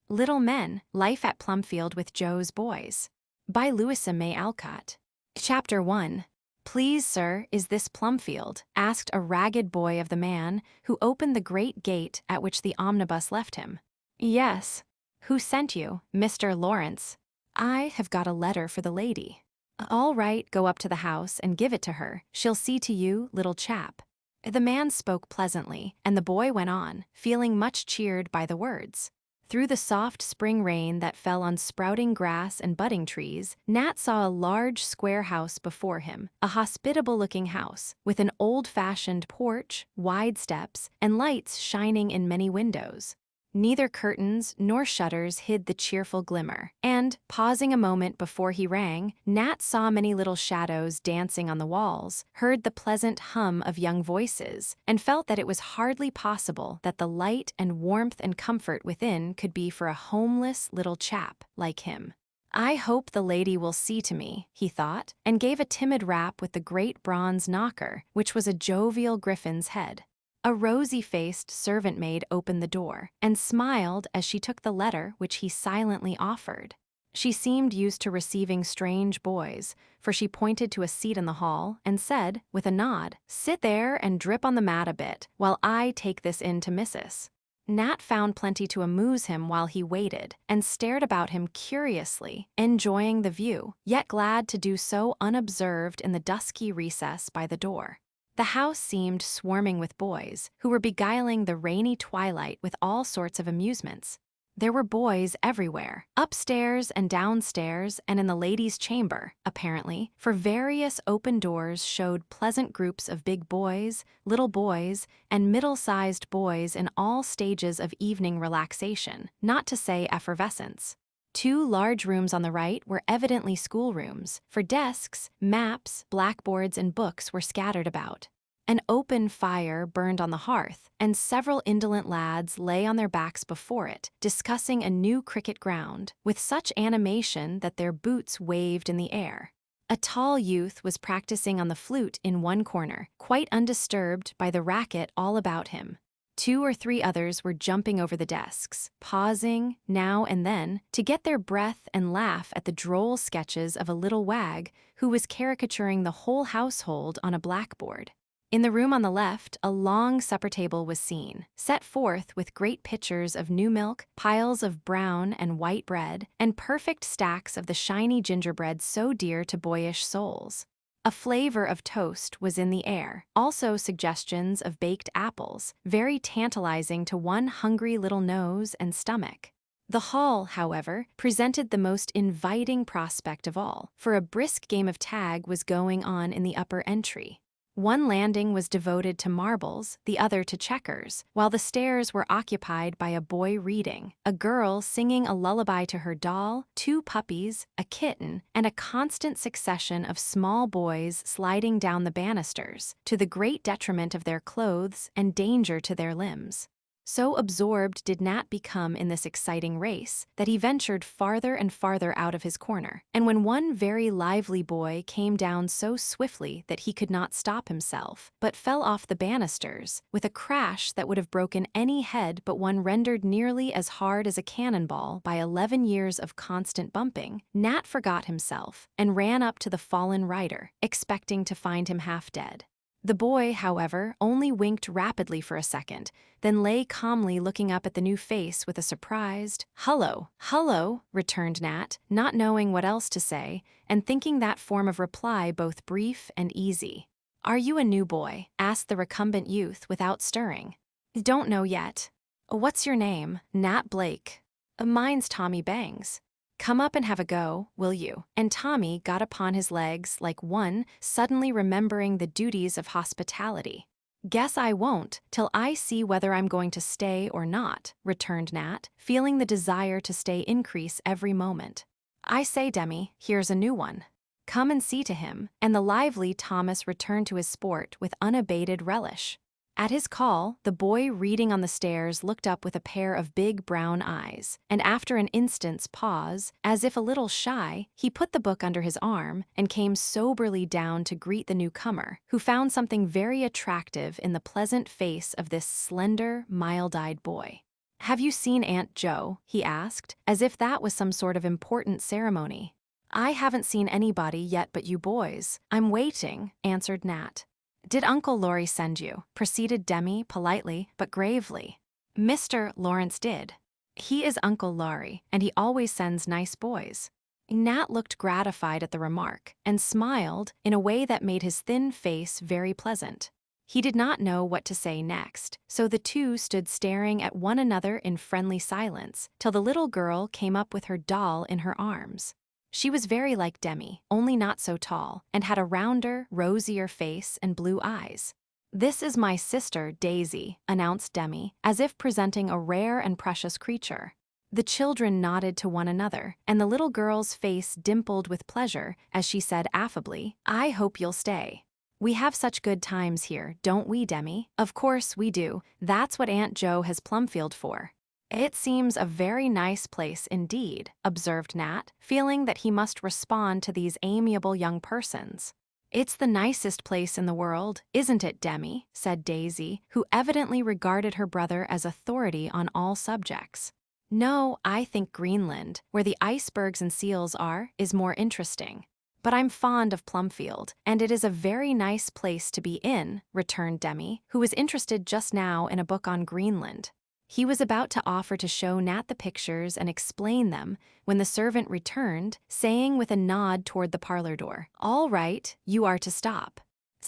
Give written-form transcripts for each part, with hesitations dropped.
Little Men, Life at Plumfield with Joe's Boys. By Louisa May Alcott. Chapter 1. Please, sir, is this Plumfield? Asked a ragged boy of the man who opened the great gate at which the omnibus left him. Yes. Who sent you? Mr. Lawrence. I have got a letter for the lady. All right, go up to the house and give it to her. She'll see to you, little chap. The man spoke pleasantly, and the boy went on, feeling much cheered by the words. Through the soft spring rain that fell on sprouting grass and budding trees, Nat saw a large square house before him, a hospitable-looking house, with an old-fashioned porch, wide steps, and lights shining in many windows. Neither curtains nor shutters hid the cheerful glimmer, and, pausing a moment before he rang, Nat saw many little shadows dancing on the walls, heard the pleasant hum of young voices, and felt that it was hardly possible that the light and warmth and comfort within could be for a homeless little chap like him. I hope the lady will see to me, he thought, and gave a timid rap with the great bronze knocker, which was a jovial griffin's head. A rosy-faced servant-maid opened the door, and smiled as she took the letter which he silently offered. She seemed used to receiving strange boys, for she pointed to a seat in the hall and said, with a nod, "Sit there and drip on the mat a bit, while I take this in to missus." Nat found plenty to amuse him while he waited, and stared about him curiously, enjoying the view, yet glad to do so unobserved in the dusky recess by the door. The house seemed swarming with boys, who were beguiling the rainy twilight with all sorts of amusements. There were boys everywhere, upstairs and downstairs and in the ladies' chamber, apparently, for various open doors showed pleasant groups of big boys, little boys, and middle-sized boys in all stages of evening relaxation, not to say effervescence. 2 large rooms on the right were evidently schoolrooms, for desks, maps, blackboards, and books were scattered about. An open fire burned on the hearth, and several indolent lads lay on their backs before it, discussing a new cricket ground, with such animation that their boots waved in the air. A tall youth was practicing on the flute in one corner, quite undisturbed by the racket all about him. 2 or 3 others were jumping over the desks, pausing, now and then, to get their breath and laugh at the droll sketches of a little wag who was caricaturing the whole household on a blackboard. In the room on the left, a long supper table was seen, set forth with great pitchers of new milk, piles of brown and white bread, and perfect stacks of the shiny gingerbread so dear to boyish souls. A flavor of toast was in the air, also suggestions of baked apples, very tantalizing to one hungry little nose and stomach. The hall, however, presented the most inviting prospect of all, for a brisk game of tag was going on in the upper entry. One landing was devoted to marbles, the other to checkers, while the stairs were occupied by a boy reading, a girl singing a lullaby to her doll, 2 puppies, a kitten, and a constant succession of small boys sliding down the banisters, to the great detriment of their clothes and danger to their limbs. So absorbed did Nat become in this exciting race that he ventured farther and farther out of his corner, and when one very lively boy came down so swiftly that he could not stop himself, but fell off the banisters, with a crash that would have broken any head but one rendered nearly as hard as a cannonball by 11 years of constant bumping, Nat forgot himself and ran up to the fallen rider, expecting to find him half dead. The boy, however, only winked rapidly for a second, then lay calmly looking up at the new face with a surprised, "Hullo, hullo," returned Nat, not knowing what else to say, and thinking that form of reply both brief and easy. "Are you a new boy?" asked the recumbent youth without stirring. "Don't know yet." "What's your name?" "Nat Blake." "Mine's Tommy Bangs." "Come up and have a go, will you?" And Tommy got upon his legs like one suddenly remembering the duties of hospitality. "Guess I won't, till I see whether I'm going to stay or not," returned Nat, feeling the desire to stay increase every moment. "I say, Demi, here's a new one." "Come and see to him," and the lively Thomas returned to his sport with unabated relish. At his call, the boy reading on the stairs looked up with a pair of big brown eyes, and after an instant's pause, as if a little shy, he put the book under his arm and came soberly down to greet the newcomer, who found something very attractive in the pleasant face of this slender, mild-eyed boy. "Have you seen Aunt Jo?" he asked, as if that was some sort of important ceremony. "I haven't seen anybody yet but you boys. I'm waiting," answered Nat. "Did Uncle Laurie send you?" proceeded Demi politely but gravely. "Mr. Lawrence did. He is Uncle Laurie, and he always sends nice boys." Nat looked gratified at the remark and smiled in a way that made his thin face very pleasant. He did not know what to say next, so the two stood staring at one another in friendly silence till the little girl came up with her doll in her arms. She was very like Demi, only not so tall, and had a rounder, rosier face and blue eyes. "This is my sister, Daisy," announced Demi, as if presenting a rare and precious creature. The children nodded to one another, and the little girl's face dimpled with pleasure as she said affably, "I hope you'll stay. We have such good times here, don't we, Demi?" "Of course we do. That's what Aunt Jo has Plumfield for." "It seems a very nice place indeed," observed Nat, feeling that he must respond to these amiable young persons. "It's the nicest place in the world, isn't it, Demi?" said Daisy, who evidently regarded her brother as authority on all subjects. "No, I think Greenland, where the icebergs and seals are, is more interesting. But I'm fond of Plumfield, and it is a very nice place to be in," returned Demi, who was interested just now in a book on Greenland. He was about to offer to show Nat the pictures and explain them when the servant returned, saying with a nod toward the parlor door, "All right, you are to stop.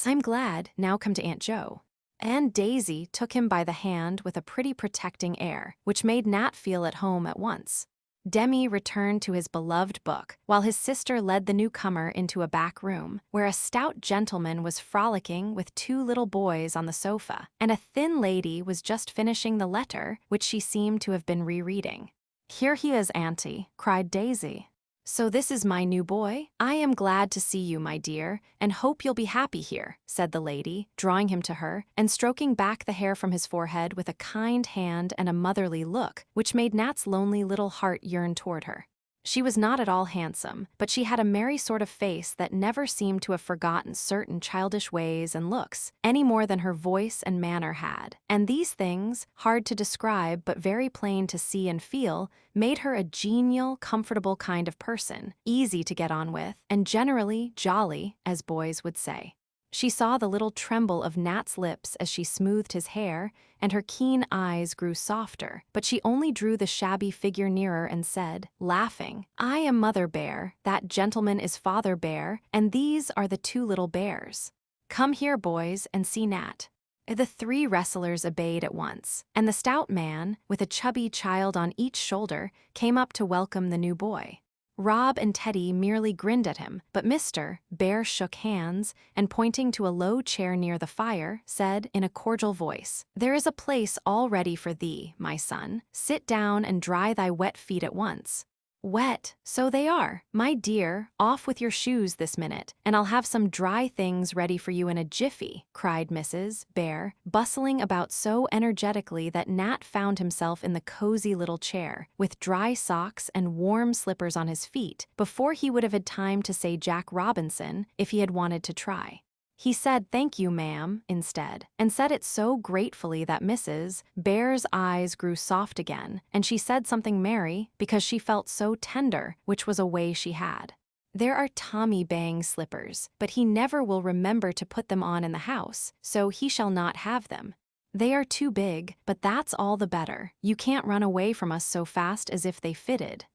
I'm glad. Now come to Aunt Jo." And Daisy took him by the hand with a pretty protecting air, which made Nat feel at home at once. Demi returned to his beloved book, while his sister led the newcomer into a back room, where a stout gentleman was frolicking with two little boys on the sofa, and a thin lady was just finishing the letter, which she seemed to have been rereading. "Here he is, Auntie," cried Daisy. "So this is my new boy? I am glad to see you, my dear, and hope you'll be happy here," said the lady, drawing him to her, and stroking back the hair from his forehead with a kind hand and a motherly look, which made Nat's lonely little heart yearn toward her. She was not at all handsome, but she had a merry sort of face that never seemed to have forgotten certain childish ways and looks, any more than her voice and manner had. And these things, hard to describe but very plain to see and feel, made her a genial, comfortable kind of person, easy to get on with, and generally jolly, as boys would say. She saw the little tremble of Nat's lips as she smoothed his hair, and her keen eyes grew softer, but she only drew the shabby figure nearer and said, laughing, "I am Mother Bear, that gentleman is Father Bear, and these are the two little bears. Come here, boys, and see Nat." The three wrestlers obeyed at once, and the stout man, with a chubby child on each shoulder, came up to welcome the new boy. Rob and Teddy merely grinned at him, but Mr. Bear shook hands and, pointing to a low chair near the fire, said in a cordial voice, "There is a place all ready for thee, my son. Sit down and dry thy wet feet at once." "Wet, so they are. My dear, off with your shoes this minute, and I'll have some dry things ready for you in a jiffy," cried Mrs. Bear, bustling about so energetically that Nat found himself in the cozy little chair, with dry socks and warm slippers on his feet, before he would have had time to say Jack Robinson if he had wanted to try. He said, "Thank you, ma'am," instead, and said it so gratefully that Mrs. Bear's eyes grew soft again, and she said something merry because she felt so tender, which was a way she had. "There are Tommy Bang slippers, but he never will remember to put them on in the house, so he shall not have them. They are too big, but that's all the better. You can't run away from us so fast as if they fitted."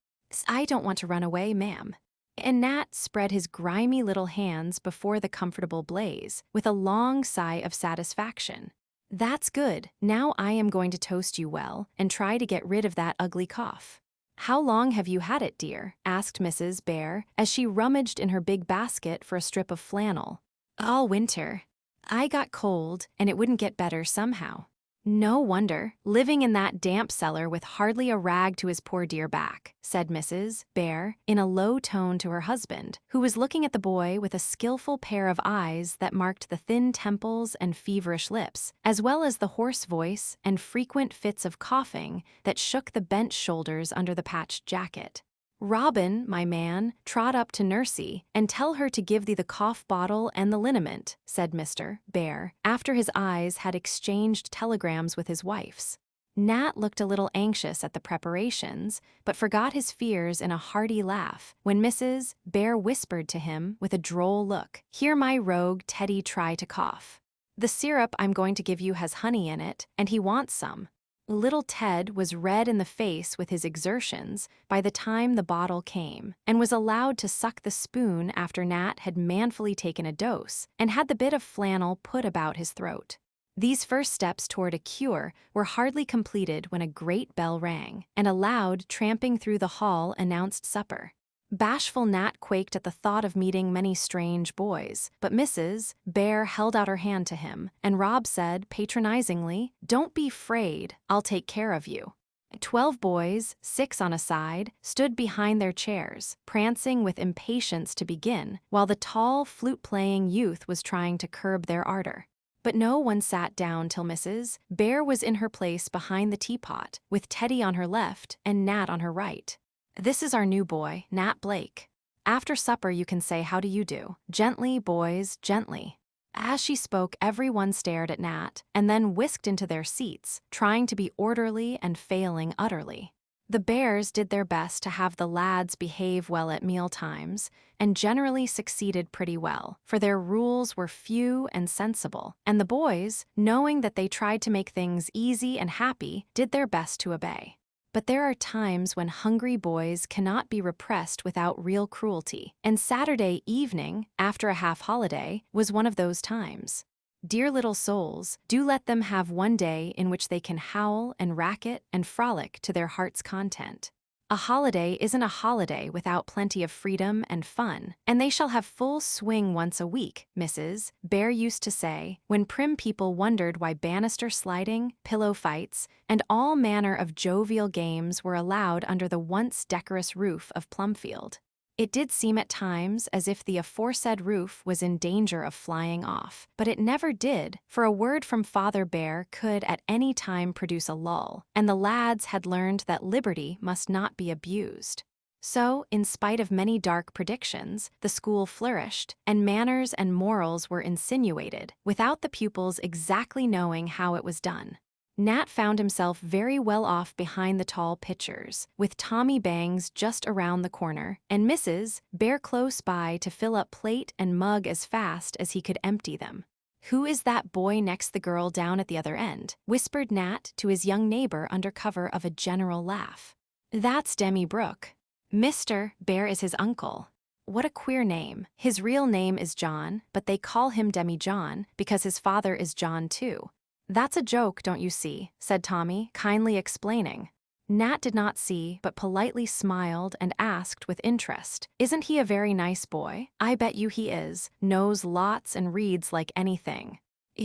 "I don't want to run away, ma'am." And Nat spread his grimy little hands before the comfortable blaze, with a long sigh of satisfaction. "That's good. Now I am going to toast you well, and try to get rid of that ugly cough." "How long have you had it, dear?" asked Mrs. Bear, as she rummaged in her big basket for a strip of flannel. "All winter. I got cold, and it wouldn't get better somehow." "No wonder, living in that damp cellar with hardly a rag to his poor dear back," said Mrs. Bear, in a low tone to her husband, who was looking at the boy with a skillful pair of eyes that marked the thin temples and feverish lips, as well as the hoarse voice and frequent fits of coughing that shook the bent shoulders under the patched jacket. "Robin, my man, trot up to Nursey, and tell her to give thee the cough bottle and the liniment," said Mr. Bear, after his eyes had exchanged telegrams with his wife's. Nat looked a little anxious at the preparations, but forgot his fears in a hearty laugh when Mrs. Bear whispered to him with a droll look, "Hear my rogue Teddy try to cough. The syrup I'm going to give you has honey in it, and he wants some." Little Ted was red in the face with his exertions by the time the bottle came, and was allowed to suck the spoon after Nat had manfully taken a dose and had the bit of flannel put about his throat. These first steps toward a cure were hardly completed when a great bell rang, and a loud tramping through the hall announced supper. Bashful Nat quaked at the thought of meeting many strange boys, but Mrs. Bear held out her hand to him, and Rob said patronizingly, "Don't be 'fraid, I'll take care of you." 12 boys, 6 on a side, stood behind their chairs, prancing with impatience to begin, while the tall, flute-playing youth was trying to curb their ardor. But no one sat down till Mrs. Bear was in her place behind the teapot, with Teddy on her left and Nat on her right. "This is our new boy, Nat Blake. After supper you can say how do you do. Gently, boys, gently." As she spoke, everyone stared at Nat, and then whisked into their seats, trying to be orderly and failing utterly. The Bears did their best to have the lads behave well at mealtimes, and generally succeeded pretty well, for their rules were few and sensible, and the boys, knowing that they tried to make things easy and happy, did their best to obey. But there are times when hungry boys cannot be repressed without real cruelty, and Saturday evening, after a half-holiday, was one of those times. Dear little souls, do let them have one day in which they can howl and racket and frolic to their heart's content. A holiday isn't a holiday without plenty of freedom and fun, and they shall have full swing once a week, Mrs. Bear used to say, when prim people wondered why banister sliding, pillow fights, and all manner of jovial games were allowed under the once decorous roof of Plumfield. It did seem at times as if the aforesaid roof was in danger of flying off, but it never did, for a word from Father Bear could at any time produce a lull, and the lads had learned that liberty must not be abused. So, in spite of many dark predictions, the school flourished, and manners and morals were insinuated, without the pupils exactly knowing how it was done. Nat found himself very well off behind the tall pitchers, with Tommy Bangs just around the corner, and Mrs. Bear close by to fill up plate and mug as fast as he could empty them. "Who is that boy next the girl down at the other end?" whispered Nat to his young neighbor under cover of a general laugh. "That's Demi Brooke. Mr. Bear is his uncle." What a queer name. His real name is John, but they call him Demi John because his father is John too. "That's a joke, don't you see?" said Tommy, kindly explaining. Nat did not see, but politely smiled and asked with interest, "Isn't he a very nice boy?" "I bet you he is. Knows lots and reads like anything."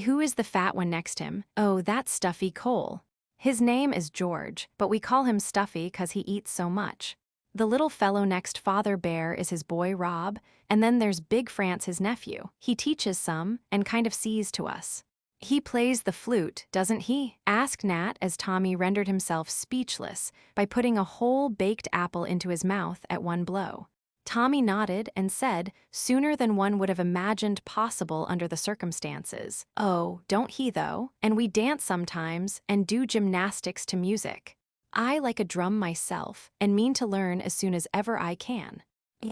"Who is the fat one next him?" "Oh, that's Stuffy Cole. His name is George, but we call him Stuffy 'cause he eats so much. The little fellow next Father Bear is his boy Rob, and then there's Big France, his nephew. He teaches some and kind of sees to us." "He plays the flute, doesn't he?" asked Nat as Tommy rendered himself speechless by putting a whole baked apple into his mouth at one blow. Tommy nodded and said, sooner than one would have imagined possible under the circumstances, "Oh, don't he though? And we dance sometimes and do gymnastics to music. I like a drum myself and mean to learn as soon as ever I can."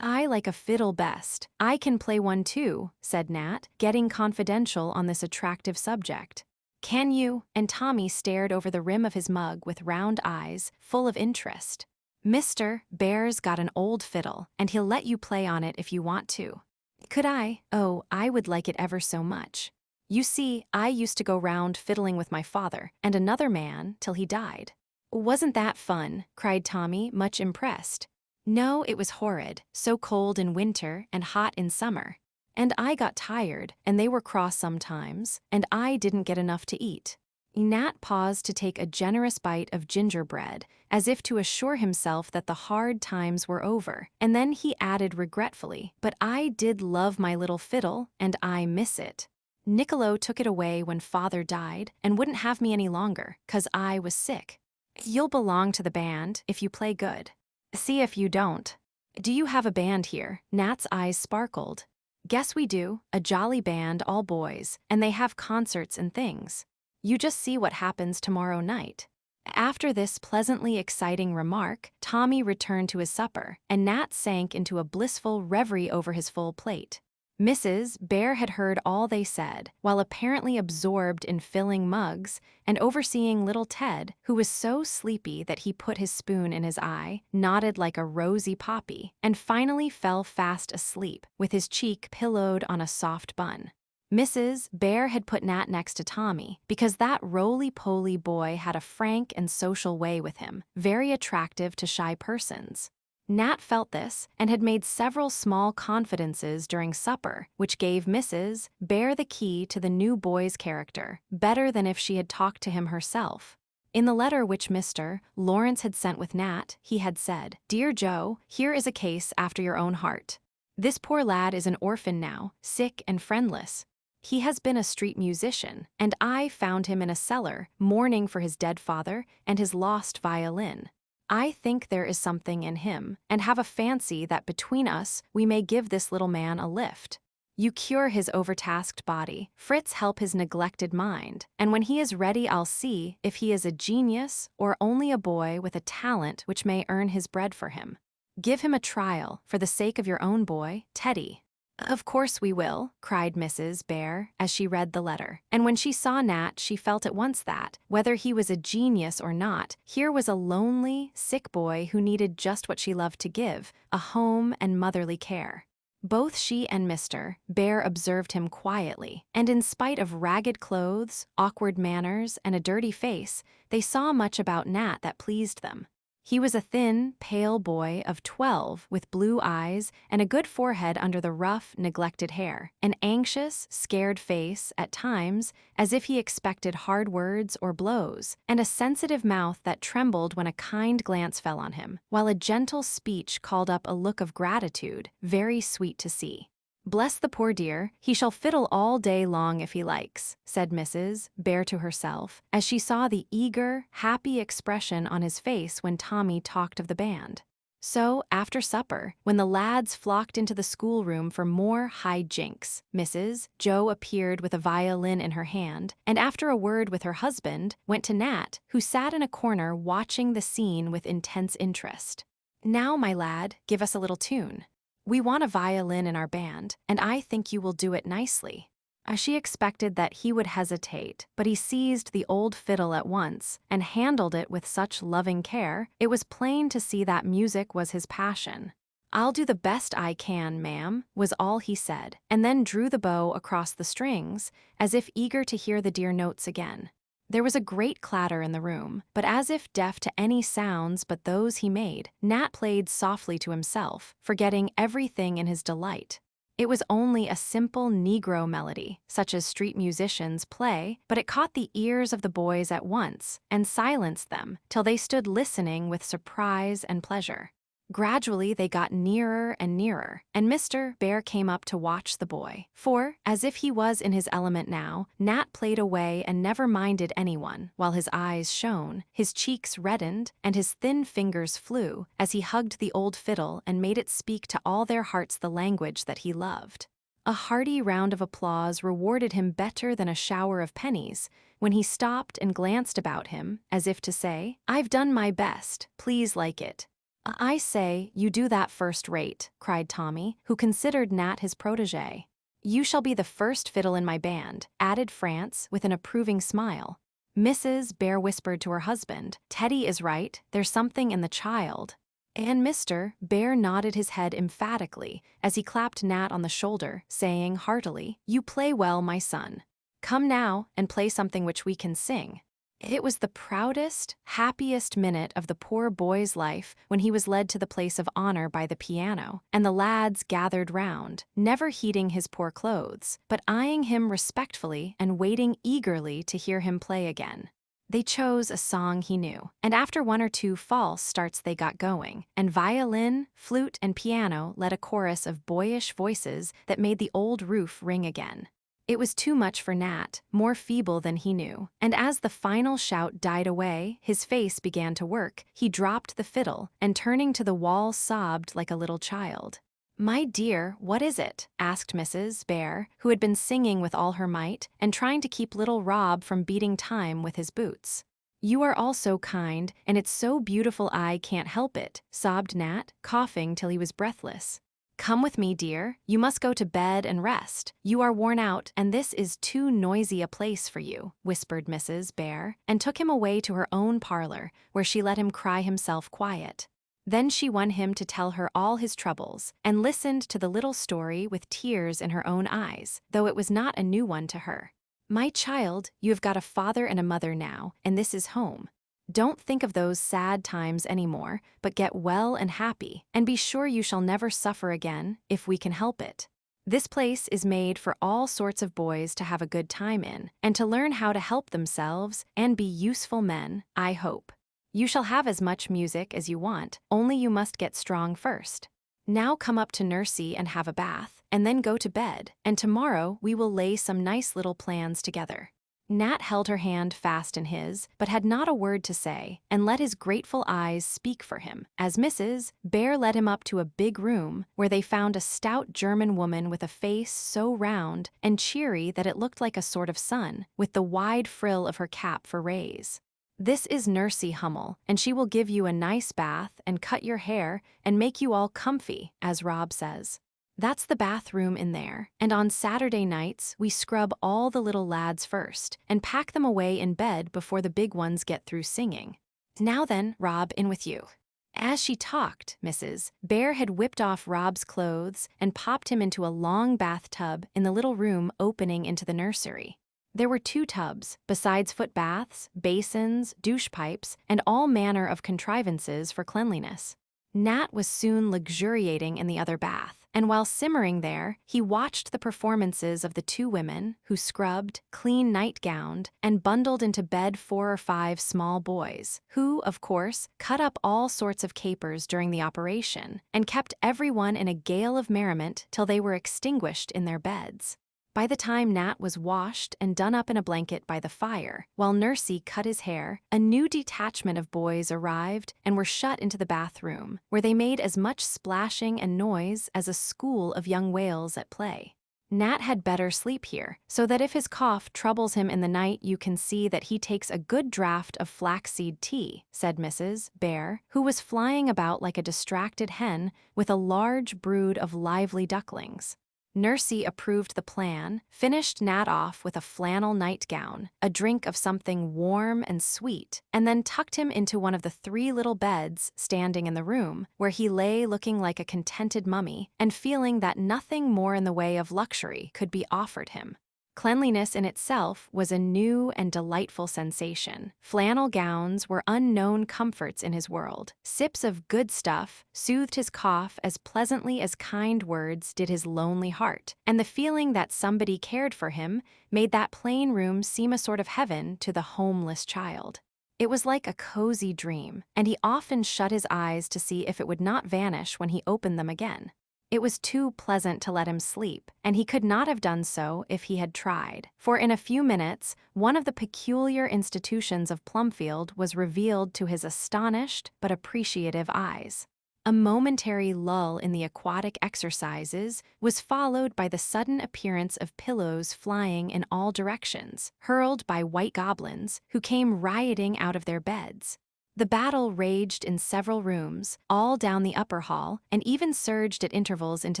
"I like a fiddle best. I can play one too," said Nat, getting confidential on this attractive subject. "Can you?" And Tommy stared over the rim of his mug with round eyes, full of interest. "Mr. Bear's got an old fiddle, and he'll let you play on it if you want to." "Could I?" "Oh, I would like it ever so much. You see, I used to go round fiddling with my father and another man till he died." "Wasn't that fun?" cried Tommy, much impressed. "No, it was horrid, so cold in winter and hot in summer. And I got tired, and they were cross sometimes, and I didn't get enough to eat." Nat paused to take a generous bite of gingerbread, as if to assure himself that the hard times were over, and then he added regretfully, "But I did love my little fiddle, and I miss it. Niccolo took it away when Father died, and wouldn't have me any longer, 'cause I was sick." "You'll belong to the band if you play good. See if you don't." "Do you have a band here?" Nat's eyes sparkled. "Guess we do, a jolly band, all boys, and they have concerts and things. You just see what happens tomorrow night." After this pleasantly exciting remark, Tommy returned to his supper, and Nat sank into a blissful reverie over his full plate. Mrs. Bear had heard all they said, while apparently absorbed in filling mugs and overseeing little Ted, who was so sleepy that he put his spoon in his eye, nodded like a rosy poppy, and finally fell fast asleep, with his cheek pillowed on a soft bun. Mrs. Bear had put Nat next to Tommy because that roly-poly boy had a frank and social way with him, very attractive to shy persons. Nat felt this and had made several small confidences during supper, which gave Mrs. Bear the key to the new boy's character, better than if she had talked to him herself. In the letter which Mr. Lawrence had sent with Nat, he had said, "Dear Joe, here is a case after your own heart. This poor lad is an orphan now, sick and friendless. He has been a street musician, and I found him in a cellar, mourning for his dead father and his lost violin. I think there is something in him, and have a fancy that between us we may give this little man a lift. You cure his overtasked body, Fritz help his neglected mind, and when he is ready I'll see if he is a genius or only a boy with a talent which may earn his bread for him. Give him a trial, for the sake of your own boy, Teddy." "Of course we will," cried Mrs. Bear as she read the letter. And when she saw Nat, she felt at once that, whether he was a genius or not, here was a lonely, sick boy who needed just what she loved to give, a home and motherly care. Both she and Mr. Bear observed him quietly, and in spite of ragged clothes, awkward manners, and a dirty face, they saw much about Nat that pleased them. He was a thin, pale boy of 12 with blue eyes and a good forehead under the rough, neglected hair, an anxious, scared face at times as if he expected hard words or blows, and a sensitive mouth that trembled when a kind glance fell on him, while a gentle speech called up a look of gratitude, very sweet to see. "Bless the poor dear, he shall fiddle all day long if he likes," said Mrs. Bear to herself, as she saw the eager, happy expression on his face when Tommy talked of the band. So, after supper, when the lads flocked into the schoolroom for more high jinks, Mrs. Joe appeared with a violin in her hand, and after a word with her husband, went to Nat, who sat in a corner watching the scene with intense interest. "Now, my lad, give us a little tune. We want a violin in our band, and I think you will do it nicely." She expected that he would hesitate, but he seized the old fiddle at once and handled it with such loving care, it was plain to see that music was his passion. "I'll do the best I can, ma'am," was all he said, and then drew the bow across the strings, as if eager to hear the dear notes again. There was a great clatter in the room, but as if deaf to any sounds but those he made, Nat played softly to himself, forgetting everything in his delight. It was only a simple Negro melody, such as street musicians play, but it caught the ears of the boys at once and silenced them till they stood listening with surprise and pleasure. Gradually they got nearer and nearer, and Mr. Bear came up to watch the boy. For, as if he was in his element now, Nat played away and never minded anyone, while his eyes shone, his cheeks reddened, and his thin fingers flew, as he hugged the old fiddle and made it speak to all their hearts the language that he loved. A hearty round of applause rewarded him better than a shower of pennies, when he stopped and glanced about him, as if to say, "I've done my best, please like it." "I say, you do that first rate," cried Tommy, who considered Nat his protégé. "You shall be the first fiddle in my band," added France with an approving smile. Mrs. Bear whispered to her husband, "Teddy is right, there's something in the child." And Mr. Bear nodded his head emphatically as he clapped Nat on the shoulder, saying heartily, "You play well, my son. Come now and play something which we can sing." It was the proudest, happiest minute of the poor boy's life when he was led to the place of honor by the piano, and the lads gathered round, never heeding his poor clothes, but eyeing him respectfully and waiting eagerly to hear him play again. They chose a song he knew, and after one or two false starts they got going, and violin, flute, and piano led a chorus of boyish voices that made the old roof ring again. It was too much for Nat, more feeble than he knew, and as the final shout died away, his face began to work, he dropped the fiddle, and turning to the wall sobbed like a little child. "My dear, what is it?" asked Mrs. Bear, who had been singing with all her might, and trying to keep little Rob from beating time with his boots. "You are all so kind, and it's so beautiful I can't help it," sobbed Nat, coughing till he was breathless. "Come with me, dear. You must go to bed and rest. You are worn out, and this is too noisy a place for you," whispered Mrs. Bear, and took him away to her own parlor, where she let him cry himself quiet. Then she won him to tell her all his troubles, and listened to the little story with tears in her own eyes, though it was not a new one to her. "My child, you have got a father and a mother now, and this is home. Don't think of those sad times any more, but get well and happy, and be sure you shall never suffer again, if we can help it. This place is made for all sorts of boys to have a good time in, and to learn how to help themselves and be useful men, I hope. You shall have as much music as you want, only you must get strong first. Now come up to Nursie and have a bath, and then go to bed, and tomorrow we will lay some nice little plans together." Nat held her hand fast in his, but had not a word to say, and let his grateful eyes speak for him, as Mrs. Bear led him up to a big room, where they found a stout German woman with a face so round and cheery that it looked like a sort of sun, with the wide frill of her cap for rays. "This is Nursie Hummel, and she will give you a nice bath and cut your hair and make you all comfy, as Rob says. That's the bathroom in there, and on Saturday nights we scrub all the little lads first and pack them away in bed before the big ones get through singing. Now then, Rob, in with you." As she talked, Mrs. Bear had whipped off Rob's clothes and popped him into a long bathtub in the little room opening into the nursery. There were 2 tubs, besides foot baths, basins, douche pipes, and all manner of contrivances for cleanliness. Nat was soon luxuriating in the other bath, and while simmering there, he watched the performances of the 2 women who scrubbed, clean nightgowned, and bundled into bed 4 or 5 small boys, who, of course, cut up all sorts of capers during the operation, and kept everyone in a gale of merriment till they were extinguished in their beds. By the time Nat was washed and done up in a blanket by the fire, while Nursie cut his hair, a new detachment of boys arrived and were shut into the bathroom, where they made as much splashing and noise as a school of young whales at play. Nat had better sleep here, so that if his cough troubles him in the night you can see that he takes a good draught of flaxseed tea, said Mrs. Bear, who was flying about like a distracted hen with a large brood of lively ducklings. Nursie approved the plan, finished Nat off with a flannel nightgown, a drink of something warm and sweet, and then tucked him into one of the 3 little beds standing in the room, where he lay looking like a contented mummy and feeling that nothing more in the way of luxury could be offered him. Cleanliness in itself was a new and delightful sensation. Flannel gowns were unknown comforts in his world. Sips of good stuff soothed his cough as pleasantly as kind words did his lonely heart, and the feeling that somebody cared for him made that plain room seem a sort of heaven to the homeless child. It was like a cozy dream, and he often shut his eyes to see if it would not vanish when he opened them again. It was too pleasant to let him sleep, and he could not have done so if he had tried, for in a few minutes, one of the peculiar institutions of Plumfield was revealed to his astonished but appreciative eyes. A momentary lull in the aquatic exercises was followed by the sudden appearance of pillows flying in all directions, hurled by white goblins who came rioting out of their beds. The battle raged in several rooms, all down the upper hall, and even surged at intervals into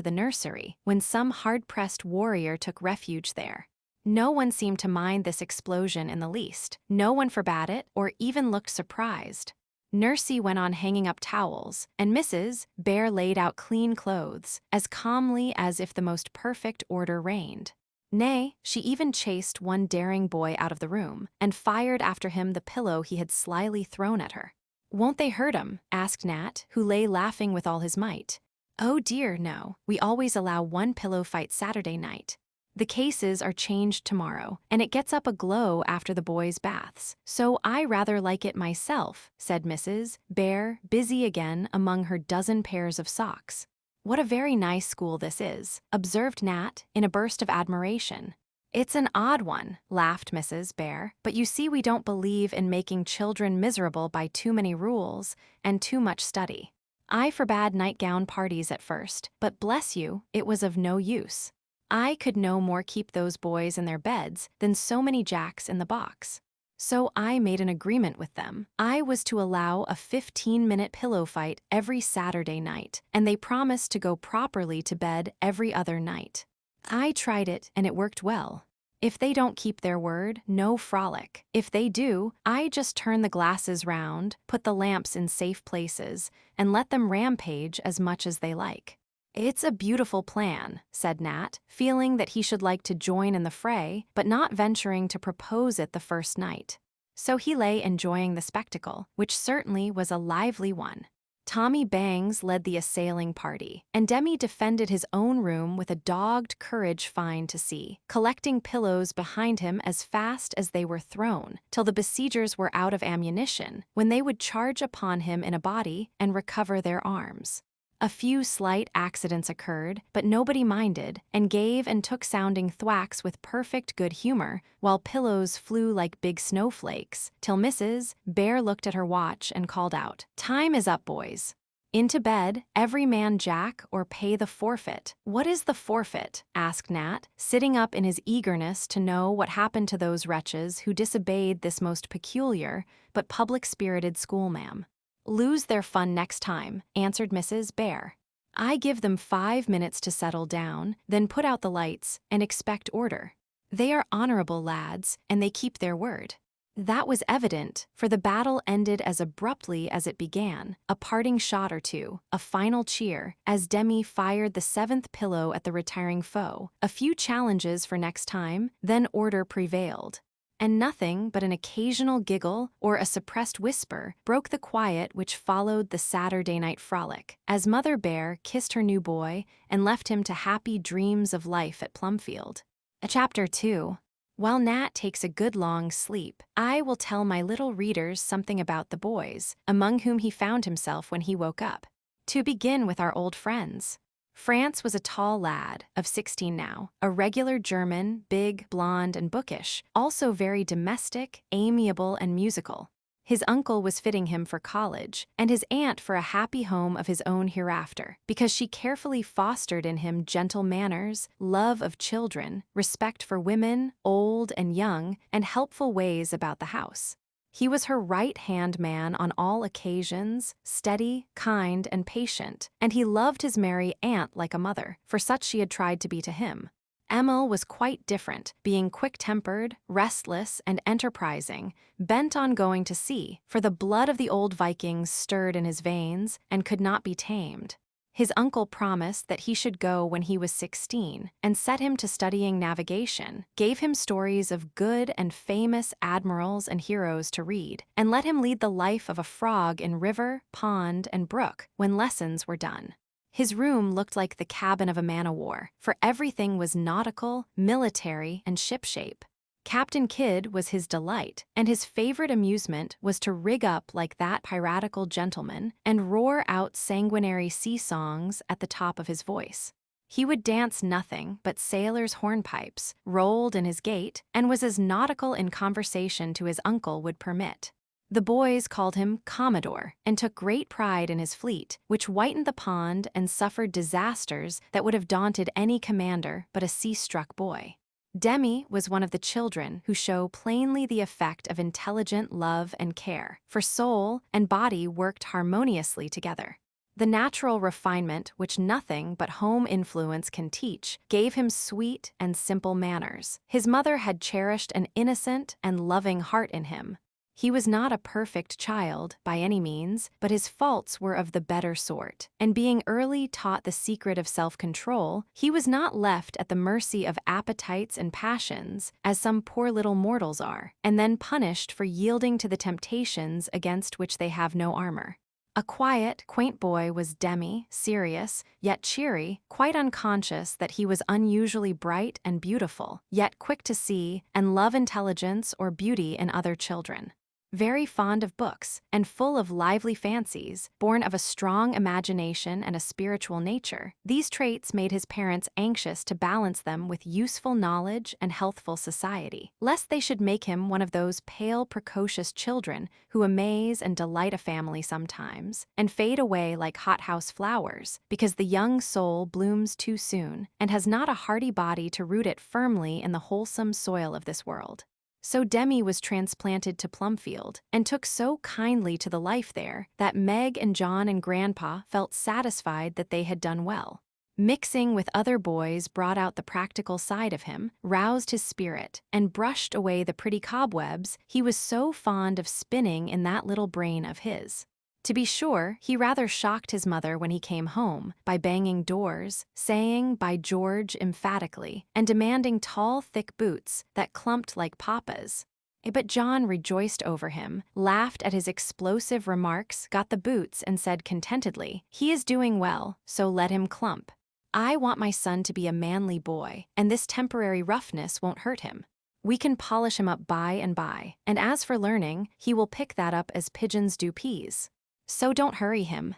the nursery, when some hard-pressed warrior took refuge there. No one seemed to mind this explosion in the least. No one forbade it, or even looked surprised. Nursie went on hanging up towels, and Mrs. Bear laid out clean clothes, as calmly as if the most perfect order reigned. Nay, she even chased one daring boy out of the room, and fired after him the pillow he had slyly thrown at her. "Won't they hurt him?" asked Nat, who lay laughing with all his might. "Oh dear, no. We always allow 1 pillow fight Saturday night. The cases are changed tomorrow, and it gets up a glow after the boys' baths, so I rather like it myself," said Mrs. Bear, busy again among her dozen pairs of socks. "What a very nice school this is," observed Nat in a burst of admiration. "It's an odd one," laughed Mrs. Bear, "but you see we don't believe in making children miserable by too many rules and too much study. I forbade nightgown parties at first, but bless you, it was of no use. I could no more keep those boys in their beds than so many jacks in the box. So I made an agreement with them. I was to allow a 15-minute pillow fight every Saturday night, and they promised to go properly to bed every other night. I tried it, and it worked well. If they don't keep their word, no frolic. If they do, I just turn the glasses round, put the lamps in safe places, and let them rampage as much as they like. It's a beautiful plan, said Nat, feeling that he should like to join in the fray, but not venturing to propose it the first night. So he lay enjoying the spectacle, which certainly was a lively one. Tommy Bangs led the assailing party, and Demi defended his own room with a dogged courage fine to see, collecting pillows behind him as fast as they were thrown, till the besiegers were out of ammunition, when they would charge upon him in a body and recover their arms. A few slight accidents occurred, but nobody minded, and gave and took sounding thwacks with perfect good humor, while pillows flew like big snowflakes, till Mrs. Bear looked at her watch and called out, "Time is up, boys. Into bed, every man jack, or pay the forfeit." "What is the forfeit?" asked Nat, sitting up in his eagerness to know what happened to those wretches who disobeyed this most peculiar but public-spirited schoolma'am. "Lose their fun next time," answered Mrs. Bear. "I give them 5 minutes to settle down, then put out the lights, and expect order. They are honorable lads, and they keep their word." That was evident, for the battle ended as abruptly as it began, a parting shot or two, a final cheer, as Demi fired the 7th pillow at the retiring foe, a few challenges for next time, then order prevailed. And nothing but an occasional giggle or a suppressed whisper broke the quiet which followed the Saturday night frolic, as Mother Bear kissed her new boy and left him to happy dreams of life at Plumfield. Chapter 2. While Nat takes a good long sleep, I will tell my little readers something about the boys, among whom he found himself when he woke up. To begin with our old friends. France was a tall lad, of 16 now, a regular German, big, blonde, and bookish, also very domestic, amiable, and musical. His uncle was fitting him for college, and his aunt for a happy home of his own hereafter, because she carefully fostered in him gentle manners, love of children, respect for women, old and young, and helpful ways about the house. He was her right-hand man on all occasions, steady, kind, and patient, and he loved his merry aunt like a mother, for such she had tried to be to him. Emil was quite different, being quick-tempered, restless, and enterprising, bent on going to sea, for the blood of the old Vikings stirred in his veins and could not be tamed. His uncle promised that he should go when he was 16, and set him to studying navigation, gave him stories of good and famous admirals and heroes to read, and let him lead the life of a frog in river, pond, and brook when lessons were done. His room looked like the cabin of a man-o'-war, for everything was nautical, military, and shipshape. Captain Kidd was his delight, and his favorite amusement was to rig up like that piratical gentleman and roar out sanguinary sea songs at the top of his voice. He would dance nothing but sailors' hornpipes, rolled in his gait, and was as nautical in conversation to his uncle would permit. The boys called him Commodore, and took great pride in his fleet, which whitened the pond and suffered disasters that would have daunted any commander but a sea-struck boy. Demi was one of the children who show plainly the effect of intelligent love and care, for soul and body worked harmoniously together. The natural refinement which nothing but home influence can teach gave him sweet and simple manners. His mother had cherished an innocent and loving heart in him. He was not a perfect child, by any means, but his faults were of the better sort, and being early taught the secret of self-control, he was not left at the mercy of appetites and passions, as some poor little mortals are, and then punished for yielding to the temptations against which they have no armor. A quiet, quaint boy was Demi, serious, yet cheery, quite unconscious that he was unusually bright and beautiful, yet quick to see and love intelligence or beauty in other children. Very fond of books, and full of lively fancies, born of a strong imagination and a spiritual nature, these traits made his parents anxious to balance them with useful knowledge and healthful society, lest they should make him one of those pale, precocious children who amaze and delight a family sometimes, and fade away like hothouse flowers, because the young soul blooms too soon, and has not a hardy body to root it firmly in the wholesome soil of this world. So Demi was transplanted to Plumfield and took so kindly to the life there that Meg and John and Grandpa felt satisfied that they had done well. Mixing with other boys brought out the practical side of him, roused his spirit, and brushed away the pretty cobwebs he was so fond of spinning in that little brain of his. To be sure, he rather shocked his mother when he came home by banging doors, saying "By George" emphatically, and demanding tall, thick boots that clumped like papa's. But John rejoiced over him, laughed at his explosive remarks, got the boots, and said contentedly, "He is doing well, so let him clump. I want my son to be a manly boy, and this temporary roughness won't hurt him. We can polish him up by and by, and as for learning, he will pick that up as pigeons do peas. So don't hurry him."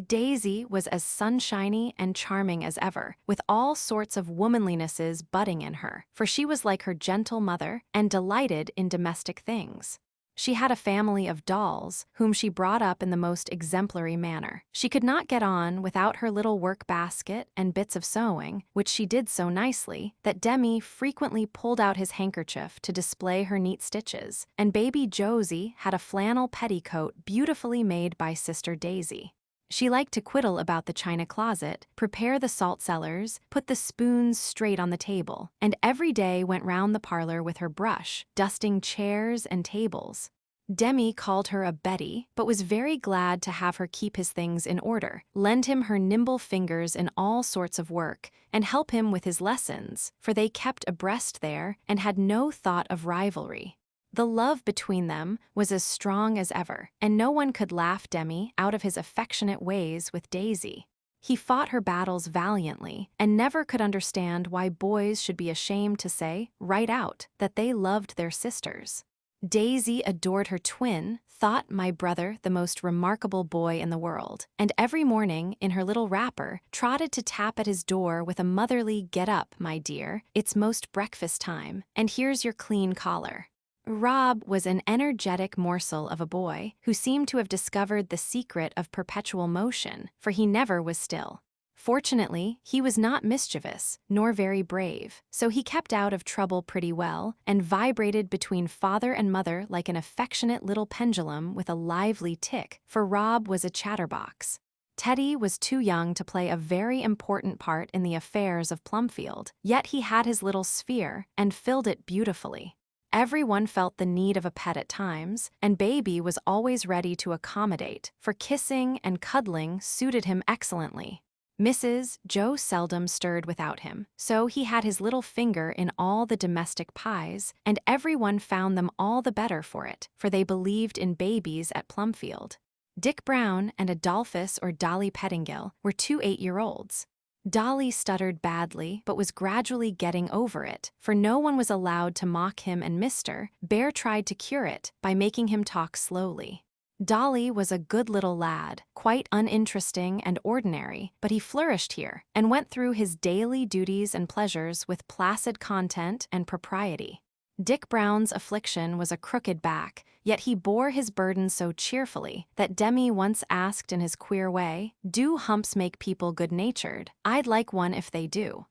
Daisy was as sunshiny and charming as ever, with all sorts of womanlinesses budding in her, for she was like her gentle mother and delighted in domestic things. She had a family of dolls, whom she brought up in the most exemplary manner. She could not get on without her little work basket and bits of sewing, which she did so nicely that Demi frequently pulled out his handkerchief to display her neat stitches, and baby Josie had a flannel petticoat beautifully made by Sister Daisy. She liked to quiddle about the china closet, prepare the salt cellars, put the spoons straight on the table, and every day went round the parlor with her brush, dusting chairs and tables. Demi called her a Betty, but was very glad to have her keep his things in order, lend him her nimble fingers in all sorts of work, and help him with his lessons, for they kept abreast there and had no thought of rivalry. The love between them was as strong as ever, and no one could laugh Demi out of his affectionate ways with Daisy. He fought her battles valiantly, and never could understand why boys should be ashamed to say, right out, that they loved their sisters. Daisy adored her twin, thought my brother the most remarkable boy in the world, and every morning, in her little wrapper, trotted to tap at his door with a motherly "Get up, my dear, it's most breakfast time, and here's your clean collar." Rob was an energetic morsel of a boy who seemed to have discovered the secret of perpetual motion, for he never was still. Fortunately, he was not mischievous, nor very brave, so he kept out of trouble pretty well, and vibrated between father and mother like an affectionate little pendulum with a lively tick, for Rob was a chatterbox. Teddy was too young to play a very important part in the affairs of Plumfield, yet he had his little sphere, and filled it beautifully. Everyone felt the need of a pet at times, and Baby was always ready to accommodate, for kissing and cuddling suited him excellently. Mrs. Joe seldom stirred without him, so he had his little finger in all the domestic pies, and everyone found them all the better for it, for they believed in babies at Plumfield. Dick Brown and Adolphus or Dolly Pettingill were two 8-year-olds. Dolly stuttered badly, but was gradually getting over it, for no one was allowed to mock him, and Mr. Bear tried to cure it by making him talk slowly. Dolly was a good little lad, quite uninteresting and ordinary, but he flourished here, and went through his daily duties and pleasures with placid content and propriety. Dick Brown's affliction was a crooked back, yet he bore his burden so cheerfully that Demi once asked in his queer way, "Do humps make people good-natured? I'd like one if they do."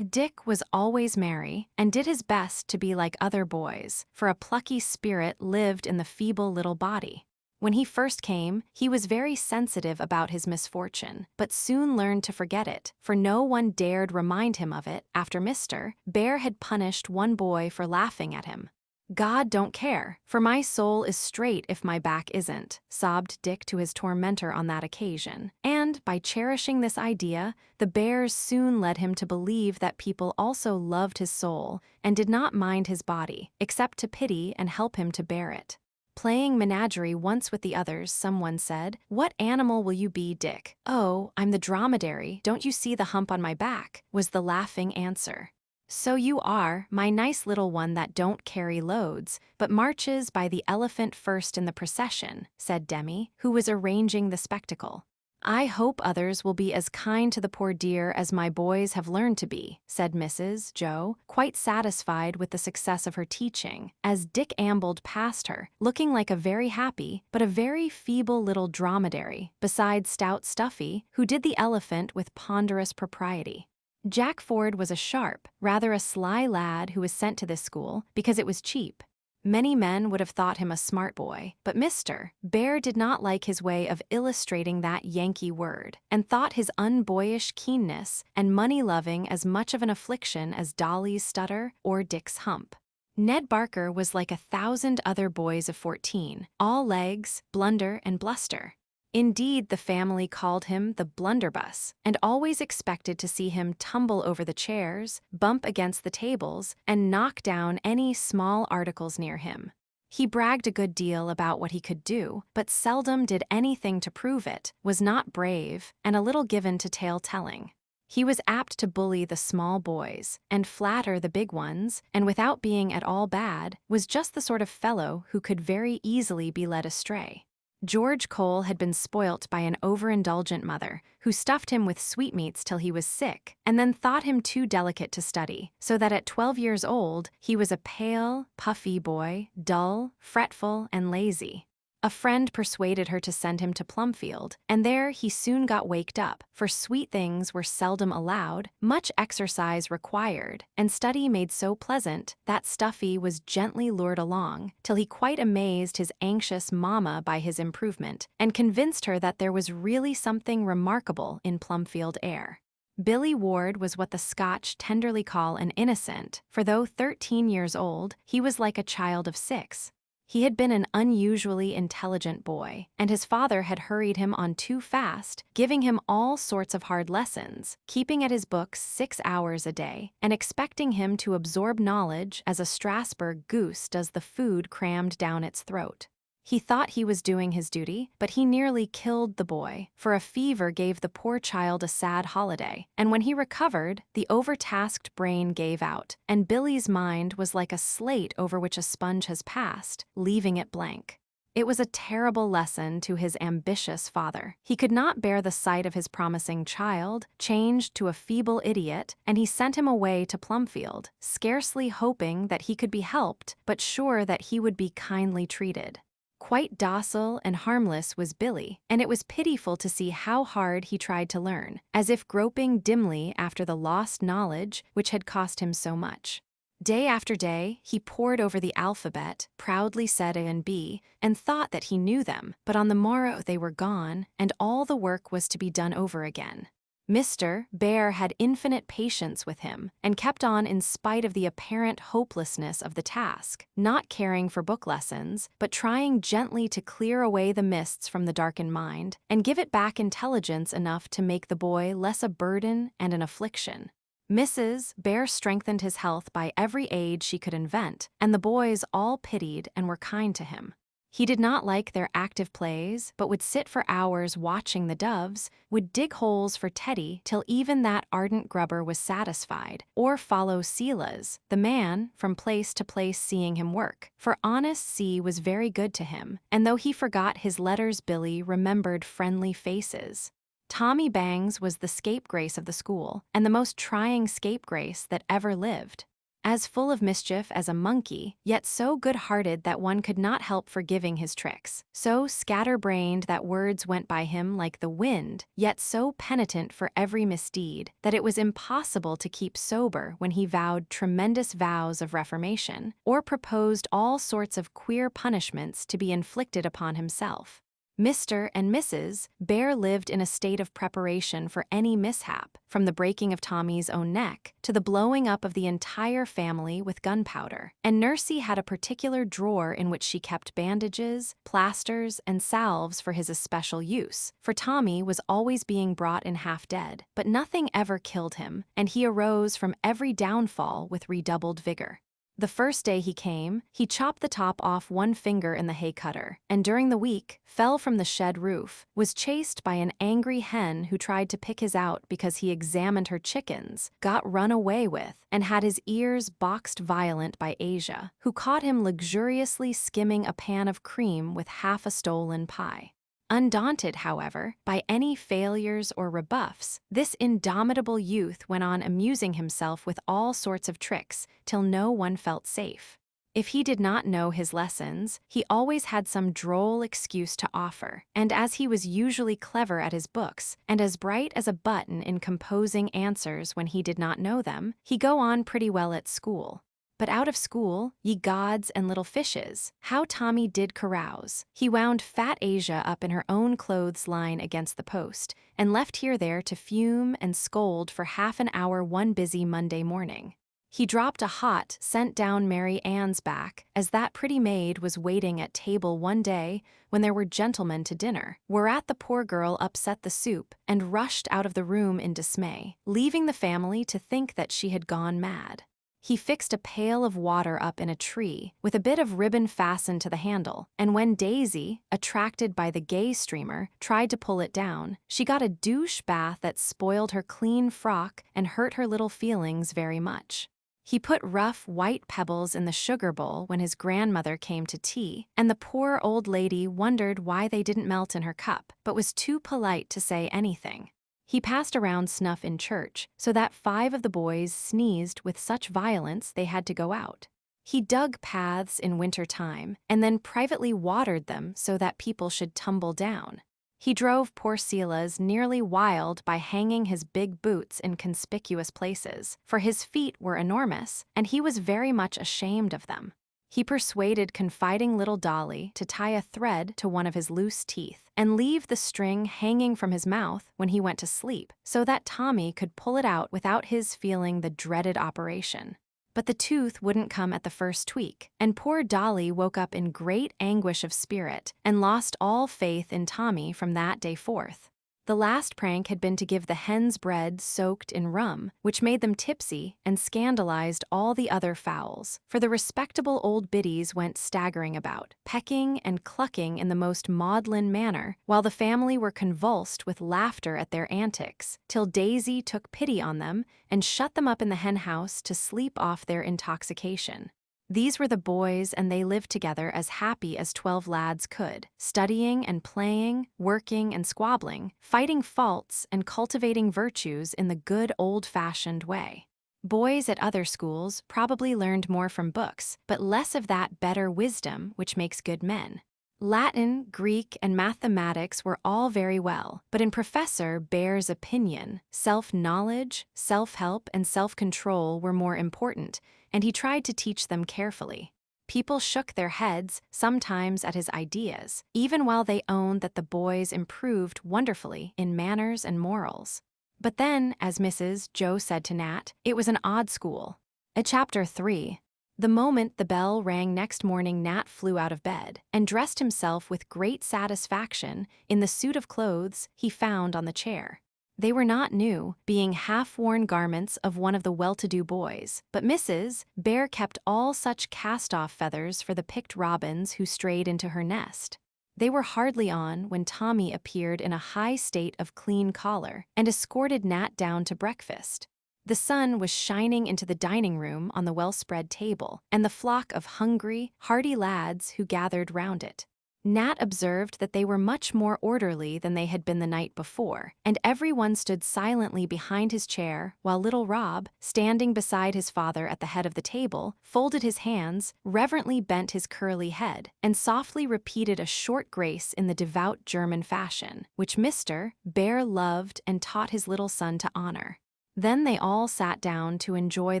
Dick was always merry, and did his best to be like other boys, for a plucky spirit lived in the feeble little body. When he first came, he was very sensitive about his misfortune, but soon learned to forget it, for no one dared remind him of it after Mr. Bear had punished one boy for laughing at him. "God don't care, for my soul is straight if my back isn't," sobbed Dick to his tormentor on that occasion, and by cherishing this idea, the Bears soon led him to believe that people also loved his soul and did not mind his body, except to pity and help him to bear it. Playing menagerie once with the others, someone said, "What animal will you be, Dick?" "Oh, I'm the dromedary, don't you see the hump on my back?" was the laughing answer. "So you are, my nice little one that don't carry loads, but marches by the elephant first in the procession," said Demi, who was arranging the spectacle. "I hope others will be as kind to the poor dear as my boys have learned to be," said Mrs. Joe, quite satisfied with the success of her teaching, as Dick ambled past her, looking like a very happy but a very feeble little dromedary, besides stout Stuffy, who did the elephant with ponderous propriety. Jack Ford was a sharp, rather a sly lad who was sent to this school because it was cheap. Many men would have thought him a smart boy, but Mr. Bear did not like his way of illustrating that Yankee word, and thought his unboyish keenness and money-loving as much of an affliction as Dolly's stutter or Dick's hump. Ned Barker was like 1,000 other boys of 14, all legs, blunder, and bluster. Indeed, the family called him the blunderbuss, and always expected to see him tumble over the chairs, bump against the tables, and knock down any small articles near him. He bragged a good deal about what he could do, but seldom did anything to prove it, was not brave, and a little given to tale-telling. He was apt to bully the small boys and flatter the big ones, and without being at all bad, was just the sort of fellow who could very easily be led astray. George Cole had been spoilt by an overindulgent mother who stuffed him with sweetmeats till he was sick and then thought him too delicate to study, so that at 12 years old he was a pale, puffy boy, dull, fretful, and lazy. A friend persuaded her to send him to Plumfield, and there he soon got waked up, for sweet things were seldom allowed, much exercise required, and study made so pleasant that Stuffy was gently lured along, till he quite amazed his anxious mamma by his improvement, and convinced her that there was really something remarkable in Plumfield air. Billy Ward was what the Scotch tenderly call an innocent, for though 13 years old, he was like a child of 6. He had been an unusually intelligent boy, and his father had hurried him on too fast, giving him all sorts of hard lessons, keeping at his books 6 hours a day, and expecting him to absorb knowledge as a Strasbourg goose does the food crammed down its throat. He thought he was doing his duty, but he nearly killed the boy, for a fever gave the poor child a sad holiday, and when he recovered, the overtasked brain gave out, and Billy's mind was like a slate over which a sponge has passed, leaving it blank. It was a terrible lesson to his ambitious father. He could not bear the sight of his promising child, changed to a feeble idiot, and he sent him away to Plumfield, scarcely hoping that he could be helped, but sure that he would be kindly treated. Quite docile and harmless was Billy, and it was pitiful to see how hard he tried to learn, as if groping dimly after the lost knowledge which had cost him so much. Day after day, he pored over the alphabet, proudly said A and B, and thought that he knew them, but on the morrow they were gone, and all the work was to be done over again. Mr. Bear had infinite patience with him, and kept on in spite of the apparent hopelessness of the task, not caring for book lessons, but trying gently to clear away the mists from the darkened mind, and give it back intelligence enough to make the boy less a burden and an affliction. Mrs. Bear strengthened his health by every aid she could invent, and the boys all pitied and were kind to him. He did not like their active plays, but would sit for hours watching the doves, would dig holes for Teddy till even that ardent grubber was satisfied, or follow Silas, the man, from place to place seeing him work, for honest C was very good to him, and though he forgot his letters Billy remembered friendly faces. Tommy Bangs was the scapegrace of the school, and the most trying scapegrace that ever lived. As full of mischief as a monkey, yet so good-hearted that one could not help forgiving his tricks, so scatter-brained that words went by him like the wind, yet so penitent for every misdeed that it was impossible to keep sober when he vowed tremendous vows of reformation, or proposed all sorts of queer punishments to be inflicted upon himself. Mr. and Mrs. Bear lived in a state of preparation for any mishap, from the breaking of Tommy's own neck to the blowing up of the entire family with gunpowder, and Nursey had a particular drawer in which she kept bandages, plasters, and salves for his especial use, for Tommy was always being brought in half dead, but nothing ever killed him, and he arose from every downfall with redoubled vigor. The first day he came, he chopped the top off one finger in the hay cutter, and during the week, fell from the shed roof, was chased by an angry hen who tried to pick his out because he examined her chickens, got run away with, and had his ears boxed violent by Asia, who caught him luxuriously skimming a pan of cream with half a stolen pie. Undaunted, however, by any failures or rebuffs, this indomitable youth went on amusing himself with all sorts of tricks till no one felt safe. If he did not know his lessons, he always had some droll excuse to offer, and as he was usually clever at his books, and as bright as a button in composing answers when he did not know them, he go on pretty well at school. But out of school, ye gods and little fishes, how Tommy did carouse. He wound fat Asia up in her own clothes line against the post, and left here there to fume and scold for half an hour one busy Monday morning. He dropped a hot, sent down Mary Ann's back, as that pretty maid was waiting at table one day when there were gentlemen to dinner, whereat the poor girl upset the soup and rushed out of the room in dismay, leaving the family to think that she had gone mad. He fixed a pail of water up in a tree, with a bit of ribbon fastened to the handle, and when Daisy, attracted by the gay streamer, tried to pull it down, she got a douche bath that spoiled her clean frock and hurt her little feelings very much. He put rough, white pebbles in the sugar bowl when his grandmother came to tea, and the poor old lady wondered why they didn't melt in her cup, but was too polite to say anything. He passed around snuff in church, so that 5 of the boys sneezed with such violence they had to go out. He dug paths in winter time, and then privately watered them so that people should tumble down. He drove poor Silas nearly wild by hanging his big boots in conspicuous places, for his feet were enormous, and he was very much ashamed of them. He persuaded confiding little Dolly to tie a thread to one of his loose teeth and leave the string hanging from his mouth when he went to sleep, so that Tommy could pull it out without his feeling the dreaded operation. But the tooth wouldn't come at the first tweak, and poor Dolly woke up in great anguish of spirit and lost all faith in Tommy from that day forth. The last prank had been to give the hens bread soaked in rum, which made them tipsy and scandalized all the other fowls, for the respectable old biddies went staggering about, pecking and clucking in the most maudlin manner, while the family were convulsed with laughter at their antics, till Daisy took pity on them and shut them up in the hen house to sleep off their intoxication. These were the boys, and they lived together as happy as 12 lads could, studying and playing, working and squabbling, fighting faults and cultivating virtues in the good old-fashioned way. Boys at other schools probably learned more from books, but less of that better wisdom which makes good men. Latin, Greek, and mathematics were all very well, but in Professor Bear's opinion, self-knowledge, self-help, and self-control were more important, and he tried to teach them carefully. People shook their heads, sometimes at his ideas, even while they owned that the boys improved wonderfully in manners and morals. But then, as Mrs. Joe said to Nat, it was an odd school. Chapter 3. The moment the bell rang next morning, Nat flew out of bed and dressed himself with great satisfaction in the suit of clothes he found on the chair. They were not new, being half-worn garments of one of the well-to-do boys, but Mrs. Bear kept all such cast-off feathers for the picked robins who strayed into her nest. They were hardly on when Tommy appeared in a high state of clean collar and escorted Nat down to breakfast. The sun was shining into the dining room on the well-spread table, and the flock of hungry, hearty lads who gathered round it. Nat observed that they were much more orderly than they had been the night before, and everyone stood silently behind his chair while little Rob, standing beside his father at the head of the table, folded his hands, reverently bent his curly head, and softly repeated a short grace in the devout German fashion, which Mr. Bear loved and taught his little son to honor. Then they all sat down to enjoy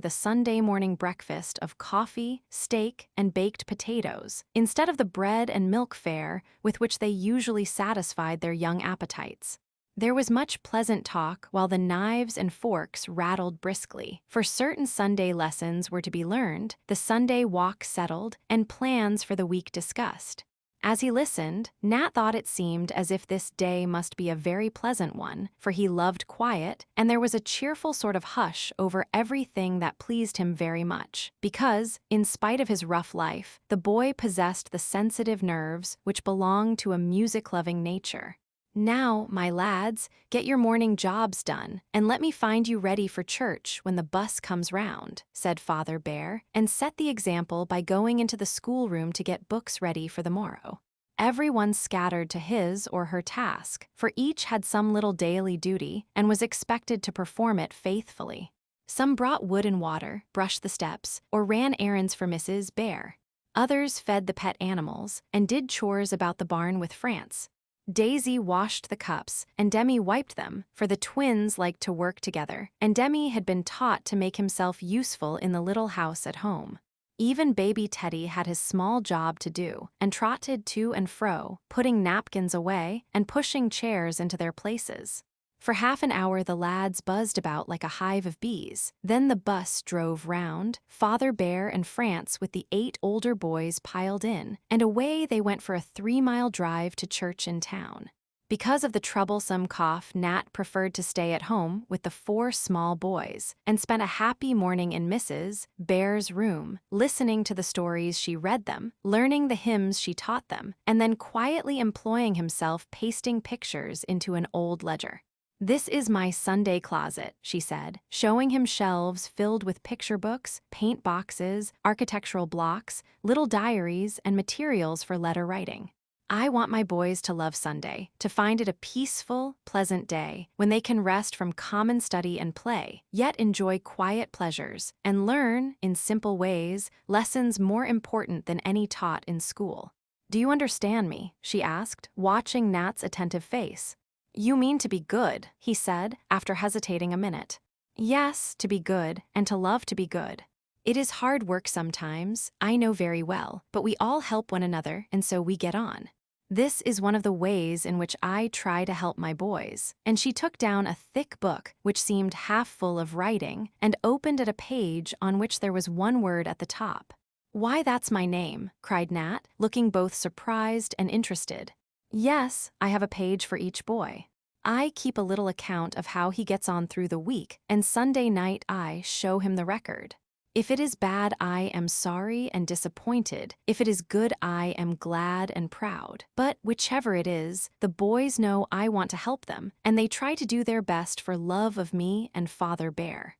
the Sunday morning breakfast of coffee, steak, and baked potatoes, instead of the bread and milk fare with which they usually satisfied their young appetites. There was much pleasant talk while the knives and forks rattled briskly, for certain Sunday lessons were to be learned, the Sunday walk settled, and plans for the week discussed. As he listened, Nat thought it seemed as if this day must be a very pleasant one, for he loved quiet, and there was a cheerful sort of hush over everything that pleased him very much, because, in spite of his rough life, the boy possessed the sensitive nerves which belong to a music-loving nature. "Now, my lads, get your morning jobs done, and let me find you ready for church when the bus comes round," said Father Bear, and set the example by going into the schoolroom to get books ready for the morrow. Everyone scattered to his or her task, for each had some little daily duty and was expected to perform it faithfully. Some brought wood and water, brushed the steps, or ran errands for Mrs. Bear. Others fed the pet animals and did chores about the barn with France. Daisy washed the cups, and Demi wiped them, for the twins liked to work together, and Demi had been taught to make himself useful in the little house at home. Even baby Teddy had his small job to do and trotted to and fro, putting napkins away and pushing chairs into their places. For half an hour the lads buzzed about like a hive of bees. Then the bus drove round, Father Bear and France with the 8 older boys piled in, and away they went for a 3-mile drive to church in town. Because of the troublesome cough, Nat preferred to stay at home with the 4 small boys and spent a happy morning in Mrs. Bear's room, listening to the stories she read them, learning the hymns she taught them, and then quietly employing himself pasting pictures into an old ledger. "This is my Sunday closet," she said, showing him shelves filled with picture books, paint boxes, architectural blocks, little diaries, and materials for letter writing. "I want my boys to love Sunday, to find it a peaceful, pleasant day when they can rest from common study and play, yet enjoy quiet pleasures and learn, in simple ways, lessons more important than any taught in school." "Do you understand me?" she asked, watching Nat's attentive face. "You mean to be good," he said, after hesitating a minute. "Yes, to be good, and to love to be good. It is hard work sometimes, I know very well, but we all help one another, and so we get on. This is one of the ways in which I try to help my boys." And she took down a thick book, which seemed half full of writing, and opened at a page on which there was one word at the top. "Why, that's my name," cried Nat, looking both surprised and interested. "Yes, I have a page for each boy. I keep a little account of how he gets on through the week, and Sunday night I show him the record. If it is bad, I am sorry and disappointed. If it is good, I am glad and proud. But whichever it is, the boys know I want to help them, and they try to do their best for love of me and Father Bear."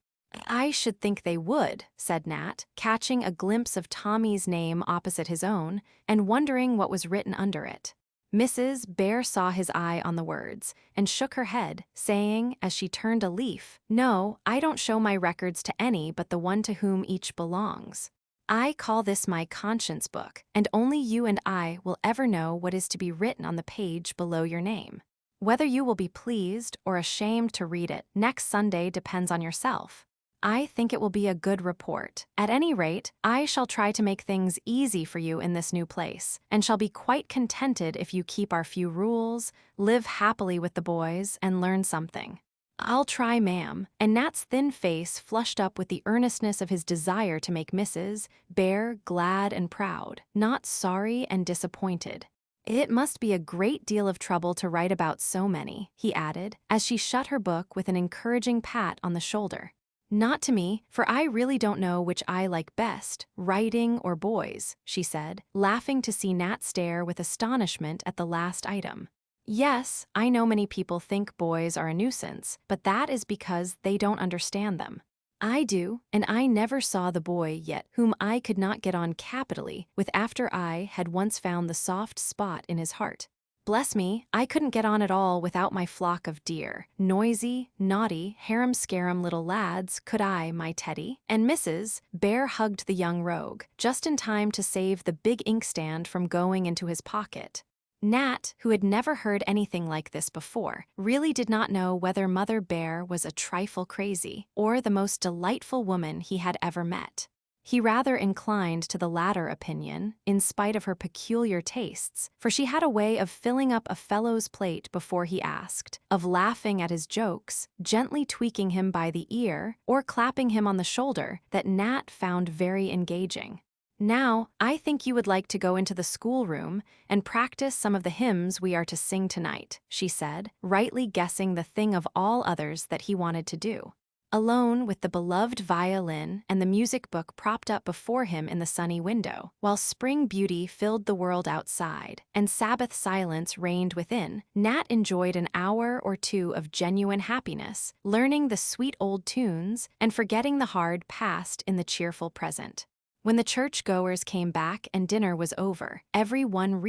"I should think they would," said Nat, catching a glimpse of Tommy's name opposite his own and wondering what was written under it. Mrs. Bear saw his eye on the words and shook her head, saying, as she turned a leaf, "No, I don't show my records to any but the one to whom each belongs. I call this my conscience book, and only you and I will ever know what is to be written on the page below your name. Whether you will be pleased or ashamed to read it next Sunday depends on yourself. I think it will be a good report. At any rate, I shall try to make things easy for you in this new place, and shall be quite contented if you keep our few rules, live happily with the boys, and learn something." "I'll try, ma'am," and Nat's thin face flushed up with the earnestness of his desire to make Mrs. Bear glad and proud, not sorry and disappointed. "It must be a great deal of trouble to write about so many," he added, as she shut her book with an encouraging pat on the shoulder. "Not to me, for I really don't know which I like best, writing or boys," she said, laughing to see Nat stare with astonishment at the last item. "Yes, I know many people think boys are a nuisance, but that is because they don't understand them. I do, and I never saw the boy yet whom I could not get on capitally with after I had once found the soft spot in his heart. Bless me, I couldn't get on at all without my flock of dear, noisy, naughty, harum-scarum little lads, could I, my Teddy?" And Mrs. Bear hugged the young rogue, just in time to save the big inkstand from going into his pocket. Nat, who had never heard anything like this before, really did not know whether Mother Bear was a trifle crazy or the most delightful woman he had ever met. He rather inclined to the latter opinion, in spite of her peculiar tastes, for she had a way of filling up a fellow's plate before he asked, of laughing at his jokes, gently tweaking him by the ear, or clapping him on the shoulder, that Nat found very engaging. "Now, I think you would like to go into the schoolroom and practice some of the hymns we are to sing tonight," she said, rightly guessing the thing of all others that he wanted to do. Alone with the beloved violin and the music book propped up before him in the sunny window, while spring beauty filled the world outside and Sabbath silence reigned within, Nat enjoyed an hour or two of genuine happiness, learning the sweet old tunes and forgetting the hard past in the cheerful present. When the church-goers came back and dinner was over, every one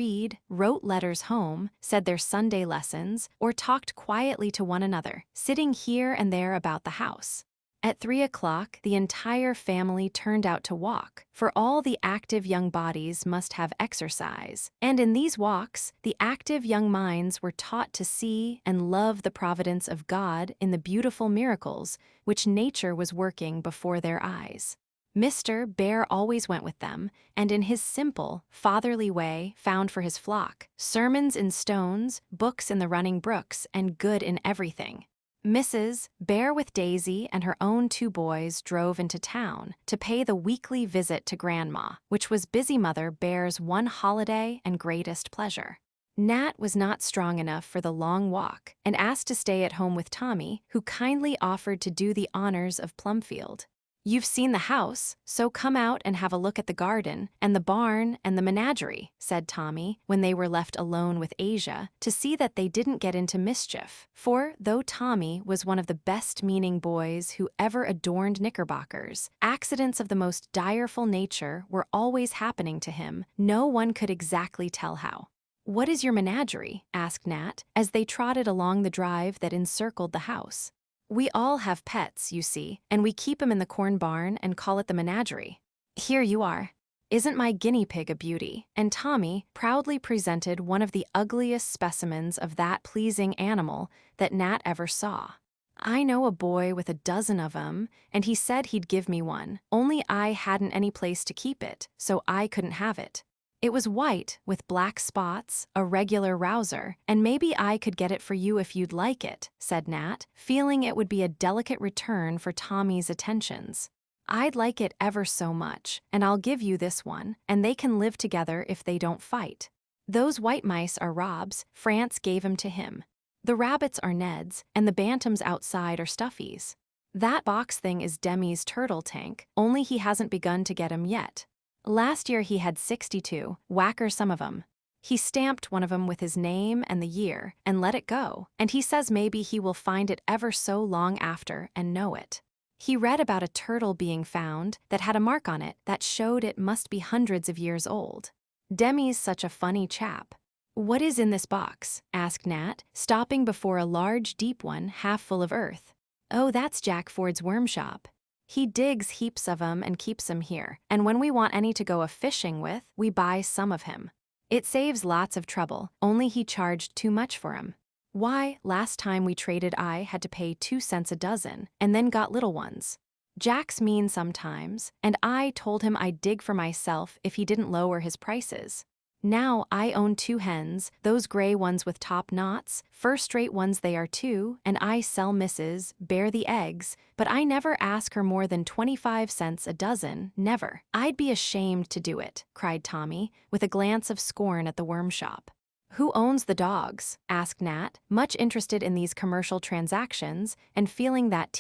wrote letters home, said their Sunday lessons, or talked quietly to one another, sitting here and there about the house. At 3 o'clock, the entire family turned out to walk, for all the active young bodies must have exercise, and in these walks, the active young minds were taught to see and love the providence of God in the beautiful miracles which nature was working before their eyes. Mr. Bear always went with them, and in his simple, fatherly way found for his flock sermons in stones, books in the running brooks, and good in everything. Mrs. Bear with Daisy and her own 2 boys drove into town to pay the weekly visit to Grandma, which was Busy Mother Bear's one holiday and greatest pleasure. Nat was not strong enough for the long walk and asked to stay at home with Tommy, who kindly offered to do the honors of Plumfield. "You've seen the house, so come out and have a look at the garden, and the barn, and the menagerie," said Tommy, when they were left alone with Asia, to see that they didn't get into mischief. For, though Tommy was one of the best-meaning boys who ever adorned knickerbockers, accidents of the most direful nature were always happening to him, no one could exactly tell how. "What is your menagerie?" asked Nat, as they trotted along the drive that encircled the house. "We all have pets, you see, and we keep 'em in the corn barn and call it the menagerie. Here you are. Isn't my guinea pig a beauty?" And Tommy proudly presented one of the ugliest specimens of that pleasing animal that Nat ever saw. "I know a boy with a dozen of 'em, and he said he'd give me one, only I hadn't any place to keep it, so I couldn't have it. It was white, with black spots, a regular rouser, and maybe I could get it for you if you'd like it," said Nat, feeling it would be a delicate return for Tommy's attentions. "I'd like it ever so much, and I'll give you this one, and they can live together if they don't fight. Those white mice are Rob's, France gave 'em to him. The rabbits are Ned's, and the bantams outside are Stuffy's. That box thing is Demi's turtle tank, only he hasn't begun to get 'em yet. Last year he had 62, whacker some of 'em. He stamped one of 'em with his name and the year, and let it go, and he says maybe he will find it ever so long after and know it. He read about a turtle being found that had a mark on it that showed it must be hundreds of years old. Demi's such a funny chap." "What is in this box?" asked Nat, stopping before a large deep one half full of earth. "Oh, that's Jack Ford's worm shop. He digs heaps of 'em and keeps 'em here, and when we want any to go a-fishing with, we buy some of him. It saves lots of trouble, only he charged too much for 'em. Why, last time we traded I had to pay 2 cents a dozen, and then got little ones. Jack's mean sometimes, and I told him I'd dig for myself if he didn't lower his prices. Now I own 2 hens, those gray ones with top knots, first-rate ones they are too, and I sell Mrs. Bear the eggs, but I never ask her more than 25 cents a dozen, never. I'd be ashamed to do it," cried Tommy, with a glance of scorn at the worm shop. "Who owns the dogs?" asked Nat, much interested in these commercial transactions and feeling that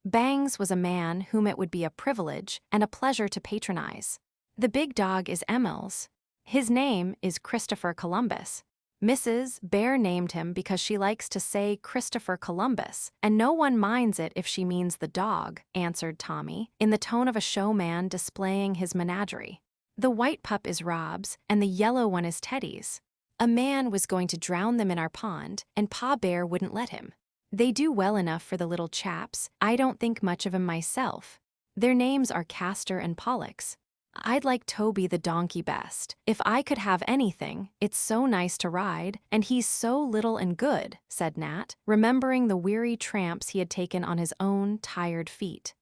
Bangs was a man whom it would be a privilege and a pleasure to patronize. "The big dog is Emil's. His name is Christopher Columbus. Mrs. Bear named him because she likes to say Christopher Columbus, and no one minds it if she means the dog," answered Tommy, in the tone of a showman displaying his menagerie. "The white pup is Rob's, and the yellow one is Teddy's. A man was going to drown them in our pond, and Pa Bear wouldn't let him. They do well enough for the little chaps. I don't think much of 'em myself. Their names are Castor and Pollux. I'd like Toby the donkey best. If I could have anything, it's so nice to ride, and he's so little and good," said Nat, remembering the weary tramps he had taken on his own tired feet.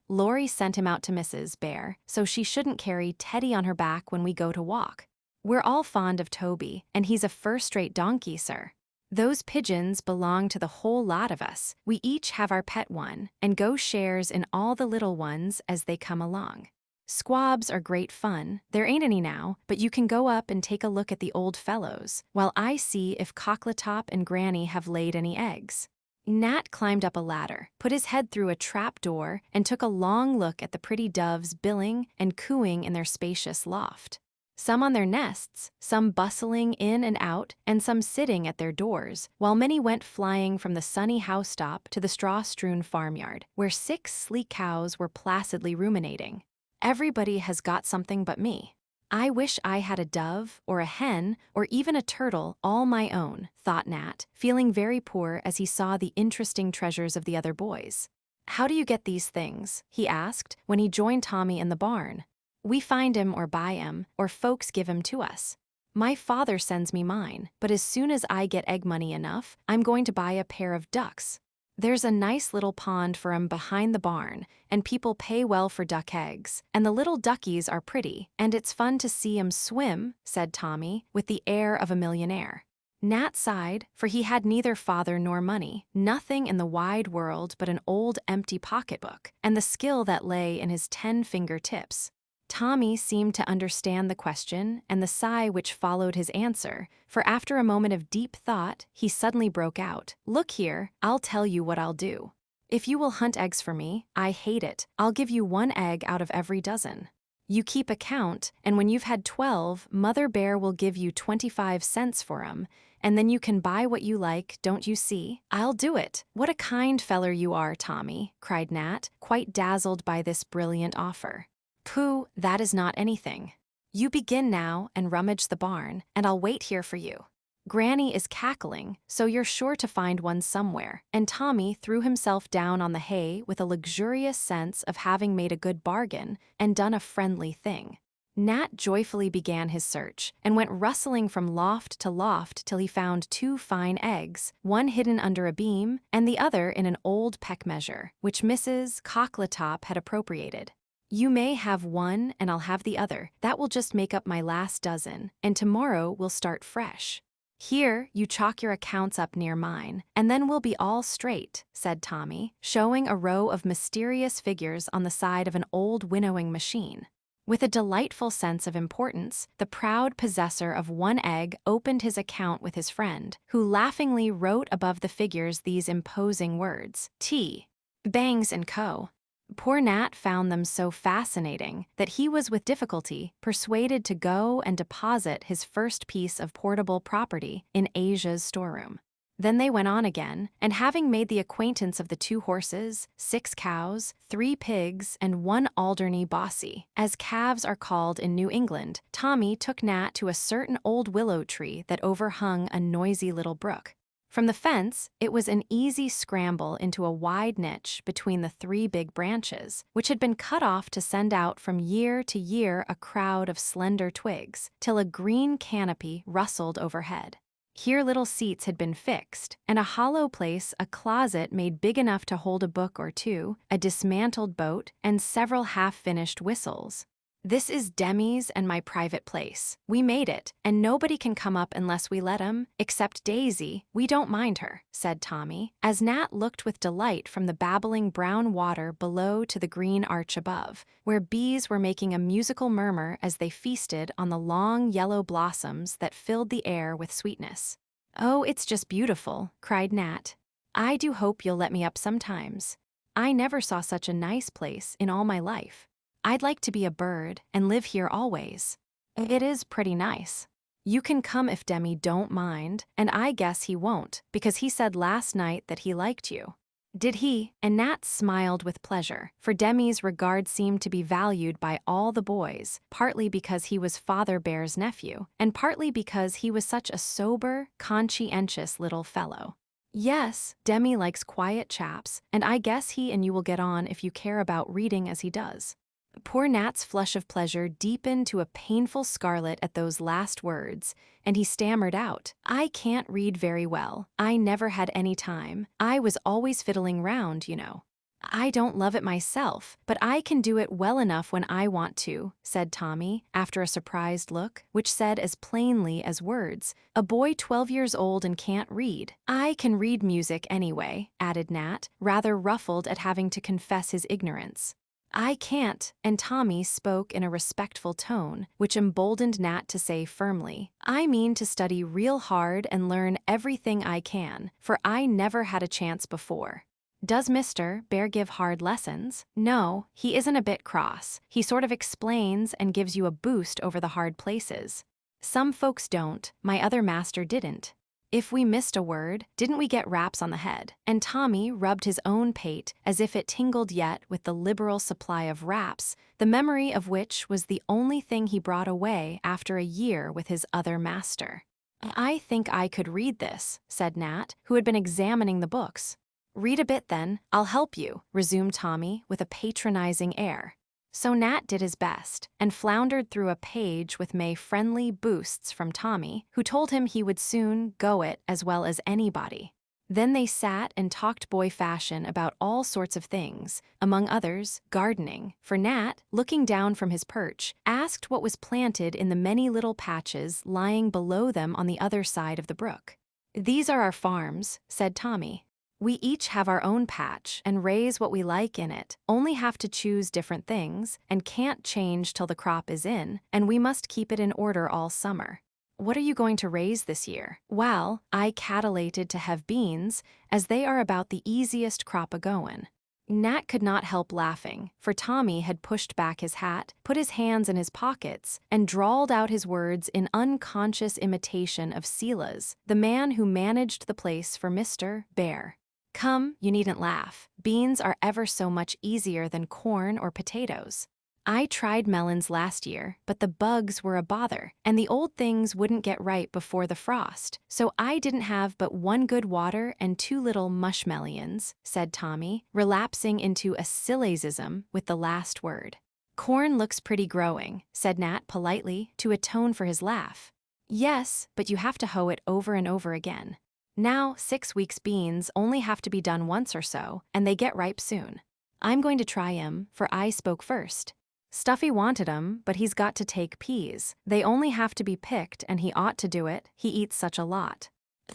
Laurie sent him out to Mrs. Bear, so she shouldn't carry Teddy on her back when we go to walk. "We're all fond of Toby, and he's a first-rate donkey, sir. Those pigeons belong to the whole lot of us. We each have our pet one, and go shares in all the little ones as they come along. Squabs are great fun. There ain't any now, but you can go up and take a look at the old fellows, while I see if Cockletop and Granny have laid any eggs." Nat climbed up a ladder, put his head through a trap door, and took a long look at the pretty doves billing and cooing in their spacious loft. Some on their nests, some bustling in and out, and some sitting at their doors, while many went flying from the sunny housetop to the straw-strewn farmyard, where 6 sleek cows were placidly ruminating. "Everybody has got something but me. I wish I had a dove, or a hen, or even a turtle all my own," thought Nat, feeling very poor as he saw the interesting treasures of the other boys. "How do you get these things?" he asked when he joined Tommy in the barn. "We find 'em or buy 'em, or folks give 'em to us. My father sends me mine, but as soon as I get egg money enough, I'm going to buy a pair of ducks. There's a nice little pond for 'em behind the barn, and people pay well for duck eggs, and the little duckies are pretty, and it's fun to see 'em swim," said Tommy, with the air of a millionaire. Nat sighed, for he had neither father nor money, nothing in the wide world but an old empty pocketbook, and the skill that lay in his 10-finger tips. Tommy seemed to understand the question and the sigh which followed his answer, for after a moment of deep thought, he suddenly broke out, "Look here, I'll tell you what I'll do. If you will hunt eggs for me, I hate it, I'll give you 1 egg out of every dozen. You keep a count, and when you've had 12, Mother Bear will give you 25 cents for 'em, and then you can buy what you like, don't you see? I'll do it. What a kind feller you are, Tommy," cried Nat, quite dazzled by this brilliant offer. "Pooh, that is not anything. You begin now and rummage the barn, and I'll wait here for you. Granny is cackling, so you're sure to find one somewhere," and Tommy threw himself down on the hay with a luxurious sense of having made a good bargain and done a friendly thing. Nat joyfully began his search, and went rustling from loft to loft till he found 2 fine eggs, one hidden under a beam, and the other in an old peck measure, which Mrs. Cockletop had appropriated. "You may have one and I'll have the other. That will just make up my last dozen, and tomorrow we'll start fresh. Here, you chalk your accounts up near mine, and then we'll be all straight," said Tommy, showing a row of mysterious figures on the side of an old winnowing machine. With a delightful sense of importance, the proud possessor of 1 egg opened his account with his friend, who laughingly wrote above the figures these imposing words, "T. Bangs and Co." Poor Nat found them so fascinating that he was with difficulty persuaded to go and deposit his first piece of portable property in Asia's storeroom. Then they went on again, and having made the acquaintance of the 2 horses, 6 cows, 3 pigs, and 1 Alderney Bossy, as calves are called in New England, Tommy took Nat to a certain old willow tree that overhung a noisy little brook. From the fence, it was an easy scramble into a wide niche between the 3 big branches, which had been cut off to send out from year to year a crowd of slender twigs, till a green canopy rustled overhead. Here little seats had been fixed, and a hollow place, a closet made big enough to hold a book or 2, a dismantled boat, and several half-finished whistles. "This is Demi's and my private place. We made it, and nobody can come up unless we let 'em, except Daisy. We don't mind her," said Tommy, as Nat looked with delight from the babbling brown water below to the green arch above, where bees were making a musical murmur as they feasted on the long yellow blossoms that filled the air with sweetness. "Oh, it's just beautiful," cried Nat. "I do hope you'll let me up sometimes. I never saw such a nice place in all my life. I'd like to be a bird and live here always. It is pretty nice. You can come if Demi don't mind, and I guess he won't, because he said last night that he liked you." "Did he?" And Nat smiled with pleasure, for Demi's regard seemed to be valued by all the boys, partly because he was Father Bear's nephew, and partly because he was such a sober, conscientious little fellow. "Yes, Demi likes quiet chaps, and I guess he and you will get on if you care about reading as he does." Poor Nat's flush of pleasure deepened to a painful scarlet at those last words, and he stammered out, "I can't read very well. I never had any time. I was always fiddling round, you know." "I don't love it myself, but I can do it well enough when I want to," said Tommy, after a surprised look, which said as plainly as words, "A boy 12 years old and can't read." "I can read music anyway," added Nat, rather ruffled at having to confess his ignorance. "I can't," and Tommy spoke in a respectful tone, which emboldened Nat to say firmly, "I mean to study real hard and learn everything I can, for I never had a chance before." "Does Mr. Bear give hard lessons?" "No, he isn't a bit cross. He sort of explains and gives you a boost over the hard places. Some folks don't. My other master didn't. If we missed a word, didn't we get raps on the head?" And Tommy rubbed his own pate as if it tingled yet with the liberal supply of raps, the memory of which was the only thing he brought away after a year with his other master. "I think I could read this," said Nat, who had been examining the books. "Read a bit then, I'll help you," resumed Tommy with a patronizing air. So Nat did his best, and floundered through a page with friendly boosts from Tommy, who told him he would soon go it as well as anybody. Then they sat and talked boy fashion about all sorts of things, among others, gardening, for Nat, looking down from his perch, asked what was planted in the many little patches lying below them on the other side of the brook. "These are our farms," said Tommy. "We each have our own patch and raise what we like in it, only have to choose different things, and can't change till the crop is in, and we must keep it in order all summer." "What are you going to raise this year?" "Well, I calculated to have beans, as they are about the easiest crop a-goin'." Nat could not help laughing, for Tommy had pushed back his hat, put his hands in his pockets, and drawled out his words in unconscious imitation of Silas, the man who managed the place for Mr. Bear. "Come, you needn't laugh. Beans are ever so much easier than corn or potatoes. I tried melons last year, but the bugs were a bother, and the old things wouldn't get ripe before the frost, so I didn't have but one good water and 2 little mushmellions," said Tommy, relapsing into a Silasism with the last word. "Corn looks pretty growing," said Nat politely, to atone for his laugh. "Yes, but you have to hoe it over and over again. Now, 6 weeks' beans only have to be done once or so, and they get ripe soon. I'm going to try 'em, for I spoke first. Stuffy wanted 'em, but he's got to take peas. They only have to be picked, and he ought to do it, he eats such a lot."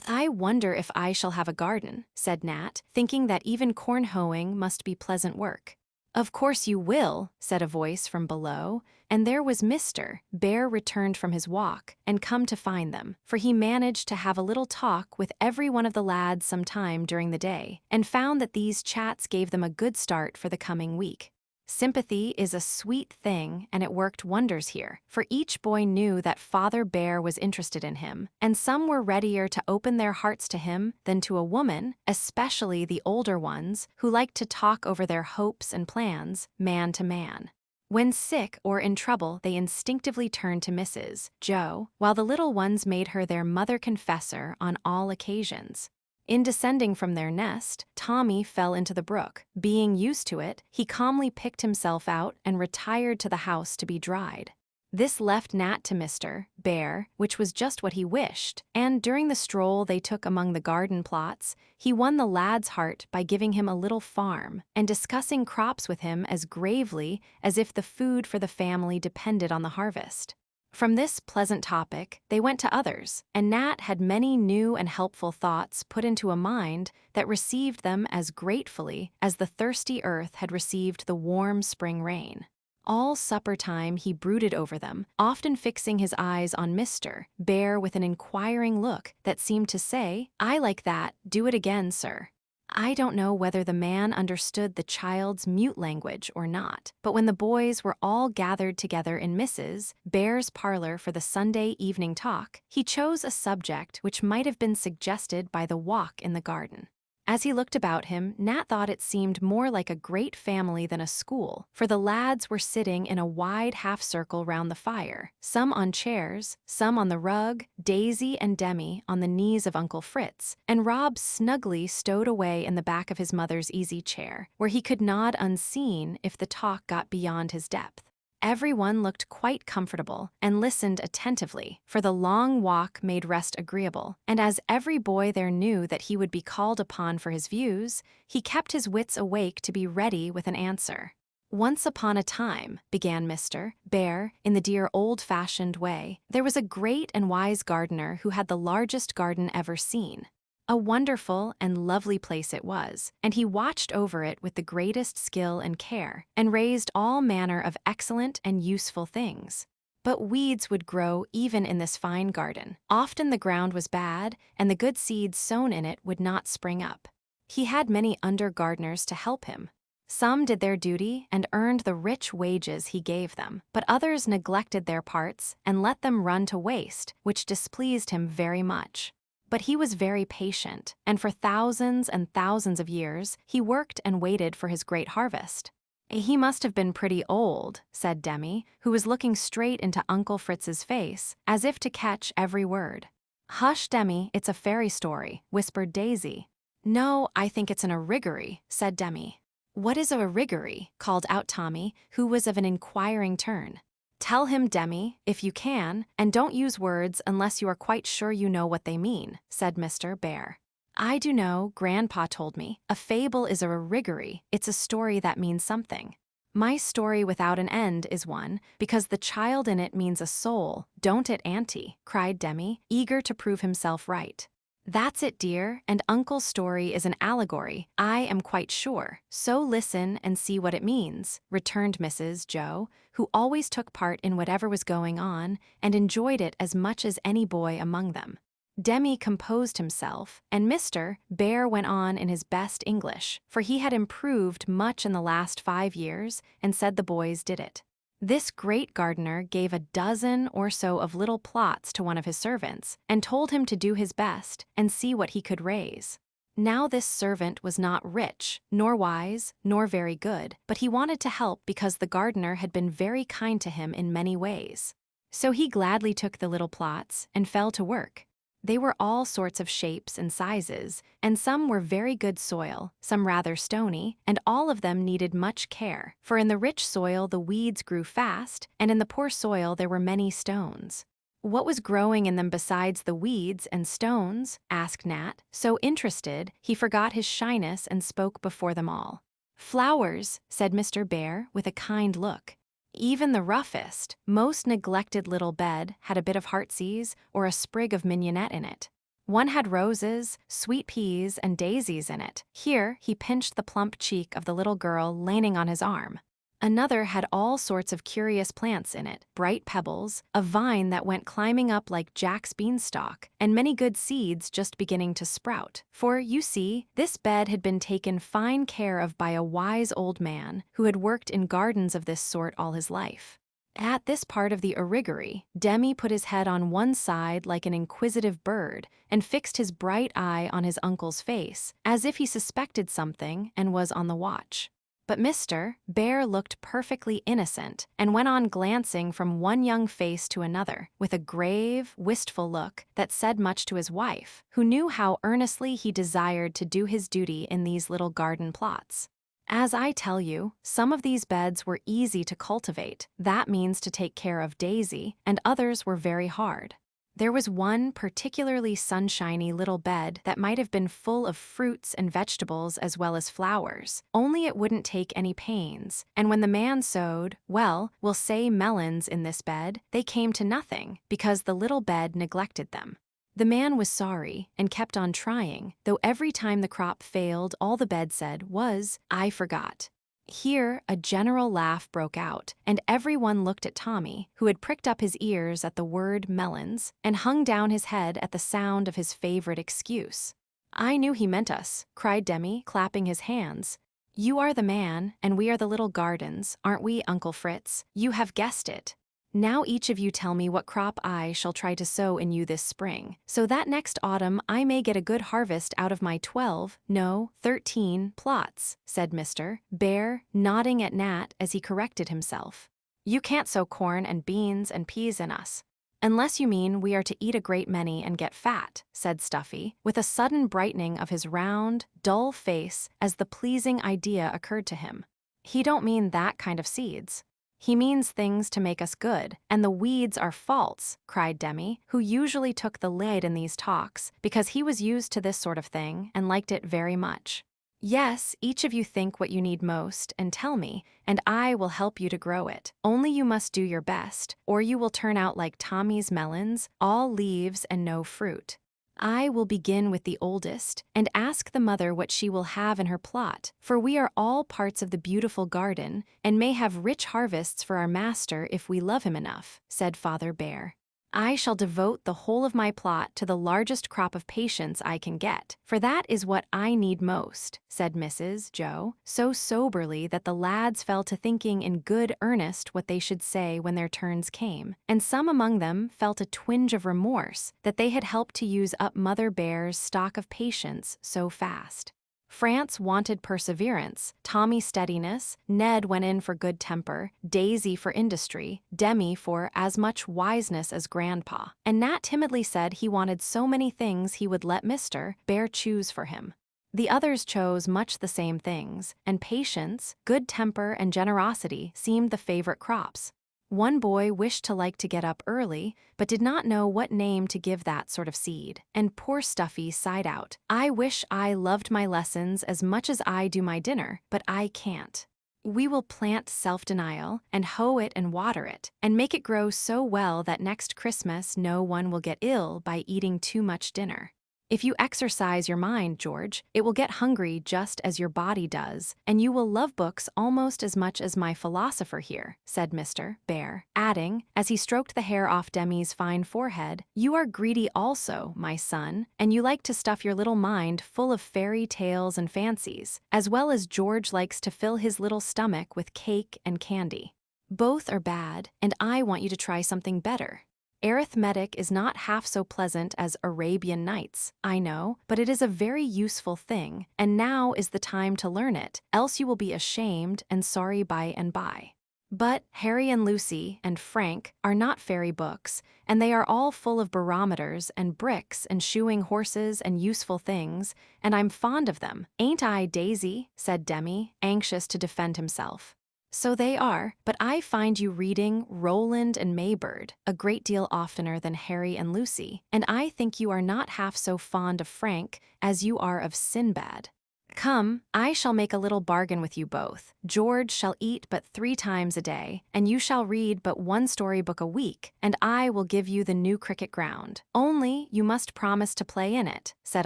"I wonder if I shall have a garden," said Nat, thinking that even corn hoeing must be pleasant work. "Of course you will," said a voice from below, and there was Mr. Bear returned from his walk and come to find them, for he managed to have a little talk with every one of the lads some time during the day, and found that these chats gave them a good start for the coming week. Sympathy is a sweet thing, and it worked wonders here, for each boy knew that Father Bear was interested in him, and some were readier to open their hearts to him than to a woman, especially the older ones, who liked to talk over their hopes and plans, man to man. When sick or in trouble, they instinctively turned to Mrs. Joe, while the little ones made her their mother confessor on all occasions. In descending from their nest, Tommy fell into the brook. Being used to it, he calmly picked himself out and retired to the house to be dried. This left Nat to Mr. Bear, which was just what he wished, and during the stroll they took among the garden plots, he won the lad's heart by giving him a little farm and discussing crops with him as gravely as if the food for the family depended on the harvest. From this pleasant topic, they went to others, and Nat had many new and helpful thoughts put into a mind that received them as gratefully as the thirsty earth had received the warm spring rain. All supper time he brooded over them, often fixing his eyes on Mr. Bear with an inquiring look that seemed to say, "I like that, do it again, sir." I don't know whether the man understood the child's mute language or not, but when the boys were all gathered together in Mrs. Bear's parlor for the Sunday evening talk, he chose a subject which might have been suggested by the walk in the garden. As he looked about him, Nat thought it seemed more like a great family than a school, for the lads were sitting in a wide half-circle round the fire, some on chairs, some on the rug, Daisy and Demi on the knees of Uncle Fritz, and Rob snugly stowed away in the back of his mother's easy chair, where he could nod unseen if the talk got beyond his depth. Everyone looked quite comfortable and listened attentively, for the long walk made rest agreeable, and as every boy there knew that he would be called upon for his views, he kept his wits awake to be ready with an answer. "Once upon a time," began Mr. Bear, in the dear old-fashioned way, "there was a great and wise gardener who had the largest garden ever seen. A wonderful and lovely place it was, and he watched over it with the greatest skill and care, and raised all manner of excellent and useful things. But weeds would grow even in this fine garden. Often the ground was bad, and the good seeds sown in it would not spring up. He had many under-gardeners to help him. Some did their duty and earned the rich wages he gave them, but others neglected their parts and let them run to waste, which displeased him very much. But he was very patient, and for thousands and thousands of years, he worked and waited for his great harvest." "He must have been pretty old," said Demi, who was looking straight into Uncle Fritz's face, as if to catch every word. "Hush, Demi, it's a fairy story," whispered Daisy. "No, I think it's an origgery," said Demi. "What is a origgery?" called out Tommy, who was of an inquiring turn. "Tell him, Demi, if you can, and don't use words unless you are quite sure you know what they mean," said Mr. Bear. I do know, Grandpa told me. A fable is a riggery. It's a story that means something. My story without an end is one, because the child in it means a soul, don't it, Auntie? Cried Demi, eager to prove himself right. That's it, dear, and Uncle's story is an allegory, I am quite sure. So listen and see what it means, returned Mrs. Joe, who always took part in whatever was going on and enjoyed it as much as any boy among them. Demi composed himself, and Mr. Bear went on in his best English, for he had improved much in the last 5 years and said the boys did it. This great gardener gave a dozen or so of little plots to one of his servants and told him to do his best and see what he could raise. Now this servant was not rich, nor wise, nor very good, but he wanted to help because the gardener had been very kind to him in many ways. So he gladly took the little plots and fell to work. They were all sorts of shapes and sizes, and some were very good soil, some rather stony, and all of them needed much care, for in the rich soil the weeds grew fast, and in the poor soil there were many stones. What was growing in them besides the weeds and stones? Asked Nat, so interested he forgot his shyness and spoke before them all. Flowers, said Mr. Bear with a kind look. Even the roughest, most neglected little bed had a bit of heartsease or a sprig of mignonette in it. One had roses, sweet peas, and daisies in it. Here he pinched the plump cheek of the little girl leaning on his arm. Another had all sorts of curious plants in it, bright pebbles, a vine that went climbing up like Jack's beanstalk, and many good seeds just beginning to sprout. For, you see, this bed had been taken fine care of by a wise old man who had worked in gardens of this sort all his life. At this part of the origgery, Demi put his head on one side like an inquisitive bird and fixed his bright eye on his uncle's face, as if he suspected something and was on the watch. But Mr. Bear looked perfectly innocent and went on glancing from one young face to another with a grave, wistful look that said much to his wife, who knew how earnestly he desired to do his duty in these little garden plots. As I tell you, some of these beds were easy to cultivate, that means to take care of Daisy, and others were very hard. There was one particularly sunshiny little bed that might have been full of fruits and vegetables as well as flowers, only it wouldn't take any pains, and when the man sowed, well, we'll say melons in this bed, they came to nothing, because the little bed neglected them. The man was sorry and kept on trying, though every time the crop failed all the bed said was, "I forgot." Here a general laugh broke out, and everyone looked at Tommy, who had pricked up his ears at the word melons, and hung down his head at the sound of his favorite excuse. "I knew he meant us," cried Demi, clapping his hands. "You are the man, and we are the little gardens, aren't we, Uncle Fritz? You have guessed it. Now each of you tell me what crop I shall try to sow in you this spring, so that next autumn I may get a good harvest out of my 13 plots," said Mr. Bear, nodding at Nat as he corrected himself. "You can't sow corn and beans and peas in us. Unless you mean we are to eat a great many and get fat," said Stuffy, with a sudden brightening of his round, dull face as the pleasing idea occurred to him. "He don't mean that kind of seeds. He means things to make us good, and the weeds are false," cried Demi, who usually took the lead in these talks because he was used to this sort of thing and liked it very much. "Yes, each of you think what you need most and tell me, and I will help you to grow it. Only you must do your best, or you will turn out like Tommy's melons, all leaves and no fruit. I will begin with the oldest and ask the mother what she will have in her plot, for we are all parts of the beautiful garden and may have rich harvests for our master if we love him enough," said Father Bear. "I shall devote the whole of my plot to the largest crop of patience I can get, for that is what I need most," said Mrs. Joe, so soberly that the lads fell to thinking in good earnest what they should say when their turns came, and some among them felt a twinge of remorse that they had helped to use up Mother Bear's stock of patience so fast. France wanted perseverance, Tommy steadiness, Ned went in for good temper, Daisy for industry, Demi for as much wiseness as Grandpa, and Nat timidly said he wanted so many things he would let Mr. Bear choose for him. The others chose much the same things, and patience, good temper, and generosity seemed the favorite crops. One boy wished to get up early, but did not know what name to give that sort of seed. And poor Stuffy sighed out, "I wish I loved my lessons as much as I do my dinner, but I can't." We will plant self-denial, and hoe it and water it, and make it grow so well that next Christmas no one will get ill by eating too much dinner. If you exercise your mind, George, it will get hungry just as your body does, and you will love books almost as much as my philosopher here, said Mr. Bear, adding, as he stroked the hair off Demi's fine forehead, "You are greedy also, my son, and you like to stuff your little mind full of fairy tales and fancies, as well as George likes to fill his little stomach with cake and candy. Both are bad, and I want you to try something better. Arithmetic is not half so pleasant as Arabian Nights, I know, but it is a very useful thing, and now is the time to learn it, else you will be ashamed and sorry by and by. But Harry and Lucy and Frank are not fairy books, and they are all full of barometers and bricks and shoeing horses and useful things, and I'm fond of them. Ain't I, Daisy?" said Demi, anxious to defend himself. "So they are, but I find you reading Roland and Maybird a great deal oftener than Harry and Lucy, and I think you are not half so fond of Frank as you are of Sinbad. Come, I shall make a little bargain with you both. George shall eat but 3 times a day, and you shall read but 1 storybook a week, and I will give you the new cricket ground. Only you must promise to play in it," said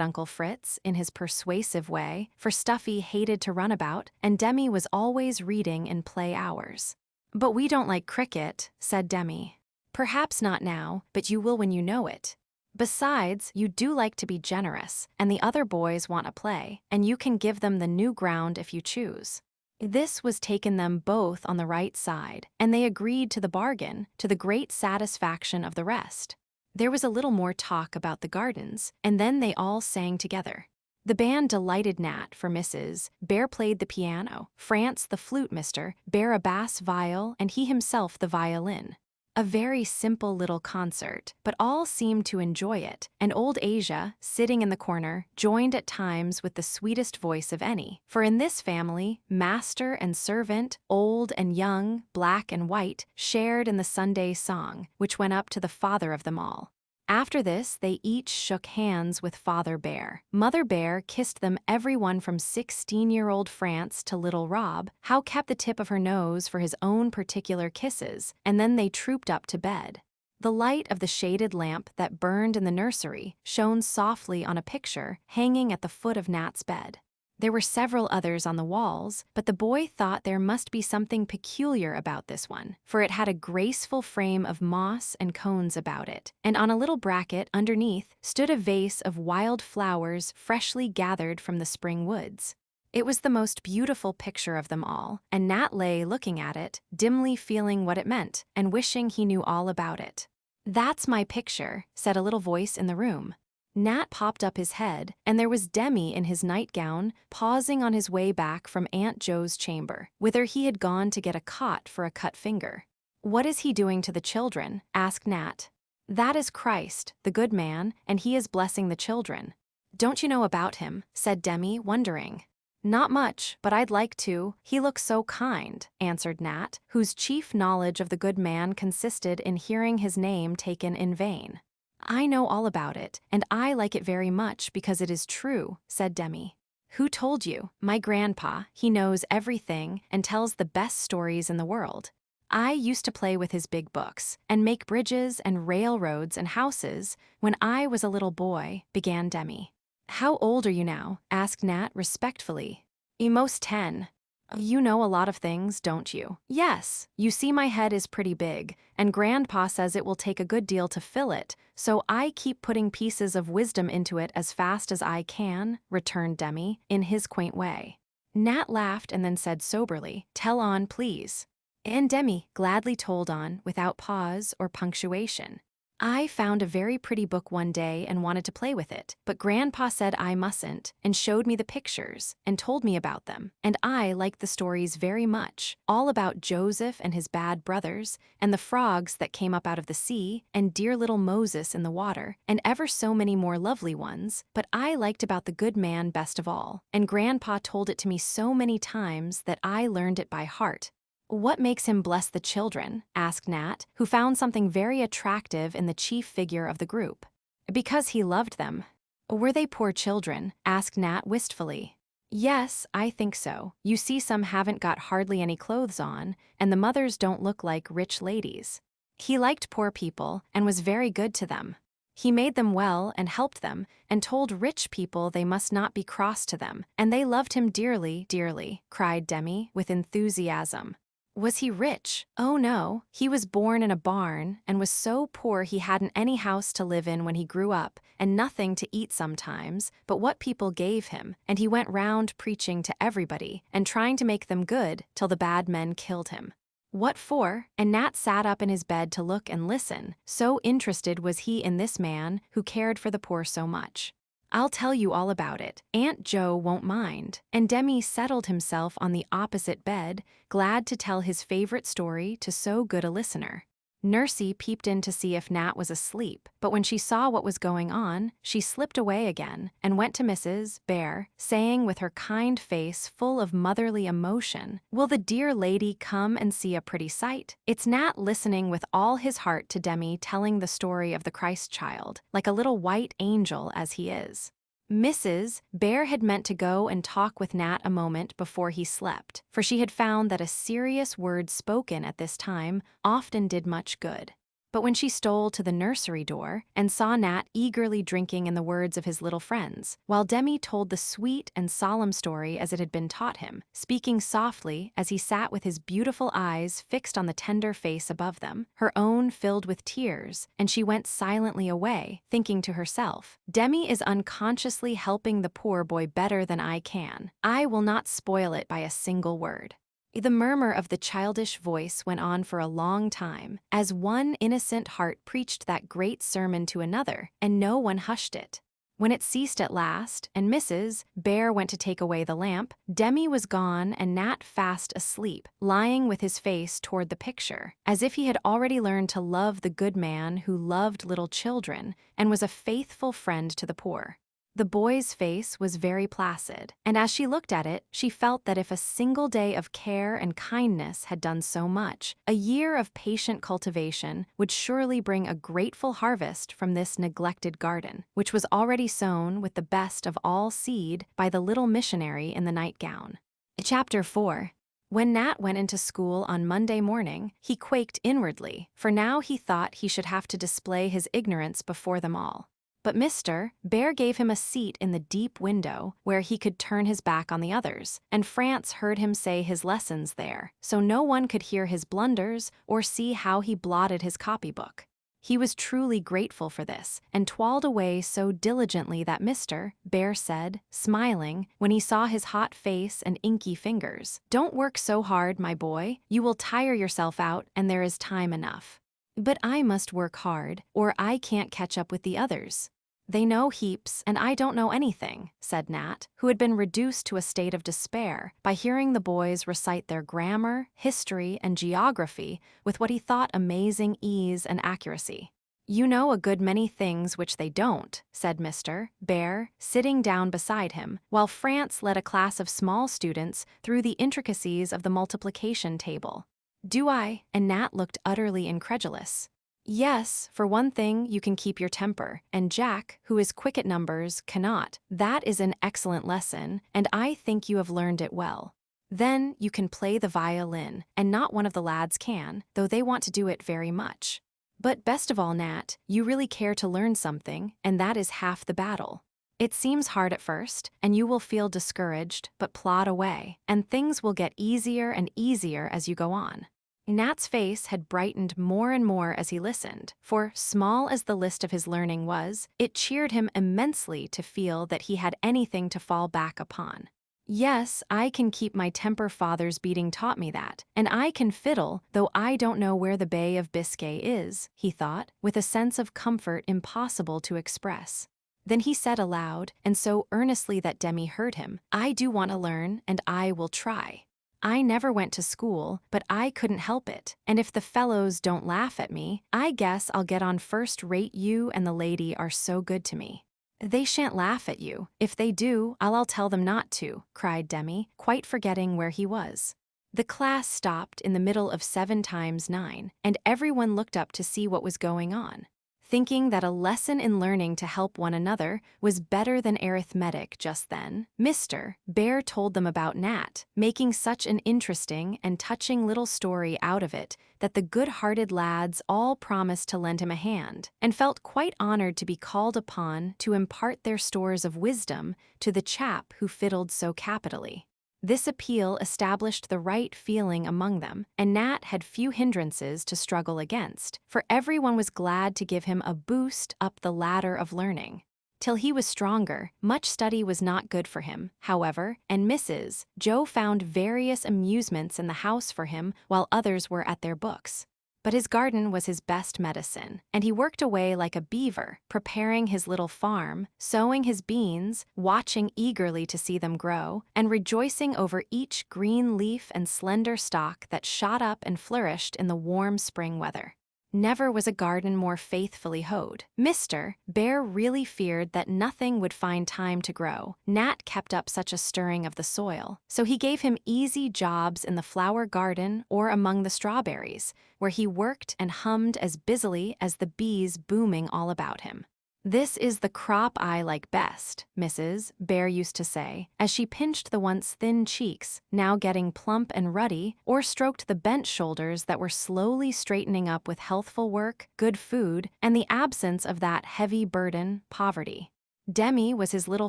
Uncle Fritz in his persuasive way, for Stuffy hated to run about, and Demi was always reading in play hours. "But we don't like cricket," said Demi. "Perhaps not now, but you will when you know it. Besides, you do like to be generous, and the other boys want a play, and you can give them the new ground if you choose." This was taken them both on the right side, and they agreed to the bargain, to the great satisfaction of the rest. There was a little more talk about the gardens, and then they all sang together. The band delighted Nat, for Mrs. Bear played the piano, France the flute, Mr. Bear a bass viol, and he himself the violin. A very simple little concert, but all seemed to enjoy it, and old Asia, sitting in the corner, joined at times with the sweetest voice of any. For in this family, master and servant, old and young, black and white, shared in the Sunday song, which went up to the father of them all. After this, they each shook hands with Father Bear. Mother Bear kissed them, every one from 16-year-old France to little Rob, how kept the tip of her nose for his own particular kisses, and then they trooped up to bed. The light of the shaded lamp that burned in the nursery shone softly on a picture hanging at the foot of Nat's bed. There were several others on the walls, but the boy thought there must be something peculiar about this one, for it had a graceful frame of moss and cones about it, and on a little bracket underneath stood a vase of wild flowers freshly gathered from the spring woods. It was the most beautiful picture of them all, and Nat lay looking at it, dimly feeling what it meant, and wishing he knew all about it. "That's my picture," said a little voice in the room. Nat popped up his head, and there was Demi in his nightgown, pausing on his way back from Aunt Jo's chamber, whither he had gone to get a cot for a cut finger. "What is he doing to the children?" asked Nat. "That is Christ, the good man, and he is blessing the children." "Don't you know about him?" said Demi, wondering. "Not much, but I'd like to. He looks so kind," answered Nat, whose chief knowledge of the good man consisted in hearing his name taken in vain. "I know all about it, and I like it very much because it is true," said Demi. "Who told you?" "My grandpa. He knows everything and tells the best stories in the world. I used to play with his big books and make bridges and railroads and houses when I was a little boy," began Demi. "How old are you now?" asked Nat respectfully. "Most 10. "You know a lot of things, don't you?" "Yes. You see, my head is pretty big, and Grandpa says it will take a good deal to fill it, so I keep putting pieces of wisdom into it as fast as I can," returned Demi, in his quaint way. Nat laughed and then said soberly, "Tell on, please." And Demi gladly told on, without pause or punctuation. "I found a very pretty book one day and wanted to play with it, but Grandpa said I mustn't, and showed me the pictures, and told me about them, and I liked the stories very much, all about Joseph and his bad brothers, and the frogs that came up out of the sea, and dear little Moses in the water, and ever so many more lovely ones, but I liked about the good man best of all, and Grandpa told it to me so many times that I learned it by heart." "What makes him bless the children?" asked Nat, who found something very attractive in the chief figure of the group. "Because he loved them." "Were they poor children?" asked Nat wistfully. "Yes, I think so. You see, some haven't got hardly any clothes on, and the mothers don't look like rich ladies. He liked poor people and was very good to them. He made them well and helped them, and told rich people they must not be cross to them, and they loved him dearly, dearly," cried Demi with enthusiasm. "Was he rich?" "Oh no, he was born in a barn and was so poor he hadn't any house to live in when he grew up, and nothing to eat sometimes but what people gave him, and he went round preaching to everybody and trying to make them good till the bad men killed him." "What for?" And Nat sat up in his bed to look and listen, so interested was he in this man who cared for the poor so much. "I'll tell you all about it. Aunt Jo won't mind." And Demi settled himself on the opposite bed, glad to tell his favorite story to so good a listener. Nursey peeped in to see if Nat was asleep, but when she saw what was going on, she slipped away again and went to Mrs. Bear, saying with her kind face full of motherly emotion, "Will the dear lady come and see a pretty sight?" It's Nat listening with all his heart to Demi telling the story of the Christ child, like a little white angel as he is. Mrs. Bear had meant to go and talk with Nat a moment before he slept, for she had found that a serious word spoken at this time often did much good. But when she stole to the nursery door and saw Nat eagerly drinking in the words of his little friends, while Demi told the sweet and solemn story as it had been taught him, speaking softly as he sat with his beautiful eyes fixed on the tender face above them, her own filled with tears, and she went silently away, thinking to herself, "Demi is unconsciously helping the poor boy better than I can. I will not spoil it by a single word." The murmur of the childish voice went on for a long time, as one innocent heart preached that great sermon to another, and no one hushed it. When it ceased at last, and Mrs. Bear went to take away the lamp, Demi was gone and Nat fast asleep, lying with his face toward the picture, as if he had already learned to love the good man who loved little children and was a faithful friend to the poor. The boy's face was very placid, and as she looked at it, she felt that if a single day of care and kindness had done so much, a year of patient cultivation would surely bring a grateful harvest from this neglected garden, which was already sown with the best of all seed by the little missionary in the nightgown. Chapter 4. When Nat went into school on Monday morning, he quaked inwardly, for now he thought he should have to display his ignorance before them all. But Mr. Bear gave him a seat in the deep window where he could turn his back on the others, and France heard him say his lessons there, so no one could hear his blunders or see how he blotted his copybook. He was truly grateful for this, and toiled away so diligently that Mr. Bear said, smiling, when he saw his hot face and inky fingers, "Don't work so hard, my boy. You will tire yourself out, and there is time enough." "But I must work hard, or I can't catch up with the others. They know heaps, and I don't know anything," said Nat, who had been reduced to a state of despair by hearing the boys recite their grammar, history, and geography with what he thought amazing ease and accuracy. "You know a good many things which they don't," said Mr. Bear, sitting down beside him, while France led a class of small students through the intricacies of the multiplication table. "Do I?" And Nat looked utterly incredulous. "Yes, for one thing, you can keep your temper, and Jack, who is quick at numbers, cannot. That is an excellent lesson, and I think you have learned it well. Then you can play the violin, and not one of the lads can, though they want to do it very much. But best of all, Nat, you really care to learn something, and that is half the battle. It seems hard at first, and you will feel discouraged, but plod away, and things will get easier and easier as you go on." Nat's face had brightened more and more as he listened, for, small as the list of his learning was, it cheered him immensely to feel that he had anything to fall back upon. "Yes, I can keep my temper. Father's beating taught me that, and I can fiddle, though I don't know where the Bay of Biscay is," he thought, with a sense of comfort impossible to express. Then he said aloud, and so earnestly that Demi heard him, "I do want to learn, and I will try. I never went to school, but I couldn't help it, and if the fellows don't laugh at me, I guess I'll get on first rate. You and the lady are so good to me." "They shan't laugh at you. If they do, I'll tell them not to," cried Demi, quite forgetting where he was. The class stopped in the middle of 7 times 9, and everyone looked up to see what was going on, thinking that a lesson in learning to help one another was better than arithmetic just then. Mr. Bear told them about Nat, making such an interesting and touching little story out of it that the good-hearted lads all promised to lend him a hand, and felt quite honored to be called upon to impart their stores of wisdom to the chap who fiddled so capitally. This appeal established the right feeling among them, and Nat had few hindrances to struggle against, for everyone was glad to give him a boost up the ladder of learning. Till he was stronger, much study was not good for him, however, and Mrs. Joe found various amusements in the house for him while others were at their books. But his garden was his best medicine, and he worked away like a beaver, preparing his little farm, sowing his beans, watching eagerly to see them grow, and rejoicing over each green leaf and slender stalk that shot up and flourished in the warm spring weather. Never was a garden more faithfully hoed. Mr. Bear really feared that nothing would find time to grow. Nat kept up such a stirring of the soil, so he gave him easy jobs in the flower garden or among the strawberries, where he worked and hummed as busily as the bees booming all about him. "This is the crop I like best," Mrs. Bear used to say, as she pinched the once thin cheeks, now getting plump and ruddy, or stroked the bent shoulders that were slowly straightening up with healthful work, good food, and the absence of that heavy burden, poverty. Demi was his little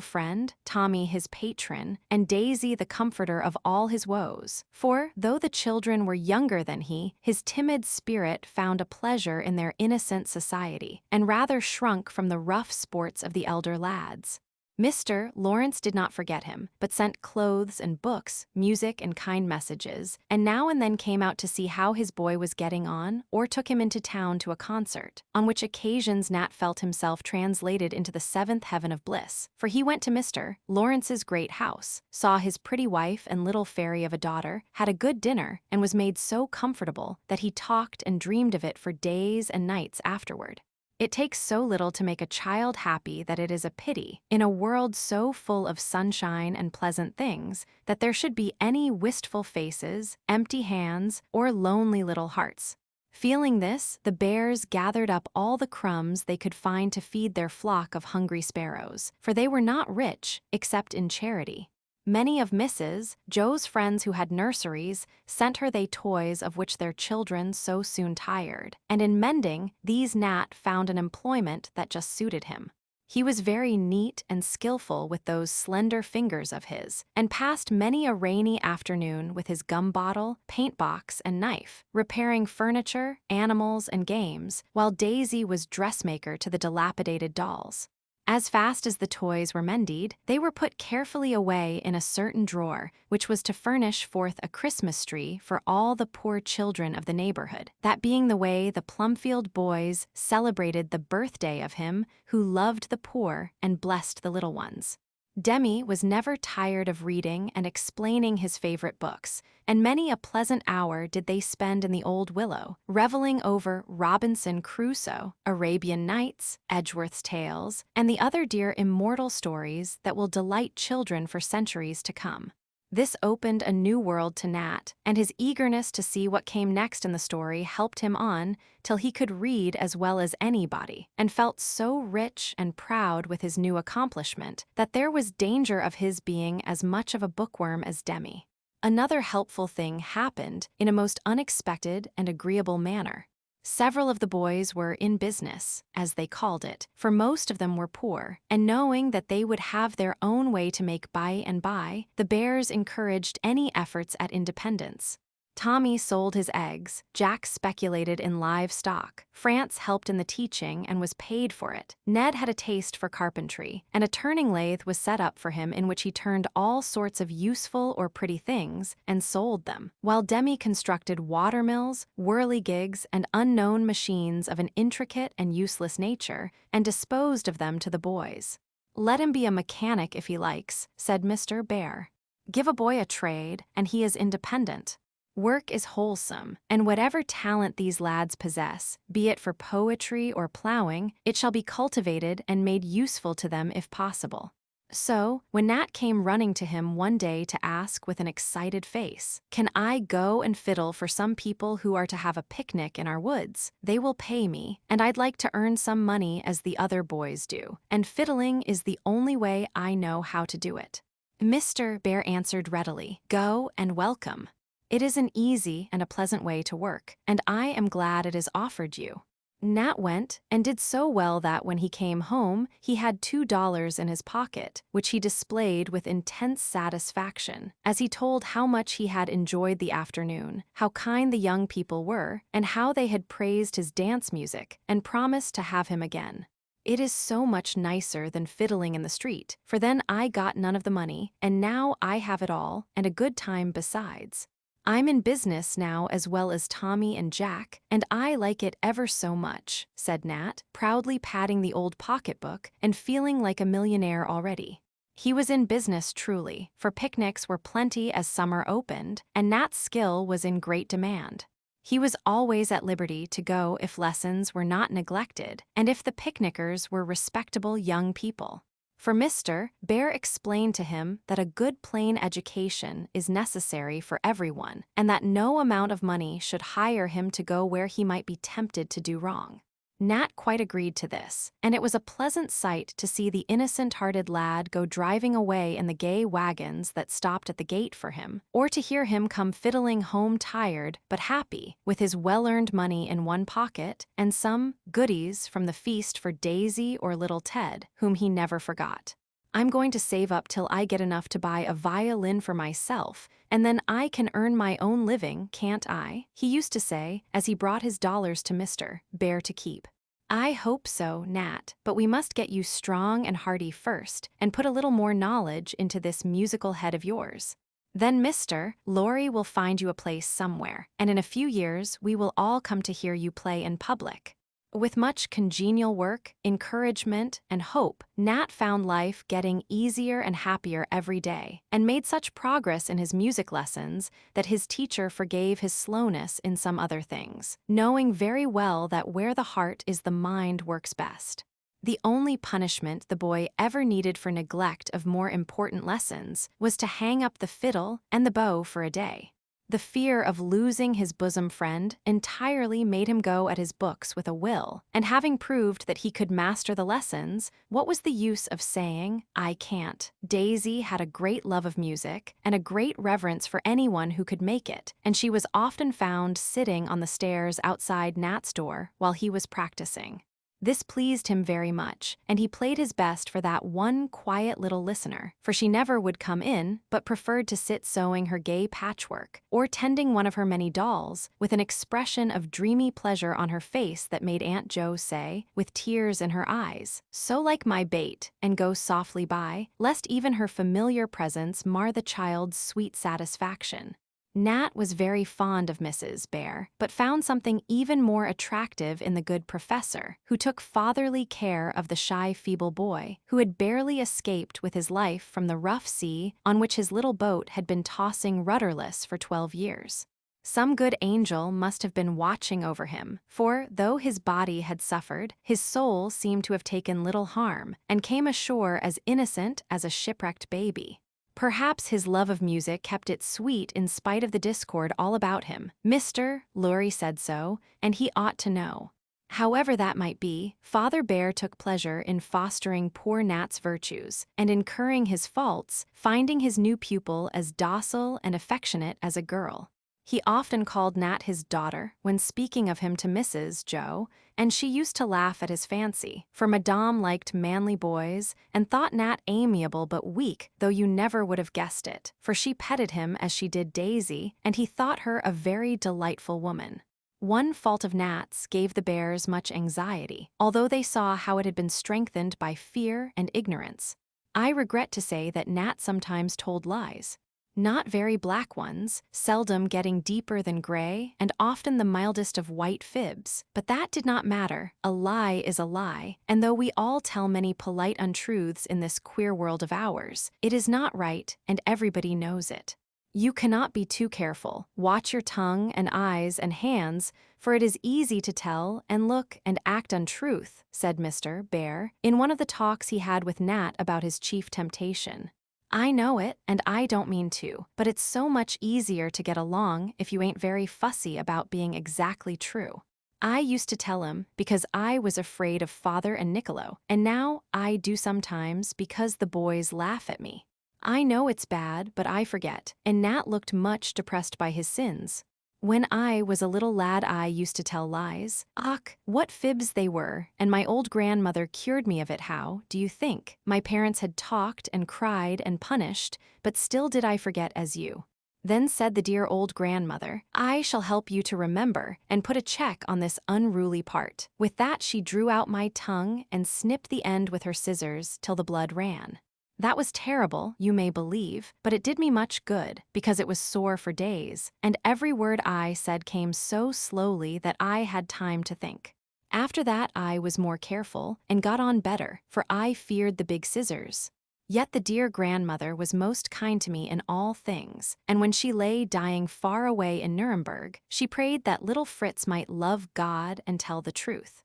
friend, Tommy his patron, and Daisy the comforter of all his woes. For, though the children were younger than he, his timid spirit found a pleasure in their innocent society, and rather shrunk from the rough sports of the elder lads. Mr. Lawrence did not forget him, but sent clothes and books, music and kind messages, and now and then came out to see how his boy was getting on, or took him into town to a concert, on which occasions Nat felt himself translated into the seventh heaven of bliss, for he went to Mr. Lawrence's great house, saw his pretty wife and little fairy of a daughter, had a good dinner, and was made so comfortable that he talked and dreamed of it for days and nights afterward. It takes so little to make a child happy that it is a pity, in a world so full of sunshine and pleasant things, that there should be any wistful faces, empty hands, or lonely little hearts. Feeling this, the bears gathered up all the crumbs they could find to feed their flock of hungry sparrows, for they were not rich, except in charity. Many of Mrs. Joe's friends who had nurseries sent her they toys of which their children so soon tired, and in mending, these Nat found an employment that just suited him. He was very neat and skillful with those slender fingers of his, and passed many a rainy afternoon with his gum bottle, paint box, and knife, repairing furniture, animals, and games, while Daisy was dressmaker to the dilapidated dolls. As fast as the toys were mended, they were put carefully away in a certain drawer, which was to furnish forth a Christmas tree for all the poor children of the neighborhood, that being the way the Plumfield boys celebrated the birthday of him who loved the poor and blessed the little ones. Demi was never tired of reading and explaining his favorite books, and many a pleasant hour did they spend in the old willow, reveling over Robinson Crusoe, Arabian Nights, Edgeworth's Tales, and the other dear immortal stories that will delight children for centuries to come. This opened a new world to Nat, and his eagerness to see what came next in the story helped him on till he could read as well as anybody, and felt so rich and proud with his new accomplishment that there was danger of his being as much of a bookworm as Demi. Another helpful thing happened in a most unexpected and agreeable manner. Several of the boys were in business, as they called it, for most of them were poor, and knowing that they would have their own way to make by and by, the bears encouraged any efforts at independence. Tommy sold his eggs, Jack speculated in livestock, France helped in the teaching and was paid for it, Ned had a taste for carpentry, and a turning lathe was set up for him in which he turned all sorts of useful or pretty things and sold them, while Demi constructed watermills, whirligigs, and unknown machines of an intricate and useless nature, and disposed of them to the boys. "Let him be a mechanic if he likes," said Mr. Bear. "Give a boy a trade, and he is independent. Work is wholesome, and whatever talent these lads possess, be it for poetry or plowing, it shall be cultivated and made useful to them if possible." So, when Nat came running to him one day to ask with an excited face, "Can I go and fiddle for some people who are to have a picnic in our woods? They will pay me, and I'd like to earn some money as the other boys do, and fiddling is the only way I know how to do it." Mr. Bear answered readily, "Go and welcome. It is an easy and a pleasant way to work, and I am glad it is offered you." Nat went and did so well that when he came home, he had $2 in his pocket, which he displayed with intense satisfaction, as he told how much he had enjoyed the afternoon, how kind the young people were, and how they had praised his dance music and promised to have him again. "It is so much nicer than fiddling in the street, for then I got none of the money, and now I have it all, and a good time besides. I'm in business now as well as Tommy and Jack, and I like it ever so much," said Nat, proudly patting the old pocketbook and feeling like a millionaire already. He was in business truly, for picnics were plenty as summer opened, and Nat's skill was in great demand. He was always at liberty to go if lessons were not neglected, and if the picnickers were respectable young people. For Mr. Bear explained to him that a good plain education is necessary for everyone, and that no amount of money should hire him to go where he might be tempted to do wrong. Nat quite agreed to this, and it was a pleasant sight to see the innocent-hearted lad go driving away in the gay wagons that stopped at the gate for him, or to hear him come fiddling home tired but happy, with his well-earned money in one pocket and some goodies from the feast for Daisy or little Ted, whom he never forgot. "I'm going to save up till I get enough to buy a violin for myself, and then I can earn my own living, can't I?" he used to say as he brought his dollars to Mr. Bear to keep. "I hope so, Nat, but we must get you strong and hearty first, and put a little more knowledge into this musical head of yours. Then Mr. Laurie will find you a place somewhere, and in a few years we will all come to hear you play in public." With much congenial work, encouragement, and hope, Nat found life getting easier and happier every day, and made such progress in his music lessons that his teacher forgave his slowness in some other things, knowing very well that where the heart is the mind works best. The only punishment the boy ever needed for neglect of more important lessons was to hang up the fiddle and the bow for a day. The fear of losing his bosom friend entirely made him go at his books with a will, and having proved that he could master the lessons, what was the use of saying, "I can't"? Daisy had a great love of music and a great reverence for anyone who could make it, and she was often found sitting on the stairs outside Nat's door while he was practicing. This pleased him very much, and he played his best for that one quiet little listener, for she never would come in, but preferred to sit sewing her gay patchwork, or tending one of her many dolls, with an expression of dreamy pleasure on her face that made Aunt Jo say, with tears in her eyes, "So like my bait," and go softly by, lest even her familiar presence mar the child's sweet satisfaction. Nat was very fond of Mrs. Bear, but found something even more attractive in the good professor, who took fatherly care of the shy, feeble boy, who had barely escaped with his life from the rough sea on which his little boat had been tossing rudderless for 12 years. Some good angel must have been watching over him, for, though his body had suffered, his soul seemed to have taken little harm, and came ashore as innocent as a shipwrecked baby. Perhaps his love of music kept it sweet in spite of the discord all about him. Mr. Laurie said so, and he ought to know. However that might be, Father Bear took pleasure in fostering poor Nat's virtues, and incurring his faults, finding his new pupil as docile and affectionate as a girl. He often called Nat his daughter when speaking of him to Mrs. Jo, and she used to laugh at his fancy, for Madame liked manly boys and thought Nat amiable but weak, though you never would have guessed it, for she petted him as she did Daisy, and he thought her a very delightful woman. One fault of Nat's gave the Bears much anxiety, although they saw how it had been strengthened by fear and ignorance. I regret to say that Nat sometimes told lies. Not very black ones, seldom getting deeper than gray, and often the mildest of white fibs. But that did not matter. A lie is a lie, and though we all tell many polite untruths in this queer world of ours, it is not right, and everybody knows it. You cannot be too careful. Watch your tongue and eyes and hands, for it is easy to tell and look and act untruth, said Mr. Bear, in one of the talks he had with Nat about his chief temptation. I know it, and I don't mean to, but it's so much easier to get along if you ain't very fussy about being exactly true. I used to tell him because I was afraid of Father and Niccolo, and now I do sometimes because the boys laugh at me. I know it's bad, but I forget, and Nat looked much depressed by his sins. When I was a little lad I used to tell lies. Ach, what fibs they were, and my old grandmother cured me of it. How, do you think? My parents had talked and cried and punished, but still did I forget as you. Then said the dear old grandmother, I shall help you to remember, and put a check on this unruly part. With that she drew out my tongue and snipped the end with her scissors till the blood ran. That was terrible, you may believe, but it did me much good, because it was sore for days, and every word I said came so slowly that I had time to think. After that I was more careful, and got on better, for I feared the big scissors. Yet the dear grandmother was most kind to me in all things, and when she lay dying far away in Nuremberg, she prayed that little Fritz might love God and tell the truth.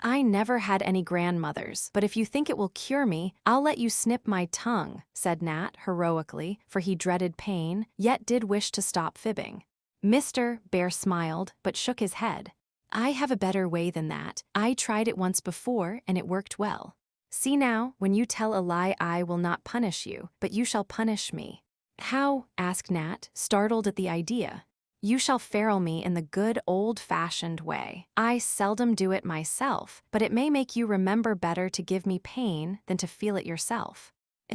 I never had any grandmothers, but if you think it will cure me, I'll let you snip my tongue, said Nat heroically, for he dreaded pain, yet did wish to stop fibbing. Mr. Bear smiled, but shook his head. I have a better way than that. I tried it once before, and it worked well. See now, when you tell a lie I will not punish you, but you shall punish me. How? Asked Nat, startled at the idea. You shall ferule me in the good old-fashioned way. I seldom do it myself, but it may make you remember better to give me pain than to feel it yourself.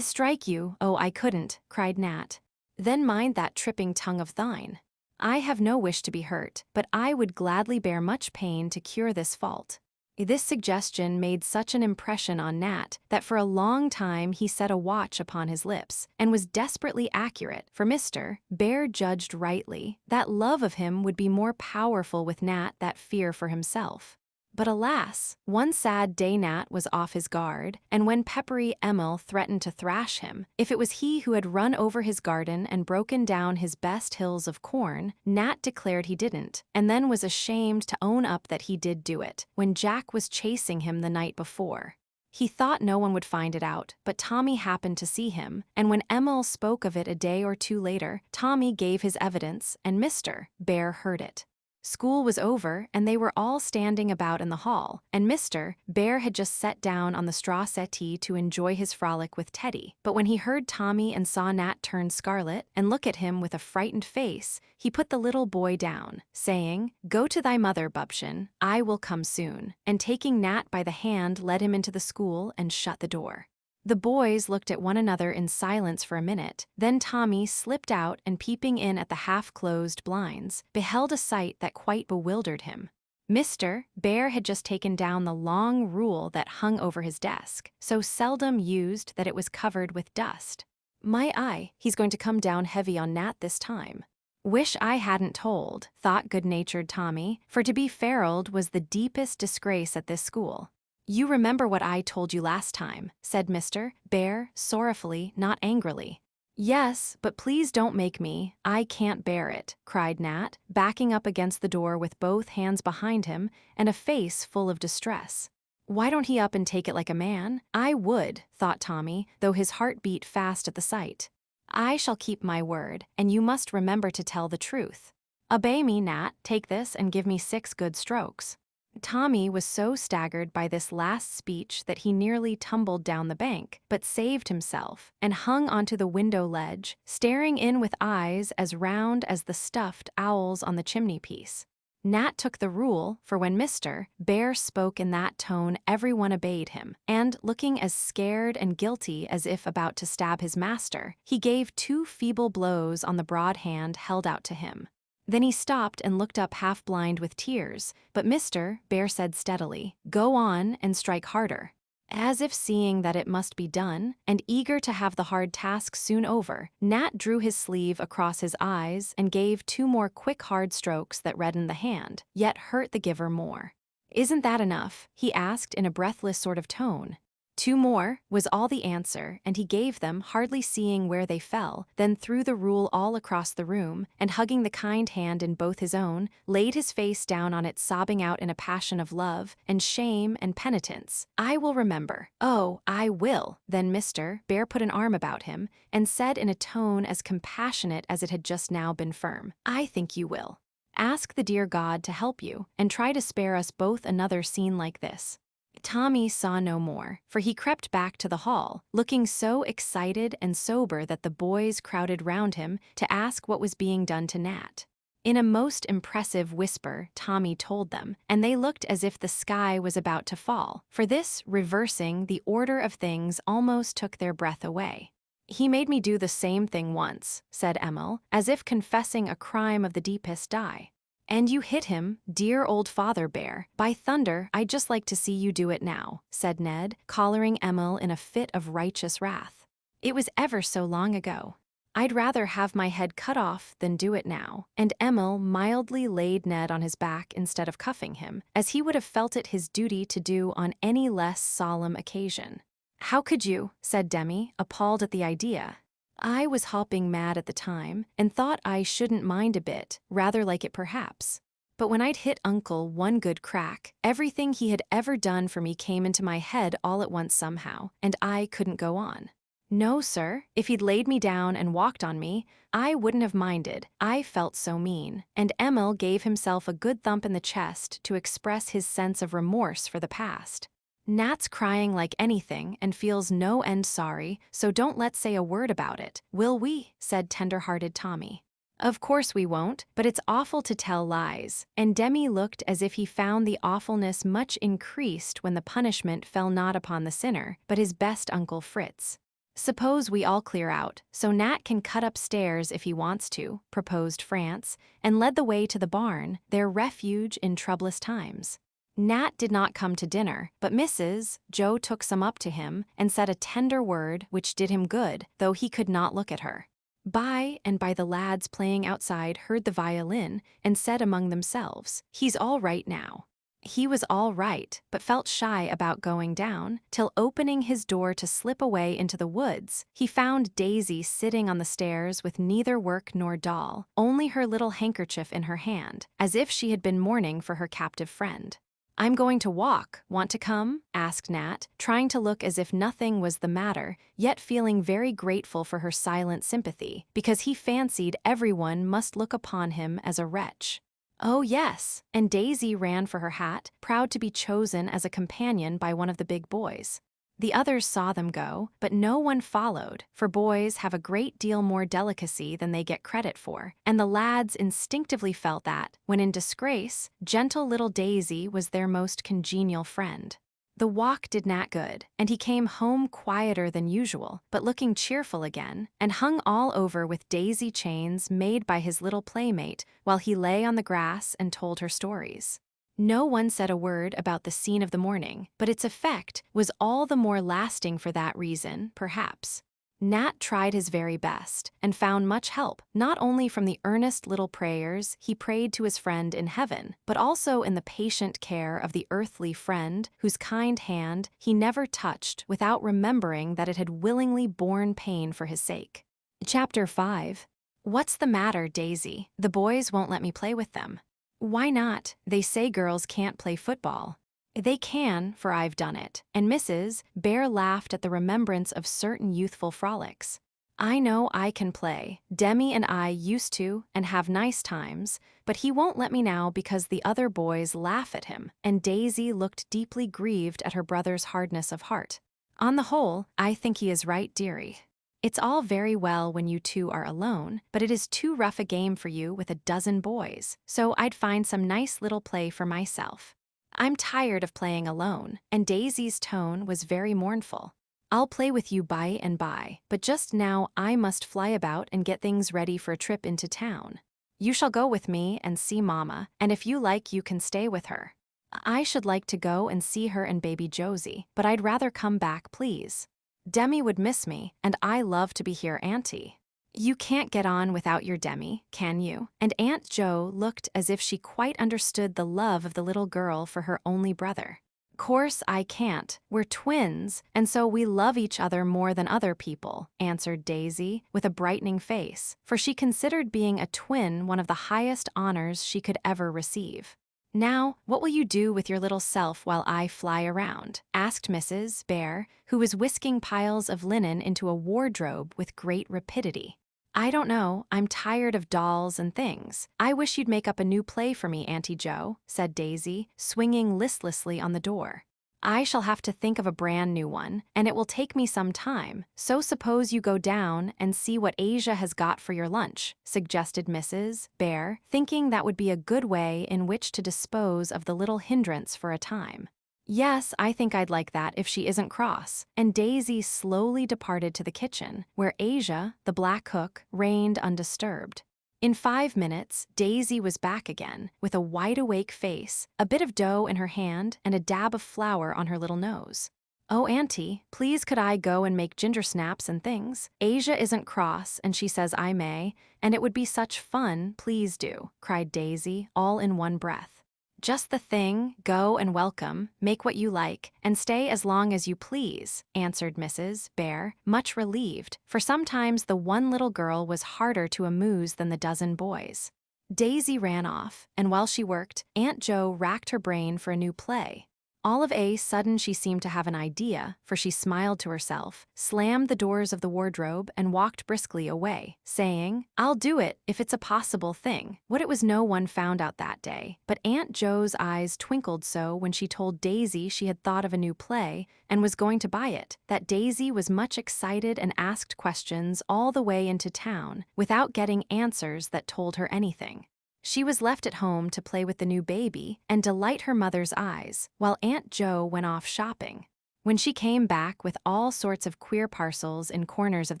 Strike you? Oh, I couldn't, cried Nat. Then mind that tripping tongue of thine. I have no wish to be hurt, but I would gladly bear much pain to cure this fault. This suggestion made such an impression on Nat that for a long time he set a watch upon his lips, and was desperately accurate, for Mr. Bear judged rightly that love of him would be more powerful with Nat than fear for himself. But alas, one sad day Nat was off his guard, and when peppery Emil threatened to thrash him, if it was he who had run over his garden and broken down his best hills of corn, Nat declared he didn't, and then was ashamed to own up that he did do it, when Jack was chasing him the night before. He thought no one would find it out, but Tommy happened to see him, and when Emil spoke of it a day or two later, Tommy gave his evidence, and Mr. Bear heard it. School was over, and they were all standing about in the hall, and Mr. Bear had just sat down on the straw settee to enjoy his frolic with Teddy. But when he heard Tommy and saw Nat turn scarlet and look at him with a frightened face, he put the little boy down, saying, Go to thy mother, Bubchen, I will come soon, and taking Nat by the hand led him into the school and shut the door. The boys looked at one another in silence for a minute, then Tommy slipped out and peeping in at the half-closed blinds, beheld a sight that quite bewildered him. Mr. Bear had just taken down the long rule that hung over his desk, so seldom used that it was covered with dust. My eye, he's going to come down heavy on Nat this time. Wish I hadn't told, thought good-natured Tommy, for to be feruled was the deepest disgrace at this school. You remember what I told you last time, said Mr. Bear, sorrowfully, not angrily. Yes, but please don't make me, I can't bear it, cried Nat, backing up against the door with both hands behind him and a face full of distress. Why don't he up and take it like a man? I would, thought Tommy, though his heart beat fast at the sight. I shall keep my word, and you must remember to tell the truth. Obey me, Nat, take this and give me 6 good strokes. Tommy was so staggered by this last speech that he nearly tumbled down the bank, but saved himself, and hung onto the window ledge, staring in with eyes as round as the stuffed owls on the chimney-piece. Nat took the rule, for when Mr. Bear spoke in that tone everyone obeyed him, and, looking as scared and guilty as if about to stab his master, he gave 2 feeble blows on the broad hand held out to him. Then he stopped and looked up half-blind with tears, but Mr. Bear said steadily, Go on and strike harder. As if seeing that it must be done, and eager to have the hard task soon over, Nat drew his sleeve across his eyes and gave 2 more quick hard strokes that reddened the hand, yet hurt the giver more. Isn't that enough? He asked in a breathless sort of tone. 2 more was all the answer, and he gave them, hardly seeing where they fell, then threw the rule all across the room, and hugging the kind hand in both his own, laid his face down on it, sobbing out in a passion of love, and shame, and penitence. "I will remember. Oh, I will." Then Mr. Bear put an arm about him, and said in a tone as compassionate as it had just now been firm, "I think you will. Ask the dear God to help you, and try to spare us both another scene like this." Tommy saw no more, for he crept back to the hall, looking so excited and sober that the boys crowded round him to ask what was being done to Nat. In a most impressive whisper, Tommy told them, and they looked as if the sky was about to fall, for this reversing the order of things almost took their breath away. "He made me do the same thing once," said Emil, as if confessing a crime of the deepest dye. "And you hit him, dear old Father Bear. By thunder, I'd just like to see you do it now," said Ned, collaring Emil in a fit of righteous wrath. "It was ever so long ago. I'd rather have my head cut off than do it now," and Emil mildly laid Ned on his back instead of cuffing him, as he would have felt it his duty to do on any less solemn occasion. "How could you?" said Demi, appalled at the idea. "I was hopping mad at the time, and thought I shouldn't mind a bit, rather like it perhaps. But when I'd hit Uncle one good crack, everything he had ever done for me came into my head all at once somehow, and I couldn't go on. No, sir, if he'd laid me down and walked on me, I wouldn't have minded. I felt so mean." And Emil gave himself a good thump in the chest to express his sense of remorse for the past. "Nat's crying like anything and feels no end sorry, so don't let's say a word about it, will we?" said tender-hearted Tommy. "Of course we won't, but it's awful to tell lies," and Demi looked as if he found the awfulness much increased when the punishment fell not upon the sinner, but his best Uncle Fritz. "Suppose we all clear out, so Nat can cut upstairs if he wants to," proposed France, and led the way to the barn, their refuge in troublous times. Nat did not come to dinner, but Mrs. Joe took some up to him and said a tender word which did him good, though he could not look at her. By and by the lads playing outside heard the violin and said among themselves, "He's all right now." He was all right, but felt shy about going down, till opening his door to slip away into the woods, he found Daisy sitting on the stairs with neither work nor doll, only her little handkerchief in her hand, as if she had been mourning for her captive friend. "I'm going to walk. Want to come?" asked Nat, trying to look as if nothing was the matter, yet feeling very grateful for her silent sympathy, because he fancied everyone must look upon him as a wretch. "Oh, yes," and Daisy ran for her hat, proud to be chosen as a companion by one of the big boys. The others saw them go, but no one followed, for boys have a great deal more delicacy than they get credit for, and the lads instinctively felt that, when in disgrace, gentle little Daisy was their most congenial friend. The walk did Nat good, and he came home quieter than usual, but looking cheerful again, and hung all over with daisy chains made by his little playmate while he lay on the grass and told her stories. No one said a word about the scene of the morning, but its effect was all the more lasting for that reason, perhaps. Nat tried his very best, and found much help, not only from the earnest little prayers he prayed to his friend in heaven, but also in the patient care of the earthly friend whose kind hand he never touched without remembering that it had willingly borne pain for his sake. Chapter 5. What's the matter, Daisy? The boys won't let me play with them. Why not? They say girls can't play football. They can, for I've done it, and Mrs. Bear laughed at the remembrance of certain youthful frolics. I know I can play. Demi and I used to, and have nice times, but he won't let me now because the other boys laugh at him, and Daisy looked deeply grieved at her brother's hardness of heart. On the whole, I think he is right, dearie. It's all very well when you two are alone, but it is too rough a game for you with a dozen boys, so I'd find some nice little play for myself. I'm tired of playing alone, and Daisy's tone was very mournful. I'll play with you by and by, but just now I must fly about and get things ready for a trip into town. You shall go with me and see Mama, and if you like you can stay with her. I should like to go and see her and baby Josie, but I'd rather come back, please. Demi would miss me, and I love to be here, Auntie. You can't get on without your Demi, can you? And Aunt Jo looked as if she quite understood the love of the little girl for her only brother. "Course I can't. We're twins, and so we love each other more than other people," answered Daisy, with a brightening face, for she considered being a twin one of the highest honors she could ever receive. "Now, what will you do with your little self while I fly around?" asked Mrs. Bear, who was whisking piles of linen into a wardrobe with great rapidity. "I don't know. I'm tired of dolls and things. I wish you'd make up a new play for me, Auntie Jo," said Daisy, swinging listlessly on the door. "I shall have to think of a brand new one, and it will take me some time, so suppose you go down and see what Asia has got for your lunch," suggested Mrs. Bear, thinking that would be a good way in which to dispose of the little hindrance for a time. "Yes, I think I'd like that if she isn't cross," and Daisy slowly departed to the kitchen, where Asia, the black cook, reigned undisturbed. In 5 minutes, Daisy was back again, with a wide-awake face, a bit of dough in her hand, and a dab of flour on her little nose. "Oh, Auntie, please could I go and make ginger snaps and things? Asia isn't cross, and she says I may, and it would be such fun, please do," cried Daisy, all in one breath. "Just the thing, go and welcome, make what you like, and stay as long as you please," answered Mrs. Bear, much relieved, for sometimes the one little girl was harder to amuse than the dozen boys. Daisy ran off, and while she worked, Aunt Jo racked her brain for a new play. All of a sudden she seemed to have an idea, for she smiled to herself, slammed the doors of the wardrobe, and walked briskly away, saying, "I'll do it if it's a possible thing." What it was no one found out that day, but Aunt Jo's eyes twinkled so when she told Daisy she had thought of a new play and was going to buy it, that Daisy was much excited and asked questions all the way into town without getting answers that told her anything. She was left at home to play with the new baby and delight her mother's eyes, while Aunt Jo went off shopping. When she came back with all sorts of queer parcels in corners of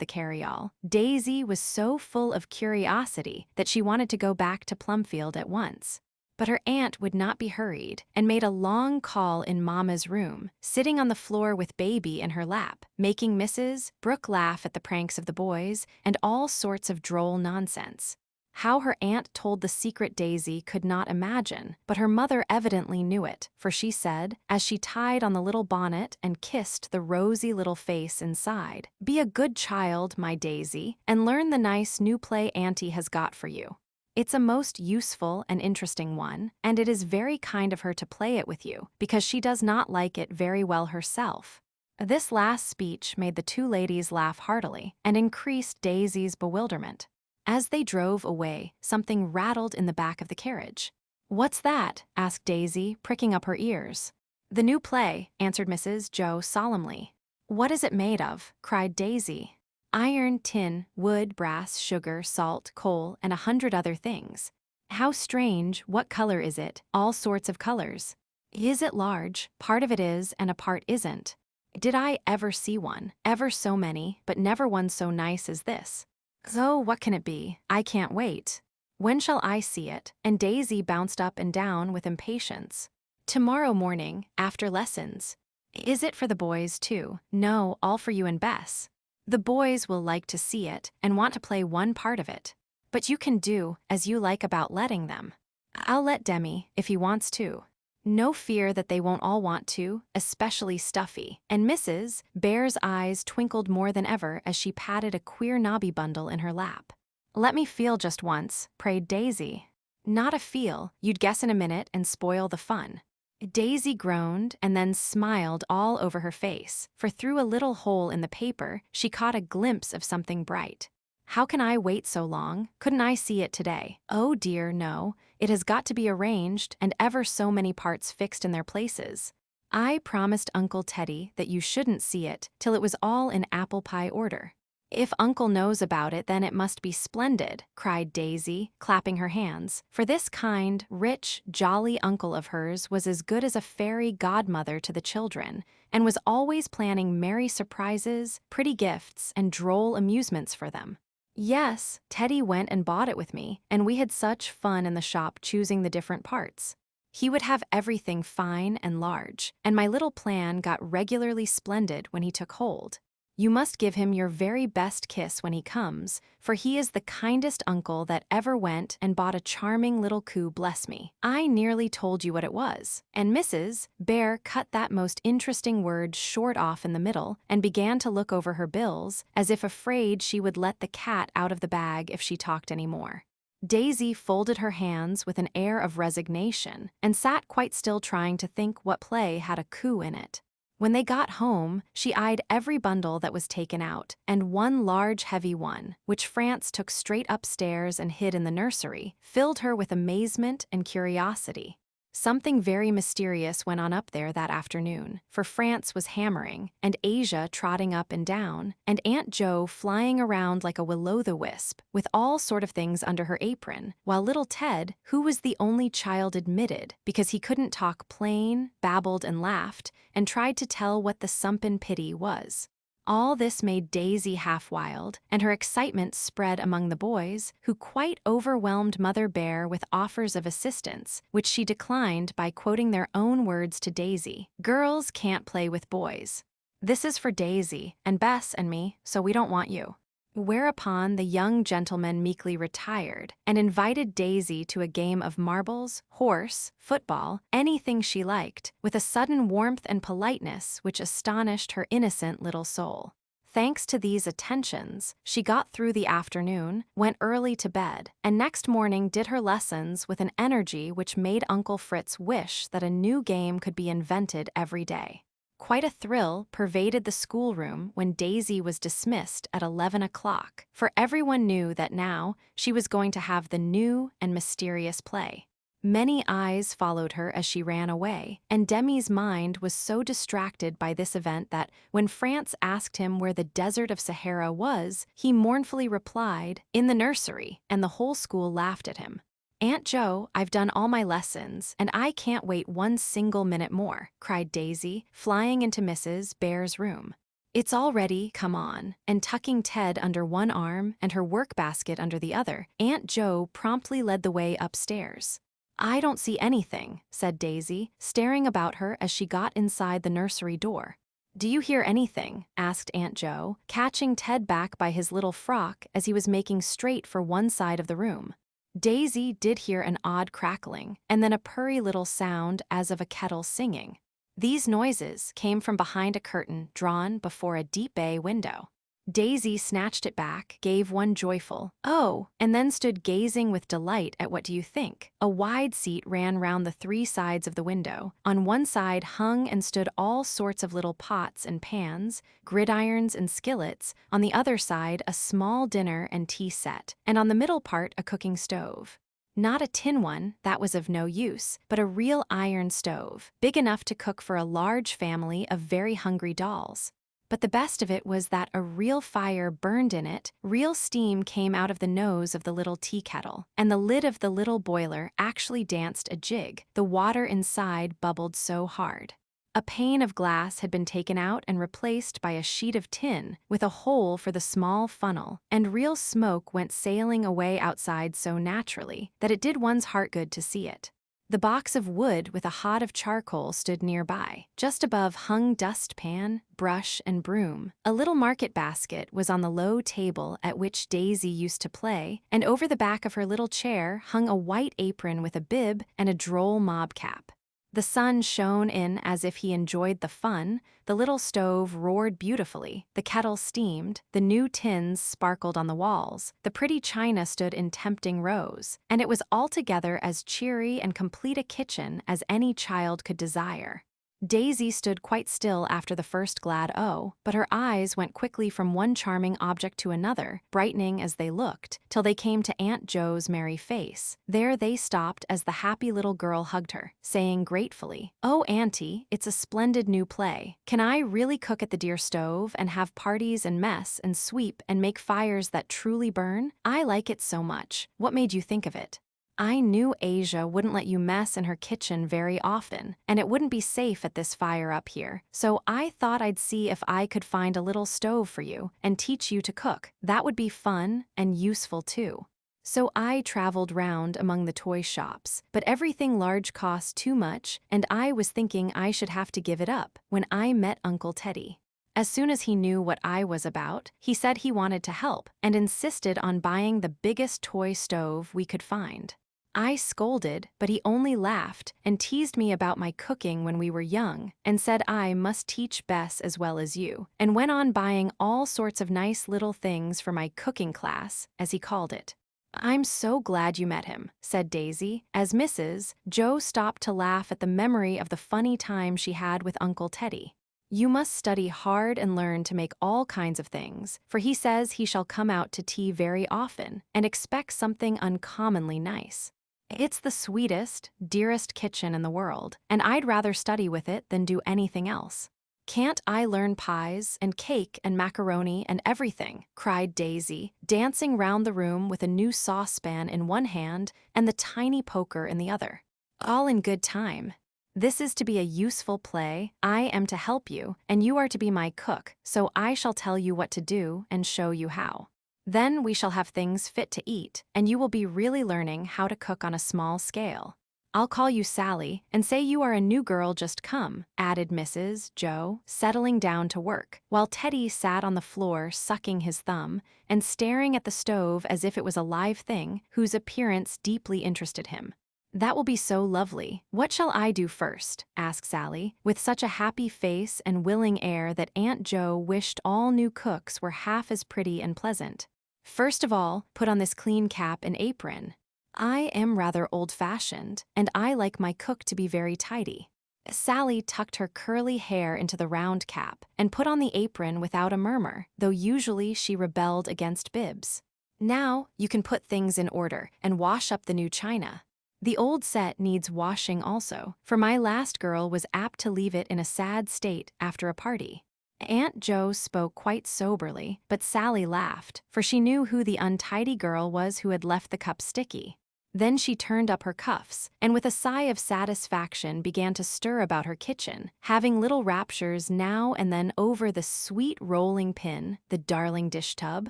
the carryall, Daisy was so full of curiosity that she wanted to go back to Plumfield at once. But her aunt would not be hurried and made a long call in Mama's room, sitting on the floor with baby in her lap, making Mrs. Brooke laugh at the pranks of the boys and all sorts of droll nonsense. How her aunt told the secret Daisy could not imagine, but her mother evidently knew it, for she said, as she tied on the little bonnet and kissed the rosy little face inside, "Be a good child, my Daisy, and learn the nice new play Auntie has got for you. It's a most useful and interesting one, and it is very kind of her to play it with you, because she does not like it very well herself." This last speech made the two ladies laugh heartily and increased Daisy's bewilderment. As they drove away, something rattled in the back of the carriage. "What's that?" asked Daisy, pricking up her ears. "The new play," answered Mrs. Jo solemnly. "What is it made of?" cried Daisy. "Iron, tin, wood, brass, sugar, salt, coal, and 100 other things." "How strange. What color is it?" "All sorts of colors." "Is it large?" "Part of it is, and a part isn't." "Did I ever see one? Ever so many, but never one so nice as this." "So what can it be? I can't wait. When shall I see it?" And Daisy bounced up and down with impatience. "Tomorrow morning, after lessons." "Is it for the boys, too?" "No, all for you and Bess. The boys will like to see it and want to play one part of it. But you can do as you like about letting them." "I'll let Demi, if he wants to." "No fear that they won't all want to, especially Stuffy." And Mrs. Bear's eyes twinkled more than ever as she patted a queer knobby bundle in her lap. "Let me feel just once," prayed Daisy. "Not a feel. You'd guess in a minute and spoil the fun." Daisy groaned and then smiled all over her face, for through a little hole in the paper she caught a glimpse of something bright. "How can I wait so long? Couldn't I see it today?" "Oh dear, no. It has got to be arranged and ever so many parts fixed in their places. I promised Uncle Teddy that you shouldn't see it till it was all in apple pie order." "If Uncle knows about it, then it must be splendid," cried Daisy, clapping her hands, for this kind, rich, jolly uncle of hers was as good as a fairy godmother to the children, and was always planning merry surprises, pretty gifts, and droll amusements for them. "Yes, Teddy went and bought it with me, and we had such fun in the shop choosing the different parts. He would have everything fine and large, and my little plan got regularly splendid when he took hold. You must give him your very best kiss when he comes, for he is the kindest uncle that ever went and bought a charming little coo, bless me. I nearly told you what it was. And Mrs. Bear cut that most interesting word short off in the middle and began to look over her bills, as if afraid she would let the cat out of the bag if she talked any more. Daisy folded her hands with an air of resignation and sat quite still, trying to think what play had a coo in it. When they got home, she eyed every bundle that was taken out, and one large heavy one, which France took straight upstairs and hid in the nursery, filled her with amazement and curiosity. Something very mysterious went on up there that afternoon, for France was hammering, and Asia trotting up and down, and Aunt Jo flying around like a will-o'-the-wisp, with all sort of things under her apron, while little Ted, who was the only child admitted because he couldn't talk plain, babbled and laughed, and tried to tell what the Sumpin Pity was. All this made Daisy half wild, and her excitement spread among the boys, who quite overwhelmed Mother Bear with offers of assistance, which she declined by quoting their own words to Daisy. "Girls can't play with boys. This is for Daisy and Bess and me, so we don't want you." Whereupon the young gentleman meekly retired and invited Daisy to a game of marbles, horse, football, anything she liked, with a sudden warmth and politeness which astonished her innocent little soul. Thanks to these attentions, she got through the afternoon, went early to bed, and next morning did her lessons with an energy which made Uncle Fritz wish that a new game could be invented every day. Quite a thrill pervaded the schoolroom when Daisy was dismissed at 11 o'clock, for everyone knew that now she was going to have the new and mysterious play. Many eyes followed her as she ran away, and Demi's mind was so distracted by this event that when France asked him where the desert of Sahara was, he mournfully replied, "In the nursery," and the whole school laughed at him. "Aunt Jo, I've done all my lessons, and I can't wait one single minute more," cried Daisy, flying into Mrs. Bear's room. "It's all ready, come on," and tucking Ted under one arm and her work basket under the other, Aunt Jo promptly led the way upstairs. "I don't see anything," said Daisy, staring about her as she got inside the nursery door. "Do you hear anything?" asked Aunt Jo, catching Ted back by his little frock as he was making straight for one side of the room. Daisy did hear an odd crackling, and then a purry little sound as of a kettle singing. These noises came from behind a curtain drawn before a deep bay window. Daisy snatched it back, gave one joyful "oh," and then stood gazing with delight at, what do you think? A wide seat ran round the three sides of the window. On one side hung and stood all sorts of little pots and pans, gridirons and skillets, on the other side a small dinner and tea set, and on the middle part a cooking stove. Not a tin one, that was of no use, but a real iron stove, big enough to cook for a large family of very hungry dolls. But the best of it was that a real fire burned in it, real steam came out of the nose of the little tea kettle, and the lid of the little boiler actually danced a jig, the water inside bubbled so hard. A pane of glass had been taken out and replaced by a sheet of tin with a hole for the small funnel, and real smoke went sailing away outside so naturally that it did one's heart good to see it. The box of wood with a hod of charcoal stood nearby. Just above hung dustpan, brush, and broom. A little market basket was on the low table at which Daisy used to play, and over the back of her little chair hung a white apron with a bib and a droll mob cap. The sun shone in as if he enjoyed the fun, the little stove roared beautifully, the kettle steamed, the new tins sparkled on the walls, the pretty china stood in tempting rows, and it was altogether as cheery and complete a kitchen as any child could desire. Daisy stood quite still after the first glad "oh," but her eyes went quickly from one charming object to another, brightening as they looked, till they came to Aunt Jo's merry face. There they stopped as the happy little girl hugged her, saying gratefully, "Oh, Auntie, it's a splendid new play. Can I really cook at the dear stove and have parties and mess and sweep and make fires that truly burn? I like it so much. What made you think of it?" "I knew Asia wouldn't let you mess in her kitchen very often, and it wouldn't be safe at this fire up here, so I thought I'd see if I could find a little stove for you and teach you to cook. That would be fun and useful too. So I traveled round among the toy shops, but everything large cost too much, and I was thinking I should have to give it up when I met Uncle Teddy. As soon as he knew what I was about, he said he wanted to help and insisted on buying the biggest toy stove we could find. I scolded, but he only laughed and teased me about my cooking when we were young and said I must teach Bess as well as you, and went on buying all sorts of nice little things for my cooking class, as he called it. I'm so glad you met him, said Daisy, as Mrs. Joe stopped to laugh at the memory of the funny time she had with Uncle Teddy. You must study hard and learn to make all kinds of things, for he says he shall come out to tea very often and expects something uncommonly nice. It's the sweetest, dearest kitchen in the world, and I'd rather study with it than do anything else. Can't I learn pies and cake and macaroni and everything? Cried Daisy, dancing round the room with a new saucepan in one hand and the tiny poker in the other. All in good time. This is to be a useful play. I am to help you, and you are to be my cook, so I shall tell you what to do and show you how. Then we shall have things fit to eat, and you will be really learning how to cook on a small scale. I'll call you Sally and say you are a new girl just come, added Mrs. Joe, settling down to work, while Teddy sat on the floor sucking his thumb and staring at the stove as if it was a live thing whose appearance deeply interested him. That will be so lovely. What shall I do first? Asked Sally, with such a happy face and willing air that Aunt Joe wished all new cooks were half as pretty and pleasant. First of all, put on this clean cap and apron. I am rather old-fashioned, and I like my cook to be very tidy. Sally tucked her curly hair into the round cap and put on the apron without a murmur, though usually she rebelled against bibs. Now you can put things in order and wash up the new china. The old set needs washing also, for my last girl was apt to leave it in a sad state after a party. Aunt Joe spoke quite soberly, but Sally laughed, for she knew who the untidy girl was who had left the cup sticky. Then she turned up her cuffs, and with a sigh of satisfaction began to stir about her kitchen, having little raptures now and then over the sweet rolling pin, the darling dish tub,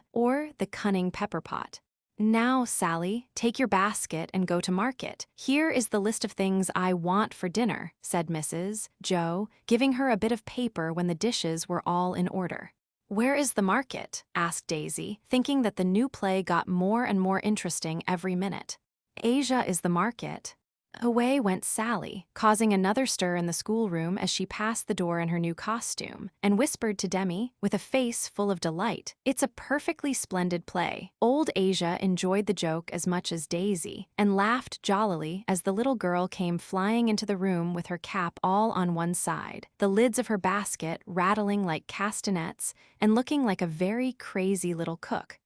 or the cunning pepper pot. Now, Sally, take your basket and go to market. Here is the list of things I want for dinner, said Mrs. Joe, giving her a bit of paper when the dishes were all in order. Where is the market? Asked Daisy, thinking that the new play got more and more interesting every minute. Asia is the market. Away went Sally, causing another stir in the schoolroom as she passed the door in her new costume, and whispered to Demi, with a face full of delight, "It's a perfectly splendid play." Old Asia enjoyed the joke as much as Daisy, and laughed jollily as the little girl came flying into the room with her cap all on one side, the lids of her basket rattling like castanets, and looking like a very crazy little cook.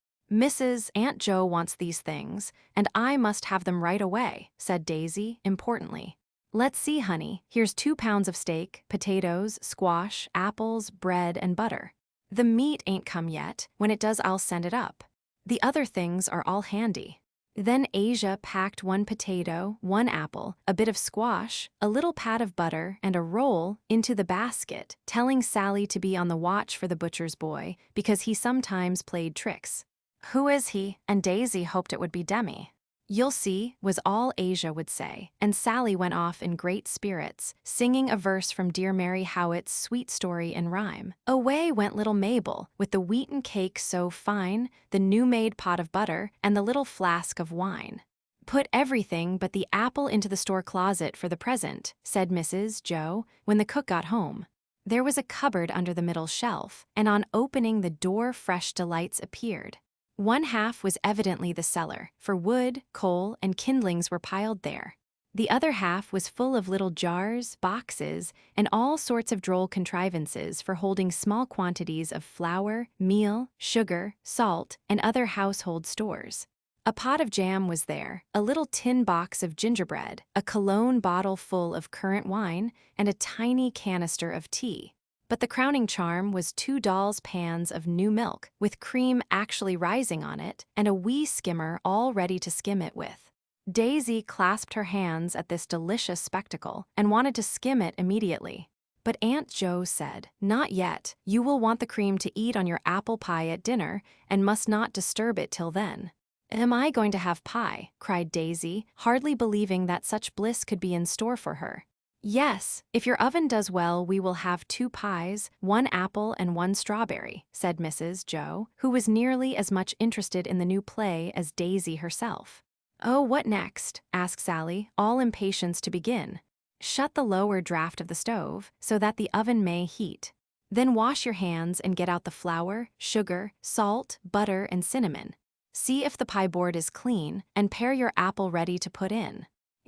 Aunt Joe wants these things, and I must have them right away, said Daisy, importantly. Let's see, honey. Here's 2 pounds of steak, potatoes, squash, apples, bread, and butter. The meat ain't come yet. When it does, I'll send it up. The other things are all handy. Then Asia packed 1 potato, 1 apple, a bit of squash, a little pat of butter, and a roll into the basket, telling Sally to be on the watch for the butcher's boy, because he sometimes played tricks. Who is he? And Daisy hoped it would be Demi. You'll see, was all Asia would say, and Sally went off in great spirits, singing a verse from Dear Mary Howitt's sweet story in rhyme. Away went little Mabel, with the wheaten cake so fine, the new-made pot of butter, and the little flask of wine. Put everything but the apple into the store closet for the present, said Mrs. Joe, when the cook got home. There was a cupboard under the middle shelf, and on opening the door fresh delights appeared. One half was evidently the cellar, for wood, coal, and kindlings were piled there. The other half was full of little jars, boxes, and all sorts of droll contrivances for holding small quantities of flour, meal, sugar, salt, and other household stores. A pot of jam was there, a little tin box of gingerbread, a cologne bottle full of currant wine, and a tiny canister of tea. But the crowning charm was 2 dolls' pans of new milk, with cream actually rising on it, and a wee skimmer all ready to skim it with. Daisy clasped her hands at this delicious spectacle and wanted to skim it immediately. But Aunt Joe said, "Not yet. You will want the cream to eat on your apple pie at dinner, and must not disturb it till then." "Am I going to have pie?" cried Daisy, hardly believing that such bliss could be in store for her. Yes, if your oven does well, we will have 2 pies, 1 apple and 1 strawberry, said Mrs. Joe, who was nearly as much interested in the new play as Daisy herself. Oh, what next? Asked Sally, all impatience to begin. Shut the lower draft of the stove so that the oven may heat. Then wash your hands and get out the flour, sugar, salt, butter, and cinnamon. See if the pie board is clean and pare your apple ready to put in.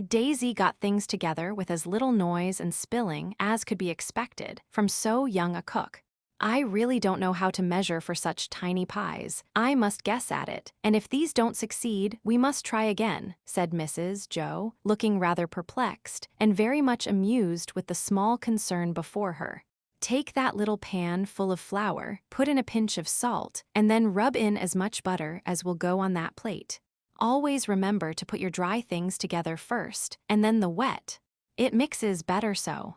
Daisy got things together with as little noise and spilling as could be expected from so young a cook. I really don't know how to measure for such tiny pies. I must guess at it, and if these don't succeed, we must try again, said Mrs. Joe, looking rather perplexed and very much amused with the small concern before her. Take that little pan full of flour, put in a pinch of salt, and then rub in as much butter as will go on that plate. Always remember to put your dry things together first, and then the wet. It mixes better so.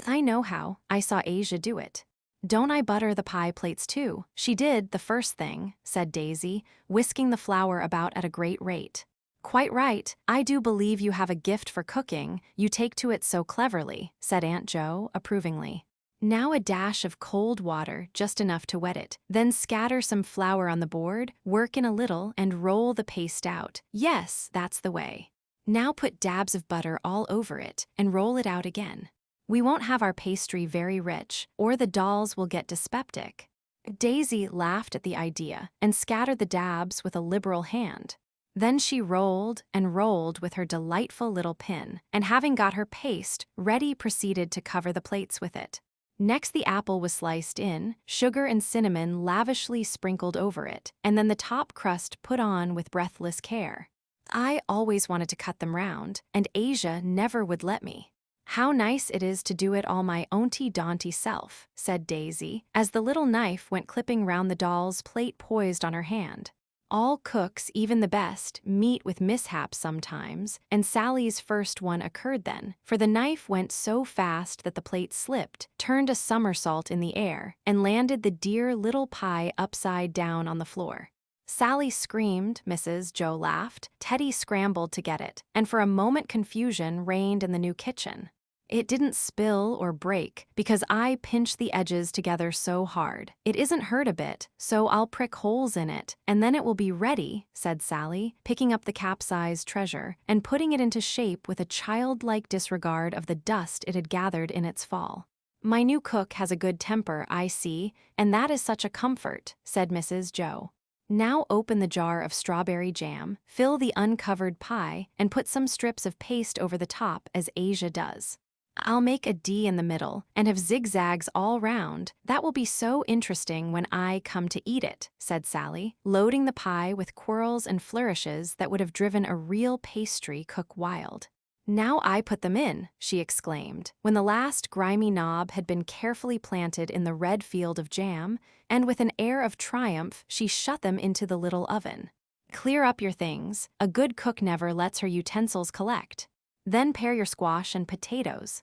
I know how. I saw Asia do it. Don't I butter the pie plates too? She did the first thing, said Daisy, whisking the flour about at a great rate. Quite right. I do believe you have a gift for cooking. You take to it so cleverly, said Aunt Joe approvingly. Now a dash of cold water, just enough to wet it. Then scatter some flour on the board, work in a little, and roll the paste out. Yes, that's the way. Now put dabs of butter all over it, and roll it out again. We won't have our pastry very rich, or the dolls will get dyspeptic. Daisy laughed at the idea, and scattered the dabs with a liberal hand. Then she rolled and rolled with her delightful little pin, and having got her paste ready, proceeded to cover the plates with it. Next the apple was sliced in, sugar and cinnamon lavishly sprinkled over it, and then the top crust put on with breathless care. I always wanted to cut them round, and Asia never would let me. How nice it is to do it all my ownty-daunty self, said Daisy, as the little knife went clipping round the doll's plate poised on her hand. All cooks, even the best, meet with mishaps sometimes, and Sally's first one occurred then, for the knife went so fast that the plate slipped, turned a somersault in the air, and landed the dear little pie upside down on the floor. Sally screamed, Mrs. Joe laughed, Teddy scrambled to get it, and for a moment confusion reigned in the new kitchen. It didn't spill or break because I pinched the edges together so hard. It isn't hurt a bit, so I'll prick holes in it, and then it will be ready, said Sally, picking up the capsized treasure and putting it into shape with a childlike disregard of the dust it had gathered in its fall. My new cook has a good temper, I see, and that is such a comfort, said Mrs. Joe. Now open the jar of strawberry jam, fill the uncovered pie, and put some strips of paste over the top as Asia does. I'll make a D in the middle and have zigzags all round. That will be so interesting when I come to eat it, said Sally, loading the pie with quirls and flourishes that would have driven a real pastry cook wild. Now I put them in, she exclaimed, when the last grimy knob had been carefully planted in the red field of jam, and with an air of triumph she shut them into the little oven. Clear up your things. A good cook never lets her utensils collect. Then pare your squash and potatoes.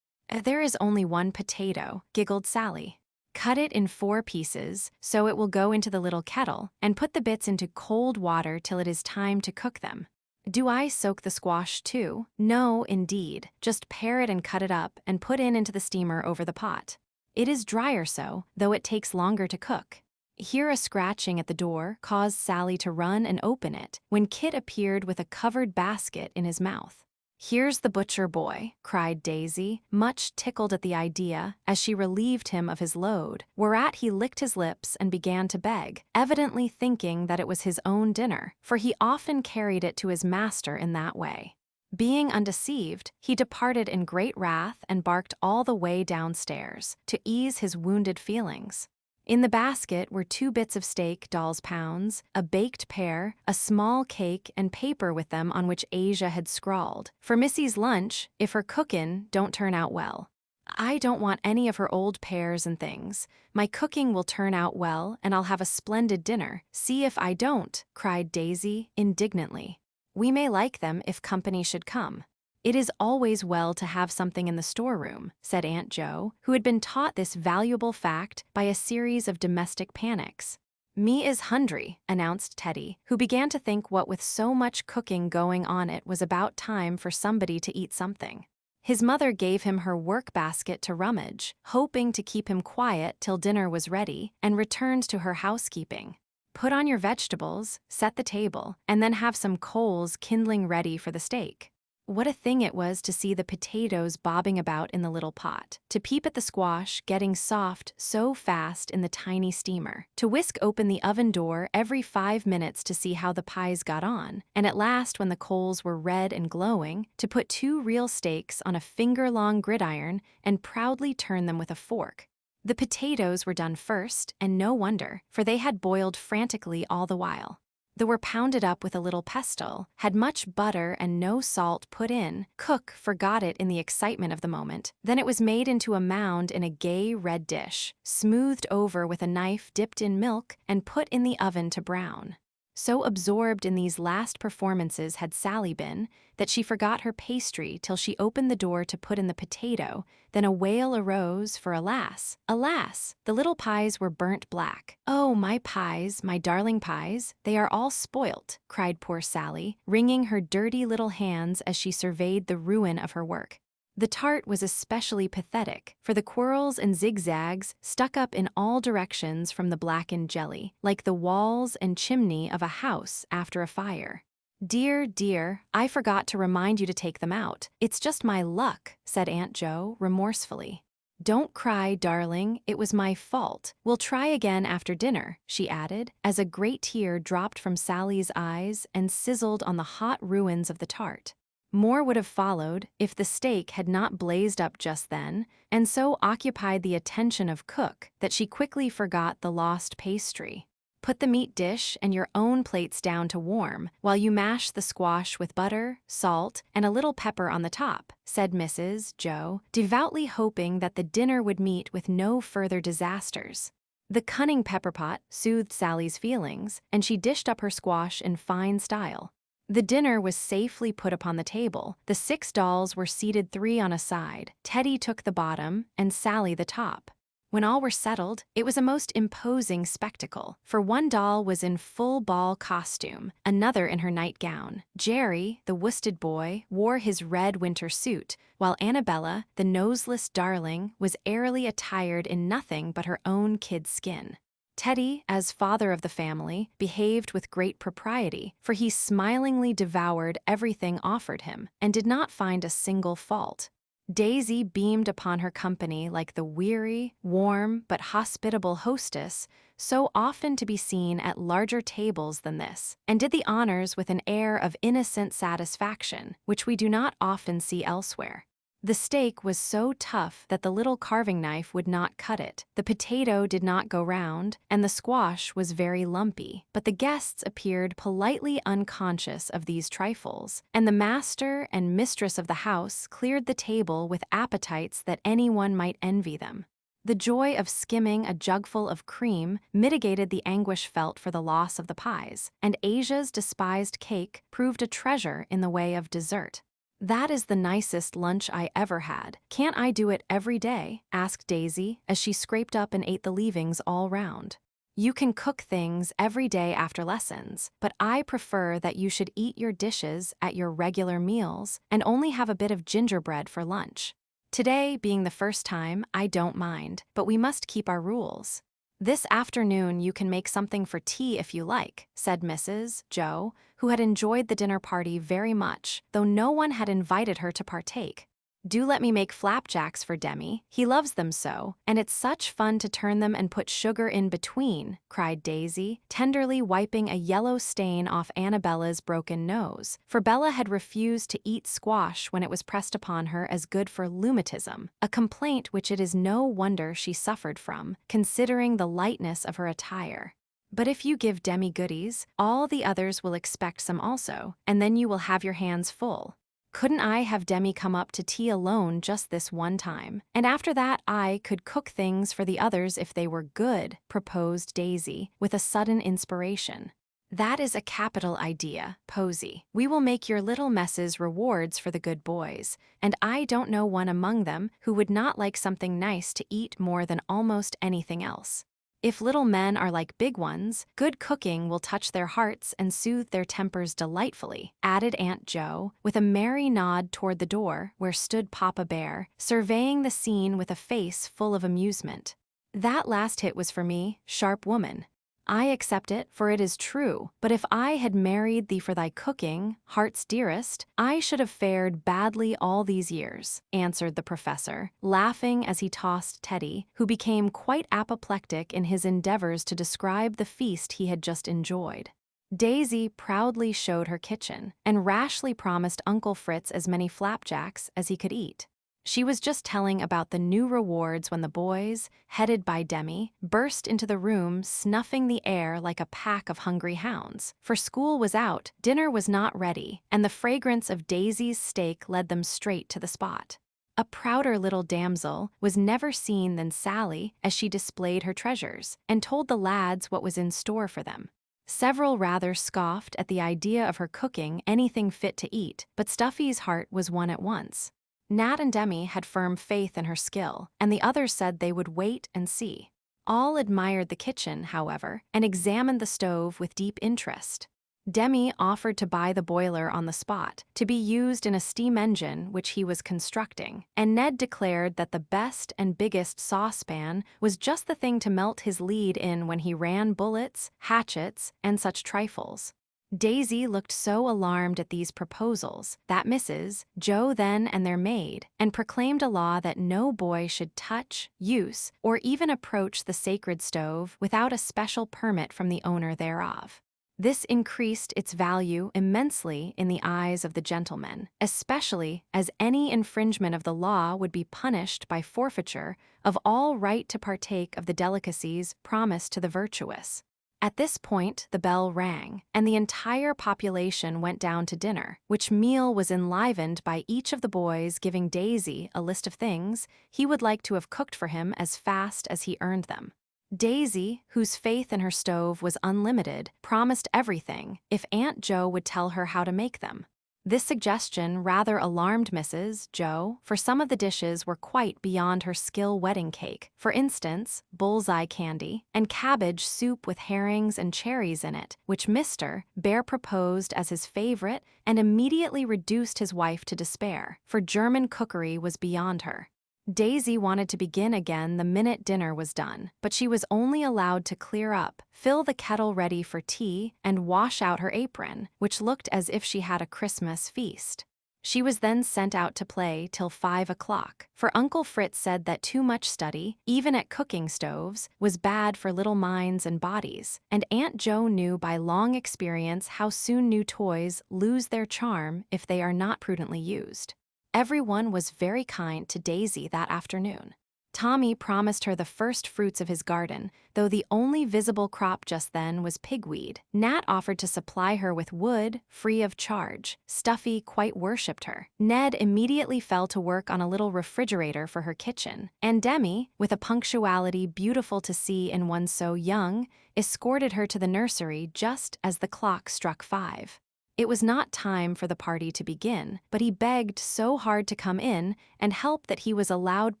There is only 1 potato, giggled Sally. Cut it in 4 pieces, so it will go into the little kettle, and put the bits into cold water till it is time to cook them. Do I soak the squash too? No, indeed. Just pare it and cut it up and put into the steamer over the pot. It is drier so, though it takes longer to cook. Here a scratching at the door caused Sally to run and open it, when Kit appeared with a covered basket in his mouth. Here's the butcher boy, cried Daisy, much tickled at the idea, as she relieved him of his load, whereat he licked his lips and began to beg, evidently thinking that it was his own dinner, for he often carried it to his master in that way. Being undeceived, he departed in great wrath and barked all the way downstairs, to ease his wounded feelings. In the basket were 2 bits of steak, doll's pounds, a baked pear, a small cake, and paper with them on which Asia had scrawled, "For Missy's lunch, if her cookin' don't turn out well." I don't want any of her old pears and things. My cooking will turn out well, and I'll have a splendid dinner. See if I don't, cried Daisy indignantly. We may like them if company should come. It is always well to have something in the storeroom, said Aunt Joe, who had been taught this valuable fact by a series of domestic panics. Me is hungry, announced Teddy, who began to think what with so much cooking going on it was about time for somebody to eat something. His mother gave him her work basket to rummage, hoping to keep him quiet till dinner was ready, and returned to her housekeeping. Put on your vegetables, set the table, and then have some coals kindling ready for the steak. What a thing it was to see the potatoes bobbing about in the little pot, to peep at the squash getting soft so fast in the tiny steamer, to whisk open the oven door every 5 minutes to see how the pies got on, and at last, when the coals were red and glowing, to put 2 real steaks on a finger-long gridiron and proudly turn them with a fork. The potatoes were done first, and no wonder, for they had boiled frantically all the while. They were pounded up with a little pestle, had much butter and no salt put in. Cook forgot it in the excitement of the moment. Then it was made into a mound in a gay red dish, smoothed over with a knife dipped in milk, and put in the oven to brown. So absorbed in these last performances had Sally been, that she forgot her pastry till she opened the door to put in the potato. Then a wail arose, for alas, alas, the little pies were burnt black. "Oh, my pies, my darling pies, they are all spoilt," cried poor Sally, wringing her dirty little hands as she surveyed the ruin of her work. The tart was especially pathetic, for the quirls and zigzags stuck up in all directions from the blackened jelly, like the walls and chimney of a house after a fire. "Dear, dear, I forgot to remind you to take them out. It's just my luck," said Aunt Jo remorsefully. "Don't cry, darling, it was my fault. We'll try again after dinner," she added, as a great tear dropped from Sally's eyes and sizzled on the hot ruins of the tart. More would have followed if the steak had not blazed up just then, and so occupied the attention of cook that she quickly forgot the lost pastry. "Put the meat dish and your own plates down to warm, while you mash the squash with butter, salt, and a little pepper on the top," said Mrs. Jo, devoutly hoping that the dinner would meet with no further disasters. The cunning pepperpot soothed Sally's feelings, and she dished up her squash in fine style. The dinner was safely put upon the table. The 6 dolls were seated 3 on a side. Teddy took the bottom, and Sally the top. When all were settled, it was a most imposing spectacle, for one doll was in full ball costume, another in her nightgown. Jerry, the worsted boy, wore his red winter suit, while Annabella, the noseless darling, was airily attired in nothing but her own kid skin. Teddy, as father of the family, behaved with great propriety, for he smilingly devoured everything offered him, and did not find a single fault. Daisy beamed upon her company like the weary, warm, but hospitable hostess so often to be seen at larger tables than this, and did the honors with an air of innocent satisfaction, which we do not often see elsewhere. The steak was so tough that the little carving knife would not cut it. The potato did not go round, and the squash was very lumpy. But the guests appeared politely unconscious of these trifles, and the master and mistress of the house cleared the table with appetites that anyone might envy them. The joy of skimming a jugful of cream mitigated the anguish felt for the loss of the pies, and Asia's despised cake proved a treasure in the way of dessert. "That is the nicest lunch I ever had. Can't I do it every day?" asked Daisy, as she scraped up and ate the leavings all round. "You can cook things every day after lessons, but I prefer that you should eat your dishes at your regular meals and only have a bit of gingerbread for lunch. Today, being the first time, I don't mind, but we must keep our rules. This afternoon you can make something for tea if you like," said Mrs. Jo, who had enjoyed the dinner party very much, though no one had invited her to partake. "Do let me make flapjacks for Demi. He loves them so, and it's such fun to turn them and put sugar in between," cried Daisy, tenderly wiping a yellow stain off Annabella's broken nose, for Bella had refused to eat squash when it was pressed upon her as good for rheumatism, a complaint which it is no wonder she suffered from, considering the lightness of her attire. "But if you give Demi goodies, all the others will expect some also, and then you will have your hands full. Couldn't I have Demi come up to tea alone just this one time? And after that I could cook things for the others if they were good," proposed Daisy, with a sudden inspiration. "That is a capital idea, Posy. We will make your little messes rewards for the good boys, and I don't know one among them who would not like something nice to eat more than almost anything else. If little men are like big ones, good cooking will touch their hearts and soothe their tempers delightfully," added Aunt Jo, with a merry nod toward the door where stood Papa Bear, surveying the scene with a face full of amusement. "That last hit was for me, sharp woman. I accept it, for it is true, but if I had married thee for thy cooking, heart's dearest, I should have fared badly all these years," answered the professor, laughing as he tossed Teddy, who became quite apoplectic in his endeavors to describe the feast he had just enjoyed. Daisy proudly showed her kitchen, and rashly promised Uncle Fritz as many flapjacks as he could eat. She was just telling about the new rewards when the boys, headed by Demi, burst into the room snuffing the air like a pack of hungry hounds. For school was out, dinner was not ready, and the fragrance of Daisy's steak led them straight to the spot. A prouder little damsel was never seen than Sally as she displayed her treasures and told the lads what was in store for them. Several rather scoffed at the idea of her cooking anything fit to eat, but Stuffy's heart was won at once. Nat and Demi had firm faith in her skill, and the others said they would wait and see. All admired the kitchen, however, and examined the stove with deep interest. Demi offered to buy the boiler on the spot, to be used in a steam engine which he was constructing, and Ned declared that the best and biggest saucepan was just the thing to melt his lead in when he ran bullets, hatchets, and such trifles. Daisy looked so alarmed at these proposals that Mrs. Jo then and their maid, and proclaimed a law that no boy should touch, use, or even approach the sacred stove without a special permit from the owner thereof. This increased its value immensely in the eyes of the gentlemen, especially as any infringement of the law would be punished by forfeiture of all right to partake of the delicacies promised to the virtuous. At this point, the bell rang, and the entire population went down to dinner, which meal was enlivened by each of the boys giving Daisy a list of things he would like to have cooked for him as fast as he earned them. Daisy, whose faith in her stove was unlimited, promised everything if Aunt Jo would tell her how to make them. This suggestion rather alarmed Mrs. Jo, for some of the dishes were quite beyond her skill. Wedding cake, for instance, bullseye candy, and cabbage soup with herrings and cherries in it, which Mr. Bear proposed as his favorite and immediately reduced his wife to despair, for German cookery was beyond her. Daisy wanted to begin again the minute dinner was done, but she was only allowed to clear up, fill the kettle ready for tea, and wash out her apron, which looked as if she had a Christmas feast. She was then sent out to play till 5 o'clock, for Uncle Fritz said that too much study, even at cooking stoves, was bad for little minds and bodies, and Aunt Jo knew by long experience how soon new toys lose their charm if they are not prudently used. Everyone was very kind to Daisy that afternoon. Tommy promised her the first fruits of his garden, though the only visible crop just then was pigweed. Nat offered to supply her with wood, free of charge. Stuffy quite worshipped her. Ned immediately fell to work on a little refrigerator for her kitchen, and Demi, with a punctuality beautiful to see in one so young, escorted her to the nursery just as the clock struck 5. It was not time for the party to begin, but he begged so hard to come in and help that he was allowed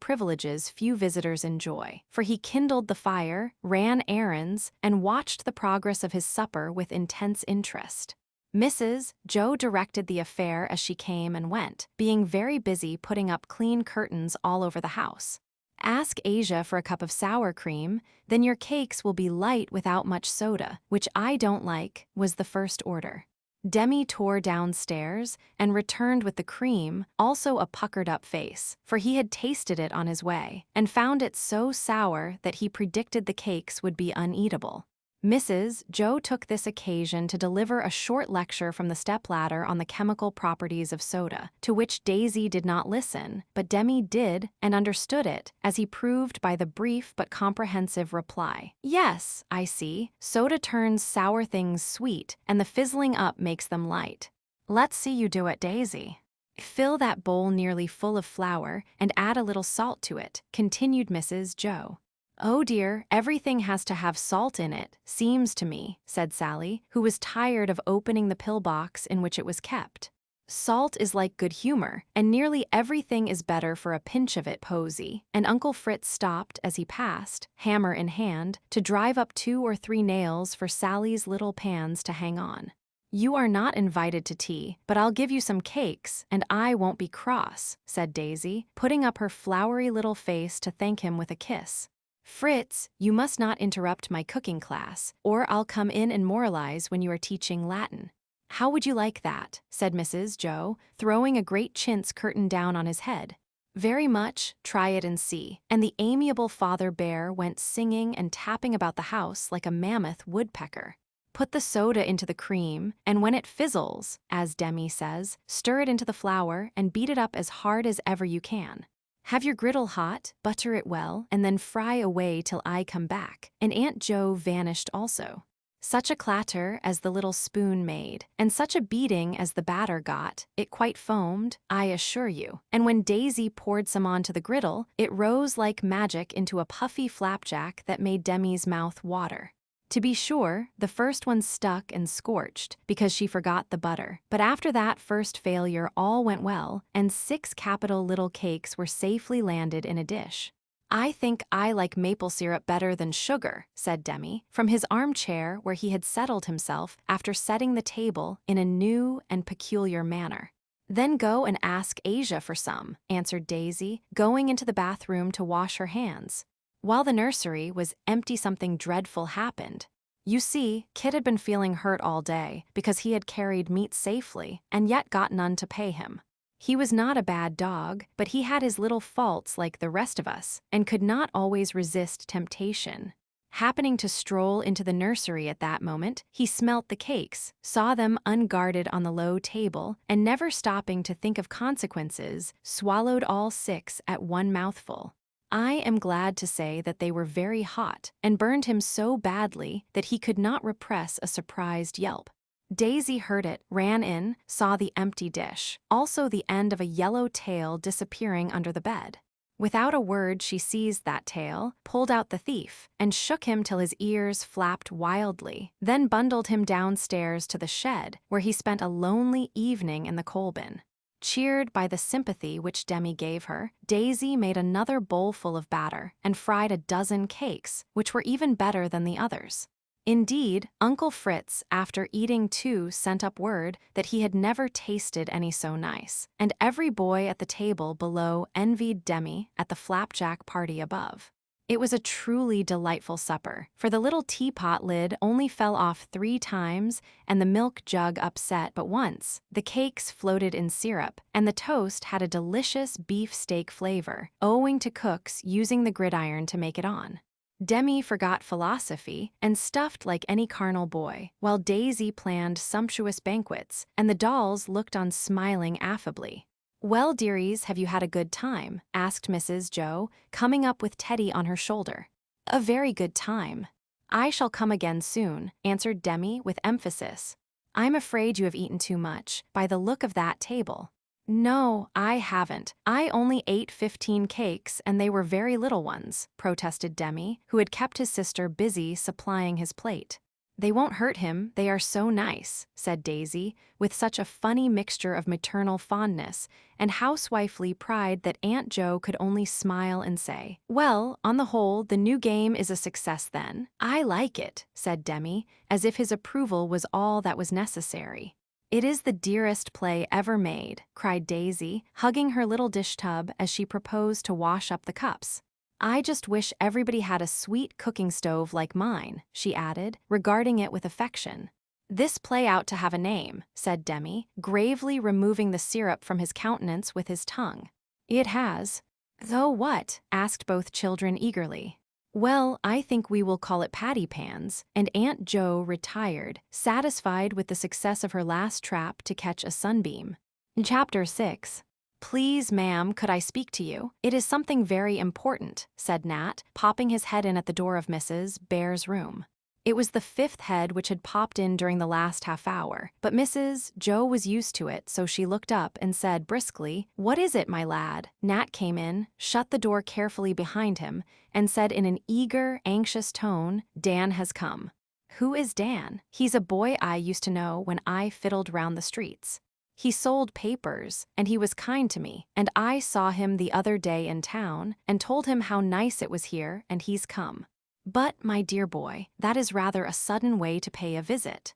privileges few visitors enjoy, for he kindled the fire, ran errands, and watched the progress of his supper with intense interest. Mrs. Jo directed the affair as she came and went, being very busy putting up clean curtains all over the house. Ask Asia for a cup of sour cream, then your cakes will be light without much soda, which I don't like, was the first order. Demi tore downstairs and returned with the cream, also a puckered-up face, for he had tasted it on his way, and found it so sour that he predicted the cakes would be uneatable. Mrs. Jo took this occasion to deliver a short lecture from the stepladder on the chemical properties of soda, to which Daisy did not listen, but Demi did and understood it, as he proved by the brief but comprehensive reply. "Yes, I see. Soda turns sour things sweet, and the fizzling up makes them light. Let's see you do it, Daisy. Fill that bowl nearly full of flour and add a little salt to it," continued Mrs. Jo. "Oh dear, everything has to have salt in it, seems to me," said Sally, who was tired of opening the pillbox in which it was kept. Salt is like good humor, and nearly everything is better for a pinch of it, Posy. And Uncle Fritz stopped as he passed, hammer in hand, to drive up 2 or 3 nails for Sally's little pans to hang on. "You are not invited to tea, but I'll give you some cakes, and I won't be cross," said Daisy, putting up her flowery little face to thank him with a kiss. "Fritz, you must not interrupt my cooking class, or I'll come in and moralize when you are teaching Latin." "How would you like that?" said Mrs. Joe, throwing a great chintz curtain down on his head. "Very much, try it and see." And the amiable Father Bear went singing and tapping about the house like a mammoth woodpecker. "Put the soda into the cream, and when it fizzles, as Demi says, stir it into the flour and beat it up as hard as ever you can. Have your griddle hot, butter it well, and then fry away till I come back." And Aunt Joe vanished also. Such a clatter as the little spoon made, and such a beating as the batter got, it quite foamed, I assure you. And when Daisy poured some onto the griddle, it rose like magic into a puffy flapjack that made Demi's mouth water. To be sure, the first one stuck and scorched, because she forgot the butter. But after that first failure all went well, and 6 capital little cakes were safely landed in a dish. "I think I like maple syrup better than sugar," said Demi, from his armchair where he had settled himself after setting the table in a new and peculiar manner. "Then go and ask Asia for some," answered Daisy, going into the bathroom to wash her hands. While the nursery was empty, something dreadful happened. You see, Kit had been feeling hurt all day because he had carried meat safely and yet got none to pay him. He was not a bad dog, but he had his little faults like the rest of us, and could not always resist temptation. Happening to stroll into the nursery at that moment, he smelt the cakes, saw them unguarded on the low table, and never stopping to think of consequences, swallowed all 6 at one mouthful. I am glad to say that they were very hot, and burned him so badly that he could not repress a surprised yelp. Daisy heard it, ran in, saw the empty dish, also the end of a yellow tail disappearing under the bed. Without a word she seized that tail, pulled out the thief, and shook him till his ears flapped wildly, then bundled him downstairs to the shed, where he spent a lonely evening in the coal bin. Cheered by the sympathy which Demi gave her, Daisy made another bowlful of batter and fried a dozen cakes, which were even better than the others. Indeed, Uncle Fritz, after eating 2, sent up word that he had never tasted any so nice, and every boy at the table below envied Demi at the flapjack party above. It was a truly delightful supper, for the little teapot lid only fell off 3 times and the milk jug upset but once. The cakes floated in syrup, and the toast had a delicious beefsteak flavor, owing to cooks using the gridiron to make it on. Demi forgot philosophy and stuffed like any carnal boy, while Daisy planned sumptuous banquets, and the dolls looked on smiling affably. "Well, dearies, have you had a good time?" asked Mrs. Joe, coming up with Teddy on her shoulder. "A very good time." "I shall come again soon," answered Demi with emphasis. "I'm afraid you have eaten too much, by the look of that table." "No, I haven't. I only ate 15 cakes, and they were very little ones," protested Demi, who had kept his sister busy supplying his plate. "They won't hurt him, they are so nice," said Daisy, with such a funny mixture of maternal fondness and housewifely pride that Aunt Joe could only smile and say, "Well, on the whole, the new game is a success then." "I like it," said Demi, as if his approval was all that was necessary. "It is the dearest play ever made," cried Daisy, hugging her little dish tub as she proposed to wash up the cups. "I just wish everybody had a sweet cooking stove like mine," she added, regarding it with affection. "This play ought to have a name," said Demi, gravely removing the syrup from his countenance with his tongue. "It has." "Though what?" asked both children eagerly. "Well, I think we will call it Patty Pans," and Aunt Joe retired, satisfied with the success of her last trap to catch a sunbeam. Chapter 6. "Please, ma'am, could I speak to you? It is something very important," said Nat, popping his head in at the door of Mrs. Bear's room. It was the 5th head which had popped in during the last half-hour, but Mrs. Joe was used to it, so she looked up and said briskly, "What is it, my lad?" Nat came in, shut the door carefully behind him, and said in an eager, anxious tone, "Dan has come." "Who is Dan?" "He's a boy I used to know when I fiddled round the streets." He sold papers, and he was kind to me, and I saw him the other day in town and told him how nice it was here and he's come. But, my dear boy, that is rather a sudden way to pay a visit.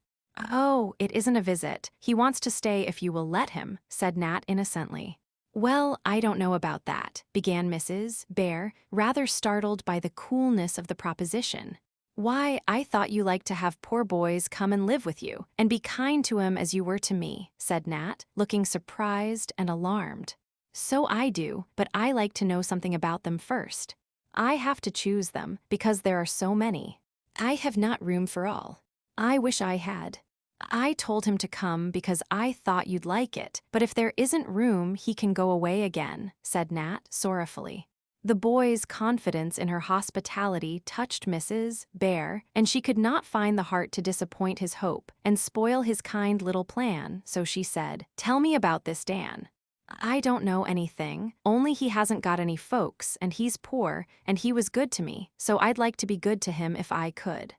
Oh, it isn't a visit. He wants to stay if you will let him, said Nat innocently. Well, I don't know about that, began Mrs. Bear, rather startled by the coolness of the proposition. Why, I thought you liked to have poor boys come and live with you, and be kind to him as you were to me, said Nat, looking surprised and alarmed. So I do, but I like to know something about them first. I have to choose them, because there are so many. I have not room for all. I wish I had. I told him to come because I thought you'd like it, but if there isn't room, he can go away again, said Nat sorrowfully. The boy's confidence in her hospitality touched Mrs. Bear, and she could not find the heart to disappoint his hope and spoil his kind little plan, so she said, "Tell me about this Dan." "I don't know anything, only he hasn't got any folks, and he's poor, and he was good to me, so I'd like to be good to him if I could."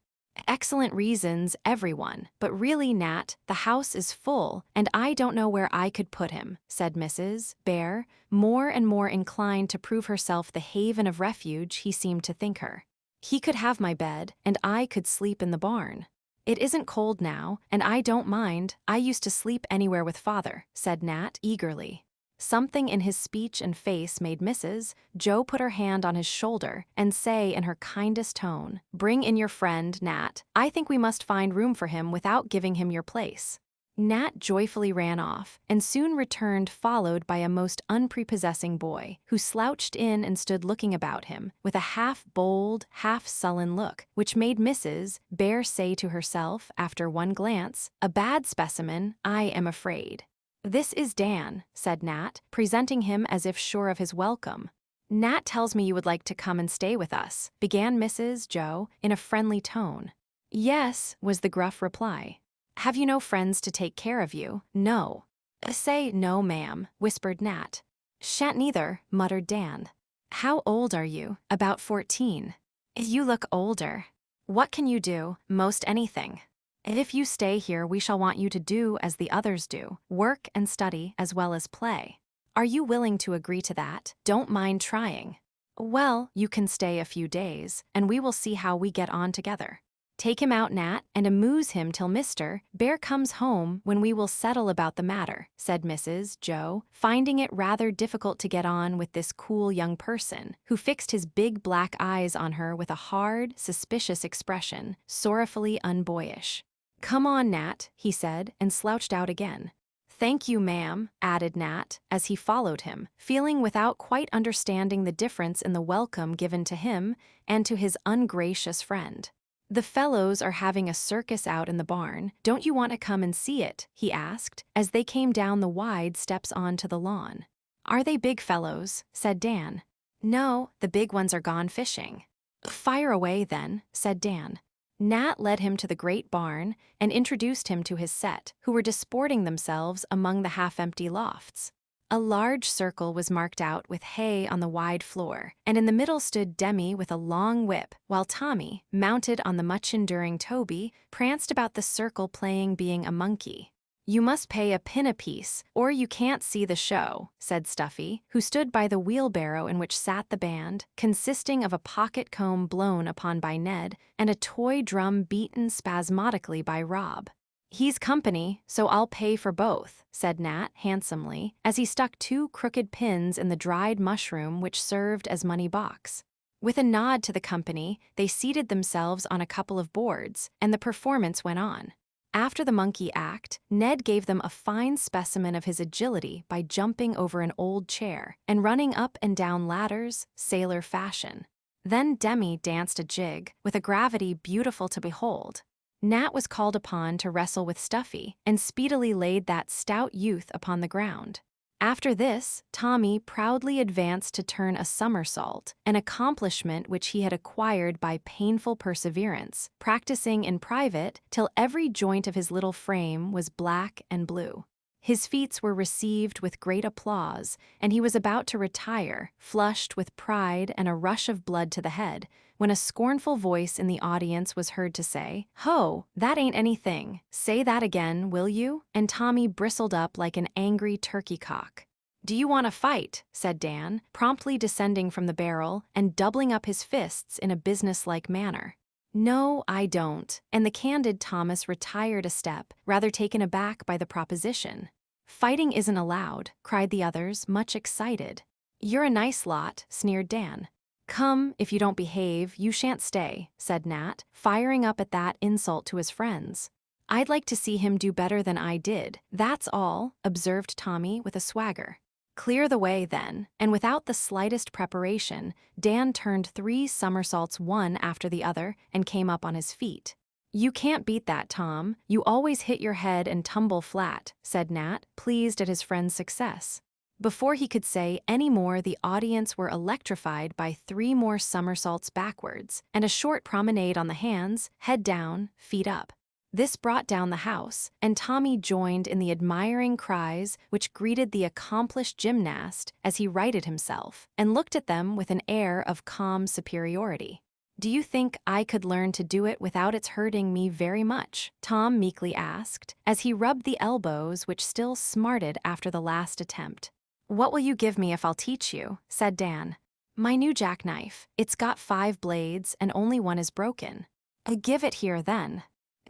Excellent reasons, everyone, but really, Nat, the house is full, and I don't know where I could put him, said Mrs. Bear, more and more inclined to prove herself the haven of refuge he seemed to think her. He could have my bed, and I could sleep in the barn. It isn't cold now, and I don't mind. I used to sleep anywhere with father, said Nat eagerly. Something in his speech and face made Mrs. Joe put her hand on his shoulder and say in her kindest tone, "Bring in your friend, Nat. I think we must find room for him without giving him your place." Nat joyfully ran off and soon returned followed by a most unprepossessing boy, who slouched in and stood looking about him with a half-bold, half-sullen look, which made Mrs. Bear say to herself after one glance, "A bad specimen, I am afraid." "This is Dan," said Nat, presenting him as if sure of his welcome. "Nat tells me you would like to come and stay with us," began Mrs. Joe in a friendly tone. "Yes," was the gruff reply. "Have you no friends to take care of you?" "No." "Say no, ma'am," whispered Nat. "Shan't neither," muttered Dan. "How old are you?" "About 14. "You look older." "What can you do?" "Most anything." "If you stay here, we shall want you to do as the others do, work and study as well as play. Are you willing to agree to that? Don't mind trying." "Well, you can stay a few days, and we will see how we get on together. Take him out, Nat, and amuse him till Mr. Bear comes home, when we will settle about the matter," said Mrs. Joe, finding it rather difficult to get on with this cool young person, who fixed his big black eyes on her with a hard, suspicious expression, sorrowfully unboyish. "Come on, Nat," he said, and slouched out again. "Thank you, ma'am," added Nat, as he followed him, feeling without quite understanding the difference in the welcome given to him and to his ungracious friend. "The fellows are having a circus out in the barn. Don't you want to come and see it?" he asked, as they came down the wide steps onto the lawn. "Are they big fellows?" said Dan. "No, the big ones are gone fishing." "Fire away, then," said Dan. Nat led him to the great barn and introduced him to his set, who were disporting themselves among the half-empty lofts. A large circle was marked out with hay on the wide floor, and in the middle stood Demi with a long whip, while Tommy, mounted on the much-enduring Toby, pranced about the circle playing being a monkey. "You must pay a pin apiece, or you can't see the show," said Stuffy, who stood by the wheelbarrow in which sat the band, consisting of a pocket comb blown upon by Ned and a toy drum beaten spasmodically by Rob. "He's company, so I'll pay for both," said Nat handsomely, as he stuck 2 crooked pins in the dried mushroom which served as money box. With a nod to the company, they seated themselves on a couple of boards, and the performance went on. After the monkey act, Ned gave them a fine specimen of his agility by jumping over an old chair and running up and down ladders, sailor fashion. Then Demi danced a jig with a gravity beautiful to behold. Nat was called upon to wrestle with Stuffy, and speedily laid that stout youth upon the ground. After this, Tommy proudly advanced to turn a somersault, an accomplishment which he had acquired by painful perseverance, practicing in private till every joint of his little frame was black and blue. His feats were received with great applause, and he was about to retire, flushed with pride and a rush of blood to the head, when a scornful voice in the audience was heard to say, "Ho, that ain't anything. Say that again, will you?" And Tommy bristled up like an angry turkey cock. "Do you want to fight?" said Dan, promptly descending from the barrel and doubling up his fists in a businesslike manner. "No, I don't," and the candid Thomas retired a step, rather taken aback by the proposition. "Fighting isn't allowed," cried the others, much excited. "You're a nice lot," sneered Dan. "Come, if you don't behave, you shan't stay," said Nat, firing up at that insult to his friends. "I'd like to see him do better than I did, that's all," observed Tommy with a swagger. "Clear the way, then," and without the slightest preparation, Dan turned 3 somersaults one after the other and came up on his feet. "You can't beat that, Tom. You always hit your head and tumble flat," said Nat, pleased at his friend's success. Before he could say any more, the audience were electrified by 3 more somersaults backwards and a short promenade on the hands, head down, feet up. This brought down the house, and Tommy joined in the admiring cries which greeted the accomplished gymnast as he righted himself, and looked at them with an air of calm superiority. "Do you think I could learn to do it without its hurting me very much?" Tom meekly asked, as he rubbed the elbows which still smarted after the last attempt. "What will you give me if I'll teach you?" said Dan. "My new jackknife. It's got 5 blades and only one is broken." "Give it here, then."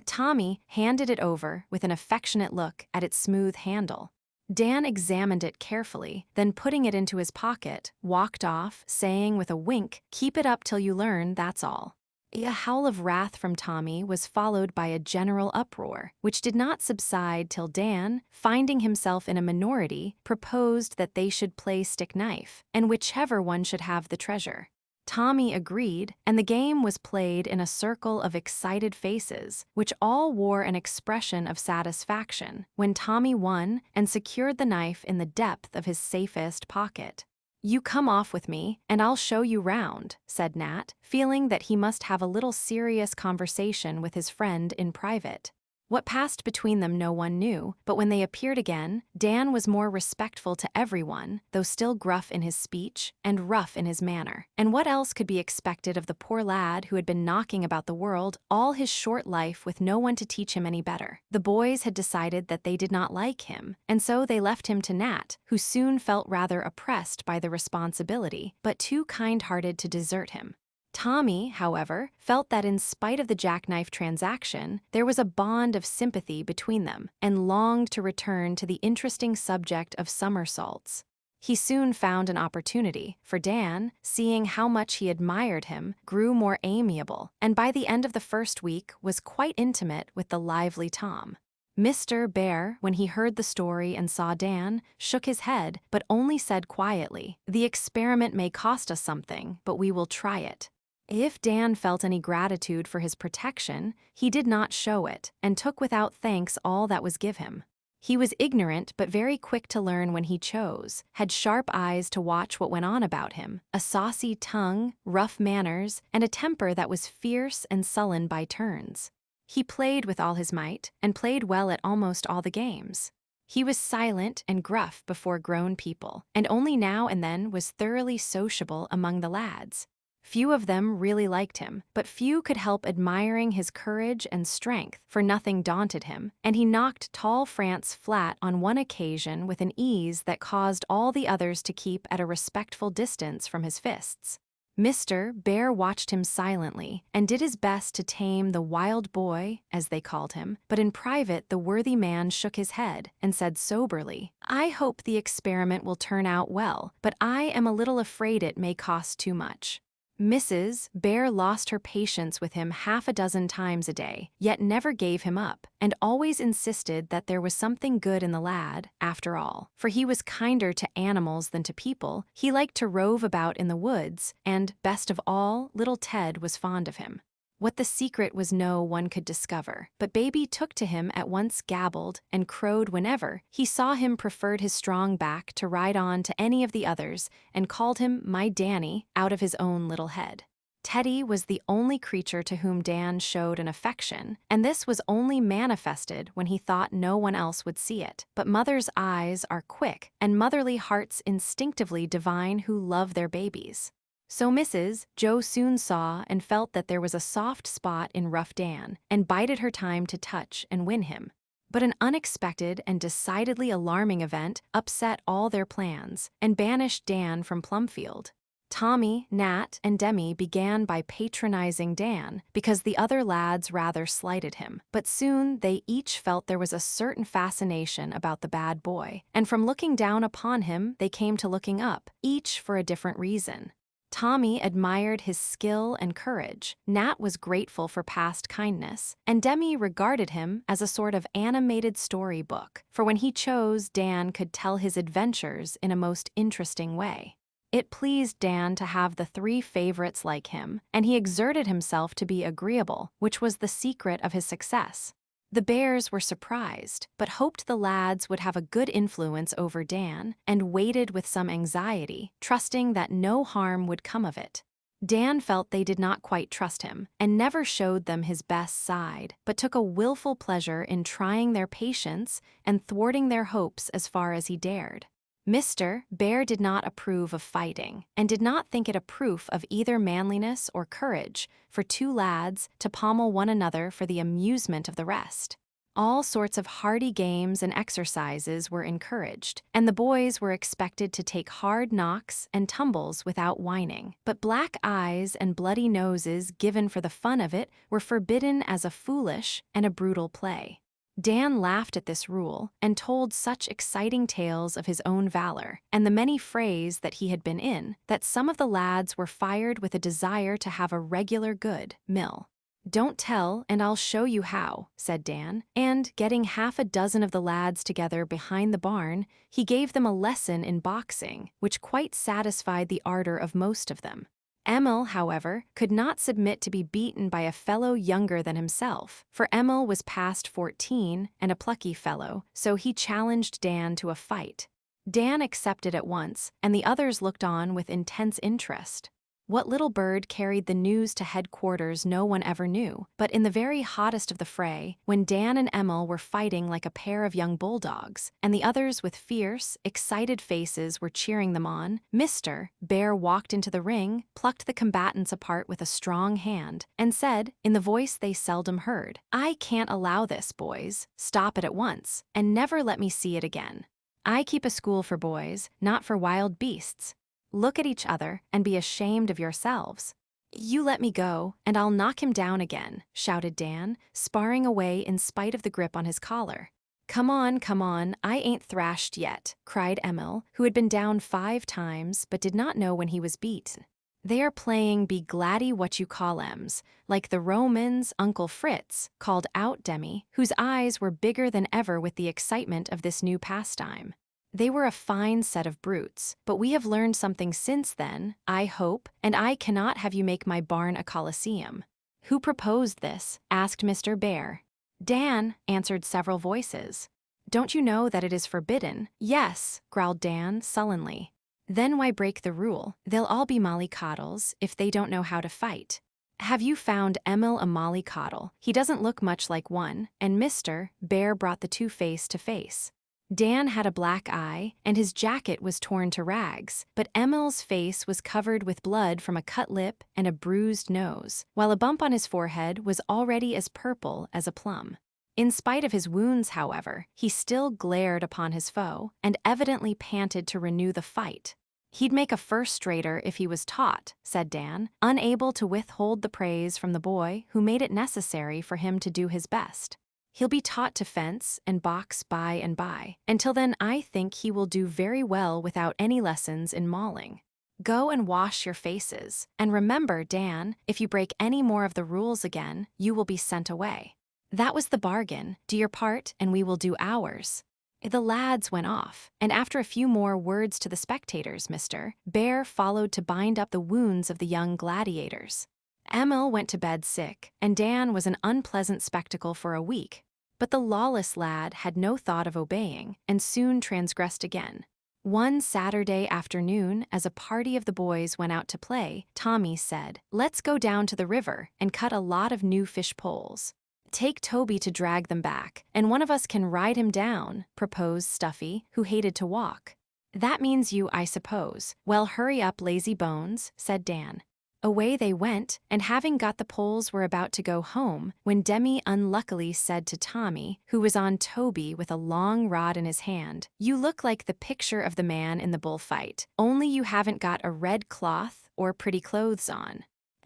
Tommy handed it over with an affectionate look at its smooth handle. Dan examined it carefully, then putting it into his pocket, walked off, saying with a wink, "Keep it up till you learn, that's all." A howl of wrath from Tommy was followed by a general uproar, which did not subside till Dan, finding himself in a minority, proposed that they should play stick knife, and whichever one should have the treasure. Tommy agreed, and the game was played in a circle of excited faces, which all wore an expression of satisfaction when Tommy won and secured the knife in the depth of his safest pocket. "You come off with me, and I'll show you round," said Nat, feeling that he must have a little serious conversation with his friend in private. What passed between them no one knew, but when they appeared again, Dan was more respectful to everyone, though still gruff in his speech and rough in his manner. And what else could be expected of the poor lad who had been knocking about the world all his short life with no one to teach him any better? The boys had decided that they did not like him, and so they left him to Nat, who soon felt rather oppressed by the responsibility, but too kind-hearted to desert him. Tommy, however, felt that in spite of the jackknife transaction, there was a bond of sympathy between them, and longed to return to the interesting subject of somersaults. He soon found an opportunity, for Dan, seeing how much he admired him, grew more amiable, and by the end of the first week was quite intimate with the lively Tom. Mr. Bear, when he heard the story and saw Dan, shook his head, but only said quietly, "The experiment may cost us something, but we will try it." If Dan felt any gratitude for his protection, he did not show it, and took without thanks all that was given him. He was ignorant but very quick to learn when he chose, had sharp eyes to watch what went on about him, a saucy tongue, rough manners, and a temper that was fierce and sullen by turns. He played with all his might, and played well at almost all the games. He was silent and gruff before grown people, and only now and then was thoroughly sociable among the lads. Few of them really liked him, but few could help admiring his courage and strength, for nothing daunted him, and he knocked tall France flat on one occasion with an ease that caused all the others to keep at a respectful distance from his fists. Mr. Bear watched him silently and did his best to tame the wild boy, as they called him, but in private the worthy man shook his head and said soberly, "I hope the experiment will turn out well, but I am a little afraid it may cost too much." Mrs. Bear lost her patience with him 6 times a day, yet never gave him up, and always insisted that there was something good in the lad, after all, for he was kinder to animals than to people, he liked to rove about in the woods, and, best of all, little Ted was fond of him. What the secret was no one could discover, but Baby took to him at once, gabbled and crowed whenever he saw him preferred his strong back to ride on to any of the others, and called him "my Danny" out of his own little head. Teddy was the only creature to whom Dan showed an affection, and this was only manifested when he thought no one else would see it. But mothers' eyes are quick, and motherly hearts instinctively divine who love their babies. So Mrs. Joe soon saw and felt that there was a soft spot in rough Dan, and bided her time to touch and win him. But an unexpected and decidedly alarming event upset all their plans and banished Dan from Plumfield. Tommy, Nat, and Demi began by patronizing Dan because the other lads rather slighted him, but soon they each felt there was a certain fascination about the bad boy, and from looking down upon him they came to looking up, each for a different reason. Tommy admired his skill and courage, Nat was grateful for past kindness, and Demi regarded him as a sort of animated storybook, for when he chose, Dan could tell his adventures in a most interesting way. It pleased Dan to have the three favorites like him, and he exerted himself to be agreeable, which was the secret of his success. The bears were surprised, but hoped the lads would have a good influence over Dan, and waited with some anxiety, trusting that no harm would come of it. Dan felt they did not quite trust him, and never showed them his best side, but took a willful pleasure in trying their patience and thwarting their hopes as far as he dared. Mr. Bear did not approve of fighting, and did not think it a proof of either manliness or courage for two lads to pommel one another for the amusement of the rest. All sorts of hearty games and exercises were encouraged, and the boys were expected to take hard knocks and tumbles without whining. But black eyes and bloody noses given for the fun of it were forbidden as a foolish and a brutal play. Dan laughed at this rule and told such exciting tales of his own valor and the many frays that he had been in that some of the lads were fired with a desire to have a regular good mill. "Don't tell, and I'll show you how," said Dan, and, getting half a dozen of the lads together behind the barn, he gave them a lesson in boxing, which quite satisfied the ardor of most of them. Emil, however, could not submit to be beaten by a fellow younger than himself, for Emil was past 14 and a plucky fellow, so he challenged Dan to a fight. Dan accepted at once, and the others looked on with intense interest. What little bird carried the news to headquarters no one ever knew, but in the very hottest of the fray, when Dan and Emil were fighting like a pair of young bulldogs, and the others with fierce, excited faces were cheering them on, Mr. Bear walked into the ring, plucked the combatants apart with a strong hand, and said, in the voice they seldom heard, "I can't allow this, boys. Stop it at once, and never let me see it again. I keep a school for boys, not for wild beasts. Look at each other and be ashamed of yourselves." "You let me go, and I'll knock him down again," shouted Dan, sparring away in spite of the grip on his collar. Come on, I ain't thrashed yet," cried Emil, who had been down 5 times but did not know when he was beat. "They are playing be gladdy what you call ems, like the Romans, Uncle Fritz," called out Demi, whose eyes were bigger than ever with the excitement of this new pastime. "They were a fine set of brutes, but we have learned something since then, I hope, and I cannot have you make my barn a coliseum." "Who proposed this?" asked Mr. Bear. "Dan," answered several voices. "Don't you know that it is forbidden?" "Yes," growled Dan sullenly. "Then why break the rule? They'll all be mollycoddles if they don't know how to fight." "Have you found Emil a mollycoddle? He doesn't look much like one," and Mr. Bear brought the two face to face. Dan had a black eye, and his jacket was torn to rags, but Emil's face was covered with blood from a cut lip and a bruised nose, while a bump on his forehead was already as purple as a plum. In spite of his wounds, however, he still glared upon his foe, and evidently panted to renew the fight. "He'd make a first-rater if he was taught," said Dan, unable to withhold the praise from the boy who made it necessary for him to do his best. "He'll be taught to fence and box by and by. Until then I think he will do very well without any lessons in mauling. Go and wash your faces. And remember, Dan, if you break any more of the rules again, you will be sent away." That was the bargain. Do your part, and we will do ours. The lads went off, and after a few more words to the spectators, Mr. Bear followed to bind up the wounds of the young gladiators. Emil went to bed sick, and Dan was an unpleasant spectacle for a week. But the lawless lad had no thought of obeying, and soon transgressed again. One Saturday afternoon, as a party of the boys went out to play, Tommy said, "Let's go down to the river and cut a lot of new fish poles. Take Toby to drag them back, and one of us can ride him down," proposed Stuffy, who hated to walk. That means you, I suppose. Well, hurry up, lazy bones, said Dan. Away they went, and having got the poles were about to go home, when Demi unluckily said to Tommy, who was on Toby with a long rod in his hand, "You look like the picture of the man in the bullfight, only you haven't got a red cloth or pretty clothes on."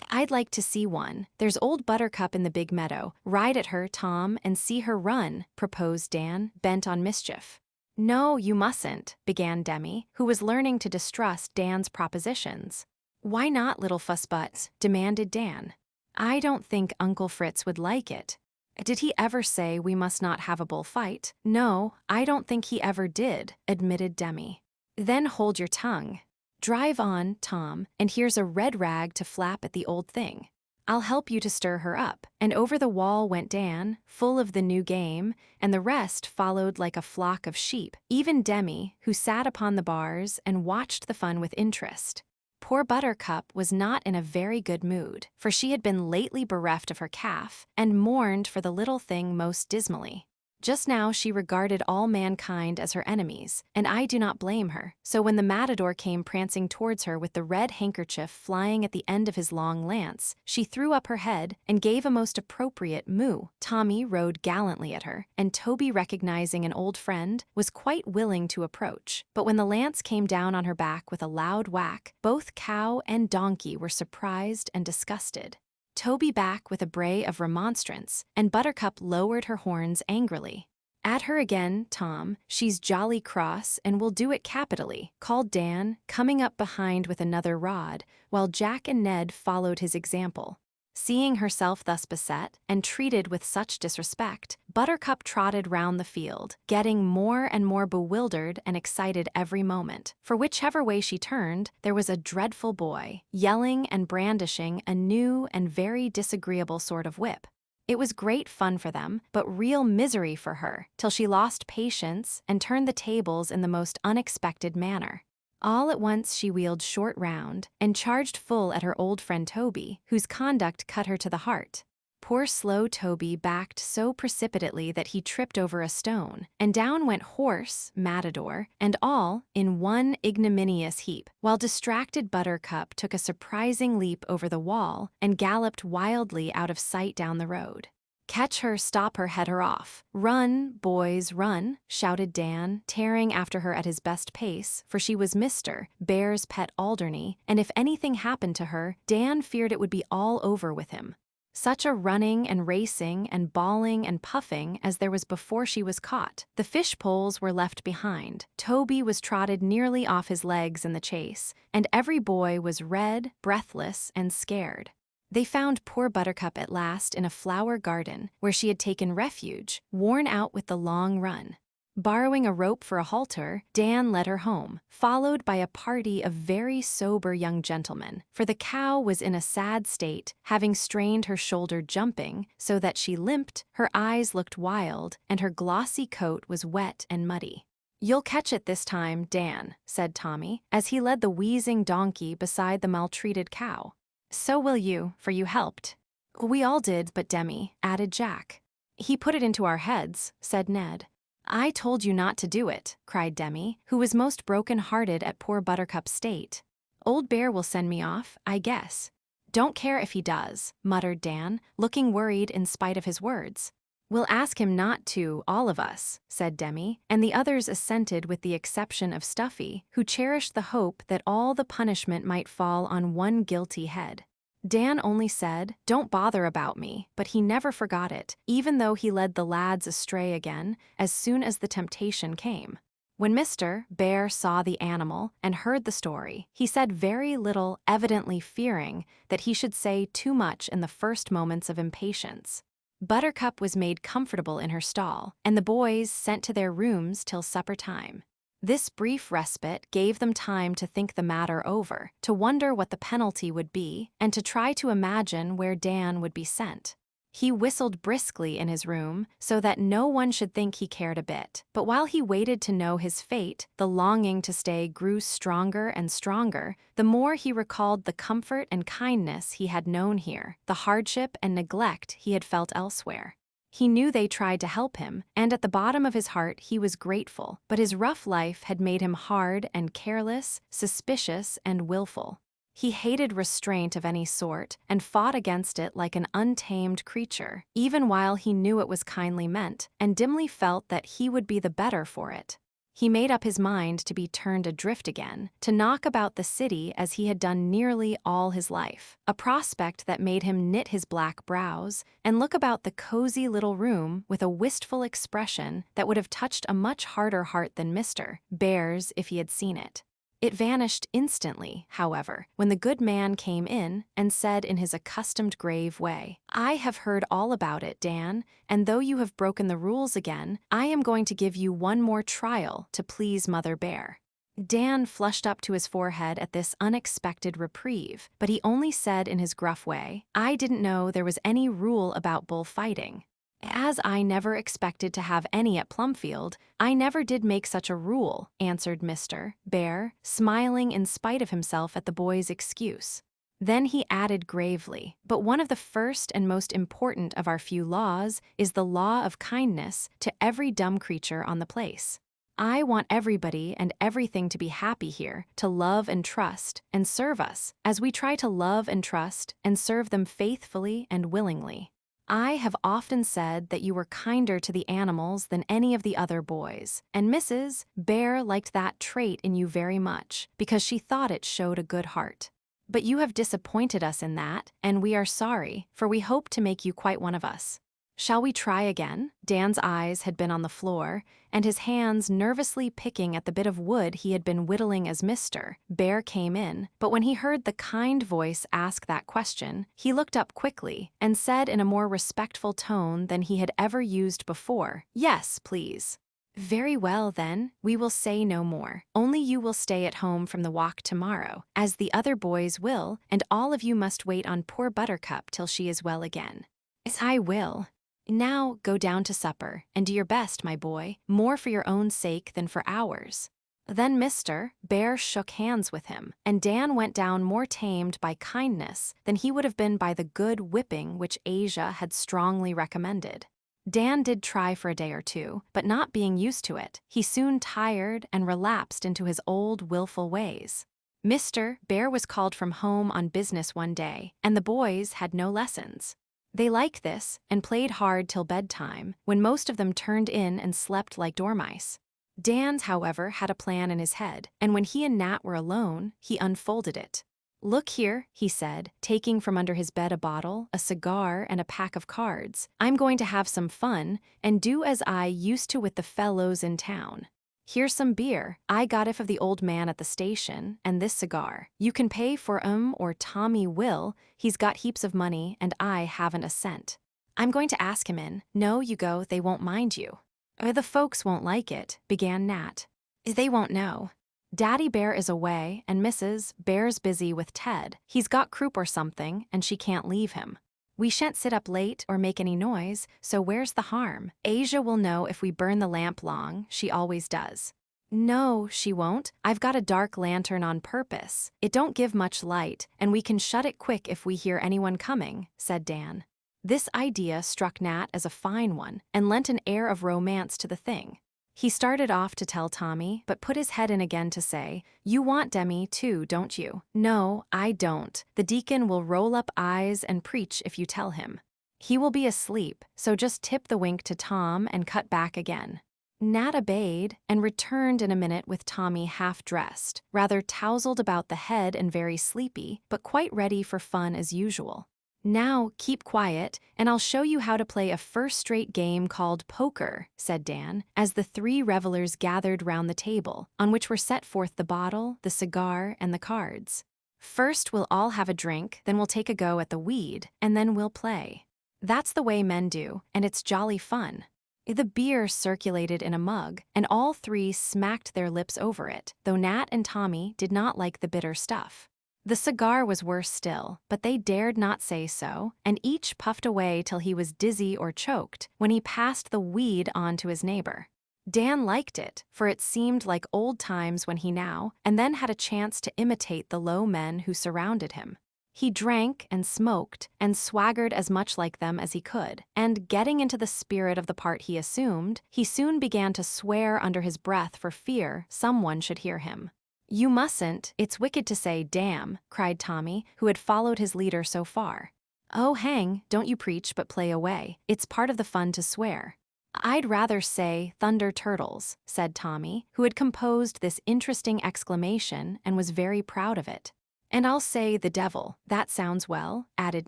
"I'd like to see one. There's old Buttercup in the big meadow. Ride at her, Tom, and see her run," proposed Dan, bent on mischief. "No, you mustn't," began Demi, who was learning to distrust Dan's propositions. "Why not, little fussbutts?" demanded Dan. "I don't think Uncle Fritz would like it." "Did he ever say we must not have a bullfight?" "No, I don't think he ever did," admitted Demi. "Then hold your tongue. Drive on, Tom, and here's a red rag to flap at the old thing. I'll help you to stir her up." And over the wall went Dan, full of the new game, and the rest followed like a flock of sheep, even Demi, who sat upon the bars and watched the fun with interest. Poor Buttercup was not in a very good mood, for she had been lately bereft of her calf, and mourned for the little thing most dismally. Just now she regarded all mankind as her enemies, and I do not blame her. So when the matador came prancing towards her with the red handkerchief flying at the end of his long lance, she threw up her head and gave a most appropriate moo. Tommy rode gallantly at her, and Toby, recognizing an old friend, was quite willing to approach. But when the lance came down on her back with a loud whack, both cow and donkey were surprised and disgusted. Toby back with a bray of remonstrance, and Buttercup lowered her horns angrily. "At her again, Tom, she's jolly cross and will do it capitally," called Dan, coming up behind with another rod, while Jack and Ned followed his example. Seeing herself thus beset, and treated with such disrespect, Buttercup trotted round the field, getting more and more bewildered and excited every moment. For whichever way she turned, there was a dreadful boy, yelling and brandishing a new and very disagreeable sort of whip. It was great fun for them, but real misery for her, till she lost patience and turned the tables in the most unexpected manner. All at once she wheeled short round, and charged full at her old friend Toby, whose conduct cut her to the heart. Poor slow Toby backed so precipitately that he tripped over a stone, and down went horse, matador, and all in one ignominious heap, while distracted Buttercup took a surprising leap over the wall and galloped wildly out of sight down the road. "Catch her, stop her, head her off. Run, boys, run," shouted Dan, tearing after her at his best pace, for she was Mr. Bear's pet Alderney, and if anything happened to her, Dan feared it would be all over with him. Such a running and racing and bawling and puffing as there was before she was caught. The fish poles were left behind. Toby was trotted nearly off his legs in the chase, and every boy was red, breathless, and scared. They found poor Buttercup at last in a flower garden, where she had taken refuge, worn out with the long run. Borrowing a rope for a halter, Dan led her home, followed by a party of very sober young gentlemen, for the cow was in a sad state, having strained her shoulder jumping, so that she limped, her eyes looked wild, and her glossy coat was wet and muddy. "You'll catch it this time, Dan," said Tommy, as he led the wheezing donkey beside the maltreated cow. "So will you, for you helped." "We all did but Demi," added Jack. "He put it into our heads," said Ned. "I told you not to do it," cried Demi, who was most broken-hearted at poor Buttercup's state. "Old Bear will send me off, I guess." "Don't care if he does," muttered Dan, looking worried in spite of his words. "We'll ask him not to, all of us," said Demi, and the others assented with the exception of Stuffy, who cherished the hope that all the punishment might fall on one guilty head. Dan only said, "Don't bother about me," but he never forgot it, even though he led the lads astray again as soon as the temptation came. When Mr. Bear saw the animal and heard the story, he said very little, evidently fearing that he should say too much in the first moments of impatience. Buttercup was made comfortable in her stall, and the boys sent to their rooms till supper time. This brief respite gave them time to think the matter over, to wonder what the penalty would be, and to try to imagine where Dan would be sent. He whistled briskly in his room, so that no one should think he cared a bit. But while he waited to know his fate, the longing to stay grew stronger and stronger, the more he recalled the comfort and kindness he had known here, the hardship and neglect he had felt elsewhere. He knew they tried to help him, and at the bottom of his heart he was grateful, but his rough life had made him hard and careless, suspicious and willful. He hated restraint of any sort and fought against it like an untamed creature, even while he knew it was kindly meant, and dimly felt that he would be the better for it. He made up his mind to be turned adrift again, to knock about the city as he had done nearly all his life, a prospect that made him knit his black brows and look about the cozy little room with a wistful expression that would have touched a much harder heart than Mr. Bear's if he had seen it. It vanished instantly, however, when the good man came in and said in his accustomed grave way, "I have heard all about it, Dan, and though you have broken the rules again, I am going to give you one more trial to please Mother Bear." Dan flushed up to his forehead at this unexpected reprieve, but he only said in his gruff way, "I didn't know there was any rule about bullfighting." "As I never expected to have any at Plumfield, I never did make such a rule," answered Mr. Bear, smiling in spite of himself at the boy's excuse. Then he added gravely, "But one of the first and most important of our few laws is the law of kindness to every dumb creature on the place. I want everybody and everything to be happy here, to love and trust and serve us, as we try to love and trust and serve them faithfully and willingly. I have often said that you were kinder to the animals than any of the other boys, and Mrs. Bear liked that trait in you very much, because she thought it showed a good heart. But you have disappointed us in that, and we are sorry, for we hope to make you quite one of us. Shall we try again?" Dan's eyes had been on the floor, and his hands nervously picking at the bit of wood he had been whittling as Mr. Bear came in, but when he heard the kind voice ask that question, he looked up quickly and said in a more respectful tone than he had ever used before, "Yes, please." "Very well, then, we will say no more. Only you will stay at home from the walk tomorrow, as the other boys will, and all of you must wait on poor Buttercup till she is well again." "Yes, I will. Now go down to supper, and do your best, my boy, more for your own sake than for ours." Then Mr. Bear shook hands with him, and Dan went down more tamed by kindness than he would have been by the good whipping which Asia had strongly recommended. Dan did try for a day or two, but not being used to it, he soon tired and relapsed into his old willful ways. Mr. Bear was called from home on business one day, and the boys had no lessons. They liked this and played hard till bedtime, when most of them turned in and slept like dormice. Dan's, however, had a plan in his head, and when he and Nat were alone, he unfolded it. "Look here," he said, taking from under his bed a bottle, a cigar, and a pack of cards. "I'm going to have some fun and do as I used to with the fellows in town. Here's some beer I got it of the old man at the station, and this cigar. You can pay for 'em or Tommy will. He's got heaps of money and I haven't a cent. I'm going to ask him in. No, you go, they won't mind you." "The folks won't like it," began Nat. "They won't know. Daddy Bear is away and Mrs. Bear's busy with Ted. He's got croup or something and she can't leave him. We shan't sit up late or make any noise, so where's the harm? Asia will know if we burn the lamp long, she always does." "No, she won't. I've got a dark lantern on purpose. It don't give much light, and we can shut it quick if we hear anyone coming," said Dan. This idea struck Nat as a fine one, and lent an air of romance to the thing. He started off to tell Tommy, but put his head in again to say, "You want Demi, too, don't you?" "No, I don't. The deacon will roll up eyes and preach if you tell him. He will be asleep, so just tip the wink to Tom and cut back again." Nat obeyed and returned in a minute with Tommy half-dressed, rather tousled about the head and very sleepy, but quite ready for fun as usual. "Now, keep quiet, and I'll show you how to play a first-rate game called poker," said Dan, as the three revelers gathered round the table, on which were set forth the bottle, the cigar, and the cards. "First we'll all have a drink, then we'll take a go at the weed, and then we'll play. That's the way men do, and it's jolly fun." The beer circulated in a mug, and all three smacked their lips over it, though Nat and Tommy did not like the bitter stuff. The cigar was worse still, but they dared not say so, and each puffed away till he was dizzy or choked, when he passed the weed on to his neighbor. Dan liked it, for it seemed like old times when he now and then had a chance to imitate the low men who surrounded him. He drank and smoked and swaggered as much like them as he could, and getting into the spirit of the part he assumed, he soon began to swear under his breath for fear someone should hear him. "You mustn't, it's wicked to say damn," cried Tommy, who had followed his leader so far. "Oh hang, don't you preach but play away, it's part of the fun to swear." "I'd rather say thunder turtles," said Tommy, who had composed this interesting exclamation and was very proud of it. "And I'll say the devil, that sounds well," added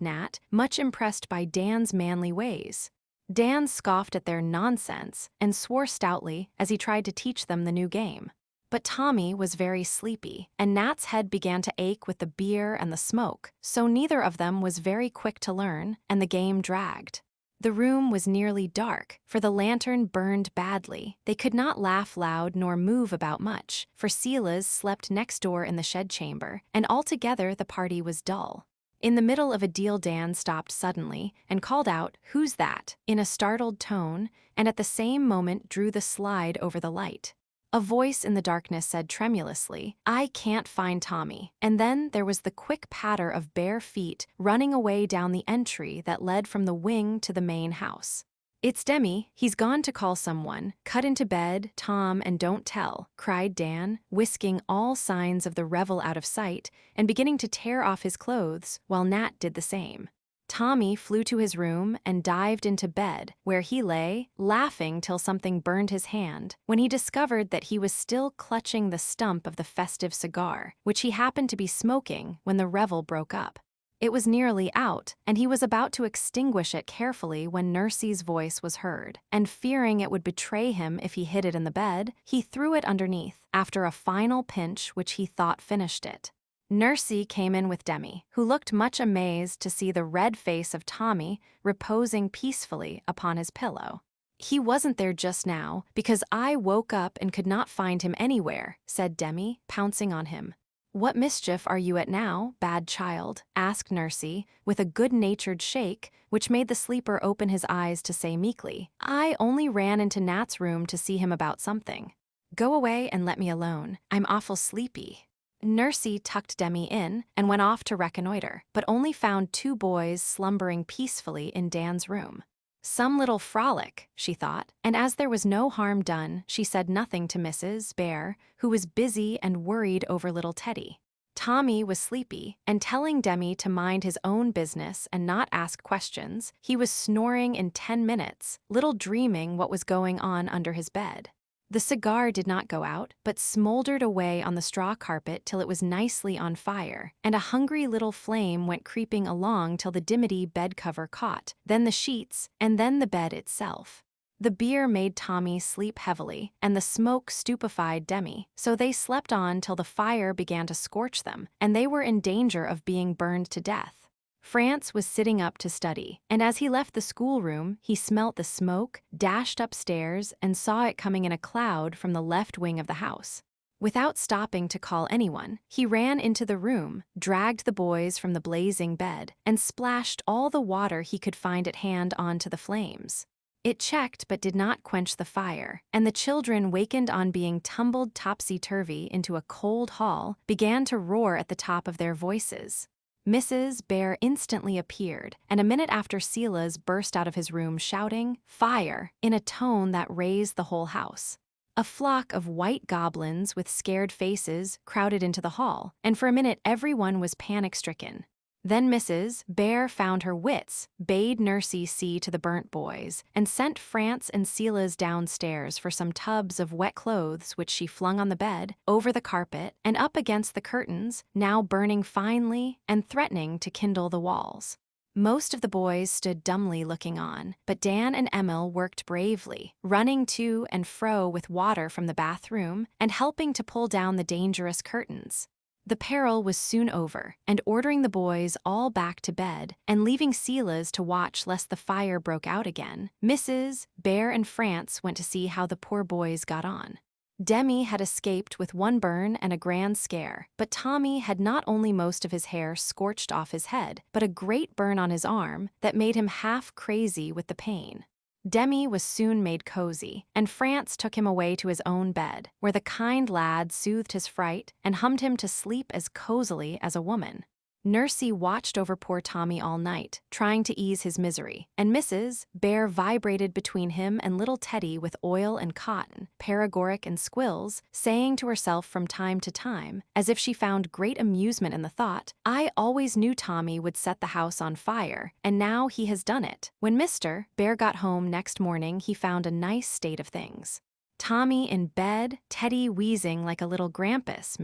Nat, much impressed by Dan's manly ways. Dan scoffed at their nonsense and swore stoutly as he tried to teach them the new game. But Tommy was very sleepy, and Nat's head began to ache with the beer and the smoke, so neither of them was very quick to learn, and the game dragged. The room was nearly dark, for the lantern burned badly. They could not laugh loud nor move about much, for Silas slept next door in the shed chamber, and altogether the party was dull. In the middle of a deal Dan stopped suddenly and called out, "Who's that?" in a startled tone, and at the same moment drew the slide over the light. A voice in the darkness said tremulously, "I can't find Tommy." And then there was the quick patter of bare feet running away down the entry that led from the wing to the main house. "It's Demi, he's gone to call someone. Cut into bed, Tom, and don't tell," cried Dan, whisking all signs of the revel out of sight and beginning to tear off his clothes while Nat did the same. Tommy flew to his room and dived into bed, where he lay, laughing till something burned his hand, when he discovered that he was still clutching the stump of the festive cigar, which he happened to be smoking when the revel broke up. It was nearly out, and he was about to extinguish it carefully when Nursey's voice was heard, and fearing it would betray him if he hid it in the bed, he threw it underneath, after a final pinch which he thought finished it. Nursey came in with Demi, who looked much amazed to see the red face of Tommy reposing peacefully upon his pillow. "He wasn't there just now, because I woke up and could not find him anywhere," said Demi, pouncing on him. "What mischief are you at now, bad child?" asked Nursey, with a good-natured shake, which made the sleeper open his eyes to say meekly, "I only ran into Nat's room to see him about something." "Go away and let me alone. I'm awful sleepy." Nursey tucked Demi in and went off to reconnoiter, but only found two boys slumbering peacefully in Dan's room. Some little frolic, she thought, and as there was no harm done, she said nothing to Mrs. Bear, who was busy and worried over little Teddy. Tommy was sleepy, and telling Demi to mind his own business and not ask questions, he was snoring in 10 minutes, little dreaming what was going on under his bed. The cigar did not go out, but smoldered away on the straw carpet till it was nicely on fire, and a hungry little flame went creeping along till the dimity bed cover caught, then the sheets, and then the bed itself. The beer made Tommy sleep heavily, and the smoke stupefied Demi, so they slept on till the fire began to scorch them, and they were in danger of being burned to death. France was sitting up to study, and as he left the schoolroom, he smelt the smoke, dashed upstairs, and saw it coming in a cloud from the left wing of the house. Without stopping to call anyone, he ran into the room, dragged the boys from the blazing bed, and splashed all the water he could find at hand onto the flames. It checked but did not quench the fire, and the children, wakened on being tumbled topsy-turvy into a cold hall, began to roar at the top of their voices. Mrs. Bear instantly appeared, and a minute after Silas burst out of his room shouting, "Fire!" in a tone that raised the whole house. A flock of white goblins with scared faces crowded into the hall, and for a minute everyone was panic-stricken. Then Mrs. Bear found her wits, bade Nursey see to the burnt boys, and sent France and Silas downstairs for some tubs of wet clothes which she flung on the bed, over the carpet, and up against the curtains, now burning finely and threatening to kindle the walls. Most of the boys stood dumbly looking on, but Dan and Emil worked bravely, running to and fro with water from the bathroom and helping to pull down the dangerous curtains. The peril was soon over, and ordering the boys all back to bed, and leaving Silas to watch lest the fire broke out again, Mrs. Bear and France went to see how the poor boys got on. Demi had escaped with one burn and a grand scare, but Tommy had not only most of his hair scorched off his head, but a great burn on his arm that made him half crazy with the pain. Demi was soon made cozy, and France took him away to his own bed, where the kind lad soothed his fright and hummed him to sleep as cozily as a woman. Nursey watched over poor Tommy all night, trying to ease his misery, and Mrs. Bear vibrated between him and little Teddy with oil and cotton, paregoric and squills, saying to herself from time to time, as if she found great amusement in the thought, "I always knew Tommy would set the house on fire, and now he has done it." When Mr. Bear got home next morning, he found a nice state of things. Tommy in bed, Teddy wheezing like a little grampus,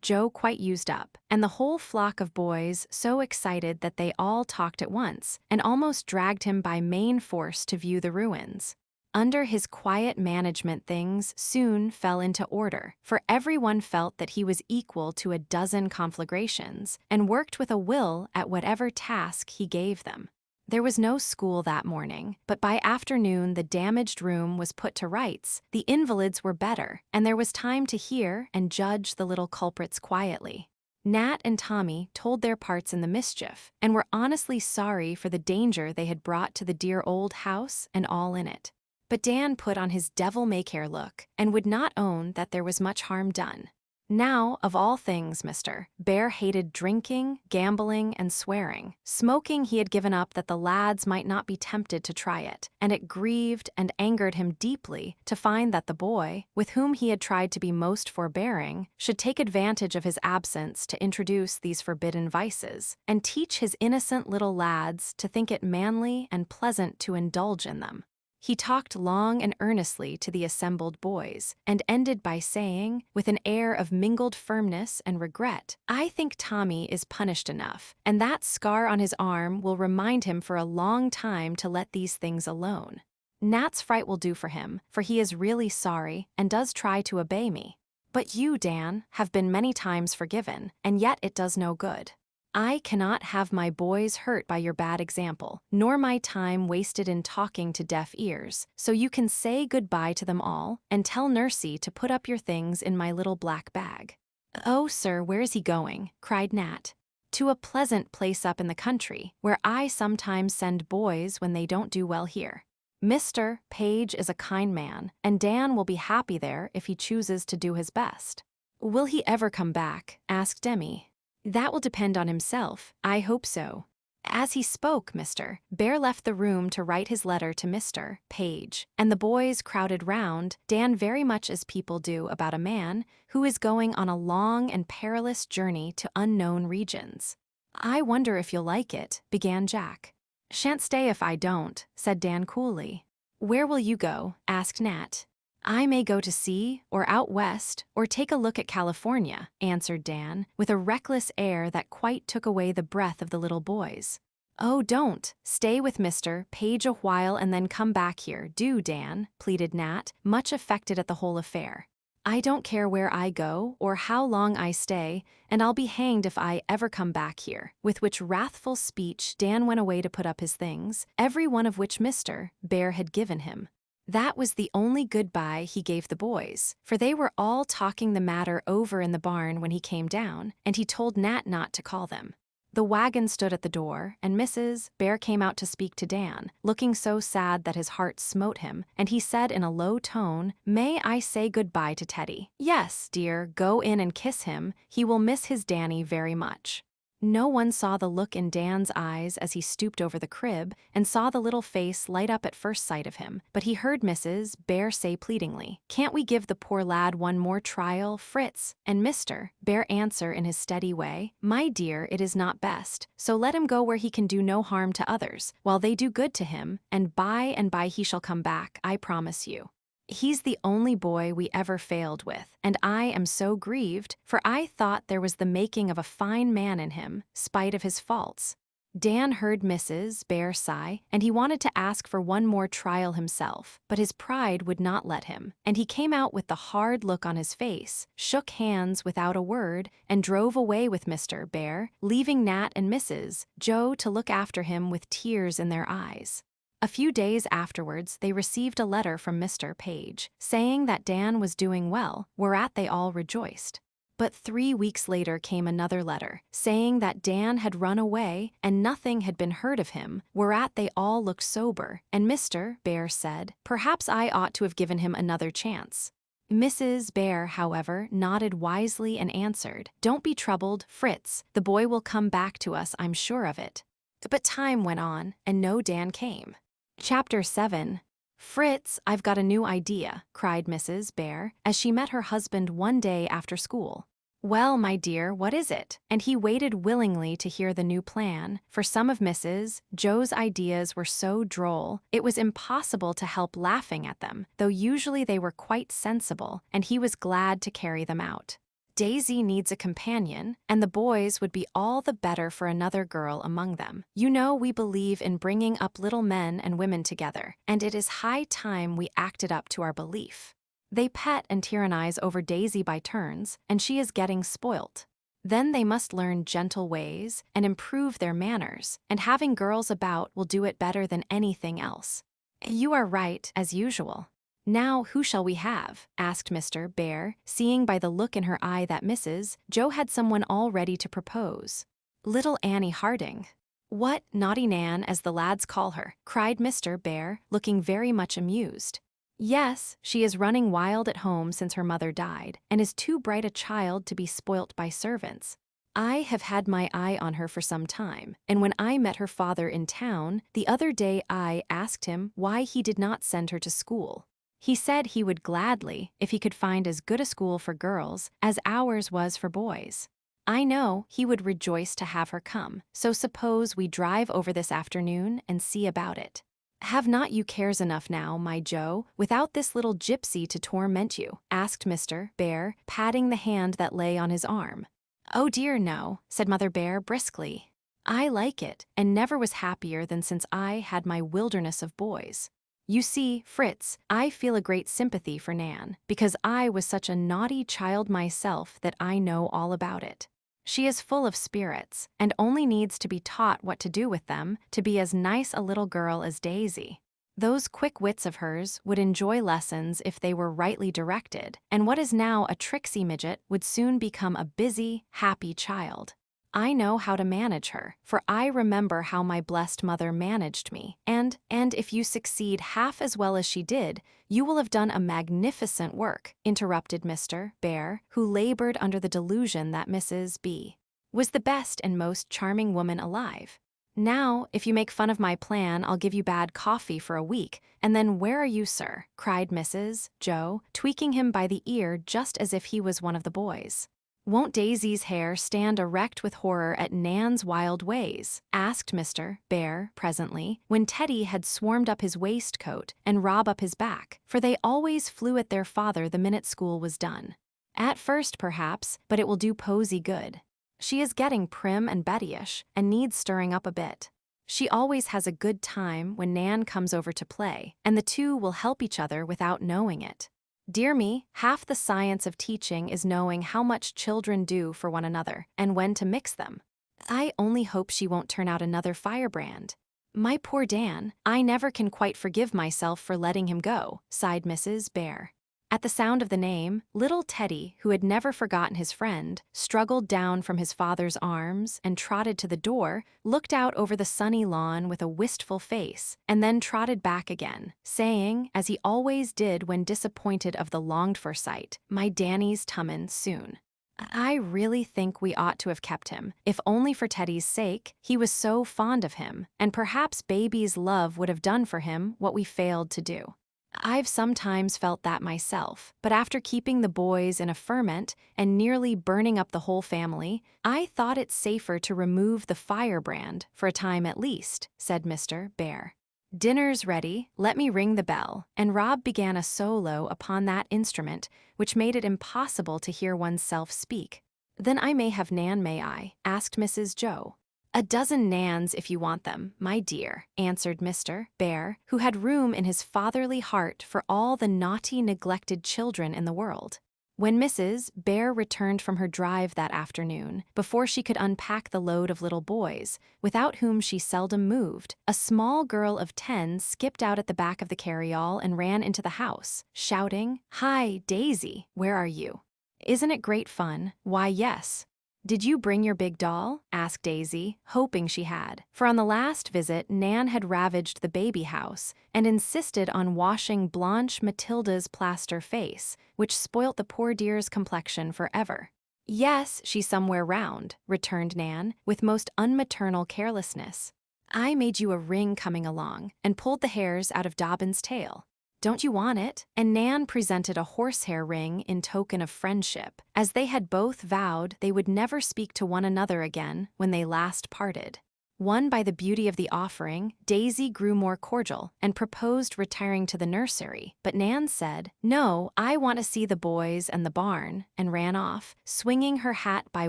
Joe quite used up, and the whole flock of boys so excited that they all talked at once, and almost dragged him by main force to view the ruins. Under his quiet management, things soon fell into order, for everyone felt that he was equal to a dozen conflagrations, and worked with a will at whatever task he gave them. There was no school that morning, but by afternoon the damaged room was put to rights, the invalids were better, and there was time to hear and judge the little culprits quietly. Nat and Tommy told their parts in the mischief, and were honestly sorry for the danger they had brought to the dear old house and all in it. But Dan put on his devil-may-care look, and would not own that there was much harm done. Now, of all things, Mr. Bear hated drinking, gambling, and swearing. Smoking he had given up that the lads might not be tempted to try it, and it grieved and angered him deeply to find that the boy, with whom he had tried to be most forbearing, should take advantage of his absence to introduce these forbidden vices, and teach his innocent little lads to think it manly and pleasant to indulge in them. He talked long and earnestly to the assembled boys, and ended by saying, with an air of mingled firmness and regret, "I think Tommy is punished enough, and that scar on his arm will remind him for a long time to let these things alone. Nat's fright will do for him, for he is really sorry, and does try to obey me. But you, Dan, have been many times forgiven, and yet it does no good. I cannot have my boys hurt by your bad example, nor my time wasted in talking to deaf ears, so you can say goodbye to them all, and tell Nursey to put up your things in my little black bag." "Oh, sir, where's he going?" cried Nat. "To a pleasant place up in the country, where I sometimes send boys when they don't do well here. Mr. Page is a kind man, and Dan will be happy there if he chooses to do his best." "Will he ever come back?" asked Demi. "That will depend on himself. I hope so." As he spoke, Mr. Bear left the room to write his letter to Mr. Page, and the boys crowded round, Dan very much as people do about a man who is going on a long and perilous journey to unknown regions. "I wonder if you'll like it," began Jack. "Shan't stay if I don't," said Dan coolly. "Where will you go?" asked Nat. "I may go to sea, or out west, or take a look at California," answered Dan, with a reckless air that quite took away the breath of the little boys. "Oh, don't. Stay with Mr. Page a while and then come back here, do, Dan," pleaded Nat, much affected at the whole affair. "I don't care where I go, or how long I stay, and I'll be hanged if I ever come back here," with which wrathful speech Dan went away to put up his things, every one of which Mr. Bear had given him. That was the only goodbye he gave the boys, for they were all talking the matter over in the barn when he came down, and he told Nat not to call them. The wagon stood at the door, and Mrs. Bear came out to speak to Dan, looking so sad that his heart smote him, and he said in a low tone, "May I say goodbye to Teddy?" "Yes, dear, go in and kiss him. He will miss his Danny very much." No one saw the look in Dan's eyes as he stooped over the crib and saw the little face light up at first sight of him, but he heard Mrs. Bear say pleadingly, "Can't we give the poor lad one more trial, Fritz?" And Mr. Bear answer in his steady way, "My dear, it is not best, so let him go where he can do no harm to others, while they do good to him, and by he shall come back, I promise you. He's the only boy we ever failed with, and I am so grieved, for I thought there was the making of a fine man in him, spite of his faults." Dan heard Mrs. Bear sigh, and he wanted to ask for one more trial himself, but his pride would not let him, and he came out with the hard look on his face, shook hands without a word, and drove away with Mr. Bear, leaving Nat and Mrs. Joe to look after him with tears in their eyes. A few days afterwards they received a letter from Mr. Page, saying that Dan was doing well, whereat they all rejoiced. But 3 weeks later came another letter, saying that Dan had run away and nothing had been heard of him, whereat they all looked sober, and Mr. Bear said, "Perhaps I ought to have given him another chance." Mrs. Bear, however, nodded wisely and answered, "Don't be troubled, Fritz. The boy will come back to us, I'm sure of it." But time went on, and no Dan came. Chapter 7. "Fritz, I've got a new idea," cried Mrs. Bear, as she met her husband one day after school. "Well, my dear, what is it?" And he waited willingly to hear the new plan, for some of Mrs. Joe's ideas were so droll, it was impossible to help laughing at them, though usually they were quite sensible, and he was glad to carry them out. Daisy needs a companion, and the boys would be all the better for another girl among them. You know we believe in bringing up little men and women together, and it is high time we acted up to our belief. They pet and tyrannize over Daisy by turns, and she is getting spoilt. Then they must learn gentle ways and improve their manners, and having girls about will do it better than anything else. You are right, as usual. Now who shall we have? Asked Mr. Bear, seeing by the look in her eye that Mrs. Joe had someone all ready to propose. Little Annie Harding. What, Naughty Nan, as the lads call her, cried Mr. Bear, looking very much amused. Yes, she is running wild at home since her mother died, and is too bright a child to be spoilt by servants. I have had my eye on her for some time, and when I met her father in town, the other day I asked him why he did not send her to school. He said he would gladly, if he could find as good a school for girls as ours was for boys. I know he would rejoice to have her come, so suppose we drive over this afternoon and see about it. Have not you cares enough now, my Joe, without this little gypsy to torment you? Asked Mr. Bear, patting the hand that lay on his arm. Oh dear no, said Mother Bear briskly. I like it, and never was happier than since I had my wilderness of boys. You see, Fritz, I feel a great sympathy for Nan, because I was such a naughty child myself that I know all about it. She is full of spirits, and only needs to be taught what to do with them to be as nice a little girl as Daisy. Those quick wits of hers would enjoy lessons if they were rightly directed, and what is now a tricksy midget would soon become a busy, happy child. I know how to manage her, for I remember how my blessed mother managed me, and if you succeed half as well as she did, you will have done a magnificent work, interrupted Mr. Bear, who labored under the delusion that Mrs. B. was the best and most charming woman alive. Now, if you make fun of my plan, I'll give you bad coffee for a week, and then where are you, sir? Cried Mrs. Joe, tweaking him by the ear just as if he was one of the boys. Won't Daisy's hair stand erect with horror at Nan's wild ways? Asked Mr. Bear presently, when Teddy had swarmed up his waistcoat and Rob up his back, for they always flew at their father the minute school was done. At first, perhaps, but it will do Posy good. She is getting prim and Bettyish, and needs stirring up a bit. She always has a good time when Nan comes over to play, and the two will help each other without knowing it. Dear me, half the science of teaching is knowing how much children do for one another, and when to mix them. I only hope she won't turn out another firebrand. My poor Dan, I never can quite forgive myself for letting him go, sighed Mrs. Bear. At the sound of the name, little Teddy, who had never forgotten his friend, struggled down from his father's arms and trotted to the door, looked out over the sunny lawn with a wistful face, and then trotted back again, saying, as he always did when disappointed of the longed-for sight, "My Danny's tummin' soon." I really think we ought to have kept him, if only for Teddy's sake. He was so fond of him, and perhaps baby's love would have done for him what we failed to do. I've sometimes felt that myself, but after keeping the boys in a ferment and nearly burning up the whole family, I thought it safer to remove the firebrand, for a time at least, said Mr. Bear. Dinner's ready, let me ring the bell, and Rob began a solo upon that instrument, which made it impossible to hear oneself speak. Then I may have Nan, may I? Asked Mrs. Joe. A dozen Nans if you want them, my dear, answered Mr. Bear, who had room in his fatherly heart for all the naughty, neglected children in the world. When Mrs. Bear returned from her drive that afternoon, before she could unpack the load of little boys, without whom she seldom moved, a small girl of 10 skipped out at the back of the carryall and ran into the house, shouting, "Hi, Daisy, where are you? Isn't it great fun?" "Why, yes. "Did you bring your big doll?" asked Daisy, hoping she had. For on the last visit, Nan had ravaged the baby house and insisted on washing Blanche Matilda's plaster face, which spoilt the poor dear's complexion forever. "Yes, she's somewhere round," returned Nan, with most unmaternal carelessness. "I made you a ring coming along and pulled the hairs out of Dobbin's tail. Don't you want it?" And Nan presented a horsehair ring in token of friendship, as they had both vowed they would never speak to one another again when they last parted. Won by the beauty of the offering, Daisy grew more cordial and proposed retiring to the nursery, but Nan said, "No, I want to see the boys and the barn," and ran off, swinging her hat by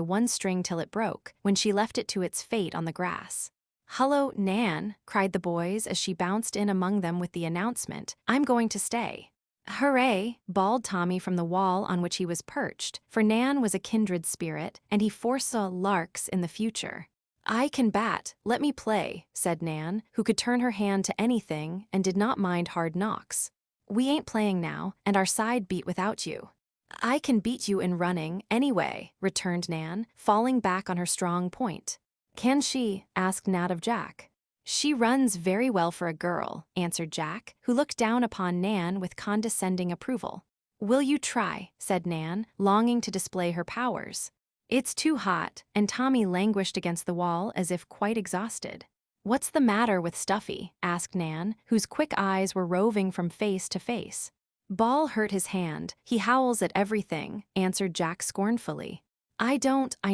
one string till it broke, when she left it to its fate on the grass. "Hullo, Nan," cried the boys as she bounced in among them with the announcement, "I'm going to stay." "Hooray!" bawled Tommy from the wall on which he was perched, for Nan was a kindred spirit, and he foresaw larks in the future. "I can bat, let me play," said Nan, who could turn her hand to anything and did not mind hard knocks. "We ain't playing now, and our side beat without you." "I can beat you in running, anyway," returned Nan, falling back on her strong point. "Can she?" asked Nat of Jack. "She runs very well for a girl," answered Jack, who looked down upon Nan with condescending approval. "Will you try?" said Nan, longing to display her powers. "It's too hot," and Tommy languished against the wall as if quite exhausted. "What's the matter with Stuffy?" asked Nan, whose quick eyes were roving from face to face. "Ball hurt his hand. He howls at everything," answered Jack scornfully. I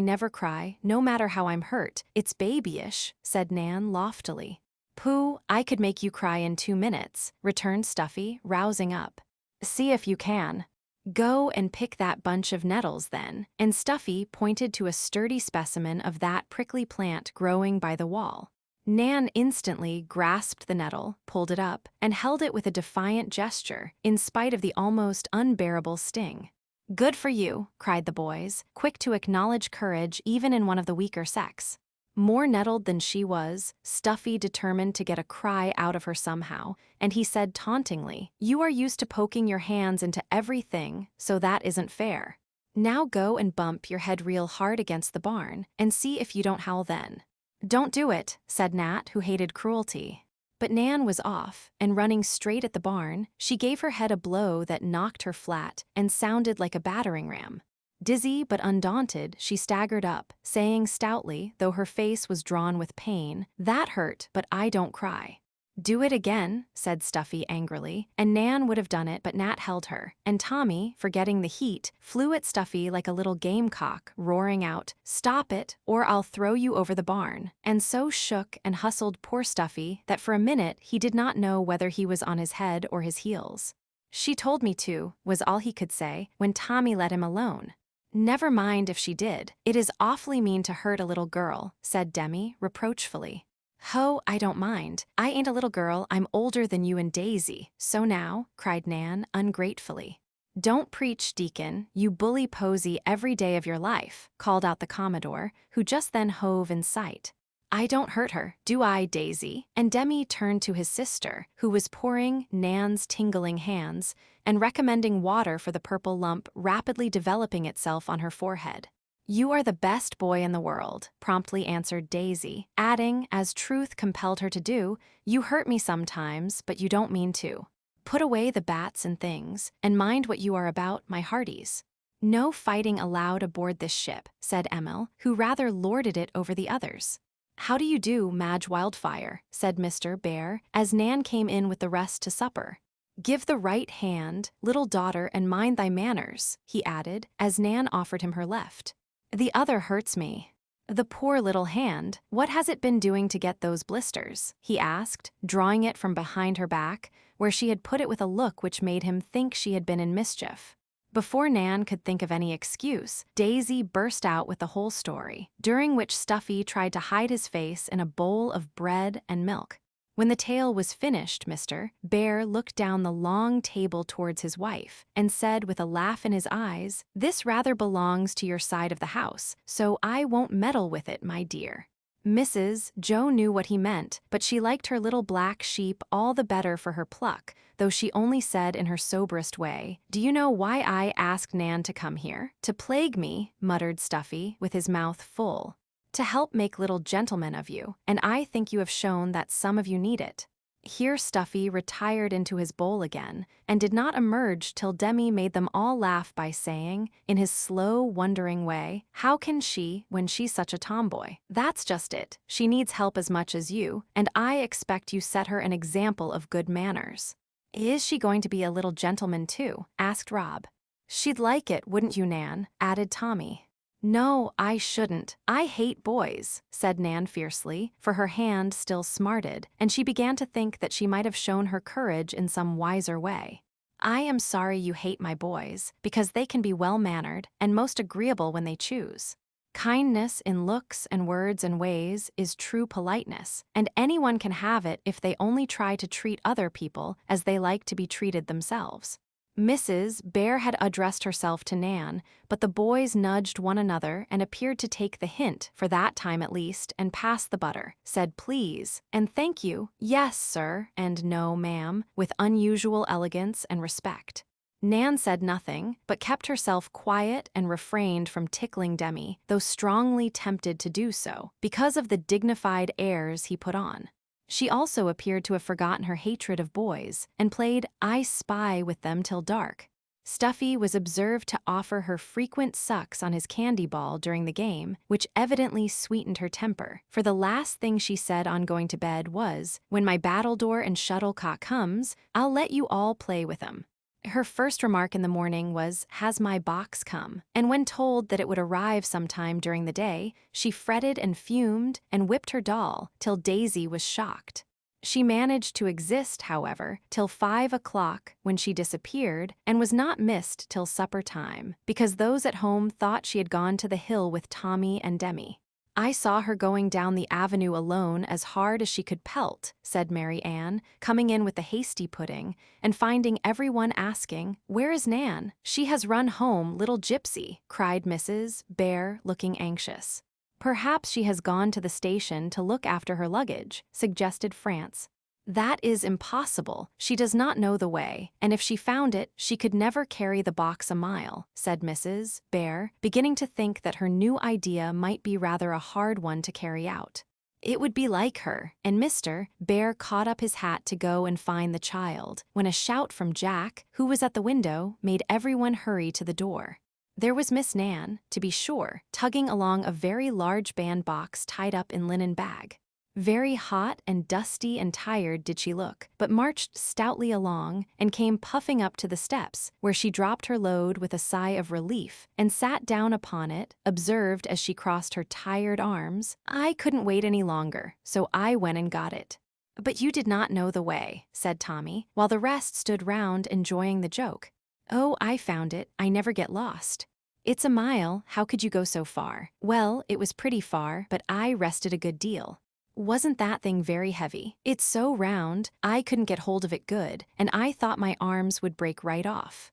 never cry, no matter how I'm hurt. It's babyish," said Nan loftily. "Pooh, I could make you cry in 2 minutes," returned Stuffy, rousing up. "See if you can." "Go and pick that bunch of nettles, then," and Stuffy pointed to a sturdy specimen of that prickly plant growing by the wall. Nan instantly grasped the nettle, pulled it up, and held it with a defiant gesture, in spite of the almost unbearable sting. "Good for you," cried the boys, quick to acknowledge courage even in one of the weaker sex. More nettled than she was, Stuffy determined to get a cry out of her somehow, and he said tauntingly, "You are used to poking your hands into everything, so that isn't fair. Now go and bump your head real hard against the barn, and see if you don't howl then." "Don't do it," said Nat, who hated cruelty. But Nan was off, and running straight at the barn, she gave her head a blow that knocked her flat and sounded like a battering ram. Dizzy but undaunted, she staggered up, saying stoutly, though her face was drawn with pain, "That hurt, but I don't cry." "Do it again," said Stuffy angrily, and Nan would have done it, but Nat held her, and Tommy, forgetting the heat, flew at Stuffy like a little gamecock, roaring out, "Stop it, or I'll throw you over the barn," and so shook and hustled poor Stuffy that for a minute he did not know whether he was on his head or his heels. "She told me to," was all he could say, when Tommy let him alone. "Never mind if she did. It is awfully mean to hurt a little girl," said Demi, reproachfully. "Ho, I don't mind. I ain't a little girl, I'm older than you and Daisy, so now," cried Nan, ungratefully. "Don't preach, Deacon, you bully Posy every day of your life," called out the Commodore, who just then hove in sight. "I don't hurt her, do I, Daisy?" And Demi turned to his sister, who was pouring Nan's tingling hands and recommending water for the purple lump rapidly developing itself on her forehead. "You are the best boy in the world," promptly answered Daisy, adding, as truth compelled her to do, "You hurt me sometimes, but you don't mean to. Put away the bats and things, and mind what you are about, my hearties." "No fighting allowed aboard this ship," said Emil, who rather lorded it over the others. "How do you do, Madge Wildfire?" said Mr. Bear, as Nan came in with the rest to supper. "Give the right hand, little daughter, and mind thy manners," he added, as Nan offered him her left. "The other hurts me." "The poor little hand, what has it been doing to get those blisters?" he asked, drawing it from behind her back, where she had put it with a look which made him think she had been in mischief. Before Nan could think of any excuse, Daisy burst out with the whole story, during which Stuffy tried to hide his face in a bowl of bread and milk. When the tale was finished, Mr. Bear looked down the long table towards his wife and said with a laugh in his eyes, "This rather belongs to your side of the house, so I won't meddle with it, my dear." Mrs. Joe knew what he meant, but she liked her little black sheep all the better for her pluck, though she only said in her soberest way, "Do you know why I asked Nan to come here? To plague me," muttered Stuffy, with his mouth full. "To help make little gentlemen of you, and I think you have shown that some of you need it." Here Stuffy retired into his bowl again, and did not emerge till Demi made them all laugh by saying, in his slow, wondering way, "How can she, when she's such a tomboy? That's just it. She needs help as much as you, and I expect you set her an example of good manners." "Is she going to be a little gentleman too?" asked Rob. "She'd like it, wouldn't you, Nan?" added Tommy. "No, I shouldn't. I hate boys," said Nan fiercely, for her hand still smarted, and she began to think that she might have shown her courage in some wiser way. "I am sorry you hate my boys, because they can be well-mannered and most agreeable when they choose. Kindness in looks and words and ways is true politeness, and anyone can have it if they only try to treat other people as they like to be treated themselves." Mrs. Bear had addressed herself to Nan, but the boys nudged one another and appeared to take the hint, for that time at least, and passed the butter, said please, and thank you, yes, sir, and no, ma'am, with unusual elegance and respect. Nan said nothing, but kept herself quiet and refrained from tickling Demi, though strongly tempted to do so, because of the dignified airs he put on. She also appeared to have forgotten her hatred of boys, and played I Spy with them till dark. Stuffy was observed to offer her frequent sucks on his candy ball during the game, which evidently sweetened her temper, for the last thing she said on going to bed was, "When my battledore and shuttlecock comes, I'll let you all play with 'em." Her first remark in the morning was, "Has my box come?" And when told that it would arrive sometime during the day, she fretted and fumed and whipped her doll till Daisy was shocked. She managed to exist, however, till 5 o'clock, when she disappeared, and was not missed till supper time, because those at home thought she had gone to the hill with Tommy and Demi. "I saw her going down the avenue alone as hard as she could pelt," said Mary Ann, coming in with the hasty pudding, and finding everyone asking, "Where is Nan? She has run home, little gypsy," cried Mrs. Bear, looking anxious. "Perhaps she has gone to the station to look after her luggage," suggested France. "That is impossible. She does not know the way, and if she found it, she could never carry the box a mile," said Mrs. Bear, beginning to think that her new idea might be rather a hard one to carry out. It would be like her, and Mr. Bear caught up his hat to go and find the child, when a shout from Jack, who was at the window, made everyone hurry to the door. There was Miss Nan, to be sure, tugging along a very large bandbox tied up in linen bag. Very hot and dusty and tired did she look, but marched stoutly along, and came puffing up to the steps, where she dropped her load with a sigh of relief, and sat down upon it, observed as she crossed her tired arms, "I couldn't wait any longer, so I went and got it." "But you did not know the way," said Tommy, while the rest stood round enjoying the joke. "Oh, I found it. I never get lost." "It's a mile. How could you go so far?" "Well, it was pretty far, but I rested a good deal." "Wasn't that thing very heavy? It's so round, I couldn't get hold of it good, and I thought my arms would break right off."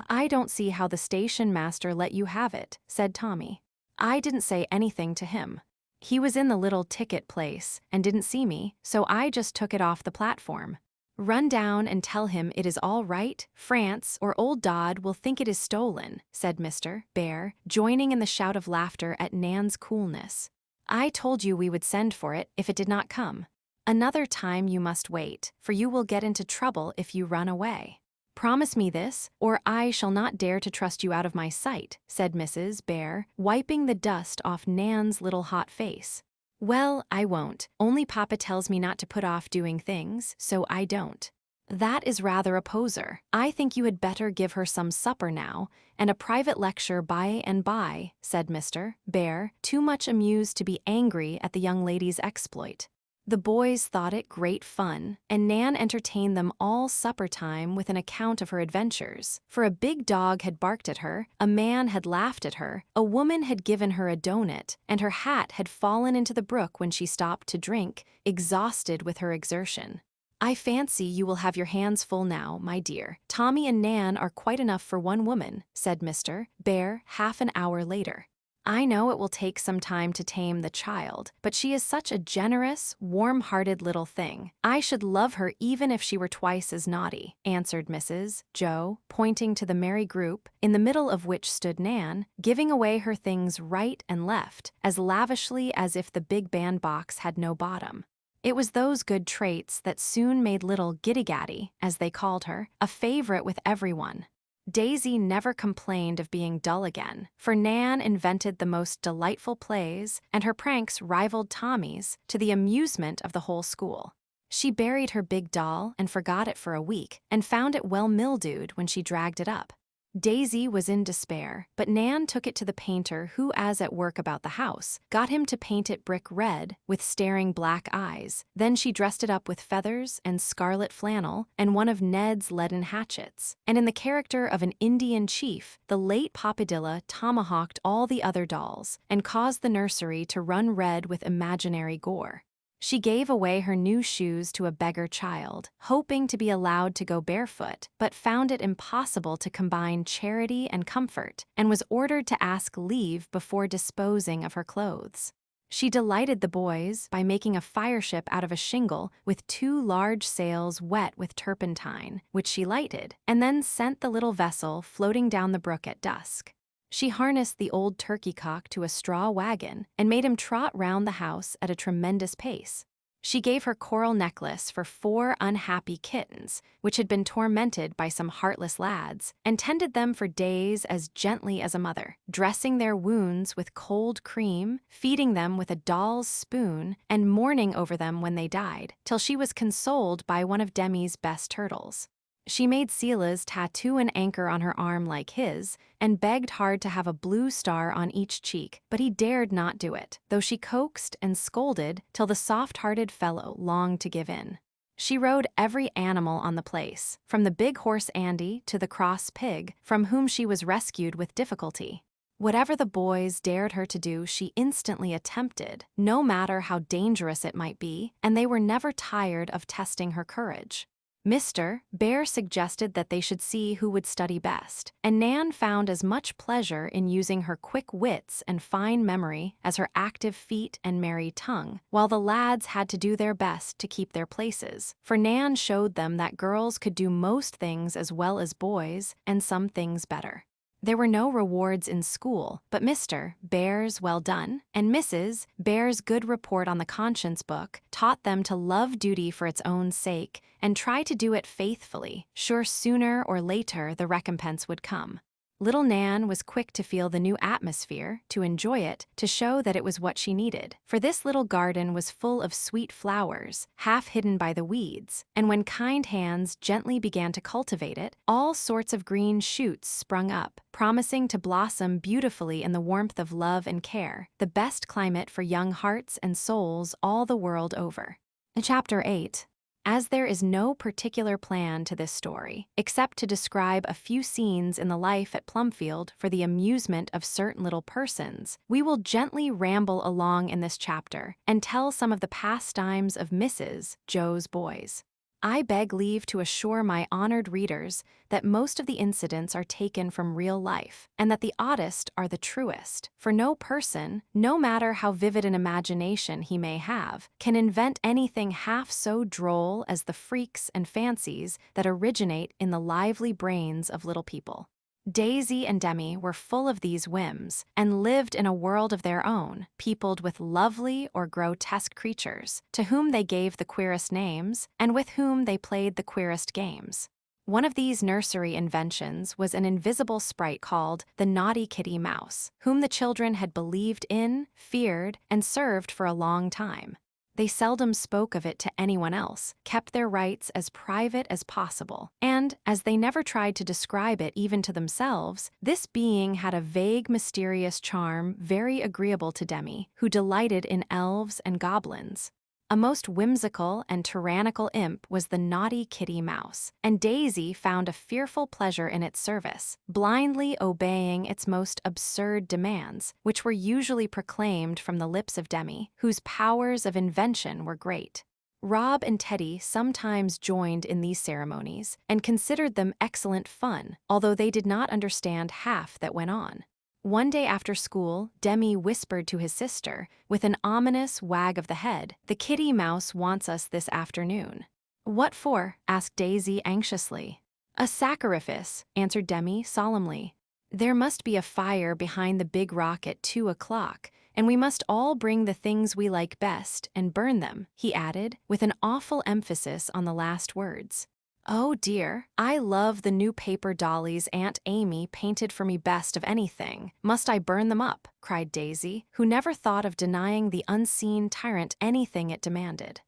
"I don't see how the station master let you have it," said Tommy. "I didn't say anything to him. He was in the little ticket place, and didn't see me, so I just took it off the platform." "Run down and tell him it is all right, France, or old Dodd will think it is stolen," said Mr. Bear, joining in the shout of laughter at Nan's coolness. "I told you we would send for it if it did not come. Another time you must wait, for you will get into trouble if you run away. Promise me this, or I shall not dare to trust you out of my sight," said Mrs. Bear, wiping the dust off Nan's little hot face. "Well, I won't, only Papa tells me not to put off doing things, so I don't." "That is rather a poser. I think you had better give her some supper now, and a private lecture by and by," said Mr. Bear, too much amused to be angry at the young lady's exploit. The boys thought it great fun, and Nan entertained them all supper time with an account of her adventures, for a big dog had barked at her, a man had laughed at her, a woman had given her a doughnut, and her hat had fallen into the brook when she stopped to drink, exhausted with her exertion. "I fancy you will have your hands full now, my dear. Tommy and Nan are quite enough for one woman," said Mr. Bear half an hour later. I know it will take some time to tame the child, but she is such a generous, warm-hearted little thing. I should love her even if she were twice as naughty," answered Mrs. Joe, pointing to the merry group, in the middle of which stood Nan, giving away her things right and left, as lavishly as if the big bandbox had no bottom. It was those good traits that soon made little Giddy-Gaddy, as they called her, a favorite with everyone. Daisy never complained of being dull again, for Nan invented the most delightful plays, and her pranks rivaled Tommy's, to the amusement of the whole school. She buried her big doll and forgot it for a week, and found it well mildewed when she dragged it up. Daisy was in despair, but Nan took it to the painter who, as at work about the house, got him to paint it brick red with staring black eyes. Then she dressed it up with feathers and scarlet flannel and one of Ned's leaden hatchets. And in the character of an Indian chief, the late Papadilla tomahawked all the other dolls and caused the nursery to run red with imaginary gore. She gave away her new shoes to a beggar child, hoping to be allowed to go barefoot, but found it impossible to combine charity and comfort, and was ordered to ask leave before disposing of her clothes. She delighted the boys by making a fireship out of a shingle with 2 large sails wet with turpentine, which she lighted, and then sent the little vessel floating down the brook at dusk. She harnessed the old turkey cock to a straw wagon and made him trot round the house at a tremendous pace. She gave her coral necklace for 4 unhappy kittens, which had been tormented by some heartless lads, and tended them for days as gently as a mother, dressing their wounds with cold cream, feeding them with a doll's spoon, and mourning over them when they died, till she was consoled by one of Demi's best turtles. She made Sela's tattoo an anchor on her arm like his, and begged hard to have a blue star on each cheek, but he dared not do it, though she coaxed and scolded till the soft-hearted fellow longed to give in. She rode every animal on the place, from the big horse Andy to the cross pig, from whom she was rescued with difficulty. Whatever the boys dared her to do, she instantly attempted, no matter how dangerous it might be, and they were never tired of testing her courage. Mr. Bear suggested that they should see who would study best, and Nan found as much pleasure in using her quick wits and fine memory as her active feet and merry tongue, while the lads had to do their best to keep their places, for Nan showed them that girls could do most things as well as boys, and some things better. There were no rewards in school, but Mr. Bear's well done and Mrs. Bear's good report on the conscience book taught them to love duty for its own sake and try to do it faithfully, sure sooner or later the recompense would come. Little Nan was quick to feel the new atmosphere, to enjoy it, to show that it was what she needed. For this little garden was full of sweet flowers, half hidden by the weeds, and when kind hands gently began to cultivate it, all sorts of green shoots sprung up, promising to blossom beautifully in the warmth of love and care, the best climate for young hearts and souls all the world over. Chapter 8. As there is no particular plan to this story, except to describe a few scenes in the life at Plumfield for the amusement of certain little persons, we will gently ramble along in this chapter and tell some of the pastimes of Mrs. Joe's boys. I beg leave to assure my honored readers that most of the incidents are taken from real life, and that the oddest are the truest, for no person, no matter how vivid an imagination he may have, can invent anything half so droll as the freaks and fancies that originate in the lively brains of little people. Daisy and Demi were full of these whims, and lived in a world of their own, peopled with lovely or grotesque creatures, to whom they gave the queerest names, and with whom they played the queerest games. One of these nursery inventions was an invisible sprite called the naughty kitty mouse, whom the children had believed in, feared, and served for a long time. They seldom spoke of it to anyone else, kept their rights as private as possible, and, as they never tried to describe it even to themselves, this being had a vague, mysterious charm very agreeable to Demi, who delighted in elves and goblins. A most whimsical and tyrannical imp was the naughty kitty mouse, and Daisy found a fearful pleasure in its service, blindly obeying its most absurd demands, which were usually proclaimed from the lips of Demi, whose powers of invention were great. Rob and Teddy sometimes joined in these ceremonies, and considered them excellent fun, although they did not understand half that went on. One day after school, Demi whispered to his sister, with an ominous wag of the head, "The kitty mouse wants us this afternoon." "What for?" asked Daisy anxiously. "A sacrifice," answered Demi solemnly. "There must be a fire behind the big rock at 2 o'clock, and we must all bring the things we like best and burn them," he added, with an awful emphasis on the last words. "Oh dear, I love the new paper dollies Aunt Amy painted for me best of anything. Must I burn them up?" cried Daisy, who never thought of denying the unseen tyrant anything it demanded.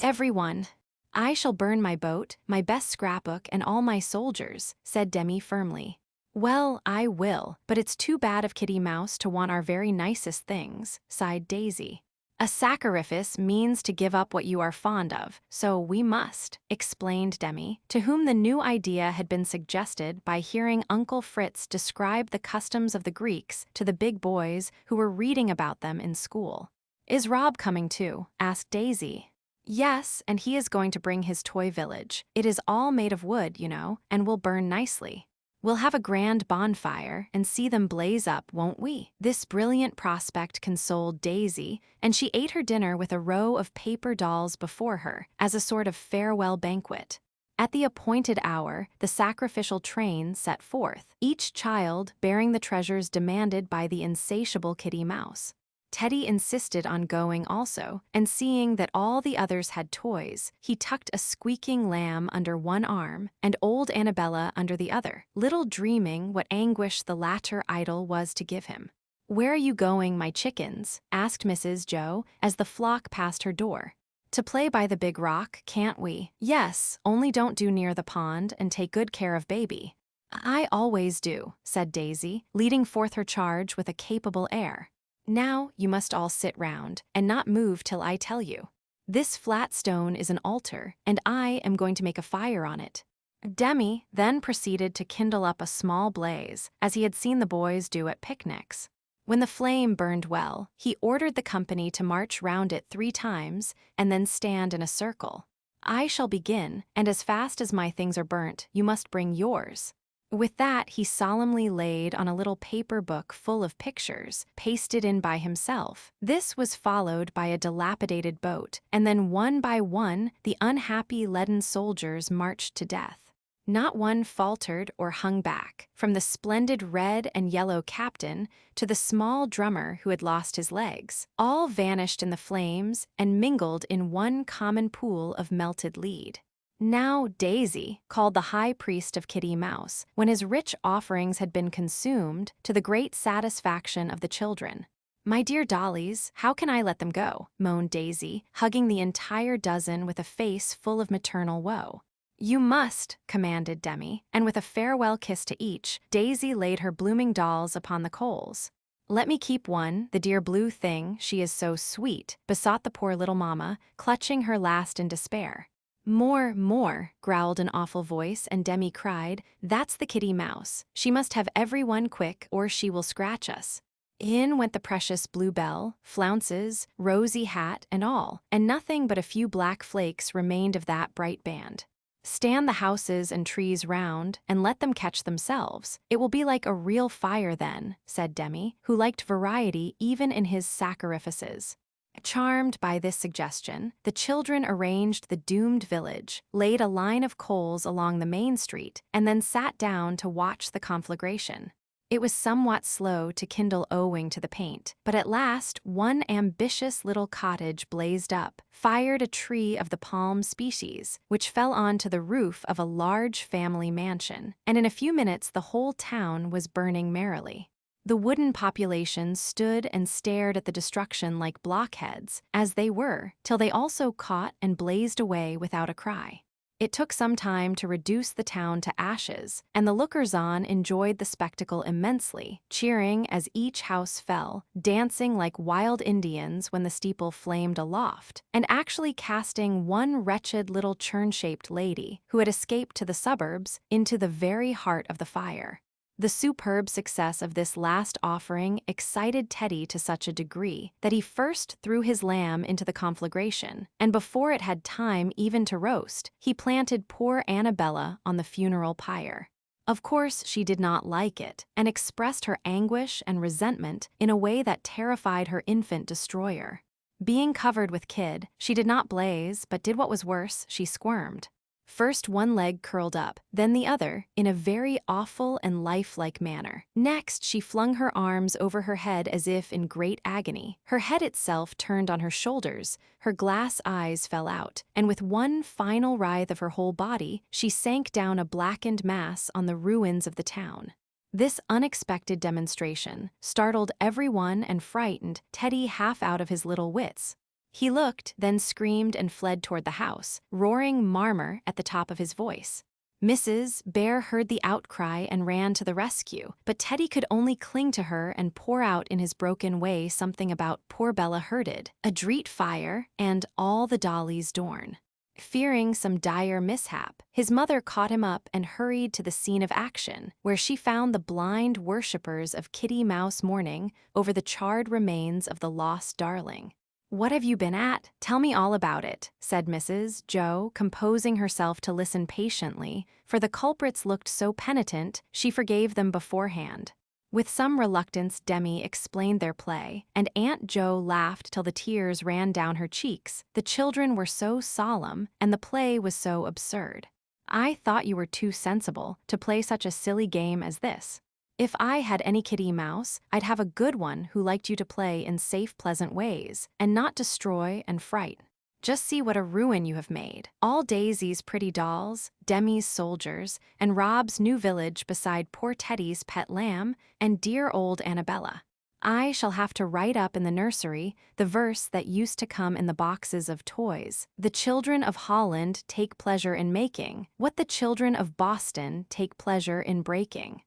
"Everyone. I shall burn my boat, my best scrapbook, and all my soldiers," said Demi firmly. "Well, I will, but it's too bad of Kitty Mouse to want our very nicest things," sighed Daisy. "A sacrifice means to give up what you are fond of, so we must," explained Demi, to whom the new idea had been suggested by hearing Uncle Fritz describe the customs of the Greeks to the big boys who were reading about them in school. "Is Rob coming too?" asked Daisy. "Yes, and he is going to bring his toy village. It is all made of wood, you know, and will burn nicely. We'll have a grand bonfire and see them blaze up, won't we?" This brilliant prospect consoled Daisy, and she ate her dinner with a row of paper dolls before her, as a sort of farewell banquet. At the appointed hour, the sacrificial train set forth, each child bearing the treasures demanded by the insatiable Kitty Mouse. Teddy insisted on going also, and seeing that all the others had toys, he tucked a squeaking lamb under one arm and old Annabella under the other, little dreaming what anguish the latter idol was to give him. "Where are you going, my chickens?" asked Mrs. Joe as the flock passed her door. "To play by the big rock, can't we?" "Yes, only don't do near the pond and take good care of baby." "I always do," said Daisy, leading forth her charge with a capable air. "Now you must all sit round, and not move till I tell you. This flat stone is an altar, and I am going to make a fire on it." Demi then proceeded to kindle up a small blaze, as he had seen the boys do at picnics. When the flame burned well, he ordered the company to march round it 3 times, and then stand in a circle. "I shall begin, and as fast as my things are burnt, you must bring yours." With that, he solemnly laid on a little paper book full of pictures, pasted in by himself. This was followed by a dilapidated boat, and then one by one the unhappy leaden soldiers marched to death. Not one faltered or hung back, from the splendid red and yellow captain to the small drummer who had lost his legs. All vanished in the flames and mingled in one common pool of melted lead. Now Daisy called the high priest of Kitty Mouse, when his rich offerings had been consumed, to the great satisfaction of the children. "My dear dollies, how can I let them go?" moaned Daisy, hugging the entire dozen with a face full of maternal woe. "You must," commanded Demi, and with a farewell kiss to each, Daisy laid her blooming dolls upon the coals. "Let me keep one, the dear blue thing, she is so sweet," besought the poor little mamma, clutching her last in despair. "More, more," growled an awful voice, and Demi cried, "That's the Kitty Mouse. She must have every one quick, or she will scratch us." In went the precious bluebell, flounces, rosy hat, and all, and nothing but a few black flakes remained of that bright band. "Stand the houses and trees round, and let them catch themselves. It will be like a real fire then," said Demi, who liked variety even in his sacrifices. Charmed by this suggestion, the children arranged the doomed village, laid a line of coals along the main street, and then sat down to watch the conflagration. It was somewhat slow to kindle owing to the paint, but at last one ambitious little cottage blazed up, fired a tree of the palm species, which fell on to the roof of a large family mansion, and in a few minutes the whole town was burning merrily. The wooden population stood and stared at the destruction like blockheads, as they were, till they also caught and blazed away without a cry. It took some time to reduce the town to ashes, and the lookers-on enjoyed the spectacle immensely, cheering as each house fell, dancing like wild Indians when the steeple flamed aloft, and actually casting one wretched little churn-shaped lady, who had escaped to the suburbs, into the very heart of the fire. The superb success of this last offering excited Teddy to such a degree that he first threw his lamb into the conflagration, and before it had time even to roast, he planted poor Annabella on the funeral pyre. Of course, she did not like it, and expressed her anguish and resentment in a way that terrified her infant destroyer. Being covered with kid, she did not blaze, but did what was worse, she squirmed. First one leg curled up, then the other, in a very awful and lifelike manner. Next, she flung her arms over her head as if in great agony. Her head itself turned on her shoulders, her glass eyes fell out, and with one final writhe of her whole body, she sank down a blackened mass on the ruins of the town. This unexpected demonstration startled everyone and frightened Teddy half out of his little wits. He looked, then screamed and fled toward the house, roaring "Marmor" at the top of his voice. Mrs. Bear heard the outcry and ran to the rescue, but Teddy could only cling to her and pour out in his broken way something about "poor Bella hurted," "a dreet fire," and "all the dollies dorn." Fearing some dire mishap, his mother caught him up and hurried to the scene of action, where she found the blind worshippers of Kitty Mouse mourning over the charred remains of the lost darling. "What have you been at? Tell me all about it," said Mrs. Joe, composing herself to listen patiently, for the culprits looked so penitent she forgave them beforehand. With some reluctance, Demi explained their play, and Aunt Joe laughed till the tears ran down her cheeks. The children were so solemn, and the play was so absurd. "I thought you were too sensible to play such a silly game as this. If I had any Kitty Mouse, I'd have a good one who liked you to play in safe, pleasant ways, and not destroy and fright. Just see what a ruin you have made. All Daisy's pretty dolls, Demi's soldiers, and Rob's new village beside poor Teddy's pet lamb, and dear old Annabella. I shall have to write up in the nursery the verse that used to come in the boxes of toys. The children of Holland take pleasure in making what the children of Boston take pleasure in breaking.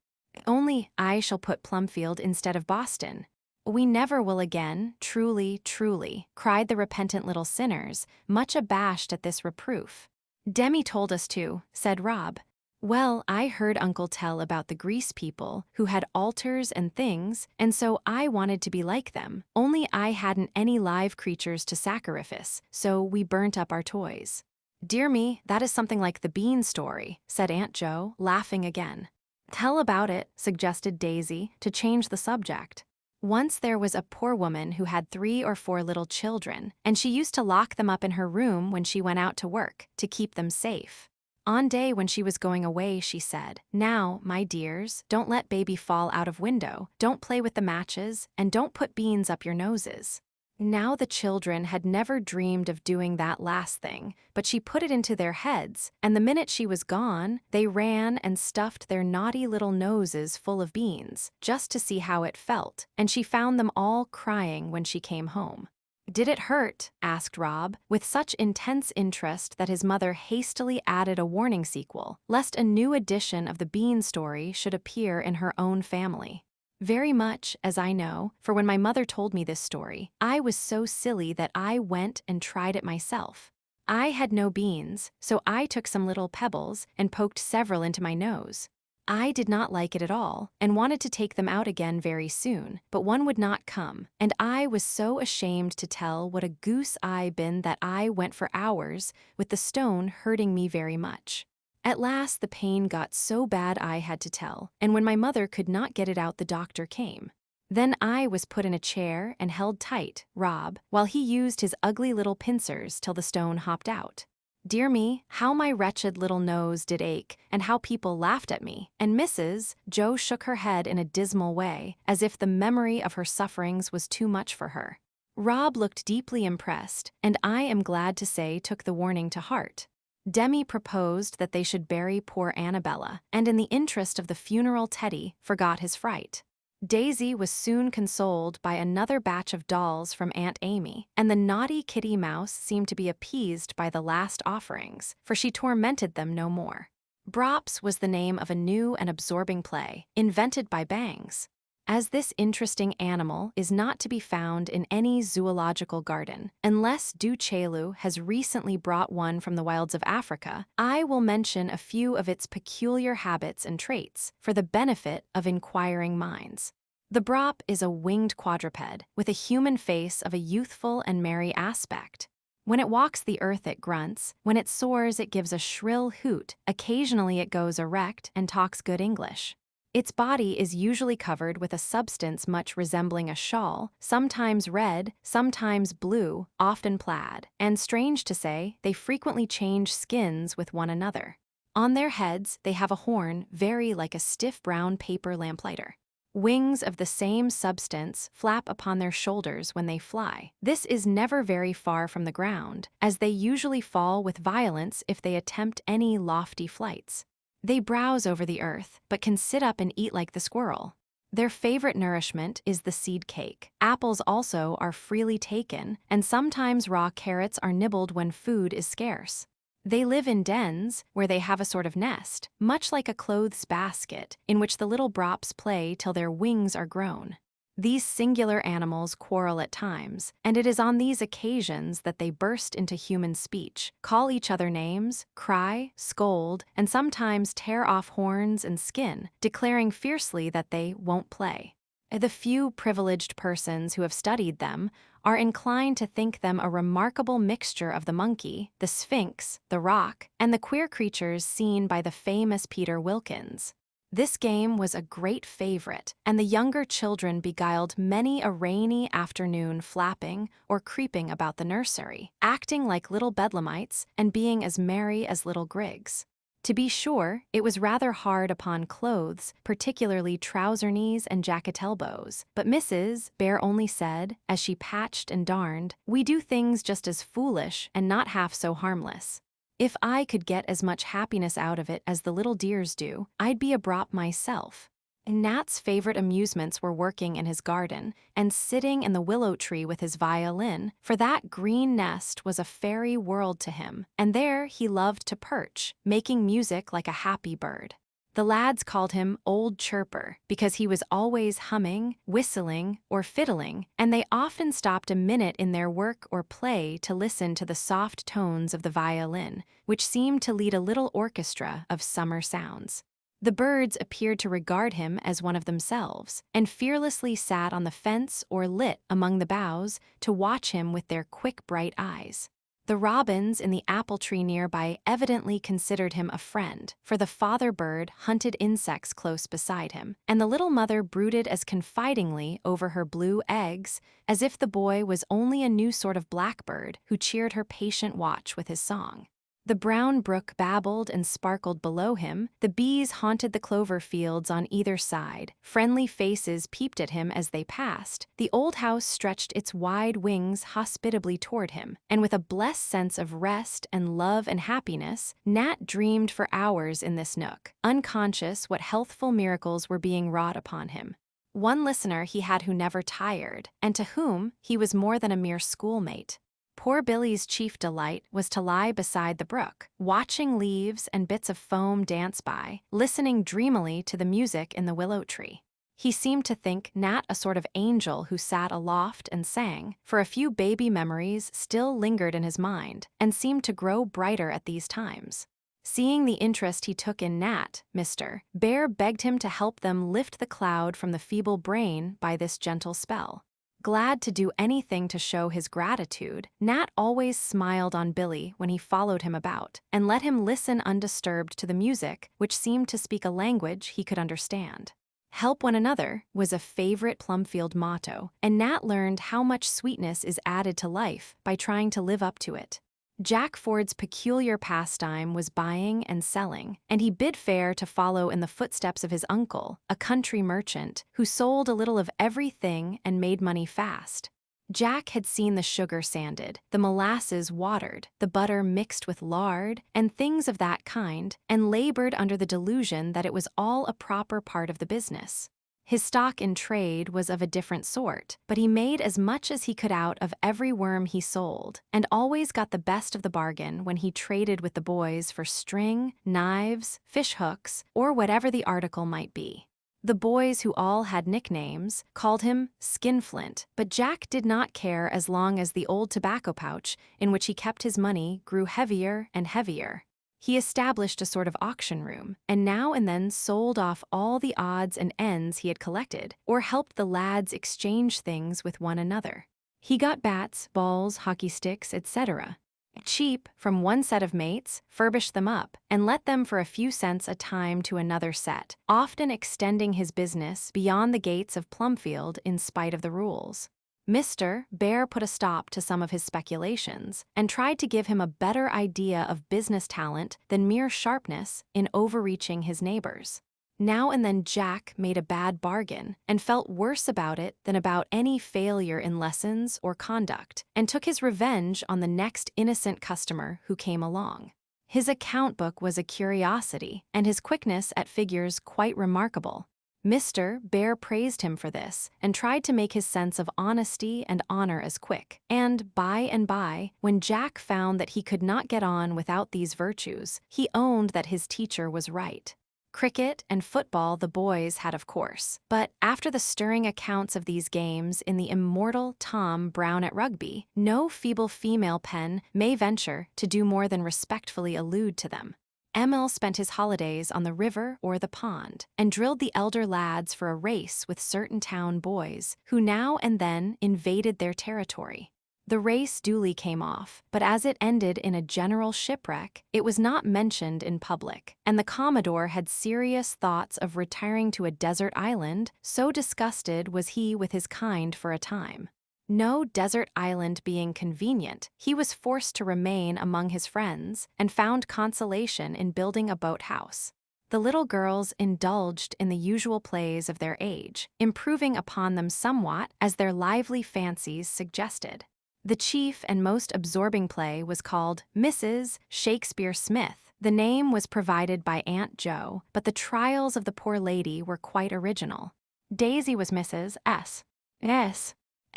Only I shall put Plumfield instead of Boston. We never will again, truly, truly," cried the repentant little sinners, much abashed at this reproof. "Demi told us to," said Rob. "Well, I heard Uncle tell about the Grease people who had altars and things, and so I wanted to be like them, only I hadn't any live creatures to sacrifice, so we burnt up our toys." "Dear me, that is something like the bean story," said Aunt Joe, laughing again. "Tell about it," suggested Daisy, to change the subject. "Once there was a poor woman who had 3 or 4 little children, and she used to lock them up in her room when she went out to work, to keep them safe. On day when she was going away, she said, 'Now, my dears, don't let baby fall out of window, don't play with the matches, and don't put beans up your noses.' Now the children had never dreamed of doing that last thing, but she put it into their heads, and the minute she was gone, they ran and stuffed their naughty little noses full of beans, just to see how it felt, and she found them all crying when she came home." "Did it hurt?" asked Rob, with such intense interest that his mother hastily added a warning sequel, lest a new edition of the bean story should appear in her own family. "Very much, as I know, for when my mother told me this story, I was so silly that I went and tried it myself. I had no beans, so I took some little pebbles and poked several into my nose. I did not like it at all, and wanted to take them out again very soon, but one would not come, and I was so ashamed to tell what a goose I been that I went for hours, with the stone hurting me very much. At last the pain got so bad I had to tell, and when my mother could not get it out, the doctor came. Then I was put in a chair and held tight, Rob, while he used his ugly little pincers till the stone hopped out. Dear me, how my wretched little nose did ache, and how people laughed at me, and Mrs. Joe shook her head in a dismal way, as if the memory of her sufferings was too much for her. Rob looked deeply impressed, and I am glad to say took the warning to heart. Demi proposed that they should bury poor Annabella, and in the interest of the funeral Teddy forgot his fright. Daisy was soon consoled by another batch of dolls from Aunt Amy, and the naughty Kitty Mouse seemed to be appeased by the last offerings, for she tormented them no more. Brops was the name of a new and absorbing play, invented by Bangs. As this interesting animal is not to be found in any zoological garden, unless Du Chaillu has recently brought one from the wilds of Africa, I will mention a few of its peculiar habits and traits for the benefit of inquiring minds. The brop is a winged quadruped with a human face of a youthful and merry aspect. When it walks the earth, it grunts. When it soars, it gives a shrill hoot. Occasionally, it goes erect and talks good English. Its body is usually covered with a substance much resembling a shawl, sometimes red, sometimes blue, often plaid, and strange to say, they frequently change skins with one another. On their heads, they have a horn very like a stiff brown paper lamplighter. Wings of the same substance flap upon their shoulders when they fly. This is never very far from the ground, as they usually fall with violence if they attempt any lofty flights. They browse over the earth, but can sit up and eat like the squirrel. Their favorite nourishment is the seed cake. Apples also are freely taken, and sometimes raw carrots are nibbled when food is scarce. They live in dens, where they have a sort of nest, much like a clothes basket, in which the little brops play till their wings are grown. These singular animals quarrel at times, and it is on these occasions that they burst into human speech, call each other names, cry, scold, and sometimes tear off horns and skin, declaring fiercely that they won't play. The few privileged persons who have studied them are inclined to think them a remarkable mixture of the monkey, the sphinx, the roc, and the queer creatures seen by the famous Peter Wilkins. This game was a great favorite, and the younger children beguiled many a rainy afternoon flapping or creeping about the nursery, acting like little bedlamites and being as merry as little grigs. To be sure, it was rather hard upon clothes, particularly trouser knees and jacket elbows, but Mrs. Bear only said, as she patched and darned, "We do things just as foolish and not half so harmless. If I could get as much happiness out of it as the little dears do, I'd be a brop myself." Nat's favorite amusements were working in his garden and sitting in the willow tree with his violin, for that green nest was a fairy world to him, and there he loved to perch, making music like a happy bird. The lads called him Old Chirper because he was always humming, whistling, or fiddling, and they often stopped a minute in their work or play to listen to the soft tones of the violin, which seemed to lead a little orchestra of summer sounds. The birds appeared to regard him as one of themselves, and fearlessly sat on the fence or lit among the boughs to watch him with their quick, bright eyes. The robins in the apple tree nearby evidently considered him a friend, for the father bird hunted insects close beside him, and the little mother brooded as confidingly over her blue eggs as if the boy was only a new sort of blackbird who cheered her patient watch with his song. The brown brook babbled and sparkled below him, the bees haunted the clover fields on either side, friendly faces peeped at him as they passed, the old house stretched its wide wings hospitably toward him, and with a blessed sense of rest and love and happiness, Nat dreamed for hours in this nook, unconscious what healthful miracles were being wrought upon him. One listener he had who never tired, and to whom he was more than a mere schoolmate. Poor Billy's chief delight was to lie beside the brook, watching leaves and bits of foam dance by, listening dreamily to the music in the willow tree. He seemed to think Nat a sort of angel who sat aloft and sang, for a few baby memories still lingered in his mind, and seemed to grow brighter at these times. Seeing the interest he took in Nat, Mr. Bear begged him to help them lift the cloud from the feeble brain by this gentle spell. Glad to do anything to show his gratitude, Nat always smiled on Billy when he followed him about, and let him listen undisturbed to the music, which seemed to speak a language he could understand. Help one another was a favorite Plumfield motto, and Nat learned how much sweetness is added to life by trying to live up to it. Jack Ford's peculiar pastime was buying and selling, and he bid fair to follow in the footsteps of his uncle, a country merchant, who sold a little of everything and made money fast. Jack had seen the sugar sanded, the molasses watered, the butter mixed with lard, and things of that kind, and labored under the delusion that it was all a proper part of the business. His stock in trade was of a different sort, but he made as much as he could out of every worm he sold, and always got the best of the bargain when he traded with the boys for string, knives, fish hooks, or whatever the article might be. The boys, who all had nicknames, called him Skinflint, but Jack did not care as long as the old tobacco pouch in which he kept his money grew heavier and heavier. He established a sort of auction room, and now and then sold off all the odds and ends he had collected, or helped the lads exchange things with one another. He got bats, balls, hockey sticks, etc. Cheap from one set of mates, furbished them up, and let them for a few cents a time to another set, often extending his business beyond the gates of Plumfield in spite of the rules. Mr. Bear put a stop to some of his speculations and tried to give him a better idea of business talent than mere sharpness in overreaching his neighbors. Now and then Jack made a bad bargain and felt worse about it than about any failure in lessons or conduct, and took his revenge on the next innocent customer who came along. His account book was a curiosity, and his quickness at figures quite remarkable. Mr. Bear praised him for this and tried to make his sense of honesty and honor as quick. And by, when Jack found that he could not get on without these virtues, he owned that his teacher was right. Cricket and football the boys had, of course, but after the stirring accounts of these games in the immortal Tom Brown at Rugby, no feeble female pen may venture to do more than respectfully allude to them. Emil spent his holidays on the river or the pond, and drilled the elder lads for a race with certain town boys, who now and then invaded their territory. The race duly came off, but as it ended in a general shipwreck, it was not mentioned in public, and the Commodore had serious thoughts of retiring to a desert island, so disgusted was he with his kind for a time. No desert island being convenient, he was forced to remain among his friends and found consolation in building a boathouse. The little girls indulged in the usual plays of their age, improving upon them somewhat as their lively fancies suggested. The chief and most absorbing play was called Mrs. Shakespeare Smith. The name was provided by Aunt Jo, but the trials of the poor lady were quite original. Daisy was Mrs. S.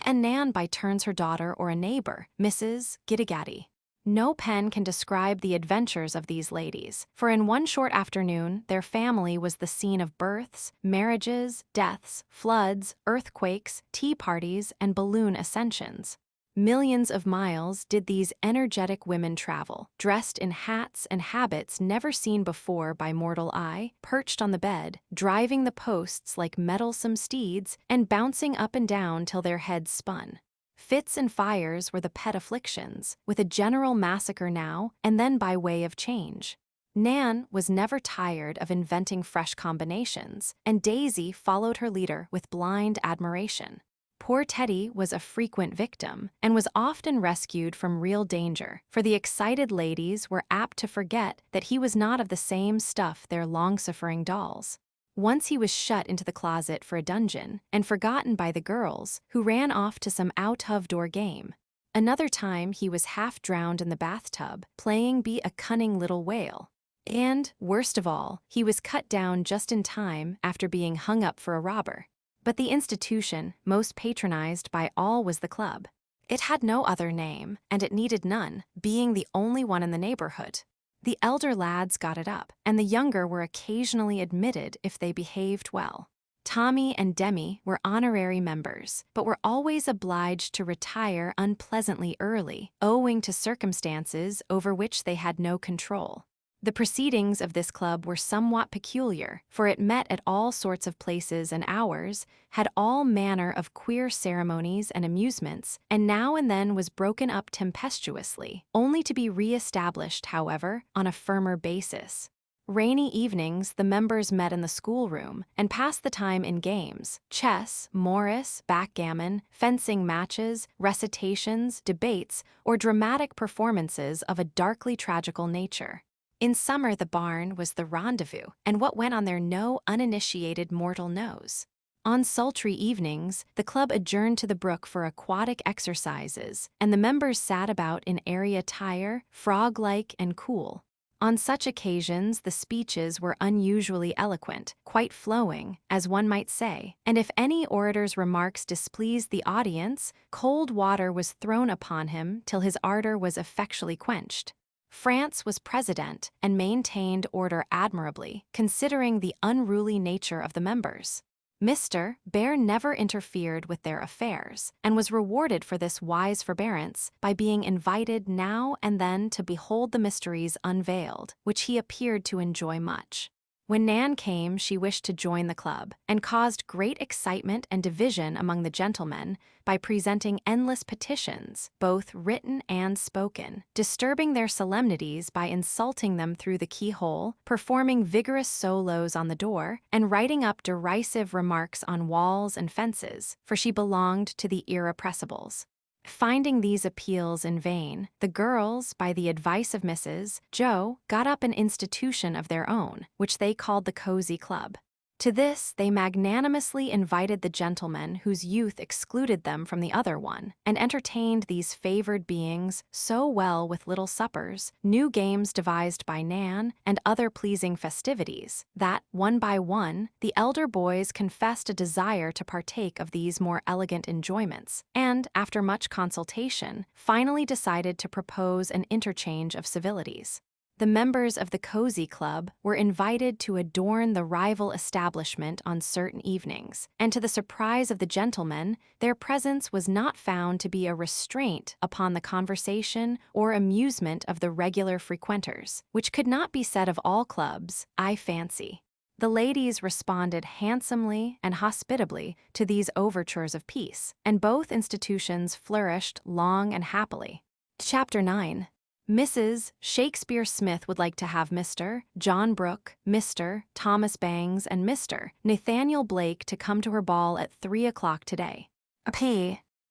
And Nan by turns her daughter or a neighbor, Mrs. Giddigatty. No pen can describe the adventures of these ladies, for in one short afternoon their family was the scene of births, marriages, deaths, floods, earthquakes, tea parties, and balloon ascensions. Millions of miles did these energetic women travel, dressed in hats and habits never seen before by mortal eye, perched on the bed, driving the posts like mettlesome steeds, and bouncing up and down till their heads spun. Fits and fires were the pet afflictions, with a general massacre now and then by way of change. Nan was never tired of inventing fresh combinations, and Daisy followed her leader with blind admiration. Poor Teddy was a frequent victim, and was often rescued from real danger, for the excited ladies were apt to forget that he was not of the same stuff their long-suffering dolls. Once he was shut into the closet for a dungeon, and forgotten by the girls, who ran off to some out-of-door game. Another time he was half-drowned in the bathtub, playing be a cunning little whale. And, worst of all, he was cut down just in time after being hung up for a robber. But the institution most patronized by all was the club. It had no other name, and it needed none, being the only one in the neighborhood. The elder lads got it up, and the younger were occasionally admitted if they behaved well. Tommy and Demi were honorary members, but were always obliged to retire unpleasantly early, owing to circumstances over which they had no control. The proceedings of this club were somewhat peculiar, for it met at all sorts of places and hours, had all manner of queer ceremonies and amusements, and now and then was broken up tempestuously, only to be re-established, however, on a firmer basis. Rainy evenings the members met in the schoolroom and passed the time in games, chess, morris, backgammon, fencing matches, recitations, debates, or dramatic performances of a darkly tragical nature. In summer the barn was the rendezvous, and what went on there no uninitiated mortal knows. On sultry evenings, the club adjourned to the brook for aquatic exercises, and the members sat about in airy attire, frog-like and cool. On such occasions the speeches were unusually eloquent, quite flowing, as one might say, and if any orator's remarks displeased the audience, cold water was thrown upon him till his ardor was effectually quenched. France was president and maintained order admirably, considering the unruly nature of the members. Mr. Bear never interfered with their affairs, and was rewarded for this wise forbearance by being invited now and then to behold the mysteries unveiled, which he appeared to enjoy much. When Nan came, she wished to join the club, and caused great excitement and division among the gentlemen by presenting endless petitions, both written and spoken, disturbing their solemnities by insulting them through the keyhole, performing vigorous solos on the door, and writing up derisive remarks on walls and fences, for she belonged to the irrepressibles. Finding these appeals in vain, the girls, by the advice of Mrs. Joe, got up an institution of their own, which they called the Cozy Club. To this they magnanimously invited the gentlemen whose youth excluded them from the other one, and entertained these favored beings so well with little suppers, new games devised by Nan, and other pleasing festivities, that, one by one, the elder boys confessed a desire to partake of these more elegant enjoyments, and, after much consultation, finally decided to propose an interchange of civilities. The members of the Cozy Club were invited to adorn the rival establishment on certain evenings, and to the surprise of the gentlemen, their presence was not found to be a restraint upon the conversation or amusement of the regular frequenters, which could not be said of all clubs, I fancy. The ladies responded handsomely and hospitably to these overtures of peace, and both institutions flourished long and happily. Chapter 9. Mrs. Shakespeare Smith would like to have Mr. John Brooke, Mr. Thomas Bangs, and Mr. Nathaniel Blake to come to her ball at 3 o'clock today.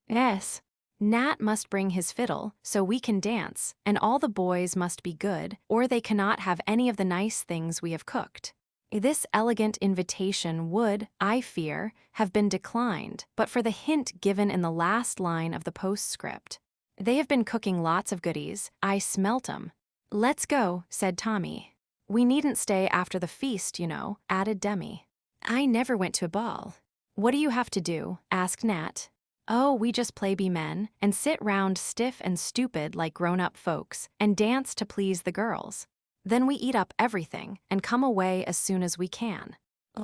Yes. Nat must bring his fiddle, so we can dance, and all the boys must be good, or they cannot have any of the nice things we have cooked. This elegant invitation would, I fear, have been declined, but for the hint given in the last line of the postscript. They have been cooking lots of goodies, I smelt 'em. Let's go, said Tommy. We needn't stay after the feast, you know, added Demi. I never went to a ball. What do you have to do? Asked Nat. Oh, we just play be men, and sit round stiff and stupid like grown-up folks, and dance to please the girls. Then we eat up everything, and come away as soon as we can.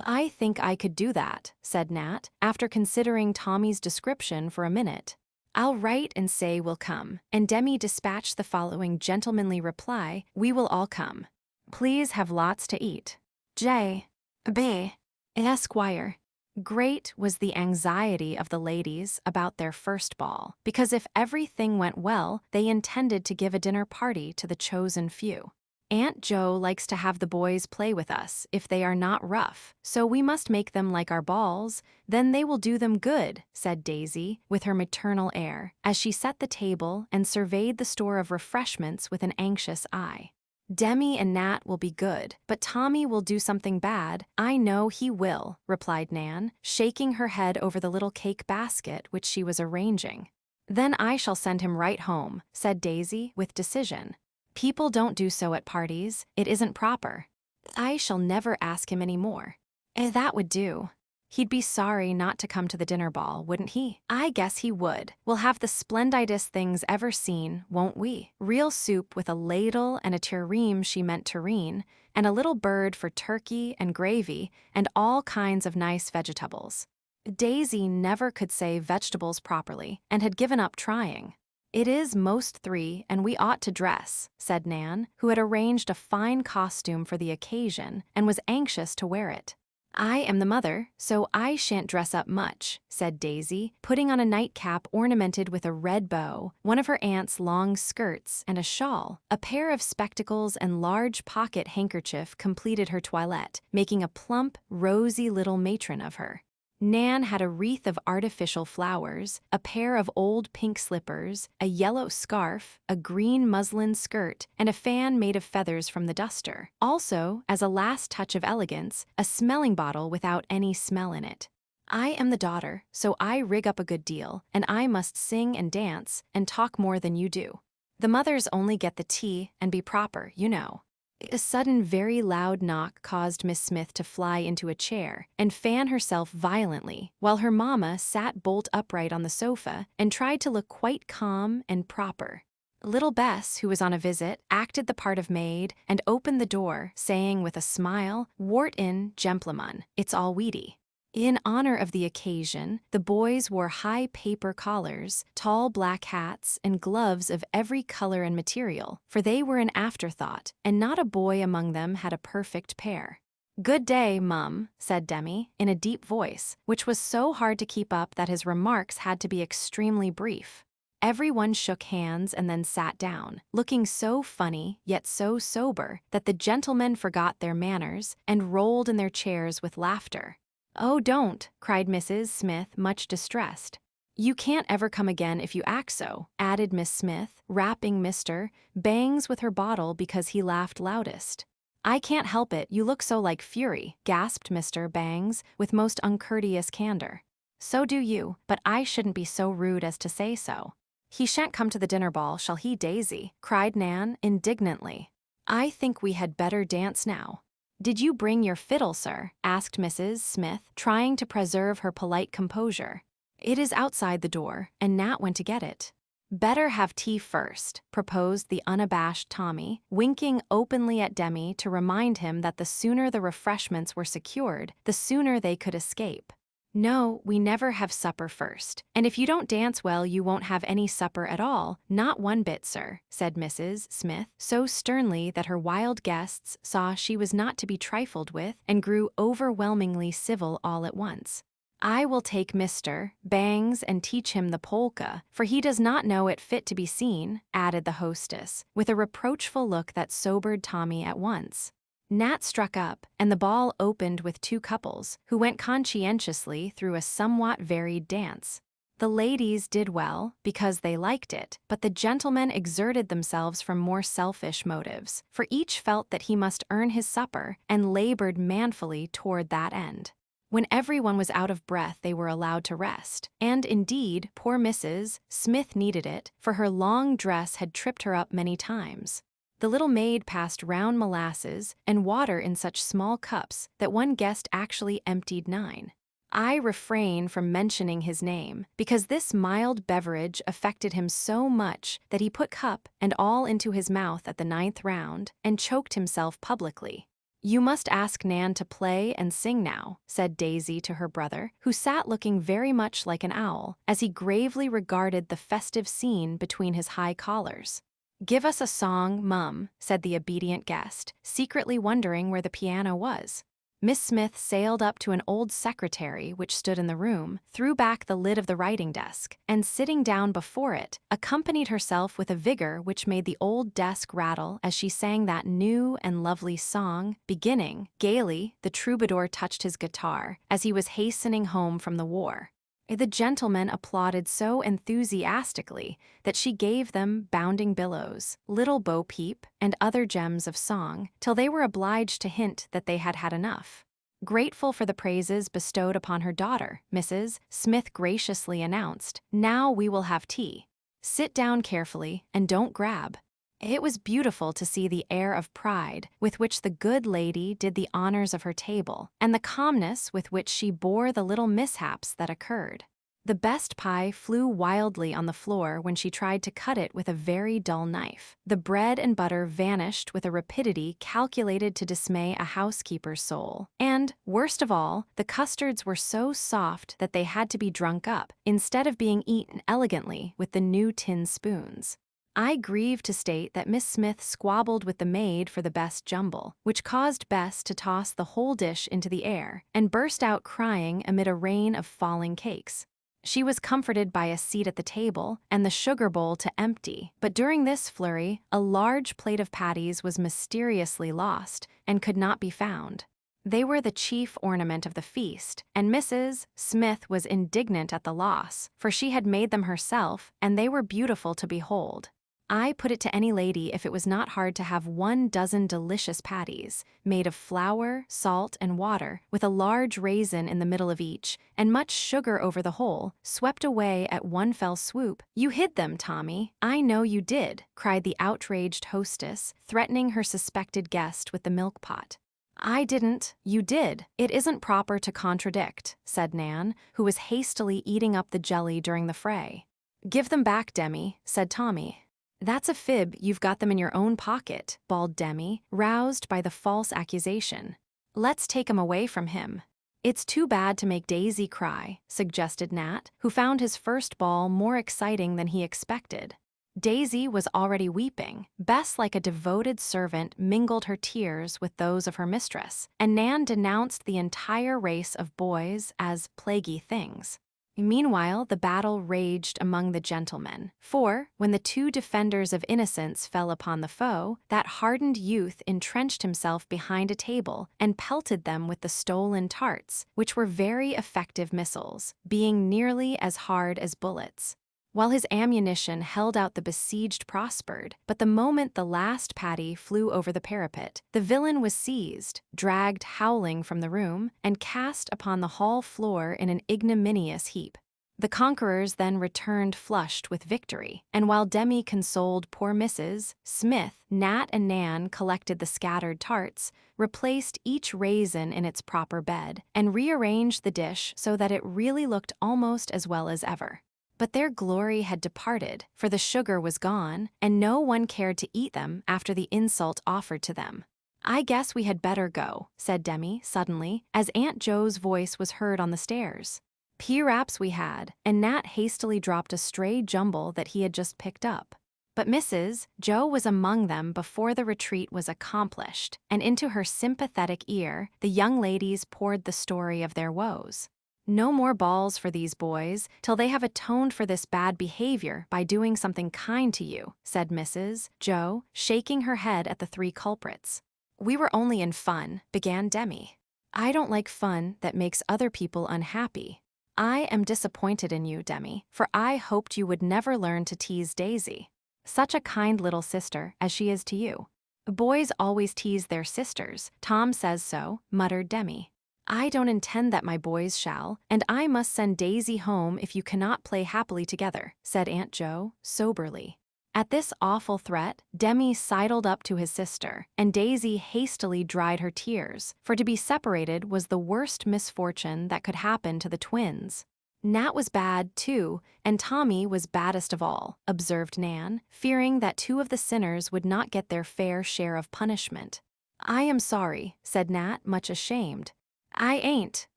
I think I could do that, said Nat, after considering Tommy's description for a minute. I'll write and say we'll come, and Demi dispatched the following gentlemanly reply, we will all come. Please have lots to eat. J. B. Esquire. Great was the anxiety of the ladies about their first ball, because if everything went well, they intended to give a dinner party to the chosen few. Aunt Jo likes to have the boys play with us if they are not rough, so we must make them like our balls, then they will do them good, said Daisy, with her maternal air, as she set the table and surveyed the store of refreshments with an anxious eye. Demi and Nat will be good, but Tommy will do something bad. I know he will, replied Nan, shaking her head over the little cake basket which she was arranging. Then I shall send him right home, said Daisy, with decision. People don't do so at parties. It isn't proper. I shall never ask him any more. That would do. He'd be sorry not to come to the dinner ball, wouldn't he? I guess he would. We'll have the splendidest things ever seen, won't we? Real soup with a ladle and a tureen, she meant tureen, and a little bird for turkey and gravy, and all kinds of nice vegetables. Daisy never could say vegetables properly, and had given up trying. It is most 3, and we ought to dress, said Nan, who had arranged a fine costume for the occasion and was anxious to wear it. I am the mother, so I shan't dress up much, said Daisy, putting on a nightcap ornamented with a red bow, one of her aunt's long skirts, and a shawl. A pair of spectacles and large pocket handkerchief completed her toilette, making a plump, rosy little matron of her. Nan had a wreath of artificial flowers, a pair of old pink slippers, a yellow scarf, a green muslin skirt, and a fan made of feathers from the duster. Also, as a last touch of elegance, a smelling bottle without any smell in it. I am the daughter, so I rig up a good deal, and I must sing and dance and talk more than you do. The mothers only get the tea and be proper, you know. A sudden, very loud knock caused Miss Smith to fly into a chair and fan herself violently, while her mamma sat bolt upright on the sofa and tried to look quite calm and proper. Little Bess, who was on a visit, acted the part of maid and opened the door, saying with a smile, "Wart in, gemplemun, it's all weedy." In honor of the occasion, the boys wore high paper collars, tall black hats, and gloves of every color and material, for they were an afterthought, and not a boy among them had a perfect pair. "Good day, Mum," said Demi, in a deep voice, which was so hard to keep up that his remarks had to be extremely brief. Everyone shook hands and then sat down, looking so funny yet so sober that the gentlemen forgot their manners and rolled in their chairs with laughter. "Oh, don't," cried Mrs. Smith, much distressed. "You can't ever come again if you act so," added Miss Smith, rapping Mr. Bangs with her bottle because he laughed loudest. "I can't help it, you look so like Fury," gasped Mr. Bangs, with most uncourteous candor. "So do you, but I shouldn't be so rude as to say so." "He shan't come to the dinner ball, shall he, Daisy?" cried Nan, indignantly. "I think we had better dance now." "Did you bring your fiddle, sir?" asked Mrs. Smith, trying to preserve her polite composure. "It is outside the door, and Nat went to get it." "Better have tea first," proposed the unabashed Tommy, winking openly at Demi to remind him that the sooner the refreshments were secured, the sooner they could escape. "No, we never have supper first, and if you don't dance well you won't have any supper at all, not one bit, sir," said Mrs. Smith, so sternly that her wild guests saw she was not to be trifled with and grew overwhelmingly civil all at once. "I will take Mr. Bangs and teach him the polka, for he does not know it fit to be seen," added the hostess, with a reproachful look that sobered Tommy at once. Nat struck up, and the ball opened with two couples, who went conscientiously through a somewhat varied dance. The ladies did well, because they liked it, but the gentlemen exerted themselves from more selfish motives, for each felt that he must earn his supper, and labored manfully toward that end. When everyone was out of breath they were allowed to rest, and indeed, poor Mrs. Smith needed it, for her long dress had tripped her up many times. The little maid passed round molasses and water in such small cups that one guest actually emptied 9. I refrain from mentioning his name, because this mild beverage affected him so much that he put cup and all into his mouth at the 9th round, and choked himself publicly. "You must ask Nan to play and sing now," said Daisy to her brother, who sat looking very much like an owl, as he gravely regarded the festive scene between his high collars. "Give us a song, Mum," said the obedient guest, secretly wondering where the piano was. Miss Smith sailed up to an old secretary which stood in the room, threw back the lid of the writing desk, and sitting down before it, accompanied herself with a vigor which made the old desk rattle as she sang that new and lovely song, beginning, gaily, the troubadour touched his guitar, as he was hastening home from the war. The gentlemen applauded so enthusiastically that she gave them Bounding Billows, Little Bo Peep, and other gems of song, till they were obliged to hint that they had had enough. Grateful for the praises bestowed upon her daughter, Mrs. Smith graciously announced, "Now we will have tea. Sit down carefully, and don't grab." It was beautiful to see the air of pride with which the good lady did the honors of her table, and the calmness with which she bore the little mishaps that occurred. The best pie flew wildly on the floor when she tried to cut it with a very dull knife. The bread and butter vanished with a rapidity calculated to dismay a housekeeper's soul. And, worst of all, the custards were so soft that they had to be drunk up, instead of being eaten elegantly with the new tin spoons. I grieve to state that Miss Smith squabbled with the maid for the best jumble, which caused Bess to toss the whole dish into the air, and burst out crying amid a rain of falling cakes. She was comforted by a seat at the table and the sugar bowl to empty, but during this flurry, a large plate of patties was mysteriously lost and could not be found. They were the chief ornament of the feast, and Mrs. Smith was indignant at the loss, for she had made them herself, and they were beautiful to behold. I put it to any lady if it was not hard to have 12 delicious patties, made of flour, salt, and water, with a large raisin in the middle of each, and much sugar over the whole, swept away at one fell swoop. "You hid them, Tommy. I know you did," cried the outraged hostess, threatening her suspected guest with the milk pot. "I didn't, you did. It isn't proper to contradict," said Nan, who was hastily eating up the jelly during the fray. "Give them back, Demi," said Tommy. "That's a fib, you've got them in your own pocket," bawled Demi, roused by the false accusation. "Let's take 'em away from him." "It's too bad to make Daisy cry," suggested Nat, who found his first ball more exciting than he expected. Daisy was already weeping. Bess, like a devoted servant, mingled her tears with those of her mistress, and Nan denounced the entire race of boys as plaguey things. Meanwhile, the battle raged among the gentlemen, for, when the two defenders of innocence fell upon the foe, that hardened youth entrenched himself behind a table and pelted them with the stolen tarts, which were very effective missiles, being nearly as hard as bullets. While his ammunition held out, the besieged prospered, but the moment the last patty flew over the parapet, the villain was seized, dragged howling from the room, and cast upon the hall floor in an ignominious heap. The conquerors then returned flushed with victory, and while Demi consoled poor Mrs. Smith, Nat and Nan collected the scattered tarts, replaced each raisin in its proper bed, and rearranged the dish so that it really looked almost as well as ever. But their glory had departed, for the sugar was gone, and no one cared to eat them after the insult offered to them. "I guess we had better go," said Demi suddenly, as Aunt Joe's voice was heard on the stairs. P-raps we had, and Nat hastily dropped a stray jumble that he had just picked up. But Mrs. Joe was among them before the retreat was accomplished, and into her sympathetic ear the young ladies poured the story of their woes. "No more balls for these boys till they have atoned for this bad behavior by doing something kind to you," said Mrs. Joe, shaking her head at the three culprits. "We were only in fun," began Demi. "I don't like fun that makes other people unhappy. I am disappointed in you, Demi, for I hoped you would never learn to tease Daisy. Such a kind little sister as she is to you." "Boys always tease their sisters, Tom says so," muttered Demi. "I don't intend that my boys shall, and I must send Daisy home if you cannot play happily together," said Aunt Joe, soberly. At this awful threat, Demi sidled up to his sister, and Daisy hastily dried her tears, for to be separated was the worst misfortune that could happen to the twins. "Nat was bad, too, and Tommy was baddest of all," observed Nan, fearing that two of the sinners would not get their fair share of punishment. "I am sorry," said Nat, much ashamed. "I ain't,"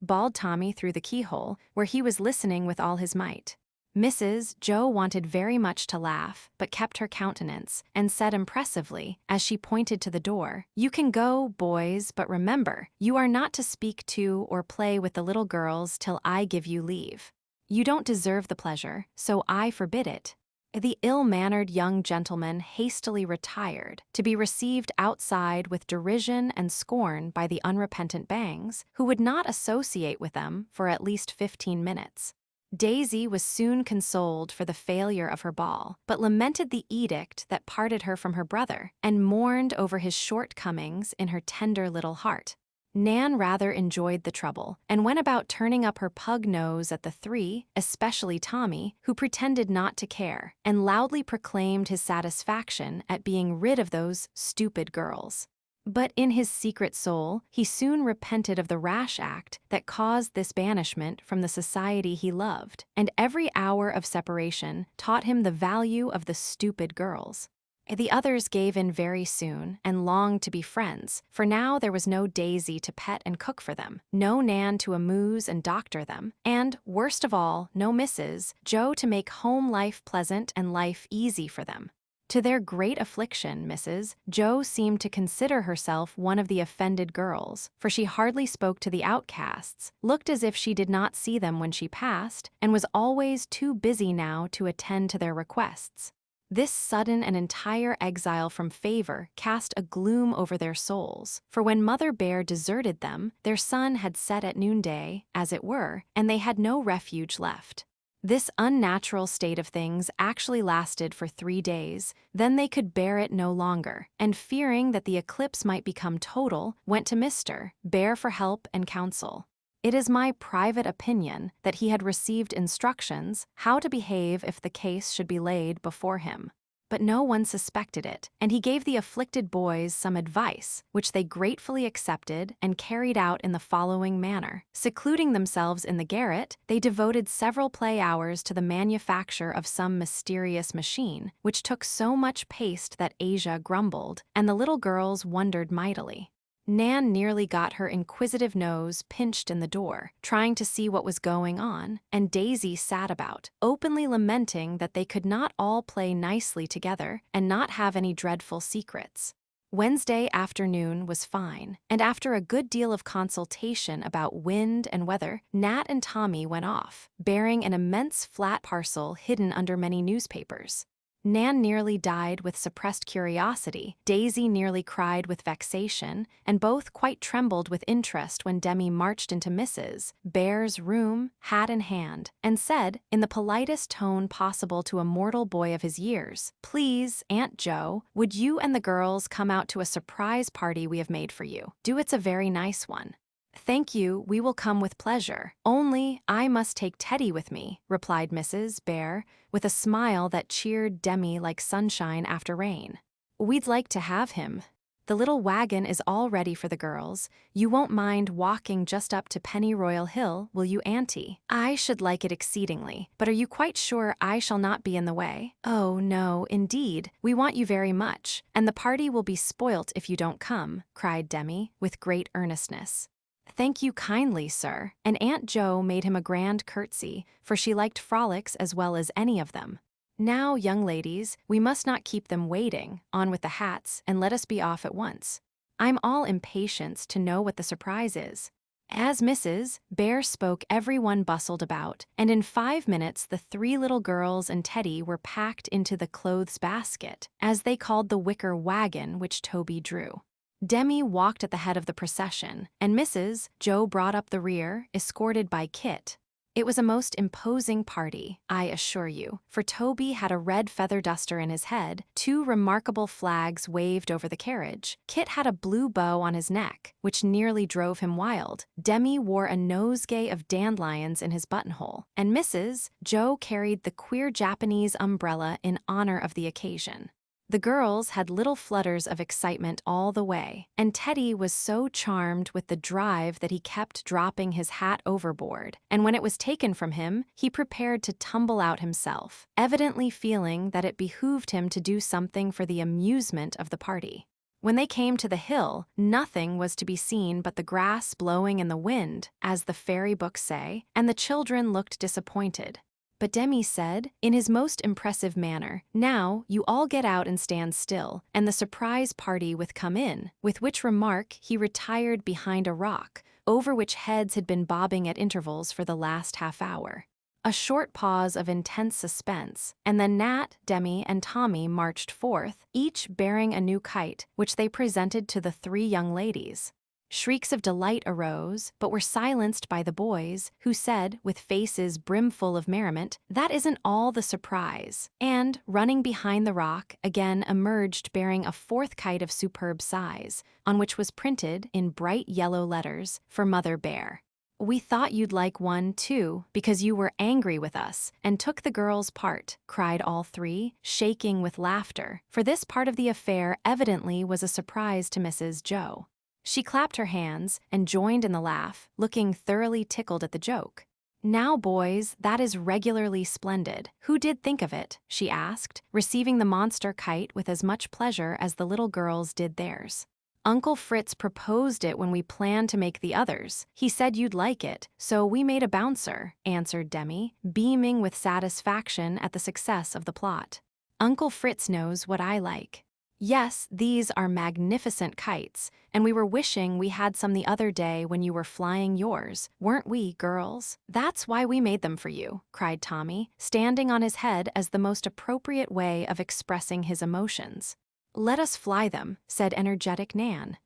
bawled Tommy through the keyhole, where he was listening with all his might. Mrs. Joe wanted very much to laugh, but kept her countenance, and said impressively, as she pointed to the door, "You can go, boys, but remember, you are not to speak to or play with the little girls till I give you leave. You don't deserve the pleasure, so I forbid it." The ill-mannered young gentleman hastily retired, to be received outside with derision and scorn by the unrepentant Bangs, who would not associate with them for at least 15 minutes. Daisy was soon consoled for the failure of her ball, but lamented the edict that parted her from her brother, and mourned over his shortcomings in her tender little heart. Nan rather enjoyed the trouble, and went about turning up her pug nose at the three, especially Tommy, who pretended not to care, and loudly proclaimed his satisfaction at being rid of those stupid girls. But in his secret soul, he soon repented of the rash act that caused this banishment from the society he loved, and every hour of separation taught him the value of the stupid girls. The others gave in very soon, and longed to be friends, for now there was no Daisy to pet and cook for them, no Nan to amuse and doctor them, and, worst of all, no Mrs. Joe to make home life pleasant and life easy for them. To their great affliction, Mrs. Joe seemed to consider herself one of the offended girls, for she hardly spoke to the outcasts, looked as if she did not see them when she passed, and was always too busy now to attend to their requests. This sudden and entire exile from favor cast a gloom over their souls, for when Mother Bear deserted them, their sun had set at noonday, as it were, and they had no refuge left. This unnatural state of things actually lasted for 3 days, then they could bear it no longer, and fearing that the eclipse might become total, went to Mr. Bear for help and counsel. It is my private opinion that he had received instructions how to behave if the case should be laid before him. But no one suspected it, and he gave the afflicted boys some advice, which they gratefully accepted and carried out in the following manner. Secluding themselves in the garret, they devoted several play hours to the manufacture of some mysterious machine, which took so much paste that Asia grumbled, and the little girls wondered mightily. Nan nearly got her inquisitive nose pinched in the door, trying to see what was going on, and Daisy sat about, openly lamenting that they could not all play nicely together and not have any dreadful secrets. Wednesday afternoon was fine, and after a good deal of consultation about wind and weather, Nat and Tommy went off, bearing an immense flat parcel hidden under many newspapers. Nan nearly died with suppressed curiosity, Daisy nearly cried with vexation, and both quite trembled with interest when Demi marched into Mrs. Bear's room, hat in hand, and said, in the politest tone possible to a mortal boy of his years, "Please, Aunt Jo, would you and the girls come out to a surprise party we have made for you? It's a very nice one." "Thank you, we will come with pleasure. Only, I must take Teddy with me," replied Mrs. Bear, with a smile that cheered Demi like sunshine after rain. "We'd like to have him. The little wagon is all ready for the girls. You won't mind walking just up to Pennyroyal Hill, will you, Auntie?" "I should like it exceedingly, but are you quite sure I shall not be in the way?" "Oh, no, indeed. We want you very much, and the party will be spoilt if you don't come," cried Demi, with great earnestness. "Thank you kindly, sir," and Aunt Jo made him a grand curtsy, for she liked frolics as well as any of them. "Now, young ladies, we must not keep them waiting. On with the hats, and let us be off at once. I'm all impatience to know what the surprise is." As Mrs. Bear spoke, everyone bustled about, and in 5 minutes the 3 little girls and Teddy were packed into the clothes basket, as they called the wicker wagon which Toby drew. Demi walked at the head of the procession, and Mrs. Jo brought up the rear, escorted by Kit. It was a most imposing party, I assure you, for Toby had a red feather duster in his head, 2 remarkable flags waved over the carriage. Kit had a blue bow on his neck, which nearly drove him wild. Demi wore a nosegay of dandelions in his buttonhole, and Mrs. Jo carried the queer Japanese umbrella in honor of the occasion. The girls had little flutters of excitement all the way, and Teddy was so charmed with the drive that he kept dropping his hat overboard, and when it was taken from him, he prepared to tumble out himself, evidently feeling that it behooved him to do something for the amusement of the party. When they came to the hill, nothing was to be seen but the grass blowing in the wind, as the fairy books say, and the children looked disappointed. But Demi said, in his most impressive manner, "Now, you all get out and stand still, and the surprise party with come in," with which remark he retired behind a rock, over which heads had been bobbing at intervals for the last half-hour. A short pause of intense suspense, and then Nat, Demi, and Tommy marched forth, each bearing a new kite, which they presented to the 3 young ladies. Shrieks of delight arose, but were silenced by the boys, who said, with faces brimful of merriment, "That isn't all the surprise," and, running behind the rock, again emerged bearing a 4th kite of superb size, on which was printed, in bright yellow letters, for Mother Bear. "We thought you'd like one, too, because you were angry with us, and took the girls' part," cried all 3, shaking with laughter, for this part of the affair evidently was a surprise to Mrs. Jo. She clapped her hands and joined in the laugh, looking thoroughly tickled at the joke. "Now, boys, that is regularly splendid. Who did think of it?" she asked, receiving the monster kite with as much pleasure as the little girls did theirs. "Uncle Fritz proposed it when we planned to make the others. He said you'd like it, so we made a bouncer," answered Demi, beaming with satisfaction at the success of the plot. "Uncle Fritz knows what I like. Yes, these are magnificent kites, and we were wishing we had some the other day when you were flying yours, weren't we, girls? That's why we made them for you," cried Tommy, standing on his head as the most appropriate way of expressing his emotions. "Let us fly them," said energetic Nan.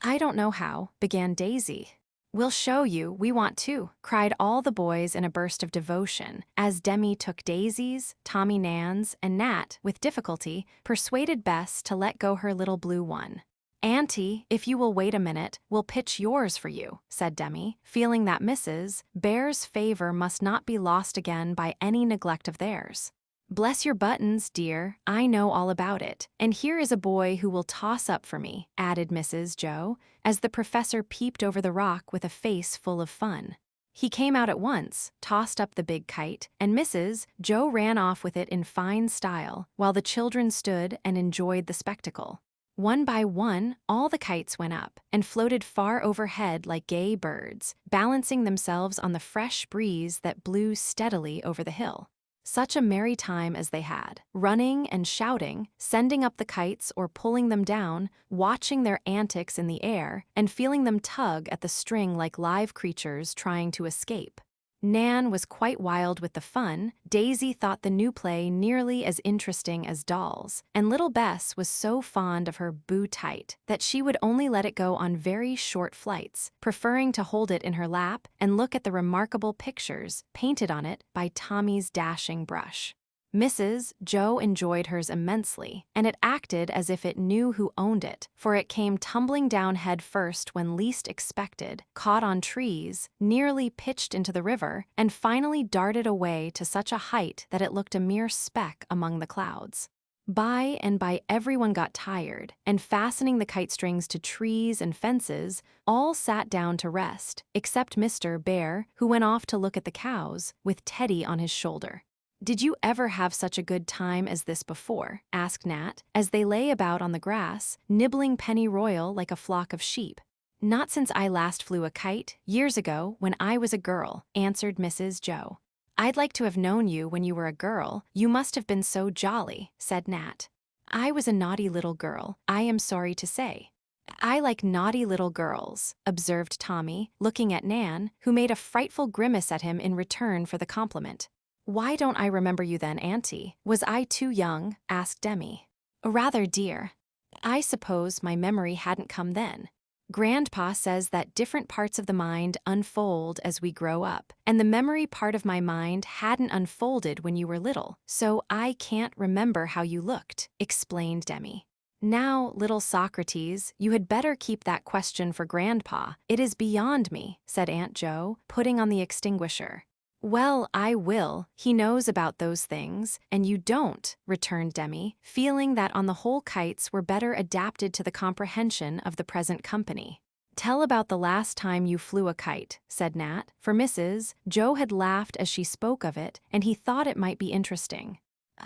"I don't know how," began Daisy. "We'll show you, we want to," cried all the boys in a burst of devotion, as Demi took Daisy's, Tommy Nan's, and Nat, with difficulty, persuaded Bess to let go her little blue one. "Auntie, if you will wait a minute, we'll pitch yours for you," said Demi, feeling that Mrs. Bear's favor must not be lost again by any neglect of theirs. "Bless your buttons, dear, I know all about it, and here is a boy who will toss up for me," added Mrs. Jo, as the professor peeped over the rock with a face full of fun. He came out at once, tossed up the big kite, and Mrs. Jo ran off with it in fine style, while the children stood and enjoyed the spectacle. One by one, all the kites went up and floated far overhead like gay birds, balancing themselves on the fresh breeze that blew steadily over the hill. Such a merry time as they had, running and shouting, sending up the kites or pulling them down, watching their antics in the air, and feeling them tug at the string like live creatures trying to escape. Nan was quite wild with the fun. Daisy thought the new play nearly as interesting as dolls, and little Bess was so fond of her Boo Tight that she would only let it go on very short flights, preferring to hold it in her lap and look at the remarkable pictures painted on it by Tommy's dashing brush. Mrs. Joe enjoyed hers immensely, and it acted as if it knew who owned it, for it came tumbling down head first when least expected, caught on trees, nearly pitched into the river, and finally darted away to such a height that it looked a mere speck among the clouds. By and by everyone got tired, and fastening the kite strings to trees and fences, all sat down to rest, except Mr. Bear, who went off to look at the cows, with Teddy on his shoulder. "Did you ever have such a good time as this before?" asked Nat, as they lay about on the grass, nibbling pennyroyal like a flock of sheep. "Not since I last flew a kite, years ago, when I was a girl," answered Mrs. Joe. "I'd like to have known you when you were a girl. You must have been so jolly," said Nat. "I was a naughty little girl, I am sorry to say." "I like naughty little girls," observed Tommy, looking at Nan, who made a frightful grimace at him in return for the compliment. "Why don't I remember you then, Auntie? Was I too young?" asked Demi. "Rather, dear. I suppose my memory hadn't come then. Grandpa says that different parts of the mind unfold as we grow up, and the memory part of my mind hadn't unfolded when you were little, so I can't remember how you looked," explained Demi. "Now, little Socrates, you had better keep that question for Grandpa. It is beyond me," said Aunt Joe, putting on the extinguisher. "Well, I will. He knows about those things, and you don't," returned Demi, feeling that on the whole kites were better adapted to the comprehension of the present company. "Tell about the last time you flew a kite," said Nat, for Mrs. Joe had laughed as she spoke of it, and he thought it might be interesting.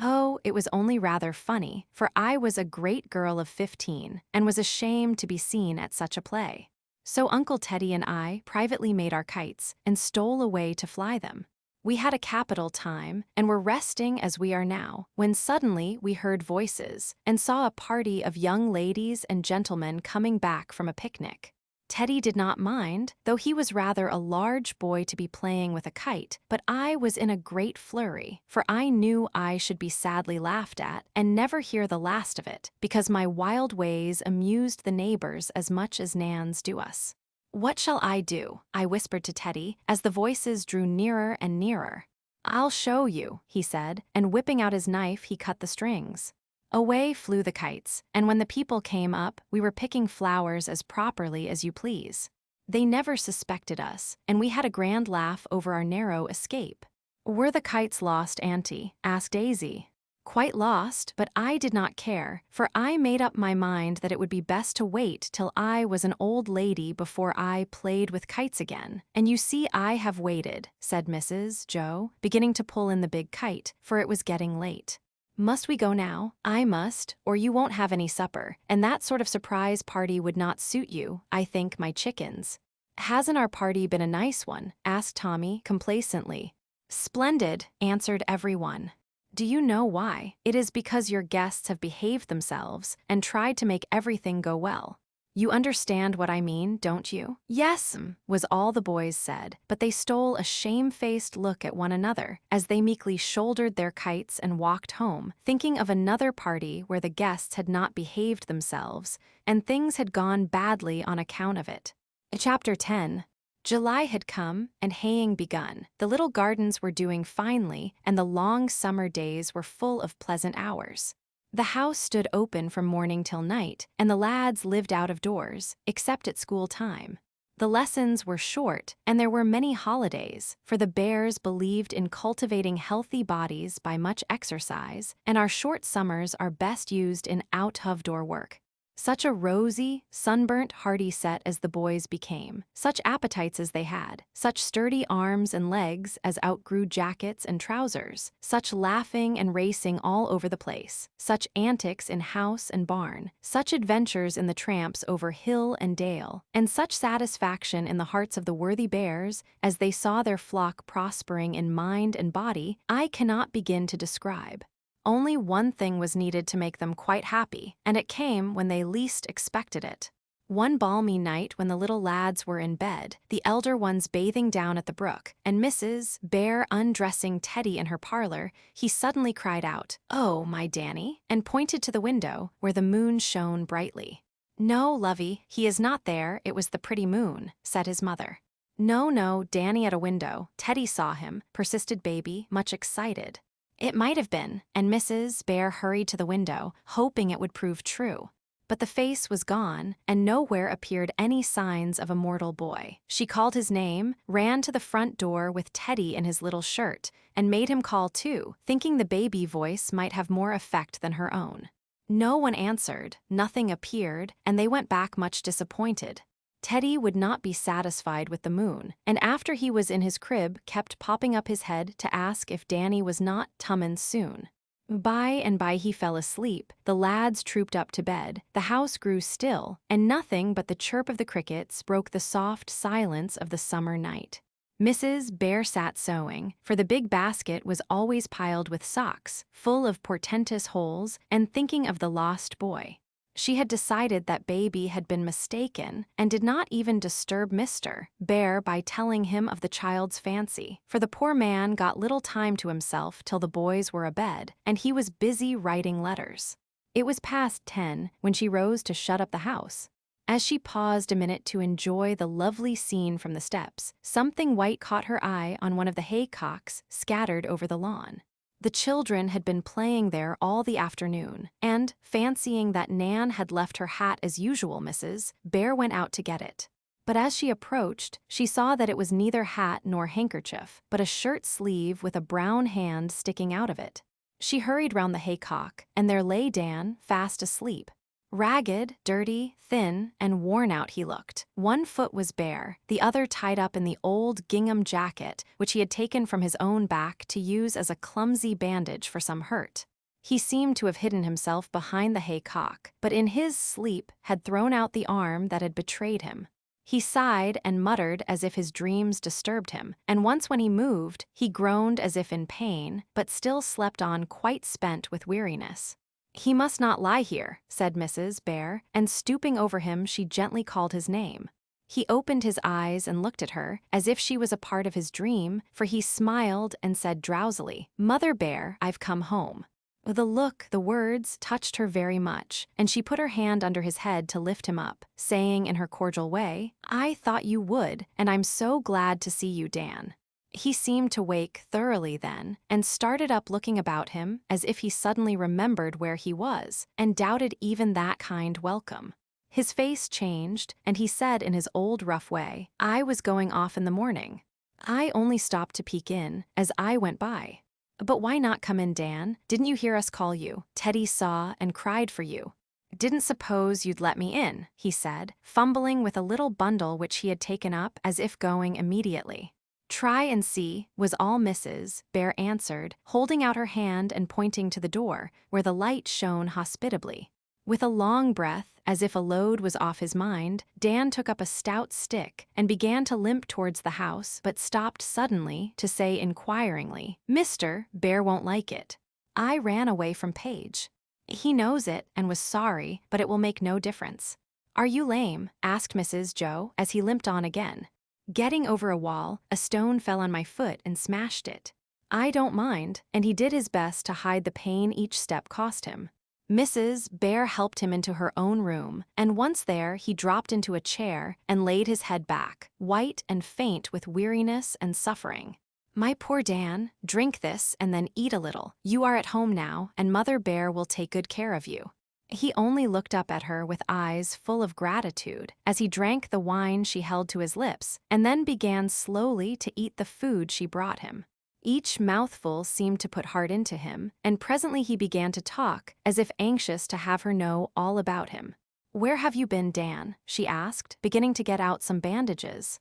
"Oh, it was only rather funny, for I was a great girl of 15, and was ashamed to be seen at such a play. So Uncle Teddy and I privately made our kites and stole away to fly them. We had a capital time and were resting as we are now, when suddenly we heard voices and saw a party of young ladies and gentlemen coming back from a picnic. Teddy did not mind, though he was rather a large boy to be playing with a kite, but I was in a great flurry, for I knew I should be sadly laughed at and never hear the last of it, because my wild ways amused the neighbors as much as Nan's do us. "What shall I do?" I whispered to Teddy as the voices drew nearer and nearer. "I'll show you," he said, and whipping out his knife he cut the strings. Away flew the kites, and when the people came up, we were picking flowers as properly as you please. They never suspected us, and we had a grand laugh over our narrow escape. "Were the kites lost, Auntie?" asked Daisy. "Quite lost, but I did not care, for I made up my mind that it would be best to wait till I was an old lady before I played with kites again. And you see I have waited," said Mrs. Joe, beginning to pull in the big kite, for it was getting late. "Must we go now?" "I must, or you won't have any supper, and that sort of surprise party would not suit you, I think, my chickens." "Hasn't our party been a nice one?" asked Tommy complacently. "Splendid," answered everyone. "Do you know why? It is because your guests have behaved themselves and tried to make everything go well. You understand what I mean, don't you?" "Yes," was all the boys said, but they stole a shamefaced look at one another as they meekly shouldered their kites and walked home, thinking of another party where the guests had not behaved themselves, and things had gone badly on account of it. Chapter 10. July had come, and haying begun. The little gardens were doing finely, and the long summer days were full of pleasant hours. The house stood open from morning till night, and the lads lived out of doors, except at school time. The lessons were short, and there were many holidays, for the Bears believed in cultivating healthy bodies by much exercise, and our short summers are best used in out-of-door work. Such a rosy, sunburnt, hearty set as the boys became, such appetites as they had, such sturdy arms and legs as outgrew jackets and trousers, such laughing and racing all over the place, such antics in house and barn, such adventures in the tramps over hill and dale, and such satisfaction in the hearts of the worthy bears as they saw their flock prospering in mind and body, I cannot begin to describe. Only one thing was needed to make them quite happy, and it came when they least expected it. One balmy night when the little lads were in bed, the elder ones bathing down at the brook, and Mrs. Bear undressing Teddy in her parlor, he suddenly cried out, "Oh, my Danny," and pointed to the window, where the moon shone brightly. "No, lovey, he is not there, it was the pretty moon," said his mother. "No, no, Danny at a window, Teddy saw him," persisted baby, much excited. It might have been, and Mrs. Bear hurried to the window, hoping it would prove true. But the face was gone, and nowhere appeared any signs of a mortal boy. She called his name, ran to the front door with Teddy in his little shirt, and made him call too, thinking the baby voice might have more effect than her own. No one answered, nothing appeared, and they went back much disappointed. Teddy would not be satisfied with the moon, and after he was in his crib kept popping up his head to ask if Danny was not tummin' soon. By and by he fell asleep, the lads trooped up to bed, the house grew still, and nothing but the chirp of the crickets broke the soft silence of the summer night. Mrs. Bear sat sewing, for the big basket was always piled with socks, full of portentous holes, and thinking of the lost boy. She had decided that baby had been mistaken and did not even disturb Mr. Bear by telling him of the child's fancy, for the poor man got little time to himself till the boys were abed, and he was busy writing letters. It was past 10 when she rose to shut up the house. As she paused a minute to enjoy the lovely scene from the steps, something white caught her eye on one of the haycocks scattered over the lawn. The children had been playing there all the afternoon, and, fancying that Nan had left her hat as usual, Mrs. Bear went out to get it. But as she approached, she saw that it was neither hat nor handkerchief, but a shirt sleeve with a brown hand sticking out of it. She hurried round the haycock, and there lay Dan, fast asleep. Ragged, dirty, thin, and worn out he looked. One foot was bare, the other tied up in the old gingham jacket which he had taken from his own back to use as a clumsy bandage for some hurt. He seemed to have hidden himself behind the haycock, but in his sleep had thrown out the arm that had betrayed him. He sighed and muttered as if his dreams disturbed him, and once when he moved, he groaned as if in pain, but still slept on quite spent with weariness. "He must not lie here," said Mrs. Bear, and stooping over him she gently called his name. He opened his eyes and looked at her, as if she was a part of his dream, for he smiled and said drowsily, "Mother Bear, I've come home." The look, the words, touched her very much, and she put her hand under his head to lift him up, saying in her cordial way, "I thought you would, and I'm so glad to see you, Dan." He seemed to wake thoroughly then, and started up looking about him as if he suddenly remembered where he was, and doubted even that kind welcome. His face changed, and he said in his old rough way, "I was going off in the morning. I only stopped to peek in, as I went by." "But why not come in, Dan? Didn't you hear us call you? Teddy saw and cried for you." "Didn't suppose you'd let me in," he said, fumbling with a little bundle which he had taken up as if going immediately. "Try and see," was all Mrs. Bear answered, holding out her hand and pointing to the door, where the light shone hospitably. With a long breath, as if a load was off his mind, Dan took up a stout stick and began to limp towards the house, but stopped suddenly to say inquiringly, "Mr. Bear won't like it." I ran away from Paige. "He knows it and was sorry, but it will make no difference." "Are you lame?" asked Mrs. Joe as he limped on again. "Getting over a wall, a stone fell on my foot and smashed it." "I don't mind," and he did his best to hide the pain each step cost him. Mrs. Bear helped him into her own room, and once there he dropped into a chair and laid his head back, white and faint with weariness and suffering. "My poor Dan, drink this and then eat a little. You are at home now, and Mother Bear will take good care of you." He only looked up at her with eyes full of gratitude as he drank the wine she held to his lips, and then began slowly to eat the food she brought him. Each mouthful seemed to put heart into him, and presently he began to talk, as if anxious to have her know all about him. "Where have you been, Dan?" she asked, beginning to get out some bandages.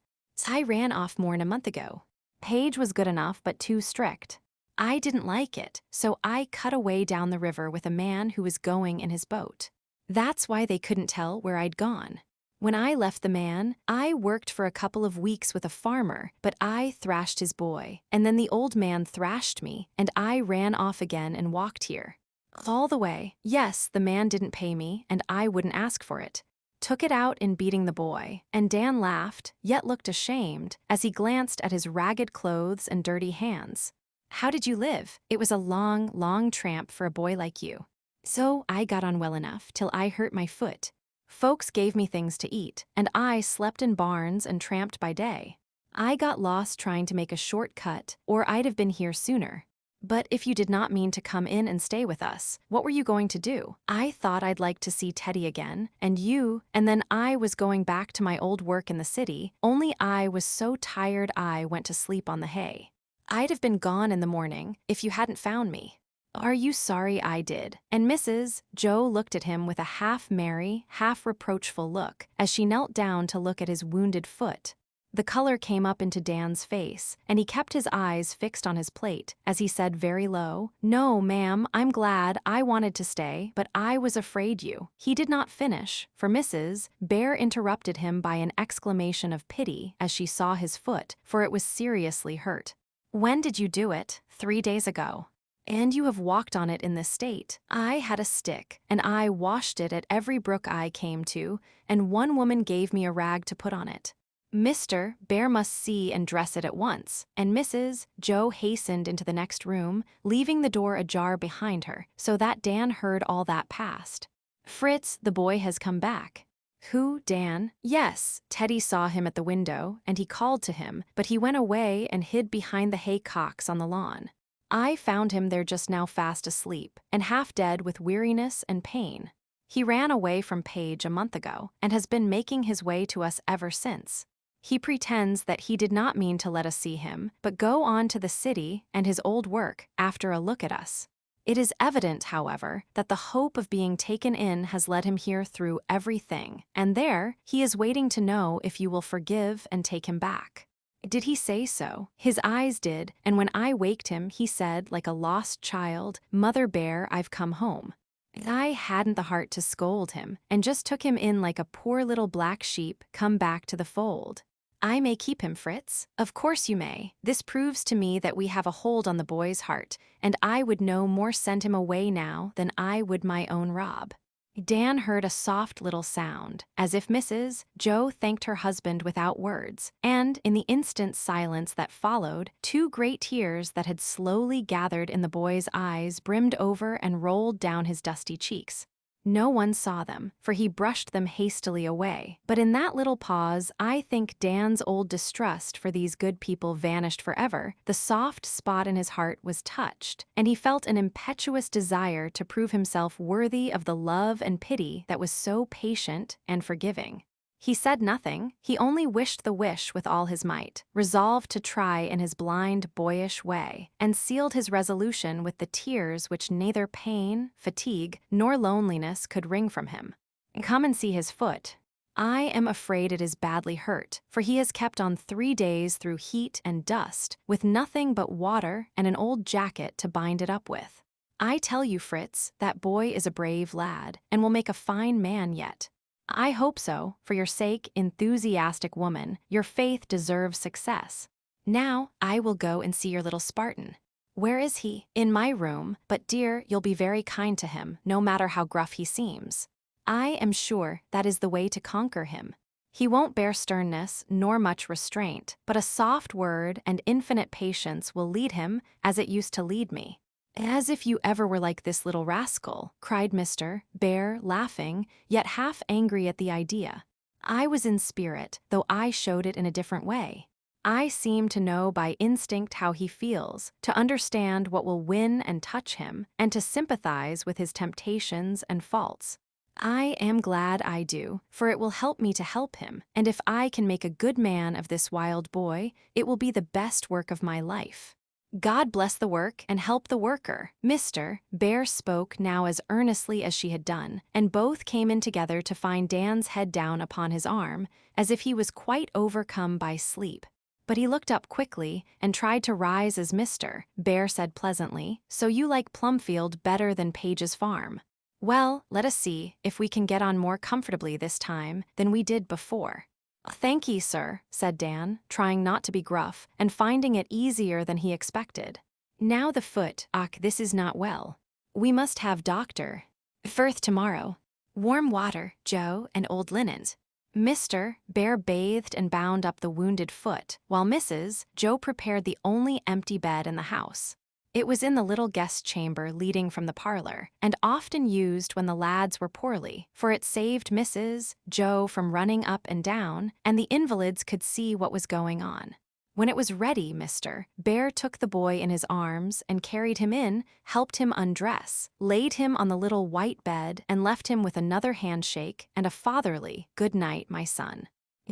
"I ran off more'n a month ago. Paige was good enough but too strict. I didn't like it, so I cut away down the river with a man who was going in his boat. That's why they couldn't tell where I'd gone. When I left the man, I worked for a couple of weeks with a farmer, but I thrashed his boy, and then the old man thrashed me, and I ran off again and walked here. All the way. Yes, the man didn't pay me, and I wouldn't ask for it. Took it out in beating the boy," and Dan laughed, yet looked ashamed, as he glanced at his ragged clothes and dirty hands. "How did you live? It was a long, long tramp for a boy like you." "So I got on well enough till I hurt my foot. Folks gave me things to eat, and I slept in barns and tramped by day. I got lost trying to make a short cut, or I'd have been here sooner. But if you did not mean to come in and stay with us, what were you going to do? I thought I'd like to see Teddy again, and then I was going back to my old work in the city, only I was so tired I went to sleep on the hay. I'd have been gone in the morning if you hadn't found me. Are you sorry I did?" And Mrs. Joe looked at him with a half-merry, half-reproachful look as she knelt down to look at his wounded foot. The color came up into Dan's face, and he kept his eyes fixed on his plate as he said very low, "No, ma'am, I'm glad. I wanted to stay, but I was afraid you—" He did not finish, for Mrs. Bear interrupted him by an exclamation of pity as she saw his foot, for it was seriously hurt. "When did you do it?" "3 days ago. And you have walked on it in this state." "I had a stick, and I washed it at every brook I came to, and one woman gave me a rag to put on it. Mr. Bear must see and dress it at once," and Mrs. Joe hastened into the next room, leaving the door ajar behind her, so that Dan heard all that passed. "Fritz, the boy has come back." "Who, Dan?" "Yes, Teddy saw him at the window, and he called to him, but he went away and hid behind the haycocks on the lawn. I found him there just now fast asleep, and half dead with weariness and pain. He ran away from Paige a month ago, and has been making his way to us ever since. He pretends that he did not mean to let us see him, but go on to the city and his old work after a look at us. It is evident, however, that the hope of being taken in has led him here through everything, and there he is waiting to know if you will forgive and take him back." "Did he say so?" "His eyes did, and when I waked him, he said, like a lost child, 'Mother Bear, I've come home.' I hadn't the heart to scold him, and just took him in like a poor little black sheep come back to the fold. I may keep him, Fritz." "Of course you may. This proves to me that we have a hold on the boy's heart, and I would no more send him away now than I would my own Rob." Dan heard a soft little sound, as if Mrs. Joe thanked her husband without words, and in the instant silence that followed, 2 great tears that had slowly gathered in the boy's eyes brimmed over and rolled down his dusty cheeks. No one saw them, for he brushed them hastily away. But in that little pause, I think Dan's old distrust for these good people vanished forever. The soft spot in his heart was touched, and he felt an impetuous desire to prove himself worthy of the love and pity that was so patient and forgiving. He said nothing, he only wished the wish with all his might, resolved to try in his blind, boyish way, and sealed his resolution with the tears which neither pain, fatigue, nor loneliness could wring from him. "Come and see his foot. I am afraid it is badly hurt, for he has kept on 3 days through heat and dust, with nothing but water and an old jacket to bind it up with. I tell you, Fritz, that boy is a brave lad, and will make a fine man yet. I hope so, for your sake, enthusiastic woman. Your faith deserves success. Now, I will go and see your little Spartan." "Where is he?" "In my room, but dear, you'll be very kind to him, no matter how gruff he seems. I am sure that is the way to conquer him. He won't bear sternness nor much restraint, but a soft word and infinite patience will lead him as it used to lead me." "As if you ever were like this little rascal," cried Mr. Bear, laughing, yet half angry at the idea. "I was in spirit, though I showed it in a different way. I seem to know by instinct how he feels, to understand what will win and touch him, and to sympathize with his temptations and faults. I am glad I do, for it will help me to help him, and if I can make a good man of this wild boy, it will be the best work of my life." God bless the work and help the worker. Mr. Bear spoke now as earnestly as she had done, and both came in together to find Dan's head down upon his arm, as if he was quite overcome by sleep. But he looked up quickly and tried to rise as Mr. Bear said pleasantly, "So you like Plumfield better than Page's farm? Well, let us see if we can get on more comfortably this time than we did before." "Thank ye, sir," said Dan, trying not to be gruff, and finding it easier than he expected. "Now the foot, ach, this is not well. We must have doctor. Firth tomorrow. Warm water, Joe, and old linens." Mr. Bear bathed and bound up the wounded foot, while Mrs. Joe prepared the only empty bed in the house. It was in the little guest chamber leading from the parlor, and often used when the lads were poorly, for it saved Mrs. Joe from running up and down, and the invalids could see what was going on. When it was ready, Mr. Bear took the boy in his arms and carried him in, helped him undress, laid him on the little white bed, and left him with another handshake and a fatherly, "Good night, my son."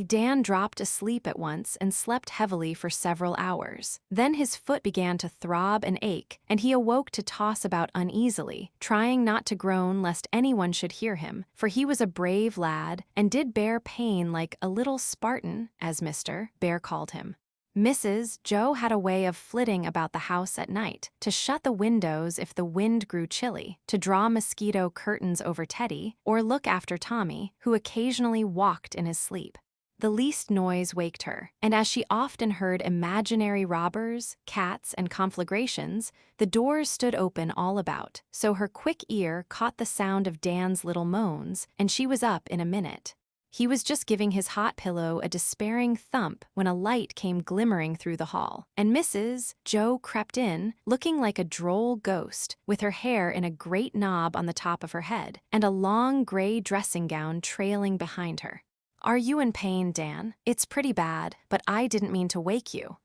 Dan dropped asleep at once and slept heavily for several hours. Then his foot began to throb and ache, and he awoke to toss about uneasily, trying not to groan lest anyone should hear him, for he was a brave lad and did bear pain like a little Spartan, as Mr. Bear called him. Mrs. Joe had a way of flitting about the house at night, to shut the windows if the wind grew chilly, to draw mosquito curtains over Teddy, or look after Tommy, who occasionally walked in his sleep. The least noise waked her, and as she often heard imaginary robbers, cats, and conflagrations, the doors stood open all about, so her quick ear caught the sound of Dan's little moans, and she was up in a minute. He was just giving his hot pillow a despairing thump when a light came glimmering through the hall, and Mrs. Joe crept in, looking like a droll ghost, with her hair in a great knob on the top of her head, and a long gray dressing gown trailing behind her. "Are you in pain, Dan? It's pretty bad, but I didn't mean to wake you.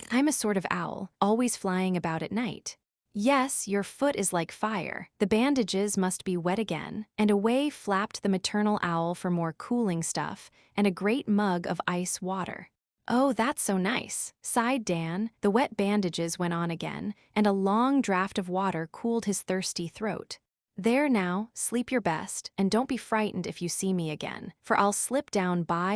I'm a sort of owl, always flying about at night." "Yes, your foot is like fire. The bandages must be wet again," and away flapped the maternal owl for more cooling stuff and a great mug of ice water. "Oh, that's so nice," sighed Dan. The wet bandages went on again, and a long draught of water cooled his thirsty throat. "There now, sleep your best, and don't be frightened if you see me again, for I'll slip down by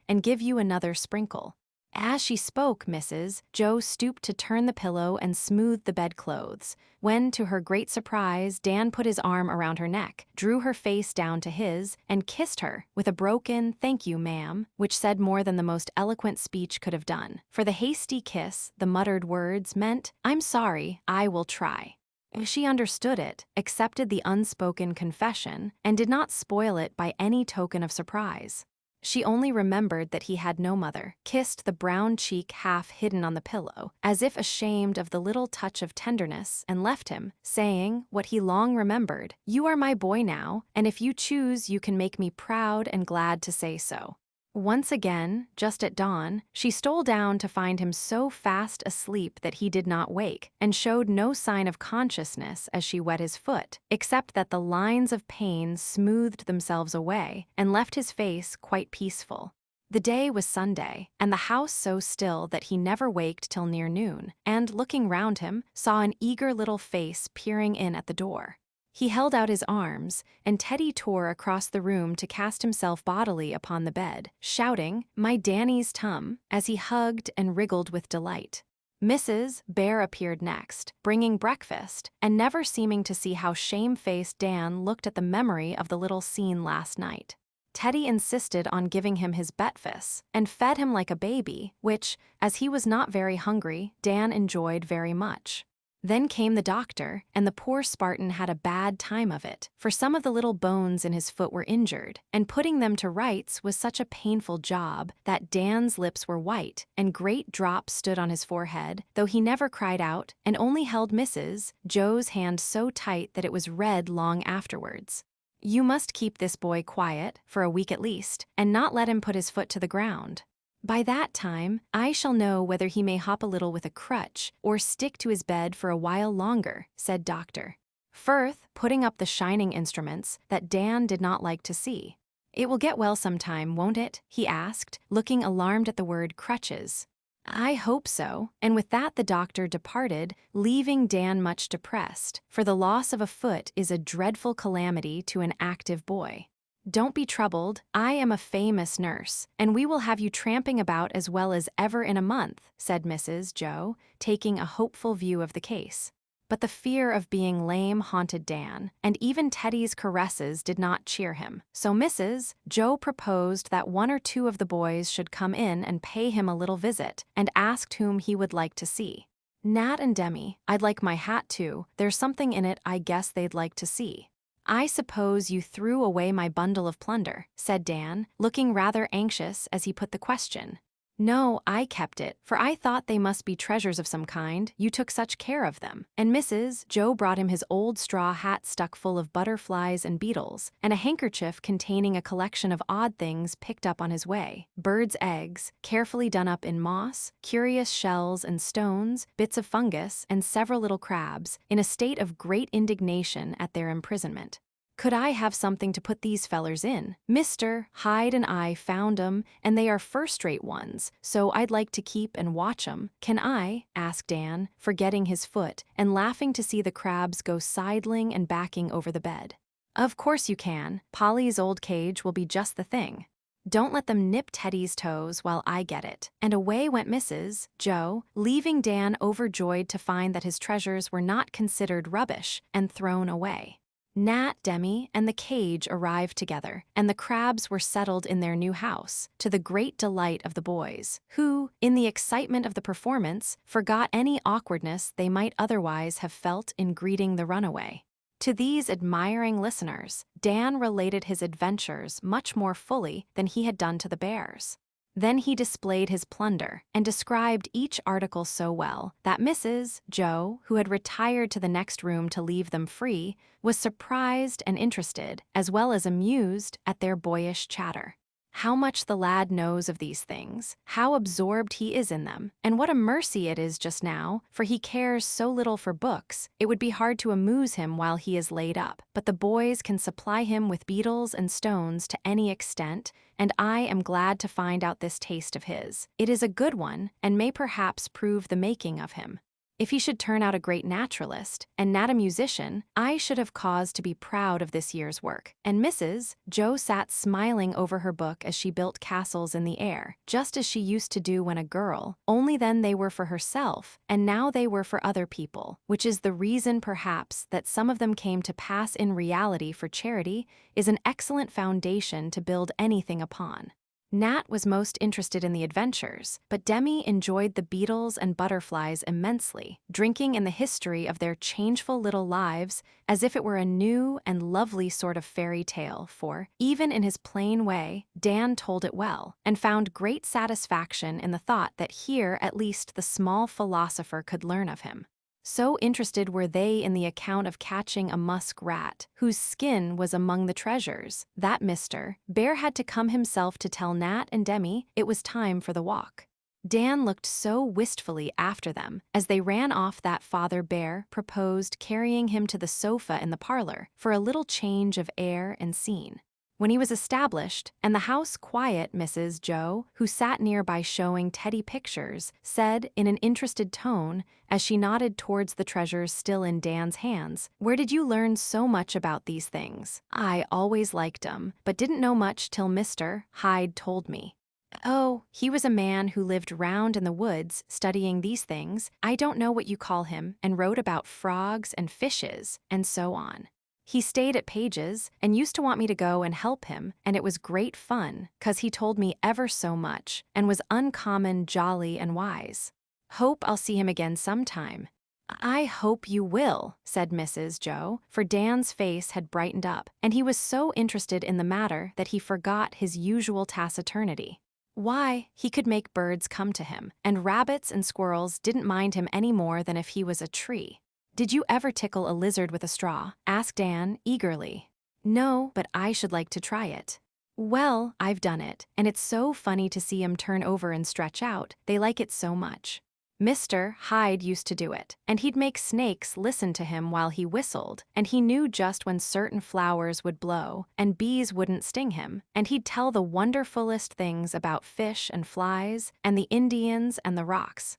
and give you another sprinkle." As she spoke, Mrs. Joe stooped to turn the pillow and smooth the bedclothes, when, to her great surprise, Dan put his arm around her neck, drew her face down to his, and kissed her, with a broken "Thank you, ma'am," which said more than the most eloquent speech could have done. For the hasty kiss, the muttered words, meant, "I'm sorry, I will try." She understood it, accepted the unspoken confession, and did not spoil it by any token of surprise. She only remembered that he had no mother, kissed the brown cheek half hidden on the pillow, as if ashamed of the little touch of tenderness, and left him, saying what he long remembered, "You are my boy now, and if you choose you can make me proud and glad to say so." Once again, just at dawn, she stole down to find him so fast asleep that he did not wake, and showed no sign of consciousness as she wet his foot, except that the lines of pain smoothed themselves away and left his face quite peaceful. The day was Sunday, and the house so still that he never waked till near noon, and, looking round him, saw an eager little face peering in at the door. He held out his arms, and Teddy tore across the room to cast himself bodily upon the bed, shouting, "My Danny's tum," as he hugged and wriggled with delight. Mrs. Bear appeared next, bringing breakfast, and never seeming to see how shamefaced Dan looked at the memory of the little scene last night. Teddy insisted on giving him his breakfast, and fed him like a baby, which, as he was not very hungry, Dan enjoyed very much. Then came the doctor, and the poor Spartan had a bad time of it, for some of the little bones in his foot were injured, and putting them to rights was such a painful job that Dan's lips were white, and great drops stood on his forehead, though he never cried out, and only held Mrs. Joe's hand so tight that it was red long afterwards. "You must keep this boy quiet, for a week at least, and not let him put his foot to the ground. By that time, I shall know whether he may hop a little with a crutch or stick to his bed for a while longer," said Dr. Firth, putting up the shining instruments that Dan did not like to see. "It will get well sometime, won't it?" he asked, looking alarmed at the word crutches. I hope so. And with that, the doctor departed, leaving Dan much depressed, for the loss of a foot is a dreadful calamity to an active boy. Don't be troubled, I am a famous nurse, and we will have you tramping about as well as ever in a month, said Mrs. Joe, taking a hopeful view of the case. But the fear of being lame haunted Dan, and even Teddy's caresses did not cheer him. So Mrs. Joe proposed that one or two of the boys should come in and pay him a little visit, and asked whom he would like to see. Nat and Demi, I'd like my hat too, there's something in it I guess they'd like to see. I suppose you threw away my bundle of plunder, said Dan, looking rather anxious as he put the question. No, I kept it, for I thought they must be treasures of some kind, you took such care of them. And Mrs. Joe brought him his old straw hat stuck full of butterflies and beetles, and a handkerchief containing a collection of odd things picked up on his way. Birds' eggs, carefully done up in moss, curious shells and stones, bits of fungus, and several little crabs, in a state of great indignation at their imprisonment. Could I have something to put these fellers in? Mr. Hyde and I found 'em, and they are first-rate ones, so I'd like to keep and watch 'em. Can I? Asked Dan, forgetting his foot, and laughing to see the crabs go sidling and backing over the bed. Of course you can. Polly's old cage will be just the thing. Don't let them nip Teddy's toes while I get it. And away went Mrs. Joe, leaving Dan overjoyed to find that his treasures were not considered rubbish and thrown away. Nat, Demi, and the cage arrived together, and the crabs were settled in their new house, to the great delight of the boys, who, in the excitement of the performance, forgot any awkwardness they might otherwise have felt in greeting the runaway. To these admiring listeners, Dan related his adventures much more fully than he had done to the bears. Then he displayed his plunder and described each article so well that Mrs. Joe, who had retired to the next room to leave them free, was surprised and interested, as well as amused, at their boyish chatter. How much the lad knows of these things, how absorbed he is in them, and what a mercy it is just now, for he cares so little for books, it would be hard to amuse him while he is laid up. But the boys can supply him with beetles and stones to any extent, and I am glad to find out this taste of his. It is a good one, and may perhaps prove the making of him. If he should turn out a great naturalist, and Nat a musician, I should have cause to be proud of this year's work. And Mrs. Joe sat smiling over her book as she built castles in the air, just as she used to do when a girl, only then they were for herself, and now they were for other people, which is the reason perhaps that some of them came to pass in reality, for charity is an excellent foundation to build anything upon. Nat was most interested in the adventures, but Demi enjoyed the beetles and butterflies immensely, drinking in the history of their changeful little lives as if it were a new and lovely sort of fairy tale, for, even in his plain way, Dan told it well, and found great satisfaction in the thought that here at least the small philosopher could learn of him. So interested were they in the account of catching a musk rat, whose skin was among the treasures, that Mr. Bear had to come himself to tell Nat and Demi it was time for the walk. Dan looked so wistfully after them as they ran off that Father Bear proposed carrying him to the sofa in the parlor for a little change of air and scene. When he was established, and the house quiet, Mrs. Joe, who sat nearby showing Teddy pictures, said in an interested tone, as she nodded towards the treasures still in Dan's hands, "Where did you learn so much about these things? I always liked 'em, but didn't know much till Mr. Hyde told me." "Oh, he was a man who lived round in the woods studying these things, I don't know what you call him, and wrote about frogs and fishes, and so on. He stayed at Page's, and used to want me to go and help him, and it was great fun, 'cause he told me ever so much, and was uncommon jolly and wise. Hope I'll see him again sometime." "I hope you will," said Mrs. Joe, for Dan's face had brightened up, and he was so interested in the matter that he forgot his usual taciturnity. Why, he could make birds come to him, and rabbits and squirrels didn't mind him any more than if he was a tree. "Did you ever tickle a lizard with a straw?" asked Dan eagerly. "No, but I should like to try it." "Well, I've done it, and it's so funny to see 'em turn over and stretch out, they like it so much." Mr. Hyde used to do it, and he'd make snakes listen to him while he whistled, and he knew just when certain flowers would blow, and bees wouldn't sting him, and he'd tell the wonderfulest things about fish and flies, and the Indians and the rocks.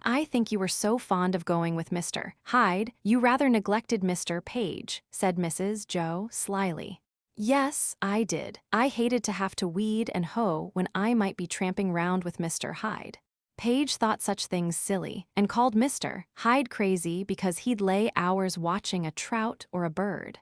I think you were so fond of going with Mr. Hyde, you rather neglected Mr. Page, said Mrs. Joe slyly. Yes, I did. I hated to have to weed and hoe when I might be tramping round with Mr. Hyde. Page thought such things silly, and called Mr. Hyde crazy because he'd lay hours watching a trout or a bird.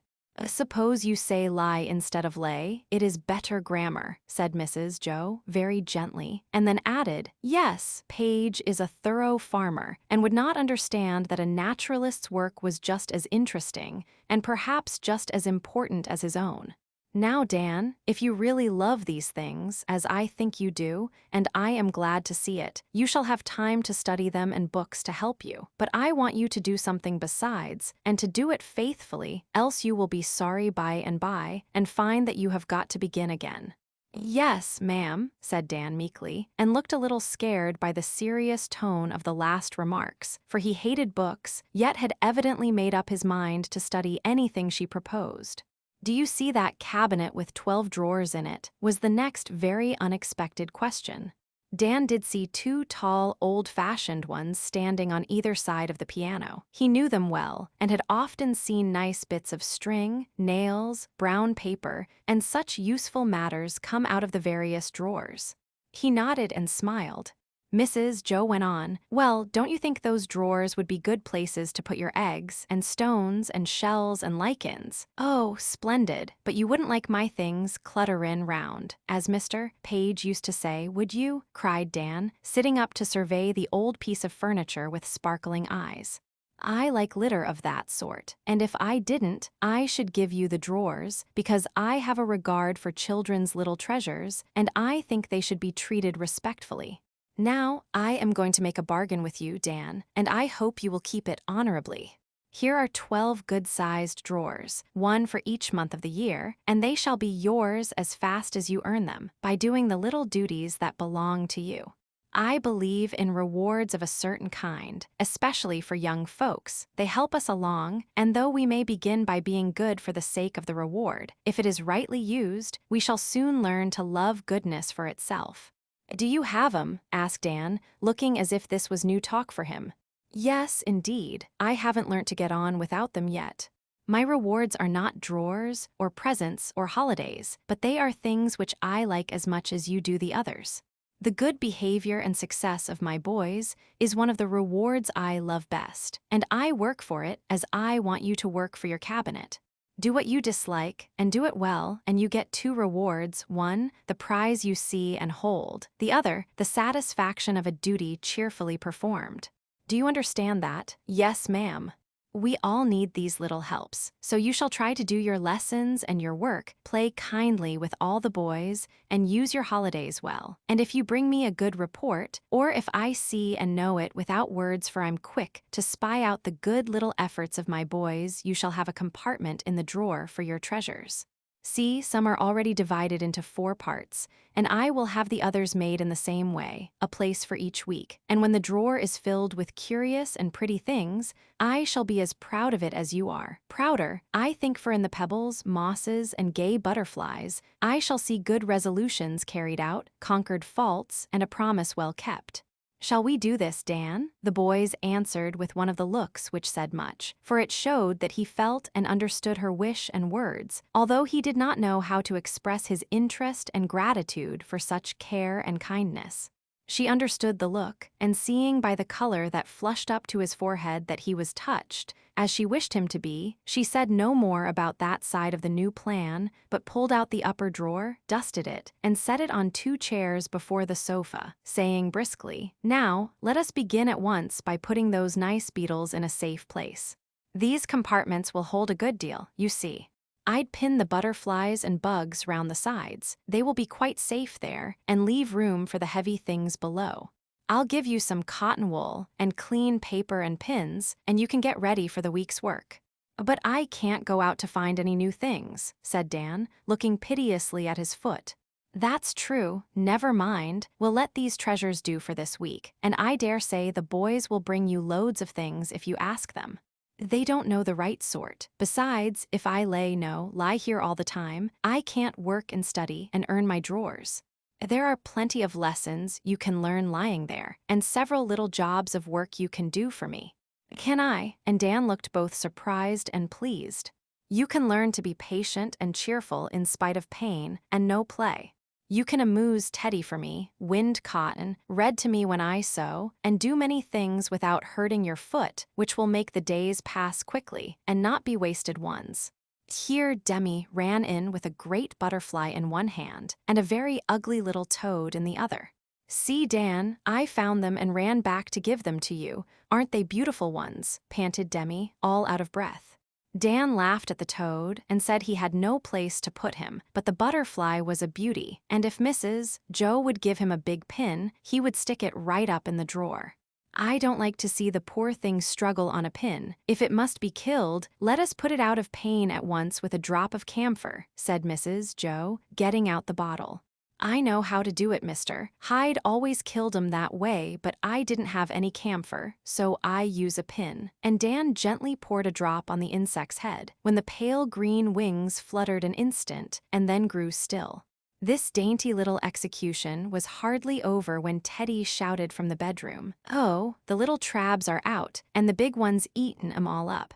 Suppose you say lie instead of lay, it is better grammar, said Mrs. Joe, very gently, and then added, yes, Page is a thorough farmer, and would not understand that a naturalist's work was just as interesting, and perhaps just as important as his own. Now, Dan, if you really love these things, as I think you do, and I am glad to see it, you shall have time to study them and books to help you. But I want you to do something besides, and to do it faithfully, else you will be sorry by and by, and find that you have got to begin again. Yes, ma'am, said Dan meekly, and looked a little scared by the serious tone of the last remarks, for he hated books, yet had evidently made up his mind to study anything she proposed. Do you see that cabinet with 12 drawers in it? Was the next very unexpected question. Dan did see 2 tall, old-fashioned ones standing on either side of the piano. He knew them well, and had often seen nice bits of string, nails, brown paper, and such useful matters come out of the various drawers. He nodded and smiled. Mrs. Joe went on, well, don't you think those drawers would be good places to put your eggs, and stones, and shells, and lichens? Oh, splendid, but you wouldn't like my things clutterin' round, as Mr. Page used to say, would you? Cried Dan, sitting up to survey the old piece of furniture with sparkling eyes. I like litter of that sort, and if I didn't, I should give you the drawers, because I have a regard for children's little treasures, and I think they should be treated respectfully. Now, I am going to make a bargain with you, Dan, and I hope you will keep it honorably. Here are 12 good-sized drawers, 1 for each month of the year, and they shall be yours as fast as you earn them, by doing the little duties that belong to you. I believe in rewards of a certain kind, especially for young folks. They help us along, and though we may begin by being good for the sake of the reward, if it is rightly used, we shall soon learn to love goodness for itself. Do you have 'em? Asked Dan, looking as if this was new talk for him. Yes, indeed. I haven't learnt to get on without them yet. My rewards are not drawers, or presents, or holidays, but they are things which I like as much as you do the others. The good behavior and success of my boys is one of the rewards I love best, and I work for it as I want you to work for your cabinet. Do what you dislike, and do it well, and you get 2 rewards. 1, the prize you see and hold. The other, the satisfaction of a duty cheerfully performed. Do you understand that? Yes, ma'am. We all need these little helps, so you shall try to do your lessons and your work, play kindly with all the boys, and use your holidays well. And if you bring me a good report, or if I see and know it without words, for I'm quick to spy out the good little efforts of my boys, you shall have a compartment in the drawer for your treasures. See, some are already divided into 4 parts, and I will have the others made in the same way, a place for each week. And when the drawer is filled with curious and pretty things, I shall be as proud of it as you are. Prouder, I think, for in the pebbles, mosses, and gay butterflies, I shall see good resolutions carried out, conquered faults, and a promise well kept. Shall we do this, Dan? The boys answered with one of the looks which said much, for it showed that he felt and understood her wish and words, although he did not know how to express his interest and gratitude for such care and kindness. She understood the look, and seeing by the color that flushed up to his forehead that he was touched, as she wished him to be, she said no more about that side of the new plan, but pulled out the upper drawer, dusted it, and set it on 2 chairs before the sofa, saying briskly, "Now, let us begin at once by putting those nice beetles in a safe place. These compartments will hold a good deal, you see. I'd pin the butterflies and bugs round the sides. They will be quite safe there, and leave room for the heavy things below. I'll give you some cotton wool and clean paper and pins, and you can get ready for the week's work." "But I can't go out to find any new things," said Dan, looking piteously at his foot. That's true, never mind, we'll let these treasures do for this week, and I dare say the boys will bring you loads of things if you ask them. They don't know the right sort. Besides, if I lie here all the time, I can't work and study and earn my drawers. There are plenty of lessons you can learn lying there, and several little jobs of work you can do for me. Can I? And Dan looked both surprised and pleased. You can learn to be patient and cheerful in spite of pain and no play. You can amuse Teddy for me, wind cotton, read to me when I sew, and do many things without hurting your foot, which will make the days pass quickly and not be wasted ones. Here Demi ran in with a great butterfly in one hand and a very ugly little toad in the other. See, Dan, I found them and ran back to give them to you. Aren't they beautiful ones? Panted Demi, all out of breath. Dan laughed at the toad and said he had no place to put him, but the butterfly was a beauty, and if Mrs. Joe would give him a big pin, he would stick it right up in the drawer. I don't like to see the poor thing struggle on a pin. If it must be killed, let us put it out of pain at once with a drop of camphor, said Mrs. Joe, getting out the bottle. I know how to do it, mister. Hyde always killed 'em that way, but I didn't have any camphor, so I use a pin. And Dan gently poured a drop on the insect's head, when the pale green wings fluttered an instant and then grew still. This dainty little execution was hardly over when Teddy shouted from the bedroom, "Oh, the little trabs are out, and the big one's eaten 'em all up."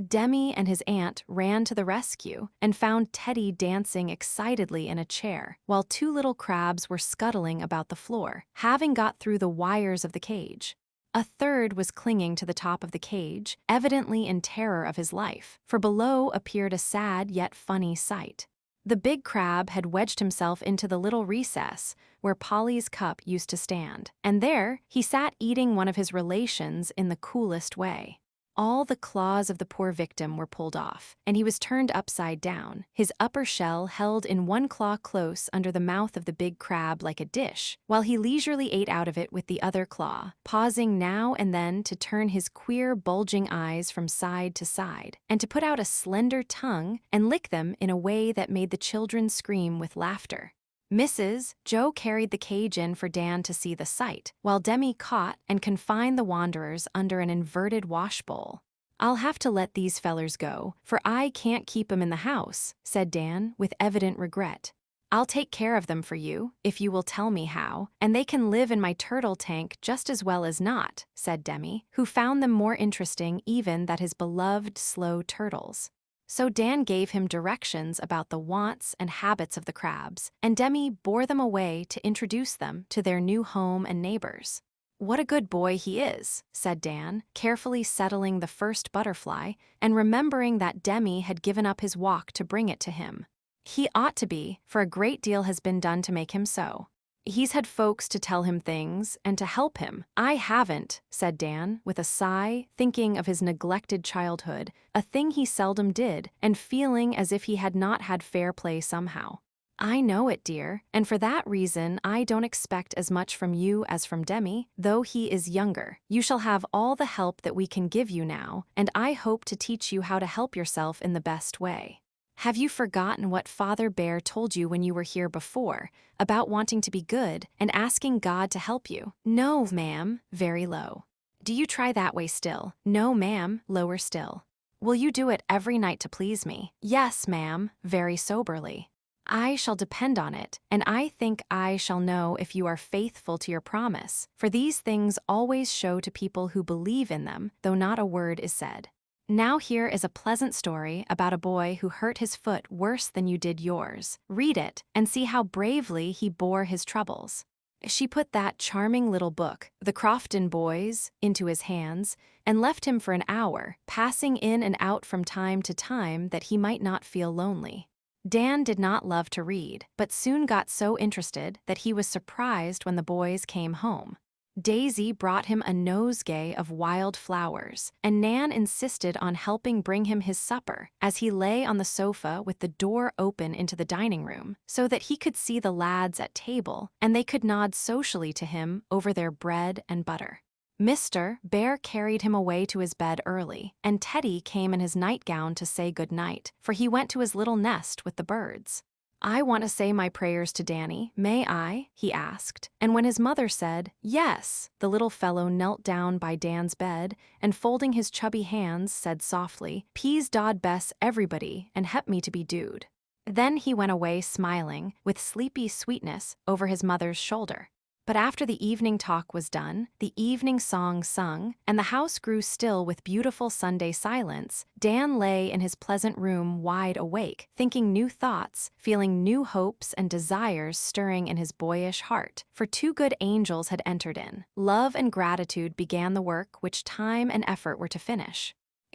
Demi and his aunt ran to the rescue and found Teddy dancing excitedly in a chair, while two little crabs were scuttling about the floor, having got through the wires of the cage. A third was clinging to the top of the cage, evidently in terror of his life, for below appeared a sad yet funny sight. The big crab had wedged himself into the little recess where Polly's cup used to stand, and there he sat eating one of his relations in the coolest way. All the claws of the poor victim were pulled off, and he was turned upside down, his upper shell held in one claw close under the mouth of the big crab like a dish, while he leisurely ate out of it with the other claw, pausing now and then to turn his queer, bulging eyes from side to side, and to put out a slender tongue and lick them in a way that made the children scream with laughter. Mrs. Joe carried the cage in for Dan to see the sight, while Demi caught and confined the wanderers under an inverted washbowl. "I'll have to let these fellers go, for I can't keep 'em in the house," said Dan with evident regret. "I'll take care of them for you, if you will tell me how, and they can live in my turtle tank just as well as not," said Demi, who found them more interesting even than his beloved slow turtles. So Dan gave him directions about the wants and habits of the crabs, and Demi bore them away to introduce them to their new home and neighbors. "What a good boy he is," said Dan, carefully settling the first butterfly and remembering that Demi had given up his walk to bring it to him. "He ought to be, for a great deal has been done to make him so. He's had folks to tell him things and to help him. I haven't," said Dan, with a sigh, thinking of his neglected childhood, a thing he seldom did, and feeling as if he had not had fair play somehow. "I know it, dear, and for that reason I don't expect as much from you as from Demi, though he is younger. You shall have all the help that we can give you now, and I hope to teach you how to help yourself in the best way. Have you forgotten what Father Bear told you when you were here before, about wanting to be good and asking God to help you?" "No, ma'am," very low. "Do you try that way still?" "No, ma'am," lower still. "Will you do it every night to please me?" "Yes, ma'am," very soberly. "I shall depend on it, and I think I shall know if you are faithful to your promise, for these things always show to people who believe in them, though not a word is said. Now here is a pleasant story about a boy who hurt his foot worse than you did yours. Read it, and see how bravely he bore his troubles." She put that charming little book, The Crofton Boys, into his hands, and left him for an hour, passing in and out from time to time that he might not feel lonely. Dan did not love to read, but soon got so interested that he was surprised when the boys came home. Daisy brought him a nosegay of wild flowers, and Nan insisted on helping bring him his supper as he lay on the sofa with the door open into the dining room, so that he could see the lads at table and they could nod socially to him over their bread and butter. Mr. Bear carried him away to his bed early, and Teddy came in his nightgown to say good night, for he went to his little nest with the birds. "I want to say my prayers to Danny. May I?" he asked. And when his mother said, "Yes," the little fellow knelt down by Dan's bed and, folding his chubby hands, said softly, "Peas dod bess everybody and help me to be dude." Then he went away smiling, with sleepy sweetness, over his mother's shoulder. But after the evening talk was done, the evening song sung, and the house grew still with beautiful Sunday silence, Dan lay in his pleasant room wide awake, thinking new thoughts, feeling new hopes and desires stirring in his boyish heart. For two good angels had entered in. Love and gratitude began the work which time and effort were to finish.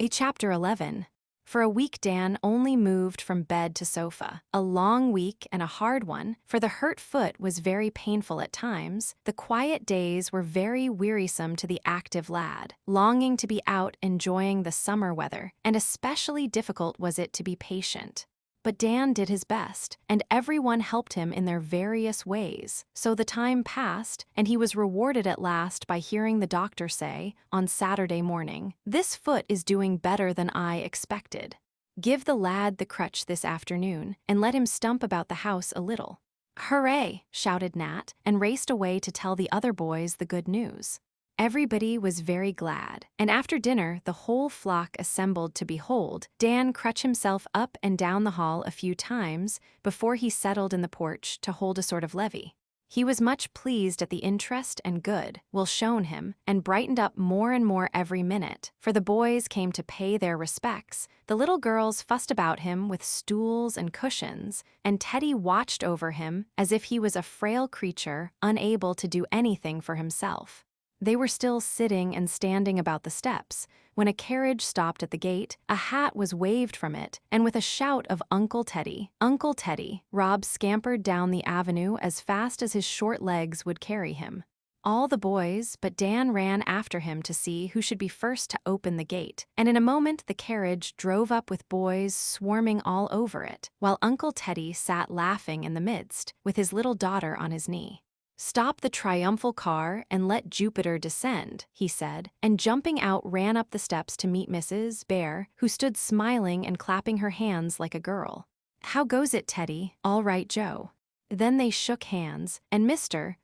Chapter 11. For a week Dan only moved from bed to sofa. A long week and a hard one, for the hurt foot was very painful at times. The quiet days were very wearisome to the active lad, longing to be out enjoying the summer weather, and especially difficult was it to be patient. But Dan did his best, and everyone helped him in their various ways. So the time passed, and he was rewarded at last by hearing the doctor say, on Saturday morning, "This foot is doing better than I expected. Give the lad the crutch this afternoon, and let him stump about the house a little." "Hooray!" shouted Nat, and raced away to tell the other boys the good news. Everybody was very glad, and after dinner the whole flock assembled to behold Dan crutch himself up and down the hall a few times before he settled in the porch to hold a sort of levee. He was much pleased at the interest and good will shown him, and brightened up more and more every minute, for the boys came to pay their respects, the little girls fussed about him with stools and cushions, and Teddy watched over him as if he was a frail creature unable to do anything for himself. They were still sitting and standing about the steps, when a carriage stopped at the gate, a hat was waved from it, and with a shout of "Uncle Teddy, Uncle Teddy," Rob scampered down the avenue as fast as his short legs would carry him. All the boys but Dan ran after him to see who should be first to open the gate, and in a moment the carriage drove up with boys swarming all over it, while Uncle Teddy sat laughing in the midst, with his little daughter on his knee. "Stop the triumphal car and let Jupiter descend," he said, and jumping out ran up the steps to meet Mrs. Bear, who stood smiling and clapping her hands like a girl. "How goes it, Teddy? All right, Joe?" Then they shook hands, and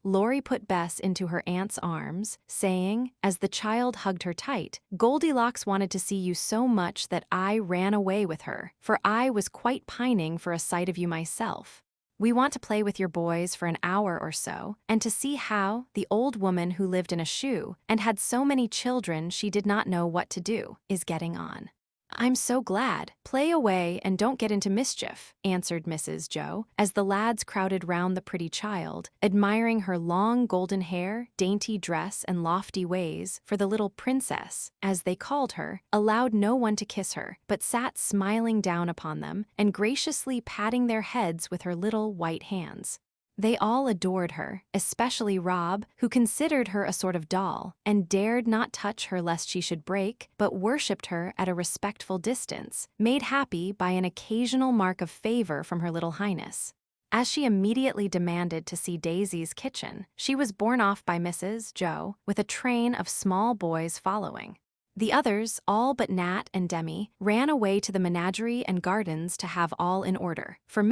Laurie put Bess into her aunt's arms, saying, as the child hugged her tight, "Goldilocks wanted to see you so much that I ran away with her, for I was quite pining for a sight of you myself. We want to play with your boys for an hour or so, and to see how the old woman who lived in a shoe and had so many children she did not know what to do is getting on." "I'm so glad. Play away and don't get into mischief," answered Mrs. Joe, as the lads crowded round the pretty child, admiring her long golden hair, dainty dress, and lofty ways, for the little princess, as they called her, allowed no one to kiss her, but sat smiling down upon them and graciously patting their heads with her little white hands. They all adored her, especially Rob, who considered her a sort of doll, and dared not touch her lest she should break, but worshipped her at a respectful distance, made happy by an occasional mark of favor from her little highness. As she immediately demanded to see Daisy's kitchen, she was borne off by Mrs. Joe, with a train of small boys following. The others, all but Nat and Demi, ran away to the menagerie and gardens to have all in order. For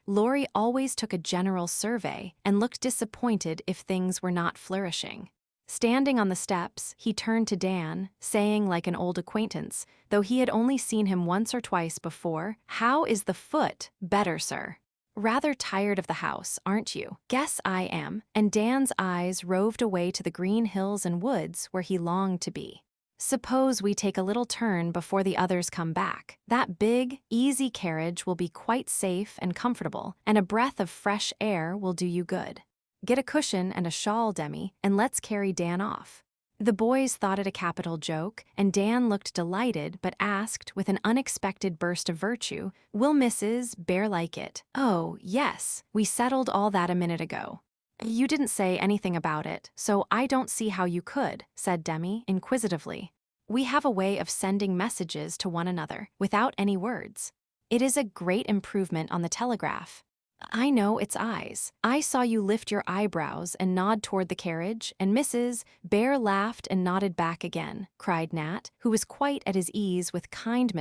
Laurie always took a general survey and looked disappointed if things were not flourishing. Standing on the steps, he turned to Dan, saying like an old acquaintance, though he had only seen him once or twice before, "How is the foot? Better, sir." "Rather tired of the house, aren't you?" "Guess I am," and Dan's eyes roved away to the green hills and woods where he longed to be. "Suppose we take a little turn before the others come back. That big, easy carriage will be quite safe and comfortable, and a breath of fresh air will do you good. Get a cushion and a shawl, Demi, and let's carry Dan off." The boys thought it a capital joke, and Dan looked delighted but asked, with an unexpected burst of virtue, "Will Mrs. Bear like it?" "Oh, yes, we settled all that a minute ago." "You didn't say anything about it, so I don't see how you could," said Demi, inquisitively. "We have a way of sending messages to one another, without any words. It is a great improvement on the telegraph." "I know its eyes. I saw you lift your eyebrows and nod toward the carriage, and Mrs. Bear laughed and nodded back again," cried Nat, who was quite at his ease with kind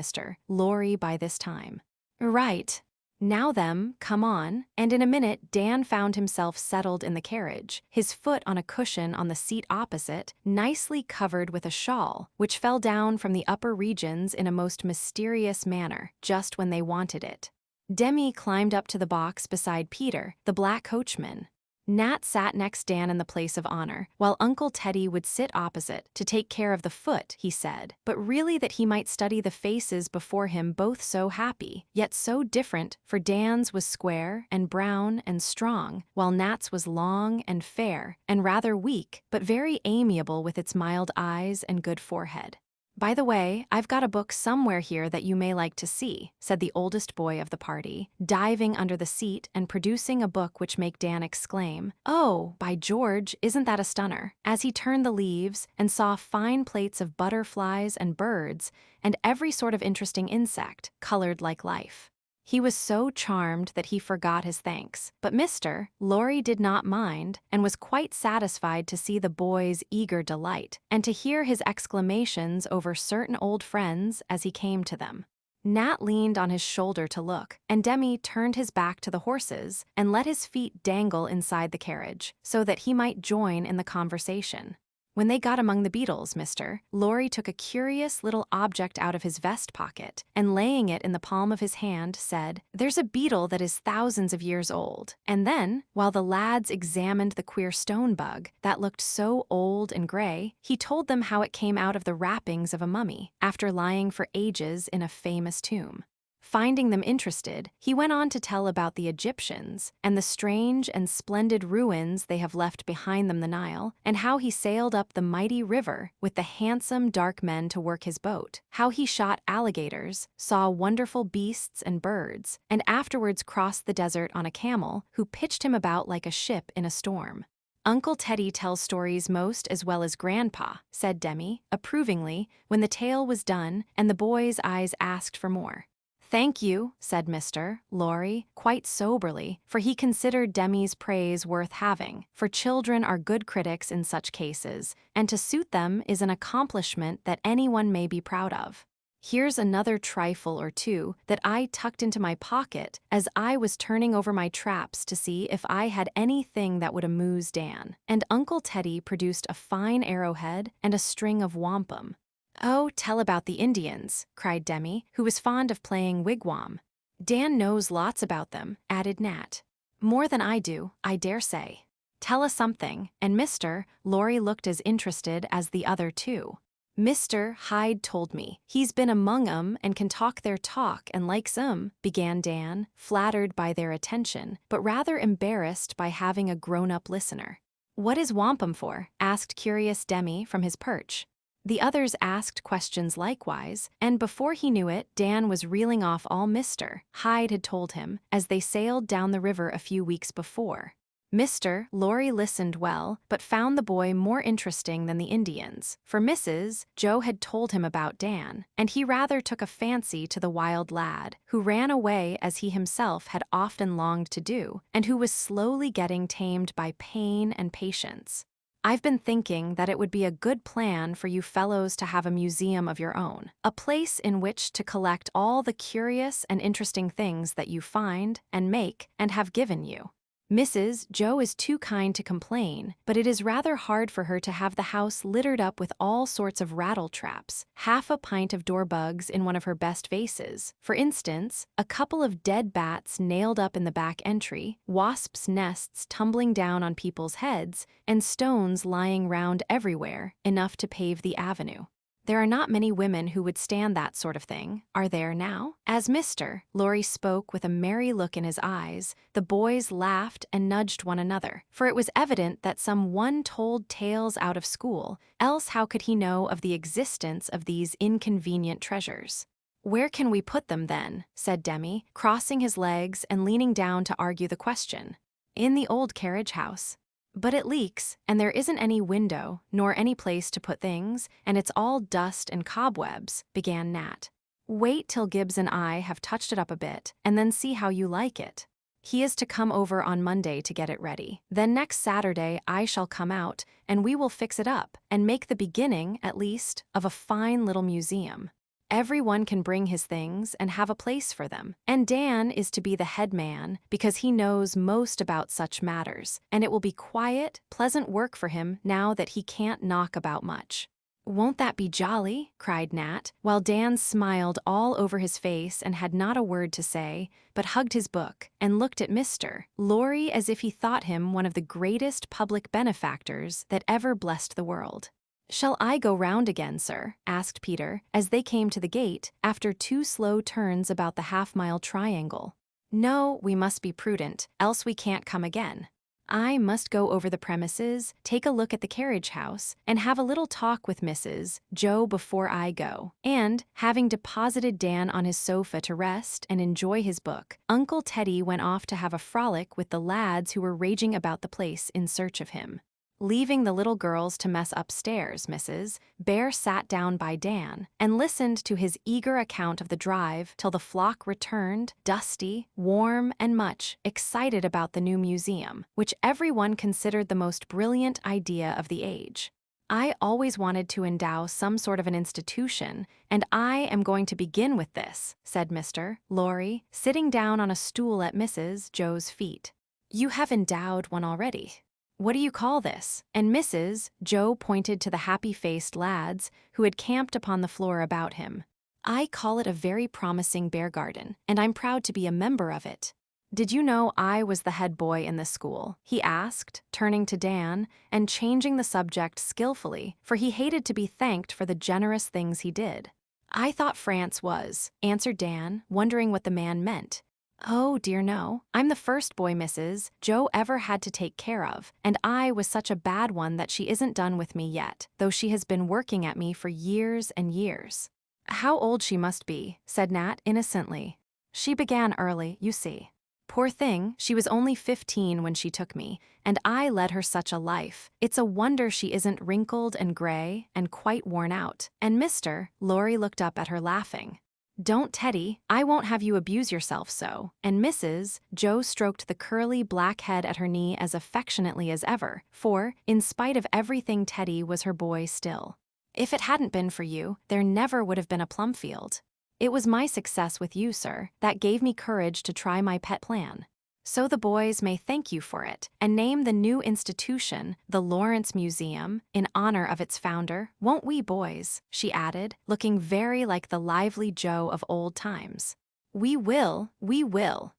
Laurie by this time. "Right. Now them, come on, and in a minute Dan found himself settled in the carriage, his foot on a cushion on the seat opposite, nicely covered with a shawl, which fell down from the upper regions in a most mysterious manner, just when they wanted it. Demi climbed up to the box beside Peter, the black coachman. Nat sat next Dan in the place of honor, while Uncle Teddy would sit opposite to take care of the foot, he said, but really that he might study the faces before him, both so happy, yet so different, for Dan's was square and brown and strong, while Nat's was long and fair and rather weak, but very amiable with its mild eyes and good forehead. "By the way, I've got a book somewhere here that you may like to see," said the oldest boy of the party, diving under the seat and producing a book which made Dan exclaim, "Oh, by George, isn't that a stunner?" as he turned the leaves and saw fine plates of butterflies and birds and every sort of interesting insect, colored like life. He was so charmed that he forgot his thanks, but Mr. Laurie did not mind and was quite satisfied to see the boy's eager delight and to hear his exclamations over certain old friends as he came to them. Nat leaned on his shoulder to look, and Demi turned his back to the horses and let his feet dangle inside the carriage so that he might join in the conversation. "When they got among the beetles, Mr. Laurie took a curious little object out of his vest pocket and, laying it in the palm of his hand, said, 'There's a beetle that is thousands of years old.' And then, while the lads examined the queer stone bug that looked so old and gray, he told them how it came out of the wrappings of a mummy after lying for ages in a famous tomb. Finding them interested, he went on to tell about the Egyptians and the strange and splendid ruins they have left behind them the Nile, and how he sailed up the mighty river with the handsome dark men to work his boat, how he shot alligators, saw wonderful beasts and birds, and afterwards crossed the desert on a camel who pitched him about like a ship in a storm. Uncle Teddy tells stories most as well as Grandpa," said Demi, approvingly, when the tale was done and the boy's eyes asked for more. "Thank you," said Mr. Laurie, quite soberly, for he considered Demi's praise worth having, for children are good critics in such cases, and to suit them is an accomplishment that anyone may be proud of. "Here's another trifle or two that I tucked into my pocket as I was turning over my traps to see if I had anything that would amuse Dan." And Uncle Teddy produced a fine arrowhead and a string of wampum. "Oh, tell about the Indians," cried Demi, who was fond of playing wigwam. "Dan knows lots about them," added Nat. "More than I do, I dare say. Tell us something," and Mr. Laurie looked as interested as the other two. "Mr. Hyde told me he's been among 'em and can talk their talk and likes 'em," began Dan, flattered by their attention, but rather embarrassed by having a grown-up listener. "What is wampum for?" asked curious Demi from his perch. The others asked questions likewise, and before he knew it, Dan was reeling off all Mr. Hyde had told him as they sailed down the river a few weeks before. Mr. Laurie listened well, but found the boy more interesting than the Indians, for Mrs. Joe had told him about Dan, and he rather took a fancy to the wild lad, who ran away as he himself had often longed to do, and who was slowly getting tamed by pain and patience. "I've been thinking that it would be a good plan for you fellows to have a museum of your own, a place in which to collect all the curious and interesting things that you find and make and have given you. Mrs. Joe is too kind to complain, but it is rather hard for her to have the house littered up with all sorts of rattle-traps, half a pint of door bugs in one of her best vases, for instance, a couple of dead bats nailed up in the back entry, wasps' nests tumbling down on people's heads, and stones lying round everywhere, enough to pave the avenue. There are not many women who would stand that sort of thing, are there now?" As Mr. Laurie spoke with a merry look in his eyes, the boys laughed and nudged one another, for it was evident that some one told tales out of school, else how could he know of the existence of these inconvenient treasures? "Where can we put them, then?" said Demi, crossing his legs and leaning down to argue the question. "In the old carriage house." "But it leaks, and there isn't any window, nor any place to put things, and it's all dust and cobwebs," began Nat. "Wait till Gibbs and I have touched it up a bit, and then see how you like it. He is to come over on Monday to get it ready. Then next Saturday I shall come out, and we will fix it up, and make the beginning, at least, of a fine little museum." Everyone can bring his things and have a place for them. And Dan is to be the head man because he knows most about such matters, and it will be quiet, pleasant work for him now that he can't knock about much." "Won't that be jolly?" cried Nat, while Dan smiled all over his face and had not a word to say, but hugged his book and looked at Mr. Laurie as if he thought him one of the greatest public benefactors that ever blessed the world. "Shall I go round again, sir?" asked Peter, as they came to the gate, after 2 slow turns about the half-mile triangle. "No, we must be prudent, else we can't come again. I must go over the premises, take a look at the carriage house, and have a little talk with Mrs. Joe before I go." And, having deposited Dan on his sofa to rest and enjoy his book, Uncle Teddy went off to have a frolic with the lads who were raging about the place in search of him. Leaving the little girls to mess upstairs, Mrs. Bear sat down by Dan and listened to his eager account of the drive till the flock returned, dusty, warm, and much excited about the new museum, which everyone considered the most brilliant idea of the age. "I always wanted to endow some sort of an institution, and I am going to begin with this," said Mr. Laurie, sitting down on a stool at Mrs. Joe's feet. "You have endowed one already. What do you call this?" And Mrs. Joe pointed to the happy-faced lads who had camped upon the floor about him. "I call it a very promising bear garden, and I'm proud to be a member of it. Did you know I was the head boy in this school?" he asked, turning to Dan and changing the subject skillfully, for he hated to be thanked for the generous things he did. "I thought France was," answered Dan, wondering what the man meant. "Oh, dear no. I'm the first boy Mrs. Joe ever had to take care of, and I was such a bad one that she isn't done with me yet, though she has been working at me for years and years." "How old she must be," said Nat innocently. "She began early, you see. Poor thing, she was only 15 when she took me, and I led her such a life. It's a wonder she isn't wrinkled and gray and quite worn out." And Mr. Laurie looked up at her laughing. "Don't, Teddy, I won't have you abuse yourself so." And Mrs. Joe stroked the curly black head at her knee as affectionately as ever, for, in spite of everything, Teddy was her boy still. "If it hadn't been for you, there never would have been a Plumfield. It was my success with you, sir, that gave me courage to try my pet plan. So the boys may thank you for it, and name the new institution the Lawrence Museum, in honor of its founder, won't we, boys?" she added, looking very like the lively Joe of old times. We will,"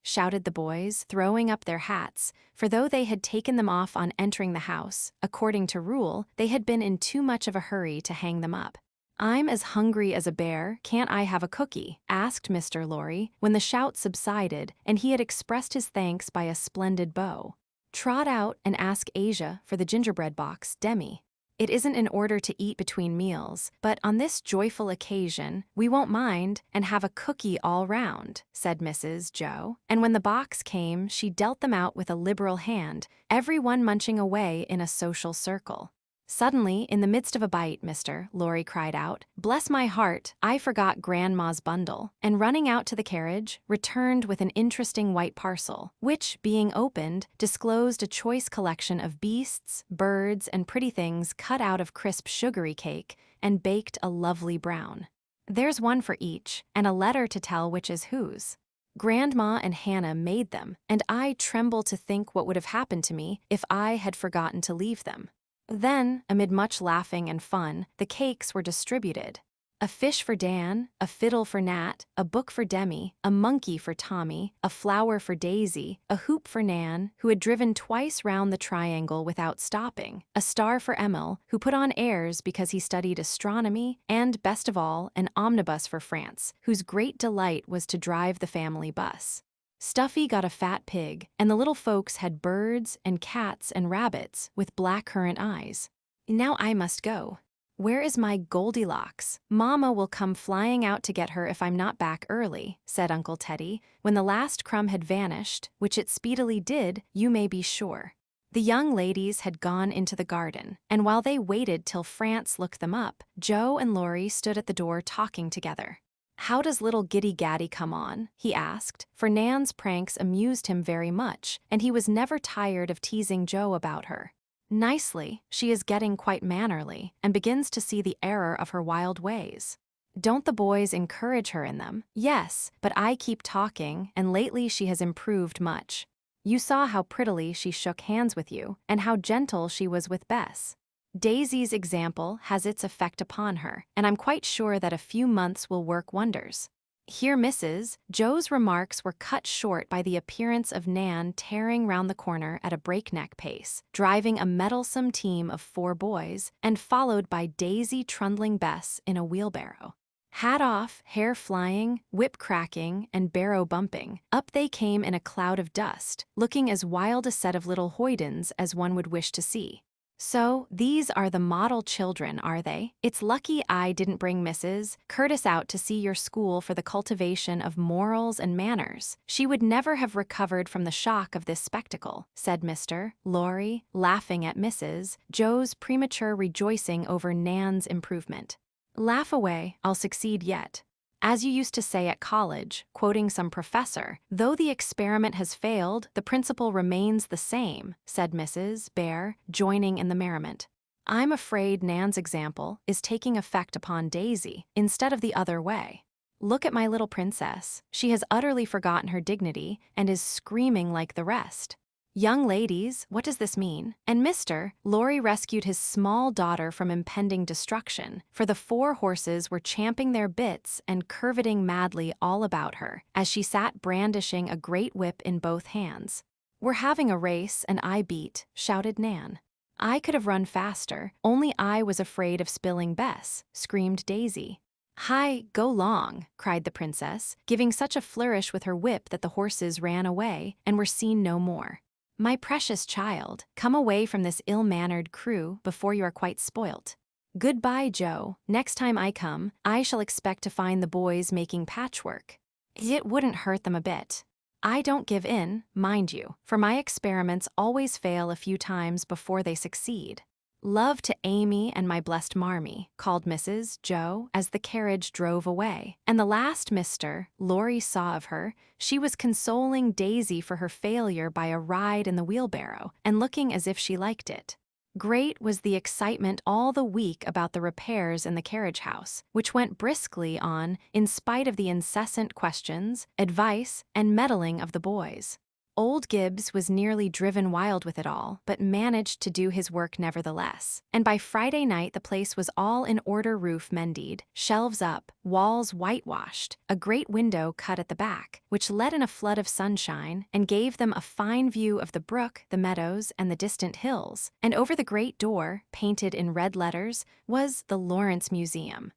shouted the boys, throwing up their hats, for though they had taken them off on entering the house, according to rule, they had been in too much of a hurry to hang them up. "I'm as hungry as a bear, can't I have a cookie?" asked Mr. Laurie, when the shout subsided and he had expressed his thanks by a splendid bow. "Trot out and ask Asia for the gingerbread box, Demi. It isn't in order to eat between meals, but on this joyful occasion, we won't mind and have a cookie all round," said Mrs. Joe. And when the box came, she dealt them out with a liberal hand, everyone munching away in a social circle. Suddenly, in the midst of a bite, Mr. Laurie cried out, "Bless my heart, I forgot Grandma's bundle," and running out to the carriage, returned with an interesting white parcel, which, being opened, disclosed a choice collection of beasts, birds, and pretty things cut out of crisp sugary cake and baked a lovely brown. "There's one for each, and a letter to tell which is whose. Grandma and Hannah made them, and I tremble to think what would have happened to me if I had forgotten to leave them." Then, amid much laughing and fun, the cakes were distributed. A fish for Dan, a fiddle for Nat, a book for Demi, a monkey for Tommy, a flower for Daisy, a hoop for Nan, who had driven twice round the triangle without stopping, a star for Emil, who put on airs because he studied astronomy, and, best of all, an omnibus for France, whose great delight was to drive the family bus. Stuffy got a fat pig, and the little folks had birds and cats and rabbits with black-currant eyes. "Now I must go. Where is my Goldilocks? Mamma will come flying out to get her if I'm not back early," said Uncle Teddy, when the last crumb had vanished, which it speedily did, you may be sure. The young ladies had gone into the garden, and while they waited till France looked them up, Joe and Laurie stood at the door talking together. "How does little Giddy Gaddy come on?" he asked, for Nan's pranks amused him very much, and he was never tired of teasing Joe about her. "Nicely, she is getting quite mannerly, and begins to see the error of her wild ways." Don't the boys encourage her in them? Yes, but I keep talking, and lately she has improved much. You saw how prettily she shook hands with you, and how gentle she was with Bess. Daisy's example has its effect upon her, and I'm quite sure that a few months will work wonders. Here Mrs. Joe's remarks were cut short by the appearance of Nan tearing round the corner at a breakneck pace, driving a mettlesome team of 4 boys, and followed by Daisy trundling Bess in a wheelbarrow. Hat off, hair flying, whip cracking, and barrow bumping, up they came in a cloud of dust, looking as wild a set of little hoydens as one would wish to see. So, these are the model children, are they? It's lucky I didn't bring Mrs. Curtis out to see your school for the cultivation of morals and manners. She would never have recovered from the shock of this spectacle, said Mr. Lorry, laughing at Mrs. Joe's premature rejoicing over Nan's improvement. Laugh away, I'll succeed yet. As you used to say at college, quoting some professor, though the experiment has failed, the principle remains the same, said Mrs. Bear, joining in the merriment. I'm afraid Nan's example is taking effect upon Daisy, instead of the other way. Look at my little princess. She has utterly forgotten her dignity, and is screaming like the rest. Young ladies, what does this mean? And Mr. Lorry rescued his small daughter from impending destruction, for the 4 horses were champing their bits and curveting madly all about her, as she sat brandishing a great whip in both hands. We're having a race, and I beat, shouted Nan. I could have run faster, only I was afraid of spilling Bess, screamed Daisy. Hi, go long, cried the princess, giving such a flourish with her whip that the horses ran away, and were seen no more. My precious child, come away from this ill-mannered crew before you are quite spoilt. Goodbye, Joe. Next time I come, I shall expect to find the boys making patchwork. It wouldn't hurt them a bit. I don't give in, mind you, for my experiments always fail a few times before they succeed. Love to Amy and my blessed Marmee, called Mrs. Joe as the carriage drove away, and the last Mr. Lorry saw of her, she was consoling Daisy for her failure by a ride in the wheelbarrow, and looking as if she liked it. Great was the excitement all the week about the repairs in the carriage house, which went briskly on in spite of the incessant questions, advice, and meddling of the boys. Old Gibbs was nearly driven wild with it all, but managed to do his work nevertheless. And by Friday night the place was all in order, roof mended, shelves up, walls whitewashed, a great window cut at the back, which let in a flood of sunshine and gave them a fine view of the brook, the meadows, and the distant hills. And over the great door, painted in red letters, was the Lawrence Museum.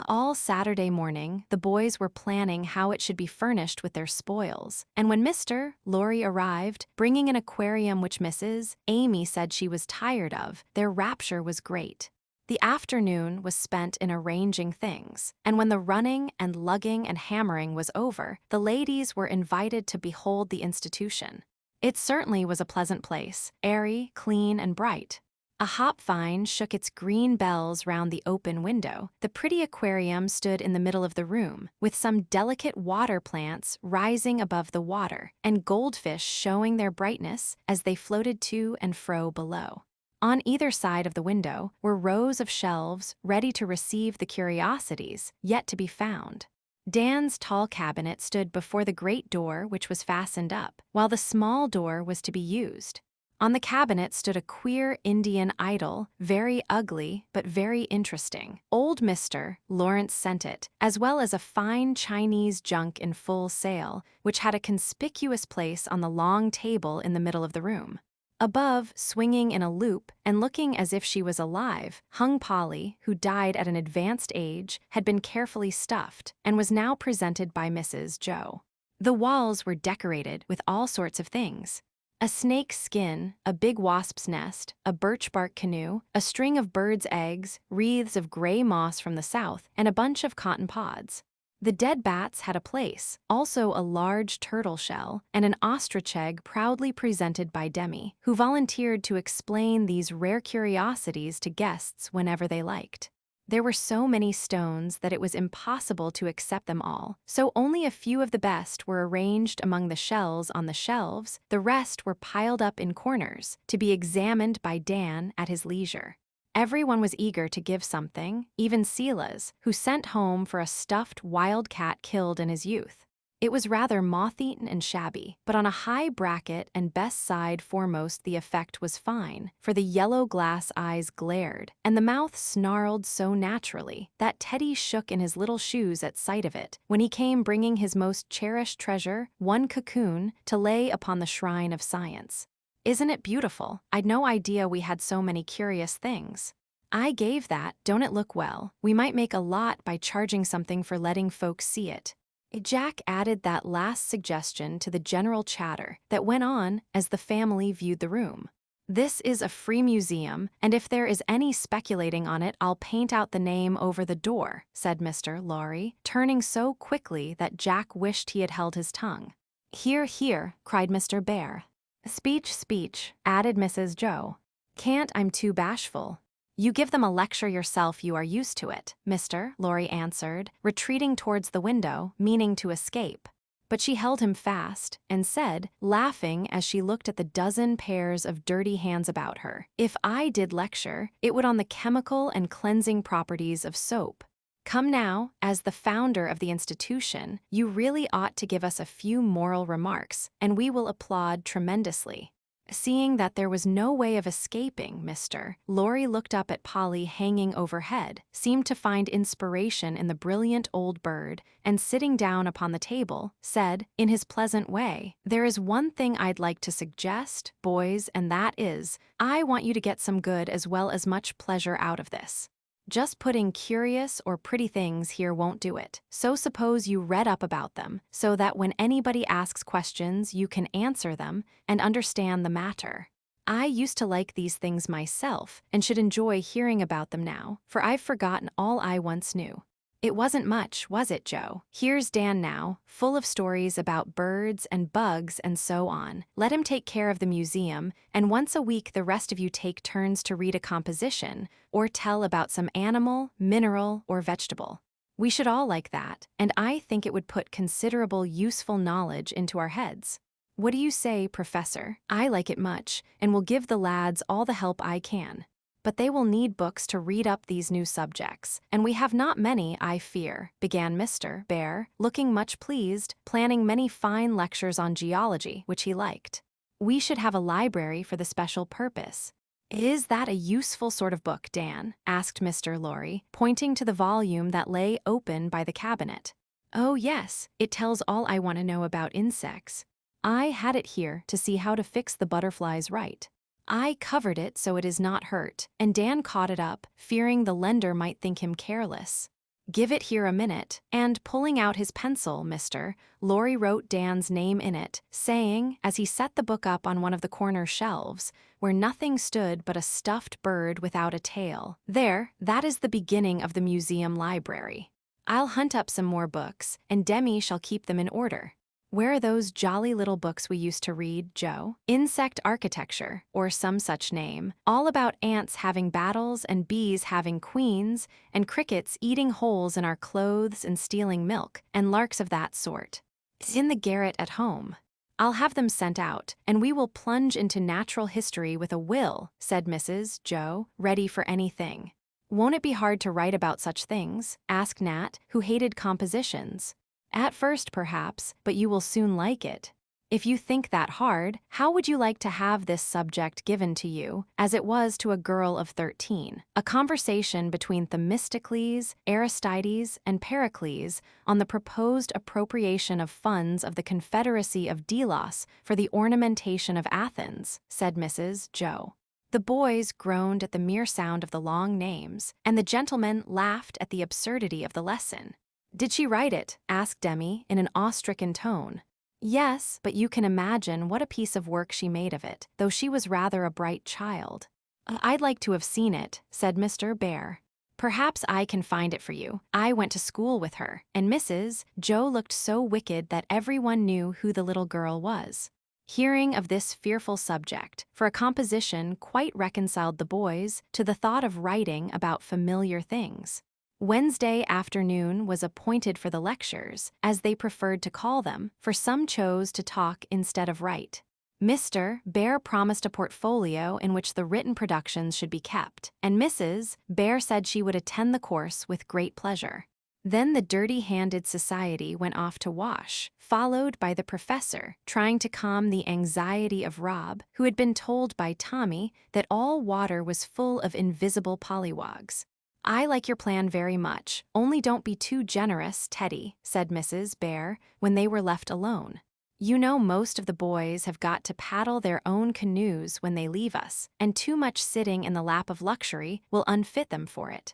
All Saturday morning, the boys were planning how it should be furnished with their spoils, and when Mr. Lorry arrived, bringing an aquarium which Mrs. Amy said she was tired of, their rapture was great. The afternoon was spent in arranging things, and when the running and lugging and hammering was over, the ladies were invited to behold the institution. It certainly was a pleasant place, airy, clean, and bright. A hop vine shook its green bells round the open window. The pretty aquarium stood in the middle of the room, with some delicate water plants rising above the water, and goldfish showing their brightness as they floated to and fro below. On either side of the window were rows of shelves ready to receive the curiosities yet to be found. Dan's tall cabinet stood before the great door, which was fastened up, while the small door was to be used. On the cabinet stood a queer Indian idol, very ugly but very interesting. Old Mr. Lawrence sent it, as well as a fine Chinese junk in full sail, which had a conspicuous place on the long table in the middle of the room. Above, swinging in a loop, and looking as if she was alive, hung Polly, who died at an advanced age, had been carefully stuffed, and was now presented by Mrs. Joe. The walls were decorated with all sorts of things. A snake's skin, a big wasp's nest, a birch bark canoe, a string of birds' eggs, wreaths of gray moss from the south, and a bunch of cotton pods. The dead bats had a place, also a large turtle shell, and an ostrich egg proudly presented by Demi, who volunteered to explain these rare curiosities to guests whenever they liked. There were so many stones that it was impossible to accept them all, so only a few of the best were arranged among the shells on the shelves, the rest were piled up in corners, to be examined by Dan at his leisure. Everyone was eager to give something, even Silas, who sent home for a stuffed wild cat killed in his youth. It was rather moth-eaten and shabby, but on a high bracket and best side foremost the effect was fine, for the yellow glass eyes glared, and the mouth snarled so naturally that Teddy shook in his little shoes at sight of it when he came bringing his most cherished treasure, one cocoon, to lay upon the shrine of science. "Isn't it beautiful? I'd no idea we had so many curious things." "I gave that, don't it look well? We might make a lot by charging something for letting folks see it." Jack added that last suggestion to the general chatter that went on as the family viewed the room. "This is a free museum, and if there is any speculating on it, I'll paint out the name over the door," said Mr. Lorry, turning so quickly that Jack wished he had held his tongue. "Hear, hear," cried Mr. Bear. "Speech, speech," added Mrs. Joe. "Can't, I'm too bashful." "You give them a lecture yourself, you are used to it," Mr. Lorry answered, retreating towards the window, meaning to escape. But she held him fast, and said, laughing as she looked at the dozen pairs of dirty hands about her, "If I did lecture, it would on the chemical and cleansing properties of soap. Come now, as the founder of the institution, you really ought to give us a few moral remarks, and we will applaud tremendously." Seeing that there was no way of escaping, Mr. Lorry looked up at Polly hanging overhead, seemed to find inspiration in the brilliant old bird, and sitting down upon the table, said, in his pleasant way, "There is one thing I'd like to suggest, boys, and that is, I want you to get some good as well as much pleasure out of this. Just putting curious or pretty things here won't do it, so suppose you read up about them, so that when anybody asks questions you can answer them and understand the matter. I used to like these things myself, and should enjoy hearing about them now, for I've forgotten all I once knew. It wasn't much, was it, Joe? Here's Dan now, full of stories about birds and bugs and so on. Let him take care of the museum, and once a week the rest of you take turns to read a composition, or tell about some animal, mineral, or vegetable. We should all like that, and I think it would put considerable useful knowledge into our heads. What do you say, Professor? I like it much, and will give the lads all the help I can. But they will need books to read up these new subjects, and we have not many, I fear," began Mr. Bear, looking much pleased, planning many fine lectures on geology, which he liked. "We should have a library for the special purpose." "Is that a useful sort of book, Dan?" asked Mr. Lorry, pointing to the volume that lay open by the cabinet. "Oh, yes, it tells all I want to know about insects. I had it here to see how to fix the butterflies right. I covered it so it is not hurt, and Dan caught it up, fearing the lender might think him careless. Give it here a minute," and pulling out his pencil, Mr. Lorry wrote Dan's name in it, saying, as he set the book up on one of the corner shelves, where nothing stood but a stuffed bird without a tail, "There, that is the beginning of the museum library. I'll hunt up some more books, and Demi shall keep them in order. Where are those jolly little books we used to read, Joe? Insect Architecture, or some such name, all about ants having battles and bees having queens, and crickets eating holes in our clothes and stealing milk, and larks of that sort. It's in the garret at home. I'll have them sent out, and we will plunge into natural history with a will," said Mrs. Joe, ready for anything. "Won't it be hard to write about such things?" asked Nat, who hated compositions. "At first, perhaps, but you will soon like it. If you think that hard, how would you like to have this subject given to you, as it was to a girl of 13? A conversation between Themistocles, Aristides, and Pericles on the proposed appropriation of funds of the Confederacy of Delos for the ornamentation of Athens," said Mrs. Joe. The boys groaned at the mere sound of the long names, and the gentlemen laughed at the absurdity of the lesson. "Did she write it?" asked Demi in an awe-stricken tone. "Yes, but you can imagine what a piece of work she made of it, though she was rather a bright child." "I'd like to have seen it," said Mr. Bear. "Perhaps I can find it for you. I went to school with her," and Mrs. Joe looked so wicked that everyone knew who the little girl was. Hearing of this fearful subject, for a composition quite reconciled the boys to the thought of writing about familiar things. Wednesday afternoon was appointed for the lectures, as they preferred to call them, for some chose to talk instead of write. Mr. Bear promised a portfolio in which the written productions should be kept, and Mrs. Bear said she would attend the course with great pleasure. Then the dirty-handed society went off to wash, followed by the professor, trying to calm the anxiety of Rob, who had been told by Tommy that all water was full of invisible pollywogs. "I like your plan very much, only don't be too generous, Teddy," said Mrs. Bear when they were left alone. "You know most of the boys have got to paddle their own canoes when they leave us, and too much sitting in the lap of luxury will unfit them for it.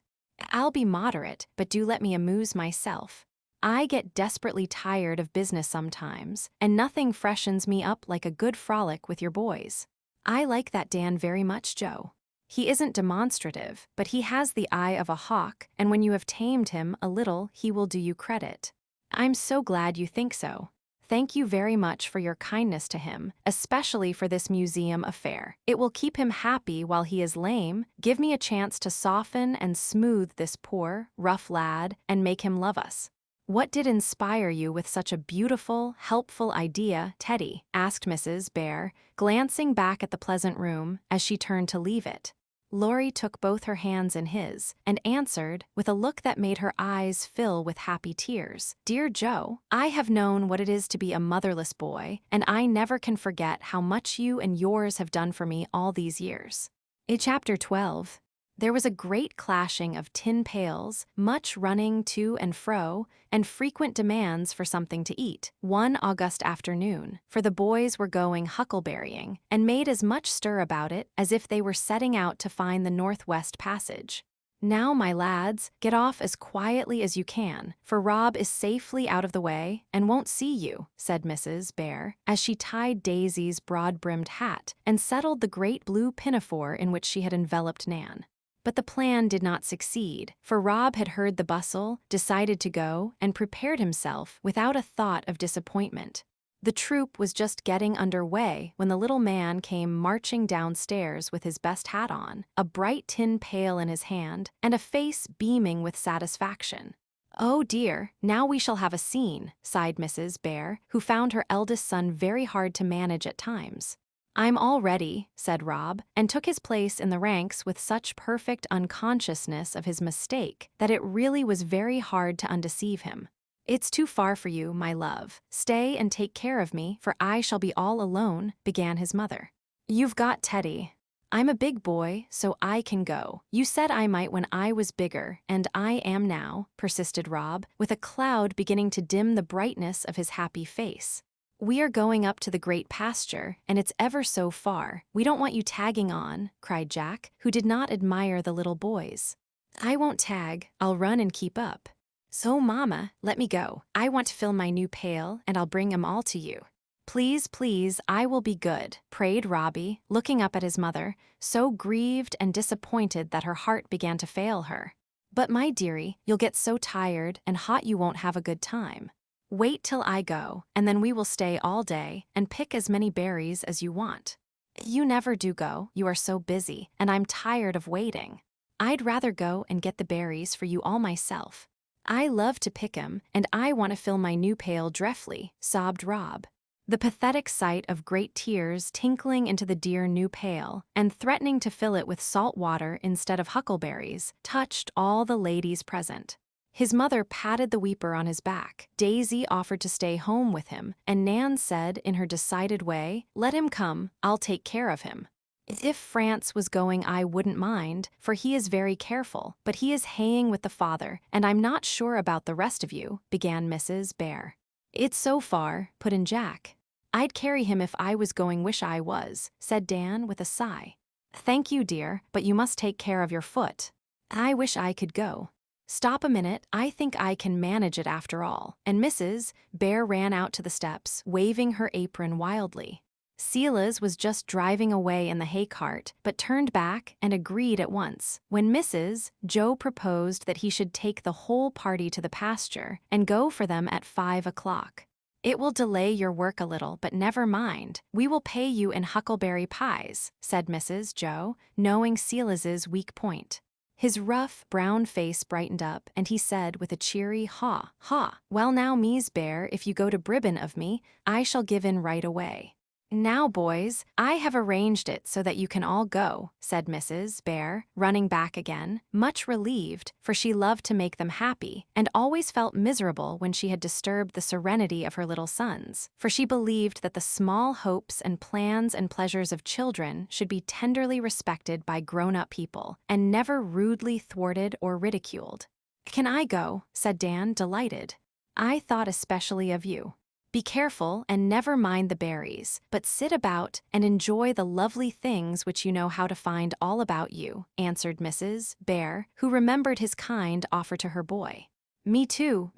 I'll be moderate, but do let me amuse myself. I get desperately tired of business sometimes, and nothing freshens me up like a good frolic with your boys. I like that Dan very much, Joe. He isn't demonstrative, but he has the eye of a hawk, and when you have tamed him a little, he will do you credit. I'm so glad you think so. Thank you very much for your kindness to him, especially for this museum affair. It will keep him happy while he is lame, give me a chance to soften and smooth this poor, rough lad, and make him love us." "What did inspire you with such a beautiful, helpful idea, Teddy?" asked Mrs. Bear, glancing back at the pleasant room as she turned to leave it. Laurie took both her hands in his and answered with a look that made her eyes fill with happy tears. "Dear Joe, I have known what it is to be a motherless boy, and I never can forget how much you and yours have done for me all these years." In Chapter 12, there was a great clashing of tin pails, much running to and fro, and frequent demands for something to eat. One August afternoon, for the boys were going huckleberrying, and made as much stir about it as if they were setting out to find the Northwest Passage. "Now, my lads, get off as quietly as you can, for Rob is safely out of the way and won't see you," said Mrs. Bear, as she tied Daisy's broad-brimmed hat and settled the great blue pinafore in which she had enveloped Nan. But the plan did not succeed, for Rob had heard the bustle, decided to go, and prepared himself without a thought of disappointment. The troupe was just getting under way when the little man came marching downstairs with his best hat on, a bright tin pail in his hand, and a face beaming with satisfaction. "Oh dear, now we shall have a scene," sighed Mrs. Bear, who found her eldest son very hard to manage at times. "I'm all ready," said Rob, and took his place in the ranks with such perfect unconsciousness of his mistake that it really was very hard to undeceive him. "It's too far for you, my love. Stay and take care of me, for I shall be all alone," began his mother. "You've got Teddy. I'm a big boy, so I can go. You said I might when I was bigger, and I am now," persisted Rob, with a cloud beginning to dim the brightness of his happy face. "We are going up to the great pasture, and it's ever so far. We don't want you tagging on," cried Jack, who did not admire the little boys. "I won't tag. I'll run and keep up." "So, Mama, let me go. I want to fill my new pail, and I'll bring 'em all to you." "Please, please, I will be good," prayed Robbie, looking up at his mother, so grieved and disappointed that her heart began to fail her. "But, my dearie, you'll get so tired and hot you won't have a good time. Wait till I go, and then we will stay all day and pick as many berries as you want." "You never do go, you are so busy, and I'm tired of waiting." "I'd rather go and get the berries for you all myself. I love to pick 'em, and I want to fill my new pail dreadfully," sobbed Rob. The pathetic sight of great tears tinkling into the dear new pail and threatening to fill it with salt water instead of huckleberries touched all the ladies present. His mother patted the weeper on his back. Daisy offered to stay home with him, and Nan said in her decided way, "Let him come, I'll take care of him." "If France was going I wouldn't mind, for he is very careful, but he is haying with the father, and I'm not sure about the rest of you," began Mrs. Bear. "It's so far," put in Jack. "I'd carry him if I was going, wish I was," said Dan with a sigh. "Thank you, dear, but you must take care of your foot." "I wish I could go." "Stop a minute, I think I can manage it after all," and Mrs. Bear ran out to the steps, waving her apron wildly. Silas was just driving away in the hay cart, but turned back and agreed at once, when Mrs. Joe proposed that he should take the whole party to the pasture and go for them at 5 o'clock. "It will delay your work a little, but never mind. We will pay you in huckleberry pies," said Mrs. Joe, knowing Silas's weak point. His rough, brown face brightened up, and he said with a cheery "Ha, ha, well now, Mies Bear, if you go to Bribben of me, I shall give in right away." "Now, boys, I have arranged it so that you can all go," said Mrs. Bear, running back again, much relieved, for she loved to make them happy, and always felt miserable when she had disturbed the serenity of her little sons, for she believed that the small hopes and plans and pleasures of children should be tenderly respected by grown-up people, and never rudely thwarted or ridiculed. "Can I go?" said Dan, delighted. "I thought especially of you. Be careful and never mind the berries, but sit about and enjoy the lovely things which you know how to find all about you," answered Mrs. Bear, who remembered his kind offer to her boy. Me too,"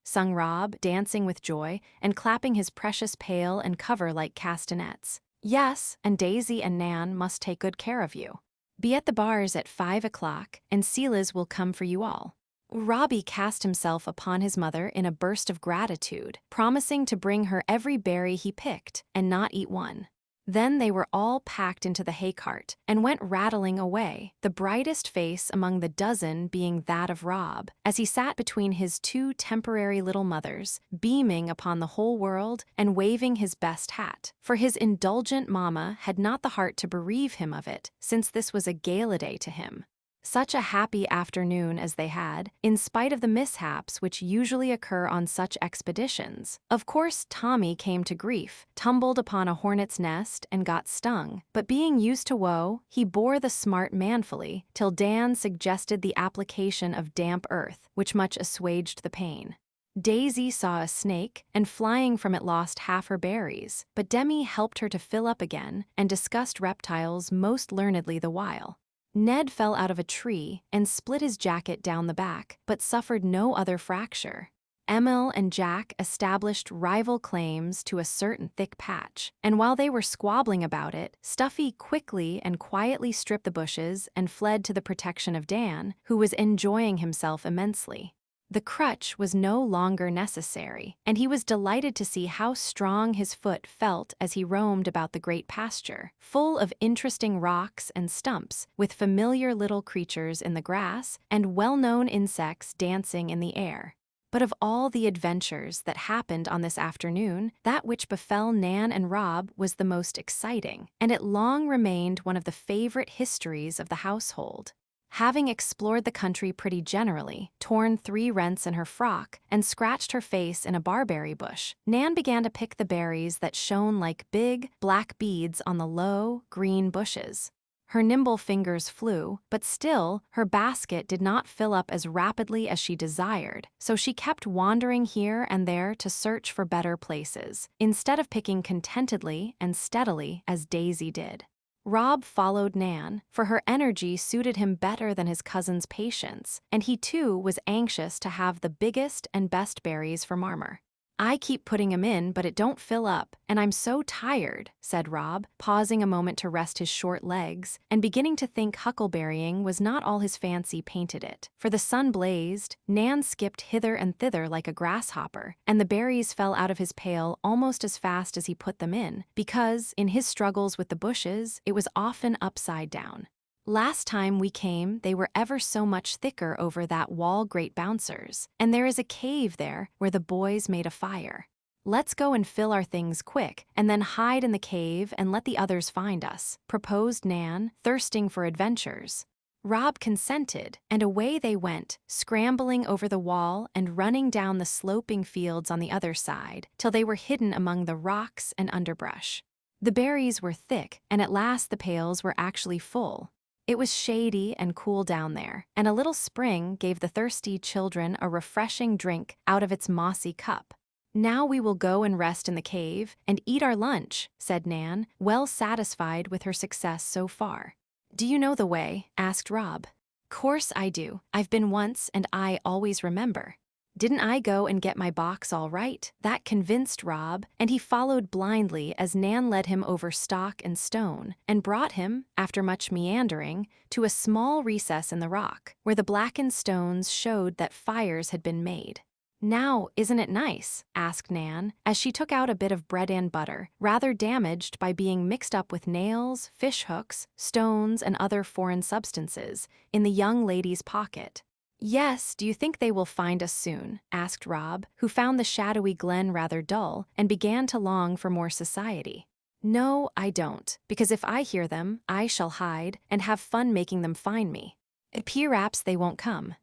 sung Rob, dancing with joy and clapping his precious pail and cover like castanets. "Yes, and Daisy and Nan must take good care of you. Be at the bars at 5 o'clock, and Silas will come for you all." Robbie cast himself upon his mother in a burst of gratitude, promising to bring her every berry he picked and not eat one. Then they were all packed into the hay cart and went rattling away, the brightest face among the dozen being that of Rob, as he sat between his two temporary little mothers, beaming upon the whole world and waving his best hat, for his indulgent mamma had not the heart to bereave him of it, since this was a gala day to him. Such a happy afternoon as they had, in spite of the mishaps which usually occur on such expeditions. Of course, Tommy came to grief, tumbled upon a hornet's nest, and got stung, but being used to woe, he bore the smart manfully, till Dan suggested the application of damp earth, which much assuaged the pain. Daisy saw a snake, and flying from it lost half her berries, but Demi helped her to fill up again, and discussed reptiles most learnedly the while. Ned fell out of a tree and split his jacket down the back, but suffered no other fracture. Emil and Jack established rival claims to a certain thick patch, and while they were squabbling about it, Stuffy quickly and quietly stripped the bushes and fled to the protection of Dan, who was enjoying himself immensely. The crutch was no longer necessary, and he was delighted to see how strong his foot felt as he roamed about the great pasture, full of interesting rocks and stumps, with familiar little creatures in the grass and well-known insects dancing in the air. But of all the adventures that happened on this afternoon, that which befell Nan and Rob was the most exciting, and it long remained one of the favorite histories of the household. Having explored the country pretty generally, torn 3 rents in her frock, and scratched her face in a barberry bush, Nan began to pick the berries that shone like big, black beads on the low, green bushes. Her nimble fingers flew, but still, her basket did not fill up as rapidly as she desired, so she kept wandering here and there to search for better places, instead of picking contentedly and steadily as Daisy did. Rob followed Nan, for her energy suited him better than his cousin's patience, and he too was anxious to have the biggest and best berries for Marmor. "I keep putting 'em in, but it don't fill up, and I'm so tired," said Rob, pausing a moment to rest his short legs, and beginning to think huckleberrying was not all his fancy painted it. For the sun blazed, Nan skipped hither and thither like a grasshopper, and the berries fell out of his pail almost as fast as he put them in, because, in his struggles with the bushes, it was often upside down. "Last time we came, they were ever so much thicker over that wall great bouncers, and there is a cave there where the boys made a fire. Let's go and fill our things quick, and then hide in the cave and let the others find us," proposed Nan, thirsting for adventures. Rob consented, and away they went, scrambling over the wall and running down the sloping fields on the other side, till they were hidden among the rocks and underbrush. The berries were thick, and at last the pails were actually full. It was shady and cool down there, and a little spring gave the thirsty children a refreshing drink out of its mossy cup. "Now we will go and rest in the cave and eat our lunch," said Nan, well satisfied with her success so far. "Do you know the way?" asked Rob. "Course I do. I've been once, and I always remember." "Didn't I go and get my box all right?" That convinced Rob, and he followed blindly as Nan led him over stock and stone, and brought him, after much meandering, to a small recess in the rock, where the blackened stones showed that fires had been made. "Now, isn't it nice?" asked Nan, as she took out a bit of bread and butter, rather damaged by being mixed up with nails, fish hooks, stones, and other foreign substances, in the young lady's pocket. "Yes, do you think they will find us soon?" asked Rob, who found the shadowy glen rather dull and began to long for more society. No, I don't, because if I hear them, I shall hide and have fun making them find me. Perhaps they won't come.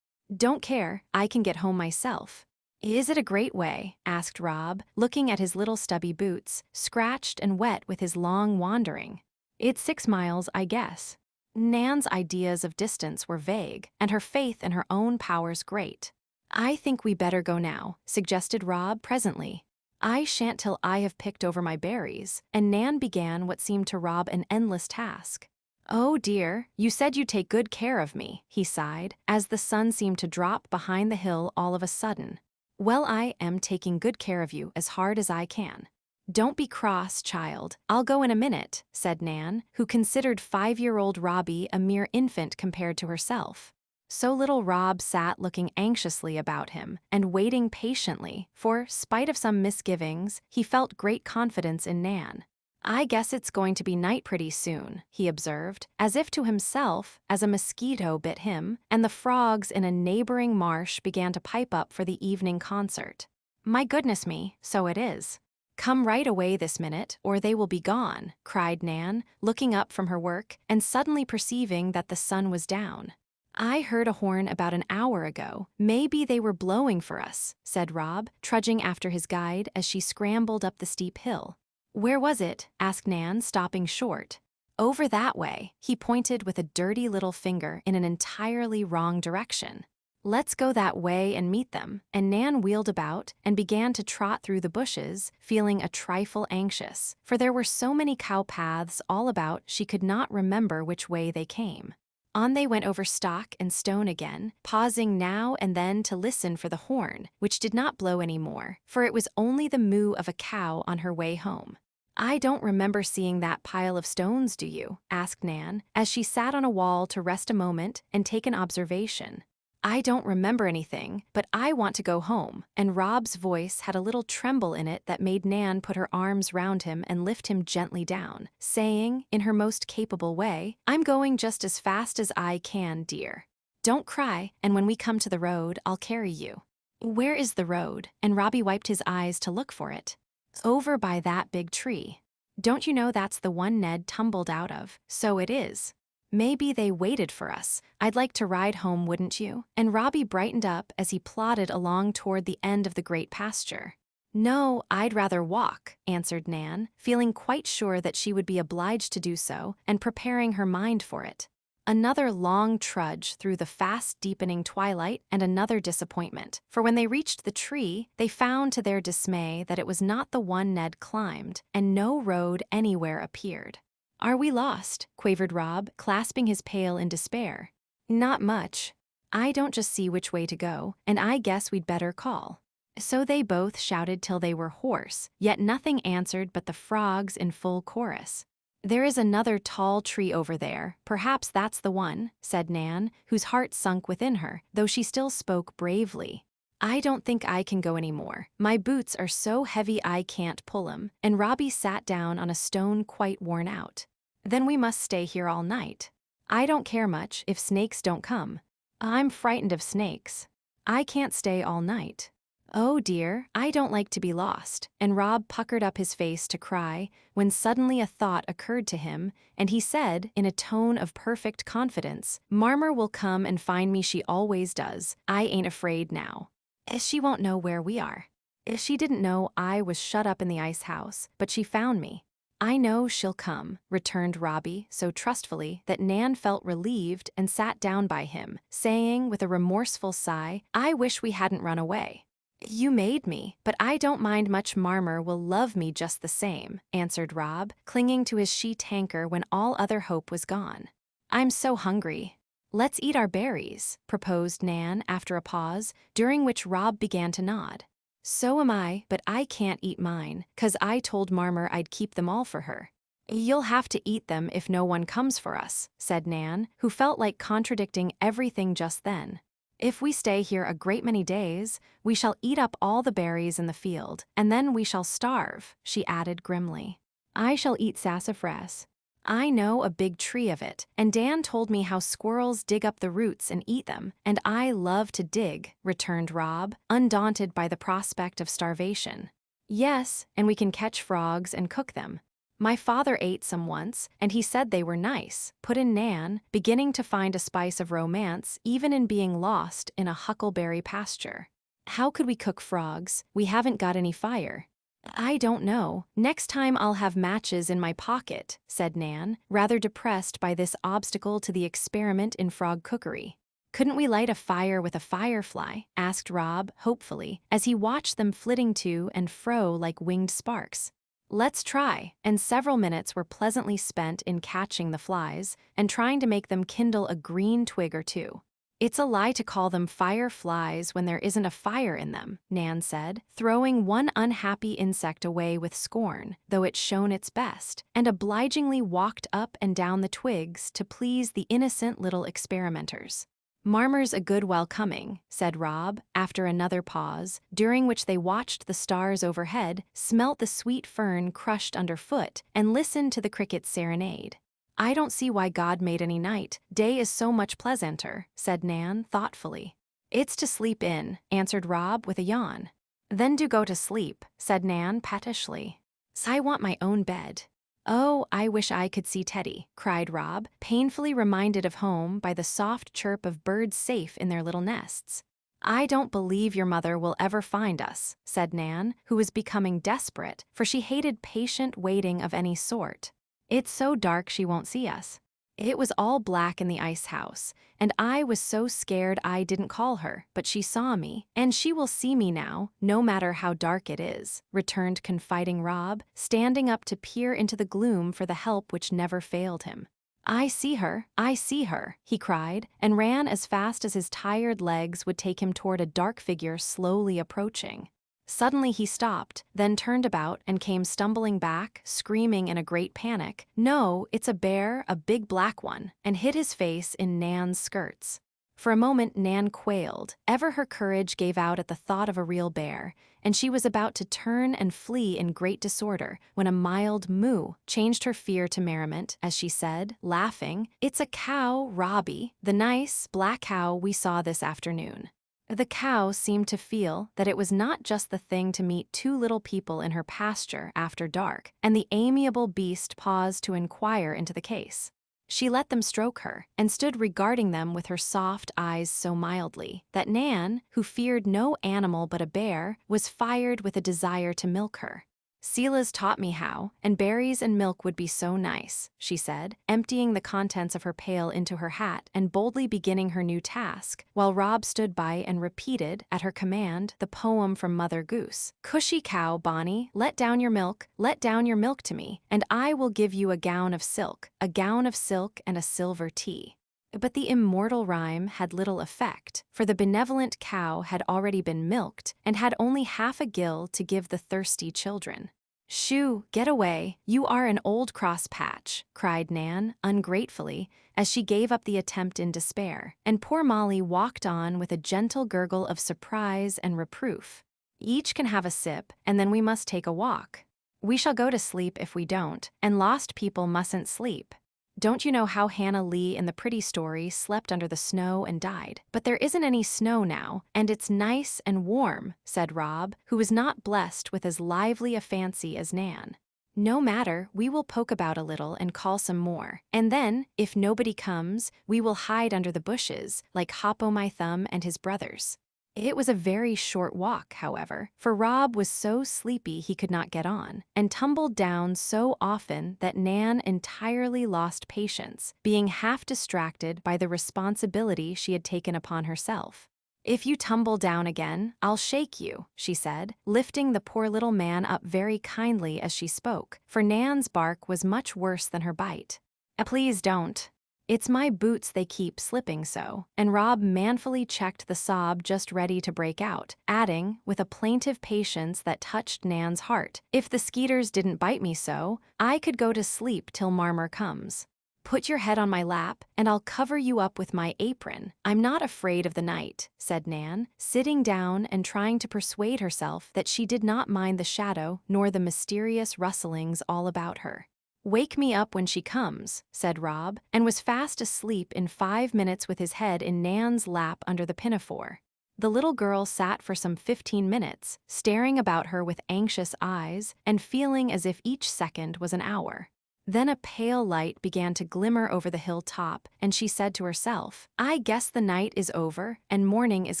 Don't care, I can get home myself. Is it a great way? Asked Rob, looking at his little stubby boots, scratched and wet with his long wandering. It's 6 miles, I guess. Nan's ideas of distance were vague, and her faith in her own powers great. I think we better go now, suggested Rob presently. I shan't till I have picked over my berries, and Nan began what seemed to Rob an endless task. Oh dear, you said you'd take good care of me, he sighed, as the sun seemed to drop behind the hill all of a sudden. Well, I am taking good care of you as hard as I can. Don't be cross, child, I'll go in a minute, said Nan, who considered 5-year-old Robbie a mere infant compared to herself. So little Rob sat looking anxiously about him and waiting patiently, for, spite of some misgivings, he felt great confidence in Nan. I guess it's going to be night pretty soon, he observed, as if to himself, as a mosquito bit him, and the frogs in a neighboring marsh began to pipe up for the evening concert. My goodness me, so it is. Come right away this minute, or they will be gone, cried Nan, looking up from her work and suddenly perceiving that the sun was down. I heard a horn about an hour ago. Maybe they were blowing for us, said Rob, trudging after his guide as she scrambled up the steep hill. Where was it? Asked Nan, stopping short. Over that way, he pointed with a dirty little finger in an entirely wrong direction. Let's go that way and meet them, and Nan wheeled about and began to trot through the bushes, feeling a trifle anxious, for there were so many cow paths all about she could not remember which way they came. On they went over stock and stone again, pausing now and then to listen for the horn, which did not blow any more, for it was only the moo of a cow on her way home. I don't remember seeing that pile of stones, do you? Asked Nan, as she sat on a wall to rest a moment and take an observation. I don't remember anything, but I want to go home, and Rob's voice had a little tremble in it that made Nan put her arms round him and lift him gently down, saying, in her most capable way, I'm going just as fast as I can, dear. Don't cry, and when we come to the road, I'll carry you. Where is the road? And Robbie wiped his eyes to look for it. Over by that big tree. Don't you know that's the one Ned tumbled out of? So it is. Maybe they waited for us. I'd like to ride home, wouldn't you? And Robbie brightened up as he plodded along toward the end of the great pasture. No, I'd rather walk, answered Nan, feeling quite sure that she would be obliged to do so and preparing her mind for it. Another long trudge through the fast-deepening twilight and another disappointment, for when they reached the tree, they found to their dismay that it was not the one Ned climbed, and no road anywhere appeared. Are we lost? Quavered Rob, clasping his pail in despair. Not much. I don't just see which way to go, and I guess we'd better call. So they both shouted till they were hoarse, yet nothing answered but the frogs in full chorus. There is another tall tree over there, perhaps that's the one, said Nan, whose heart sunk within her, though she still spoke bravely. I don't think I can go any more. My boots are so heavy I can't pull 'em, and Robbie sat down on a stone quite worn out. Then we must stay here all night. I don't care much if snakes don't come. I'm frightened of snakes. I can't stay all night. Oh dear, I don't like to be lost, and Rob puckered up his face to cry, when suddenly a thought occurred to him, and he said, in a tone of perfect confidence, Marmer will come and find me, she always does. I ain't afraid now. She won't know where we are. She didn't know I was shut up in the ice house, but she found me. I know she'll come, returned Robbie so trustfully that Nan felt relieved and sat down by him, saying with a remorseful sigh, I wish we hadn't run away. You made me, but I don't mind much. Marmer will love me just the same, answered Rob, clinging to his sheet anchor when all other hope was gone. I'm so hungry. Let's eat our berries, proposed Nan after a pause, during which Rob began to nod. So am I, but I can't eat mine, 'cause I told Marmer I'd keep them all for her. You'll have to eat them if no one comes for us, said Nan, who felt like contradicting everything just then. If we stay here a great many days, we shall eat up all the berries in the field, and then we shall starve, she added grimly. I shall eat sassafras. I know a big tree of it, and Dan told me how squirrels dig up the roots and eat them, and I love to dig, returned Rob, undaunted by the prospect of starvation. Yes, and we can catch frogs and cook them. My father ate some once, and he said they were nice, put in Nan, beginning to find a spice of romance even in being lost in a huckleberry pasture. How could we cook frogs? We haven't got any fire. I don't know. Next time I'll have matches in my pocket, said Nan, rather depressed by this obstacle to the experiment in frog cookery. Couldn't we light a fire with a firefly? Asked Rob, hopefully, as he watched them flitting to and fro like winged sparks. Let's try, and several minutes were pleasantly spent in catching the flies and trying to make them kindle a green twig or two. It's a lie to call them fireflies when there isn't a fire in them, Nan said, throwing one unhappy insect away with scorn, though it shone its best, and obligingly walked up and down the twigs to please the innocent little experimenters. Marmer's a good while coming, said Rob, after another pause, during which they watched the stars overhead, smelt the sweet fern crushed underfoot, and listened to the cricket's serenade. I don't see why God made any night. Day is so much pleasanter, said Nan, thoughtfully. It's to sleep in, answered Rob with a yawn. Then do go to sleep, said Nan pettishly. I want my own bed. Oh, I wish I could see Teddy, cried Rob, painfully reminded of home by the soft chirp of birds safe in their little nests. I don't believe your mother will ever find us, said Nan, who was becoming desperate, for she hated patient waiting of any sort. It's so dark she won't see us. It was all black in the ice house, and I was so scared I didn't call her, but she saw me, and she will see me now, no matter how dark it is, returned confiding Rob, standing up to peer into the gloom for the help which never failed him. I see her, he cried, and ran as fast as his tired legs would take him toward a dark figure slowly approaching. Suddenly he stopped, then turned about and came stumbling back, screaming in a great panic, "No, it's a bear, a big black one," and hid his face in Nan's skirts. For a moment Nan quailed, ever her courage gave out at the thought of a real bear, and she was about to turn and flee in great disorder when a mild moo changed her fear to merriment as she said, laughing, "It's a cow, Robbie, the nice, black cow we saw this afternoon." The cow seemed to feel that it was not just the thing to meet two little people in her pasture after dark, and the amiable beast paused to inquire into the case. She let them stroke her, and stood regarding them with her soft eyes so mildly, that Nan, who feared no animal but a bear, was fired with a desire to milk her. "Sela's taught me how, and berries and milk would be so nice," she said, emptying the contents of her pail into her hat and boldly beginning her new task, while Rob stood by and repeated, at her command, the poem from Mother Goose. "Cushy cow, Bonnie, let down your milk to me, and I will give you a gown of silk and a silver tea." But the immortal rhyme had little effect, for the benevolent cow had already been milked and had only half a gill to give the thirsty children. "Shoo, get away, you are an old cross-patch," cried Nan, ungratefully, as she gave up the attempt in despair, and poor Molly walked on with a gentle gurgle of surprise and reproof. "Each can have a sip, and then we must take a walk. We shall go to sleep if we don't, and lost people mustn't sleep. Don't you know how Hannah Lee in the pretty story slept under the snow and died? But there isn't any snow now, and it's nice and warm," said Rob, who was not blessed with as lively a fancy as Nan. "No matter, we will poke about a little and call some more, and then, if nobody comes, we will hide under the bushes, like Hop-o'-my-Thumb and his brothers." It was a very short walk, however, for Rob was so sleepy he could not get on, and tumbled down so often that Nan entirely lost patience, being half distracted by the responsibility she had taken upon herself. "If you tumble down again, I'll shake you," she said, lifting the poor little man up very kindly as she spoke, for Nan's bark was much worse than her bite. "Please don't. It's my boots they keep slipping so," and Rob manfully checked the sob just ready to break out, adding, with a plaintive patience that touched Nan's heart, "If the skeeters didn't bite me so, I could go to sleep till Marmer comes. Put your head on my lap, and I'll cover you up with my apron. I'm not afraid of the night," said Nan, sitting down and trying to persuade herself that she did not mind the shadow nor the mysterious rustlings all about her. "Wake me up when she comes," said Rob, and was fast asleep in 5 minutes with his head in Nan's lap under the pinafore. The little girl sat for some 15 minutes, staring about her with anxious eyes and feeling as if each second was an hour. Then a pale light began to glimmer over the hilltop, and she said to herself, "I guess the night is over and morning is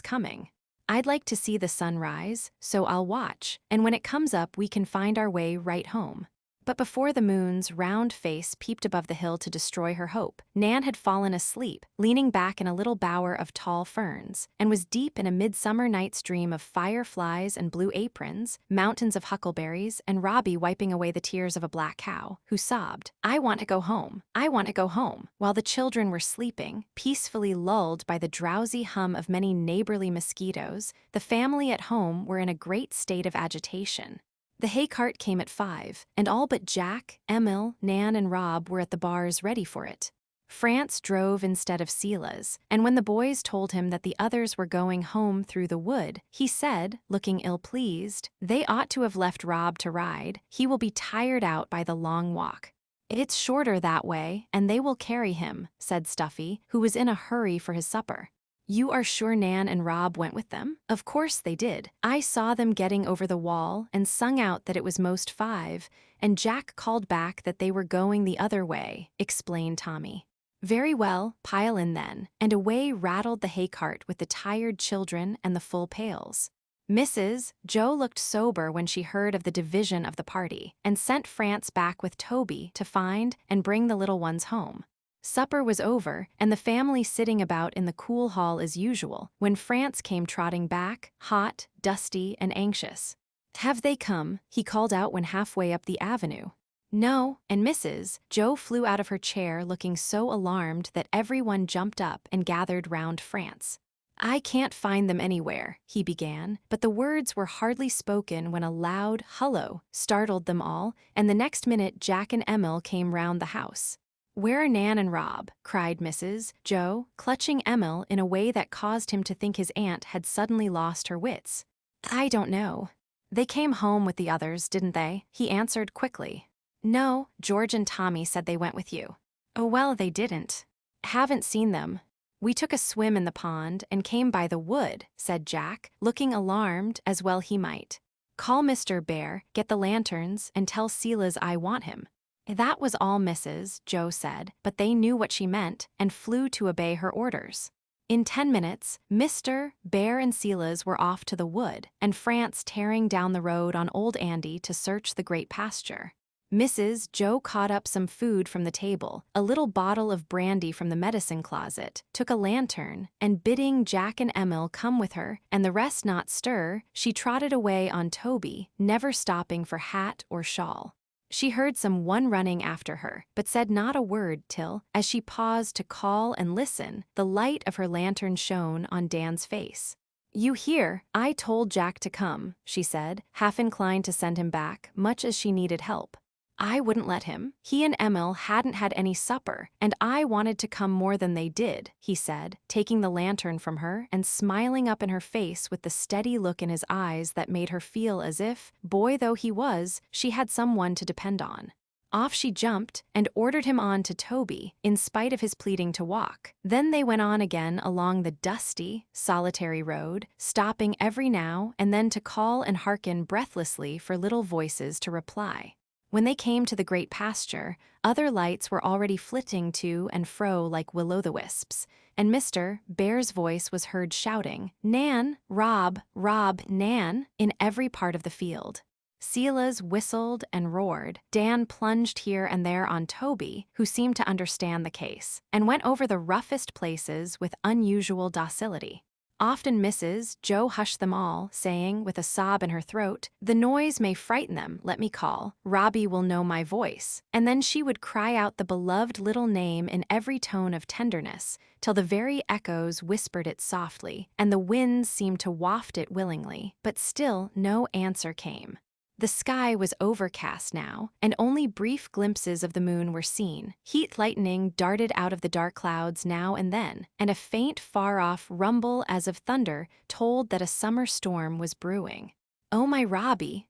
coming. I'd like to see the sun rise, so I'll watch, and when it comes up we can find our way right home." But before the moon's round face peeped above the hill to destroy her hope, Nan had fallen asleep, leaning back in a little bower of tall ferns, and was deep in a midsummer night's dream of fireflies and blue aprons, mountains of huckleberries, and Robbie wiping away the tears of a black cow, who sobbed, "I want to go home, I want to go home," while the children were sleeping, peacefully lulled by the drowsy hum of many neighborly mosquitoes. The family at home were in a great state of agitation. The hay cart came at 5, and all but Jack, Emil, Nan, and Rob were at the bars ready for it. France drove instead of Sila's, and when the boys told him that the others were going home through the wood, he said, looking ill-pleased, "They ought to have left Rob to ride. He will be tired out by the long walk." "It's shorter that way, and they will carry him," said Stuffy, who was in a hurry for his supper. "You are sure Nan and Rob went with them?" "Of course they did. I saw them getting over the wall and sung out that it was most 5, and Jack called back that they were going the other way," explained Tommy. "Very well, pile in then," and away rattled the hay cart with the tired children and the full pails. Joe looked sober when she heard of the division of the party, and sent France back with Toby to find and bring the little ones home. Supper was over, and the family sitting about in the cool hall as usual, when France came trotting back, hot, dusty, and anxious. "Have they come?" he called out when halfway up the avenue. "No," and Joe flew out of her chair looking so alarmed that everyone jumped up and gathered round France. "I can't find them anywhere," he began, but the words were hardly spoken when a loud "hullo" startled them all, and the next minute Jack and Emil came round the house. "Where are Nan and Rob?" cried Joe, clutching Emil in a way that caused him to think his aunt had suddenly lost her wits. "I don't know." "They came home with the others, didn't they?" he answered quickly. "No, George and Tommy said they went with you." "Oh well, they didn't." "Haven't seen them. We took a swim in the pond and came by the wood," said Jack, looking alarmed as well he might. "Call Mr. Bear, get the lanterns, and tell Silas I want him." That was all Joe said, but they knew what she meant and flew to obey her orders. In 10 minutes, Mr. Bear and Silas were off to the wood, and France tearing down the road on old Andy to search the great pasture. Joe caught up some food from the table, a little bottle of brandy from the medicine closet, took a lantern, and bidding Jack and Emil come with her and the rest not stir, she trotted away on Toby, never stopping for hat or shawl. She heard someone running after her, but said not a word till, as she paused to call and listen, the light of her lantern shone on Dan's face. "You hear, I told Jack to come," she said, half inclined to send him back, much as she needed help. "I wouldn't let him. He and Emil hadn't had any supper, and I wanted to come more than they did," he said, taking the lantern from her and smiling up in her face with the steady look in his eyes that made her feel as if, boy though he was, she had someone to depend on. Off she jumped and ordered him on to Toby, in spite of his pleading to walk. Then they went on again along the dusty, solitary road, stopping every now and then to call and hearken breathlessly for little voices to reply. When they came to the great pasture, other lights were already flitting to and fro like will-o'-the-wisps, and Mr. Bear's voice was heard shouting, "Nan, Rob, Rob, Nan," in every part of the field. Silas whistled and roared. Dan plunged here and there on Toby, who seemed to understand the case, and went over the roughest places with unusual docility. Often Joe hushed them all, saying, with a sob in her throat, "The noise may frighten them, let me call. Robbie will know my voice." And then she would cry out the beloved little name in every tone of tenderness, till the very echoes whispered it softly, and the winds seemed to waft it willingly, but still no answer came. The sky was overcast now, and only brief glimpses of the moon were seen. Heat lightning darted out of the dark clouds now and then, and a faint far-off rumble as of thunder told that a summer storm was brewing. "Oh, my Robbie,"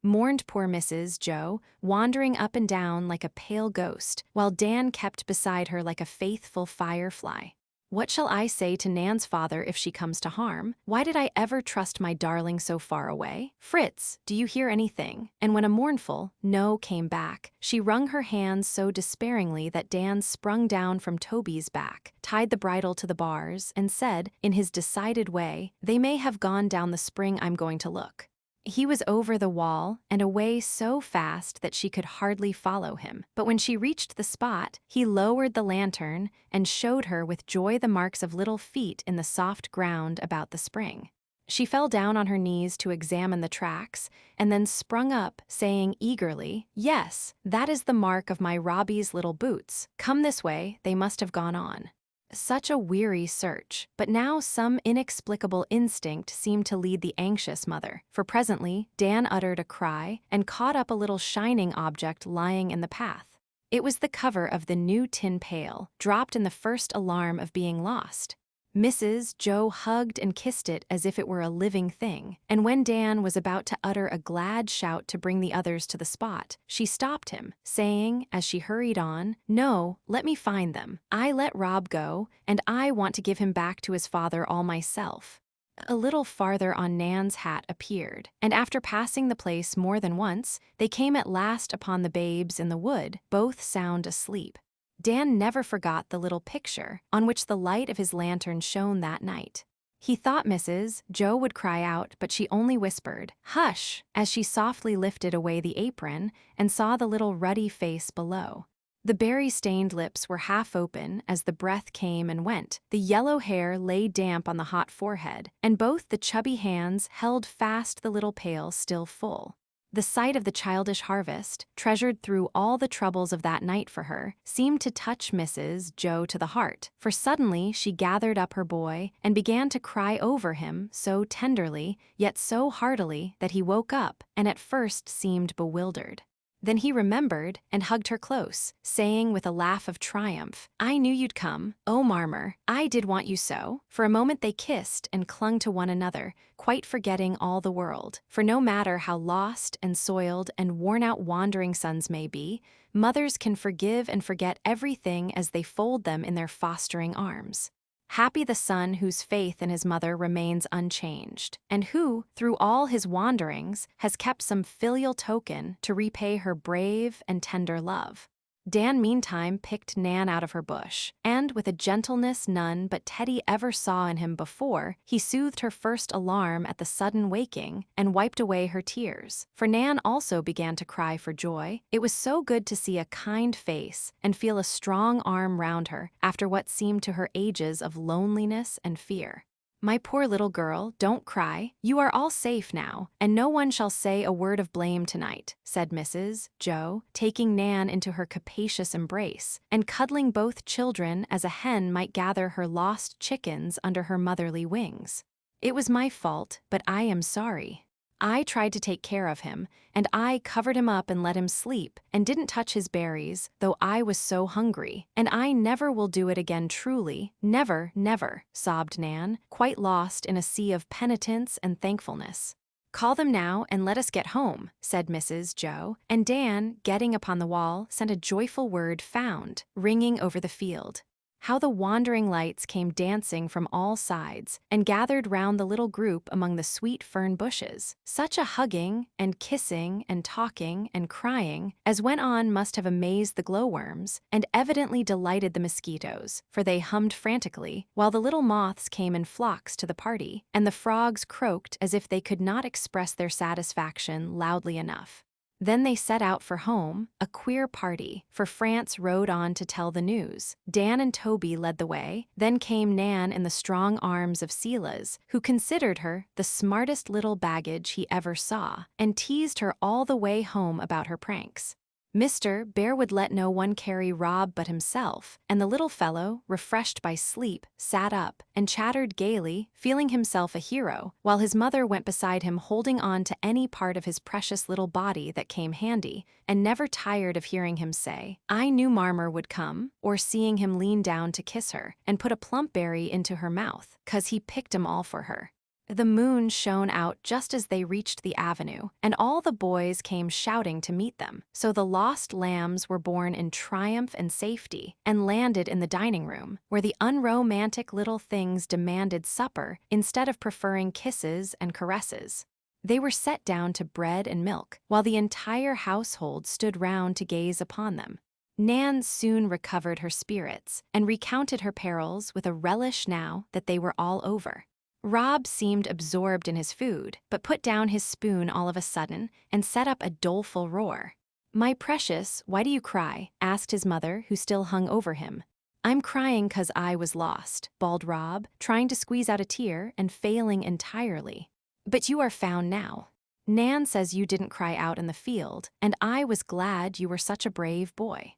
mourned poor Joe, wandering up and down like a pale ghost, while Dan kept beside her like a faithful firefly. What shall I say to Nan's father if she comes to harm? Why did I ever trust my darling so far away? Fritz, do you hear anything?" And when a mournful "no" came back, she wrung her hands so despairingly that Dan sprung down from Toby's back, tied the bridle to the bars, and said, in his decided way, "They may have gone down the spring. I'm going to look." He was over the wall and away so fast that she could hardly follow him. But when she reached the spot, he lowered the lantern and showed her with joy the marks of little feet in the soft ground about the spring. She fell down on her knees to examine the tracks, and then sprung up, saying eagerly, "Yes, that is the mark of my Robbie's little boots. Come this way, they must have gone on." Such a weary search, but now some inexplicable instinct seemed to lead the anxious mother, for presently Dan uttered a cry and caught up a little shining object lying in the path. It was the cover of the new tin pail, dropped in the first alarm of being lost. Mrs. Joe hugged and kissed it as if it were a living thing, and when Dan was about to utter a glad shout to bring the others to the spot, she stopped him, saying, as she hurried on, "No, let me find them. I let Rob go, and I want to give him back to his father all myself." A little farther on Nan's hat appeared, and after passing the place more than once, they came at last upon the babes in the wood, both sound asleep. Dan never forgot the little picture on which the light of his lantern shone that night. He thought Mrs. Joe would cry out, but she only whispered, "Hush," as she softly lifted away the apron and saw the little ruddy face below. The berry-stained lips were half open as the breath came and went, the yellow hair lay damp on the hot forehead, and both the chubby hands held fast the little pail still full. The sight of the childish harvest, treasured through all the troubles of that night for her, seemed to touch Mrs. Joe to the heart, for suddenly she gathered up her boy and began to cry over him so tenderly, yet so heartily, that he woke up and at first seemed bewildered. Then he remembered and hugged her close, saying with a laugh of triumph, "I knew you'd come. Oh, Marmor, I did want you so." For a moment they kissed and clung to one another, quite forgetting all the world. For no matter how lost and soiled and worn-out wandering sons may be, mothers can forgive and forget everything as they fold them in their fostering arms. Happy the son whose faith in his mother remains unchanged, and who, through all his wanderings, has kept some filial token to repay her brave and tender love. Dan meantime picked Nan out of her bush, and with a gentleness none but Teddy ever saw in him before, he soothed her first alarm at the sudden waking and wiped away her tears. For Nan also began to cry for joy. It was so good to see a kind face and feel a strong arm round her after what seemed to her ages of loneliness and fear. "My poor little girl, don't cry. You are all safe now, and no one shall say a word of blame tonight," said Mrs. Joe, taking Nan into her capacious embrace, and cuddling both children as a hen might gather her lost chickens under her motherly wings. "It was my fault, but I am sorry. I tried to take care of him, and I covered him up and let him sleep, and didn't touch his berries, though I was so hungry, and I never will do it again truly, never, never," sobbed Nan, quite lost in a sea of penitence and thankfulness. "Call them now and let us get home," said Mrs. Joe, and Dan, getting upon the wall, sent a joyful word, "Found," ringing over the field. How the wandering lights came dancing from all sides and gathered round the little group among the sweet fern bushes. Such a hugging and kissing and talking and crying as went on must have amazed the glowworms and evidently delighted the mosquitoes, for they hummed frantically, while the little moths came in flocks to the party, and the frogs croaked as if they could not express their satisfaction loudly enough. Then they set out for home, a queer party, for France rode on to tell the news. Dan and Toby led the way, then came Nan in the strong arms of Silas, who considered her the smartest little baggage he ever saw, and teased her all the way home about her pranks. Mr. Bear would let no one carry Rob but himself, and the little fellow, refreshed by sleep, sat up and chattered gaily, feeling himself a hero, while his mother went beside him holding on to any part of his precious little body that came handy, and never tired of hearing him say, "I knew Marmor would come," or seeing him lean down to kiss her and put a plump berry into her mouth, "'cause he picked 'em all for her." The moon shone out just as they reached the avenue, and all the boys came shouting to meet them. So the lost lambs were born in triumph and safety, and landed in the dining room, where the unromantic little things demanded supper instead of preferring kisses and caresses. They were set down to bread and milk, while the entire household stood round to gaze upon them. Nan soon recovered her spirits, and recounted her perils with a relish now that they were all over. Rob seemed absorbed in his food, but put down his spoon all of a sudden and set up a doleful roar. "My precious, why do you cry?" asked his mother, who still hung over him. "I'm crying 'cause I was lost," bawled Rob, trying to squeeze out a tear and failing entirely. "But you are found now. Nan says you didn't cry out in the field, and I was glad you were such a brave boy.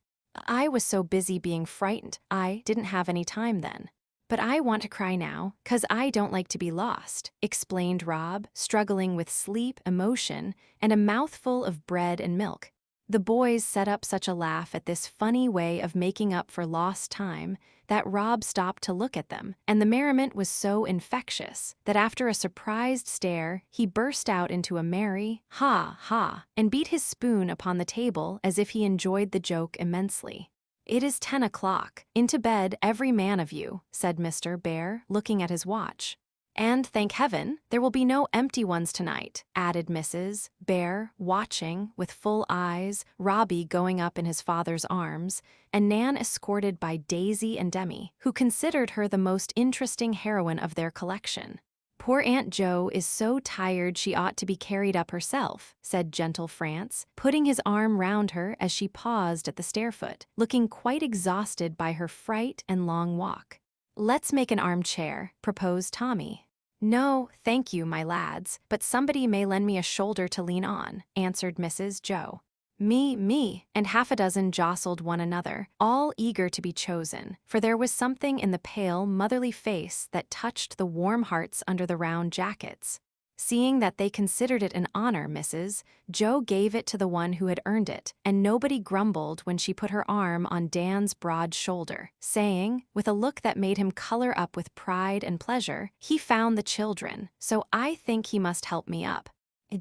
I was so busy being frightened, I didn't have any time then. But I want to cry now, 'cause I don't like to be lost," explained Rob, struggling with sleep, emotion, and a mouthful of bread and milk. The boys set up such a laugh at this funny way of making up for lost time that Rob stopped to look at them, and the merriment was so infectious that after a surprised stare, he burst out into a merry "ha, ha," and beat his spoon upon the table as if he enjoyed the joke immensely. "It is 10 o'clock. Into bed, every man of you," said Mr. Bear, looking at his watch. "And, thank heaven, there will be no empty ones tonight," added Mrs. Bear, watching, with full eyes, Robbie going up in his father's arms, and Nan escorted by Daisy and Demi, who considered her the most interesting heroine of their collection. "Poor Aunt Jo is so tired she ought to be carried up herself," said gentle France, putting his arm round her as she paused at the stairfoot, looking quite exhausted by her fright and long walk. "Let's make an armchair," proposed Tommy. "No, thank you, my lads, but somebody may lend me a shoulder to lean on," answered Mrs. Joe. Me, and half a dozen jostled one another, all eager to be chosen, for there was something in the pale, motherly face that touched the warm hearts under the round jackets. Seeing that they considered it an honor, Mrs. Joe gave it to the one who had earned it, and nobody grumbled when she put her arm on Dan's broad shoulder, saying, with a look that made him color up with pride and pleasure, "He found the children, so I think he must help me up."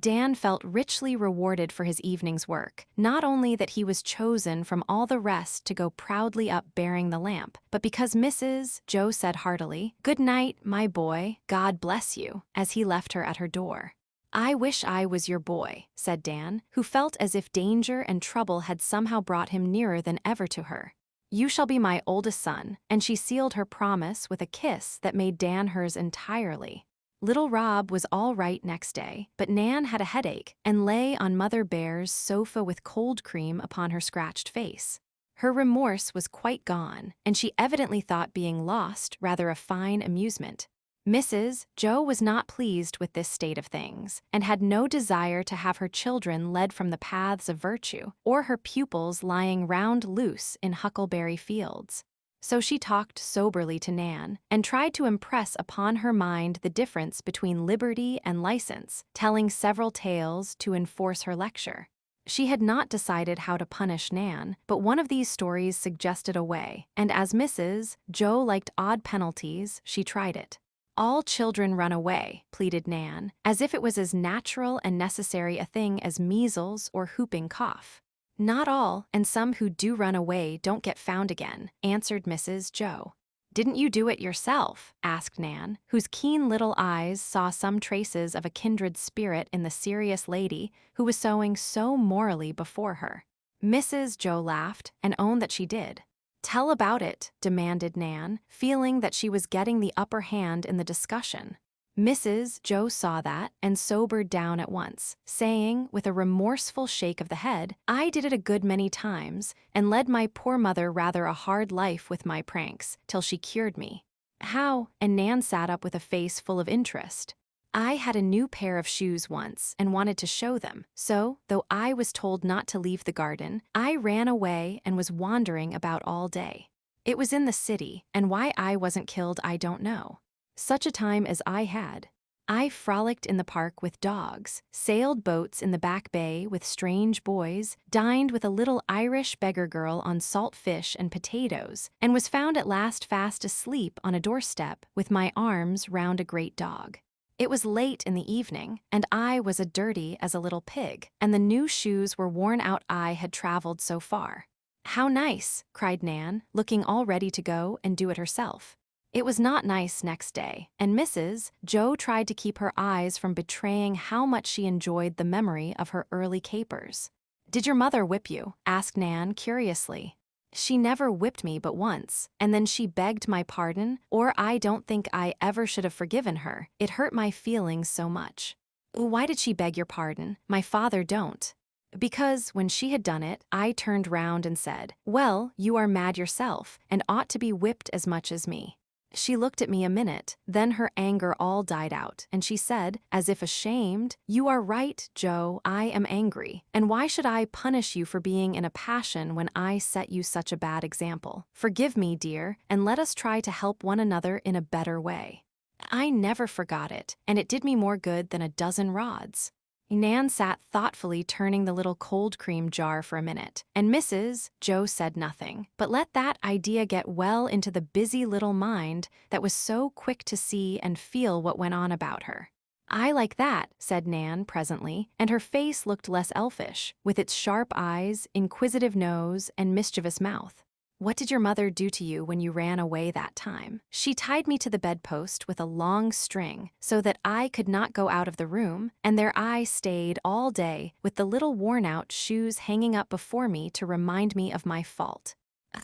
Dan felt richly rewarded for his evening's work, not only that he was chosen from all the rest to go proudly up bearing the lamp, but because Mrs. Joe said heartily, "Good night, my boy, God bless you," as he left her at her door. "I wish I was your boy," said Dan, who felt as if danger and trouble had somehow brought him nearer than ever to her. "You shall be my oldest son," and she sealed her promise with a kiss that made Dan hers entirely. Little Rob was all right next day, but Nan had a headache and lay on Mother Bear's sofa with cold cream upon her scratched face. Her remorse was quite gone, and she evidently thought being lost rather a fine amusement. Mrs. Joe was not pleased with this state of things, and had no desire to have her children led from the paths of virtue, or her pupils lying round loose in huckleberry fields. So she talked soberly to Nan, and tried to impress upon her mind the difference between liberty and license, telling several tales to enforce her lecture. She had not decided how to punish Nan, but one of these stories suggested a way, and as Mrs. Joe liked odd penalties, she tried it. "All children run away," pleaded Nan, as if it was as natural and necessary a thing as measles or whooping cough. "Not all, and some who do run away don't get found again," answered Mrs. Joe. "Didn't you do it yourself?" asked Nan, whose keen little eyes saw some traces of a kindred spirit in the serious lady who was sewing so morally before her. Mrs. Joe laughed and owned that she did. "Tell about it," demanded Nan, feeling that she was getting the upper hand in the discussion. Mrs. Joe saw that and sobered down at once, saying, with a remorseful shake of the head, "I did it a good many times, and led my poor mother rather a hard life with my pranks, till she cured me." "How?" And Nan sat up with a face full of interest. "I had a new pair of shoes once and wanted to show them, so, though I was told not to leave the garden, I ran away and was wandering about all day. It was in the city, and why I wasn't killed I don't know. Such a time as I had. I frolicked in the park with dogs, sailed boats in the back bay with strange boys, dined with a little Irish beggar girl on salt fish and potatoes, and was found at last fast asleep on a doorstep with my arms round a great dog. It was late in the evening, and I was as dirty as a little pig, and the new shoes were worn out. I had traveled so far. "How nice," cried Nan, looking all ready to go and do it herself. It was not nice next day, and Mrs. Joe tried to keep her eyes from betraying how much she enjoyed the memory of her early capers. "Did your mother whip you?" asked Nan curiously. "She never whipped me but once, and then she begged my pardon, or I don't think I ever should have forgiven her. It hurt my feelings so much." "Why did she beg your pardon? My father don't." "Because, when she had done it, I turned round and said, 'Well, you are mad yourself, and ought to be whipped as much as me.' She looked at me a minute, then her anger all died out, and she said, as if ashamed, 'You are right, Joe, I am angry, and why should I punish you for being in a passion when I set you such a bad example? Forgive me, dear, and let us try to help one another in a better way.' I never forgot it, and it did me more good than a dozen rods." Nan sat thoughtfully turning the little cold cream jar for a minute, and Mrs. Joe said nothing, but let that idea get well into the busy little mind that was so quick to see and feel what went on about her. "I like that," said Nan presently, and her face looked less elfish, with its sharp eyes, inquisitive nose, and mischievous mouth. "What did your mother do to you when you ran away that time?" "She tied me to the bedpost with a long string so that I could not go out of the room, and there I stayed all day with the little worn-out shoes hanging up before me to remind me of my fault."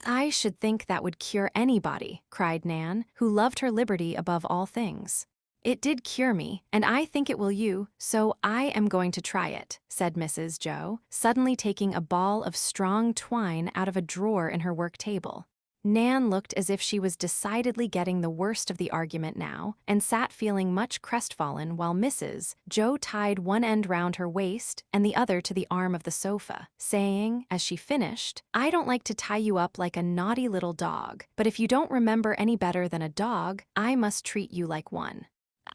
"I should think that would cure anybody," cried Nan, who loved her liberty above all things. "It did cure me, and I think it will you, so I am going to try it," said Mrs. Joe, suddenly taking a ball of strong twine out of a drawer in her work table. Nan looked as if she was decidedly getting the worst of the argument now, and sat feeling much crestfallen while Mrs. Joe tied one end round her waist and the other to the arm of the sofa, saying, as she finished, "I don't like to tie you up like a naughty little dog, but if you don't remember any better than a dog, I must treat you like one.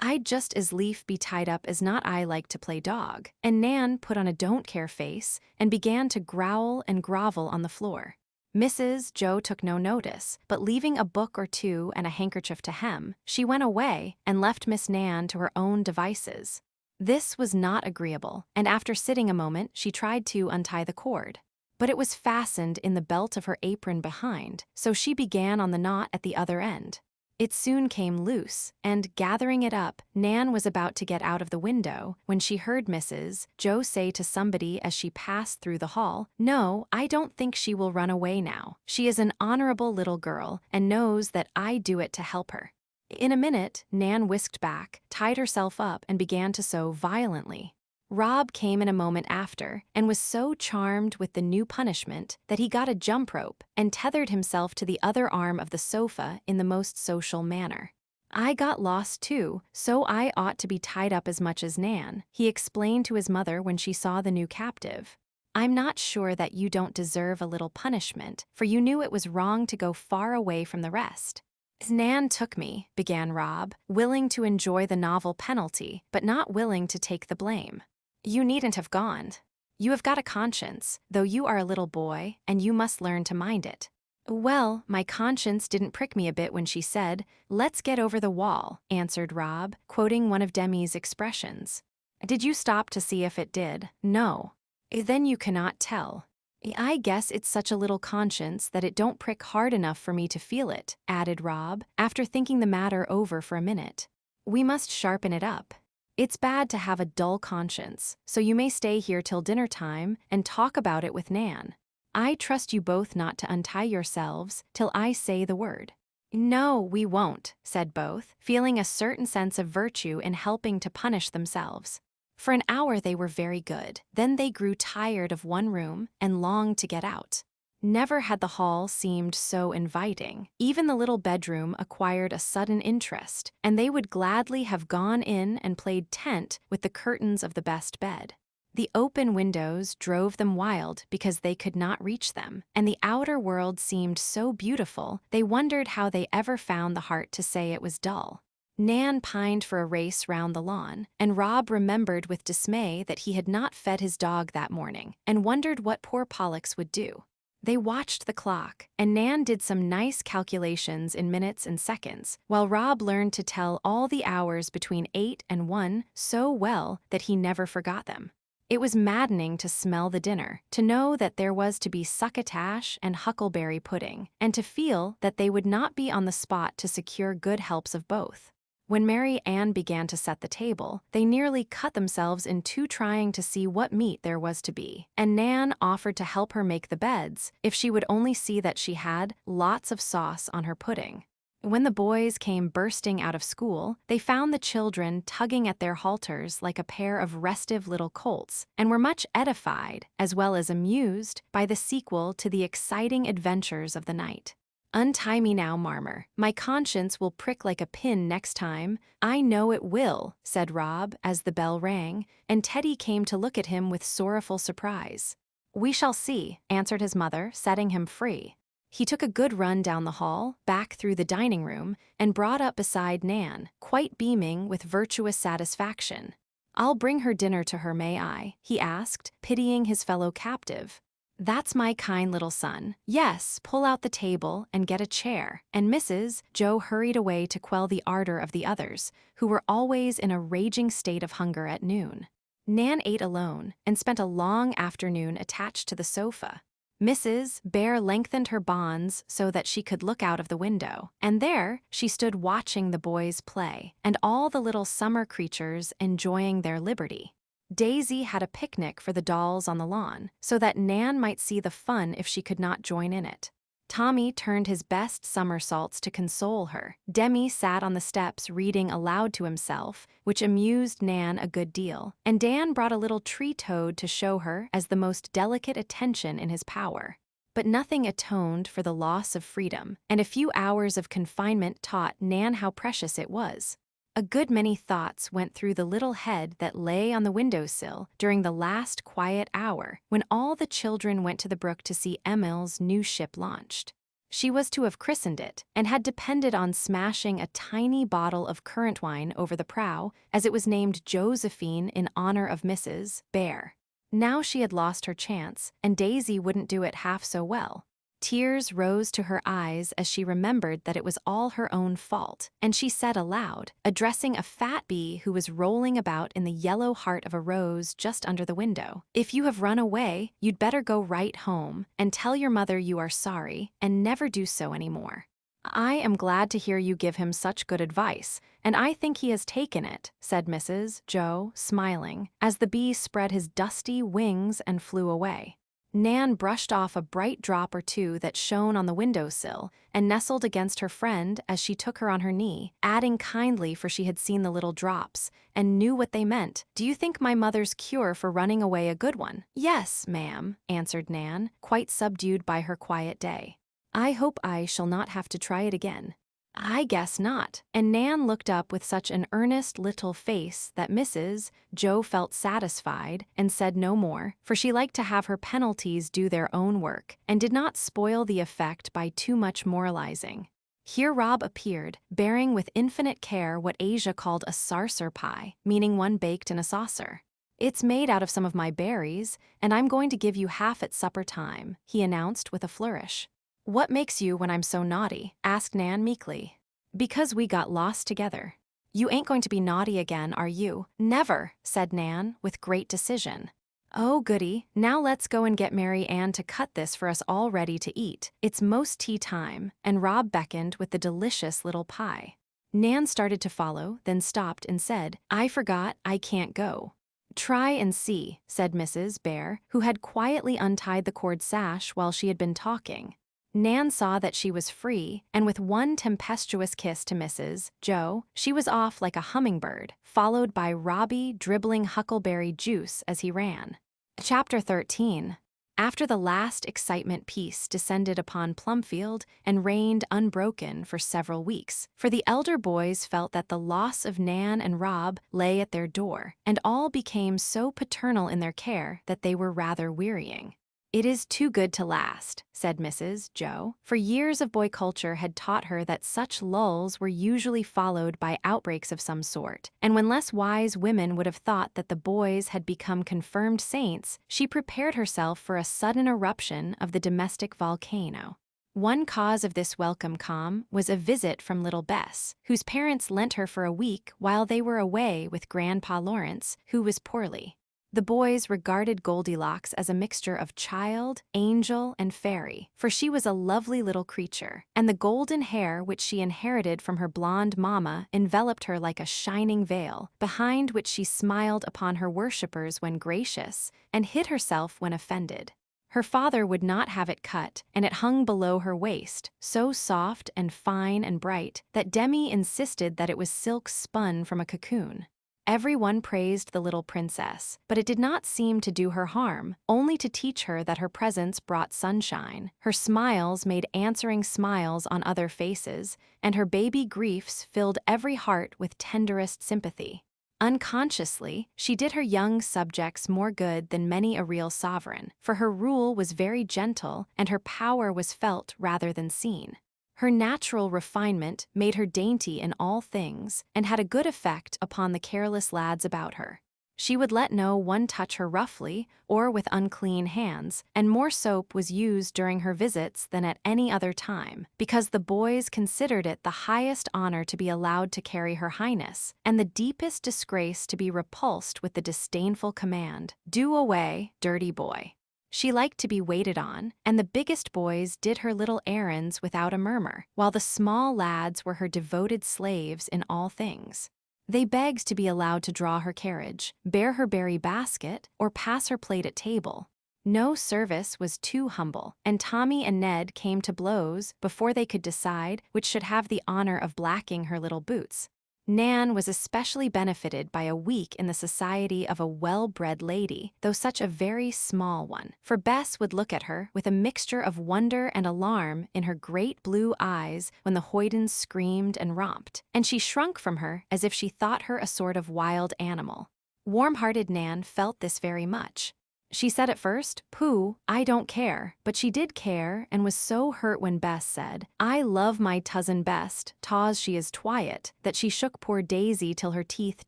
I'd just as lief be tied up as not. I like to play dog." And Nan put on a don't-care face and began to growl and grovel on the floor. Mrs. Joe took no notice, but leaving a book or two and a handkerchief to hem, she went away and left Miss Nan to her own devices. This was not agreeable, and after sitting a moment, she tried to untie the cord. But it was fastened in the belt of her apron behind, so she began on the knot at the other end. It soon came loose, and, gathering it up, Nan was about to get out of the window when she heard Mrs. Joe say to somebody as she passed through the hall, "No, I don't think she will run away now. She is an honorable little girl and knows that I do it to help her." In a minute, Nan whisked back, tied herself up, and began to sew violently. Rob came in a moment after, and was so charmed with the new punishment that he got a jump rope and tethered himself to the other arm of the sofa in the most social manner. "I got lost too, so I ought to be tied up as much as Nan," he explained to his mother when she saw the new captive. "I'm not sure that you don't deserve a little punishment, for you knew it was wrong to go far away from the rest." "Nan took me," began Rob, willing to enjoy the novel penalty, but not willing to take the blame. "You needn't have gone. You have got a conscience, though you are a little boy, and you must learn to mind it." "Well, my conscience didn't prick me a bit when she said, 'Let's get over the wall,'" answered Rob, quoting one of Demi's expressions. "Did you stop to see if it did?" "No." "Then you cannot tell." "I guess it's such a little conscience that it don't prick hard enough for me to feel it," added Rob, after thinking the matter over for a minute. "We must sharpen it up. It's bad to have a dull conscience, so you may stay here till dinner time and talk about it with Nan. I trust you both not to untie yourselves till I say the word." "No, we won't," said both, feeling a certain sense of virtue in helping to punish themselves. For an hour they were very good, then they grew tired of one room and longed to get out. Never had the hall seemed so inviting. Even the little bedroom acquired a sudden interest, and they would gladly have gone in and played tent with the curtains of the best bed. The open windows drove them wild because they could not reach them, and the outer world seemed so beautiful they wondered how they ever found the heart to say it was dull. Nan pined for a race round the lawn, and Rob remembered with dismay that he had not fed his dog that morning, and wondered what poor Pollux would do. They watched the clock, and Nan did some nice calculations in minutes and seconds, while Rob learned to tell all the hours between 8 and 1 so well that he never forgot them. It was maddening to smell the dinner, to know that there was to be succotash and huckleberry pudding, and to feel that they would not be on the spot to secure good helps of both. When Mary Ann began to set the table, they nearly cut themselves in two trying to see what meat there was to be, and Nan offered to help her make the beds if she would only see that she had lots of sauce on her pudding. When the boys came bursting out of school, they found the children tugging at their halters like a pair of restive little colts, and were much edified, as well as amused, by the sequel to the exciting adventures of the night. "Untie me now, Marmor. My conscience will prick like a pin next time. I know it will," said Rob as the bell rang, and Teddy came to look at him with sorrowful surprise. "We shall see," answered his mother, setting him free. He took a good run down the hall, back through the dining room, and brought up beside Nan, quite beaming with virtuous satisfaction. "I'll bring her dinner to her, may I?" he asked, pitying his fellow captive. "That's my kind little son. Yes, pull out the table and get a chair." And Mrs. Joe hurried away to quell the ardor of the others, who were always in a raging state of hunger at noon. Nan ate alone and spent a long afternoon attached to the sofa. Mrs. Bear lengthened her bonds so that she could look out of the window, and there she stood watching the boys play, and all the little summer creatures enjoying their liberty. Daisy had a picnic for the dolls on the lawn, so that Nan might see the fun if she could not join in it. Tommy turned his best somersaults to console her. Demi sat on the steps reading aloud to himself, which amused Nan a good deal, and Dan brought a little tree toad to show her as the most delicate attention in his power. But nothing atoned for the loss of freedom, and a few hours of confinement taught Nan how precious it was. A good many thoughts went through the little head that lay on the windowsill during the last quiet hour when all the children went to the brook to see Emil's new ship launched. She was to have christened it, and had depended on smashing a tiny bottle of currant wine over the prow, as it was named Josephine in honor of Mrs. Bear. Now she had lost her chance, and Daisy wouldn't do it half so well. Tears rose to her eyes as she remembered that it was all her own fault, and she said aloud, addressing a fat bee who was rolling about in the yellow heart of a rose just under the window, "If you have run away, you'd better go right home, and tell your mother you are sorry, and never do so any more." "I am glad to hear you give him such good advice, and I think he has taken it," said Mrs. Joe, smiling, as the bee spread his dusty wings and flew away. Nan brushed off a bright drop or two that shone on the windowsill and nestled against her friend as she took her on her knee, adding kindly, for she had seen the little drops and knew what they meant, "Do you think my mother's cure for running away a good one?" "Yes, ma'am," answered Nan, quite subdued by her quiet day. "I hope I shall not have to try it again." "I guess not," and Nan looked up with such an earnest little face that Mrs. Joe felt satisfied and said no more, for she liked to have her penalties do their own work, and did not spoil the effect by too much moralizing. Here Rob appeared, bearing with infinite care what Asia called a sarser pie, meaning one baked in a saucer. "It's made out of some of my berries, and I'm going to give you half at supper time," he announced with a flourish. "What makes you when I'm so naughty?" asked Nan meekly. "Because we got lost together." "You ain't going to be naughty again, are you?" "Never," said Nan, with great decision. "Oh, goody. Now let's go and get Mary Ann to cut this for us all ready to eat. It's most tea time," and Rob beckoned with the delicious little pie. Nan started to follow, then stopped and said, "I forgot, I can't go." "Try and see," said Mrs. Bear, who had quietly untied the cord sash while she had been talking. Nan saw that she was free, and with one tempestuous kiss to Mrs. Joe, she was off like a hummingbird, followed by Robbie dribbling huckleberry juice as he ran. Chapter 13. After the last excitement, peace descended upon Plumfield and reigned unbroken for several weeks, for the elder boys felt that the loss of Nan and Rob lay at their door, and all became so paternal in their care that they were rather wearying. "It is too good to last," said Mrs. Joe. For years of boy culture had taught her that such lulls were usually followed by outbreaks of some sort, and when less wise women would have thought that the boys had become confirmed saints, she prepared herself for a sudden eruption of the domestic volcano. One cause of this welcome calm was a visit from little Bess, whose parents lent her for a week while they were away with Grandpa Lawrence, who was poorly. The boys regarded Goldilocks as a mixture of child, angel, and fairy, for she was a lovely little creature, and the golden hair which she inherited from her blonde mama enveloped her like a shining veil, behind which she smiled upon her worshippers when gracious, and hid herself when offended. Her father would not have it cut, and it hung below her waist, so soft and fine and bright that Demi insisted that it was silk spun from a cocoon. Everyone praised the little princess, but it did not seem to do her harm, only to teach her that her presence brought sunshine. Her smiles made answering smiles on other faces, and her baby griefs filled every heart with tenderest sympathy. Unconsciously, she did her young subjects more good than many a real sovereign, for her rule was very gentle and her power was felt rather than seen. Her natural refinement made her dainty in all things and had a good effect upon the careless lads about her. She would let no one touch her roughly or with unclean hands, and more soap was used during her visits than at any other time, because the boys considered it the highest honor to be allowed to carry her highness, and the deepest disgrace to be repulsed with the disdainful command, "Do away, dirty boy." She liked to be waited on, and the biggest boys did her little errands without a murmur, while the small lads were her devoted slaves in all things. They begged to be allowed to draw her carriage, bear her berry basket, or pass her plate at table. No service was too humble, and Tommy and Ned came to blows before they could decide which should have the honor of blacking her little boots. Nan was especially benefited by a week in the society of a well-bred lady, though such a very small one, for Bess would look at her with a mixture of wonder and alarm in her great blue eyes when the hoydens screamed and romped, and she shrunk from her as if she thought her a sort of wild animal. Warm-hearted Nan felt this very much. She said at first, "Pooh, I don't care," but she did care and was so hurt when Bess said, "I love my cousin best, 'tause she is twiet," that she shook poor Daisy till her teeth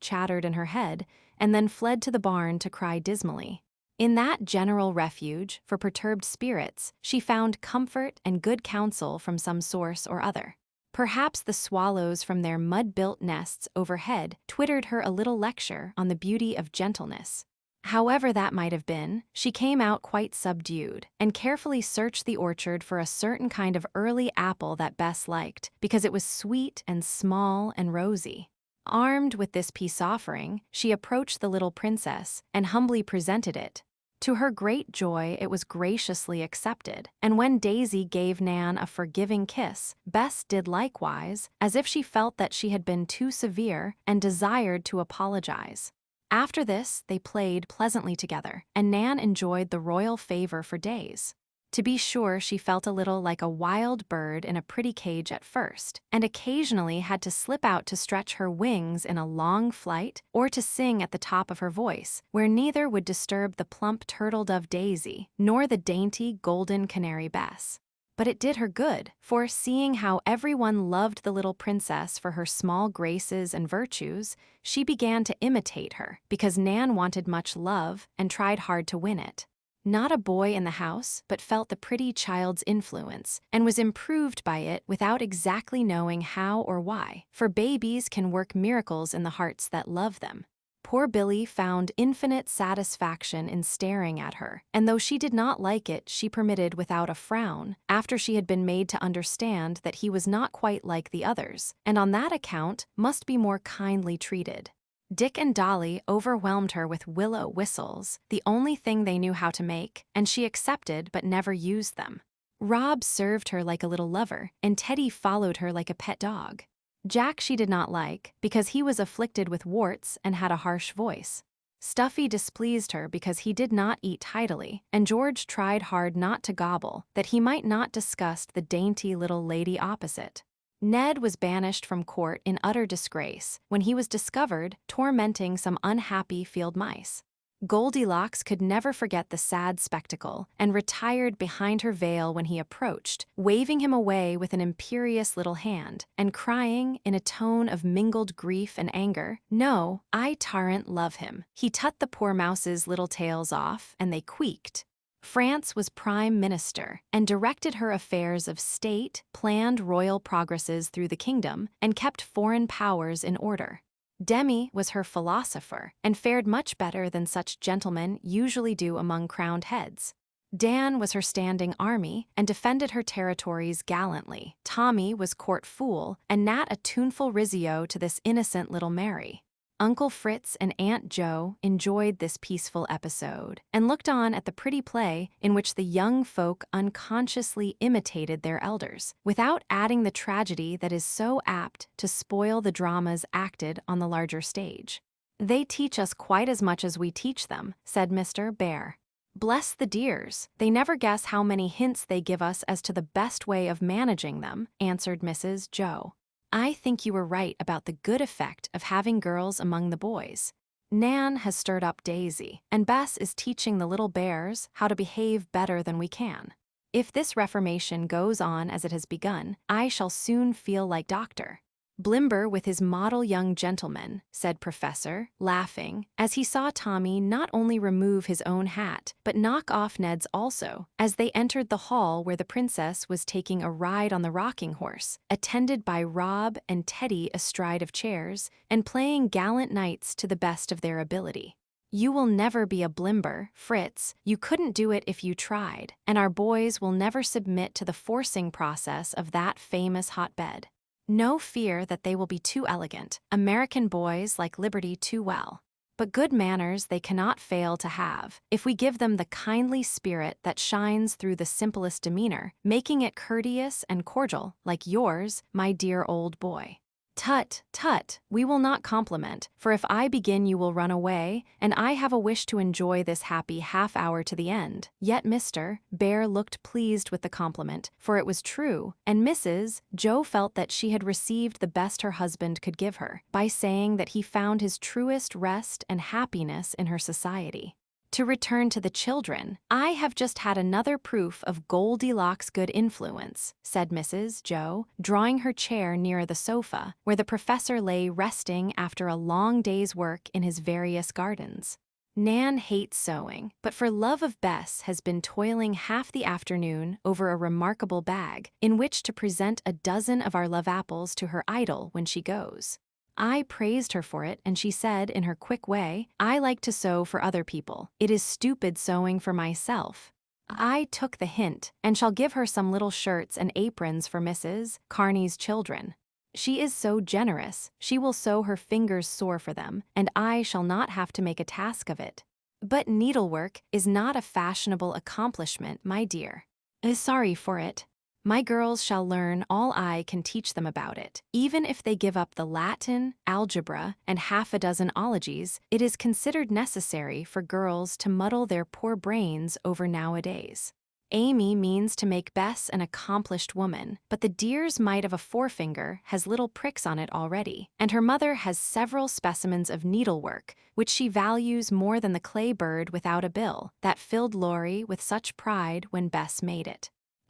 chattered in her head, and then fled to the barn to cry dismally. In that general refuge for perturbed spirits, she found comfort and good counsel from some source or other. Perhaps the swallows from their mud-built nests overhead twittered her a little lecture on the beauty of gentleness. However that might have been, she came out quite subdued, and carefully searched the orchard for a certain kind of early apple that Bess liked, because it was sweet and small and rosy. Armed with this peace offering, she approached the little princess and humbly presented it. To her great joy, it was graciously accepted, and when Daisy gave Nan a forgiving kiss, Bess did likewise, as if she felt that she had been too severe and desired to apologize. After this, they played pleasantly together, and Nan enjoyed the royal favor for days. To be sure, she felt a little like a wild bird in a pretty cage at first, and occasionally had to slip out to stretch her wings in a long flight or to sing at the top of her voice, where neither would disturb the plump turtle-dove Daisy nor the dainty golden canary Bess. But it did her good, for seeing how everyone loved the little princess for her small graces and virtues, she began to imitate her, because Nan wanted much love and tried hard to win it. Not a boy in the house but felt the pretty child's influence, and was improved by it without exactly knowing how or why, for babies can work miracles in the hearts that love them. Poor Billy found infinite satisfaction in staring at her, and though she did not like it, she permitted without a frown, after she had been made to understand that he was not quite like the others, and on that account must be more kindly treated. Dick and Dolly overwhelmed her with willow whistles, the only thing they knew how to make, and she accepted but never used them. Rob served her like a little lover, and Teddy followed her like a pet dog. Jack she did not like, because he was afflicted with warts and had a harsh voice. Stuffy displeased her because he did not eat tidily, and George tried hard not to gobble, that he might not disgust the dainty little lady opposite. Ned was banished from court in utter disgrace when he was discovered tormenting some unhappy field mice. Goldilocks could never forget the sad spectacle and retired behind her veil when he approached, waving him away with an imperious little hand, and crying, in a tone of mingled grief and anger, "No, I tarrant love him." He tut the poor mouse's little tails off, and they queeked. France was prime minister and directed her affairs of state, planned royal progresses through the kingdom, and kept foreign powers in order. Demi was her philosopher and fared much better than such gentlemen usually do among crowned heads. Dan was her standing army and defended her territories gallantly. Tommy was court fool and Nat a tuneful Rizzio to this innocent little Mary. Uncle Fritz and Aunt Jo enjoyed this peaceful episode and looked on at the pretty play in which the young folk unconsciously imitated their elders, without adding the tragedy that is so apt to spoil the dramas acted on the larger stage. "They teach us quite as much as we teach them," said Mr. Bear. "Bless the dears, they never guess how many hints they give us as to the best way of managing them," answered Mrs. Jo. "I think you were right about the good effect of having girls among the boys. Nan has stirred up Daisy, and Bess is teaching the little bears how to behave better than we can. If this reformation goes on as it has begun, I shall soon feel like Dr. Blimber with his model young gentleman," said Professor, laughing, as he saw Tommy not only remove his own hat, but knock off Ned's also, as they entered the hall where the princess was taking a ride on the rocking horse, attended by Rob and Teddy astride of chairs, and playing gallant knights to the best of their ability. "You will never be a Blimber, Fritz. You couldn't do it if you tried, and our boys will never submit to the forcing process of that famous hotbed. No fear that they will be too elegant. American boys like liberty too well. But good manners they cannot fail to have, if we give them the kindly spirit that shines through the simplest demeanor, making it courteous and cordial, like yours, my dear old boy." "Tut, tut, we will not compliment, for if I begin you will run away, and I have a wish to enjoy this happy half-hour to the end." Yet Mr. Bear looked pleased with the compliment, for it was true, and Mrs. Jo felt that she had received the best her husband could give her, by saying that he found his truest rest and happiness in her society. To return to the children, "I have just had another proof of Goldilocks' good influence," said Mrs. Jo, drawing her chair nearer the sofa, where the professor lay resting after a long day's work in his various gardens. "Nan hates sewing, but for love of Bess has been toiling half the afternoon over a remarkable bag, in which to present a dozen of our love apples to her idol when she goes. I praised her for it, and she said in her quick way, 'I like to sew for other people. It is stupid sewing for myself.' I took the hint, and shall give her some little shirts and aprons for Mrs. Carney's children. She is so generous, she will sew her fingers sore for them, and I shall not have to make a task of it. But needlework is not a fashionable accomplishment, my dear. Sorry for it. My girls shall learn all I can teach them about it. Even if they give up the Latin, algebra, and half a dozen ologies, it is considered necessary for girls to muddle their poor brains over nowadays. Amy means to make Bess an accomplished woman, but the dear's mite of a forefinger has little pricks on it already, and her mother has several specimens of needlework, which she values more than the clay bird without a bill, that filled Laurie with such pride when Bess made it.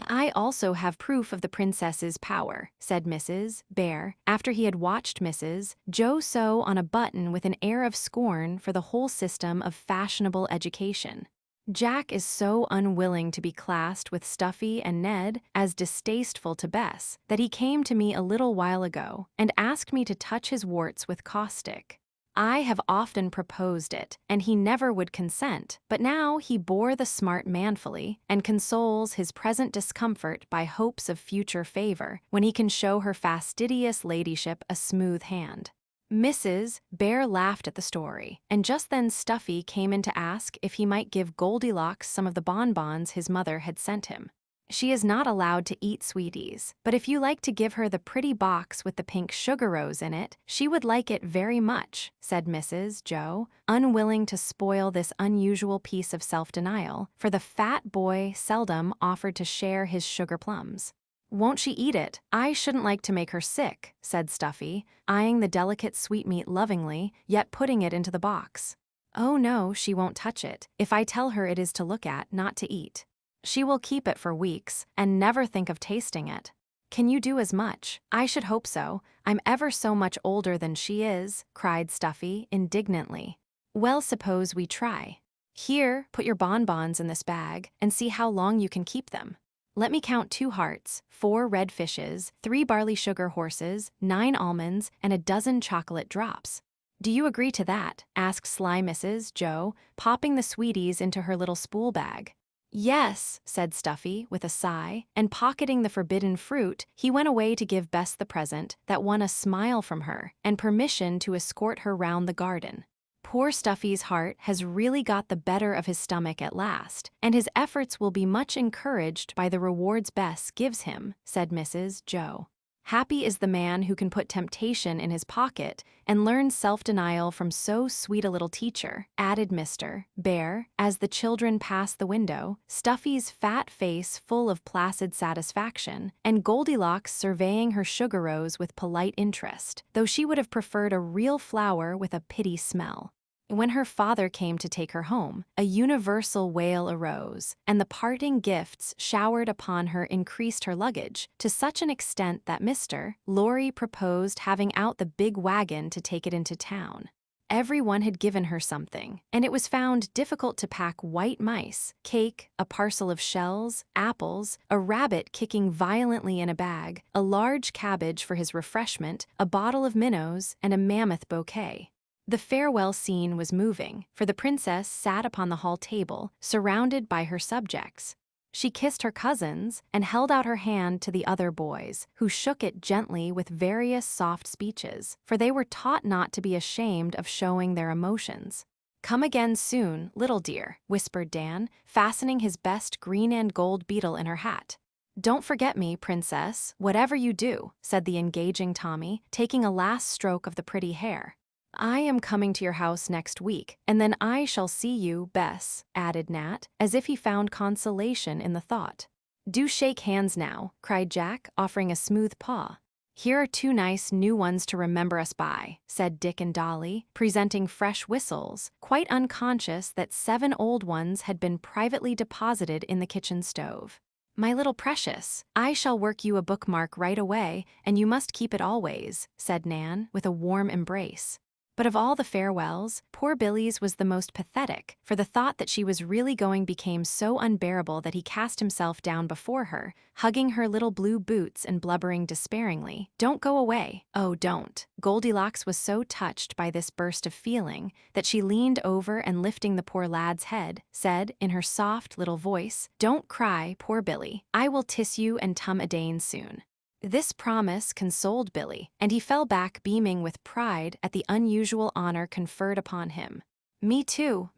I also have proof of the princess's power," said Mrs. Bear, after he had watched Mrs. Jo sew on a button with an air of scorn for the whole system of fashionable education. "Jack is so unwilling to be classed with Stuffy and Ned as distasteful to Bess that he came to me a little while ago and asked me to touch his warts with caustic. I have often proposed it, and he never would consent, but now he bore the smart manfully and consoles his present discomfort by hopes of future favor, when he can show her fastidious ladyship a smooth hand." Mrs. Bear laughed at the story, and just then Stuffy came in to ask if he might give Goldilocks some of the bonbons his mother had sent him. "She is not allowed to eat sweeties, but if you like to give her the pretty box with the pink sugar rose in it, she would like it very much," said Mrs. Jo, unwilling to spoil this unusual piece of self-denial, for the fat boy seldom offered to share his sugar plums. "Won't she eat it? I shouldn't like to make her sick," said Stuffy, eyeing the delicate sweetmeat lovingly, yet putting it into the box. Oh no, she won't touch it, if I tell her it is to look at, not to eat. She will keep it for weeks, and never think of tasting it. Can you do as much? I should hope so, I'm ever so much older than she is, cried Stuffy indignantly. Well, suppose we try. Here, put your bonbons in this bag, and see how long you can keep them. Let me count 2 hearts, 4 red fishes, 3 barley sugar horses, 9 almonds, and a dozen chocolate drops. Do you agree to that? Asked sly Mrs. Joe, popping the sweeties into her little spool bag. Yes, said Stuffy, with a sigh, and pocketing the forbidden fruit, he went away to give Bess the present that won a smile from her and permission to escort her round the garden. Poor Stuffy's heart has really got the better of his stomach at last, and his efforts will be much encouraged by the rewards Bess gives him, said Mrs. Joe. Happy is the man who can put temptation in his pocket and learn self-denial from so sweet a little teacher, added Mr. Bear, as the children passed the window, Stuffy's fat face full of placid satisfaction, and Goldilocks surveying her sugar rose with polite interest, though she would have preferred a real flower with a pitty smell. When her father came to take her home, a universal wail arose, and the parting gifts showered upon her increased her luggage to such an extent that Mr. Lorry proposed having out the big wagon to take it into town. Everyone had given her something, and it was found difficult to pack white mice, cake, a parcel of shells, apples, a rabbit kicking violently in a bag, a large cabbage for his refreshment, a bottle of minnows, and a mammoth bouquet. The farewell scene was moving, for the princess sat upon the hall table, surrounded by her subjects. She kissed her cousins and held out her hand to the other boys, who shook it gently with various soft speeches, for they were taught not to be ashamed of showing their emotions. Come again soon, little dear, whispered Dan, fastening his best green and gold beetle in her hat. Don't forget me, princess, whatever you do, said the engaging Tommy, taking a last stroke of the pretty hair. I am coming to your house next week, and then I shall see you, Bess, added Nat, as if he found consolation in the thought. Do shake hands now, cried Jack, offering a smooth paw. Here are 2 nice new ones to remember us by, said Dick and Dolly, presenting fresh whistles, quite unconscious that 7 old ones had been privately deposited in the kitchen stove. My little precious, I shall work you a bookmark right away, and you must keep it always, said Nan, with a warm embrace. But of all the farewells, poor Billy's was the most pathetic, for the thought that she was really going became so unbearable that he cast himself down before her, hugging her little blue boots and blubbering despairingly, "Don't go away, oh don't." Goldilocks was so touched by this burst of feeling that she leaned over and lifting the poor lad's head, said, in her soft little voice, "Don't cry, poor Billy, I will tiss you and tum Adane soon." This promise consoled Billy, and he fell back beaming with pride at the unusual honor conferred upon him. Me too,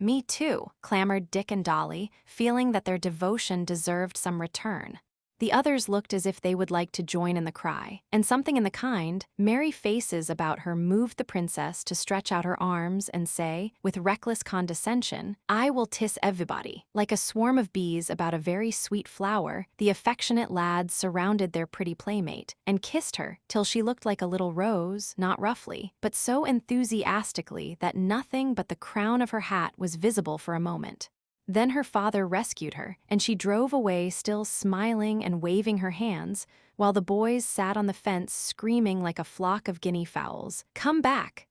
clamored Dick and Dolly, feeling that their devotion deserved some return. The others looked as if they would like to join in the cry, and something in the kind, merry faces about her moved the princess to stretch out her arms and say, with reckless condescension, "I will tiss everybody." Like a swarm of bees about a very sweet flower, the affectionate lads surrounded their pretty playmate and kissed her till she looked like a little rose, not roughly, but so enthusiastically that nothing but the crown of her hat was visible for a moment. Then her father rescued her, and she drove away still smiling and waving her hands, while the boys sat on the fence screaming like a flock of guinea fowls, come back,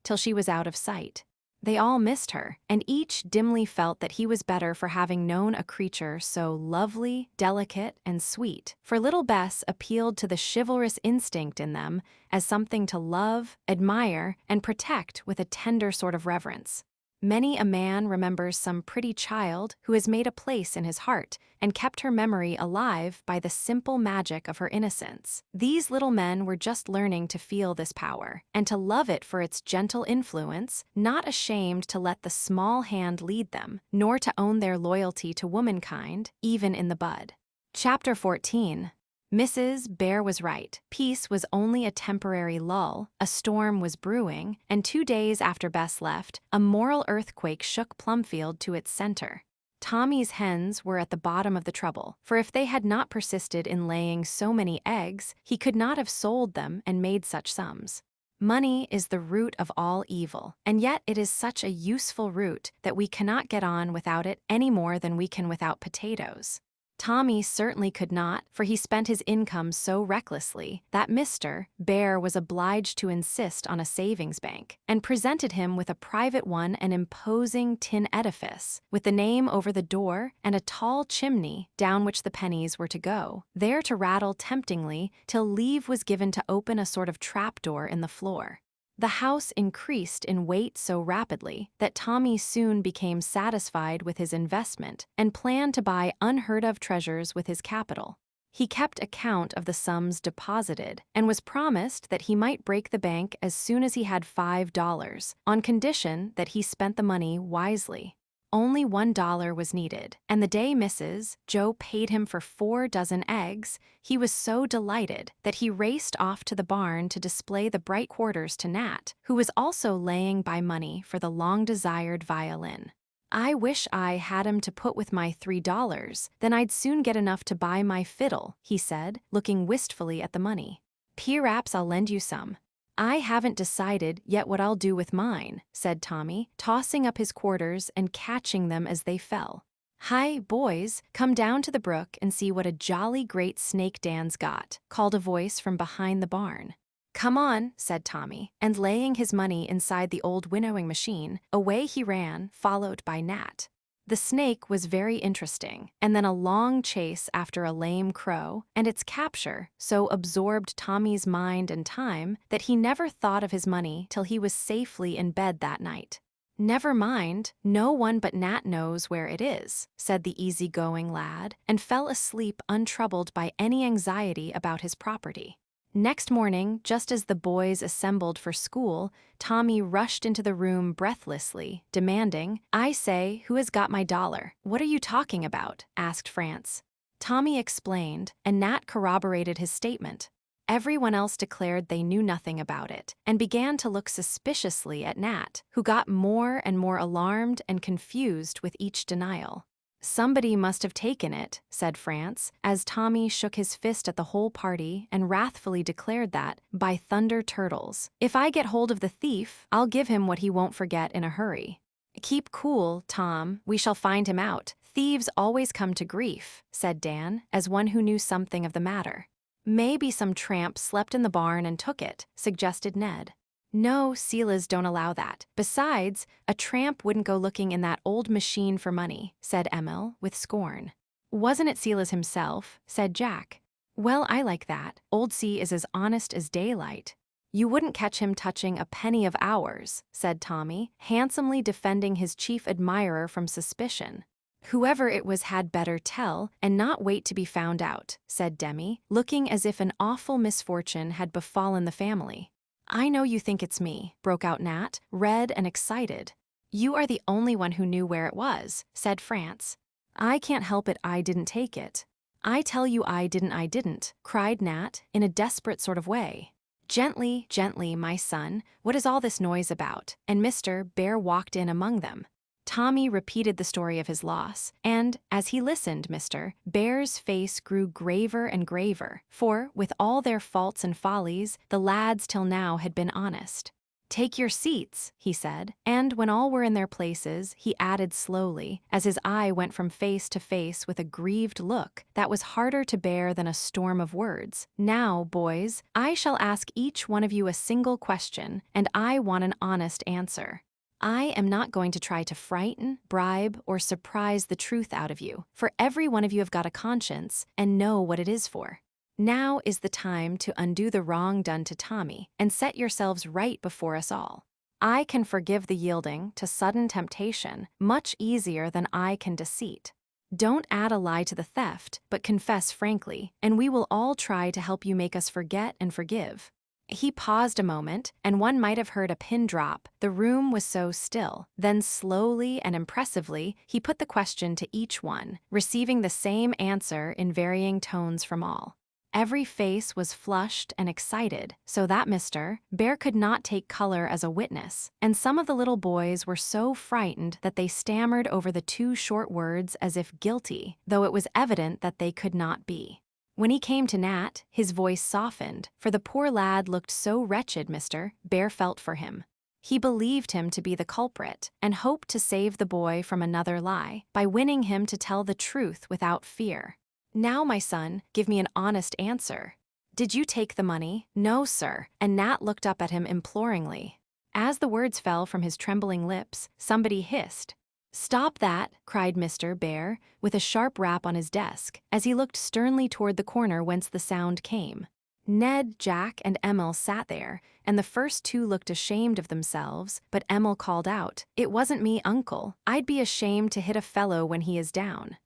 till she was out of sight. They all missed her, and each dimly felt that he was better for having known a creature so lovely, delicate, and sweet, for little Bess appealed to the chivalrous instinct in them as something to love, admire, and protect with a tender sort of reverence. Many a man remembers some pretty child who has made a place in his heart and kept her memory alive by the simple magic of her innocence. These little men were just learning to feel this power and to love it for its gentle influence, not ashamed to let the small hand lead them, nor to own their loyalty to womankind, even in the bud. Chapter 14. Mrs. Bear was right. Peace was only a temporary lull, a storm was brewing, and 2 days after Bess left, a moral earthquake shook Plumfield to its center. Tommy's hens were at the bottom of the trouble, for if they had not persisted in laying so many eggs, he could not have sold them and made such sums. Money is the root of all evil, and yet it is such a useful root that we cannot get on without it any more than we can without potatoes. Tommy certainly could not, for he spent his income so recklessly that Mr. Bear was obliged to insist on a savings bank, and presented him with a private one, an imposing tin edifice, with the name over the door and a tall chimney down which the pennies were to go, there to rattle temptingly till leave was given to open a sort of trapdoor in the floor. The house increased in weight so rapidly that Tommy soon became satisfied with his investment and planned to buy unheard-of treasures with his capital. He kept account of the sums deposited and was promised that he might break the bank as soon as he had $5, on condition that he spent the money wisely. Only $1 was needed, and the day Mrs. Joe paid him for 4 dozen eggs, he was so delighted that he raced off to the barn to display the bright quarters to Nat, who was also laying by money for the long-desired violin. "I wish I had 'em to put with my $3, then I'd soon get enough to buy my fiddle," he said, looking wistfully at the money. "P'raps I'll lend you some." "I haven't decided yet what I'll do with mine," said Tommy, tossing up his quarters and catching them as they fell. "Hi, boys, come down to the brook and see what a jolly great snake Dan's got," called a voice from behind the barn. "Come on," said Tommy, and laying his money inside the old winnowing machine, away he ran, followed by Nat. The snake was very interesting, and then a long chase after a lame crow, and its capture so absorbed Tommy's mind and time that he never thought of his money till he was safely in bed that night. "Never mind, no one but Nat knows where it is," said the easy-going lad, and fell asleep untroubled by any anxiety about his property. Next morning, just as the boys assembled for school, Tommy rushed into the room breathlessly, demanding, "I say, who has got my $1?" "What are you talking about?" asked France. Tommy explained, and Nat corroborated his statement. Everyone else declared they knew nothing about it, and began to look suspiciously at Nat, who got more and more alarmed and confused with each denial. "Somebody must have taken it," said France, as Tommy shook his fist at the whole party and wrathfully declared that, "By thunder turtles, if I get hold of the thief, I'll give him what he won't forget in a hurry." "Keep cool, Tom, we shall find him out. Thieves always come to grief," said Dan, as one who knew something of the matter. "Maybe some tramp slept in the barn and took it," suggested Ned. "No, Sela's don't allow that. Besides, a tramp wouldn't go looking in that old machine for money," said Emil, with scorn. "Wasn't it Sela's himself?" said Jack. "Well, I like that. Old C is as honest as daylight." "You wouldn't catch him touching a penny of ours," said Tommy, handsomely defending his chief admirer from suspicion. "Whoever it was had better tell, and not wait to be found out," said Demi, looking as if an awful misfortune had befallen the family. "I know you think it's me," broke out Nat, red and excited. "You are the only one who knew where it was," said France. "I can't help it, I didn't take it." "I tell you I didn't," cried Nat, in a desperate sort of way. "Gently, gently, my son, what is all this noise about?" And Mr. Bear walked in among them. Tommy repeated the story of his loss, and, as he listened, Mr. Bear's face grew graver and graver, for, with all their faults and follies, the lads till now had been honest. "Take your seats," he said, and when all were in their places, he added slowly, as his eye went from face to face with a grieved look that was harder to bear than a storm of words. "Now, boys, I shall ask each one of you a single question, and I want an honest answer. I am not going to try to frighten, bribe, or surprise the truth out of you, for every one of you have got a conscience and know what it is for. Now is the time to undo the wrong done to Tommy and set yourselves right before us all. I can forgive the yielding to sudden temptation much easier than I can deceit. Don't add a lie to the theft, but confess frankly, and we will all try to help you make us forget and forgive." He paused a moment, and one might have heard a pin drop. The room was so still. Then slowly and impressively, he put the question to each one, receiving the same answer in varying tones from all. Every face was flushed and excited, so that Mr. Bear could not take color as a witness, and some of the little boys were so frightened that they stammered over the 2 short words as if guilty, though it was evident that they could not be. When he came to Nat, his voice softened, for the poor lad looked so wretched. Mr. Bear felt for him. He believed him to be the culprit and hoped to save the boy from another lie by winning him to tell the truth without fear. "Now, my son, give me an honest answer. Did you take the money?" "No, sir," and Nat looked up at him imploringly. As the words fell from his trembling lips, somebody hissed. "Stop that!" cried Mr. Bear, with a sharp rap on his desk, as he looked sternly toward the corner whence the sound came. Ned, Jack, and Emil sat there, and the first two looked ashamed of themselves, but Emil called out, "It wasn't me, uncle. I'd be ashamed to hit a fellow when he is down."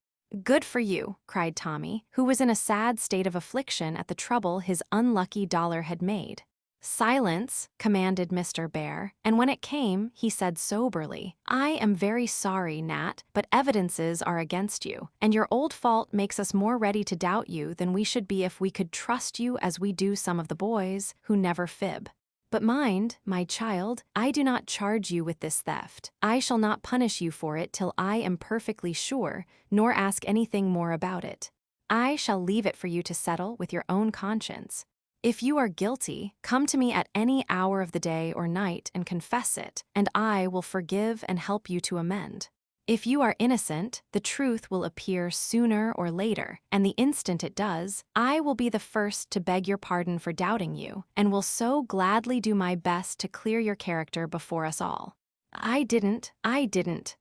"Good for you," cried Tommy, who was in a sad state of affliction at the trouble his unlucky dollar had made. "Silence," commanded Mr. Bear, and when it came, he said soberly, "I am very sorry, Nat, but evidences are against you, and your old fault makes us more ready to doubt you than we should be if we could trust you as we do some of the boys, who never fib. But mind, my child, I do not charge you with this theft. I shall not punish you for it till I am perfectly sure, nor ask anything more about it. I shall leave it for you to settle with your own conscience. If you are guilty, come to me at any hour of the day or night and confess it, and I will forgive and help you to amend. If you are innocent, the truth will appear sooner or later, and the instant it does, I will be the first to beg your pardon for doubting you, and will so gladly do my best to clear your character before us all." I didn't,"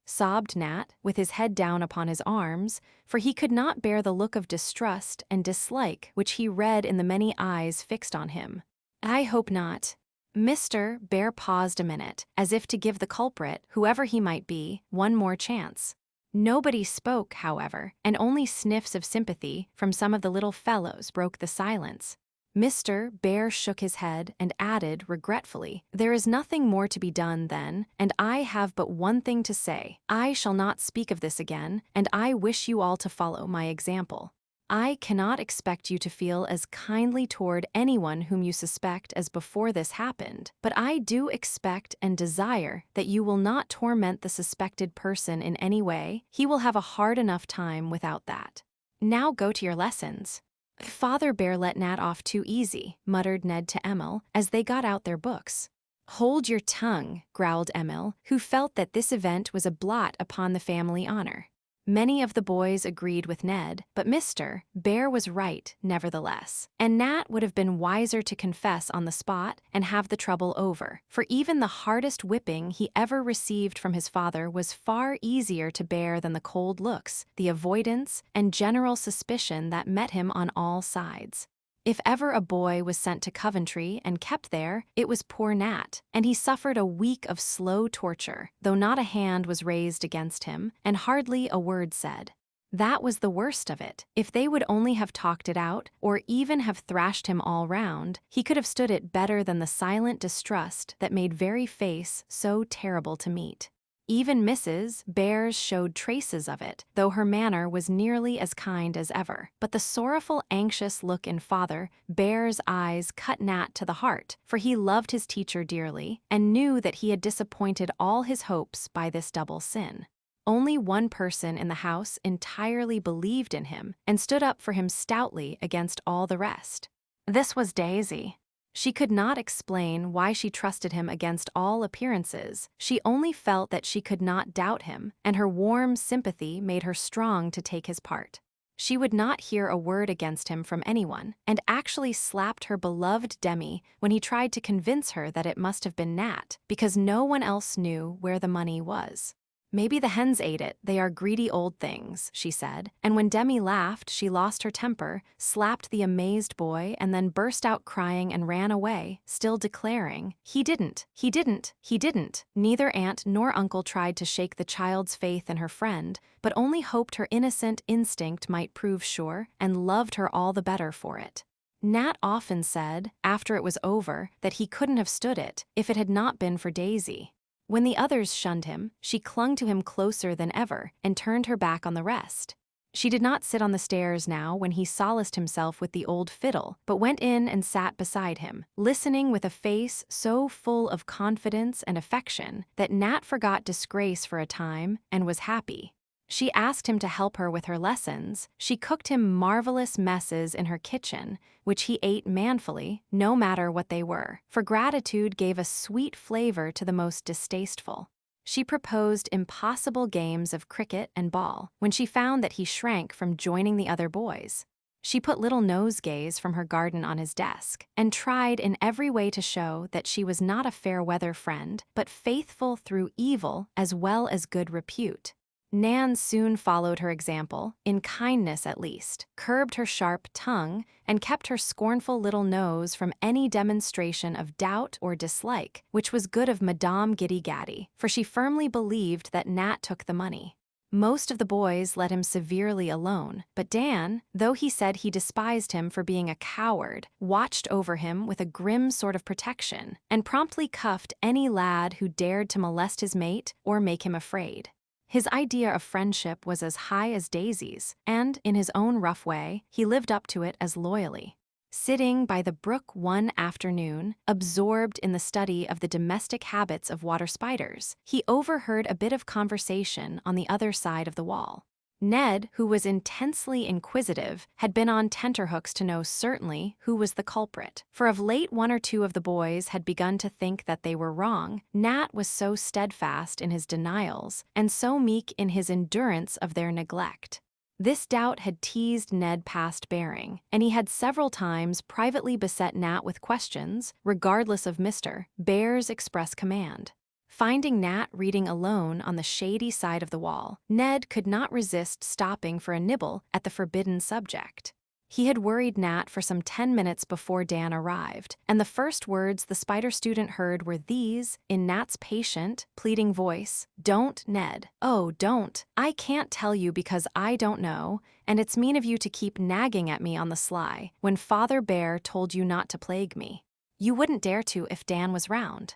sobbed Nat, with his head down upon his arms, for he could not bear the look of distrust and dislike which he read in the many eyes fixed on him. "I hope not." Mr. Bear paused a minute, as if to give the culprit, whoever he might be, one more chance. Nobody spoke, however, and only sniffs of sympathy from some of the little fellows broke the silence. Mr. Bear shook his head and added regretfully, "There is nothing more to be done, then, and I have but one thing to say. I shall not speak of this again, and I wish you all to follow my example. I cannot expect you to feel as kindly toward anyone whom you suspect as before this happened, but I do expect and desire that you will not torment the suspected person in any way. He will have a hard enough time without that. Now go to your lessons." "Father Bear let Nat off too easy," muttered Ned to Emil, as they got out their books. "Hold your tongue," growled Emil, who felt that this event was a blot upon the family honor. Many of the boys agreed with Ned, but Mr. Bear was right, nevertheless, and Nat would have been wiser to confess on the spot and have the trouble over, for even the hardest whipping he ever received from his father was far easier to bear than the cold looks, the avoidance, and general suspicion that met him on all sides. If ever a boy was sent to Coventry and kept there, it was poor Nat, and he suffered a week of slow torture, though not a hand was raised against him, and hardly a word said. That was the worst of it. If they would only have talked it out, or even have thrashed him all round, he could have stood it better than the silent distrust that made very face so terrible to meet. Even Mrs. Bear's showed traces of it, though her manner was nearly as kind as ever. But the sorrowful, anxious look in Father Bear's eyes cut Nat to the heart, for he loved his teacher dearly, and knew that he had disappointed all his hopes by this double sin. Only one person in the house entirely believed in him, and stood up for him stoutly against all the rest. This was Daisy. She could not explain why she trusted him against all appearances. She only felt that she could not doubt him, and her warm sympathy made her strong to take his part. She would not hear a word against him from anyone, and actually slapped her beloved Demi when he tried to convince her that it must have been Nat, because no one else knew where the money was. "Maybe the hens ate it, they are greedy old things," she said, and when Demi laughed, she lost her temper, slapped the amazed boy, and then burst out crying and ran away, still declaring, "He didn't, he didn't, he didn't." Neither aunt nor uncle tried to shake the child's faith in her friend, but only hoped her innocent instinct might prove sure, and loved her all the better for it. Nat often said, after it was over, that he couldn't have stood it if it had not been for Daisy. When the others shunned him, she clung to him closer than ever and turned her back on the rest. She did not sit on the stairs now when he solaced himself with the old fiddle, but went in and sat beside him, listening with a face so full of confidence and affection that Nat forgot disgrace for a time and was happy. She asked him to help her with her lessons. She cooked him marvelous messes in her kitchen, which he ate manfully, no matter what they were, for gratitude gave a sweet flavor to the most distasteful. She proposed impossible games of cricket and ball when she found that he shrank from joining the other boys. She put little nosegays from her garden on his desk and tried in every way to show that she was not a fair-weather friend, but faithful through evil as well as good repute. Nan soon followed her example, in kindness at least, curbed her sharp tongue, and kept her scornful little nose from any demonstration of doubt or dislike, which was good of Madame Giddy-Gaddy, for she firmly believed that Nat took the money. Most of the boys let him severely alone, but Dan, though he said he despised him for being a coward, watched over him with a grim sort of protection, and promptly cuffed any lad who dared to molest his mate or make him afraid. His idea of friendship was as high as Daisy's, and, in his own rough way, he lived up to it as loyally. Sitting by the brook one afternoon, absorbed in the study of the domestic habits of water spiders, he overheard a bit of conversation on the other side of the wall. Ned, who was intensely inquisitive, had been on tenterhooks to know certainly who was the culprit, for of late one or two of the boys had begun to think that they were wrong. Nat was so steadfast in his denials, and so meek in his endurance of their neglect. This doubt had teased Ned past bearing, and he had several times privately beset Nat with questions, regardless of Mr. Bear's express command. Finding Nat reading alone on the shady side of the wall, Ned could not resist stopping for a nibble at the forbidden subject. He had worried Nat for some 10 minutes before Dan arrived, and the first words the spider student heard were these, in Nat's patient, pleading voice: "Don't, Ned. Oh, don't. I can't tell you because I don't know, and it's mean of you to keep nagging at me on the sly, when Father Bear told you not to plague me. You wouldn't dare to if Dan was round.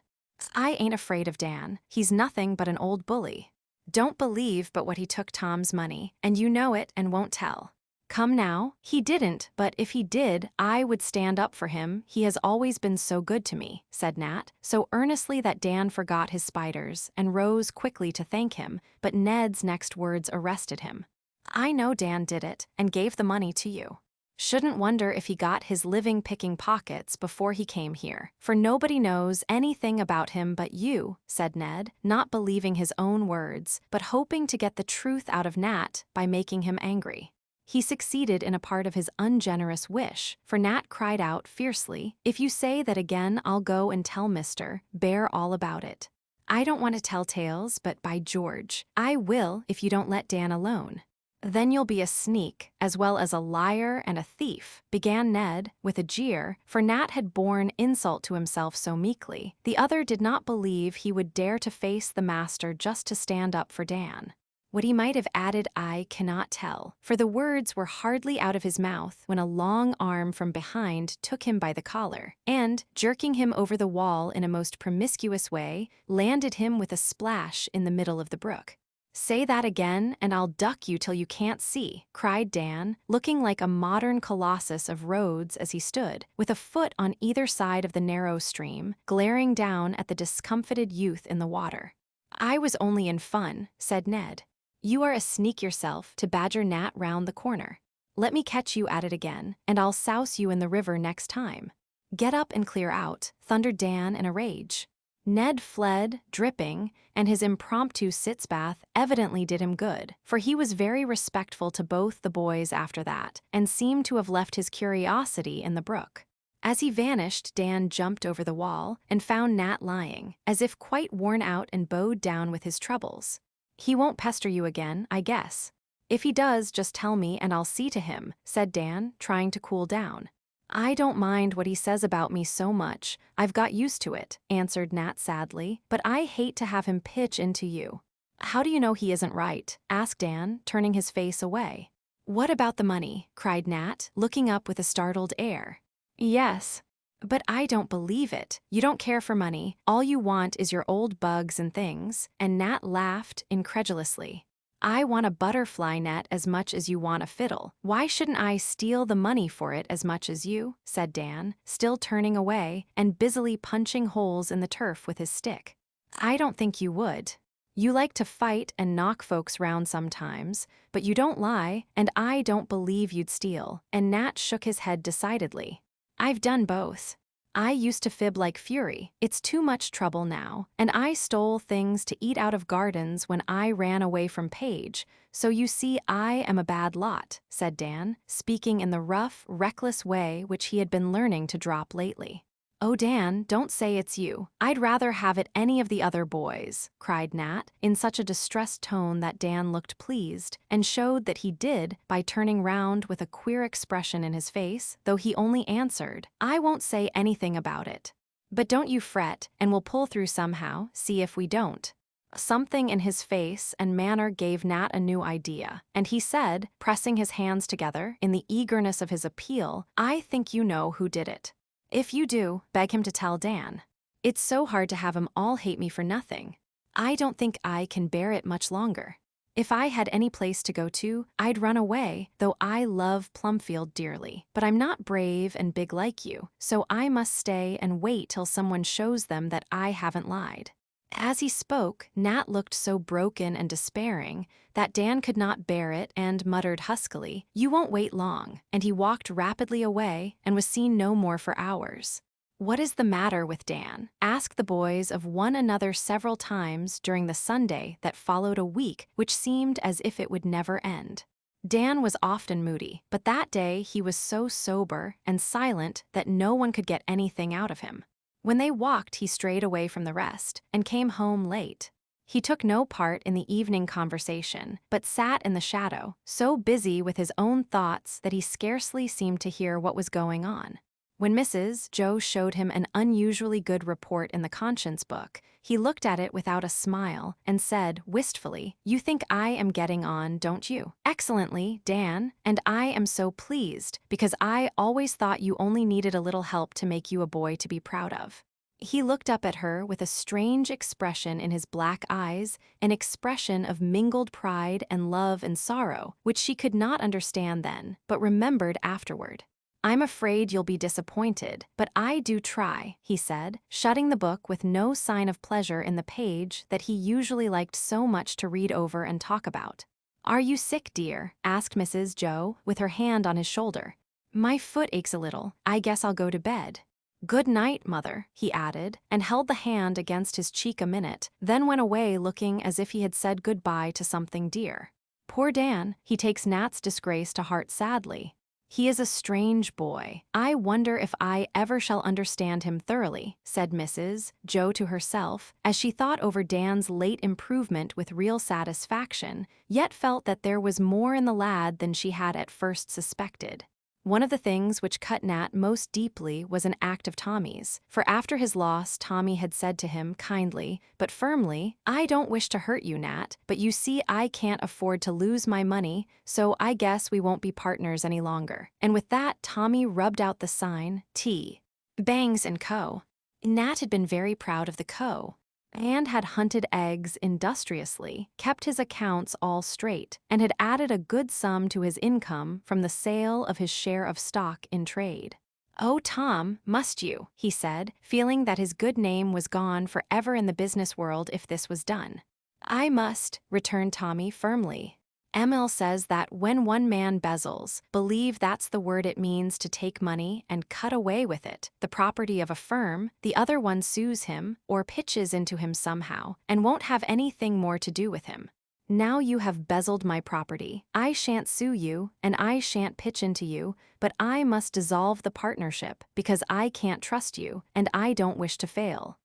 I ain't afraid of Dan. He's nothing but an old bully. Don't believe but what he took Tom's money, and you know it and won't tell. Come now, he didn't, but if he did, I would stand up for him. He has always been so good to me," said Nat, so earnestly that Dan forgot his spiders and rose quickly to thank him, but Ned's next words arrested him. "I know Dan did it, and gave the money to you. Shouldn't wonder if he got his living picking pockets before he came here, for nobody knows anything about him but you," said Ned, not believing his own words, but hoping to get the truth out of Nat by making him angry. He succeeded in a part of his ungenerous wish, for Nat cried out fiercely, "If you say that again, I'll go and tell Mr. Bear all about it. I don't want to tell tales, but by George, I will if you don't let Dan alone." "Then you'll be a sneak, as well as a liar and a thief," began Ned, with a jeer, for Nat had borne insult to himself so meekly. The other did not believe he would dare to face the master just to stand up for Dan. What he might have added I cannot tell, for the words were hardly out of his mouth when a long arm from behind took him by the collar, and, jerking him over the wall in a most promiscuous way, landed him with a splash in the middle of the brook. "Say that again, and I'll duck you till you can't see," cried Dan, looking like a modern colossus of Rhodes as he stood, with a foot on either side of the narrow stream, glaring down at the discomfited youth in the water. "I was only in fun," said Ned. "You are a sneak yourself to badger Nat round the corner. Let me catch you at it again, and I'll souse you in the river next time." "Get up and clear out," thundered Dan in a rage. Ned fled, dripping, and his impromptu sitz-bath evidently did him good, for he was very respectful to both the boys after that, and seemed to have left his curiosity in the brook. As he vanished, Dan jumped over the wall and found Nat lying, as if quite worn out and bowed down with his troubles. "He won't pester you again, I guess. If he does, just tell me and I'll see to him," said Dan, trying to cool down. "I don't mind what he says about me so much. I've got used to it," answered Nat sadly, "but I hate to have him pitch into you." "How do you know he isn't right?" asked Dan, turning his face away. "What about the money?" cried Nat, looking up with a startled air. "Yes. But I don't believe it. You don't care for money. All you want is your old bugs and things," and Nat laughed incredulously. "I want a butterfly net as much as you want a fiddle. Why shouldn't I steal the money for it as much as you?" said Dan, still turning away and busily punching holes in the turf with his stick. "I don't think you would." You like to fight and knock folks round sometimes, but you don't lie, and I don't believe you'd steal." And Nat shook his head decidedly. "I've done both. I used to fib like fury. It's too much trouble now. And I stole things to eat out of gardens when I ran away from Paige. So you see, I am a bad lot," said Dan, speaking in the rough, reckless way which he had been learning to drop lately. "Oh, Dan, don't say it's you. I'd rather have it any of the other boys," cried Nat, in such a distressed tone that Dan looked pleased, and showed that he did by turning round with a queer expression in his face, though he only answered, "I won't say anything about it. But don't you fret, and we'll pull through somehow, see if we don't." Something in his face and manner gave Nat a new idea, and he said, pressing his hands together in the eagerness of his appeal, "I think you know who did it. If you do, beg him to tell Dan. It's so hard to have 'em all hate me for nothing. I don't think I can bear it much longer. If I had any place to go to, I'd run away, though I love Plumfield dearly. But I'm not brave and big like you, so I must stay and wait till someone shows them that I haven't lied." As he spoke, Nat looked so broken and despairing that Dan could not bear it and muttered huskily, "You won't wait long," and he walked rapidly away and was seen no more for hours. "What is the matter with Dan?" asked the boys of one another several times during the Sunday that followed a week which seemed as if it would never end. Dan was often moody, but that day he was so sober and silent that no one could get anything out of him. When they walked, he strayed away from the rest and came home late. He took no part in the evening conversation, but sat in the shadow, so busy with his own thoughts that he scarcely seemed to hear what was going on. When Mrs. Joe showed him an unusually good report in the conscience book, he looked at it without a smile and said wistfully, "You think I am getting on, don't you? Excellently, Dan, and I am so pleased, because I always thought you only needed a little help to make you a boy to be proud of." He looked up at her with a strange expression in his black eyes, an expression of mingled pride and love and sorrow, which she could not understand then, but remembered afterward. "I'm afraid you'll be disappointed, but I do try," he said, shutting the book with no sign of pleasure in the page that he usually liked so much to read over and talk about. "Are you sick, dear?" asked Mrs. Joe, with her hand on his shoulder. "My foot aches a little. I guess I'll go to bed." "Good night, Mother," he added, and held the hand against his cheek a minute, then went away looking as if he had said goodbye to something dear. Poor Dan, he takes Nat's disgrace to heart sadly. "He is a strange boy. I wonder if I ever shall understand him thoroughly," said Mrs. Joe to herself, as she thought over Dan's late improvement with real satisfaction, yet felt that there was more in the lad than she had at first suspected. One of the things which cut Nat most deeply was an act of Tommy's, for after his loss Tommy had said to him kindly, but firmly, "I don't wish to hurt you, Nat, but you see I can't afford to lose my money, so I guess we won't be partners any longer." And with that Tommy rubbed out the sign, T. Bangs & Co. Nat had been very proud of the Co. and had hunted eggs industriously, kept his accounts all straight, and had added a good sum to his income from the sale of his share of stock in trade. "Oh, Tom, must you?" he said, feeling that his good name was gone forever in the business world if this was done. "I must," returned Tommy firmly. "Emil says that when one man bezels, believe that's the word it means to take money and cut away with it, the property of a firm, the other one sues him or pitches into him somehow and won't have anything more to do with him. Now you have bezzled my property. I shan't sue you and I shan't pitch into you, but I must dissolve the partnership because I can't trust you and I don't wish to fail.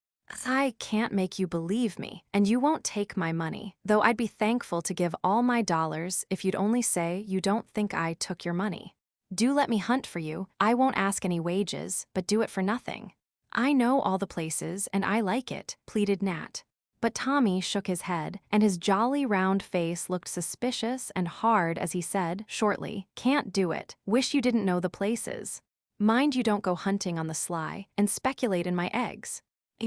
I can't make you believe me, and you won't take my money, though I'd be thankful to give all my dollars if you'd only say you don't think I took your money. Do let me hunt for you. I won't ask any wages, but do it for nothing. I know all the places, and I like it," pleaded Nat. But Tommy shook his head, and his jolly round face looked suspicious and hard as he said, shortly, "Can't do it. Wish you didn't know the places. Mind you don't go hunting on the sly and speculate in my eggs."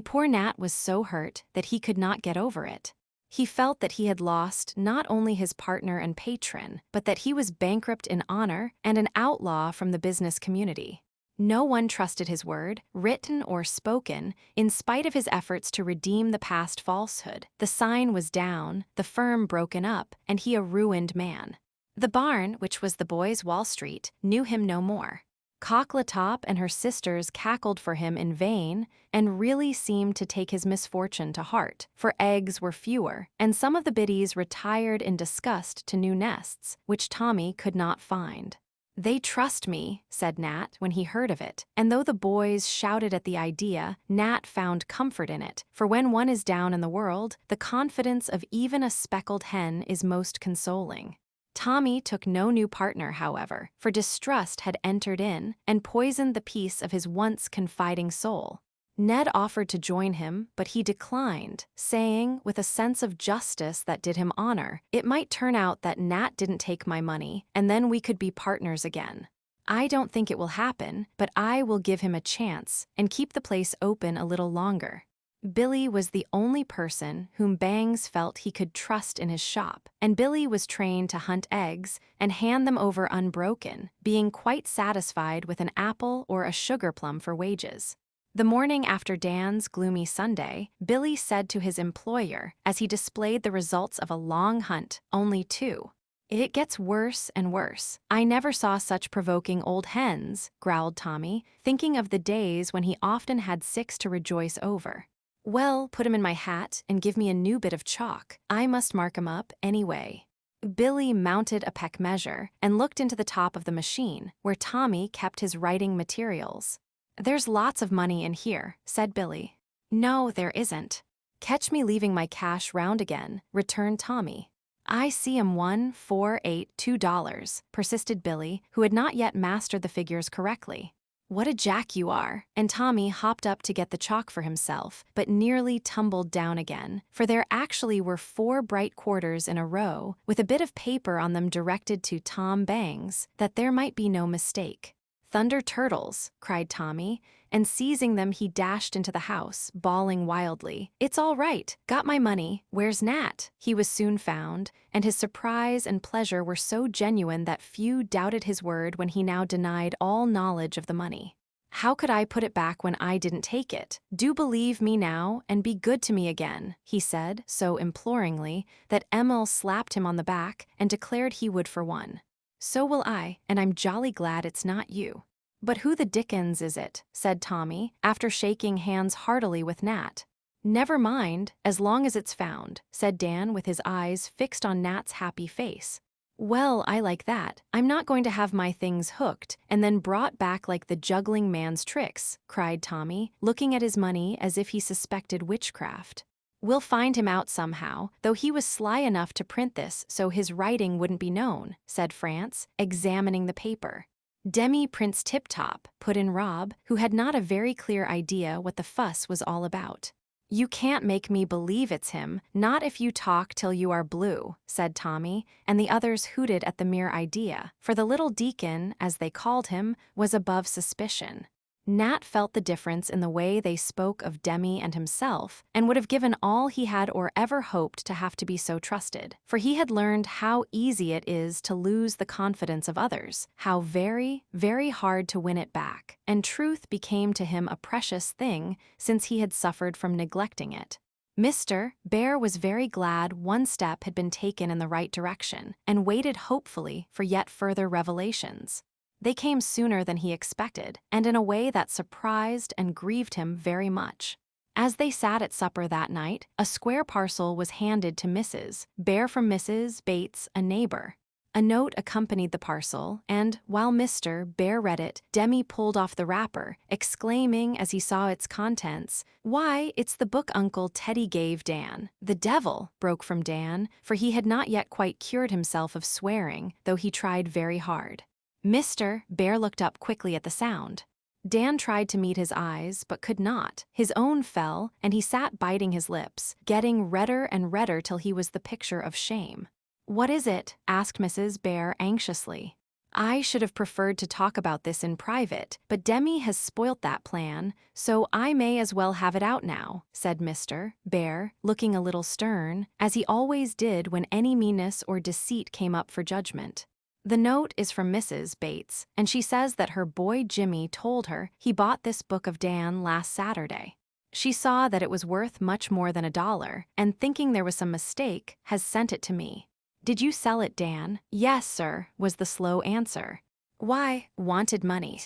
Poor Nat was so hurt that he could not get over it. He felt that he had lost not only his partner and patron, but that he was bankrupt in honor and an outlaw from the business community. No one trusted his word, written or spoken, in spite of his efforts to redeem the past falsehood. The sign was down, the firm broken up, and he a ruined man. The barn, which was the boy's Wall Street, knew him no more. Cockletop and her sisters cackled for him in vain and really seemed to take his misfortune to heart, for eggs were fewer, and some of the biddies retired in disgust to new nests, which Tommy could not find. "They trust me," said Nat when he heard of it, and though the boys shouted at the idea, Nat found comfort in it, for when one is down in the world, the confidence of even a speckled hen is most consoling. Tommy took no new partner, however, for distrust had entered in and poisoned the peace of his once confiding soul. Ned offered to join him, but he declined, saying, with a sense of justice that did him honor, "It might turn out that Nat didn't take my money, and then we could be partners again. I don't think it will happen, but I will give him a chance and keep the place open a little longer." Billy was the only person whom Bangs felt he could trust in his shop, and Billy was trained to hunt eggs and hand them over unbroken, being quite satisfied with an apple or a sugar plum for wages. The morning after Dan's gloomy Sunday, Billy said to his employer, as he displayed the results of a long hunt, only 2. "It gets worse and worse. I never saw such provoking old hens," growled Tommy, thinking of the days when he often had 6 to rejoice over. "Well, put 'em in my hat and give me a new bit of chalk. I must mark 'em up anyway." Billy mounted a peck measure and looked into the top of the machine, where Tommy kept his writing materials. "There's lots of money in here," said Billy. "No, there isn't." "Catch me leaving my cash round again," returned Tommy. "I see 'em 1, 4, 8, $2, persisted Billy, who had not yet mastered the figures correctly. "What a jack you are," and Tommy hopped up to get the chalk for himself, but nearly tumbled down again, for there actually were 4 bright quarters in a row, with a bit of paper on them directed to Tom Bangs, that there might be no mistake. "Thunder turtles," cried Tommy, and seizing them he dashed into the house, bawling wildly, "It's all right, got my money, where's Nat?" He was soon found, and his surprise and pleasure were so genuine that few doubted his word when he now denied all knowledge of the money. "How could I put it back when I didn't take it? Do believe me now and be good to me again," he said, so imploringly that Emil slapped him on the back and declared he would for one. "So will I, and I'm jolly glad it's not you." "But who the dickens is it?" said Tommy, after shaking hands heartily with Nat. "Never mind, as long as it's found," said Dan with his eyes fixed on Nat's happy face. "Well, I like that. I'm not going to have my things hooked and then brought back like the juggling man's tricks," cried Tommy, looking at his money as if he suspected witchcraft. "We'll find him out somehow, though he was sly enough to print this so his writing wouldn't be known," said France, examining the paper. "Demi Prince Tip-Top," put in Rob, who had not a very clear idea what the fuss was all about. "You can't make me believe it's him, not if you talk till you are blue," said Tommy, and the others hooted at the mere idea, for the little deacon, as they called him, was above suspicion. Nat felt the difference in the way they spoke of Demi and himself, and would have given all he had or ever hoped to have to be so trusted, for he had learned how easy it is to lose the confidence of others, how very, very hard to win it back, and truth became to him a precious thing since he had suffered from neglecting it. Mr. Bear was very glad one step had been taken in the right direction, and waited hopefully for yet further revelations. They came sooner than he expected, and in a way that surprised and grieved him very much. As they sat at supper that night, a square parcel was handed to Mrs. Bear from Mrs. Bates, a neighbor. A note accompanied the parcel, and, while Mr. Bear read it, Demi pulled off the wrapper, exclaiming as he saw its contents, "Why, it's the book Uncle Teddy gave Dan." "The devil!" broke from Dan, for he had not yet quite cured himself of swearing, though he tried very hard. Mr. Bear looked up quickly at the sound. Dan tried to meet his eyes, but could not. His own fell, and he sat biting his lips, getting redder and redder till he was the picture of shame. "What is it?" asked Mrs. Bear anxiously. "I should have preferred to talk about this in private, but Demi has spoilt that plan, so I may as well have it out now," said Mr. Bear, looking a little stern, as he always did when any meanness or deceit came up for judgment. The note is from Mrs. Bates, and she says that her boy Jimmy told her he bought this book of Dan last Saturday. She saw that it was worth much more than $1, and thinking there was some mistake, has sent it to me. Did you sell it, Dan? Yes, sir, was the slow answer. Why? Wanted money.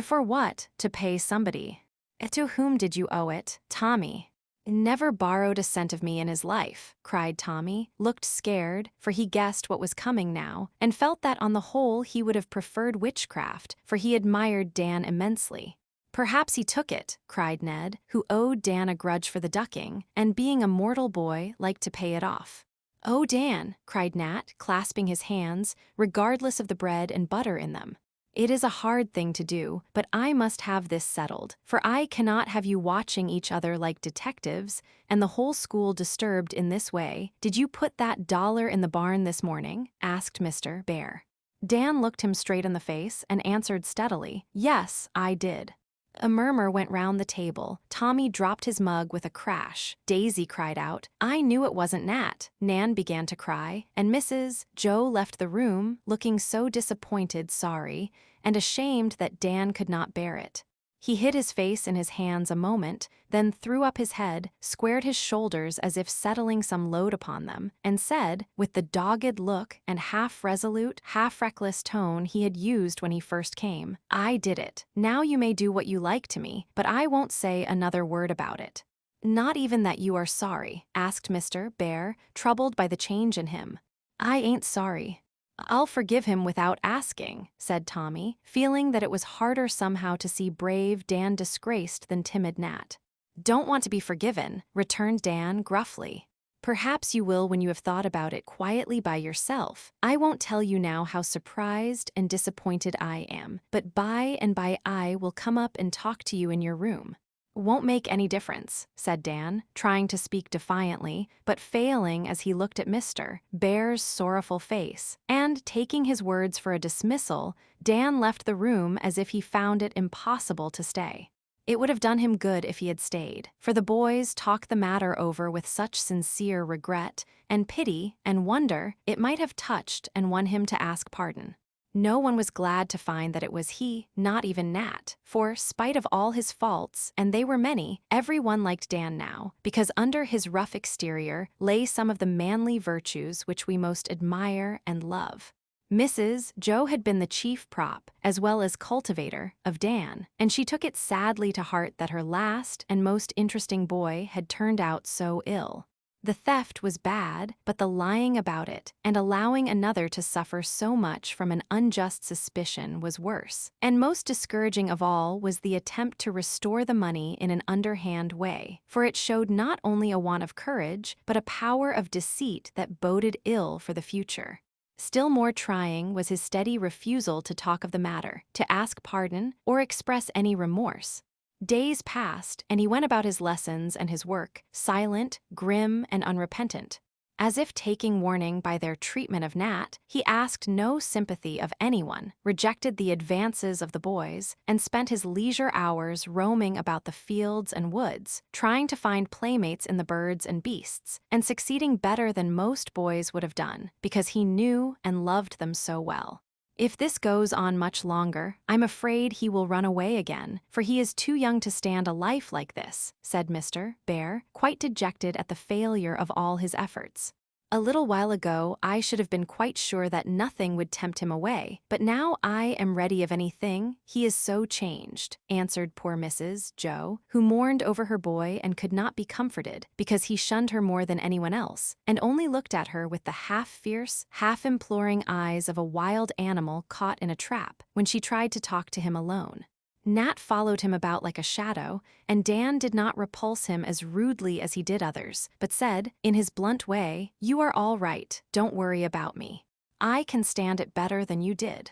For what? To pay somebody. To whom did you owe it? Tommy. Never borrowed a cent of me in his life, cried Tommy, looked scared, for he guessed what was coming now, and felt that on the whole he would have preferred witchcraft, for he admired Dan immensely. Perhaps he took it, cried Ned, who owed Dan a grudge for the ducking, and being a mortal boy, liked to pay it off. Oh, Dan, cried Nat, clasping his hands, regardless of the bread and butter in them. It is a hard thing to do, but I must have this settled, for I cannot have you watching each other like detectives, and the whole school disturbed in this way. Did you put that $1 in the barn this morning? Asked Mr. Bear. Dan looked him straight in the face and answered steadily, Yes, I did. A murmur went round the table. Tommy dropped his mug with a crash. Daisy cried out, I knew it wasn't Nat. Nan began to cry, and Mrs. Joe left the room, looking so disappointed, sorry, and ashamed that Dan could not bear it. He hid his face in his hands a moment, then threw up his head, squared his shoulders as if settling some load upon them, and said, with the dogged look and half-resolute, half-reckless tone he had used when he first came, I did it. Now you may do what you like to me, but I won't say another word about it. Not even that you are sorry? Asked Mr. Bear, troubled by the change in him. I ain't sorry. I'll forgive him without asking, said Tommy, feeling that it was harder somehow to see brave Dan disgraced than timid Nat. Don't want to be forgiven, returned Dan gruffly. Perhaps you will when you have thought about it quietly by yourself. I won't tell you now how surprised and disappointed I am, but by and by I will come up and talk to you in your room. Won't make any difference, said Dan, trying to speak defiantly, but failing as he looked at Mr. Bear's sorrowful face. And, taking his words for a dismissal, Dan left the room as if he found it impossible to stay. It would have done him good if he had stayed, for the boys talked the matter over with such sincere regret and pity and wonder it might have touched and won him to ask pardon. No one was glad to find that it was he, not even Nat, for, spite of all his faults, and they were many, everyone liked Dan now, because under his rough exterior lay some of the manly virtues which we most admire and love. Mrs. Joe had been the chief prop, as well as cultivator, of Dan, and she took it sadly to heart that her last and most interesting boy had turned out so ill. The theft was bad, but the lying about it and allowing another to suffer so much from an unjust suspicion was worse. And most discouraging of all was the attempt to restore the money in an underhand way, for it showed not only a want of courage, but a power of deceit that boded ill for the future. Still more trying was his steady refusal to talk of the matter, to ask pardon, or express any remorse. Days passed, and he went about his lessons and his work, silent, grim, and unrepentant. As if taking warning by their treatment of Nat, he asked no sympathy of anyone, rejected the advances of the boys, and spent his leisure hours roaming about the fields and woods, trying to find playmates in the birds and beasts, and succeeding better than most boys would have done, because he knew and loved them so well. If this goes on much longer, I'm afraid he will run away again, for he is too young to stand a life like this, said Mr. Bear, quite dejected at the failure of all his efforts. A little while ago, I should have been quite sure that nothing would tempt him away, but now I am ready of anything. He is so changed, answered poor Mrs. Joe, who mourned over her boy and could not be comforted, because he shunned her more than anyone else, and only looked at her with the half-fierce, half-imploring eyes of a wild animal caught in a trap, when she tried to talk to him alone. Nat followed him about like a shadow, and Dan did not repulse him as rudely as he did others, but said, in his blunt way, You are all right, don't worry about me. I can stand it better than you did.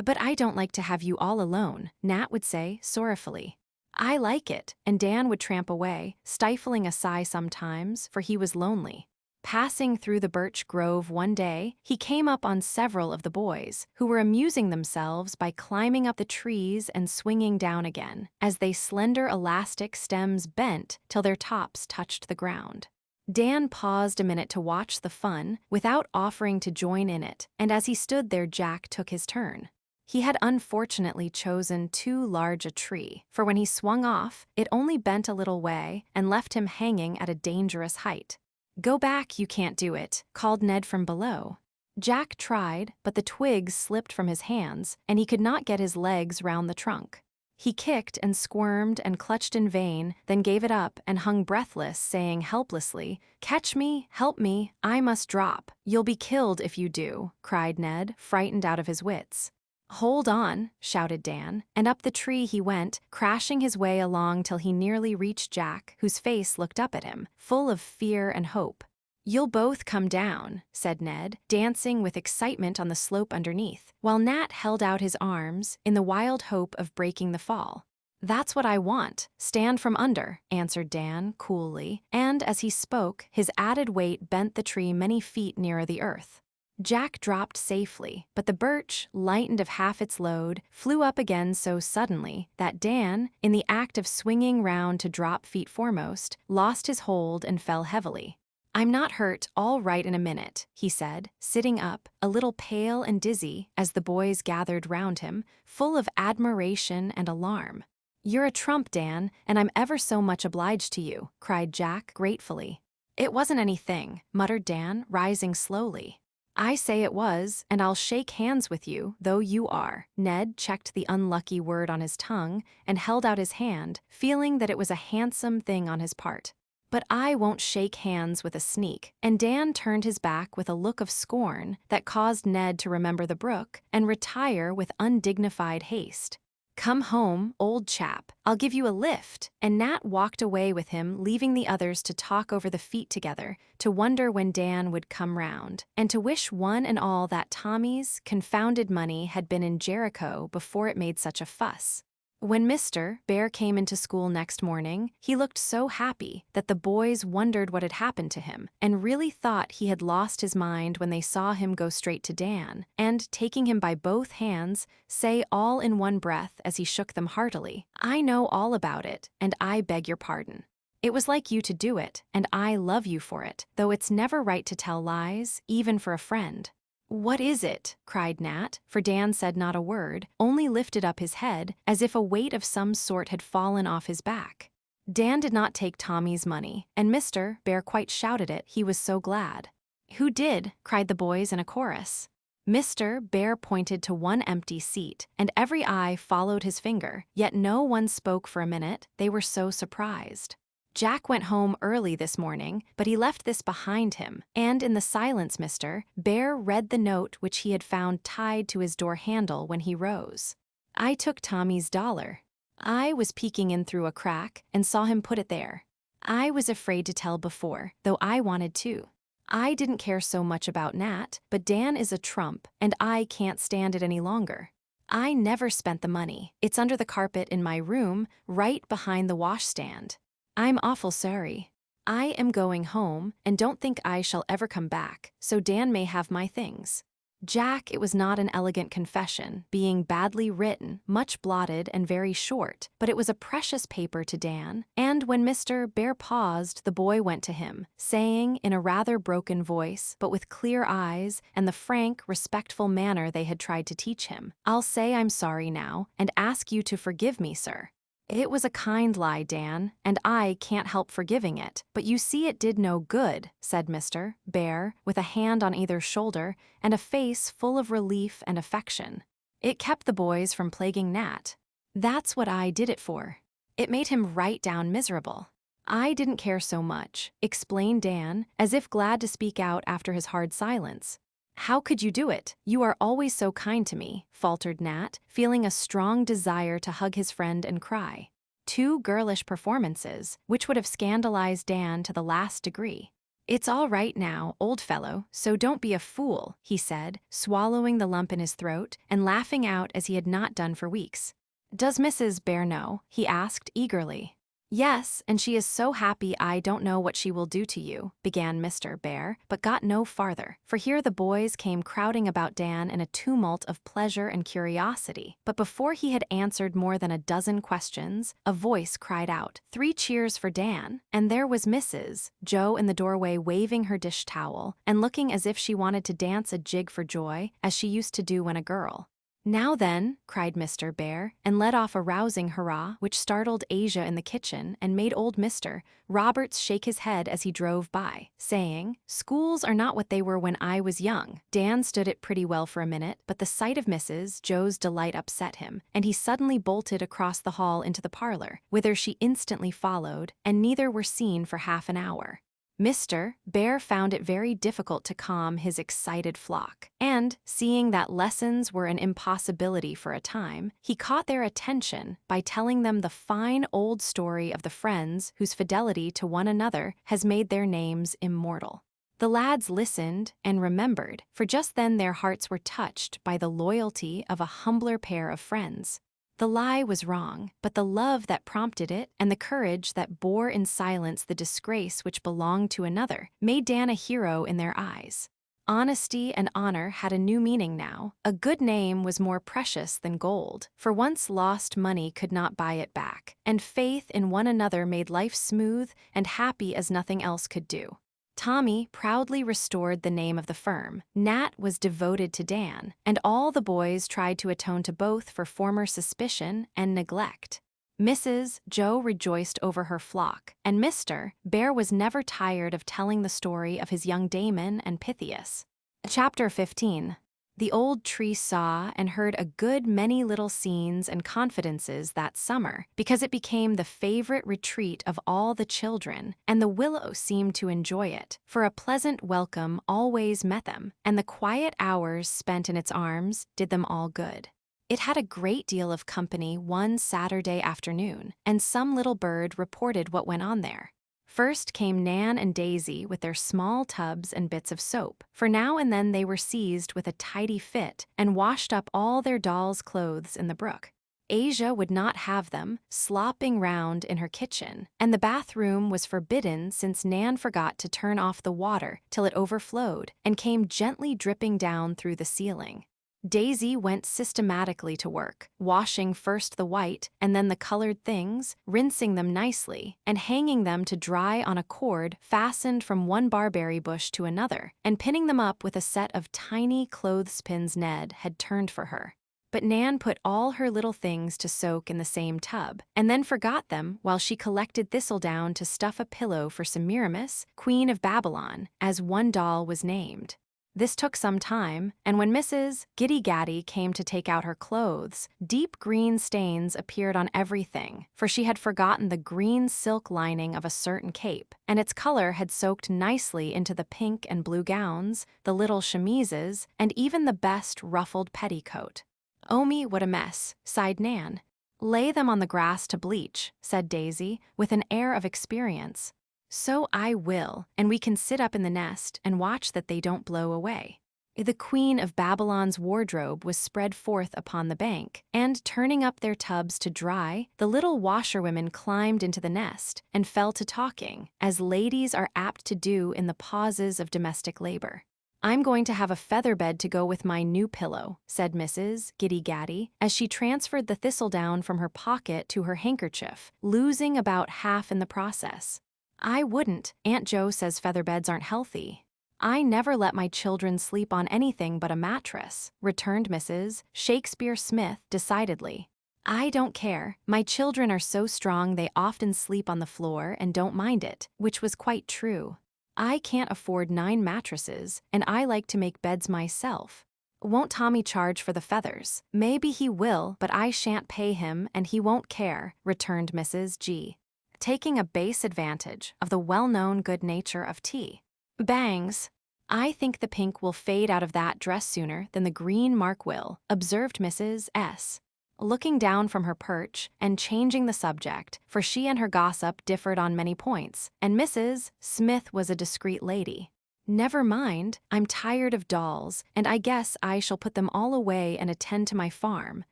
But I don't like to have you all alone, Nat would say, sorrowfully. I like it, and Dan would tramp away, stifling a sigh sometimes, for he was lonely. Passing through the birch grove one day, he came up on several of the boys, who were amusing themselves by climbing up the trees and swinging down again, as they slender elastic stems bent till their tops touched the ground. Dan paused a minute to watch the fun without offering to join in it, and as he stood there, Jack took his turn. He had unfortunately chosen too large a tree, for when he swung off, it only bent a little way and left him hanging at a dangerous height. "Go back, you can't do it," called Ned from below. Jack tried, but the twigs slipped from his hands, and he could not get his legs round the trunk. He kicked and squirmed and clutched in vain, then gave it up and hung breathless, saying helplessly, "Catch me, help me, I must drop. You'll be killed if you do," cried Ned, frightened out of his wits. "Hold on," shouted Dan, and up the tree he went, crashing his way along till he nearly reached Jack, whose face looked up at him, full of fear and hope. "You'll both come down," said Ned, dancing with excitement on the slope underneath, while Nat held out his arms in the wild hope of breaking the fall. "That's what I want. Stand from under," answered Dan coolly, and as he spoke, his added weight bent the tree many feet nearer the earth. Jack dropped safely, but the birch, lightened of half its load, flew up again so suddenly that Dan, in the act of swinging round to drop feet foremost, lost his hold and fell heavily. "I'm not hurt, all right in a minute," he said, sitting up, a little pale and dizzy, as the boys gathered round him, full of admiration and alarm. "You're a trump, Dan, and I'm ever so much obliged to you," cried Jack gratefully. "It wasn't anything," muttered Dan, rising slowly. "I say it was, and I'll shake hands with you, though you are." Ned checked the unlucky word on his tongue and held out his hand, feeling that it was a handsome thing on his part. "But I won't shake hands with a sneak," and Dan turned his back with a look of scorn that caused Ned to remember the brook and retire with undignified haste. "Come home, old chap. I'll give you a lift," and Nat walked away with him, leaving the others to talk over the feet together, to wonder when Dan would come round, and to wish one and all that Tommy's confounded money had been in Jericho before it made such a fuss. When Mr. Bear came into school next morning, he looked so happy that the boys wondered what had happened to him, and really thought he had lost his mind when they saw him go straight to Dan, and, taking him by both hands, say all in one breath as he shook them heartily, "I know all about it, and I beg your pardon. It was like you to do it, and I love you for it, though it's never right to tell lies, even for a friend." "What is it?" cried Nat, for Dan said not a word, only lifted up his head, as if a weight of some sort had fallen off his back. Dan did not take Tommy's money, and Mr. Bear quite shouted it, he was so glad. "Who did?" cried the boys in a chorus. Mr. Bear pointed to one empty seat, and every eye followed his finger, yet no one spoke for a minute, they were so surprised. "Jack went home early this morning, but he left this behind him, and in the silence Mr. Bear read the note which he had found tied to his door handle when he rose. I took Tommy's $1. I was peeking in through a crack and saw him put it there. I was afraid to tell before, though I wanted to. I didn't care so much about Nat, but Dan is a trump, and I can't stand it any longer. I never spent the money. It's under the carpet in my room, right behind the washstand. I'm awful sorry. I am going home and don't think I shall ever come back, so Dan may have my things." Jack, it was not an elegant confession, being badly written, much blotted and very short, but it was a precious paper to Dan, and when Mr. Bear paused, the boy went to him, saying in a rather broken voice, but with clear eyes and the frank, respectful manner they had tried to teach him, "I'll say I'm sorry now, and ask you to forgive me, sir. It was a kind lie, Dan, and I can't help forgiving it, but you see it did no good," said Mr. Bear, with a hand on either shoulder and a face full of relief and affection. "It kept the boys from plaguing Nat. That's what I did it for. It made him right down miserable. I didn't care so much," explained Dan, as if glad to speak out after his hard silence. "How could you do it? You are always so kind to me," faltered Nat, feeling a strong desire to hug his friend and cry. Two girlish performances, which would have scandalized Dan to the last degree. "It's all right now, old fellow, so don't be a fool," he said, swallowing the lump in his throat and laughing out as he had not done for weeks. "Does Mrs. Bear know?" he asked eagerly. "Yes, and she is so happy I don't know what she will do to you," began Mr. Bear, but got no farther, for here the boys came crowding about Dan in a tumult of pleasure and curiosity. But before he had answered more than a dozen questions, a voice cried out, "Three cheers for Dan!" And there was Mrs. Joe in the doorway waving her dish towel and looking as if she wanted to dance a jig for joy, as she used to do when a girl. "Now then," cried Mr. Bear, and let off a rousing hurrah which startled Asia in the kitchen and made old Mr. Roberts shake his head as he drove by, saying, "Schools are not what they were when I was young." Dan stood it pretty well for a minute, but the sight of Mrs. Joe's delight upset him, and he suddenly bolted across the hall into the parlor, whither she instantly followed, and neither were seen for half an hour. Mr. Bear found it very difficult to calm his excited flock, and, seeing that lessons were an impossibility for a time, he caught their attention by telling them the fine old story of the friends whose fidelity to one another has made their names immortal. The lads listened and remembered, for just then their hearts were touched by the loyalty of a humbler pair of friends. The lie was wrong, but the love that prompted it and the courage that bore in silence the disgrace which belonged to another made Dan a hero in their eyes. Honesty and honor had a new meaning now. A good name was more precious than gold, for once lost money could not buy it back, and faith in one another made life smooth and happy as nothing else could do. Tommy proudly restored the name of the firm. Nat was devoted to Dan, and all the boys tried to atone to both for former suspicion and neglect. Mrs. Joe rejoiced over her flock, and Mr. Bear was never tired of telling the story of his young Damon and Pythias. Chapter 15. The old tree saw and heard a good many little scenes and confidences that summer, because it became the favorite retreat of all the children, and the willow seemed to enjoy it, for a pleasant welcome always met them, and the quiet hours spent in its arms did them all good. It had a great deal of company one Saturday afternoon, and some little bird reported what went on there. First came Nan and Daisy with their small tubs and bits of soap, for now and then they were seized with a tidy fit and washed up all their dolls' clothes in the brook. Asia would not have them, slopping round in her kitchen, and the bathroom was forbidden since Nan forgot to turn off the water till it overflowed and came gently dripping down through the ceiling. Daisy went systematically to work, washing first the white and then the colored things, rinsing them nicely, and hanging them to dry on a cord fastened from one barberry bush to another, and pinning them up with a set of tiny clothespins Ned had turned for her. But Nan put all her little things to soak in the same tub, and then forgot them while she collected thistledown to stuff a pillow for Semiramis, Queen of Babylon, as one doll was named. This took some time, and when Mrs. Giddy Gaddy came to take out her clothes, deep green stains appeared on everything, for she had forgotten the green silk lining of a certain cape, and its color had soaked nicely into the pink and blue gowns, the little chemises, and even the best ruffled petticoat. "Oh me, what a mess," sighed Nan. "Lay them on the grass to bleach," said Daisy, with an air of experience. "So I will, and we can sit up in the nest and watch that they don't blow away." The Queen of Babylon's wardrobe was spread forth upon the bank, and turning up their tubs to dry, the little washerwomen climbed into the nest and fell to talking, as ladies are apt to do in the pauses of domestic labor. "I'm going to have a feather bed to go with my new pillow," said Mrs. Giddy Gaddy, as she transferred the thistledown from her pocket to her handkerchief, losing about half in the process. "I wouldn't. Aunt Jo says feather beds aren't healthy." "I never let my children sleep on anything but a mattress," returned Mrs. Shakespeare Smith decidedly. "I don't care. My children are so strong they often sleep on the floor and don't mind it," which was quite true. "I can't afford 9 mattresses, and I like to make beds myself." "Won't Tommy charge for the feathers?" "Maybe he will, but I shan't pay him and he won't care," returned Mrs. G, taking a base advantage of the well-known good nature of tea. "Bangs. I think the pink will fade out of that dress sooner than the green mark will," observed Mrs. S, looking down from her perch and changing the subject, for she and her gossip differed on many points, and Mrs. Smith was a discreet lady. "Never mind, I'm tired of dolls, and I guess I shall put them all away and attend to my farm.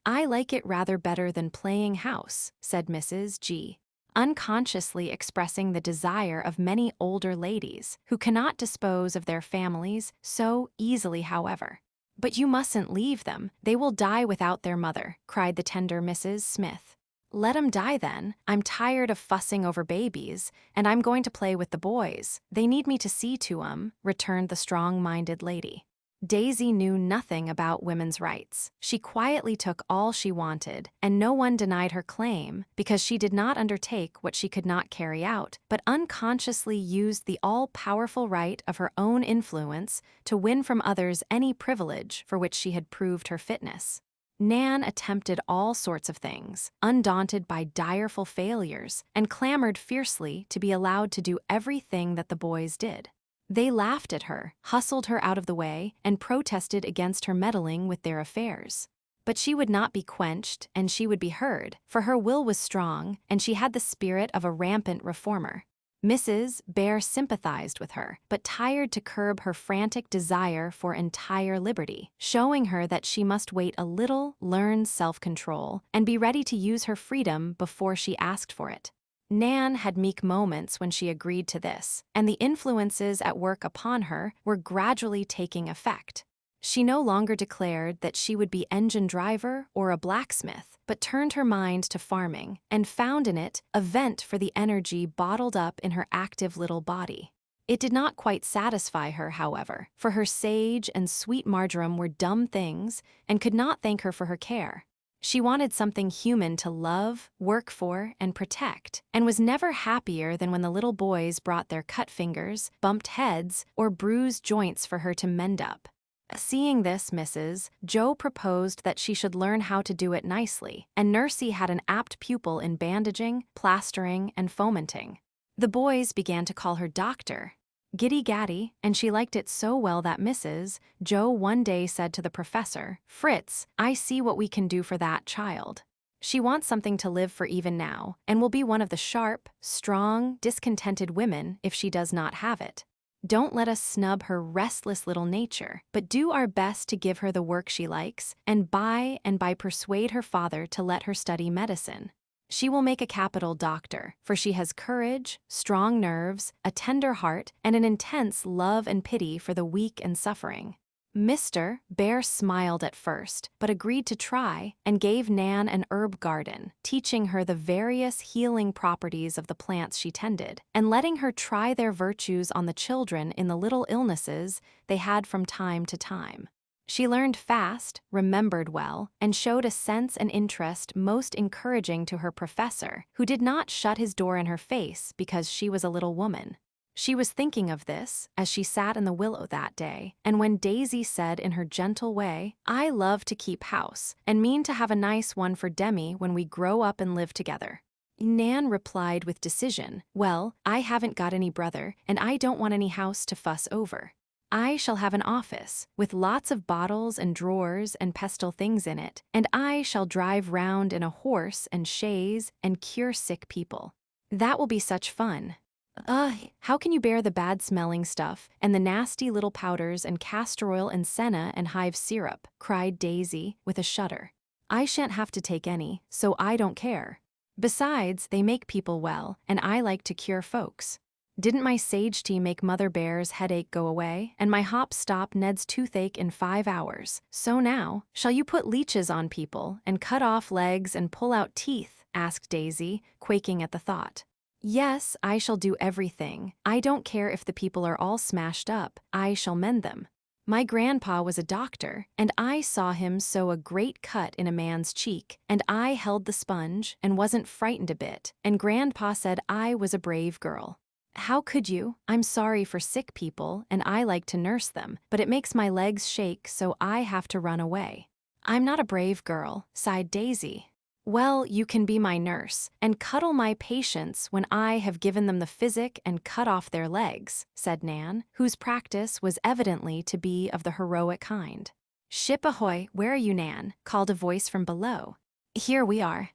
I like it rather better than playing house," said Mrs. G. unconsciously expressing the desire of many older ladies who cannot dispose of their families so easily, however. "But you mustn't leave them. They will die without their mother," cried the tender Mrs. Smith. "Let 'em die then. I'm tired of fussing over babies, and I'm going to play with the boys. They need me to see to 'em," returned the strong-minded lady. Daisy knew nothing about women's rights. She quietly took all she wanted, and no one denied her claim because she did not undertake what she could not carry out, but unconsciously used the all-powerful right of her own influence to win from others any privilege for which she had proved her fitness. Nan attempted all sorts of things, undaunted by direful failures, and clamored fiercely to be allowed to do everything that the boys did. They laughed at her, hustled her out of the way, and protested against her meddling with their affairs. But she would not be quenched, and she would be heard, for her will was strong, and she had the spirit of a rampant reformer. Mrs. Bear sympathized with her, but tired to curb her frantic desire for entire liberty, showing her that she must wait a little, learn self-control, and be ready to use her freedom before she asked for it. Nan had meek moments when she agreed to this, and the influences at work upon her were gradually taking effect. She no longer declared that she would be engine driver or a blacksmith, but turned her mind to farming, and found in it a vent for the energy bottled up in her active little body. It did not quite satisfy her, however, for her sage and sweet marjoram were dumb things and could not thank her for her care. She wanted something human to love, work for, and protect, and was never happier than when the little boys brought their cut fingers, bumped heads, or bruised joints for her to mend up. Seeing this, Mrs. Joe proposed that she should learn how to do it nicely, and Nursey had an apt pupil in bandaging, plastering, and fomenting. The boys began to call her Doctor Giddy-Gaddy, and she liked it so well that Mrs. Joe one day said to the professor, "Fritz, I see what we can do for that child. She wants something to live for even now, and will be one of the sharp, strong, discontented women if she does not have it. Don't let us snub her restless little nature, but do our best to give her the work she likes, and by persuade her father to let her study medicine. She will make a capital doctor, for she has courage, strong nerves, a tender heart, and an intense love and pity for the weak and suffering." Mr. Bear smiled at first, but agreed to try, and gave Nan an herb garden, teaching her the various healing properties of the plants she tended, and letting her try their virtues on the children in the little illnesses they had from time to time. She learned fast, remembered well, and showed a sense and interest most encouraging to her professor, who did not shut his door in her face because she was a little woman. She was thinking of this as she sat in the willow that day, and when Daisy said in her gentle way, "I love to keep house, and mean to have a nice one for Demi when we grow up and live together." Nan replied with decision, "Well, I haven't got any brother, and I don't want any house to fuss over. I shall have an office, with lots of bottles and drawers and pestle things in it, and I shall drive round in a horse and chaise and cure sick people. That will be such fun." How can you bear the bad-smelling stuff, and the nasty little powders and castor oil and senna and hive syrup?" cried Daisy, with a shudder. "I shan't have to take any, so I don't care. Besides, they make people well, and I like to cure folks. Didn't my sage tea make Mother Bear's headache go away, and my hop stop Ned's toothache in 5 hours? So now, shall you put leeches on people, and cut off legs and pull out teeth?" asked Daisy, quaking at the thought. "Yes, I shall do everything. I don't care if the people are all smashed up. I shall mend them. My grandpa was a doctor, and I saw him sew a great cut in a man's cheek, and I held the sponge and wasn't frightened a bit, and grandpa said I was a brave girl. How could you? I'm sorry for sick people, and I like to nurse them, but it makes my legs shake, so I have to run away." "I'm not a brave girl," sighed Daisy. "Well, you can be my nurse, and cuddle my patients when I have given them the physic and cut off their legs," said Nan, whose practice was evidently to be of the heroic kind. "Ship ahoy, where are you, Nan?" called a voice from below. "Here we are."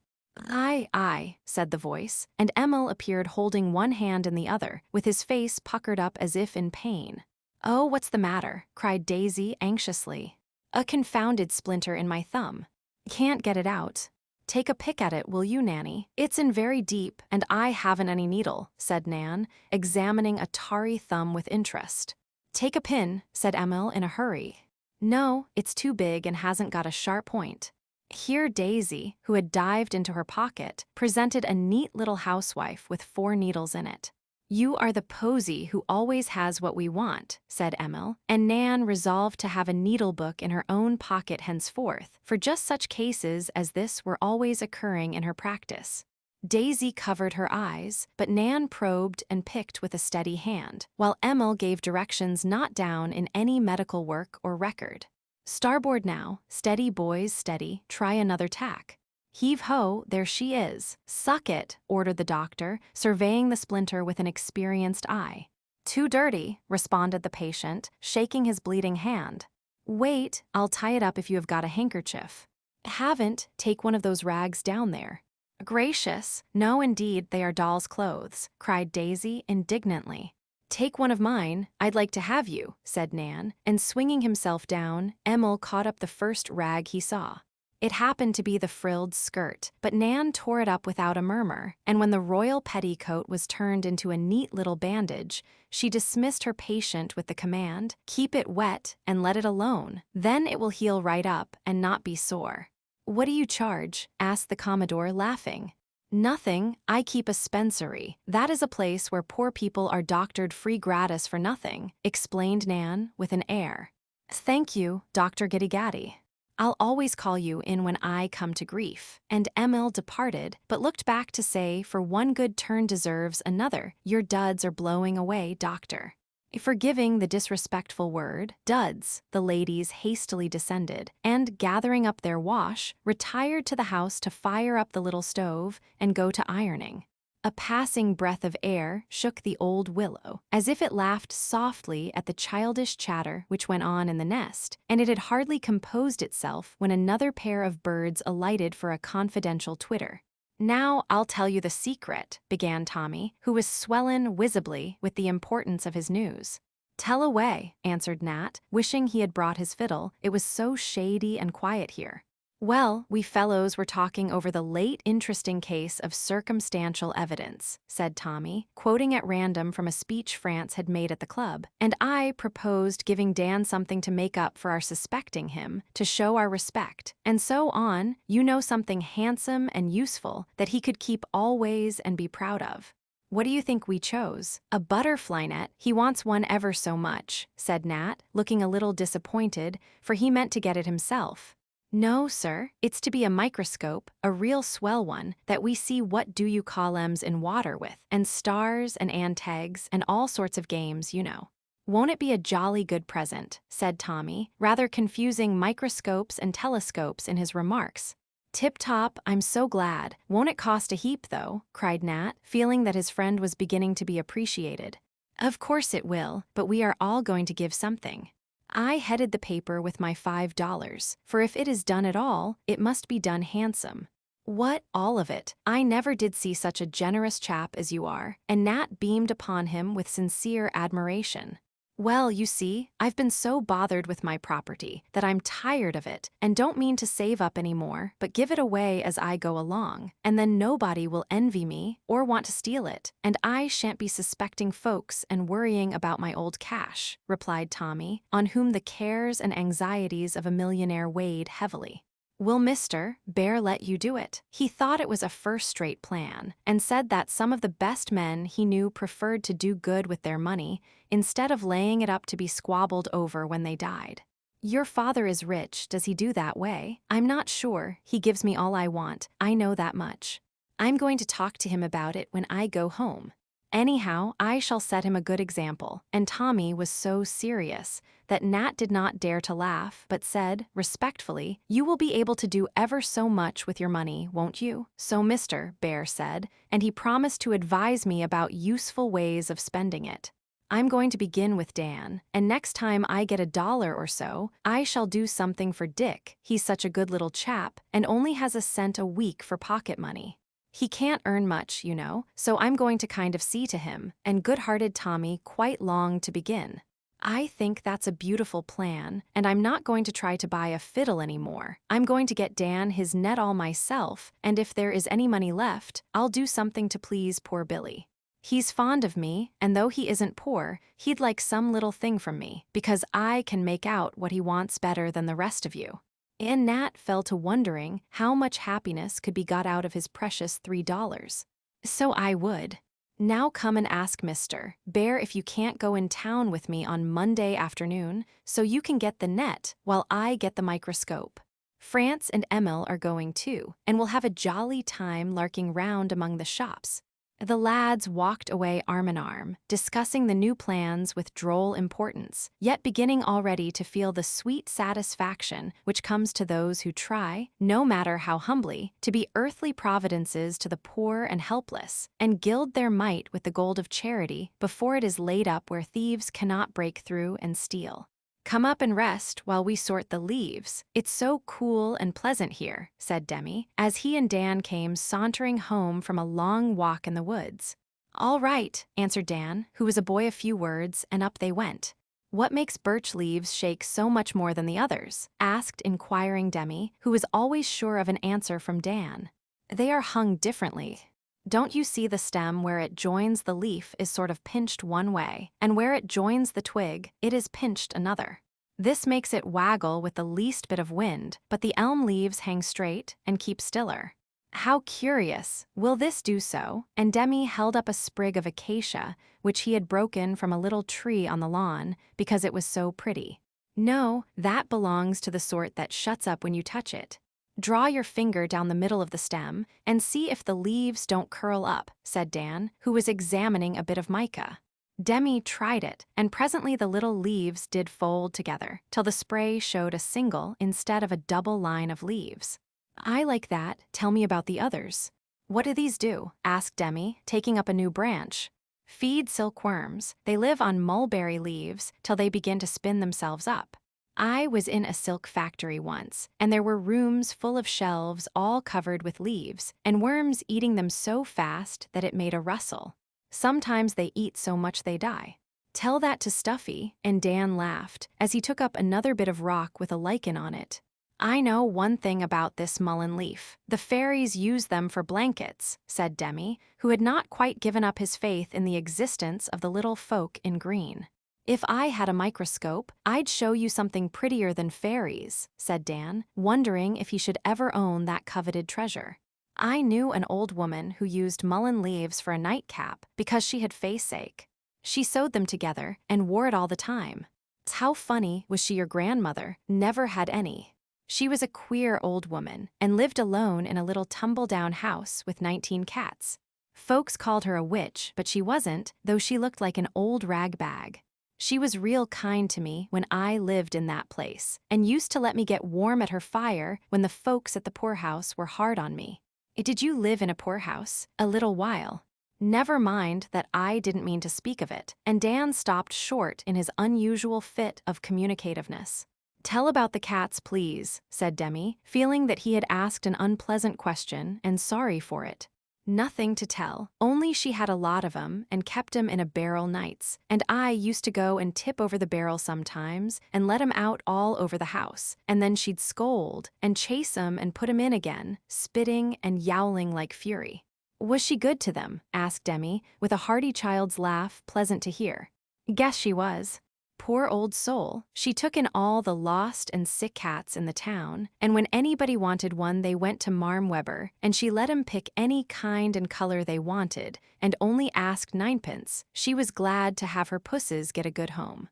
Aye," said the voice, and Emil appeared holding one hand in the other, with his face puckered up as if in pain. "Oh, what's the matter?" cried Daisy anxiously. "A confounded splinter in my thumb. Can't get it out." Take a pick at it, will you, Nanny? It's in very deep, and I haven't any needle, said Nan, examining a tarry thumb with interest. Take a pin, said Emil in a hurry. No, it's too big and hasn't got a sharp point. Here Daisy, who had dived into her pocket, presented a neat little housewife with 4 needles in it. You are the posy who always has what we want, said Emil, and Nan resolved to have a needlebook in her own pocket henceforth, for just such cases as this were always occurring in her practice. Daisy covered her eyes, but Nan probed and picked with a steady hand, while Emil gave directions not down in any medical work or record. Starboard now, steady boys, steady, try another tack. Heave-ho, there she is. Suck it, ordered the doctor, surveying the splinter with an experienced eye. Too dirty, responded the patient, shaking his bleeding hand. Wait, I'll tie it up if you have got a handkerchief. Haven't, take one of those rags down there. Gracious, no indeed, they are doll's clothes, cried Daisy indignantly. Take one of mine, I'd like to have you, said Nan, and swinging himself down, Emil caught up the first rag he saw. It happened to be the frilled skirt, but Nan tore it up without a murmur, and when the royal petticoat was turned into a neat little bandage, she dismissed her patient with the command, keep it wet and let it alone, then it will heal right up and not be sore. What do you charge? Asked the Commodore, laughing. Nothing, I keep a spencery. That is a place where poor people are doctored free gratis for nothing, explained Nan with an air. Thank you, Dr. Giddy-Gaddy. I'll always call you in when I come to grief. And Emil departed, but looked back to say, for one good turn deserves another, your duds are blowing away, doctor. Forgiving the disrespectful word, duds, the ladies hastily descended, and, gathering up their wash, retired to the house to fire up the little stove and go to ironing. A passing breath of air shook the old willow, as if it laughed softly at the childish chatter which went on in the nest, and it had hardly composed itself when another pair of birds alighted for a confidential twitter. Now I'll tell you the secret, began Tommy, who was swelling visibly with the importance of his news. Tell away, answered Nat, wishing he had brought his fiddle, it was so shady and quiet here. Well, we fellows were talking over the late interesting case of circumstantial evidence, said Tommy, quoting at random from a speech France had made at the club, and I proposed giving Dan something to make up for our suspecting him, to show our respect, and so on, you know, something handsome and useful that he could keep always and be proud of. What do you think we chose? A butterfly net. He wants one ever so much, said Nat, looking a little disappointed, for he meant to get it himself. No, sir, it's to be a microscope, a real swell one, that we see what do you call ems in water with, and stars and antags and all sorts of games, you know. Won't it be a jolly good present, said Tommy, rather confusing microscopes and telescopes in his remarks. Tip-top, I'm so glad. Won't it cost a heap, though? Cried Nat, feeling that his friend was beginning to be appreciated. Of course it will, but we are all going to give something. I headed the paper with my $5, for if it is done at all, it must be done handsome. What, all of it? I never did see such a generous chap as you are, and Nat beamed upon him with sincere admiration. Well, you see, I've been so bothered with my property that I'm tired of it and don't mean to save up any more, but give it away as I go along, and then nobody will envy me or want to steal it, and I shan't be suspecting folks and worrying about my old cash, replied Tommy, on whom the cares and anxieties of a millionaire weighed heavily. Will Mr. Bear let you do it? He thought it was a first-rate plan, and said that some of the best men he knew preferred to do good with their money instead of laying it up to be squabbled over when they died. Your father is rich, does he do that way? I'm not sure, he gives me all I want, I know that much. I'm going to talk to him about it when I go home. Anyhow, I shall set him a good example, and Tommy was so serious that Nat did not dare to laugh, but said, respectfully, you will be able to do ever so much with your money, won't you? So Mr. Bear said, and he promised to advise me about useful ways of spending it. I'm going to begin with Dan, and next time I get $1 or so, I shall do something for Dick. He's such a good little chap, and only has a cent a week for pocket money. He can't earn much, you know, so I'm going to kind of see to him, and good-hearted Tommy quite longed to begin. I think that's a beautiful plan, and I'm not going to try to buy a fiddle anymore. I'm going to get Dan his net all myself, and if there is any money left, I'll do something to please poor Billy. He's fond of me, and though he isn't poor, he'd like some little thing from me, because I can make out what he wants better than the rest of you. And Nat fell to wondering how much happiness could be got out of his precious $3. So I would. Now come and ask Mr. Bear if you can't go in town with me on Monday afternoon so you can get the net while I get the microscope. France and Emil are going too, and we'll have a jolly time larking round among the shops. The lads walked away arm in arm, discussing the new plans with droll importance, yet beginning already to feel the sweet satisfaction which comes to those who try, no matter how humbly, to be earthly providences to the poor and helpless, and gild their mite with the gold of charity before it is laid up where thieves cannot break through and steal. "Come up and rest while we sort the leaves. It's so cool and pleasant here," said Demi, as he and Dan came sauntering home from a long walk in the woods. "All right," answered Dan, who was a boy of few words, and up they went. "What makes birch leaves shake so much more than the others?" asked inquiring Demi, who was always sure of an answer from Dan. "They are hung differently. Don't you see the stem where it joins the leaf is sort of pinched one way, and where it joins the twig, it is pinched another. This makes it waggle with the least bit of wind, but the elm leaves hang straight and keep stiller. How curious! Will this do so?" And Demi held up a sprig of acacia, which he had broken from a little tree on the lawn, because it was so pretty. "No, that belongs to the sort that shuts up when you touch it. Draw your finger down the middle of the stem and see if the leaves don't curl up," said Dan, who was examining a bit of mica. Demi tried it, and presently the little leaves did fold together, till the spray showed a single instead of a double line of leaves. "I like that. Tell me about the others." "What do these do?" asked Demi, taking up a new branch. "Feed silkworms. They live on mulberry leaves till they begin to spin themselves up. I was in a silk factory once, and there were rooms full of shelves all covered with leaves, and worms eating them so fast that it made a rustle. Sometimes they eat so much they die. Tell that to Stuffy," and Dan laughed, as he took up another bit of rock with a lichen on it. "I know one thing about this mullein leaf. The fairies use them for blankets," said Demi, who had not quite given up his faith in the existence of the little folk in green. "If I had a microscope, I'd show you something prettier than fairies," said Dan, wondering if he should ever own that coveted treasure. "I knew an old woman who used mullein leaves for a nightcap because she had face-ache. She sewed them together and wore it all the time. How funny was she? Your grandmother never had any. She was a queer old woman and lived alone in a little tumble-down house with 19 cats. Folks called her a witch, but she wasn't, though she looked like an old rag bag. She was real kind to me when I lived in that place, and used to let me get warm at her fire when the folks at the poorhouse were hard on me." "Did you live in a poorhouse?" "A little while." "Never mind that I didn't mean to speak of it," and Dan stopped short in his unusual fit of communicativeness. "Tell about the cats, please," said Demi, feeling that he had asked an unpleasant question and sorry for it. "Nothing to tell, only she had a lot of 'em and kept 'em in a barrel nights, and I used to go and tip over the barrel sometimes and let 'em out all over the house, and then she'd scold and chase 'em and put 'em in again, spitting and yowling like fury." "Was she good to them?" asked Demi, with a hearty child's laugh pleasant to hear. "Guess she was. Poor old soul, she took in all the lost and sick cats in the town, and when anybody wanted one they went to Marm Weber, and she let 'em pick any kind and color they wanted, and only asked 9d. She was glad to have her pusses get a good home."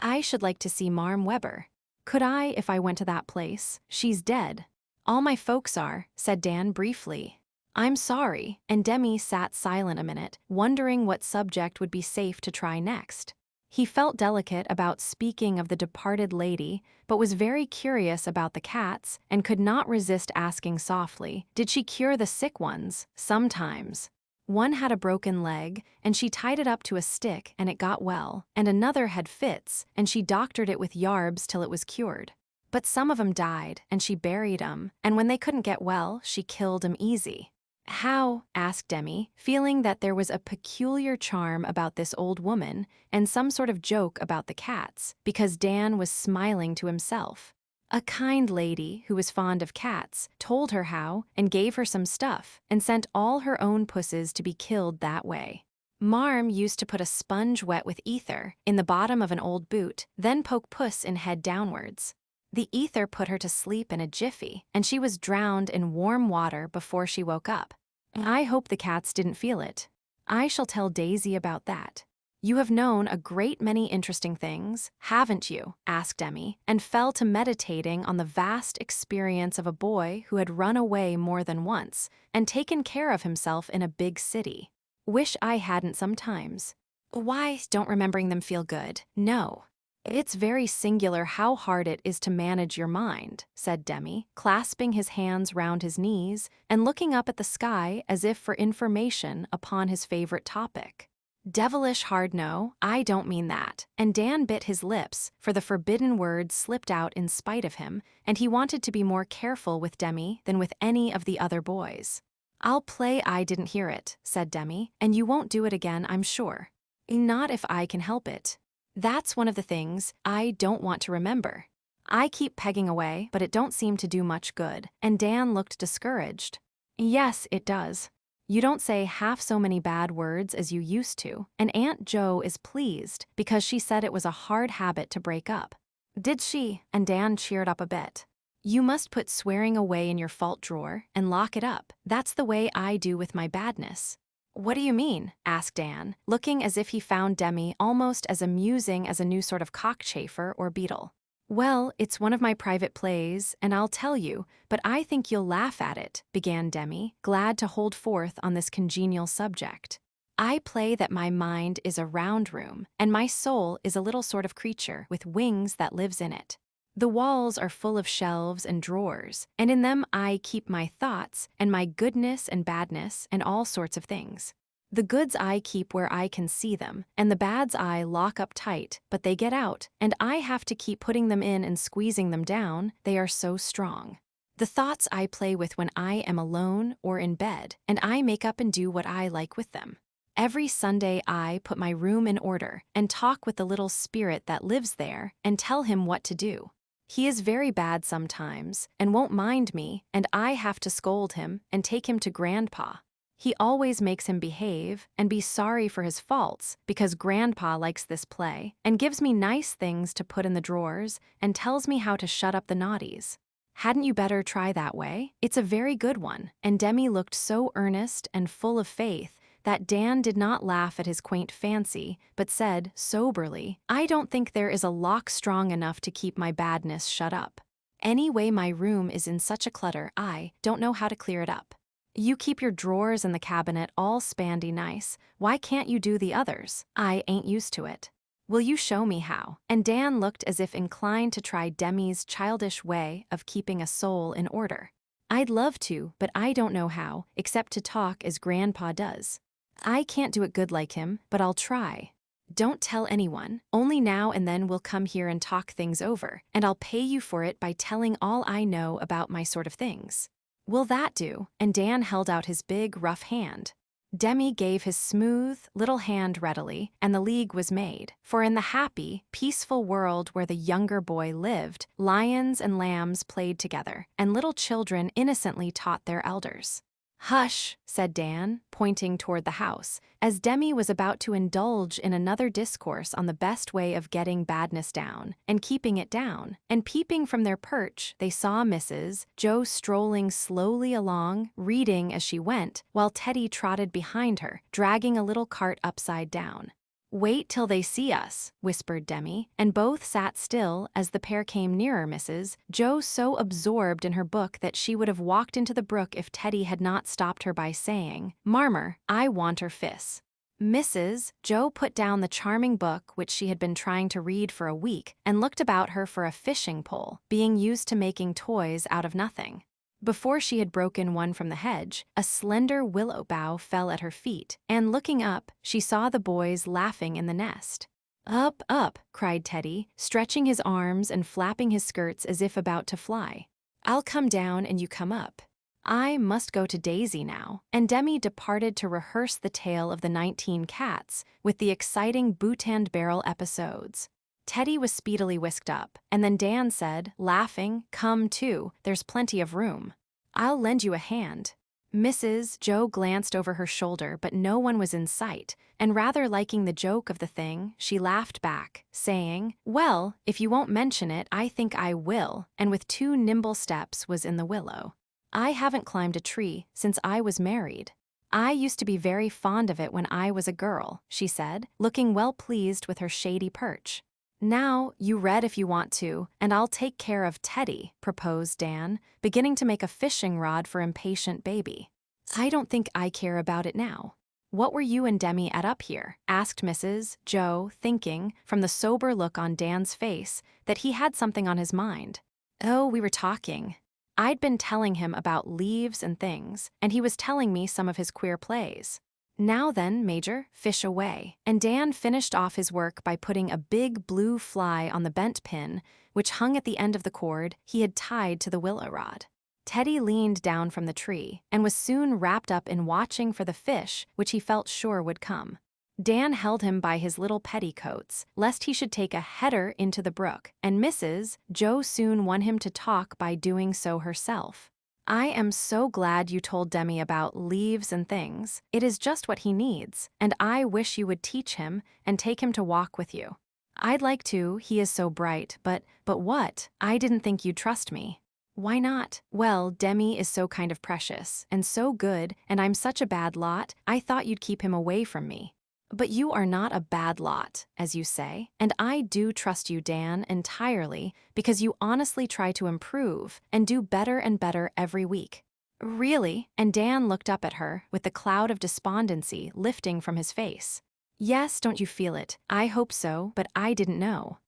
"I should like to see Marm Weber." "Could I if I went to that place? She's dead." "All my folks are," said Dan briefly. "I'm sorry," and Demi sat silent a minute, wondering what subject would be safe to try next. He felt delicate about speaking of the departed lady, but was very curious about the cats, and could not resist asking softly, "Did she cure the sick ones?" "Sometimes. One had a broken leg, and she tied it up to a stick and it got well, and another had fits, and she doctored it with yarbs till it was cured. But some of 'em died, and she buried 'em, and when they couldn't get well, she killed 'em easy." How? Asked Demi, feeling that there was a peculiar charm about this old woman and some sort of joke about the cats, because Dan was smiling to himself. A kind lady who was fond of cats told her how and gave her some stuff and sent all her own pusses to be killed that way. Marm used to put a sponge wet with ether in the bottom of an old boot, then poke Puss in head downwards. The ether put her to sleep in a jiffy, and she was drowned in warm water before she woke up. I hope the cats didn't feel it. I shall tell Daisy about that. You have known a great many interesting things, haven't you? Asked Emmy, and fell to meditating on the vast experience of a boy who had run away more than once and taken care of himself in a big city. Wish I hadn't sometimes. Why don't remembering them feel good? No. It's very singular how hard it is to manage your mind, said Demi, clasping his hands round his knees and looking up at the sky as if for information upon his favorite topic. Devilish hard, no, I don't mean that. And Dan bit his lips, for the forbidden words slipped out in spite of him, and he wanted to be more careful with Demi than with any of the other boys. I'll play I didn't hear it, said Demi, and you won't do it again, I'm sure. Not if I can help it. That's one of the things I don't want to remember. I keep pegging away, but it don't seem to do much good, and Dan looked discouraged. Yes, it does. You don't say half so many bad words as you used to, and Aunt Jo is pleased because she said it was a hard habit to break up. Did she? And Dan cheered up a bit. You must put swearing away in your fault drawer and lock it up. That's the way I do with my badness. What do you mean? Asked Dan, looking as if he found Demi almost as amusing as a new sort of cockchafer or beetle. Well, it's one of my private plays, and I'll tell you, but I think you'll laugh at it, began Demi, glad to hold forth on this congenial subject. I play that my mind is a round room, and my soul is a little sort of creature with wings that lives in it. The walls are full of shelves and drawers, and in them I keep my thoughts and my goodness and badness and all sorts of things. The goods I keep where I can see them, and the bads I lock up tight, but they get out, and I have to keep putting them in and squeezing them down, they are so strong. The thoughts I play with when I am alone or in bed, and I make up and do what I like with them. Every Sunday I put my room in order and talk with the little spirit that lives there and tell him what to do. He is very bad sometimes and won't mind me, and I have to scold him and take him to Grandpa. He always makes him behave and be sorry for his faults because Grandpa likes this play and gives me nice things to put in the drawers and tells me how to shut up the naughties. Hadn't you better try that way? It's a very good one, and Demi looked so earnest and full of faith that Dan did not laugh at his quaint fancy, but said, soberly, I don't think there is a lock strong enough to keep my badness shut up. Anyway, my room is in such a clutter, I don't know how to clear it up. You keep your drawers in the cabinet all spandy nice. Why can't you do the others? I ain't used to it. Will you show me how? And Dan looked as if inclined to try Demi's childish way of keeping a soul in order. I'd love to, but I don't know how, except to talk as Grandpa does. I can't do it good like him, but I'll try. Don't tell anyone, only now and then we'll come here and talk things over, and I'll pay you for it by telling all I know about my sort of things. Will that do? And Dan held out his big, rough hand. Demi gave his smooth, little hand readily, and the league was made. For in the happy, peaceful world where the younger boy lived, lions and lambs played together, and little children innocently taught their elders. Hush, said Dan, pointing toward the house, as Demi was about to indulge in another discourse on the best way of getting badness down and keeping it down, and peeping from their perch, they saw Mrs. Jo strolling slowly along, reading as she went, while Teddy trotted behind her, dragging a little cart upside down. Wait till they see us, whispered Demi, and both sat still as the pair came nearer Mrs. Jo so absorbed in her book that she would have walked into the brook if Teddy had not stopped her by saying, Marmer, I want her fiss. Mrs. Jo put down the charming book which she had been trying to read for a week and looked about her for a fishing pole, being used to making toys out of nothing. Before she had broken one from the hedge, a slender willow bough fell at her feet, and looking up, she saw the boys laughing in the nest. Up, up, cried Teddy, stretching his arms and flapping his skirts as if about to fly. I'll come down and you come up. I must go to Daisy now. And Demi departed to rehearse the tale of the 19 cats with the exciting Boot and Barrel episodes. Teddy was speedily whisked up, and then Dan said, laughing, "Come too, there's plenty of room. I'll lend you a hand." Mrs. Joe glanced over her shoulder, but no one was in sight, and rather liking the joke of the thing, she laughed back, saying, "Well, if you won't mention it, I think I will," and with 2 nimble steps was in the willow. "I haven't climbed a tree since I was married. I used to be very fond of it when I was a girl," she said, looking well pleased with her shady perch. "Now, you read if you want to, and I'll take care of Teddy," proposed Dan, beginning to make a fishing rod for impatient baby. "I don't think I care about it now." "What were you and Demi at up here?" asked Mrs. Joe, thinking, from the sober look on Dan's face, that he had something on his mind. "Oh, we were talking. I'd been telling him about leaves and things, and he was telling me some of his queer plays." "Now then, Major, fish away." And Dan finished off his work by putting a big blue fly on the bent pin, which hung at the end of the cord he had tied to the willow rod. Teddy leaned down from the tree and was soon wrapped up in watching for the fish which he felt sure would come. Dan held him by his little petticoats, lest he should take a header into the brook, and Mrs. Joe soon won him to talk by doing so herself. "I am so glad you told Demi about leaves and things. It is just what he needs, and I wish you would teach him and take him to walk with you." "I'd like to, he is so bright, but what? I didn't think you'd trust me." "Why not?" "Well, Demi is so kind of precious, and so good, and I'm such a bad lot, I thought you'd keep him away from me." "But you are not a bad lot, as you say, and I do trust you, Dan, entirely, because you honestly try to improve and do better and better every week." "Really?" And Dan looked up at her, with the cloud of despondency lifting from his face. "Yes, don't you feel it? I hope so, but I didn't know.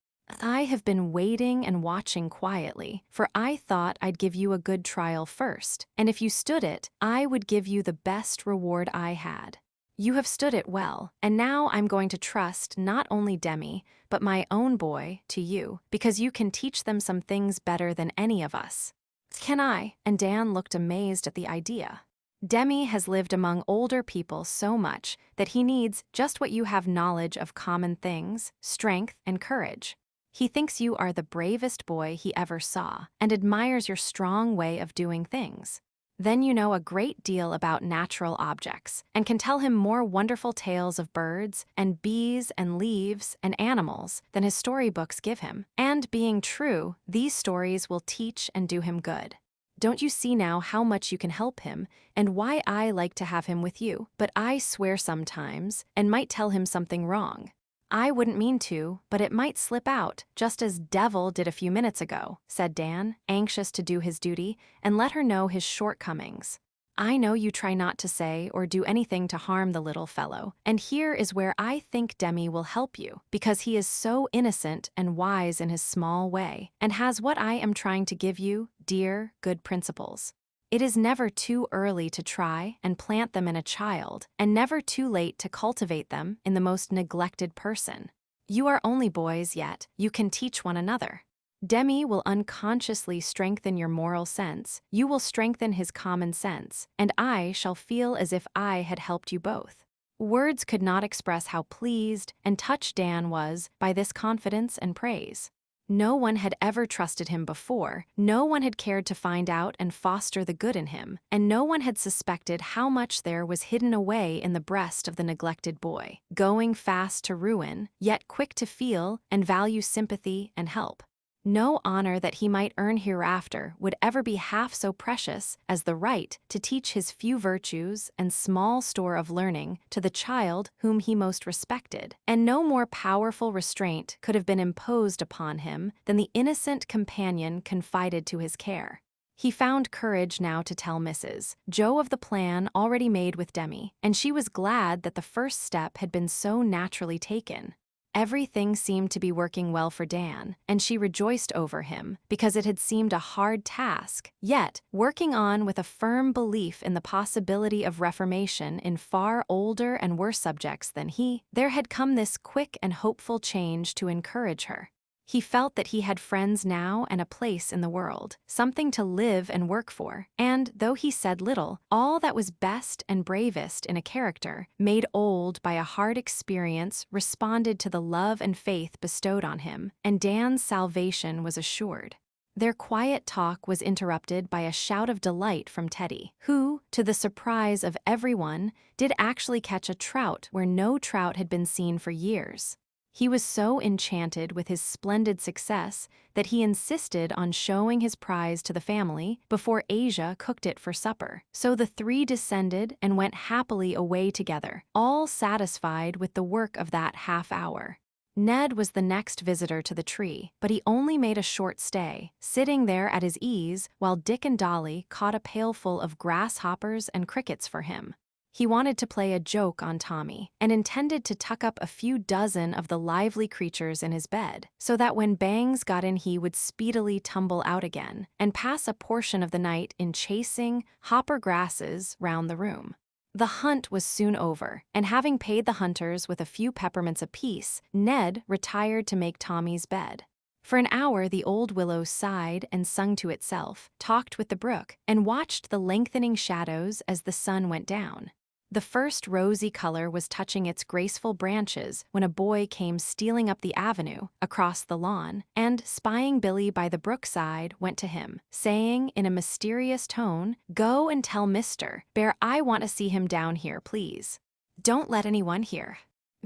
I have been waiting and watching quietly, for I thought I'd give you a good trial first, and if you stood it, I would give you the best reward I had. You have stood it well, and now I'm going to trust not only Demi, but my own boy, to you, because you can teach them some things better than any of us." "Can I?" And Dan looked amazed at the idea. "Demi has lived among older people so much that he needs just what you have knowledge of common things, strength, and courage. He thinks you are the bravest boy he ever saw, and admires your strong way of doing things. Then you know a great deal about natural objects, and can tell him more wonderful tales of birds, and bees, and leaves, and animals than his storybooks give him. And being true, these stories will teach and do him good. Don't you see now how much you can help him, and why I like to have him with you? But I swear sometimes, and might tell him something wrong. I wouldn't mean to, but it might slip out, just as Devil did a few minutes ago," said Dan, anxious to do his duty and let her know his shortcomings. "I know you try not to say or do anything to harm the little fellow, and here is where I think Demi will help you, because he is so innocent and wise in his small way, and has what I am trying to give you, dear, good principles. It is never too early to try and plant them in a child, and never too late to cultivate them in the most neglected person. You are only boys yet, you can teach one another. Demi will unconsciously strengthen your moral sense, you will strengthen his common sense, and I shall feel as if I had helped you both." Words could not express how pleased and touched Dan was by this confidence and praise. No one had ever trusted him before, no one had cared to find out and foster the good in him, and no one had suspected how much there was hidden away in the breast of the neglected boy, going fast to ruin, yet quick to feel and value sympathy and help. No honor that he might earn hereafter would ever be half so precious as the right to teach his few virtues and small store of learning to the child whom he most respected, and no more powerful restraint could have been imposed upon him than the innocent companion confided to his care. He found courage now to tell Mrs. Joe of the plan already made with Demi, and she was glad that the first step had been so naturally taken. Everything seemed to be working well for Dan, and she rejoiced over him, because it had seemed a hard task, yet, working on with a firm belief in the possibility of reformation in far older and worse subjects than he, there had come this quick and hopeful change to encourage her. He felt that he had friends now and a place in the world, something to live and work for, and, though he said little, all that was best and bravest in a character, made old by a hard experience, responded to the love and faith bestowed on him, and Dan's salvation was assured. Their quiet talk was interrupted by a shout of delight from Teddy, who, to the surprise of everyone, did actually catch a trout where no trout had been seen for years. He was so enchanted with his splendid success that he insisted on showing his prize to the family before Asia cooked it for supper. So the three descended and went happily away together, all satisfied with the work of that half hour. Ned was the next visitor to the tree, but he only made a short stay, sitting there at his ease while Dick and Dolly caught a pailful of grasshoppers and crickets for him. He wanted to play a joke on Tommy and intended to tuck up a few dozen of the lively creatures in his bed, so that when Bangs got in he would speedily tumble out again and pass a portion of the night in chasing hopper grasses round the room. The hunt was soon over, and having paid the hunters with a few peppermints apiece, Ned retired to make Tommy's bed. For an hour the old willow sighed and sung to itself, talked with the brook, and watched the lengthening shadows as the sun went down. The first rosy color was touching its graceful branches when a boy came stealing up the avenue, across the lawn, and, spying Billy by the brookside, went to him, saying in a mysterious tone, "Go and tell Mr. Bear I want to see him down here, please. Don't let anyone hear."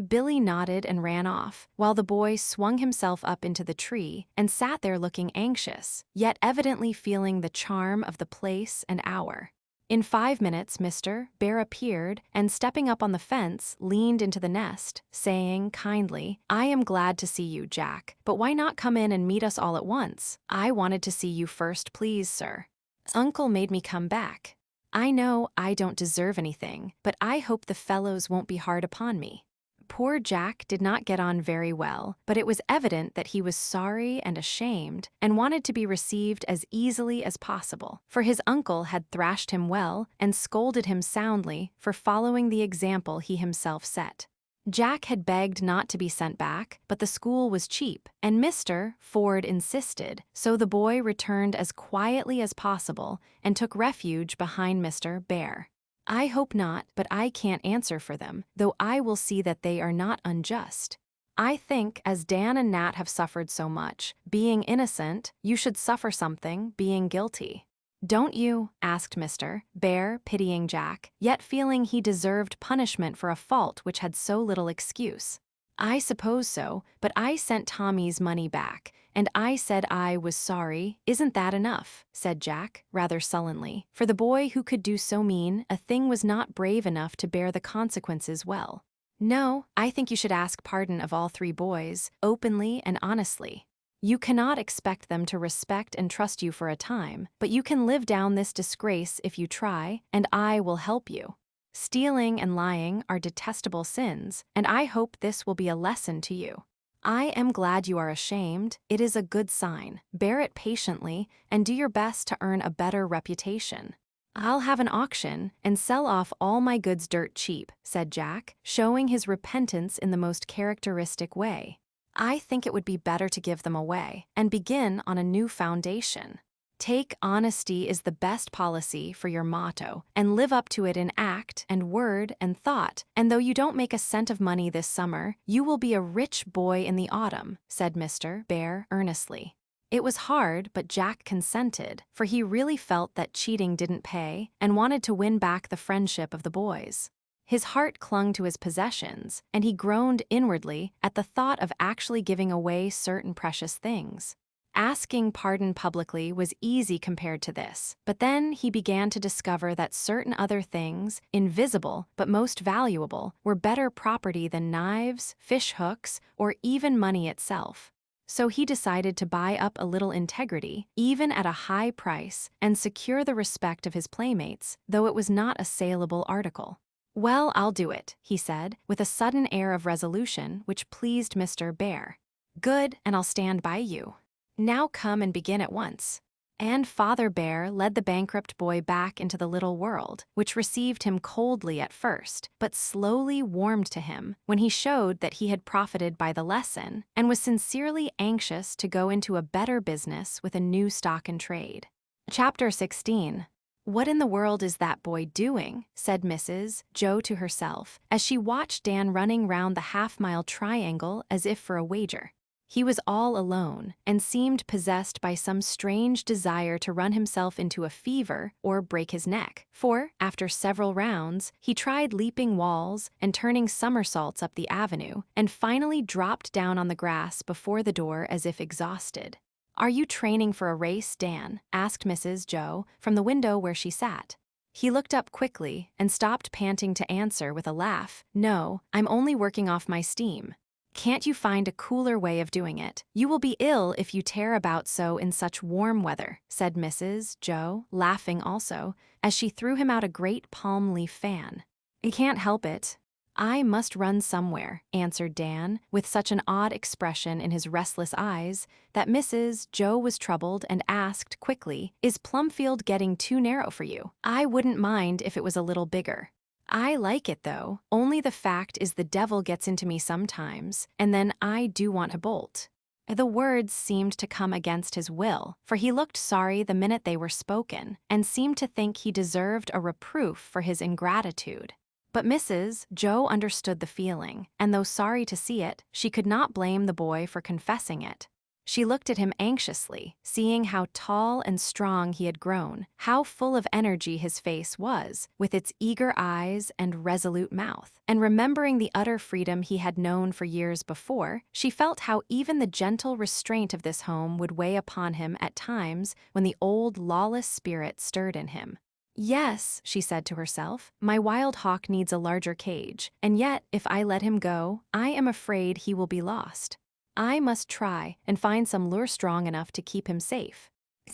Billy nodded and ran off, while the boy swung himself up into the tree and sat there looking anxious, yet evidently feeling the charm of the place and hour. In 5 minutes Mr. Bear appeared and, stepping up on the fence, leaned into the nest, saying kindly, "I am glad to see you, Jack, but why not come in and meet us all at once? I wanted to see you first, please, sir. Uncle made me come back. I know I don't deserve anything, but I hope the fellows won't be hard upon me." Poor Jack did not get on very well, but it was evident that he was sorry and ashamed and wanted to be received as easily as possible, for his uncle had thrashed him well and scolded him soundly for following the example he himself set. Jack had begged not to be sent back, but the school was cheap, and Mr. Ford insisted, so the boy returned as quietly as possible and took refuge behind Mr. Bear. "I hope not, but I can't answer for them, though I will see that they are not unjust. I think, as Dan and Nat have suffered so much, being innocent, you should suffer something, being guilty. Don't you?" asked Mr. Bear, pitying Jack, yet feeling he deserved punishment for a fault which had so little excuse. "I suppose so, but I sent Tommy's money back, and I said I was sorry. Isn't that enough?" said Jack, rather sullenly, for the boy who could do so mean a thing was not brave enough to bear the consequences well. "No, I think you should ask pardon of all 3 boys, openly and honestly. You cannot expect them to respect and trust you for a time, but you can live down this disgrace if you try, and I will help you. Stealing and lying are detestable sins, and I hope this will be a lesson to you. I am glad you are ashamed. It is a good sign. Bear it patiently, and do your best to earn a better reputation. I'll have an auction and sell off all my goods dirt cheap," said Jack, showing his repentance in the most characteristic way. "I think it would be better to give them away and begin on a new foundation. Take honesty is the best policy for your motto, and live up to it in act and word and thought, and though you don't make a cent of money this summer, you will be a rich boy in the autumn," said Mr. Bear earnestly. It was hard, but Jack consented, for he really felt that cheating didn't pay and wanted to win back the friendship of the boys. His heart clung to his possessions, and he groaned inwardly at the thought of actually giving away certain precious things. Asking pardon publicly was easy compared to this, but then he began to discover that certain other things, invisible but most valuable, were better property than knives, fish hooks, or even money itself. So he decided to buy up a little integrity, even at a high price, and secure the respect of his playmates, though it was not a saleable article. "Well, I'll do it," he said, with a sudden air of resolution which pleased Mr. Bear. "Good, and I'll stand by you. Now come and begin at once." And Father Bear led the bankrupt boy back into the little world, which received him coldly at first, but slowly warmed to him when he showed that he had profited by the lesson and was sincerely anxious to go into a better business with a new stock in trade. Chapter 16. "What in the world is that boy doing?" said Mrs. Joe to herself as she watched Dan running round the half-mile triangle as if for a wager. He was all alone and seemed possessed by some strange desire to run himself into a fever or break his neck, for, after several rounds, he tried leaping walls and turning somersaults up the avenue, and finally dropped down on the grass before the door as if exhausted. "Are you training for a race, Dan?" asked Mrs. Joe from the window where she sat. He looked up quickly and stopped panting to answer with a laugh. "No, I'm only working off my steam." "Can't you find a cooler way of doing it? You will be ill if you tear about so in such warm weather," said Mrs. Joe, laughing also, as she threw him out a great palm leaf fan. "I can't help it. I must run somewhere," answered Dan, with such an odd expression in his restless eyes that Mrs. Joe was troubled and asked quickly, "Is Plumfield getting too narrow for you? I wouldn't mind if it was a little bigger." "I like it, though. Only the fact is the devil gets into me sometimes, and then I do want to bolt." The words seemed to come against his will, for he looked sorry the minute they were spoken, and seemed to think he deserved a reproof for his ingratitude. But Mrs. Joe understood the feeling, and though sorry to see it, she could not blame the boy for confessing it. She looked at him anxiously, seeing how tall and strong he had grown, how full of energy his face was, with its eager eyes and resolute mouth. And remembering the utter freedom he had known for years before, she felt how even the gentle restraint of this home would weigh upon him at times when the old lawless spirit stirred in him. "Yes," she said to herself, "my wild hawk needs a larger cage, and yet, if I let him go, I am afraid he will be lost. I must try and find some lure strong enough to keep him safe.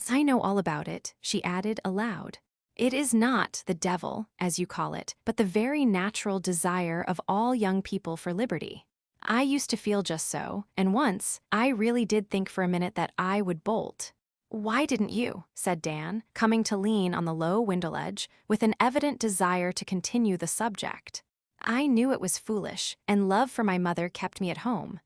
I know all about it," she added aloud. "It is not the devil, as you call it, but the very natural desire of all young people for liberty. I used to feel just so, and once, I really did think for a minute that I would bolt." "Why didn't you?" said Dan, coming to lean on the low window ledge with an evident desire to continue the subject. "I knew it was foolish, and love for my mother kept me at home."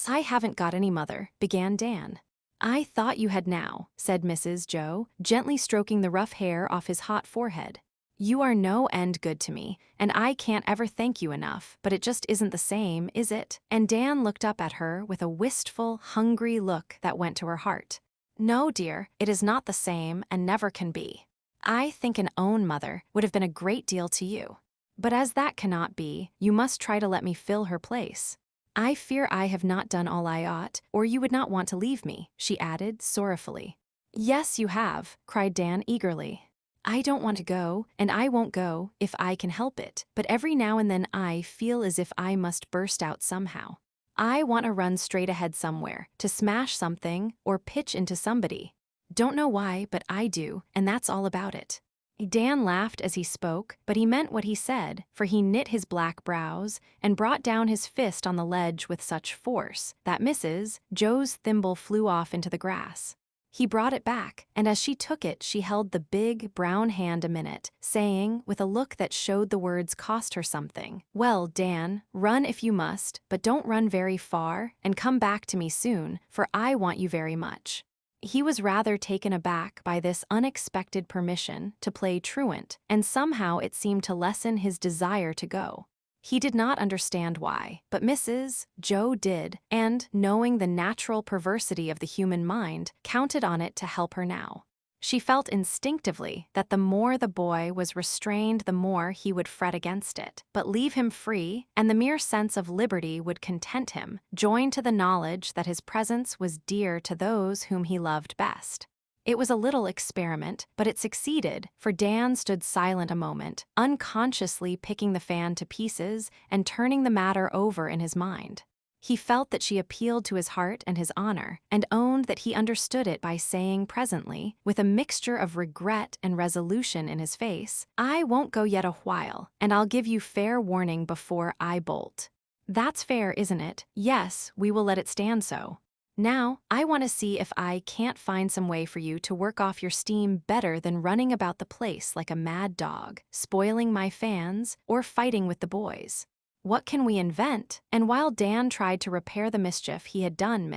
"I haven't got any mother," began Dan. "I thought you had now," said Mrs. Joe, gently stroking the rough hair off his hot forehead. "You are no end good to me, and I can't ever thank you enough, but it just isn't the same, is it?" And Dan looked up at her with a wistful, hungry look that went to her heart. "No, dear, it is not the same and never can be. I think an own mother would have been a great deal to you. But as that cannot be, you must try to let me fill her place. I fear I have not done all I ought, or you would not want to leave me," she added sorrowfully. "Yes, you have," cried Dan eagerly. "I don't want to go, and I won't go if I can help it, but every now and then I feel as if I must burst out somehow. I want to run straight ahead somewhere, to smash something or pitch into somebody. Don't know why, but I do, and that's all about it." Dan laughed as he spoke, but he meant what he said, for he knit his black brows and brought down his fist on the ledge with such force that Mrs. Joe's thimble flew off into the grass. He brought it back, and as she took it, she held the big, brown hand a minute, saying, with a look that showed the words cost her something, "Well, Dan, run if you must, but don't run very far, and come back to me soon, for I want you very much." He was rather taken aback by this unexpected permission to play truant, and somehow it seemed to lessen his desire to go. He did not understand why, but Mrs. Joe did, and, knowing the natural perversity of the human mind, counted on it to help her now. She felt instinctively that the more the boy was restrained, the more he would fret against it. But leave him free, and the mere sense of liberty would content him, joined to the knowledge that his presence was dear to those whom he loved best. It was a little experiment, but it succeeded, for Dan stood silent a moment, unconsciously picking the fan to pieces and turning the matter over in his mind. He felt that she appealed to his heart and his honor, and owned that he understood it by saying presently, with a mixture of regret and resolution in his face, "I won't go yet a while, and I'll give you fair warning before I bolt." "That's fair, isn't it? Yes, we will let it stand so." Now, I want to see if I can't find some way for you to work off your steam better than running about the place like a mad dog, spoiling my fans, or fighting with the boys. What can we invent?" And while Dan tried to repair the mischief he had done,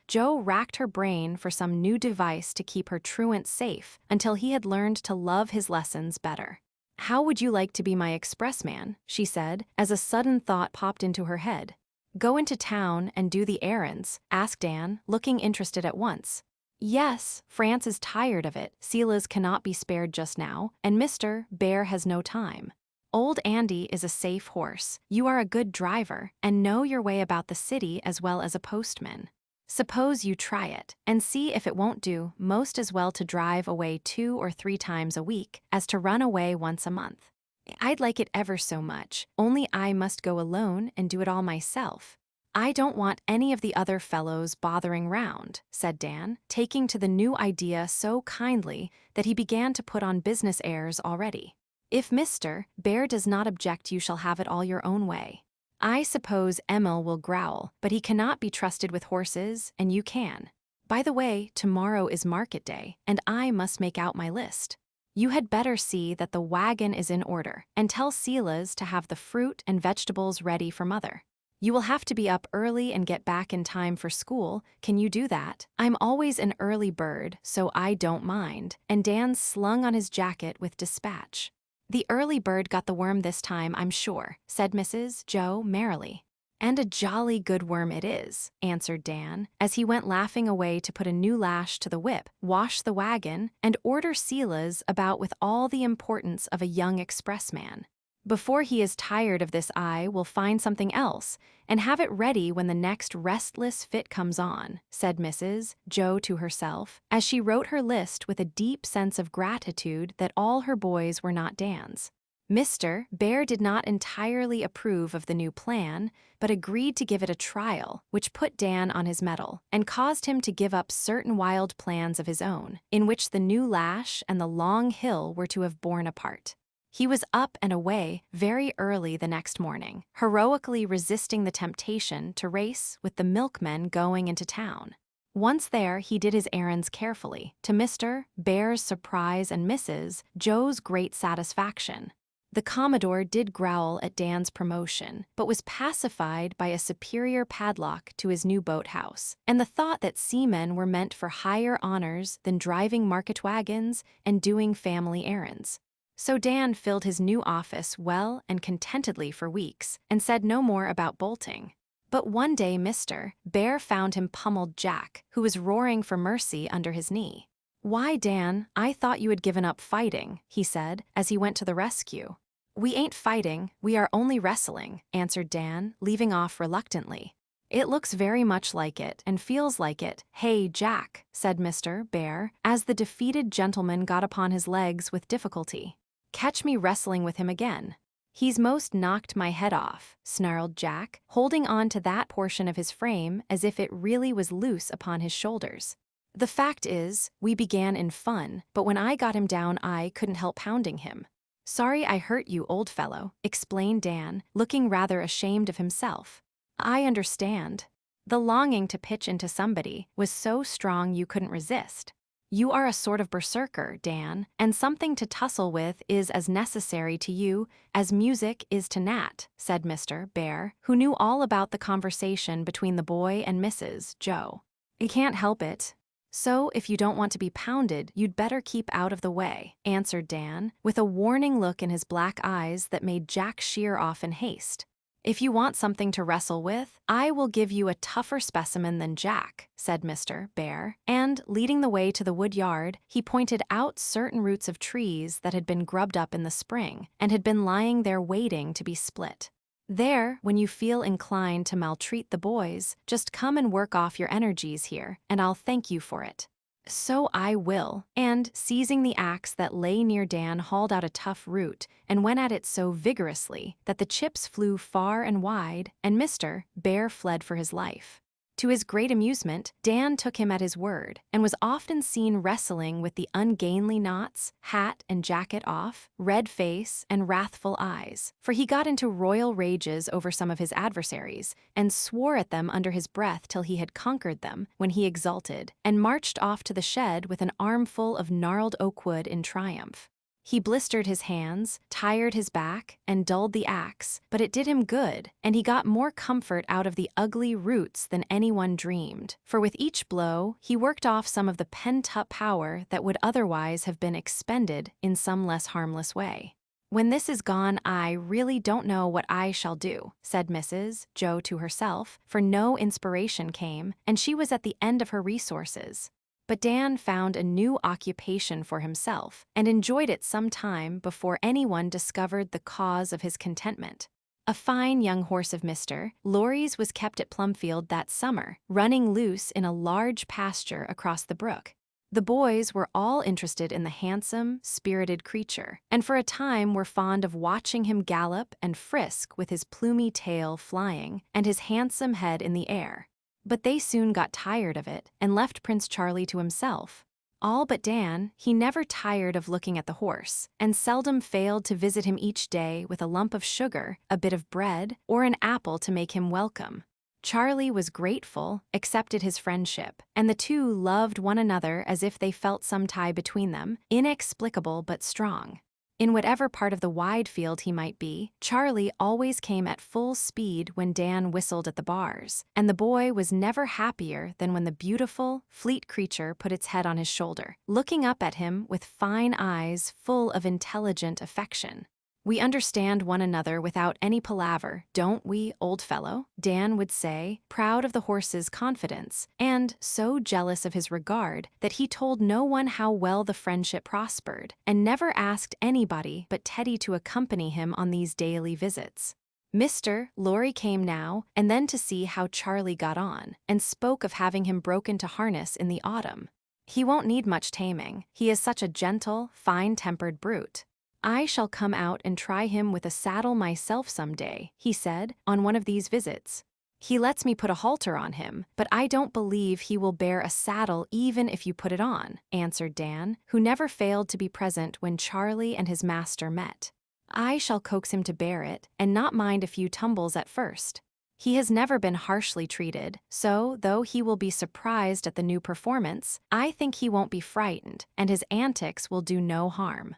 Joe racked her brain for some new device to keep her truant safe until he had learned to love his lessons better. "How would you like to be my expressman?" she said, as a sudden thought popped into her head. "Go into town and do the errands?" asked Dan, looking interested at once. "Yes, France is tired of it, Silas cannot be spared just now, and Mr. Bear has no time. Old Andy is a safe horse, you are a good driver, and know your way about the city as well as a postman. Suppose you try it, and see if it won't do most as well to drive away 2 or 3 times a week as to run away once a month." "I'd like it ever so much, only I must go alone and do it all myself. I don't want any of the other fellows bothering round," said Dan, taking to the new idea so kindly that he began to put on business airs already. "If Mr. Bear does not object, you shall have it all your own way. I suppose Emil will growl, but he cannot be trusted with horses, and you can. By the way, tomorrow is market day, and I must make out my list. You had better see that the wagon is in order, and tell Silas to have the fruit and vegetables ready for Mother. You will have to be up early and get back in time for school. Can you do that? I'm always an early bird, so I don't mind," and Dan slung on his jacket with dispatch. "The early bird got the worm this time, I'm sure," said Mrs. Joe merrily. "And a jolly good worm it is," answered Dan, as he went laughing away to put a new lash to the whip, wash the wagon, and order Silas about with all the importance of a young expressman. "Before he is tired of this, I will find something else, and have it ready when the next restless fit comes on," said Mrs. Joe to herself, as she wrote her list with a deep sense of gratitude that all her boys were not Dan's. Mr. Bear did not entirely approve of the new plan, but agreed to give it a trial, which put Dan on his mettle, and caused him to give up certain wild plans of his own, in which the new lash and the long hill were to have borne a part. He was up and away very early the next morning, heroically resisting the temptation to race with the milkmen going into town. Once there, he did his errands carefully, to Mr. Bear's surprise and Mrs. Joe's great satisfaction. The Commodore did growl at Dan's promotion, but was pacified by a superior padlock to his new boathouse, and the thought that seamen were meant for higher honors than driving market wagons and doing family errands. So Dan filled his new office well and contentedly for weeks, and said no more about bolting. But one day Mr. Bear found him pummeled Jack, who was roaring for mercy under his knee. "Why, Dan, I thought you had given up fighting," he said, as he went to the rescue. "We ain't fighting, we are only wrestling," answered Dan, leaving off reluctantly. "It looks very much like it and feels like it. Hey, Jack," said Mr. Bear, as the defeated gentleman got upon his legs with difficulty. "Catch me wrestling with him again." "He's most knocked my head off," snarled Jack, holding on to that portion of his frame as if it really was loose upon his shoulders. "The fact is, we began in fun, but when I got him down I couldn't help pounding him." "Sorry I hurt you, old fellow," explained Dan, looking rather ashamed of himself. "I understand. The longing to pitch into somebody was so strong you couldn't resist. You are a sort of berserker, Dan, and something to tussle with is as necessary to you as music is to Nat," said Mr. Bear, who knew all about the conversation between the boy and Mrs. Joe. "You can't help it. So if you don't want to be pounded, you'd better keep out of the way," answered Dan, with a warning look in his black eyes that made Jack sheer off in haste. "If you want something to wrestle with, I will give you a tougher specimen than Jack," said Mr. Bear, and, leading the way to the wood yard, he pointed out certain roots of trees that had been grubbed up in the spring and had been lying there waiting to be split. "There, when you feel inclined to maltreat the boys, just come and work off your energies here, and I'll thank you for it." "So I will," and, seizing the axe that lay near Dan, hauled out a tough root and went at it so vigorously that the chips flew far and wide, and Mr. Bear fled for his life. To his great amusement, Dan took him at his word and was often seen wrestling with the ungainly knots, hat and jacket off, red face and wrathful eyes, for he got into royal rages over some of his adversaries and swore at them under his breath till he had conquered them, when he exulted and marched off to the shed with an armful of gnarled oak wood in triumph. He blistered his hands, tired his back, and dulled the axe, but it did him good, and he got more comfort out of the ugly roots than anyone dreamed, for with each blow he worked off some of the pent-up power that would otherwise have been expended in some less harmless way. "When this is gone, I really don't know what I shall do," said Mrs. Joe to herself, for no inspiration came, and she was at the end of her resources. But Dan found a new occupation for himself and enjoyed it some time before anyone discovered the cause of his contentment. A fine young horse of Mr. Laurie's was kept at Plumfield that summer, running loose in a large pasture across the brook. The boys were all interested in the handsome, spirited creature, and for a time were fond of watching him gallop and frisk with his plumy tail flying and his handsome head in the air. But they soon got tired of it and left Prince Charlie to himself. All but Dan, he never tired of looking at the horse, and seldom failed to visit him each day with a lump of sugar, a bit of bread, or an apple to make him welcome. Charlie was grateful, accepted his friendship, and the two loved one another as if they felt some tie between them, inexplicable but strong. In whatever part of the wide field he might be, Charlie always came at full speed when Dan whistled at the bars, and the boy was never happier than when the beautiful, fleet creature put its head on his shoulder, looking up at him with fine eyes full of intelligent affection. "We understand one another without any palaver, don't we, old fellow?" Dan would say, proud of the horse's confidence, and so jealous of his regard that he told no one how well the friendship prospered, and never asked anybody but Teddy to accompany him on these daily visits. Mr. Laurie came now and then to see how Charlie got on, and spoke of having him broken to harness in the autumn. "He won't need much taming. He is such a gentle, fine-tempered brute. I shall come out and try him with a saddle myself some day," he said, on one of these visits. "He lets me put a halter on him, but I don't believe he will bear a saddle even if you put it on," answered Dan, who never failed to be present when Charlie and his master met. "I shall coax him to bear it, and not mind a few tumbles at first. He has never been harshly treated, so, though he will be surprised at the new performance, I think he won't be frightened, and his antics will do no harm."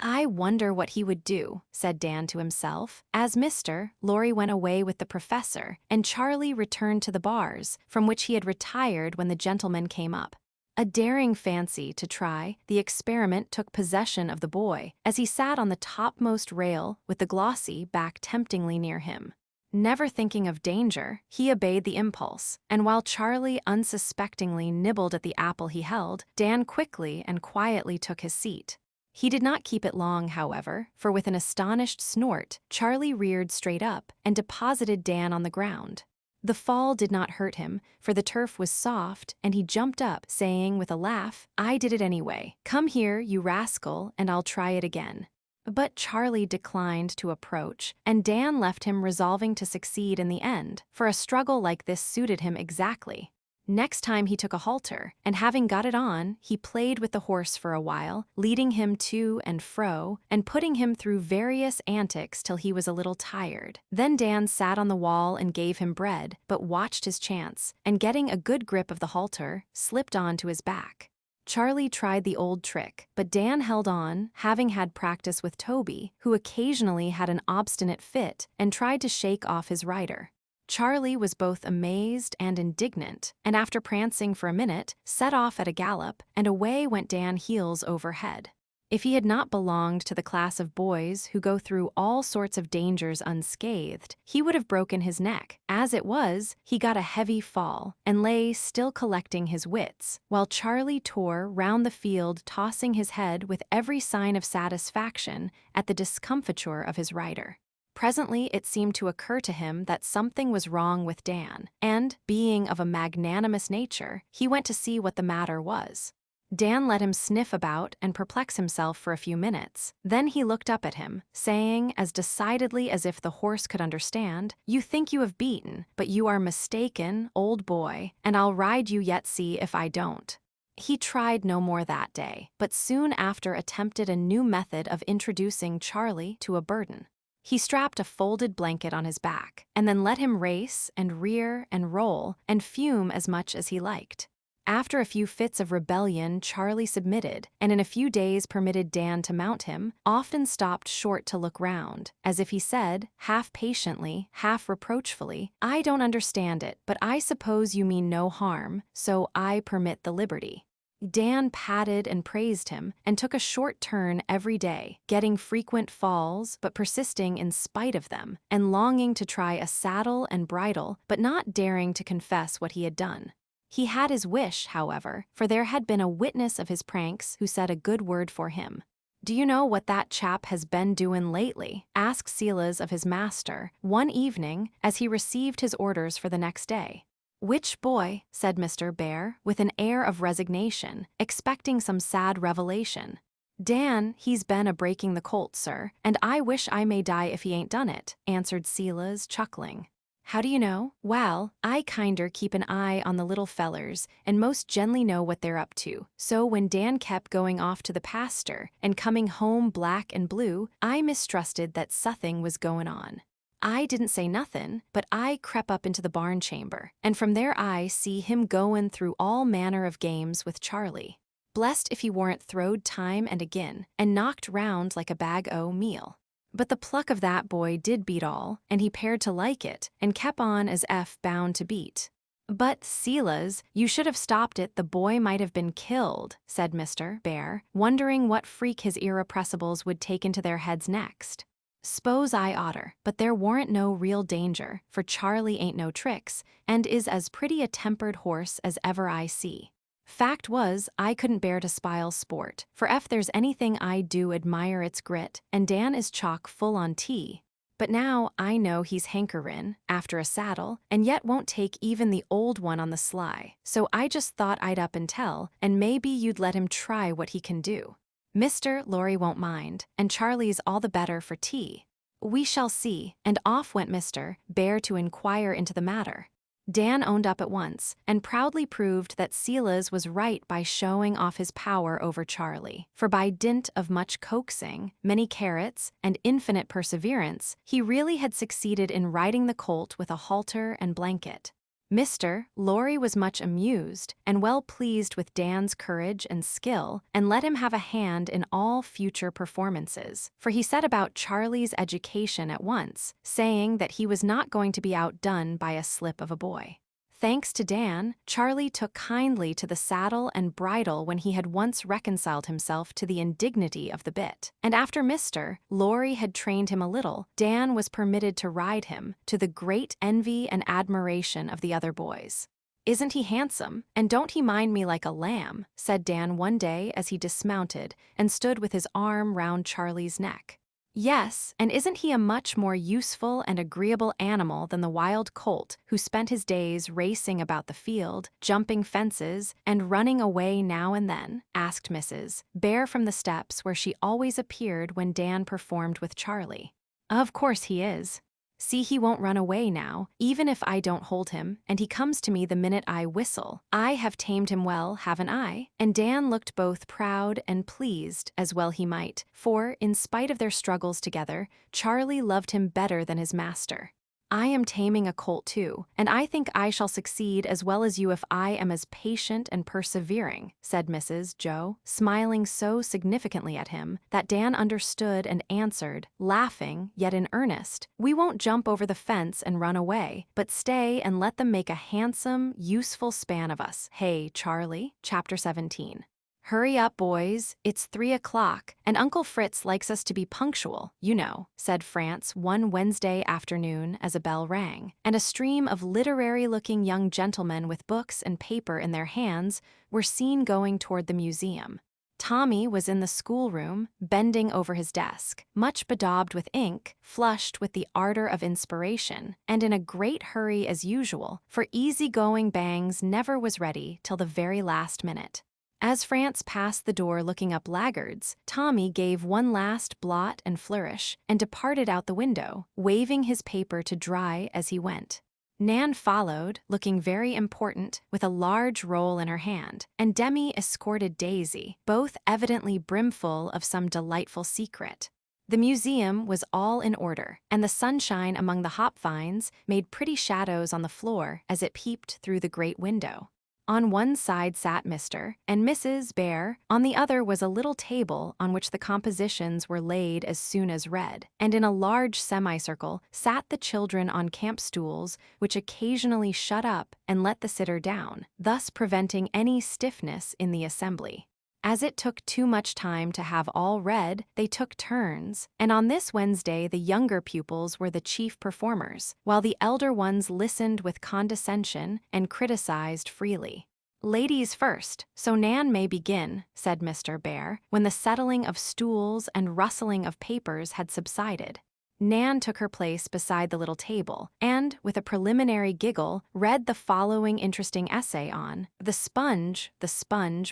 "I wonder what he would do," said Dan to himself, as Mr. Laurie went away with the professor, and Charlie returned to the bars, from which he had retired when the gentleman came up. A daring fancy to try the experiment took possession of the boy, as he sat on the topmost rail with the glossy back temptingly near him. Never thinking of danger, he obeyed the impulse, and while Charlie unsuspectingly nibbled at the apple he held, Dan quickly and quietly took his seat. He did not keep it long, however, for with an astonished snort, Charlie reared straight up and deposited Dan on the ground. The fall did not hurt him, for the turf was soft, and he jumped up, saying with a laugh, "I did it anyway. Come here, you rascal, and I'll try it again." But Charlie declined to approach, and Dan left him resolving to succeed in the end, for a struggle like this suited him exactly. Next time he took a halter, and having got it on, he played with the horse for a while, leading him to and fro, and putting him through various antics till he was a little tired. Then Dan sat on the wall and gave him bread, but watched his chance, and getting a good grip of the halter, slipped on to his back. Charlie tried the old trick, but Dan held on, having had practice with Toby, who occasionally had an obstinate fit and tried to shake off his rider. Charlie was both amazed and indignant, and after prancing for a minute, set off at a gallop, and away went Dan heels over head. If he had not belonged to the class of boys who go through all sorts of dangers unscathed, he would have broken his neck. As it was, he got a heavy fall, and lay still collecting his wits, while Charlie tore round the field, tossing his head with every sign of satisfaction at the discomfiture of his rider. Presently it seemed to occur to him that something was wrong with Dan, and, being of a magnanimous nature, he went to see what the matter was. Dan let him sniff about and perplex himself for a few minutes. Then he looked up at him, saying, as decidedly as if the horse could understand, "You think you have beaten, but you are mistaken, old boy, and I'll ride you yet see if I don't." He tried no more that day, but soon after attempted a new method of introducing Charlie to a burden. He strapped a folded blanket on his back, and then let him race and rear and roll and fume as much as he liked. After a few fits of rebellion, Charlie submitted, and in a few days permitted Dan to mount him, often stopped short to look round, as if he said, half patiently, half reproachfully, "I don't understand it, but I suppose you mean no harm, so I permit the liberty." Dan patted and praised him, and took a short turn every day, getting frequent falls but persisting in spite of them, and longing to try a saddle and bridle but not daring to confess what he had done. He had his wish, however, for there had been a witness of his pranks who said a good word for him. "Do you know what that chap has been doin' lately?" asked Silas of his master, one evening, as he received his orders for the next day. "Which boy?" said Mr. Bear, with an air of resignation, expecting some sad revelation. "Dan, he's been a-breaking the colt, sir, and I wish I may die if he ain't done it," answered Silas, chuckling. "How do you know?" "Well, I kinder keep an eye on the little fellers, and most gen'ly know what they're up to. So when Dan kept going off to the pasture, and coming home black and blue, I mistrusted that sothing was goin' on. I didn't say nothin', but I crep up into the barn chamber, and from there I see him goin' through all manner of games with Charlie. Blessed if he warn't throwed time and agin, and knocked round like a bag o' meal. But the pluck of that boy did beat all, and he pared to like it, and kep on as bound to beat." "But, Silas, you should have stopped it, the boy might have been killed," said Mr. Bear, wondering what freak his irrepressibles would take into their heads next. "S'pose I oughter, but there warn't no real danger, for Charlie ain't no tricks, and is as pretty a tempered horse as ever I see. Fact was, I couldn't bear to spile sport, for ef there's anything I do admire it's grit, and Dan is chock full on tea. But now I know he's hankerin' after a saddle, and yet won't take even the old one on the sly, so I just thought I'd up and tell, and maybe you'd let him try what he can do. Mr. Laurie won't mind, and Charlie's all the better for tea. We shall see," and off went Mr. Bear to inquire into the matter. Dan owned up at once, and proudly proved that Silas was right by showing off his power over Charlie, for by dint of much coaxing, many carrots, and infinite perseverance, he really had succeeded in riding the colt with a halter and blanket. Mr. Laurie was much amused, and well pleased with Dan's courage and skill, and let him have a hand in all future performances, for he set about Charlie's education at once, saying that he was not going to be outdone by a slip of a boy. Thanks to Dan, Charlie took kindly to the saddle and bridle when he had once reconciled himself to the indignity of the bit, and after Mr. Laurie had trained him a little, Dan was permitted to ride him, to the great envy and admiration of the other boys. "Isn't he handsome, and don't he mind me like a lamb?" said Dan one day as he dismounted and stood with his arm round Charlie's neck. "Yes, and isn't he a much more useful and agreeable animal than the wild colt who spent his days racing about the field, jumping fences, and running away now and then?" asked Mrs. Bear from the steps where she always appeared when Dan performed with Charlie. "Of course he is. See, he won't run away now, even if I don't hold him, and he comes to me the minute I whistle. I have tamed him well, haven't I?" And Dan looked both proud and pleased, as well he might, for, in spite of their struggles together, Charlie loved him better than his master. "I am taming a colt too, and I think I shall succeed as well as you if I am as patient and persevering," said Mrs. Joe, smiling so significantly at him that Dan understood and answered, laughing, yet in earnest, "We won't jump over the fence and run away, but stay and let them make a handsome, useful span of us. Hey, Charlie?" Chapter 17. "Hurry up, boys, it's 3 o'clock, and Uncle Fritz likes us to be punctual, you know," said France one Wednesday afternoon as a bell rang, and a stream of literary-looking young gentlemen with books and paper in their hands were seen going toward the museum. Tommy was in the schoolroom, bending over his desk, much bedaubed with ink, flushed with the ardor of inspiration, and in a great hurry as usual, for easy-going Bangs never was ready till the very last minute. As France passed the door looking up laggards, Tommy gave one last blot and flourish and departed out the window, waving his paper to dry as he went. Nan followed, looking very important, with a large roll in her hand, and Demi escorted Daisy, both evidently brimful of some delightful secret. The museum was all in order, and the sunshine among the hop vines made pretty shadows on the floor as it peeped through the great window. On one side sat Mr. and Mrs. Bear, on the other was a little table on which the compositions were laid as soon as read, and in a large semicircle sat the children on camp stools which occasionally shut up and let the sitter down, thus preventing any stiffness in the assembly. As it took too much time to have all read, they took turns, and on this Wednesday the younger pupils were the chief performers, while the elder ones listened with condescension and criticized freely. "Ladies first, so Nan may begin," said Mr. Bear, when the settling of stools and rustling of papers had subsided. Nan took her place beside the little table, and, with a preliminary giggle, read the following interesting essay on The sponge,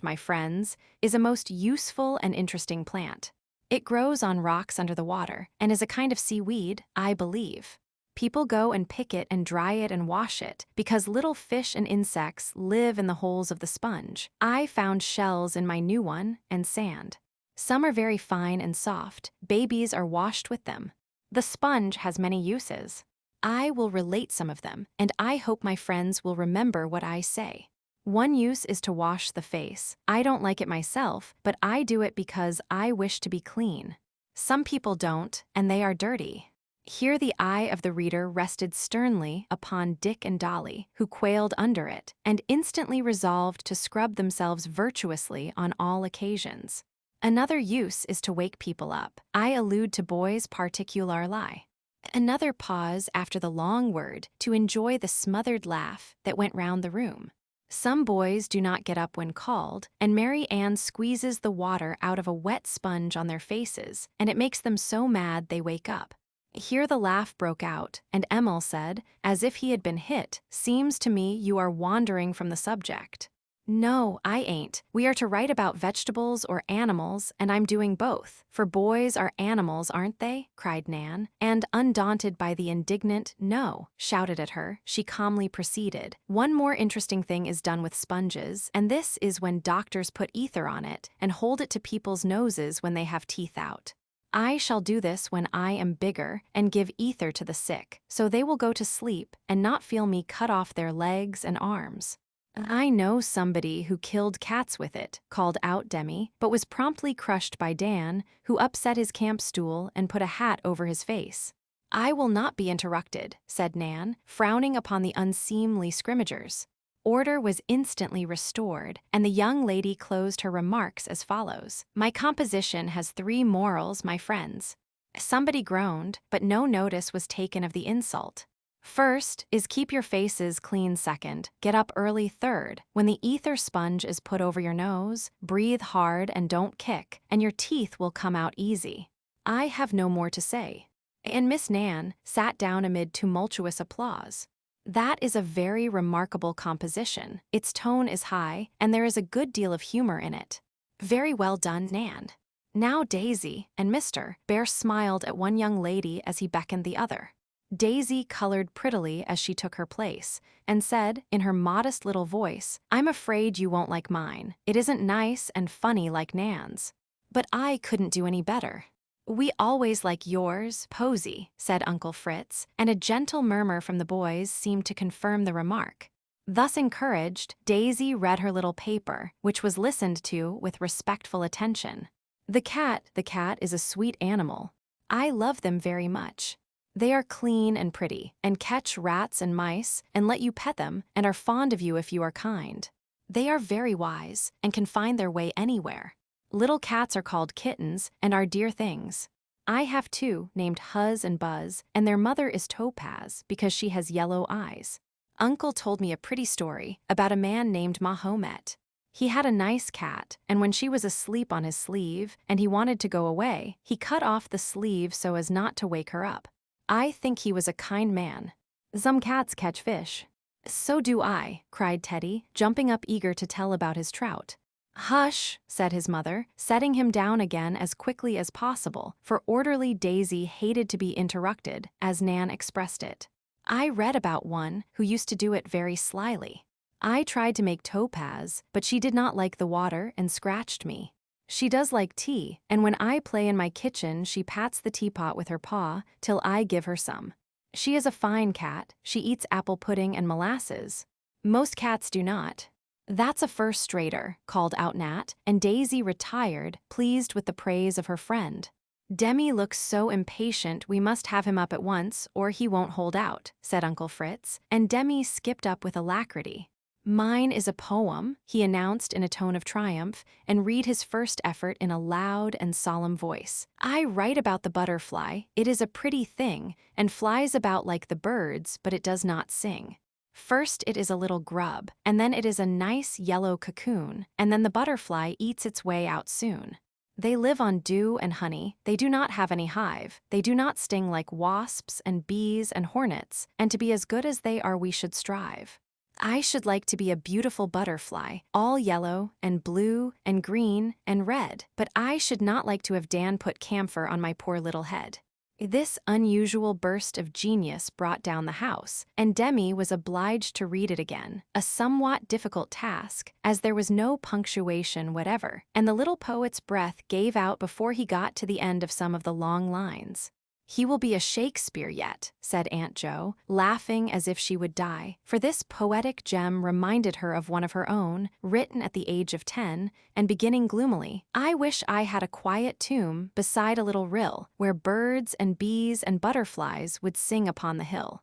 my friends, is a most useful and interesting plant. It grows on rocks under the water, and is a kind of seaweed, I believe. People go and pick it and dry it and wash it, because little fish and insects live in the holes of the sponge. I found shells in my new one, and sand. Some are very fine and soft. Babies are washed with them. The sponge has many uses. I will relate some of them, and I hope my friends will remember what I say. One use is to wash the face. I don't like it myself, but I do it because I wish to be clean. Some people don't, and they are dirty. Here the eye of the reader rested sternly upon Dick and Dolly, who quailed under it, and instantly resolved to scrub themselves virtuously on all occasions. Another use is to wake people up. I allude to boys particularly. Another pause after the long word to enjoy the smothered laugh that went round the room. Some boys do not get up when called, and Mary Ann squeezes the water out of a wet sponge on their faces, and it makes them so mad they wake up. Here the laugh broke out, and Emil said, as if he had been hit, "Seems to me you are wandering from the subject." "No, I ain't. We are to write about vegetables or animals, and I'm doing both. For boys are animals, aren't they?" cried Nan, and, undaunted by the indignant "no" shouted at her, she calmly proceeded. "One more interesting thing is done with sponges, and this is when doctors put ether on it and hold it to people's noses when they have teeth out. I shall do this when I am bigger and give ether to the sick, so they will go to sleep and not feel me cut off their legs and arms." "I know somebody who killed cats with it," called out Demi, but was promptly crushed by Dan, who upset his camp stool and put a hat over his face. "I will not be interrupted," said Nan, frowning upon the unseemly scrimmagers. Order was instantly restored, and the young lady closed her remarks as follows. "My composition has 3 morals, my friends." Somebody groaned, but no notice was taken of the insult. "First is keep your faces clean. Second, get up early. Third, when the ether sponge is put over your nose, breathe hard and don't kick, and your teeth will come out easy." I have no more to say. And Miss Nan sat down amid tumultuous applause. That is a very remarkable composition. Its tone is high, and there is a good deal of humor in it. Very well done, Nan. Now Daisy, and Mr. Bear smiled at one young lady as he beckoned the other. Daisy colored prettily as she took her place, and said, in her modest little voice, "I'm afraid you won't like mine. It isn't nice and funny like Nan's." But I couldn't do any better. "We always like yours, Posy," said Uncle Fritz, and a gentle murmur from the boys seemed to confirm the remark. Thus encouraged, Daisy read her little paper, which was listened to with respectful attention. The cat is a sweet animal. I love them very much. They are clean and pretty, and catch rats and mice, and let you pet them, and are fond of you if you are kind. They are very wise, and can find their way anywhere. Little cats are called kittens, and are dear things. I have 2, named Huzz and Buzz, and their mother is Topaz, because she has yellow eyes. Uncle told me a pretty story about a man named Mahomet. He had a nice cat, and when she was asleep on his sleeve, and he wanted to go away, he cut off the sleeve so as not to wake her up. I think he was a kind man. Some cats catch fish. So do I, cried Teddy, jumping up eager to tell about his trout. Hush, said his mother, setting him down again as quickly as possible, for orderly Daisy hated to be interrupted, as Nan expressed it. I read about one who used to do it very slyly. I tried to make Topaz, but she did not like the water and scratched me. She does like tea, and when I play in my kitchen she pats the teapot with her paw till I give her some. She is a fine cat, she eats apple pudding and molasses. Most cats do not. That's a first-rater, called out Nat, and Daisy retired, pleased with the praise of her friend. Demi looks so impatient we must have him up at once or he won't hold out, said Uncle Fritz, and Demi skipped up with alacrity. Mine is a poem, he announced in a tone of triumph, and read his first effort in a loud and solemn voice. I write about the butterfly, it is a pretty thing, and flies about like the birds, but it does not sing. First it is a little grub, and then it is a nice yellow cocoon, and then the butterfly eats its way out soon. They live on dew and honey, they do not have any hive, they do not sting like wasps and bees and hornets, and to be as good as they are we should strive. I should like to be a beautiful butterfly, all yellow and blue and green and red, but I should not like to have Dan put camphor on my poor little head. This unusual burst of genius brought down the house, and Demi was obliged to read it again, a somewhat difficult task, as there was no punctuation whatever, and the little poet's breath gave out before he got to the end of some of the long lines. He will be a Shakespeare yet, said Aunt Jo, laughing as if she would die, for this poetic gem reminded her of one of her own, written at the age of 10, and beginning gloomily, I wish I had a quiet tomb beside a little rill, where birds and bees and butterflies would sing upon the hill.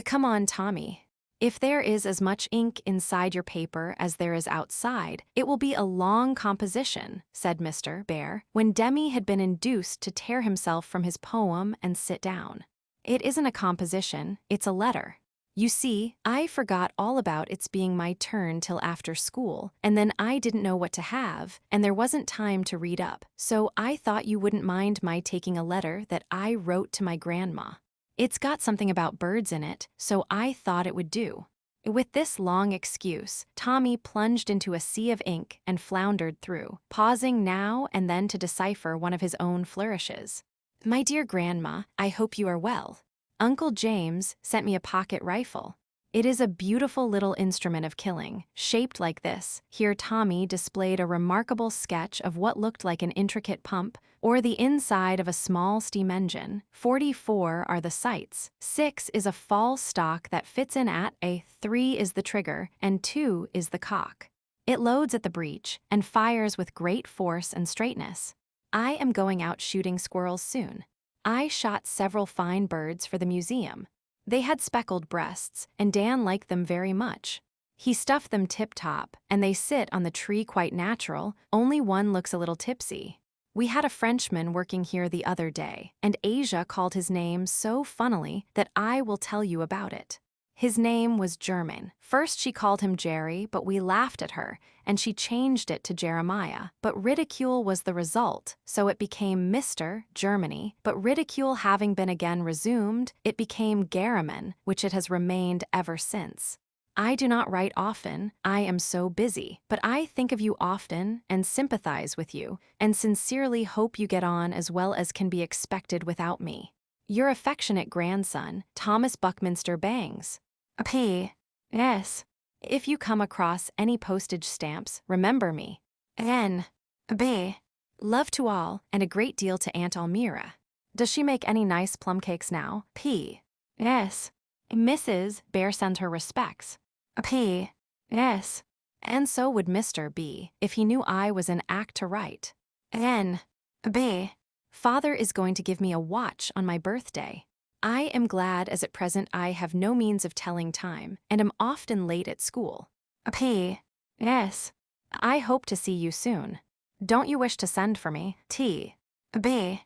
Come on, Tommy. If there is as much ink inside your paper as there is outside, it will be a long composition, said Mr. Bear, when Demi had been induced to tear himself from his poem and sit down. It isn't a composition, it's a letter. You see, I forgot all about its being my turn till after school, and then I didn't know what to have, and there wasn't time to read up, so I thought you wouldn't mind my taking a letter that I wrote to my grandma. It's got something about birds in it, so I thought it would do. With this long excuse, Tommy plunged into a sea of ink and floundered through, pausing now and then to decipher one of his own flourishes. My dear Grandma, I hope you are well. Uncle James sent me a pocket rifle. It is a beautiful little instrument of killing, shaped like this. Here Tommy displayed a remarkable sketch of what looked like an intricate pump, or the inside of a small steam engine. 44 are the sights. 6 is a fall stock that fits in at a 3 is the trigger, and 2 is the cock. It loads at the breech, and fires with great force and straightness. I am going out shooting squirrels soon. I shot several fine birds for the museum. They had speckled breasts, and Dan liked them very much. He stuffed them tip-top, and they sit on the tree quite natural, only one looks a little tipsy. We had a Frenchman working here the other day, and Asia called his name so funnily that I will tell you about it. His name was German. First she called him Jerry, but we laughed at her, and she changed it to Jeremiah. But ridicule was the result, so it became Mr. Germany, but ridicule having been again resumed, it became Garriman, which it has remained ever since. I do not write often, I am so busy, but I think of you often and sympathize with you, and sincerely hope you get on as well as can be expected without me. Your affectionate grandson, Thomas Buckminster Bangs. P.S. If you come across any postage stamps, remember me. N.B. Love to all, and a great deal to Aunt Almira. Does she make any nice plum cakes now? P.S. Mrs. Bear sends her respects. P.S. And so would Mr. B. if he knew I was in act to write. N.B. Father is going to give me a watch on my birthday. I am glad as at present I have no means of telling time, and am often late at school. P.S. I hope to see you soon. Don't you wish to send for me? T.B.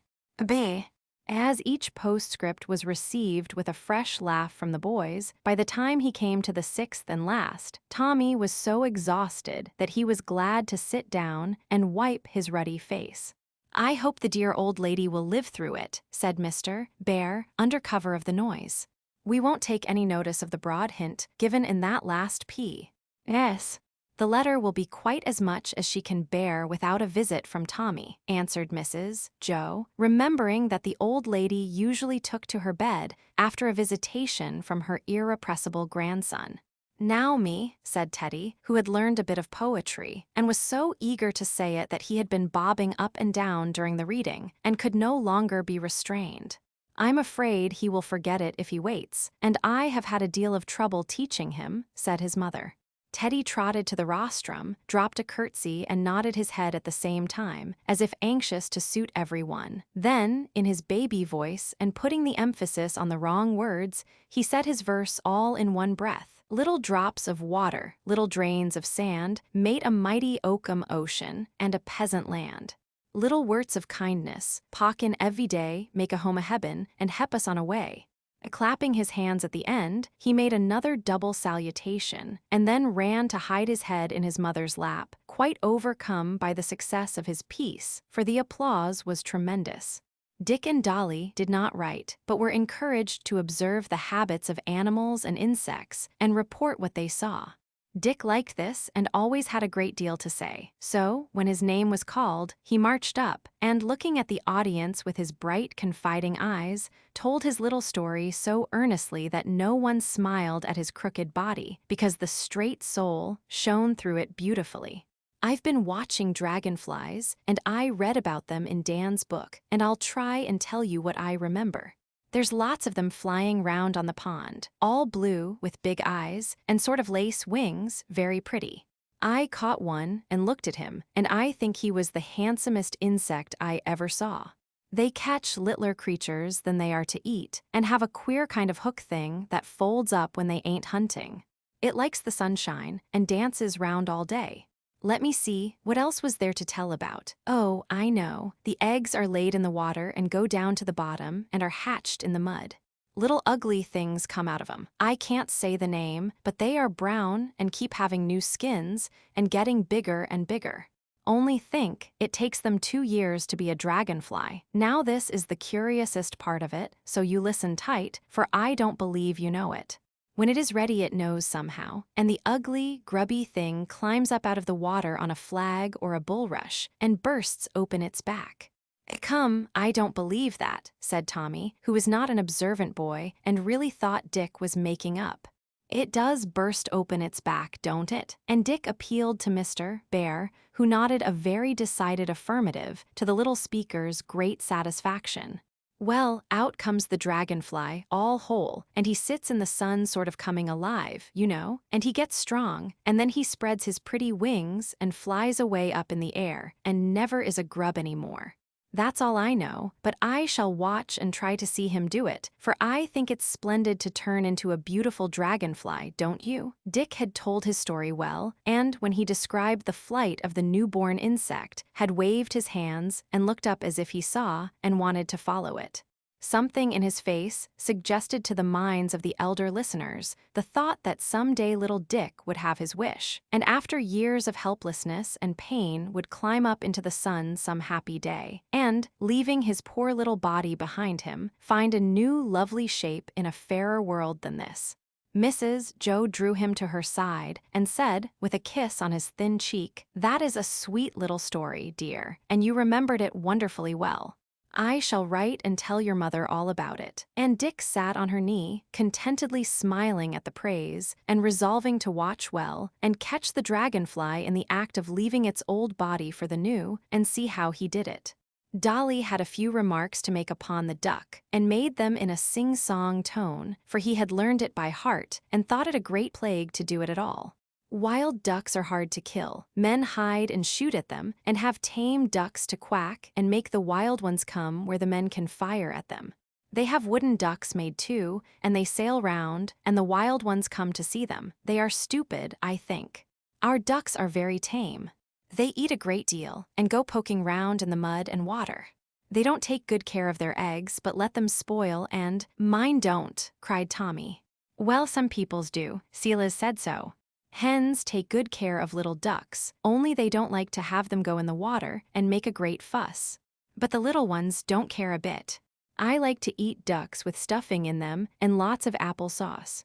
As each postscript was received with a fresh laugh from the boys, by the time he came to the 6th and last, Tommy was so exhausted that he was glad to sit down and wipe his ruddy face. I hope the dear old lady will live through it, said Mr. Bear, under cover of the noise. We won't take any notice of the broad hint given in that last P.S. "The letter will be quite as much as she can bear without a visit from Tommy," answered Mrs. Joe, remembering that the old lady usually took to her bed after a visitation from her irrepressible grandson. "Now me," said Teddy, who had learned a bit of poetry, and was so eager to say it that he had been bobbing up and down during the reading, and could no longer be restrained. "I'm afraid he will forget it if he waits, and I have had a deal of trouble teaching him," said his mother. Teddy trotted to the rostrum, dropped a curtsy, and nodded his head at the same time, as if anxious to suit everyone. Then, in his baby voice and putting the emphasis on the wrong words, he said his verse all in one breath. "Little drops of water, little drains of sand, made a mighty oakum ocean and a peasant land. Little words of kindness, in every day, make a home a heaven, and hep us on a way." Clapping his hands at the end, he made another double salutation, and then ran to hide his head in his mother's lap, quite overcome by the success of his piece, for the applause was tremendous. Dick and Dolly did not write, but were encouraged to observe the habits of animals and insects and report what they saw. Dick liked this and always had a great deal to say. So, when his name was called, he marched up and, looking at the audience with his bright, confiding eyes, told his little story so earnestly that no one smiled at his crooked body, because the straight soul shone through it beautifully. "I've been watching dragonflies, and I read about them in Dan's book, and I'll try and tell you what I remember. There's lots of them flying round on the pond, all blue with big eyes and sort of lace wings, very pretty. I caught one and looked at him, and I think he was the handsomest insect I ever saw. They catch littler creatures than they are to eat, and have a queer kind of hook thing that folds up when they ain't hunting. It likes the sunshine and dances round all day. Let me see, what else was there to tell about? Oh, I know. The eggs are laid in the water and go down to the bottom and are hatched in the mud. Little ugly things come out of them. I can't say the name, but they are brown and keep having new skins and getting bigger and bigger. Only think, it takes them 2 years to be a dragonfly. Now this is the curiousest part of it, so you listen tight, for I don't believe you know it. When it is ready, it knows somehow, and the ugly, grubby thing climbs up out of the water on a flag or a bulrush and bursts open its back." "Come, I don't believe that," said Tommy, who was not an observant boy and really thought Dick was making up. "It does burst open its back, don't it?" And Dick appealed to Mr. Bear, who nodded a very decided affirmative to the little speaker's great satisfaction. "Well, out comes the dragonfly, all whole, and he sits in the sun sort of coming alive, you know, and he gets strong, and then he spreads his pretty wings and flies away up in the air, and never is a grub anymore. That's all I know, but I shall watch and try to see him do it, for I think it's splendid to turn into a beautiful dragonfly, don't you?" Dick had told his story well, and when he described the flight of the newborn insect, had waved his hands and looked up as if he saw and wanted to follow it. Something in his face suggested to the minds of the elder listeners the thought that someday little Dick would have his wish, and after years of helplessness and pain would climb up into the sun some happy day, and, leaving his poor little body behind him, find a new lovely shape in a fairer world than this. Mrs. Joe drew him to her side and said, with a kiss on his thin cheek, "That is a sweet little story, dear, and you remembered it wonderfully well. I shall write and tell your mother all about it." And Dick sat on her knee, contentedly smiling at the praise, and resolving to watch well, and catch the dragonfly in the act of leaving its old body for the new, and see how he did it. Dolly had a few remarks to make upon the duck, and made them in a sing-song tone, for he had learned it by heart, and thought it a great plague to do it at all. Wild ducks are hard to kill. Men hide and shoot at them, and have tame ducks to quack and make the wild ones come where the men can fire at them. They have wooden ducks made too, and they sail round, and the wild ones come to see them. They are stupid, I think. Our ducks are very tame. They eat a great deal, and go poking round in the mud and water. They don't take good care of their eggs, but let them spoil and— "Mine don't," cried Tommy. "Well, some people's do. Silas said so. Hens take good care of little ducks, only they don't like to have them go in the water and make a great fuss. But the little ones don't care a bit. I like to eat ducks with stuffing in them and lots of apple sauce.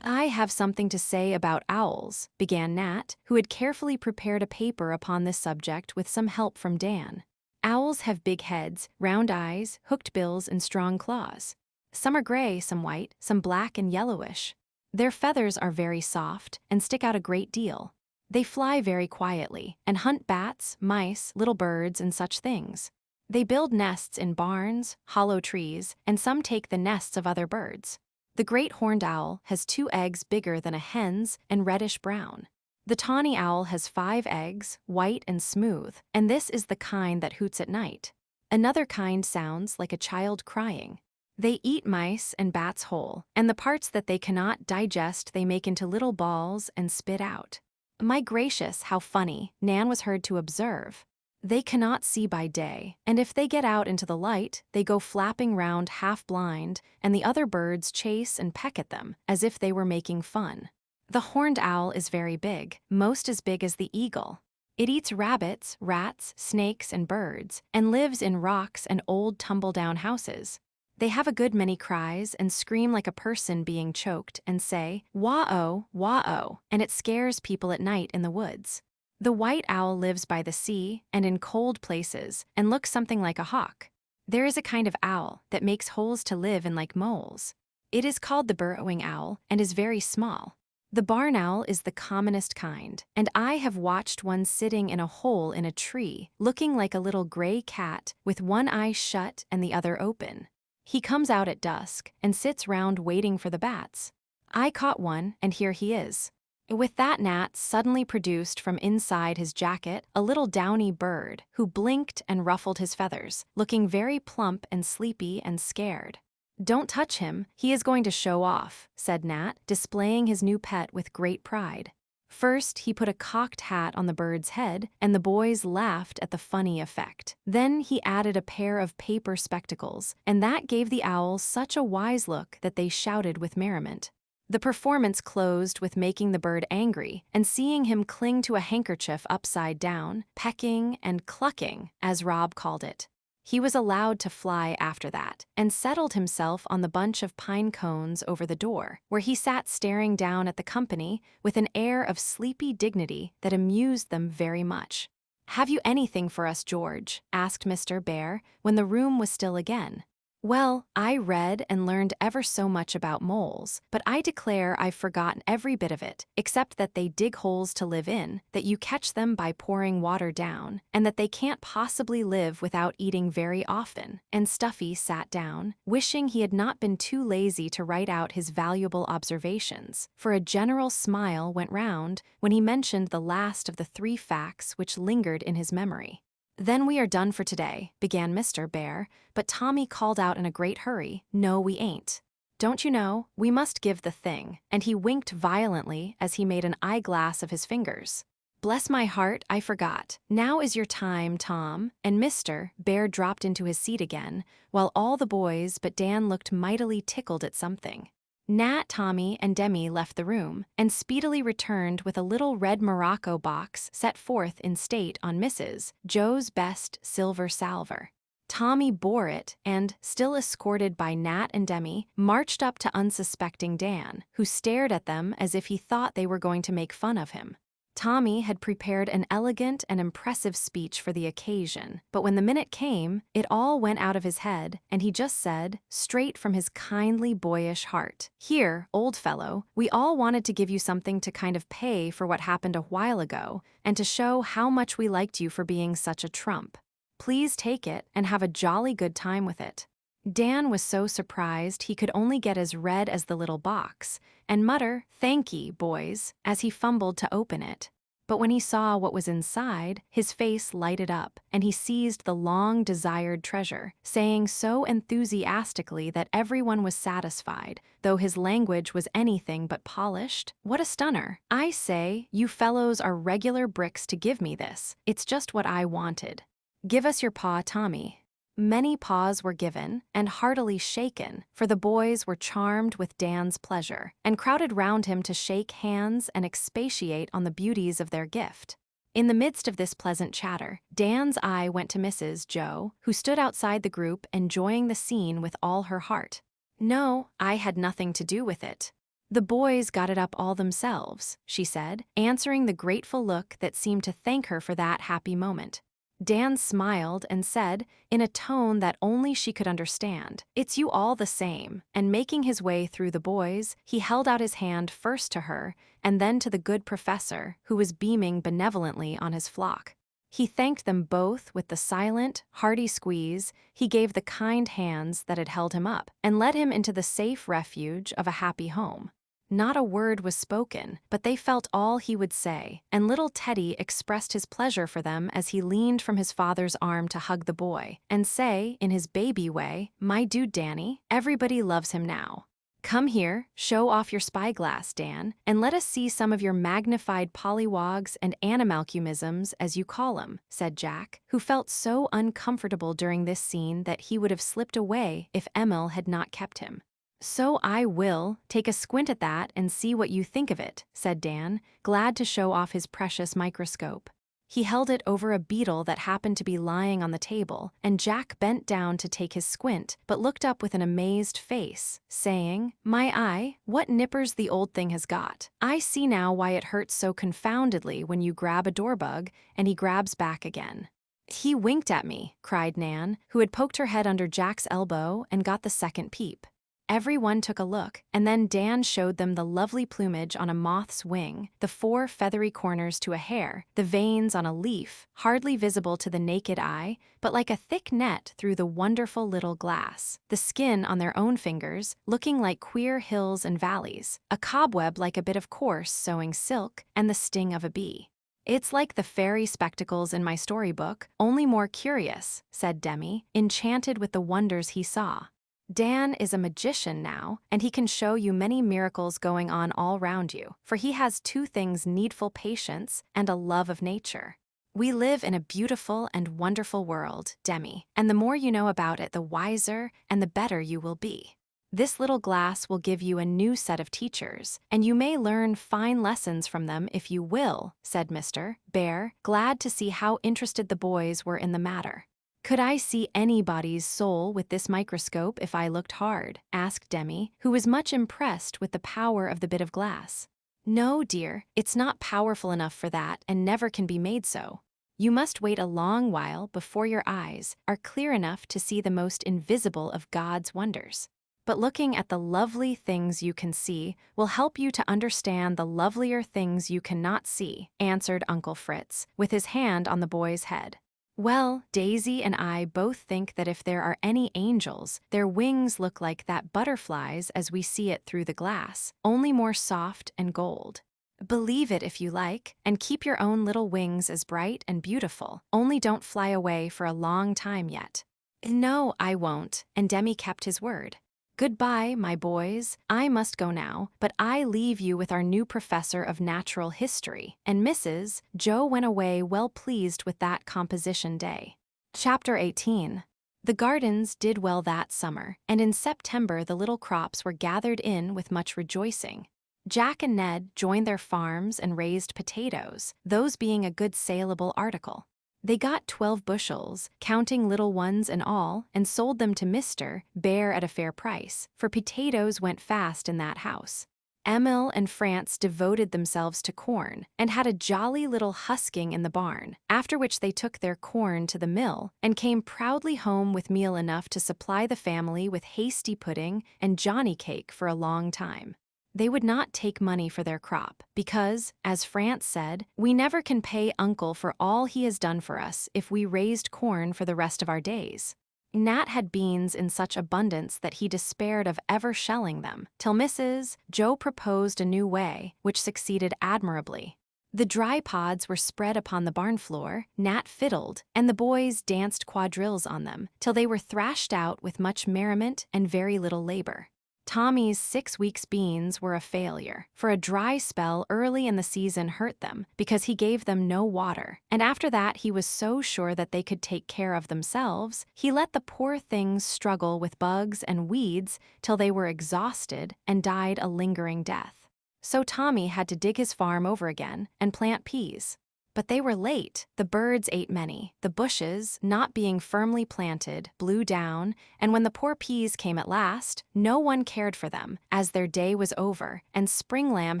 I have something to say about owls, began Nat, who had carefully prepared a paper upon this subject with some help from Dan. Owls have big heads, round eyes, hooked bills, and strong claws. Some are gray, some white, some black and yellowish. Their feathers are very soft and stick out a great deal. They fly very quietly and hunt bats, mice, little birds, and such things. They build nests in barns, hollow trees, and some take the nests of other birds. The great horned owl has 2 eggs bigger than a hen's and reddish-brown. The tawny owl has 5 eggs, white and smooth, and this is the kind that hoots at night. Another kind sounds like a child crying. They eat mice and bats whole, and the parts that they cannot digest they make into little balls and spit out. My gracious, how funny, Nan was heard to observe. They cannot see by day, and if they get out into the light, they go flapping round half-blind, and the other birds chase and peck at them, as if they were making fun. The horned owl is very big, most as big as the eagle. It eats rabbits, rats, snakes, and birds, and lives in rocks and old tumble-down houses. They have a good many cries and scream like a person being choked and say, "Wah-oh, wah-oh," and it scares people at night in the woods. The white owl lives by the sea and in cold places and looks something like a hawk. There is a kind of owl that makes holes to live in like moles. It is called the burrowing owl and is very small. The barn owl is the commonest kind, and I have watched one sitting in a hole in a tree, looking like a little gray cat with one eye shut and the other open. He comes out at dusk and sits round waiting for the bats. I caught one, and here he is. With that, Nat suddenly produced from inside his jacket a little downy bird who blinked and ruffled his feathers, looking very plump and sleepy and scared. "Don't touch him, he is going to show off," said Nat, displaying his new pet with great pride. First, he put a cocked hat on the bird's head, and the boys laughed at the funny effect. Then he added a pair of paper spectacles, and that gave the owl such a wise look that they shouted with merriment. The performance closed with making the bird angry and seeing him cling to a handkerchief upside down, pecking and clucking, as Rob called it. He was allowed to fly after that and settled himself on the bunch of pine cones over the door, where he sat staring down at the company with an air of sleepy dignity that amused them very much. "Have you anything for us, George?" asked Mr. Bear when the room was still again. "Well, I read and learned ever so much about moles, but I declare I've forgotten every bit of it, except that they dig holes to live in, that you catch them by pouring water down, and that they can't possibly live without eating very often." And Stuffy sat down, wishing he had not been too lazy to write out his valuable observations, for a general smile went round when he mentioned the last of the 3 facts which lingered in his memory. "Then we are done for today," began Mr. Bear, but Tommy called out in a great hurry, "No, we ain't. Don't you know, we must give the thing," and he winked violently as he made an eyeglass of his fingers. "Bless my heart, I forgot. Now is your time, Tom," and Mr. Bear dropped into his seat again, while all the boys but Dan looked mightily tickled at something. Nat, Tommy, and Demi left the room, and speedily returned with a little red morocco box set forth in state on Mrs. Joe's best silver salver. Tommy bore it and, still escorted by Nat and Demi, marched up to unsuspecting Dan, who stared at them as if he thought they were going to make fun of him. Tommy had prepared an elegant and impressive speech for the occasion, but when the minute came, it all went out of his head, and he just said, straight from his kindly boyish heart, "Here, old fellow, we all wanted to give you something to kind of pay for what happened a while ago, and to show how much we liked you for being such a trump. Please take it and have a jolly good time with it." Dan was so surprised he could only get as red as the little box and mutter, "Thank ye, boys," as he fumbled to open it. But when he saw what was inside, his face lighted up, and he seized the long-desired treasure, saying so enthusiastically that everyone was satisfied, though his language was anything but polished. "What a stunner! I say, you fellows are regular bricks to give me this. It's just what I wanted. Give us your paw, Tommy." Many paws were given, and heartily shaken, for the boys were charmed with Dan's pleasure, and crowded round him to shake hands and expatiate on the beauties of their gift. In the midst of this pleasant chatter, Dan's eye went to Mrs. Joe, who stood outside the group enjoying the scene with all her heart. "No, I had nothing to do with it." "The boys got it up all themselves," she said, answering the grateful look that seemed to thank her for that happy moment. Dan smiled and said, in a tone that only she could understand, "It's you all the same," and making his way through the boys, he held out his hand first to her and then to the good professor, who was beaming benevolently on his flock. He thanked them both with the silent, hearty squeeze he gave the kind hands that had held him up, and led him into the safe refuge of a happy home. Not a word was spoken, but they felt all he would say, and little Teddy expressed his pleasure for them as he leaned from his father's arm to hug the boy, and say, in his baby way, "My dude Danny, everybody loves him now. Come here, show off your spyglass, Dan, and let us see some of your magnified pollywogs and animalcumisms, as you call 'em," said Jack, who felt so uncomfortable during this scene that he would have slipped away if Emil had not kept him. "So I will take a squint at that and see what you think of it," said Dan, glad to show off his precious microscope. He held it over a beetle that happened to be lying on the table, and Jack bent down to take his squint, but looked up with an amazed face, saying, "My eye, what nippers the old thing has got. I see now why it hurts so confoundedly when you grab a doorbug, and he grabs back again." "He winked at me," cried Nan, who had poked her head under Jack's elbow and got the second peep. Everyone took a look, and then Dan showed them the lovely plumage on a moth's wing, the 4 feathery corners to a hair, the veins on a leaf, hardly visible to the naked eye, but like a thick net through the wonderful little glass, the skin on their own fingers, looking like queer hills and valleys, a cobweb like a bit of coarse sewing silk, and the sting of a bee. "It's like the fairy spectacles in my storybook, only more curious," said Demi, enchanted with the wonders he saw. "Dan is a magician now, and he can show you many miracles going on all round you, for he has 2 things needful: patience and a love of nature. We live in a beautiful and wonderful world, Demi, and the more you know about it, the wiser and the better you will be. This little glass will give you a new set of teachers, and you may learn fine lessons from them if you will," said Mr. Bear, glad to see how interested the boys were in the matter. "Could I see anybody's soul with this microscope if I looked hard?" asked Demi, who was much impressed with the power of the bit of glass. "No, dear, it's not powerful enough for that and never can be made so. You must wait a long while before your eyes are clear enough to see the most invisible of God's wonders. But looking at the lovely things you can see will help you to understand the lovelier things you cannot see," answered Uncle Fritz, with his hand on the boy's head. "Well, Daisy and I both think that if there are any angels, their wings look like that butterfly's as we see it through the glass, only more soft and gold. Believe it if you like, and keep your own little wings as bright and beautiful, only don't fly away for a long time yet." "No, I won't," and Demi kept his word. "Goodbye, my boys. I must go now, but I leave you with our new professor of natural history," and Mrs. Joe went away well pleased with that composition day. Chapter 18. The gardens did well that summer, and in September the little crops were gathered in with much rejoicing. Jack and Ned joined their farms and raised potatoes, those being a good saleable article. They got 12 bushels, counting little ones and all, and sold them to Mr. Bear at a fair price, for potatoes went fast in that house. Emil and France devoted themselves to corn, and had a jolly little husking in the barn, after which they took their corn to the mill, and came proudly home with meal enough to supply the family with hasty pudding and johnny cake for a long time. They would not take money for their crop, because, as France said, "We never can pay Uncle for all he has done for us if we raised corn for the rest of our days." Nat had beans in such abundance that he despaired of ever shelling them, till Mrs. Joe proposed a new way, which succeeded admirably. The dry pods were spread upon the barn floor, Nat fiddled, and the boys danced quadrilles on them, till they were thrashed out with much merriment and very little labor. Tommy's 6 weeks' beans were a failure, for a dry spell early in the season hurt them, because he gave them no water, and after that he was so sure that they could take care of themselves, he let the poor things struggle with bugs and weeds till they were exhausted and died a lingering death. So Tommy had to dig his farm over again and plant peas. But they were late. The birds ate many. The bushes, not being firmly planted, blew down, and when the poor peas came at last, no one cared for them, as their day was over, and spring lamb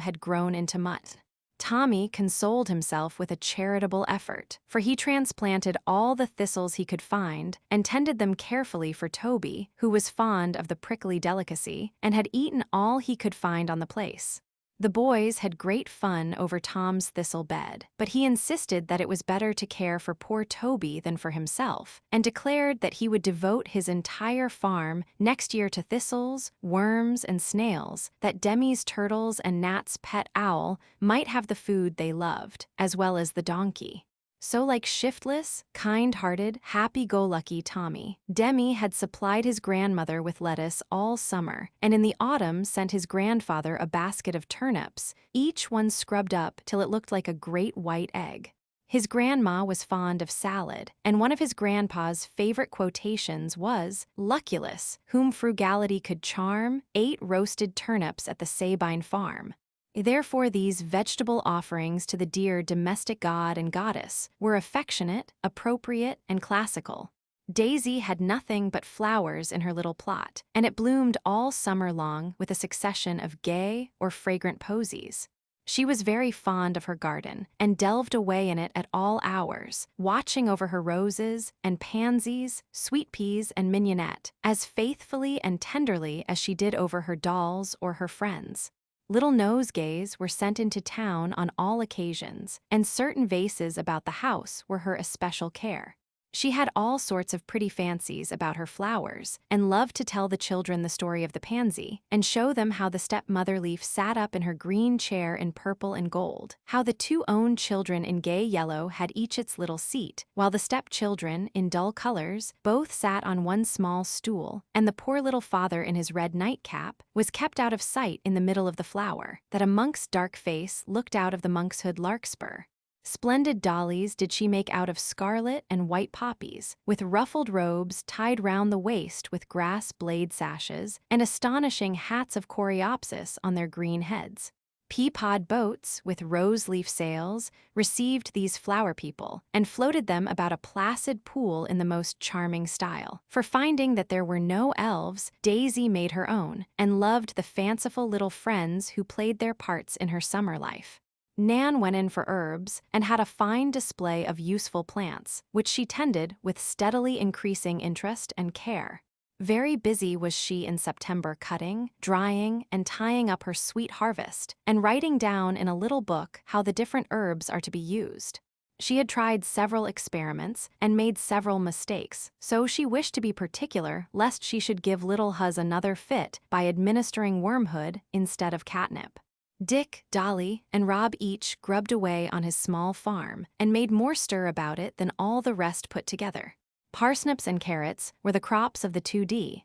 had grown into mud. Tommy consoled himself with a charitable effort, for he transplanted all the thistles he could find and tended them carefully for Toby, who was fond of the prickly delicacy and had eaten all he could find on the place. The boys had great fun over Tom's thistle bed, but he insisted that it was better to care for poor Toby than for himself, and declared that he would devote his entire farm next year to thistles, worms, and snails, that Demi's turtles and Nat's pet owl might have the food they loved, as well as the donkey. So like shiftless, kind-hearted, happy-go-lucky Tommy, Demi had supplied his grandmother with lettuce all summer, and in the autumn sent his grandfather a basket of turnips, each one scrubbed up till it looked like a great white egg. His grandma was fond of salad, and one of his grandpa's favorite quotations was, "Luculus, whom frugality could charm, ate roasted turnips at the Sabine farm." Therefore these vegetable offerings to the dear domestic god and goddess were affectionate, appropriate, and classical. Daisy had nothing but flowers in her little plot, and it bloomed all summer long with a succession of gay or fragrant posies. She was very fond of her garden, and delved away in it at all hours, watching over her roses and pansies, sweet peas and mignonette, as faithfully and tenderly as she did over her dolls or her friends. Little nosegays were sent into town on all occasions, and certain vases about the house were her especial care. She had all sorts of pretty fancies about her flowers, and loved to tell the children the story of the pansy, and show them how the stepmother leaf sat up in her green chair in purple and gold, how the two own children in gay yellow had each its little seat, while the stepchildren, in dull colors, both sat on one small stool, and the poor little father in his red nightcap was kept out of sight in the middle of the flower, that a monk's dark face looked out of the monk's hood larkspur. Splendid dollies did she make out of scarlet and white poppies, with ruffled robes tied round the waist with grass blade sashes, and astonishing hats of coreopsis on their green heads. Pea-pod boats, with rose-leaf sails, received these flower people, and floated them about a placid pool in the most charming style. For finding that there were no elves, Daisy made her own, and loved the fanciful little friends who played their parts in her summer life. Nan went in for herbs, and had a fine display of useful plants, which she tended with steadily increasing interest and care. Very busy was she in September cutting, drying, and tying up her sweet harvest, and writing down in a little book how the different herbs are to be used. She had tried several experiments, and made several mistakes, so she wished to be particular lest she should give little Huz another fit by administering wormwood instead of catnip. Dick, Dolly, and Rob each grubbed away on his small farm, and made more stir about it than all the rest put together. Parsnips and carrots were the crops of the 2D,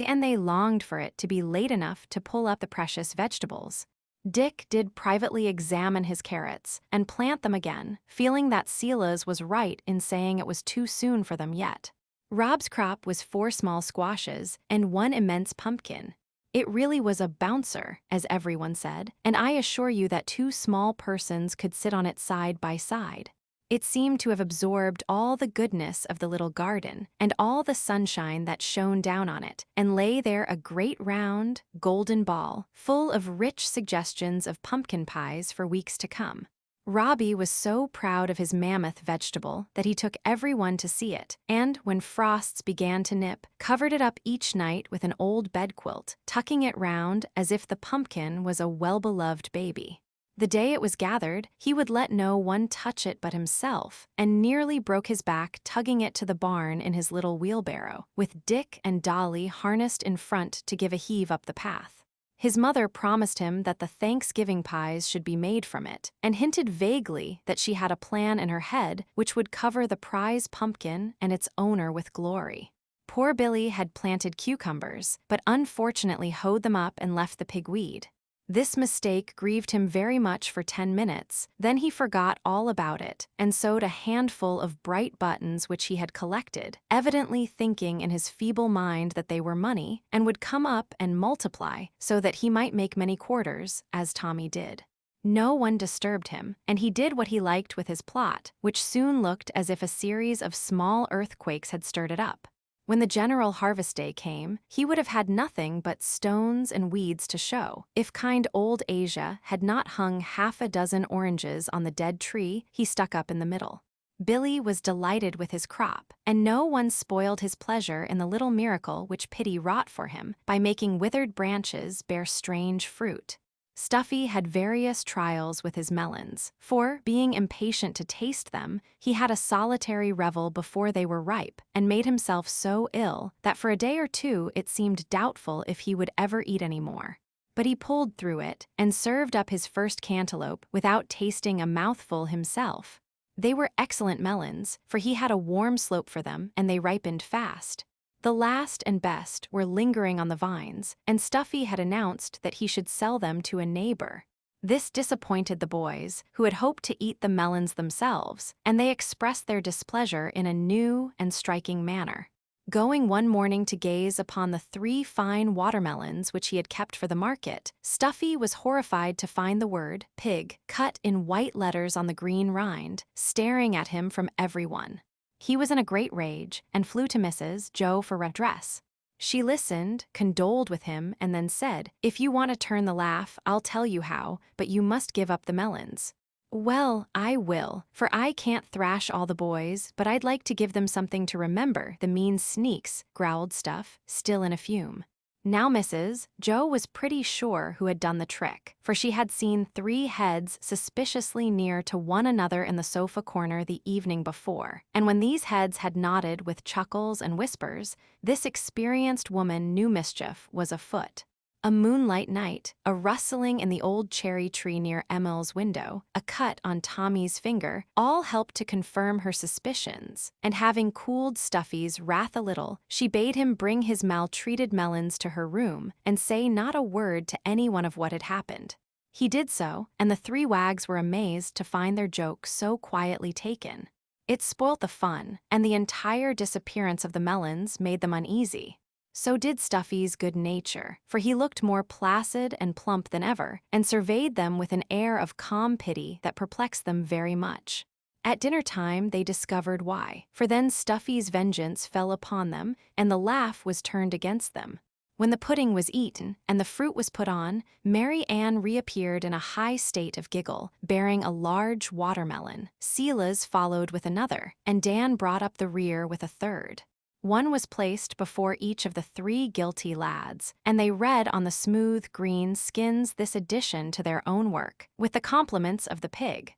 and they longed for it to be late enough to pull up the precious vegetables. Dick did privately examine his carrots, and plant them again, feeling that Sela's was right in saying it was too soon for them yet. Rob's crop was 4 small squashes, and 1 immense pumpkin. It really was a bouncer, as everyone said, and I assure you that 2 small persons could sit on it side by side. It seemed to have absorbed all the goodness of the little garden, and all the sunshine that shone down on it, and lay there a great round, golden ball, full of rich suggestions of pumpkin pies for weeks to come. Robbie was so proud of his mammoth vegetable that he took everyone to see it, and, when frosts began to nip, covered it up each night with an old bedquilt, tucking it round as if the pumpkin was a well-beloved baby. The day it was gathered, he would let no one touch it but himself, and nearly broke his back tugging it to the barn in his little wheelbarrow, with Dick and Dolly harnessed in front to give a heave up the path. His mother promised him that the Thanksgiving pies should be made from it, and hinted vaguely that she had a plan in her head which would cover the prize pumpkin and its owner with glory. Poor Billy had planted cucumbers, but unfortunately hoed them up and left the pigweed. This mistake grieved him very much for 10 minutes, then he forgot all about it, and sewed a handful of bright buttons which he had collected, evidently thinking in his feeble mind that they were money, and would come up and multiply, so that he might make many quarters, as Tommy did. No one disturbed him, and he did what he liked with his plot, which soon looked as if a series of small earthquakes had stirred it up. When the general harvest day came, he would have had nothing but stones and weeds to show, if kind old Asia had not hung half a dozen oranges on the dead tree he stuck up in the middle. Billy was delighted with his crop, and no one spoiled his pleasure in the little miracle which pity wrought for him by making withered branches bear strange fruit. Stuffy had various trials with his melons, for, being impatient to taste them, he had a solitary revel before they were ripe, and made himself so ill that for a day or two it seemed doubtful if he would ever eat any more. But he pulled through it, and served up his first cantaloupe without tasting a mouthful himself. They were excellent melons, for he had a warm slope for them, and they ripened fast. The last and best were lingering on the vines, and Stuffy had announced that he should sell them to a neighbor. This disappointed the boys, who had hoped to eat the melons themselves, and they expressed their displeasure in a new and striking manner. Going one morning to gaze upon the 3 fine watermelons which he had kept for the market, Stuffy was horrified to find the word pig cut in white letters on the green rind, staring at him from everyone. He was in a great rage, and flew to Mrs. Joe for redress. She listened, condoled with him, and then said, "If you want to turn the laugh, I'll tell you how, but you must give up the melons." "Well, I will, for I can't thrash all the boys, but I'd like to give them something to remember, the mean sneaks," growled Stuff, still in a fume. Now Mrs. Joe was pretty sure who had done the trick, for she had seen 3 heads suspiciously near to one another in the sofa corner the evening before, and when these heads had nodded with chuckles and whispers, this experienced woman knew mischief was afoot. A moonlight night, a rustling in the old cherry tree near Emil's window, a cut on Tommy's finger, all helped to confirm her suspicions, and having cooled Stuffy's wrath a little, she bade him bring his maltreated melons to her room and say not a word to anyone of what had happened. He did so, and the 3 wags were amazed to find their joke so quietly taken. It spoilt the fun, and the entire disappearance of the melons made them uneasy. So did Stuffy's good nature, for he looked more placid and plump than ever, and surveyed them with an air of calm pity that perplexed them very much. At dinner time they discovered why, for then Stuffy's vengeance fell upon them, and the laugh was turned against them. When the pudding was eaten, and the fruit was put on, Mary Ann reappeared in a high state of giggle, bearing a large watermelon. Selah's followed with another, and Dan brought up the rear with a third. One was placed before each of the 3 guilty lads, and they read on the smooth green skins this addition to their own work, with the compliments of the pig.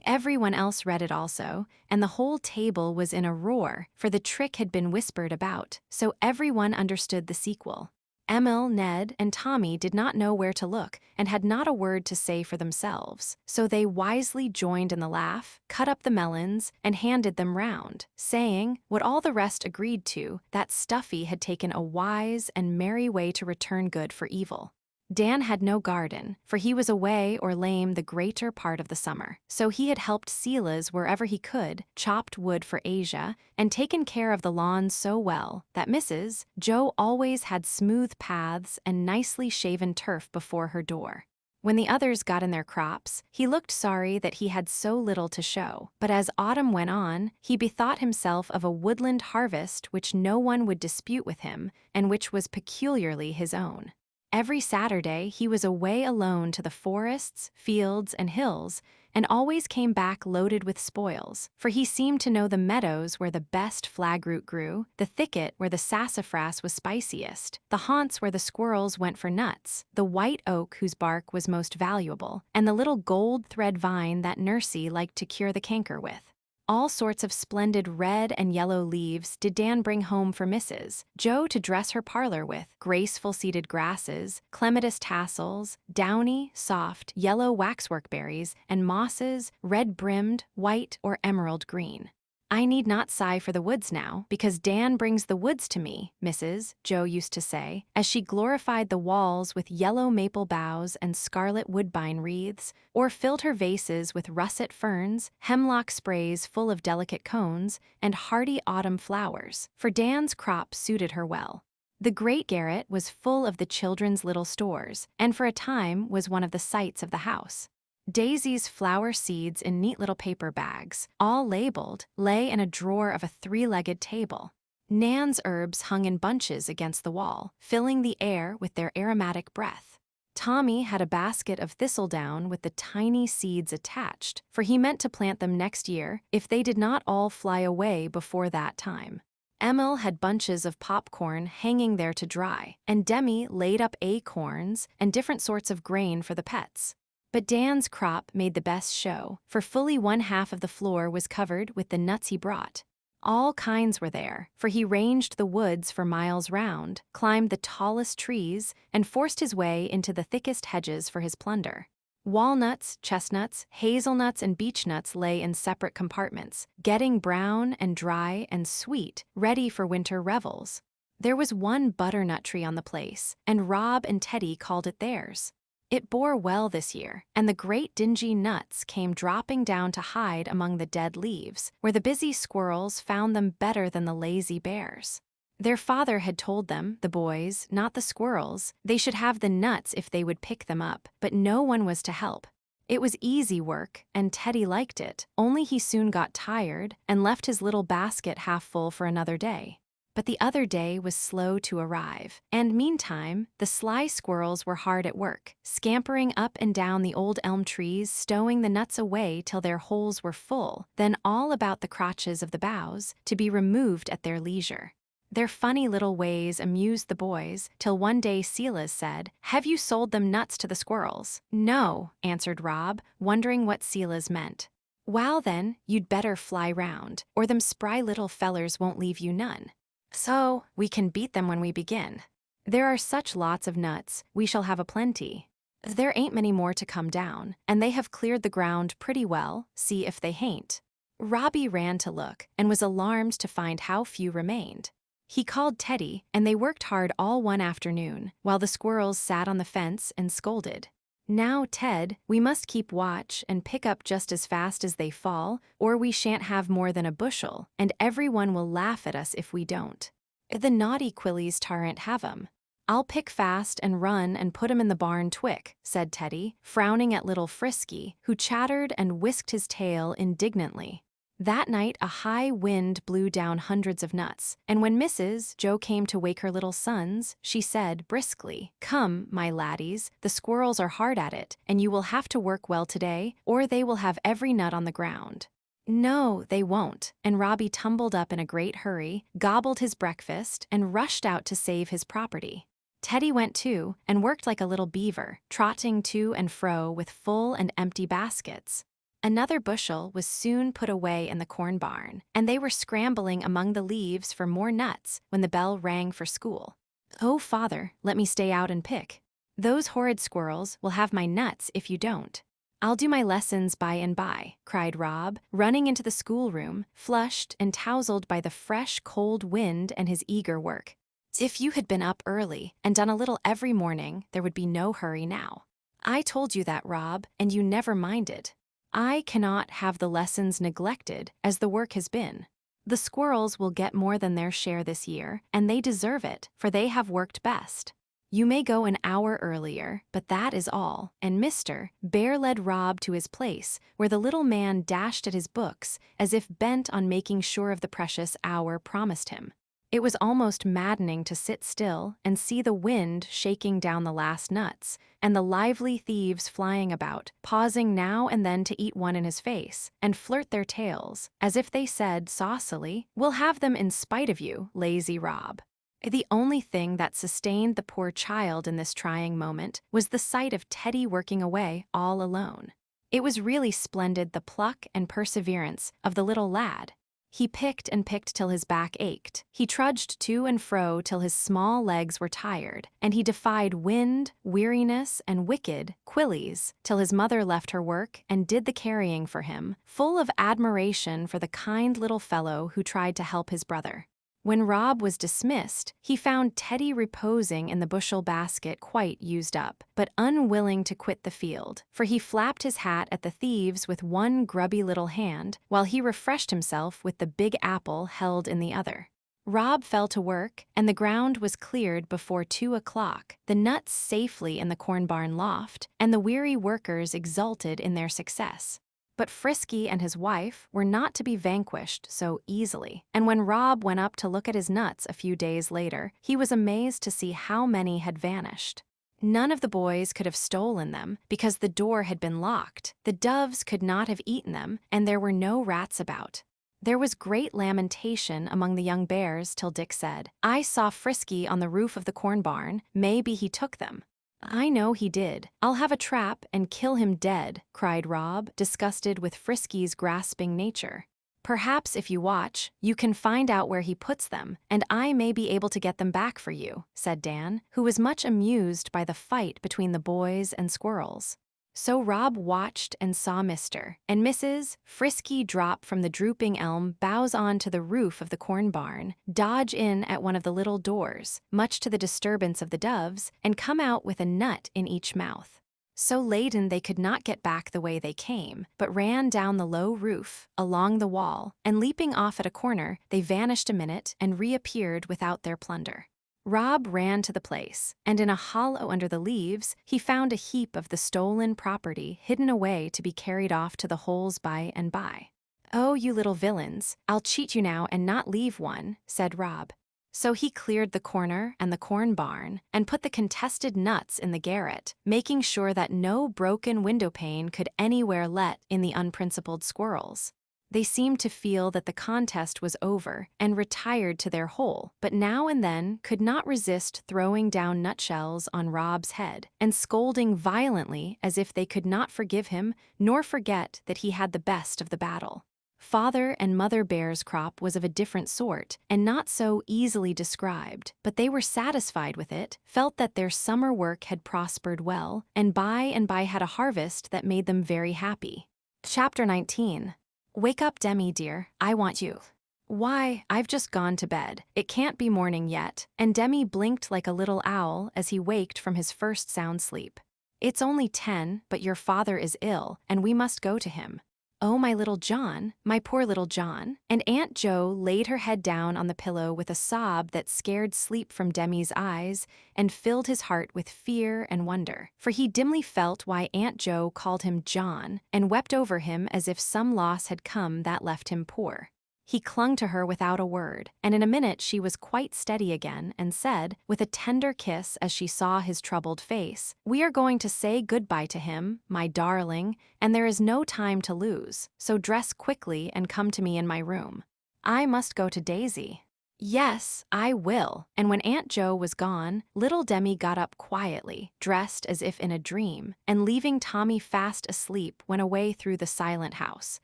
Everyone else read it also, and the whole table was in a roar, for the trick had been whispered about, so everyone understood the sequel. Emil, Ned, and Tommy did not know where to look, and had not a word to say for themselves, so they wisely joined in the laugh, cut up the melons, and handed them round, saying, what all the rest agreed to, that Stuffy had taken a wise and merry way to return good for evil. Dan had no garden, for he was away or lame the greater part of the summer, so he had helped Selah's wherever he could, chopped wood for Asia, and taken care of the lawns so well that Mrs. Joe always had smooth paths and nicely shaven turf before her door. When the others got in their crops, he looked sorry that he had so little to show, but as autumn went on, he bethought himself of a woodland harvest which no one would dispute with him, and which was peculiarly his own. Every Saturday he was away alone to the forests, fields, and hills, and always came back loaded with spoils, for he seemed to know the meadows where the best flagroot grew, the thicket where the sassafras was spiciest, the haunts where the squirrels went for nuts, the white oak whose bark was most valuable, and the little gold thread vine that Nursey liked to cure the canker with. All sorts of splendid red and yellow leaves did Dan bring home for Mrs. Joe to dress her parlor with, graceful seeded grasses, clematis tassels, downy, soft, yellow waxwork berries, and mosses, red-brimmed, white, or emerald green. I need not sigh for the woods now, because Dan brings the woods to me, Mrs. Joe used to say, as she glorified the walls with yellow maple boughs and scarlet woodbine wreaths, or filled her vases with russet ferns, hemlock sprays full of delicate cones, and hardy autumn flowers, for Dan's crop suited her well. The great garret was full of the children's little stores, and for a time was one of the sights of the house. Daisy's flower seeds in neat little paper bags, all labeled, lay in a drawer of a three-legged table. Nan's herbs hung in bunches against the wall, filling the air with their aromatic breath. Tommy had a basket of thistledown with the tiny seeds attached, for he meant to plant them next year if they did not all fly away before that time. Emil had bunches of popcorn hanging there to dry, and Demi laid up acorns and different sorts of grain for the pets. But Dan's crop made the best show, for fully one half of the floor was covered with the nuts he brought. All kinds were there, for he ranged the woods for miles round, climbed the tallest trees, and forced his way into the thickest hedges for his plunder. Walnuts, chestnuts, hazelnuts, and beechnuts lay in separate compartments, getting brown and dry and sweet, ready for winter revels. There was one butternut tree on the place, and Rob and Teddy called it theirs. It bore well this year, and the great dingy nuts came dropping down to hide among the dead leaves, where the busy squirrels found them better than the lazy bears. Their father had told them, the boys, not the squirrels, they should have the nuts if they would pick them up, but no one was to help. It was easy work, and Teddy liked it, only he soon got tired and left his little basket half full for another day. But the other day was slow to arrive, and meantime, the sly squirrels were hard at work, scampering up and down the old elm trees, stowing the nuts away till their holes were full, then all about the crotches of the boughs, to be removed at their leisure. Their funny little ways amused the boys, till one day Silas said, "Have you sold them nuts to the squirrels?" "No," answered Rob, wondering what Silas meant. "Well then, you'd better fly round, or them spry little fellers won't leave you none. So, we can beat them when we begin. There are such lots of nuts, we shall have a plenty. There ain't many more to come down, and they have cleared the ground pretty well, see if they hain't." Robbie ran to look, and was alarmed to find how few remained. He called Teddy, and they worked hard all one afternoon, while the squirrels sat on the fence and scolded. "Now, Ted, we must keep watch and pick up just as fast as they fall, or we shan't have more than a bushel, and everyone will laugh at us if we don't. The naughty quillies tarn't have 'em. I'll pick fast and run and put 'em in the barn twick," said Teddy, frowning at little Frisky, who chattered and whisked his tail indignantly. That night a high wind blew down hundreds of nuts, and when Mrs. Joe came to wake her little sons, she said briskly, "Come, my laddies, the squirrels are hard at it, and you will have to work well today, or they will have every nut on the ground." "No, they won't," and Robbie tumbled up in a great hurry, gobbled his breakfast, and rushed out to save his property. Teddy went too, and worked like a little beaver, trotting to and fro with full and empty baskets. Another bushel was soon put away in the corn barn, and they were scrambling among the leaves for more nuts when the bell rang for school. "Oh, father, let me stay out and pick. Those horrid squirrels will have my nuts if you don't." "I'll do my lessons by and by," cried Rob, running into the schoolroom, flushed and tousled by the fresh, cold wind and his eager work. "If you had been up early and done a little every morning, there would be no hurry now." "I told you that, Rob, and you never minded. I cannot have the lessons neglected, as the work has been. The squirrels will get more than their share this year, and they deserve it, for they have worked best. You may go an hour earlier, but that is all," and Mr. Bear led Rob to his place, where the little man dashed at his books, as if bent on making sure of the precious hour promised him. It was almost maddening to sit still and see the wind shaking down the last nuts, and the lively thieves flying about, pausing now and then to eat one in his face, and flirt their tails, as if they said saucily, "We'll have them in spite of you, lazy Rob." The only thing that sustained the poor child in this trying moment was the sight of Teddy working away all alone. It was really splendid, the pluck and perseverance of the little lad. He picked and picked till his back ached. He trudged to and fro till his small legs were tired, and he defied wind, weariness, and wicked quillies till his mother left her work and did the carrying for him, full of admiration for the kind little fellow who tried to help his brother. When Rob was dismissed, he found Teddy reposing in the bushel basket quite used up, but unwilling to quit the field, for he flapped his hat at the thieves with one grubby little hand, while he refreshed himself with the big apple held in the other. Rob fell to work, and the ground was cleared before 2 o'clock, the nuts safely in the corn barn loft, and the weary workers exulted in their success. But Frisky and his wife were not to be vanquished so easily, and when Rob went up to look at his nuts a few days later, he was amazed to see how many had vanished. None of the boys could have stolen them because the door had been locked, the doves could not have eaten them, and there were no rats about. There was great lamentation among the young bears till Dick said, "I saw Frisky on the roof of the corn barn, maybe he took them." "I know he did. I'll have a trap and kill him dead," cried Rob, disgusted with Frisky's grasping nature. "Perhaps if you watch, you can find out where he puts them, and I may be able to get them back for you," said Dan, who was much amused by the fight between the boys and squirrels. So Rob watched and saw Mr. and Mrs. Frisky drop from the drooping elm boughs on to the roof of the corn barn, dodge in at one of the little doors, much to the disturbance of the doves, and come out with a nut in each mouth. So laden they could not get back the way they came, but ran down the low roof, along the wall, and leaping off at a corner, they vanished a minute and reappeared without their plunder. Rob ran to the place, and in a hollow under the leaves, he found a heap of the stolen property hidden away to be carried off to the holes by and by. "Oh, you little villains, I'll cheat you now and not leave one," said Rob. So he cleared the corner and the corn barn and put the contested nuts in the garret, making sure that no broken window pane could anywhere let in the unprincipled squirrels. They seemed to feel that the contest was over and retired to their hole, but now and then could not resist throwing down nutshells on Rob's head and scolding violently as if they could not forgive him nor forget that he had the best of the battle. Father and Mother Bear's crop was of a different sort and not so easily described, but they were satisfied with it, felt that their summer work had prospered well, and by had a harvest that made them very happy. Chapter 19. "Wake up, Demi, dear. I want you." "Why, I've just gone to bed. It can't be morning yet," and Demi blinked like a little owl as he waked from his first sound sleep. "It's only 10, but your father is ill, and we must go to him." "Oh, my little John, my poor little John." And Aunt Jo laid her head down on the pillow with a sob that scared sleep from Demi's eyes and filled his heart with fear and wonder, for he dimly felt why Aunt Jo called him John and wept over him as if some loss had come that left him poor. He clung to her without a word, and in a minute she was quite steady again and said, with a tender kiss as she saw his troubled face, "We are going to say goodbye to him, my darling, and there is no time to lose, so dress quickly and come to me in my room." "I must go to Daisy." "Yes, I will." And when Aunt Jo was gone, little Demi got up quietly, dressed as if in a dream, and leaving Tommy fast asleep went away through the silent house,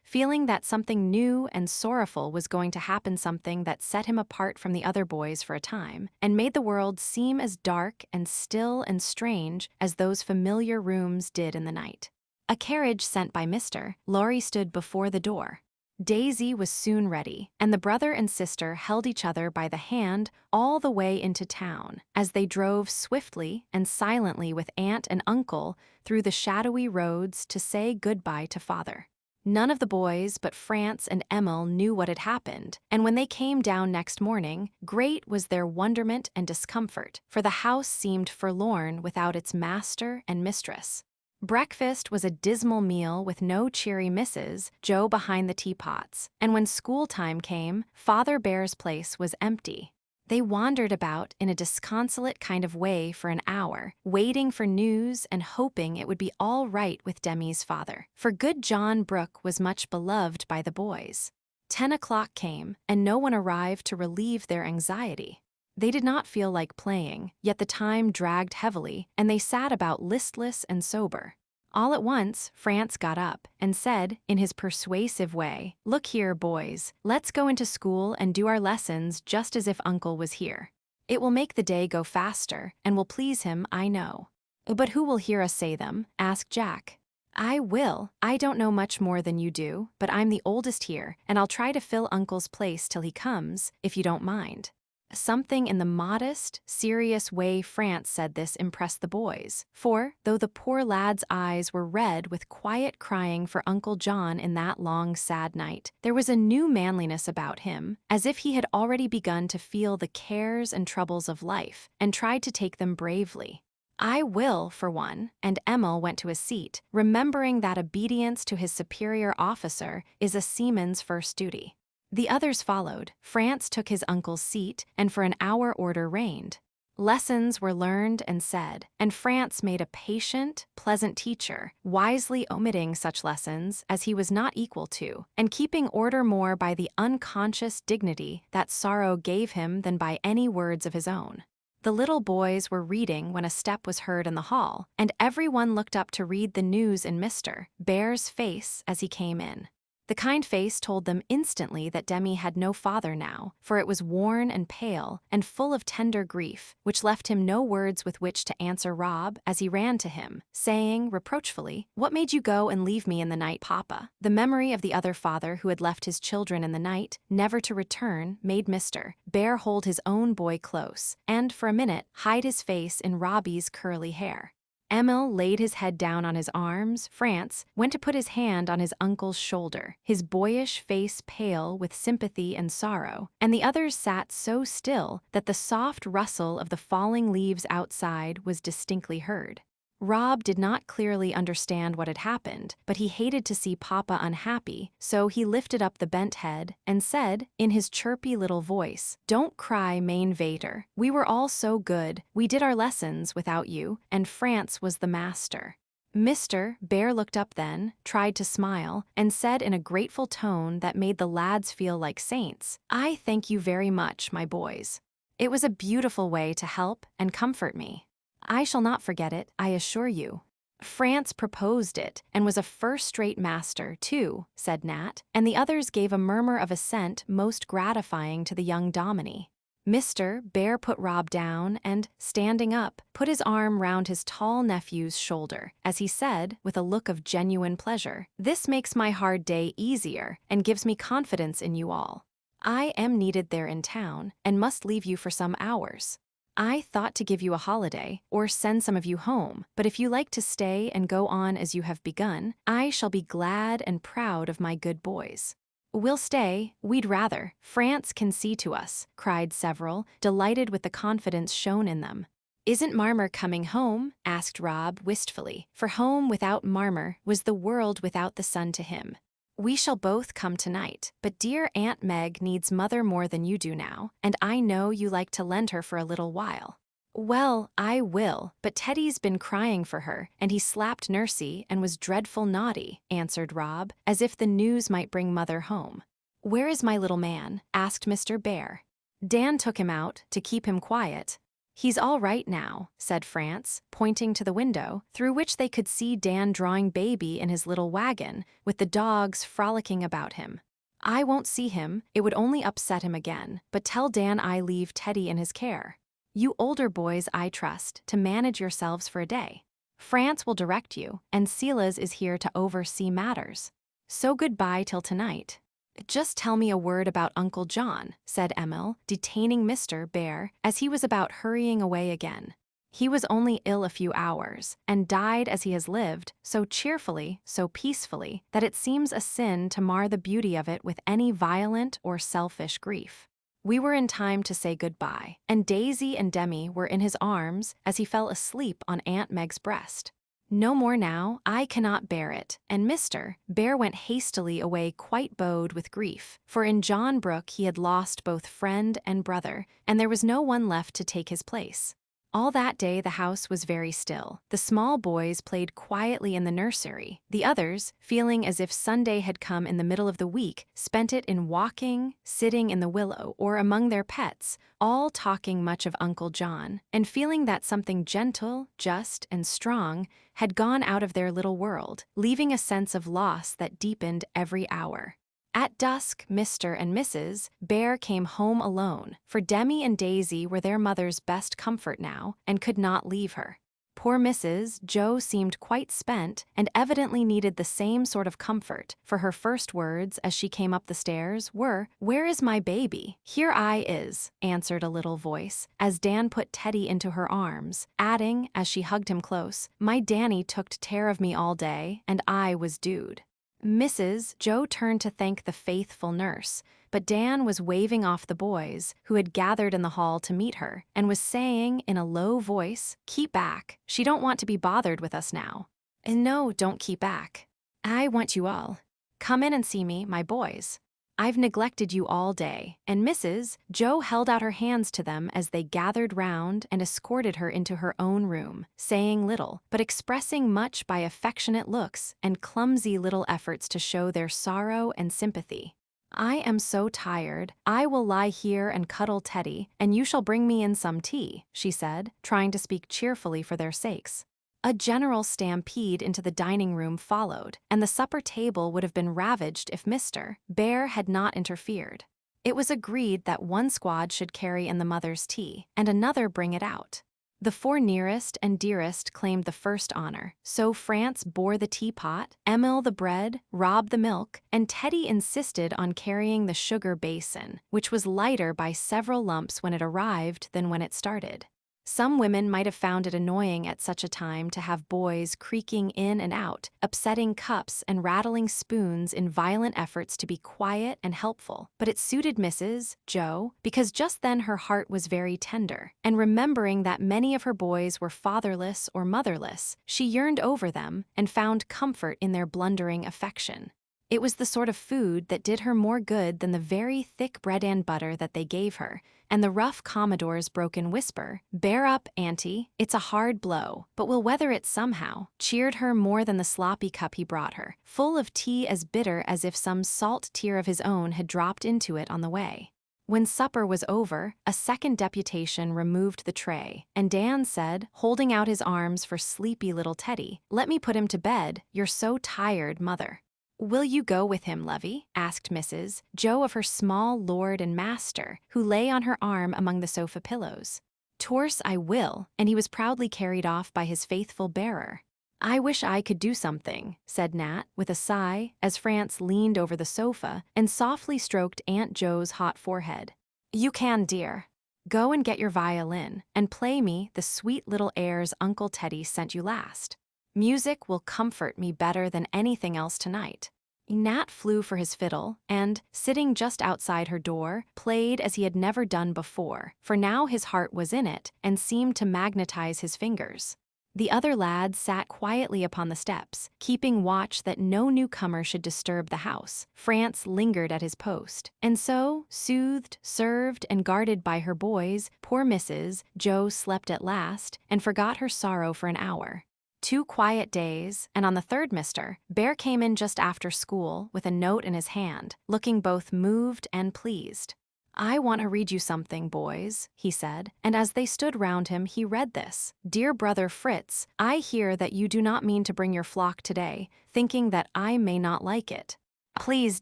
feeling that something new and sorrowful was going to happen, something that set him apart from the other boys for a time, and made the world seem as dark and still and strange as those familiar rooms did in the night. A carriage sent by Mr. Laurie stood before the door. Daisy was soon ready, and the brother and sister held each other by the hand all the way into town, as they drove swiftly and silently with Aunt and Uncle through the shadowy roads to say goodbye to Father. None of the boys but France and Emil knew what had happened, and when they came down next morning, great was their wonderment and discomfort, for the house seemed forlorn without its master and mistress. Breakfast was a dismal meal with no cheery Mrs. Jo behind the teapots, and when school time came, Father Bear's place was empty. They wandered about in a disconsolate kind of way for an hour, waiting for news and hoping it would be all right with Demi's father, for good John Brooke was much beloved by the boys. 10 o'clock came, and no one arrived to relieve their anxiety. They did not feel like playing, yet the time dragged heavily, and they sat about listless and sober. All at once, France got up and said, in his persuasive way, "Look here, boys, let's go into school and do our lessons just as if Uncle was here. It will make the day go faster, and will please him, I know." "But who will hear us say them?" asked Jack. "I will. I don't know much more than you do, but I'm the oldest here, and I'll try to fill Uncle's place till he comes, if you don't mind." Something in the modest, serious way France said this impressed the boys, for, though the poor lad's eyes were red with quiet crying for Uncle John in that long, sad night, there was a new manliness about him, as if he had already begun to feel the cares and troubles of life, and tried to take them bravely. "I will, for one," and Emil went to his seat, remembering that obedience to his superior officer is a seaman's first duty. The others followed. France took his uncle's seat, and for an hour order reigned. Lessons were learned and said, and France made a patient, pleasant teacher, wisely omitting such lessons as he was not equal to, and keeping order more by the unconscious dignity that sorrow gave him than by any words of his own. The little boys were reading when a step was heard in the hall, and everyone looked up to read the news in Mr. Bear's face as he came in. The kind face told them instantly that Demi had no father now, for it was worn and pale and full of tender grief, which left him no words with which to answer Rob as he ran to him, saying reproachfully, "What made you go and leave me in the night, Papa?" The memory of the other father who had left his children in the night, never to return, made Mr. Bear hold his own boy close, and for a minute hide his face in Robbie's curly hair. Emil laid his head down on his arms. France went to put his hand on his uncle's shoulder, his boyish face pale with sympathy and sorrow, and the others sat so still that the soft rustle of the falling leaves outside was distinctly heard. Rob did not clearly understand what had happened, but he hated to see Papa unhappy, so he lifted up the bent head and said, in his chirpy little voice, "Don't cry, Main Vader. We were all so good. We did our lessons without you, and France was the master." Mr. Bear looked up then, tried to smile, and said in a grateful tone that made the lads feel like saints, "I thank you very much, my boys. It was a beautiful way to help and comfort me. I shall not forget it, I assure you." "France proposed it, and was a first-rate master, too," said Nat, and the others gave a murmur of assent most gratifying to the young dominie. Mr. Bear put Rob down and, standing up, put his arm round his tall nephew's shoulder, as he said, with a look of genuine pleasure, "This makes my hard day easier, and gives me confidence in you all. I am needed there in town, and must leave you for some hours. I thought to give you a holiday, or send some of you home, but if you like to stay and go on as you have begun, I shall be glad and proud of my good boys." "We'll stay, we'd rather. France can see to us," cried several, delighted with the confidence shown in them. "Isn't Marmor coming home?" asked Rob wistfully, for home without Marmor was the world without the sun to him. "We shall both come tonight, but dear Aunt Meg needs Mother more than you do now, and I know you like to lend her for a little while." "Well, I will, but Teddy's been crying for her, and he slapped Nursey and was dreadful naughty," answered Rob, as if the news might bring Mother home. "Where is my little man?" asked Mr. Bear. "Dan took him out, to keep him quiet." "He's all right now," said France, pointing to the window, through which they could see Dan drawing Baby in his little wagon, with the dogs frolicking about him. "I won't see him, it would only upset him again, but tell Dan I leave Teddy in his care. You older boys, I trust, to manage yourselves for a day. France will direct you, and Silas is here to oversee matters. So goodbye till tonight." "Just tell me a word about Uncle John," said Emil, detaining Mr. Bear as he was about hurrying away again. "He was only ill a few hours, and died as he has lived, so cheerfully, so peacefully, that it seems a sin to mar the beauty of it with any violent or selfish grief. We were in time to say goodbye, and Daisy and Demi were in his arms as he fell asleep on Aunt Meg's breast. No more now, I cannot bear it," and Mr. Bear went hastily away quite bowed with grief, for in John Brooke he had lost both friend and brother, and there was no one left to take his place. All that day the house was very still. The small boys played quietly in the nursery. The others, feeling as if Sunday had come in the middle of the week, spent it in walking, sitting in the willow, or among their pets, all talking much of Uncle John, and feeling that something gentle, just, and strong had gone out of their little world, leaving a sense of loss that deepened every hour. At dusk, Mr. and Mrs. Bear came home alone, for Demi and Daisy were their mother's best comfort now, and could not leave her. Poor Mrs. Joe seemed quite spent and evidently needed the same sort of comfort, for her first words as she came up the stairs were, "Where is my baby?" "Here I is," answered a little voice, as Dan put Teddy into her arms, adding, as she hugged him close, "My Danny tooked care of me all day, and I was dude." Mrs. Joe turned to thank the faithful nurse, but Dan was waving off the boys, who had gathered in the hall to meet her, and was saying in a low voice, "Keep back. She don't want to be bothered with us now." "No, don't keep back. I want you all. Come in and see me, my boys. I've neglected you all day." And Mrs. Joe held out her hands to them as they gathered round and escorted her into her own room, saying little, but expressing much by affectionate looks and clumsy little efforts to show their sorrow and sympathy. "I am so tired, I will lie here and cuddle Teddy, and you shall bring me in some tea," she said, trying to speak cheerfully for their sakes. A general stampede into the dining room followed, and the supper table would have been ravaged if Mr. Bear had not interfered. It was agreed that one squad should carry in the mother's tea, and another bring it out. The four nearest and dearest claimed the first honor, so France bore the teapot, Emil the bread, Rob the milk, and Teddy insisted on carrying the sugar basin, which was lighter by several lumps when it arrived than when it started. Some women might have found it annoying at such a time to have boys creaking in and out, upsetting cups and rattling spoons in violent efforts to be quiet and helpful, but it suited Mrs. Joe because just then her heart was very tender, and remembering that many of her boys were fatherless or motherless, she yearned over them and found comfort in their blundering affection. It was the sort of food that did her more good than the very thick bread and butter that they gave her, and the rough Commodore's broken whisper, "Bear up, Auntie, it's a hard blow, but we'll weather it somehow," cheered her more than the sloppy cup he brought her, full of tea as bitter as if some salt tear of his own had dropped into it on the way. When supper was over, a second deputation removed the tray, and Dan said, holding out his arms for sleepy little Teddy, "Let me put him to bed, you're so tired, Mother." "Will you go with him, lovey?" asked Mrs. Joe of her small lord and master, who lay on her arm among the sofa pillows. "'Tourse I will," and he was proudly carried off by his faithful bearer. "I wish I could do something," said Nat, with a sigh, as France leaned over the sofa and softly stroked Aunt Joe's hot forehead. "You can, dear. Go and get your violin, and play me the sweet little airs Uncle Teddy sent you last. Music will comfort me better than anything else tonight." Nat flew for his fiddle and, sitting just outside her door, played as he had never done before, for now his heart was in it and seemed to magnetize his fingers. The other lads sat quietly upon the steps, keeping watch that no newcomer should disturb the house. France lingered at his post, and so, soothed, served, and guarded by her boys, poor Mrs. Joe slept at last and forgot her sorrow for an hour. 2 quiet days, and on the third Mr. Bear came in just after school with a note in his hand, looking both moved and pleased. "I want to read you something, boys," he said, and as they stood round him he read this. "Dear brother Fritz, I hear that you do not mean to bring your flock today, thinking that I may not like it. Please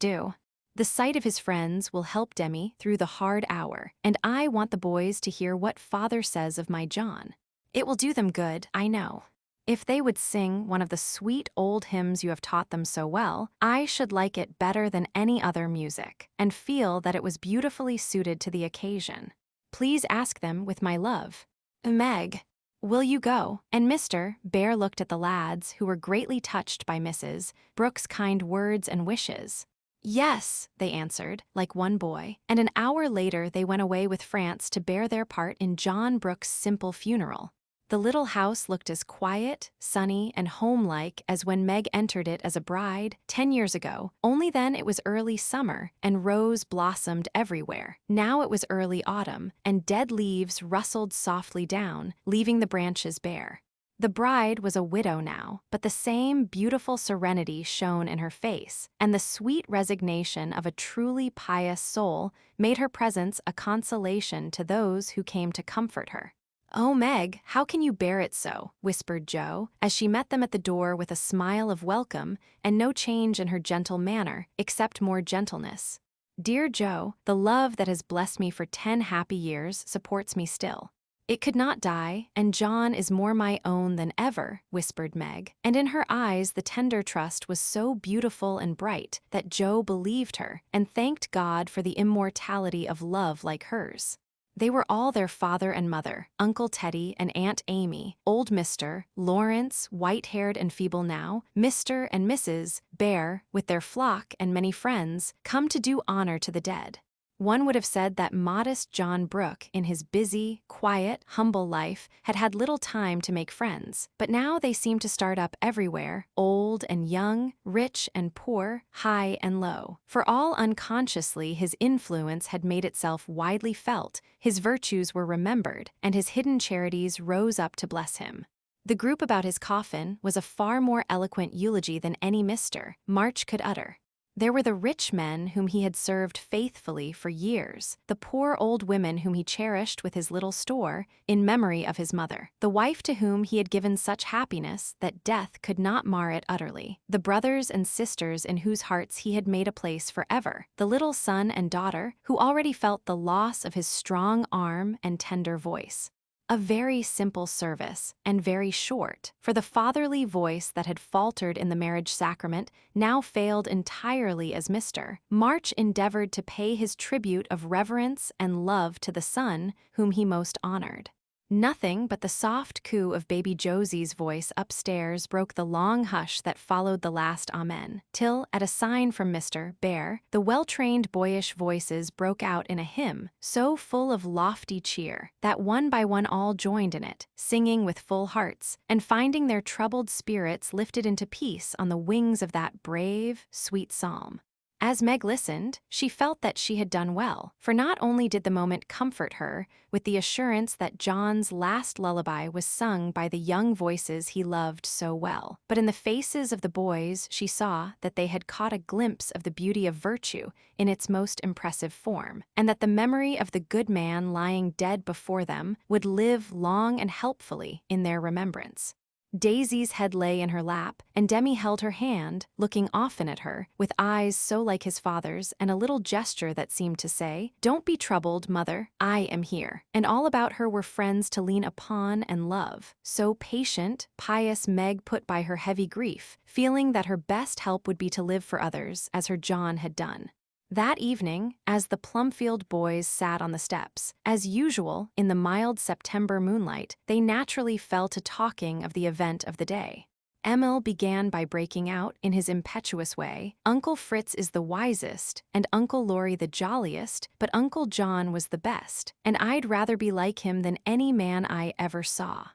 do. The sight of his friends will help Demi through the hard hour, and I want the boys to hear what father says of my John. It will do them good, I know. If they would sing one of the sweet old hymns you have taught them so well, I should like it better than any other music, and feel that it was beautifully suited to the occasion. Please ask them with my love. Meg. Will you go?" And Mr. Bear looked at the lads, who were greatly touched by Mrs. Brooks' kind words and wishes. "Yes," they answered, like one boy, and an hour later they went away with France to bear their part in John Brooks' simple funeral. The little house looked as quiet, sunny, and homelike as when Meg entered it as a bride 10 years ago, only then it was early summer, and rose blossomed everywhere. Now it was early autumn, and dead leaves rustled softly down, leaving the branches bare. The bride was a widow now, but the same beautiful serenity shone in her face, and the sweet resignation of a truly pious soul made her presence a consolation to those who came to comfort her. "Oh, Meg, how can you bear it so?" whispered Joe, as she met them at the door with a smile of welcome and no change in her gentle manner, except more gentleness. "Dear Joe, the love that has blessed me for 10 happy years supports me still. "It could not die, and John is more my own than ever," whispered Meg, and in her eyes the tender trust was so beautiful and bright that Joe believed her and thanked God for the immortality of love like hers. They were all their father and mother, Uncle Teddy and Aunt Amy, old Mr. Lawrence, white-haired and feeble now, Mr. and Mrs. Bear, with their flock and many friends, come to do honor to the dead. One would have said that modest John Brooke, in his busy, quiet, humble life, had had little time to make friends, but now they seemed to start up everywhere, old and young, rich and poor, high and low. For all unconsciously his influence had made itself widely felt, his virtues were remembered, and his hidden charities rose up to bless him. The group about his coffin was a far more eloquent eulogy than any Mr. March could utter. There were the rich men whom he had served faithfully for years, the poor old women whom he cherished with his little store, in memory of his mother, the wife to whom he had given such happiness that death could not mar it utterly, the brothers and sisters in whose hearts he had made a place forever, the little son and daughter who already felt the loss of his strong arm and tender voice. A very simple service, and very short, for the fatherly voice that had faltered in the marriage sacrament now failed entirely as Mr. March endeavored to pay his tribute of reverence and love to the son whom he most honored. Nothing but the soft coo of baby Josie's voice upstairs broke the long hush that followed the last amen, till, at a sign from Mr. Bear, the well-trained boyish voices broke out in a hymn so full of lofty cheer that one by one all joined in it, singing with full hearts, and finding their troubled spirits lifted into peace on the wings of that brave, sweet psalm. As Meg listened, she felt that she had done well, for not only did the moment comfort her with the assurance that John's last lullaby was sung by the young voices he loved so well, but in the faces of the boys she saw that they had caught a glimpse of the beauty of virtue in its most impressive form, and that the memory of the good man lying dead before them would live long and helpfully in their remembrance. Daisy's head lay in her lap, and Demi held her hand, looking often at her, with eyes so like his father's and a little gesture that seemed to say, "Don't be troubled, mother, I am here." And all about her were friends to lean upon and love. So patient, pious Meg put by her heavy grief, feeling that her best help would be to live for others as her John had done. That evening, as the Plumfield boys sat on the steps, as usual in the mild September moonlight, they naturally fell to talking of the event of the day. Emil began by breaking out, in his impetuous way, "Uncle Fritz is the wisest, and Uncle Laurie the jolliest, but Uncle John was the best, and I'd rather be like him than any man I ever saw."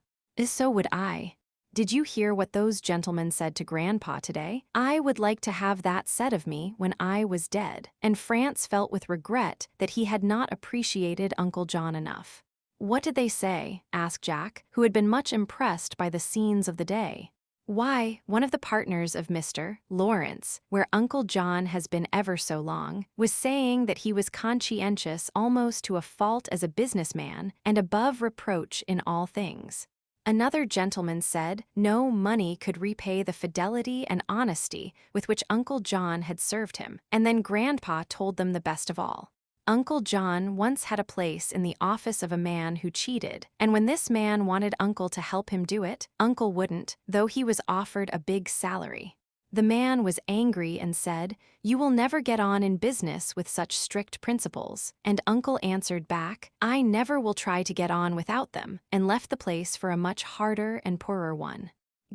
"So would I." "Did you hear what those gentlemen said to Grandpa today? I would like to have that said of me when I was dead." And France felt with regret that he had not appreciated Uncle John enough. "What did they say?" asked Jack, who had been much impressed by the scenes of the day. "Why, one of the partners of Mr. Lawrence, where Uncle John has been ever so long, was saying that he was conscientious almost to a fault as a businessman and above reproach in all things. Another gentleman said no money could repay the fidelity and honesty with which Uncle John had served him, and then Grandpa told them the best of all. Uncle John once had a place in the office of a man who cheated, and when this man wanted Uncle to help him do it, Uncle wouldn't, though he was offered a big salary. The man was angry and said, 'You will never get on in business with such strict principles,' and Uncle answered back, 'I never will try to get on without them,' and left the place for a much harder and poorer one."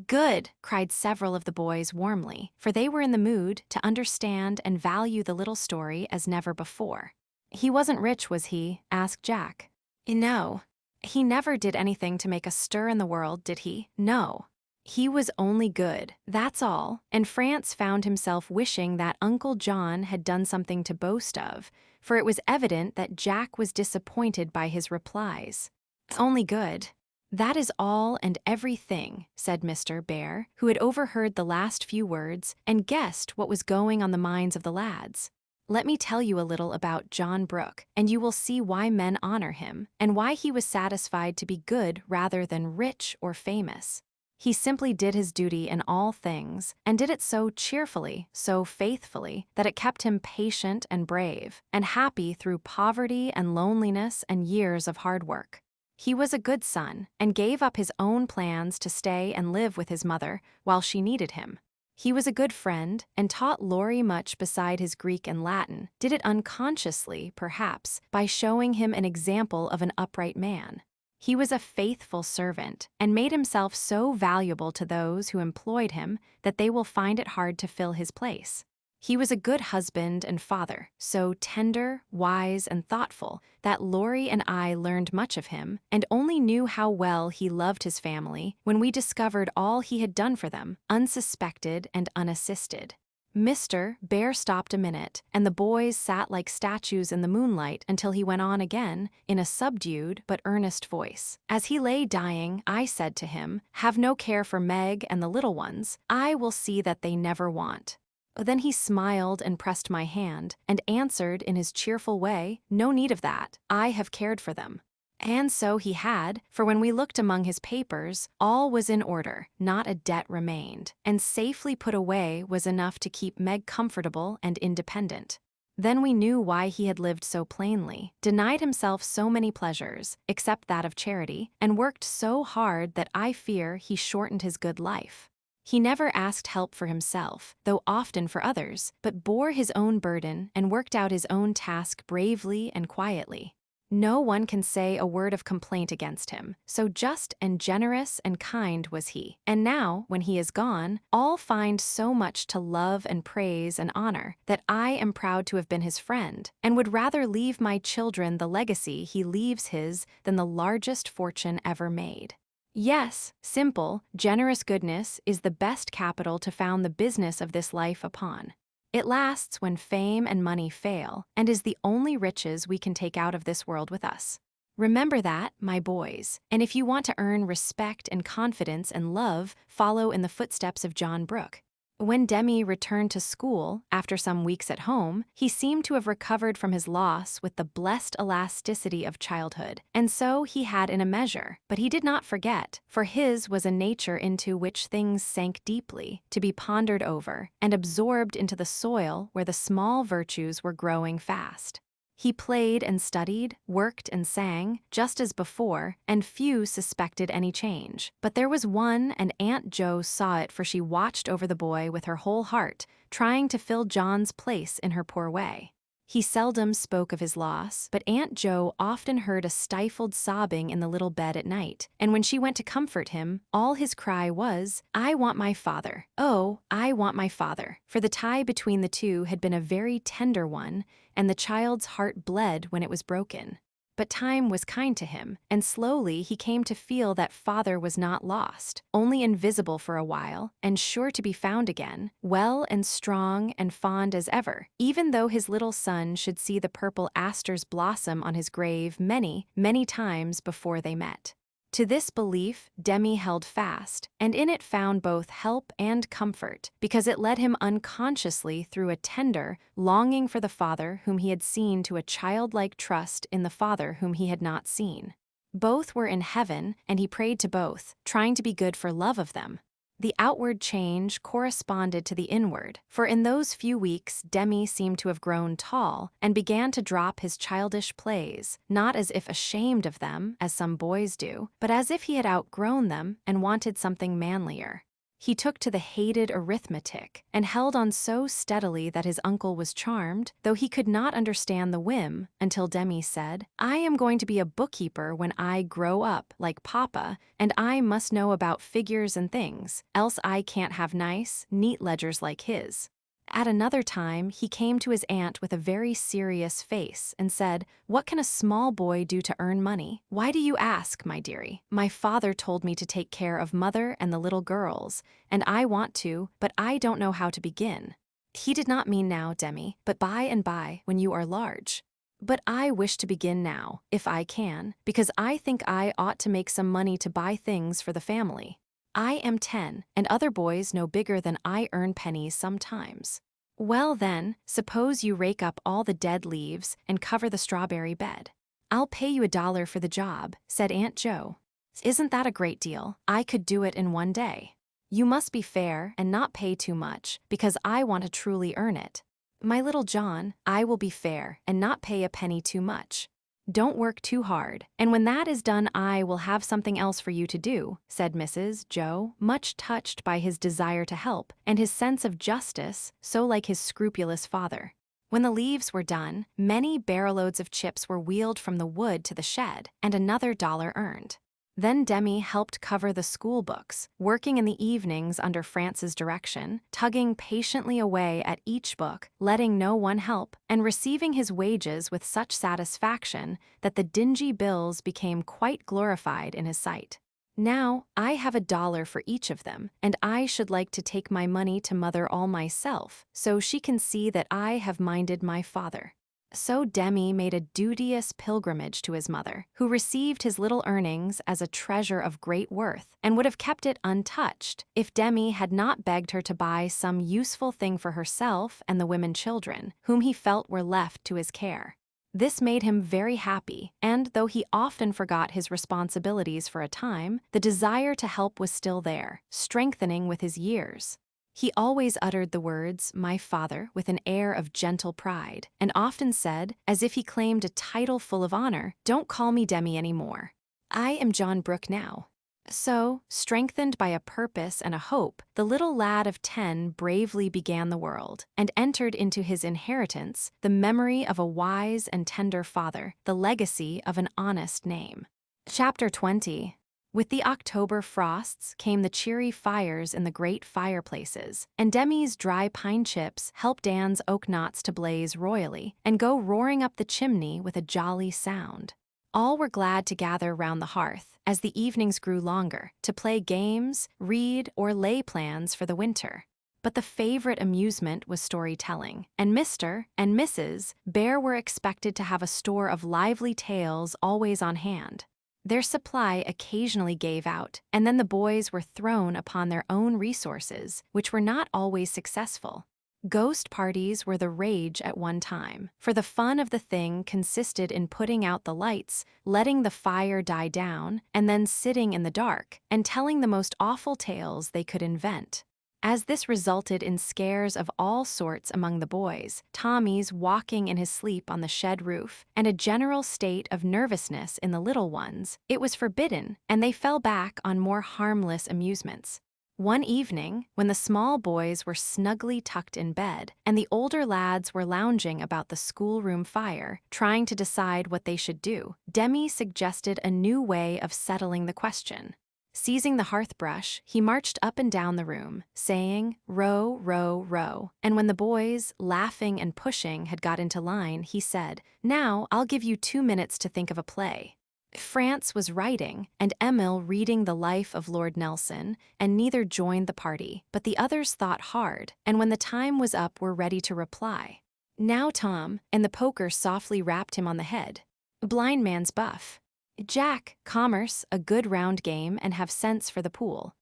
"Good!" cried several of the boys warmly, for they were in the mood to understand and value the little story as never before. "He wasn't rich, was he?" asked Jack. "No. He never did anything to make a stir in the world, did he? No. He was only good, that's all," and France found himself wishing that Uncle John had done something to boast of, for it was evident that Jack was disappointed by his replies. "Only good. That is all and everything," said Mr. Bear, who had overheard the last few words and guessed what was going on the minds of the lads. "Let me tell you a little about John Brooke, and you will see why men honor him, and why he was satisfied to be good rather than rich or famous. He simply did his duty in all things, and did it so cheerfully, so faithfully, that it kept him patient and brave, and happy through poverty and loneliness and years of hard work. He was a good son and gave up his own plans to stay and live with his mother while she needed him. He was a good friend and taught Laurie much beside his Greek and Latin, did it unconsciously, perhaps, by showing him an example of an upright man. He was a faithful servant and made himself so valuable to those who employed him that they will find it hard to fill his place. He was a good husband and father, so tender, wise, and thoughtful that Laurie and I learned much of him and only knew how well he loved his family when we discovered all he had done for them, unsuspected and unassisted. Mr. Bear stopped a minute, and the boys sat like statues in the moonlight until he went on again in a subdued but earnest voice. As he lay dying, I said to him, "Have no care for Meg and the little ones. I will see that they never want." Then he smiled and pressed my hand, and answered in his cheerful way, "No need of that. I have cared for them." And so he had, for when we looked among his papers, all was in order, not a debt remained, and safely put away was enough to keep Meg comfortable and independent. Then we knew why he had lived so plainly, denied himself so many pleasures, except that of charity, and worked so hard that I fear he shortened his good life. He never asked help for himself, though often for others, but bore his own burden and worked out his own task bravely and quietly. No one can say a word of complaint against him, so just and generous and kind was he. And now, when he is gone, all find so much to love and praise and honor that I am proud to have been his friend, and would rather leave my children the legacy he leaves his than the largest fortune ever made. Yes, simple, generous goodness is the best capital to found the business of this life upon. It lasts when fame and money fail, and is the only riches we can take out of this world with us. Remember that, my boys, and if you want to earn respect and confidence and love, follow in the footsteps of John Brooke. When Demi returned to school, after some weeks at home, he seemed to have recovered from his loss with the blessed elasticity of childhood, and so he had in a measure, but he did not forget, for his was a nature into which things sank deeply, to be pondered over, and absorbed into the soil where the small virtues were growing fast. He played and studied, worked and sang, just as before, and few suspected any change. But there was one, and Aunt Jo saw it, for she watched over the boy with her whole heart, trying to fill John's place in her poor way. He seldom spoke of his loss, but Aunt Jo often heard a stifled sobbing in the little bed at night, and when she went to comfort him, all his cry was, "I want my father. Oh, I want my father," for the tie between the two had been a very tender one, and the child's heart bled when it was broken. But time was kind to him, and slowly he came to feel that father was not lost, only invisible for a while, and sure to be found again, well and strong and fond as ever, even though his little son should see the purple asters blossom on his grave many, many times before they met. To this belief Demi held fast, and in it found both help and comfort, because it led him unconsciously through a tender, longing for the father whom he had seen to a childlike trust in the father whom he had not seen. Both were in heaven, and he prayed to both, trying to be good for love of them. The outward change corresponded to the inward, for in those few weeks Demi seemed to have grown tall and began to drop his childish plays, not as if ashamed of them, as some boys do, but as if he had outgrown them and wanted something manlier. He took to the hated arithmetic and held on so steadily that his uncle was charmed, though he could not understand the whim, until Demi said, "I am going to be a bookkeeper when I grow up, like Papa, and I must know about figures and things, else I can't have nice, neat ledgers like his." At another time, he came to his aunt with a very serious face and said, "What can a small boy do to earn money? Why do you ask, my dearie? My father told me to take care of mother and the little girls, and I want to, but I don't know how to begin." He did not mean now, Demi, but by and by, when you are large. But I wish to begin now, if I can, because I think I ought to make some money to buy things for the family. I am 10, and other boys no bigger than I earn pennies sometimes. Well then, suppose you rake up all the dead leaves and cover the strawberry bed. I'll pay you $1 for the job, said Aunt Jo. Isn't that a great deal? I could do it in one day. You must be fair and not pay too much, because I want to truly earn it. My little John, I will be fair and not pay a penny too much. Don't work too hard, and when that is done I will have something else for you to do, said Mrs. Joe, much touched by his desire to help and his sense of justice, so like his scrupulous father. When the leaves were done, many barrowloads of chips were wheeled from the wood to the shed, and another dollar earned. Then Demi helped cover the school books, working in the evenings under France's direction, tugging patiently away at each book, letting no one help, and receiving his wages with such satisfaction that the dingy bills became quite glorified in his sight. Now, I have $1 for each of them, and I should like to take my money to mother all myself, so she can see that I have minded my father. So Demi made a duteous pilgrimage to his mother, who received his little earnings as a treasure of great worth, and would have kept it untouched if Demi had not begged her to buy some useful thing for herself and the women children, whom he felt were left to his care. This made him very happy, and though he often forgot his responsibilities for a time, the desire to help was still there, strengthening with his years. He always uttered the words, "my father," with an air of gentle pride, and often said, as if he claimed a title full of honor, "Don't call me Demi any more. I am John Brooke now." So, strengthened by a purpose and a hope, the little lad of 10 bravely began the world, and entered into his inheritance the memory of a wise and tender father, the legacy of an honest name. Chapter 20. With the October frosts came the cheery fires in the great fireplaces, and Demi's dry pine chips helped Dan's oak knots to blaze royally and go roaring up the chimney with a jolly sound. All were glad to gather round the hearth, as the evenings grew longer, to play games, read, or lay plans for the winter. But the favorite amusement was storytelling, and Mr. and Mrs. Bear were expected to have a store of lively tales always on hand. Their supply occasionally gave out, and then the boys were thrown upon their own resources, which were not always successful. Ghost parties were the rage at one time, for the fun of the thing consisted in putting out the lights, letting the fire die down, and then sitting in the dark and telling the most awful tales they could invent. As this resulted in scares of all sorts among the boys, Tommy's walking in his sleep on the shed roof, and a general state of nervousness in the little ones, it was forbidden, and they fell back on more harmless amusements. One evening, when the small boys were snugly tucked in bed, and the older lads were lounging about the schoolroom fire, trying to decide what they should do, Demi suggested a new way of settling the question. Seizing the hearth brush, he marched up and down the room, saying, "Row, row, row," and when the boys, laughing and pushing, had got into line, he said, "Now I'll give you 2 minutes to think of a play." France was writing, and Emil reading the life of Lord Nelson, and neither joined the party, but the others thought hard, and when the time was up were ready to reply. "Now, Tom," and the poker softly rapped him on the head. "Blind man's buff." "Jack, commerce, a good round game, and have sense for the pool."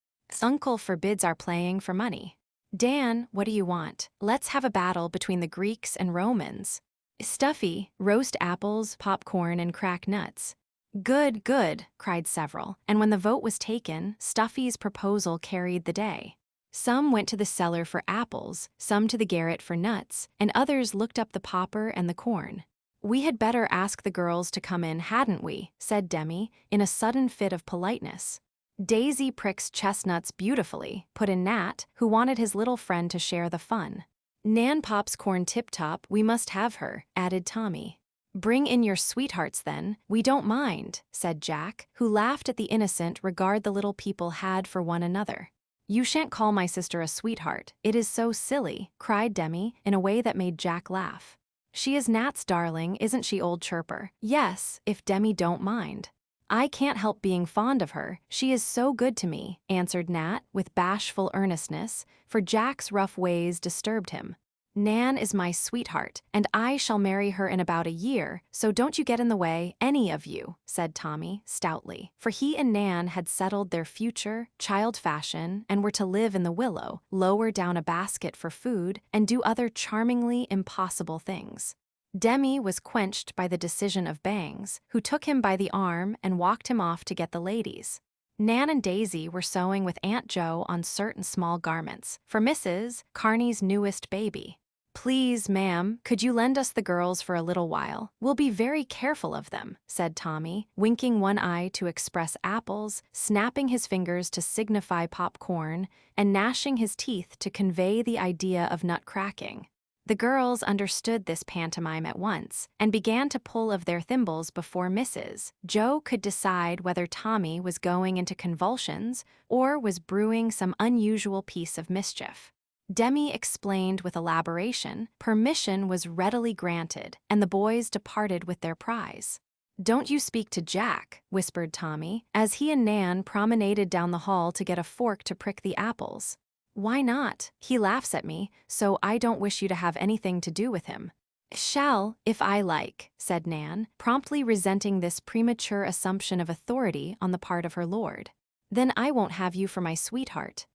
"Uncle forbids our playing for money." "Dan, what do you want? Let's have a battle between the Greeks and Romans." "Stuffy, roast apples, popcorn, and crack nuts." "Good, good," cried several, and when the vote was taken, Stuffy's proposal carried the day. Some went to the cellar for apples, some to the garret for nuts, and others looked up the popper and the corn. "We had better ask the girls to come in, hadn't we?" said Demi, in a sudden fit of politeness. "Daisy pricks chestnuts beautifully," put in Nat, who wanted his little friend to share the fun. "Nan pops corn tip-top, we must have her," added Tommy. "Bring in your sweethearts then, we don't mind," said Jack, who laughed at the innocent regard the little people had for one another. "You shan't call my sister a sweetheart, it is so silly," cried Demi, in a way that made Jack laugh. "She is Nat's darling, isn't she, old chirper?" "Yes, if Demi don't mind." "I can't help being fond of her, she is so good to me," answered Nat, with bashful earnestness, for Jack's rough ways disturbed him. "Nan is my sweetheart, and I shall marry her in about a year, so don't you get in the way, any of you," said Tommy, stoutly, for he and Nan had settled their future, child fashion, and were to live in the willow, lower down a basket for food, and do other charmingly impossible things. Demi was quenched by the decision of Bangs, who took him by the arm and walked him off to get the ladies. Nan and Daisy were sewing with Aunt Jo on certain small garments, for Mrs. Carney's newest baby. "Please, ma'am, could you lend us the girls for a little while? We'll be very careful of them," said Tommy, winking one eye to express apples, snapping his fingers to signify popcorn, and gnashing his teeth to convey the idea of nut cracking. The girls understood this pantomime at once and began to pull of their thimbles before Mrs. Joe could decide whether Tommy was going into convulsions or was brewing some unusual piece of mischief. Demi explained with elaboration, permission was readily granted, and the boys departed with their prize. "Don't you speak to Jack," whispered Tommy, as he and Nan promenaded down the hall to get a fork to prick the apples. "Why not? He laughs at me, so I don't wish you to have anything to do with him." "Shall, if I like," said Nan, promptly resenting this premature assumption of authority on the part of her lord. "Then I won't have you for my sweetheart."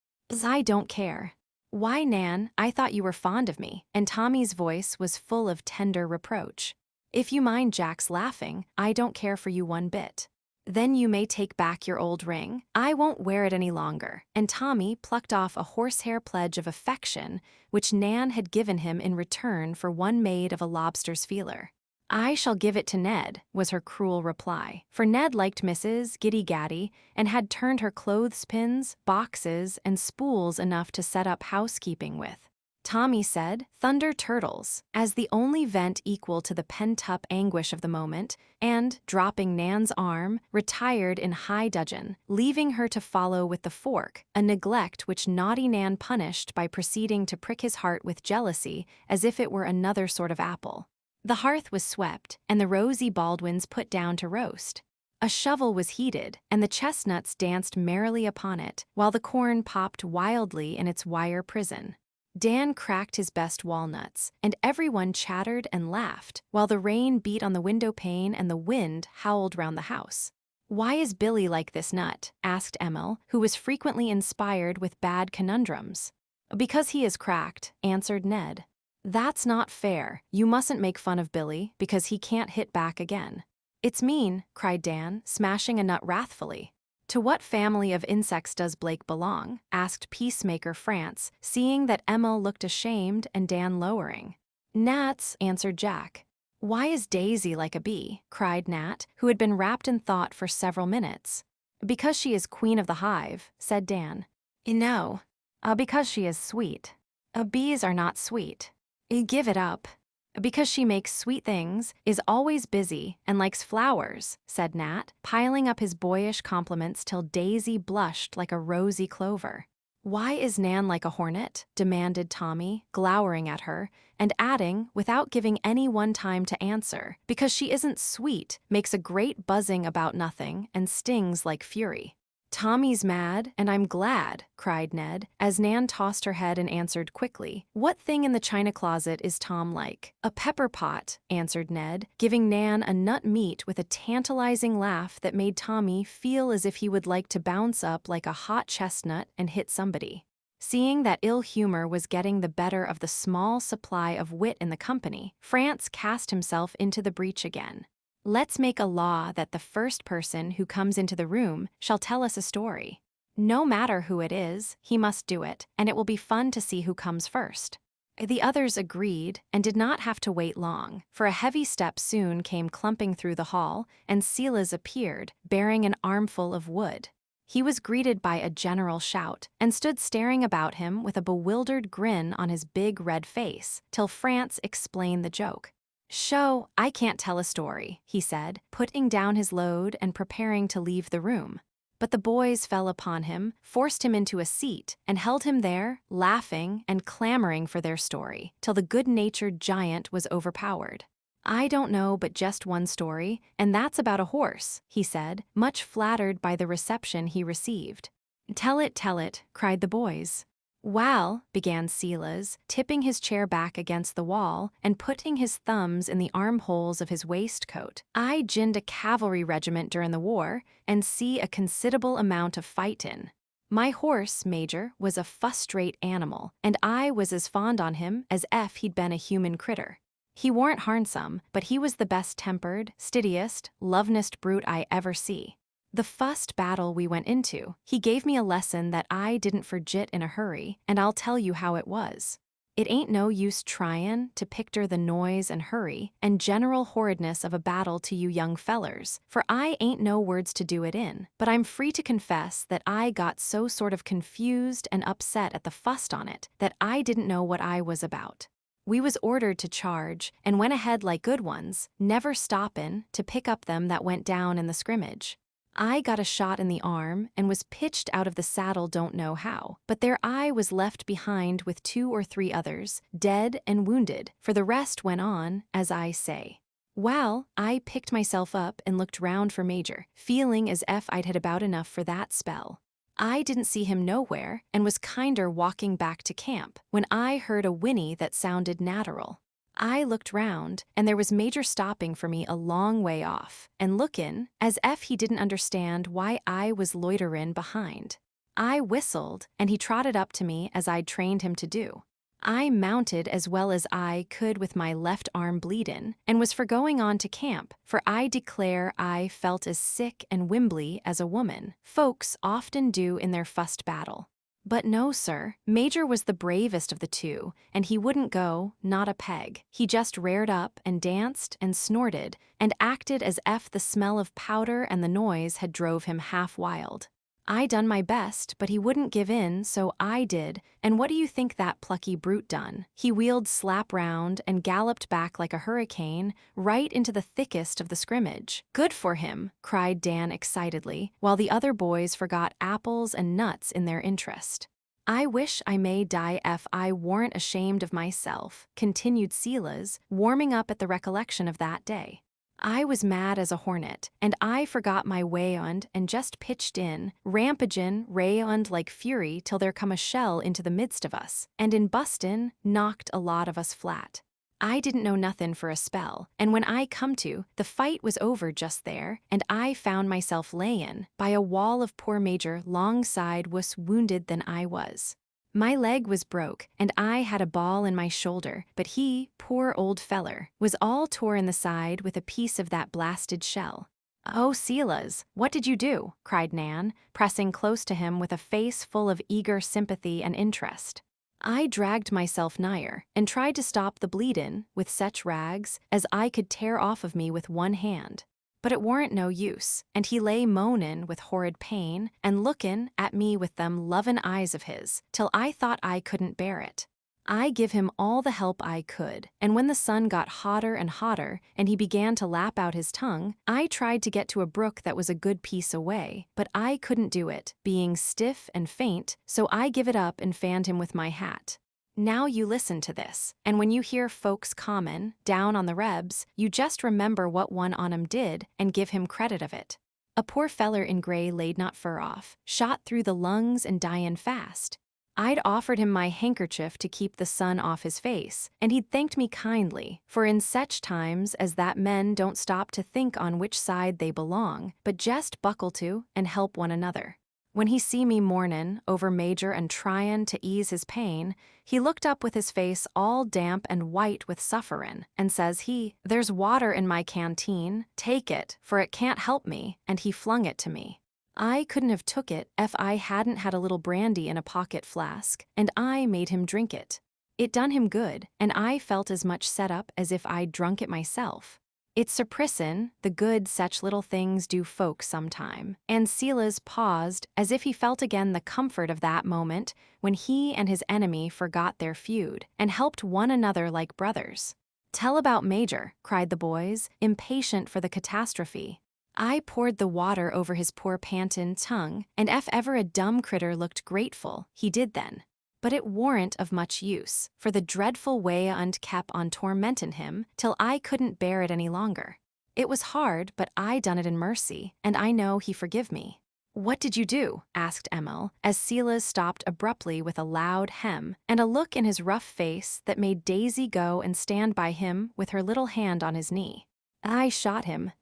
"I don't care." "Why, Nan, I thought you were fond of me," and Tommy's voice was full of tender reproach. "If you mind Jack's laughing, I don't care for you one bit." "Then you may take back your old ring. I won't wear it any longer," and Tommy plucked off a horsehair pledge of affection which Nan had given him in return for one made of a lobster's feeler. "I shall give it to Ned," was her cruel reply, for Ned liked Mrs. Giddy-Gaddy and had turned her clothespins, boxes, and spools enough to set up housekeeping with. Tommy said, "Thunder turtles," as the only vent equal to the pent-up anguish of the moment, and, dropping Nan's arm, retired in high dudgeon, leaving her to follow with the fork, a neglect which naughty Nan punished by proceeding to prick his heart with jealousy as if it were another sort of apple. The hearth was swept, and the rosy Baldwins put down to roast. A shovel was heated, and the chestnuts danced merrily upon it, while the corn popped wildly in its wire prison. Dan cracked his best walnuts, and everyone chattered and laughed, while the rain beat on the window pane and the wind howled round the house. "Why is Billy like this nut?" asked Emil, who was frequently inspired with bad conundrums. "Because he is cracked," answered Ned. "That's not fair. You mustn't make fun of Billy, because he can't hit back again." "It's mean," cried Dan, smashing a nut wrathfully. "To what family of insects does Blake belong?" asked Peacemaker France, seeing that Emil looked ashamed and Dan lowering. "Gnats," answered Jack. "Why is Daisy like a bee?" cried Nat, who had been wrapped in thought for several minutes. "Because she is queen of the hive," said Dan. "No. Because she is sweet." "Bees are not sweet." "Give it up." "Because she makes sweet things, is always busy, and likes flowers," said Nat, piling up his boyish compliments till Daisy blushed like a rosy clover. "Why is Nan like a hornet?" demanded Tommy, glowering at her, and adding, without giving any one time to answer, "Because she isn't sweet, makes a great buzzing about nothing, and stings like fury." "Tommy's mad, and I'm glad," cried Ned, as Nan tossed her head and answered quickly, "What thing in the china closet is Tom like?" "A pepper pot," answered Ned, giving Nan a nut meat with a tantalizing laugh that made Tommy feel as if he would like to bounce up like a hot chestnut and hit somebody. Seeing that ill humor was getting the better of the small supply of wit in the company, France cast himself into the breach again. "Let's make a law that the first person who comes into the room shall tell us a story. No matter who it is, he must do it, and it will be fun to see who comes first." The others agreed and did not have to wait long, for a heavy step soon came clumping through the hall, and Silas appeared, bearing an armful of wood. He was greeted by a general shout, and stood staring about him with a bewildered grin on his big red face, till France explained the joke. "Sho, I can't tell a story," he said, putting down his load and preparing to leave the room. But the boys fell upon him, forced him into a seat, and held him there, laughing and clamoring for their story, till the good-natured giant was overpowered. "I don't know but just one story, and that's about a horse," he said, much flattered by the reception he received. Tell it," cried the boys. "Well," began Silas, tipping his chair back against the wall and putting his thumbs in the armholes of his waistcoat, "I jinned a cavalry regiment during the war, and see a considerable amount of fightin'. My horse, Major, was a fust-rate animal, and I was as fond on him as ef he'd been a human critter. He warn't harnsome, but he was the best-tempered, stiddiest, lovin'est brute I ever see. The fust battle we went into, he gave me a lesson that I didn't forgit in a hurry, and I'll tell you how it was. It ain't no use tryin' to picter the noise and hurry and general horridness of a battle to you young fellers, for I ain't no words to do it in, but I'm free to confess that I got so sort of confused and upset at the fuss on it that I didn't know what I was about. We was ordered to charge and went ahead like good ones, never stoppin' to pick up them that went down in the scrimmage. I got a shot in the arm and was pitched out of the saddle don't know how, but there I was left behind with 2 or 3 others, dead and wounded, for the rest went on, as I say. Well, I picked myself up and looked round for Major, feeling as if I'd had about enough for that spell. I didn't see him nowhere and was kinder walking back to camp when I heard a whinny that sounded natural. I looked round, and there was Major stopping for me a long way off, and lookin' as if he didn't understand why I was loiterin' behind. I whistled, and he trotted up to me as I'd trained him to do. I mounted as well as I could with my left arm bleedin', and was for going on to camp, for I declare I felt as sick and wimbly as a woman folks often do in their fust battle. But no, sir, Major was the bravest of the 2, and he wouldn't go, not a peg. He just reared up and danced and snorted and acted as if the smell of powder and the noise had drove him half wild. I done my best, but he wouldn't give in, so I did, and what do you think that plucky brute done? He wheeled slap round and galloped back like a hurricane, right into the thickest of the scrimmage. Good for him, cried Dan excitedly, while the other boys forgot apples and nuts in their interest. I wish I may die if I warn't ashamed of myself, continued Silas, warming up at the recollection of that day. I was mad as a hornet, and I forgot my way-und and just pitched in, rampagin' ray-und like fury till there come a shell into the midst of us, and in bustin' knocked a lot of us flat. I didn't know nothin' for a spell, and when I come to, the fight was over just there, and I found myself layin' by a wall of poor Major longside wuss wounded than I was. My leg was broke, and I had a ball in my shoulder, but he, poor old feller, was all tore in the side with a piece of that blasted shell. Oh, Silas, what did you do? Cried Nan, pressing close to him with a face full of eager sympathy and interest. I dragged myself nigher, and tried to stop the bleedin' with such rags as I could tear off of me with one hand. But it warn't no use, and he lay moanin' with horrid pain, and lookin' at me with them lovin' eyes of his, till I thought I couldn't bear it. I give him all the help I could, and when the sun got hotter and hotter, and he began to lap out his tongue, I tried to get to a brook that was a good piece away, but I couldn't do it, being stiff and faint, so I give it up and fanned him with my hat. Now you listen to this, and when you hear folks common, down on the rebs, you just remember what one on 'em did and give him credit of it. A poor feller in gray laid not fur off, shot through the lungs and dyin' fast. I'd offered him my handkerchief to keep the sun off his face, and he'd thanked me kindly, for in such times as that men don't stop to think on which side they belong, but just buckle to and help one another. When he see me mournin' over Major and tryin' to ease his pain, he looked up with his face all damp and white with sufferin', and says he, "There's water in my canteen, take it, for it can't help me," and he flung it to me. I couldn't have took it if I hadn't had a little brandy in a pocket flask, and I made him drink it. It done him good, and I felt as much set up as if I'd drunk it myself. It's surprisin' the good such little things do folks sometime, and Silas paused as if he felt again the comfort of that moment when he and his enemy forgot their feud and helped one another like brothers. "Tell about Major," cried the boys, impatient for the catastrophe. I poured the water over his poor pantin' tongue, and if ever a dumb critter looked grateful, he did then. But it warn't of much use, for the dreadful way und kep' on tormentin' him till I couldn't bear it any longer. It was hard, but I done it in mercy, and I know he forgive me. "What did you do?" asked Emil, as Silas stopped abruptly with a loud hem, and a look in his rough face that made Daisy go and stand by him with her little hand on his knee. "I shot him."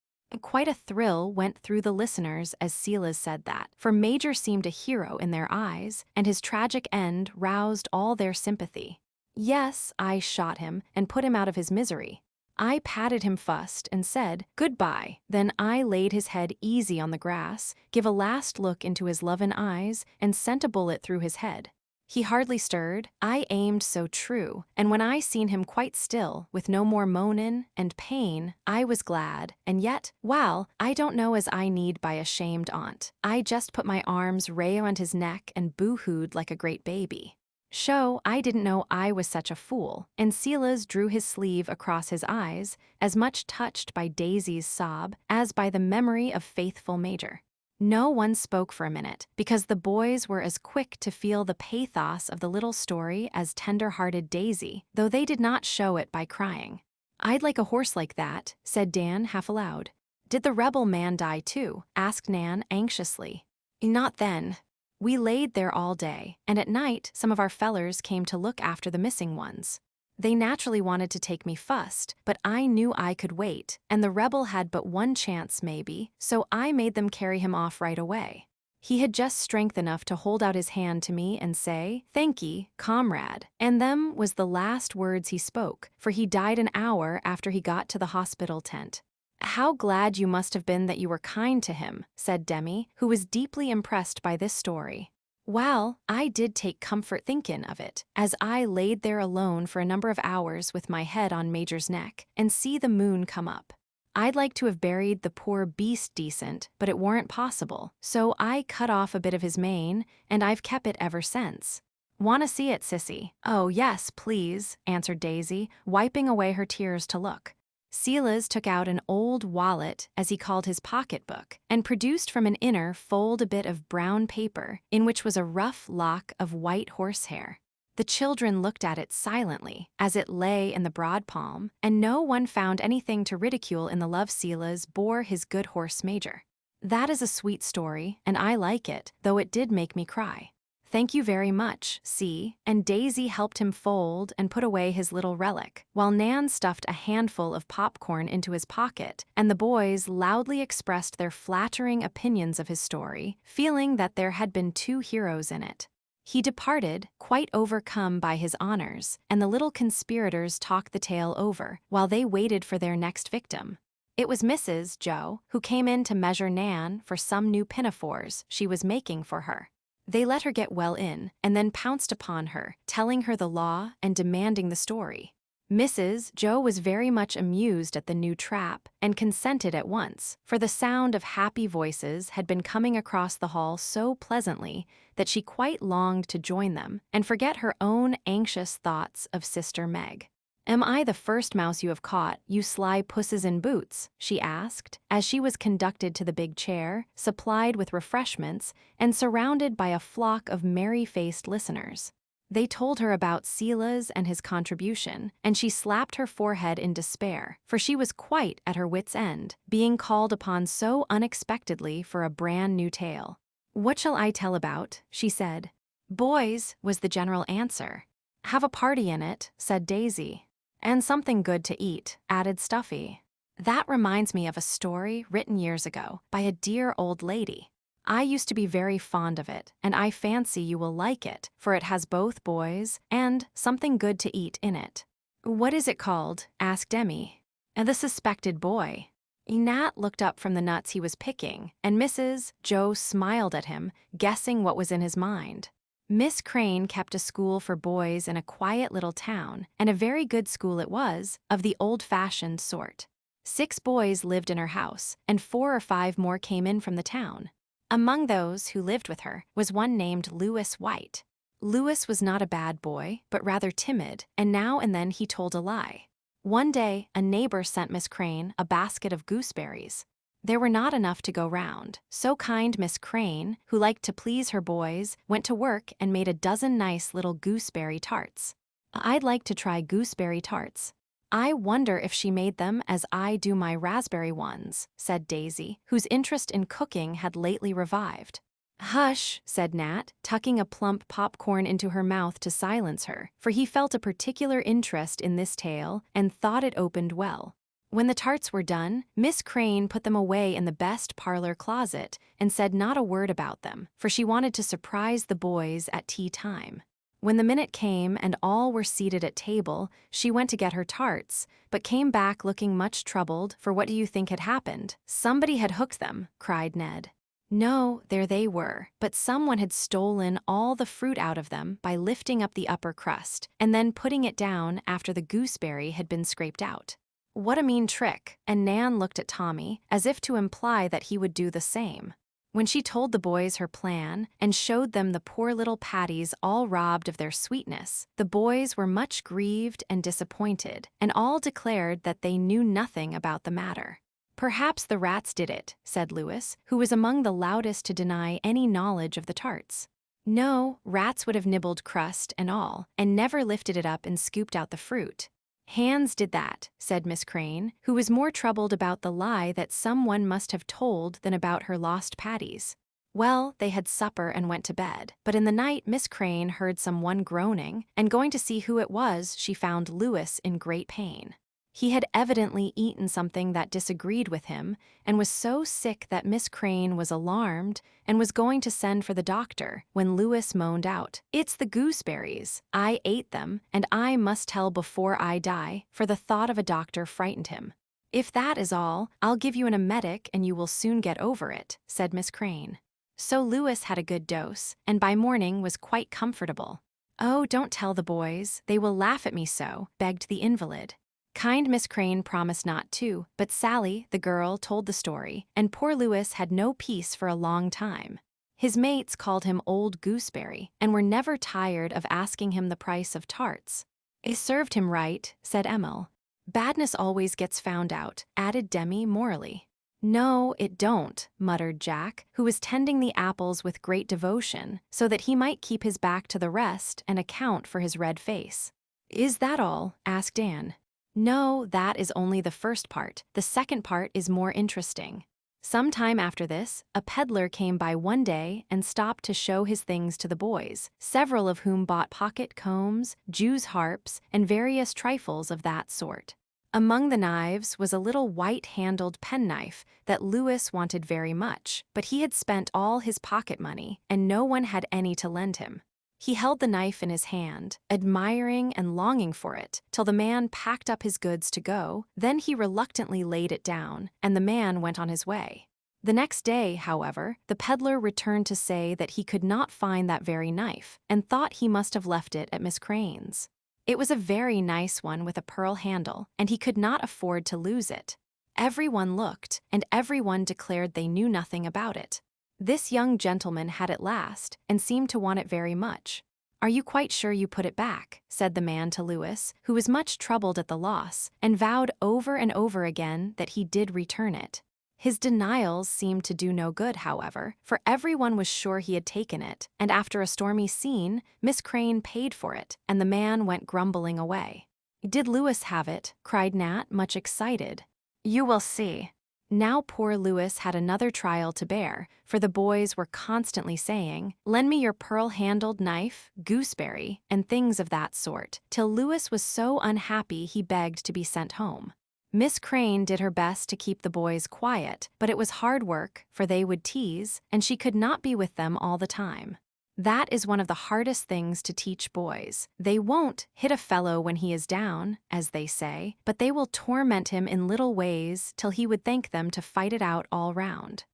Quite a thrill went through the listeners as Silas said that, for Major seemed a hero in their eyes, and his tragic end roused all their sympathy. "Yes, I shot him and put him out of his misery. I patted him fust and said, 'Goodbye.' Then I laid his head easy on the grass, give a last look into his lovin' eyes, and sent a bullet through his head. He hardly stirred. I aimed so true, and when I seen him quite still, with no more moanin' and pain, I was glad, and yet, well, I don't know as I need by a shamed aunt. I just put my arms round his neck and boo-hooed like a great baby. Sho, I didn't know I was such a fool, and Silas drew his sleeve across his eyes, as much touched by Daisy's sob as by the memory of faithful Major. No one spoke for a minute, because the boys were as quick to feel the pathos of the little story as tender-hearted Daisy, though they did not show it by crying. "I'd like a horse like that," said Dan half aloud. "Did the rebel man die too?" asked Nan anxiously. "Not then. We laid there all day, and at night some of our fellers came to look after the missing ones. They naturally wanted to take me fust, but I knew I could wait, and the rebel had but one chance maybe, so I made them carry him off right away. He had just strength enough to hold out his hand to me and say, 'Thank ye, comrade,' and them was the last words he spoke, for he died an hour after he got to the hospital tent." "How glad you must have been that you were kind to him," said Demi, who was deeply impressed by this story. "Well, I did take comfort thinkin' of it, as I laid there alone for a number of hours with my head on Major's neck, and see the moon come up. I'd like to have buried the poor beast decent, but it warn't possible, so I cut off a bit of his mane, and I've kep' it ever since. Want to see it, sissy?" "Oh, yes, please," answered Daisy, wiping away her tears to look. Silas took out an old wallet, as he called his pocketbook, and produced from an inner fold a bit of brown paper, in which was a rough lock of white horsehair. The children looked at it silently, as it lay in the broad palm, and no one found anything to ridicule in the love Silas bore his good horse Major. "That is a sweet story, and I like it, though it did make me cry. Thank you very much, see," and Daisy helped him fold and put away his little relic, while Nan stuffed a handful of popcorn into his pocket, and the boys loudly expressed their flattering opinions of his story, feeling that there had been two heroes in it. He departed, quite overcome by his honors, and the little conspirators talked the tale over, while they waited for their next victim. It was Mrs. Joe, who came in to measure Nan for some new pinafores she was making for her. They let her get well in, and then pounced upon her, telling her the law and demanding the story. Mrs. Joe was very much amused at the new trap, and consented at once, for the sound of happy voices had been coming across the hall so pleasantly that she quite longed to join them and forget her own anxious thoughts of Sister Meg. "Am I the first mouse you have caught, you sly pusses in boots?" she asked, as she was conducted to the big chair, supplied with refreshments, and surrounded by a flock of merry-faced listeners. They told her about Silas and his contribution, and she slapped her forehead in despair, for she was quite at her wit's end, being called upon so unexpectedly for a brand new tale. "What shall I tell about?" she said. "Boys," was the general answer. "Have a party in it," said Daisy. "And something good to eat," added Stuffy. "That reminds me of a story written years ago by a dear old lady. I used to be very fond of it, and I fancy you will like it, for it has both boys and something good to eat in it." "What is it called?" asked Demi. "The Suspected Boy." Nat looked up from the nuts he was picking, and Mrs. Joe smiled at him, guessing what was in his mind. Miss Crane kept a school for boys in a quiet little town, and a very good school it was, of the old-fashioned sort. 6 boys lived in her house, and 4 or 5 more came in from the town. Among those who lived with her was one named Louis White. Louis was not a bad boy, but rather timid, and now and then he told a lie. One day, a neighbor sent Miss Crane a basket of gooseberries. There were not enough to go round, so kind Miss Crane, who liked to please her boys, went to work and made a dozen nice little gooseberry tarts. "I'd like to try gooseberry tarts. I wonder if she made them as I do my raspberry ones," said Daisy, whose interest in cooking had lately revived. "Hush," said Nat, tucking a plump popcorn into her mouth to silence her, for he felt a particular interest in this tale and thought it opened well. When the tarts were done, Miss Crane put them away in the best parlor closet and said not a word about them, for she wanted to surprise the boys at tea time. When the minute came and all were seated at table, she went to get her tarts, but came back looking much troubled, for what do you think had happened? "Somebody had hooked them," cried Ned. No, there they were, but someone had stolen all the fruit out of them by lifting up the upper crust and then putting it down after the gooseberry had been scraped out. What a mean trick, and Nan looked at Tommy as if to imply that he would do the same. When she told the boys her plan and showed them the poor little patties all robbed of their sweetness, the boys were much grieved and disappointed, and all declared that they knew nothing about the matter. "Perhaps the rats did it," said Louis, who was among the loudest to deny any knowledge of the tarts. "No, rats would have nibbled crust and all, and never lifted it up and scooped out the fruit. Hands did that," said Miss Crane, who was more troubled about the lie that someone must have told than about her lost patties. Well, they had supper and went to bed, but in the night Miss Crane heard someone groaning, and going to see who it was, she found Louis in great pain. He had evidently eaten something that disagreed with him, and was so sick that Miss Crane was alarmed and was going to send for the doctor when Louis moaned out, "It's the gooseberries. I ate them, and I must tell before I die," for the thought of a doctor frightened him. "If that is all, I'll give you an emetic and you will soon get over it," said Miss Crane. So Louis had a good dose, and by morning was quite comfortable. "Oh, don't tell the boys, they will laugh at me so," begged the invalid. Kind Miss Crane promised not to, but Sally, the girl, told the story, and poor Louis had no peace for a long time. His mates called him Old Gooseberry, and were never tired of asking him the price of tarts. "It served him right," said Emil. "Badness always gets found out," added Demi morally. "No, it don't," muttered Jack, who was tending the apples with great devotion, so that he might keep his back to the rest and account for his red face. "Is that all?" asked Anne. "No, that is only the first part. The second part is more interesting. Some time after this, a peddler came by one day and stopped to show his things to the boys, several of whom bought pocket combs, Jews' harps, and various trifles of that sort. Among the knives was a little white-handled penknife that Louis wanted very much, but he had spent all his pocket money, and no one had any to lend him. He held the knife in his hand, admiring and longing for it, till the man packed up his goods to go. Then he reluctantly laid it down, and the man went on his way. The next day, however, the peddler returned to say that he could not find that very knife, and thought he must have left it at Miss Crane's. It was a very nice one with a pearl handle, and he could not afford to lose it. Everyone looked, and everyone declared they knew nothing about it. This young gentleman had it last, and seemed to want it very much. "Are you quite sure you put it back?" said the man to Louis, who was much troubled at the loss, and vowed over and over again that he did return it. His denials seemed to do no good, however, for everyone was sure he had taken it, and after a stormy scene, Miss Crane paid for it, and the man went grumbling away. "Did Louis have it?" cried Nat, much excited. "You will see." Now poor Louis had another trial to bear, for the boys were constantly saying, "Lend me your pearl-handled knife, gooseberry," and things of that sort, till Louis was so unhappy he begged to be sent home. Miss Crane did her best to keep the boys quiet, but it was hard work, for they would tease, and she could not be with them all the time. That is one of the hardest things to teach boys. They won't hit a fellow when he is down, as they say, but they will torment him in little ways till he would thank them to fight it out all round.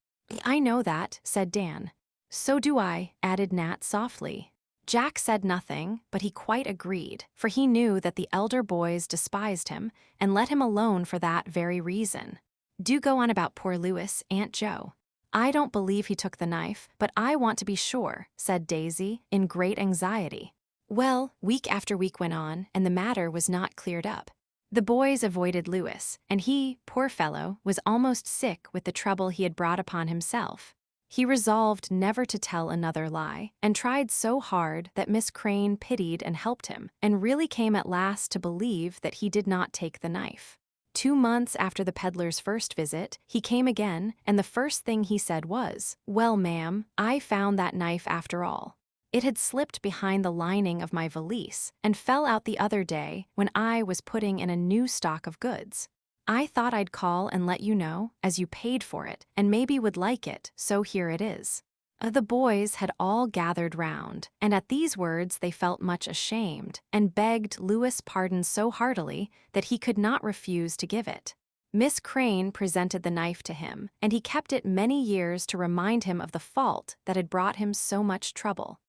"I know that," said Dan. "So do I," added Nat softly. Jack said nothing, but he quite agreed, for he knew that the elder boys despised him and let him alone for that very reason. "Do go on about poor Louis, Aunt Jo." "I don't believe he took the knife, but I want to be sure," said Daisy, in great anxiety. Well, week after week went on, and the matter was not cleared up. The boys avoided Louis, and he, poor fellow, was almost sick with the trouble he had brought upon himself. He resolved never to tell another lie, and tried so hard that Miss Crane pitied and helped him, and really came at last to believe that he did not take the knife. 2 months after the peddler's first visit, he came again, and the first thing he said was, "Well, ma'am, I found that knife after all. It had slipped behind the lining of my valise, and fell out the other day when I was putting in a new stock of goods. I thought I'd call and let you know, as you paid for it, and maybe would like it, so here it is." The boys had all gathered round, and at these words they felt much ashamed, and begged Louis' pardon so heartily that he could not refuse to give it. Miss Crane presented the knife to him, and he kept it many years to remind him of the fault that had brought him so much trouble.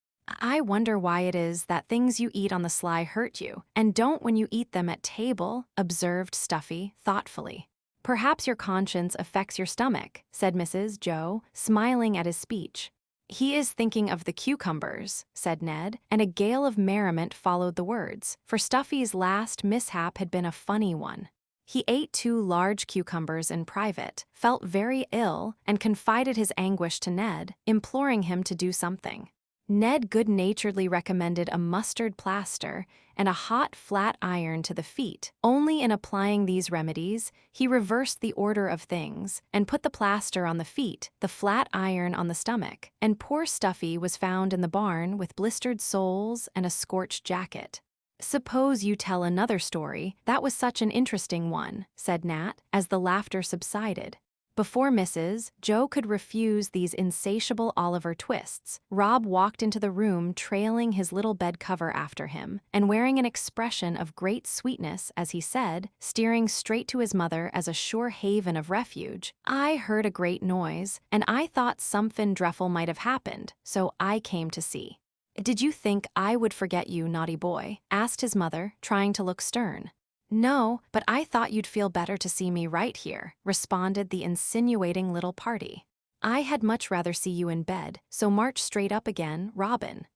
I wonder why it is that things you eat on the sly hurt you, and don't when you eat them at table, observed Stuffy thoughtfully. Perhaps your conscience affects your stomach, said Mrs. Joe, smiling at his speech. He is thinking of the cucumbers, said Ned, and a gale of merriment followed the words, for Stuffy's last mishap had been a funny one. He ate 2 large cucumbers in private, felt very ill, and confided his anguish to Ned, imploring him to do something. Ned good-naturedly recommended a mustard plaster and a hot flat iron to the feet. Only in applying these remedies, he reversed the order of things and put the plaster on the feet, the flat iron on the stomach, and poor Stuffy was found in the barn with blistered soles and a scorched jacket. Suppose you tell another story, that was such an interesting one, said Nat, as the laughter subsided. Before Mrs. Joe could refuse these insatiable Oliver twists, Rob walked into the room trailing his little bed cover after him, and wearing an expression of great sweetness as he said, steering straight to his mother as a sure haven of refuge, I heard a great noise, and I thought somefin dreadful might have happened, so I came to see. Did you think I would forget you, naughty boy? Asked his mother, trying to look stern. No, but I thought you'd feel better to see me right here, responded the insinuating little party. I had much rather see you in bed, so march straight up again, Robin.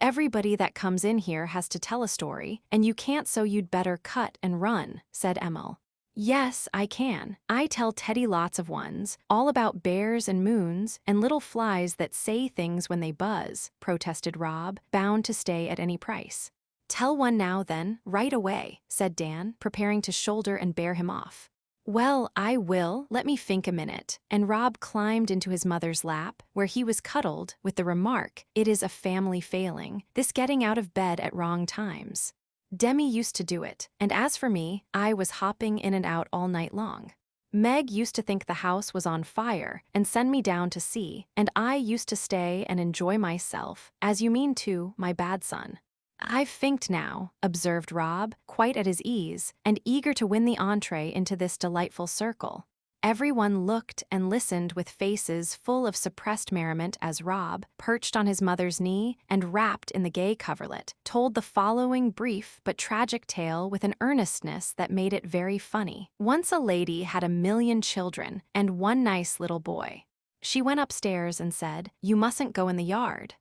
Everybody that comes in here has to tell a story, and you can't, so you'd better cut and run, said Emil. Yes, I can. I tell Teddy lots of ones, all about bears and moons and little flies that say things when they buzz, protested Rob, bound to stay at any price. Tell one now then, right away, said Dan, preparing to shoulder and bear him off. Well, I will, let me think a minute, and Rob climbed into his mother's lap, where he was cuddled, with the remark, it is a family failing, this getting out of bed at wrong times. Demi used to do it, and as for me, I was hopping in and out all night long. Meg used to think the house was on fire and send me down to see, and I used to stay and enjoy myself, as you mean too, my bad son. I've finked now, observed Rob, quite at his ease, and eager to win the entree into this delightful circle. Everyone looked and listened with faces full of suppressed merriment as Rob, perched on his mother's knee and wrapped in the gay coverlet, told the following brief but tragic tale with an earnestness that made it very funny. Once a lady had 1,000,000 children and one nice little boy. She went upstairs and said, "You mustn't go in the yard."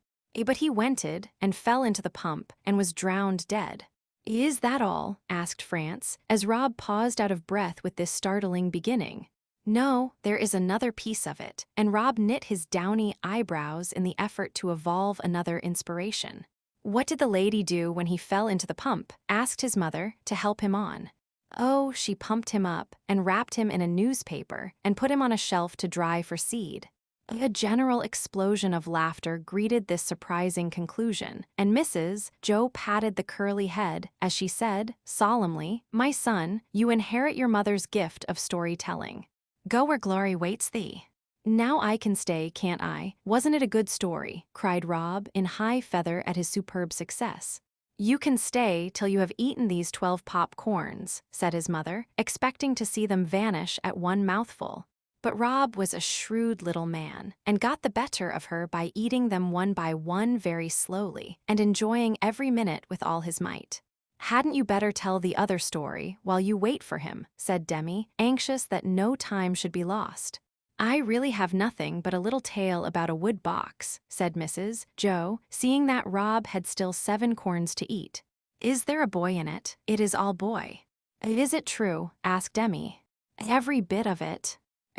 But he wented and fell into the pump and was drowned dead. Is that all? Asked France, as Rob paused out of breath with this startling beginning. No, there is another piece of it, and Rob knit his downy eyebrows in the effort to evolve another inspiration. What did the lady do when he fell into the pump? Asked his mother, to help him on. Oh, she pumped him up and wrapped him in a newspaper and put him on a shelf to dry for seed. A general explosion of laughter greeted this surprising conclusion, and Mrs. Joe patted the curly head as she said, solemnly, "My son, you inherit your mother's gift of storytelling. Go where glory waits thee." Now I can stay, can't I? Wasn't it a good story? Cried Rob, in high feather at his superb success. You can stay till you have eaten these 12 popcorns, said his mother, expecting to see them vanish at one mouthful. But Rob was a shrewd little man, and got the better of her by eating them one by one very slowly, and enjoying every minute with all his might. Hadn't you better tell the other story while you wait for him, said Demi, anxious that no time should be lost. I really have nothing but a little tale about a wood box, said Mrs. Joe, seeing that Rob had still 7 corns to eat. Is there a boy in it? It is all boy. Is it true? Asked Demi. Every bit of it.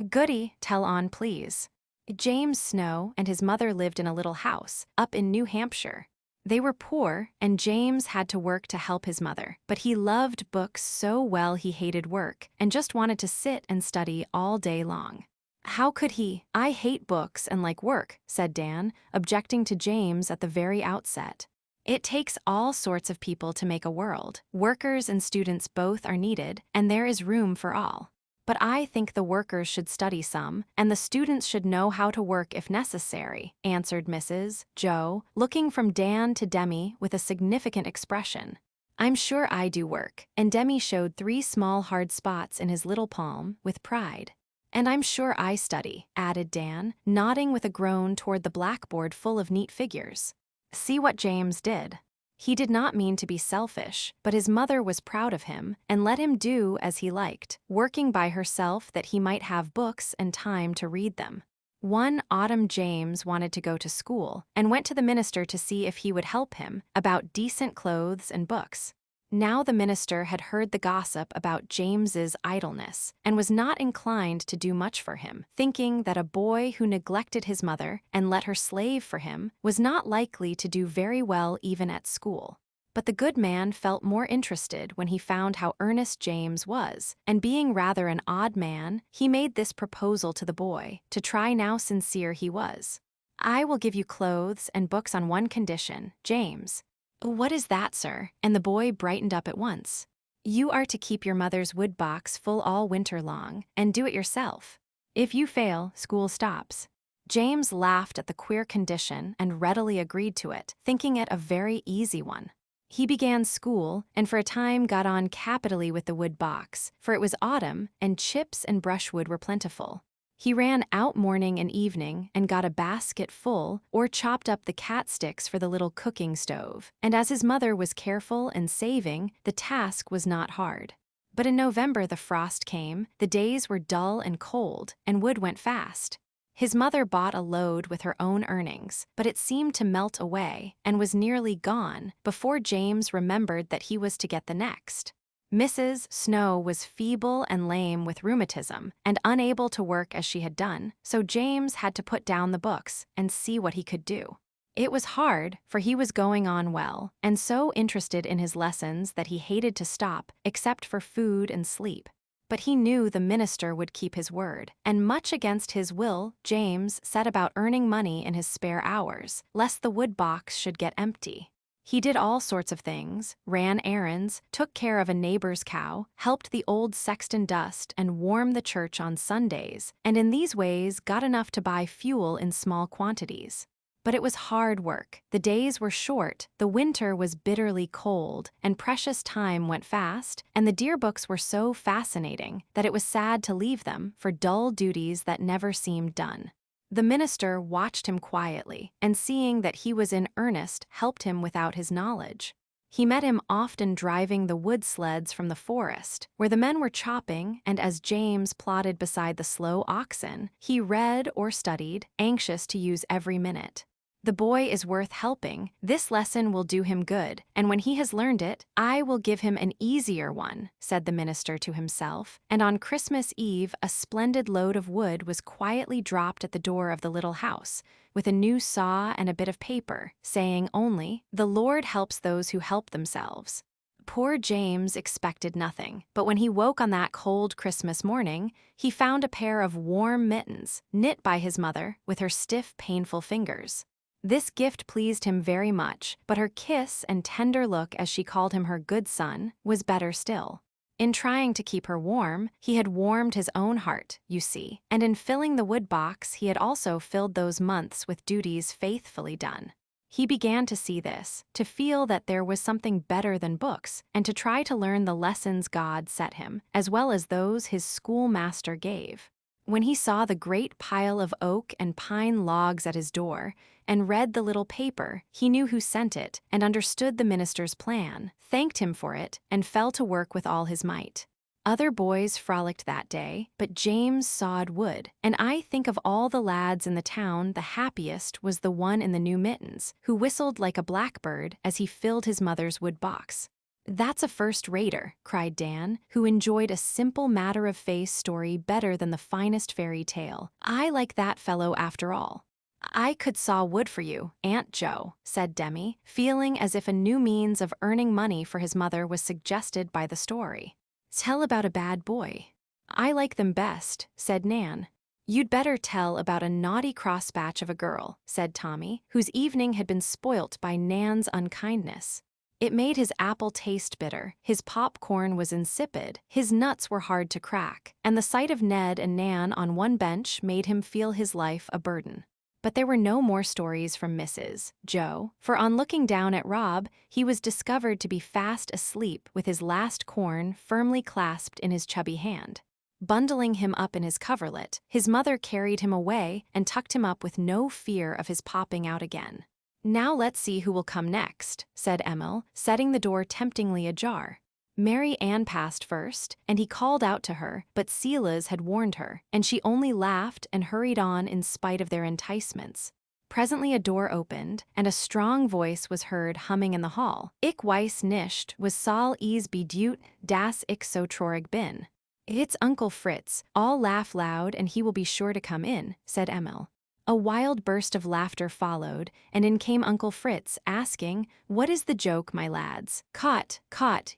Goody, tell on, please. James Snow and his mother lived in a little house up in New Hampshire. They were poor, and James had to work to help his mother, but he loved books so well he hated work and just wanted to sit and study all day long. How could he? I hate books and like work, said Dan, objecting to James at the very outset. It takes all sorts of people to make a world. Workers and students both are needed, and there is room for all. But I think the workers should study some, and the students should know how to work if necessary, answered Mrs. Joe, looking from Dan to Demi with a significant expression. I'm sure I do work, and Demi showed 3 small hard spots in his little palm with pride. And I'm sure I study, added Dan, nodding with a groan toward the blackboard full of neat figures. See what James did. He did not mean to be selfish, but his mother was proud of him and let him do as he liked, working by herself that he might have books and time to read them. One autumn James wanted to go to school and went to the minister to see if he would help him about decent clothes and books. Now the minister had heard the gossip about James's idleness and was not inclined to do much for him, thinking that a boy who neglected his mother and let her slave for him was not likely to do very well even at school. But the good man felt more interested when he found how earnest James was, and being rather an odd man, he made this proposal to the boy, to try how sincere he was. I will give you clothes and books on one condition, James. What is that, sir? And the boy brightened up at once. You are to keep your mother's wood box full all winter long, and do it yourself. If you fail, school stops. James laughed at the queer condition and readily agreed to it, thinking it a very easy one. He began school, and for a time got on capitally with the wood box, for it was autumn, and chips and brushwood were plentiful. He ran out morning and evening and got a basket full or chopped up the cat sticks for the little cooking stove, and as his mother was careful and saving, the task was not hard. But in November the frost came, the days were dull and cold, and wood went fast. His mother bought a load with her own earnings, but it seemed to melt away and was nearly gone before James remembered that he was to get the next. Mrs. Snow was feeble and lame with rheumatism and unable to work as she had done, so James had to put down the books and see what he could do. It was hard, for he was going on well and so interested in his lessons that he hated to stop except for food and sleep. But he knew the minister would keep his word, and much against his will, James set about earning money in his spare hours, lest the wood box should get empty. He did all sorts of things, ran errands, took care of a neighbor's cow, helped the old sexton dust and warm the church on Sundays, and in these ways got enough to buy fuel in small quantities. But it was hard work. The days were short, the winter was bitterly cold, and precious time went fast, and the dear books were so fascinating that it was sad to leave them for dull duties that never seemed done. The minister watched him quietly, and seeing that he was in earnest, helped him without his knowledge. He met him often driving the wood sleds from the forest, where the men were chopping, and as James plodded beside the slow oxen, he read or studied, anxious to use every minute. The boy is worth helping. This lesson will do him good, and when he has learned it, I will give him an easier one, said the minister to himself, and on Christmas Eve a splendid load of wood was quietly dropped at the door of the little house, with a new saw and a bit of paper, saying only, "The Lord helps those who help themselves." Poor James expected nothing, but when he woke on that cold Christmas morning, he found a pair of warm mittens, knit by his mother, with her stiff, painful fingers. This gift pleased him very much, but her kiss and tender look as she called him her good son was better still. In trying to keep her warm, he had warmed his own heart, you see, and in filling the wood box he had also filled those months with duties faithfully done. He began to see this, to feel that there was something better than books, and to try to learn the lessons God set him, as well as those his schoolmaster gave. When he saw the great pile of oak and pine logs at his door, and read the little paper, he knew who sent it, and understood the minister's plan, thanked him for it, and fell to work with all his might. Other boys frolicked that day, but James sawed wood, and I think of all the lads in the town the happiest was the one in the new mittens, who whistled like a blackbird as he filled his mother's wood box. "That's a first-rater," cried Dan, who enjoyed a simple matter-of-face story better than the finest fairy tale. "I like that fellow after all." "I could saw wood for you, Aunt Jo," said Demi, feeling as if a new means of earning money for his mother was suggested by the story. "Tell about a bad boy." "I like them best," said Nan. "You'd better tell about a naughty crossbatch of a girl," said Tommy, whose evening had been spoilt by Nan's unkindness. It made his apple taste bitter, his popcorn was insipid, his nuts were hard to crack, and the sight of Ned and Nan on one bench made him feel his life a burden. But there were no more stories from Mrs. Joe, for on looking down at Rob, he was discovered to be fast asleep with his last corn firmly clasped in his chubby hand. Bundling him up in his coverlet, his mother carried him away and tucked him up with no fear of his popping out again. "Now let's see who will come next," said Emil, setting the door temptingly ajar. Mary Ann passed first, and he called out to her, but Sela's had warned her, and she only laughed and hurried on in spite of their enticements. Presently a door opened, and a strong voice was heard humming in the hall. "Ich weiß nicht, was soll es bedeuten, dass ich so traurig bin." "It's Uncle Fritz. All laugh loud and he will be sure to come in," said Emil. A wild burst of laughter followed, and in came Uncle Fritz, asking, "What is the joke, my lads?" Caught,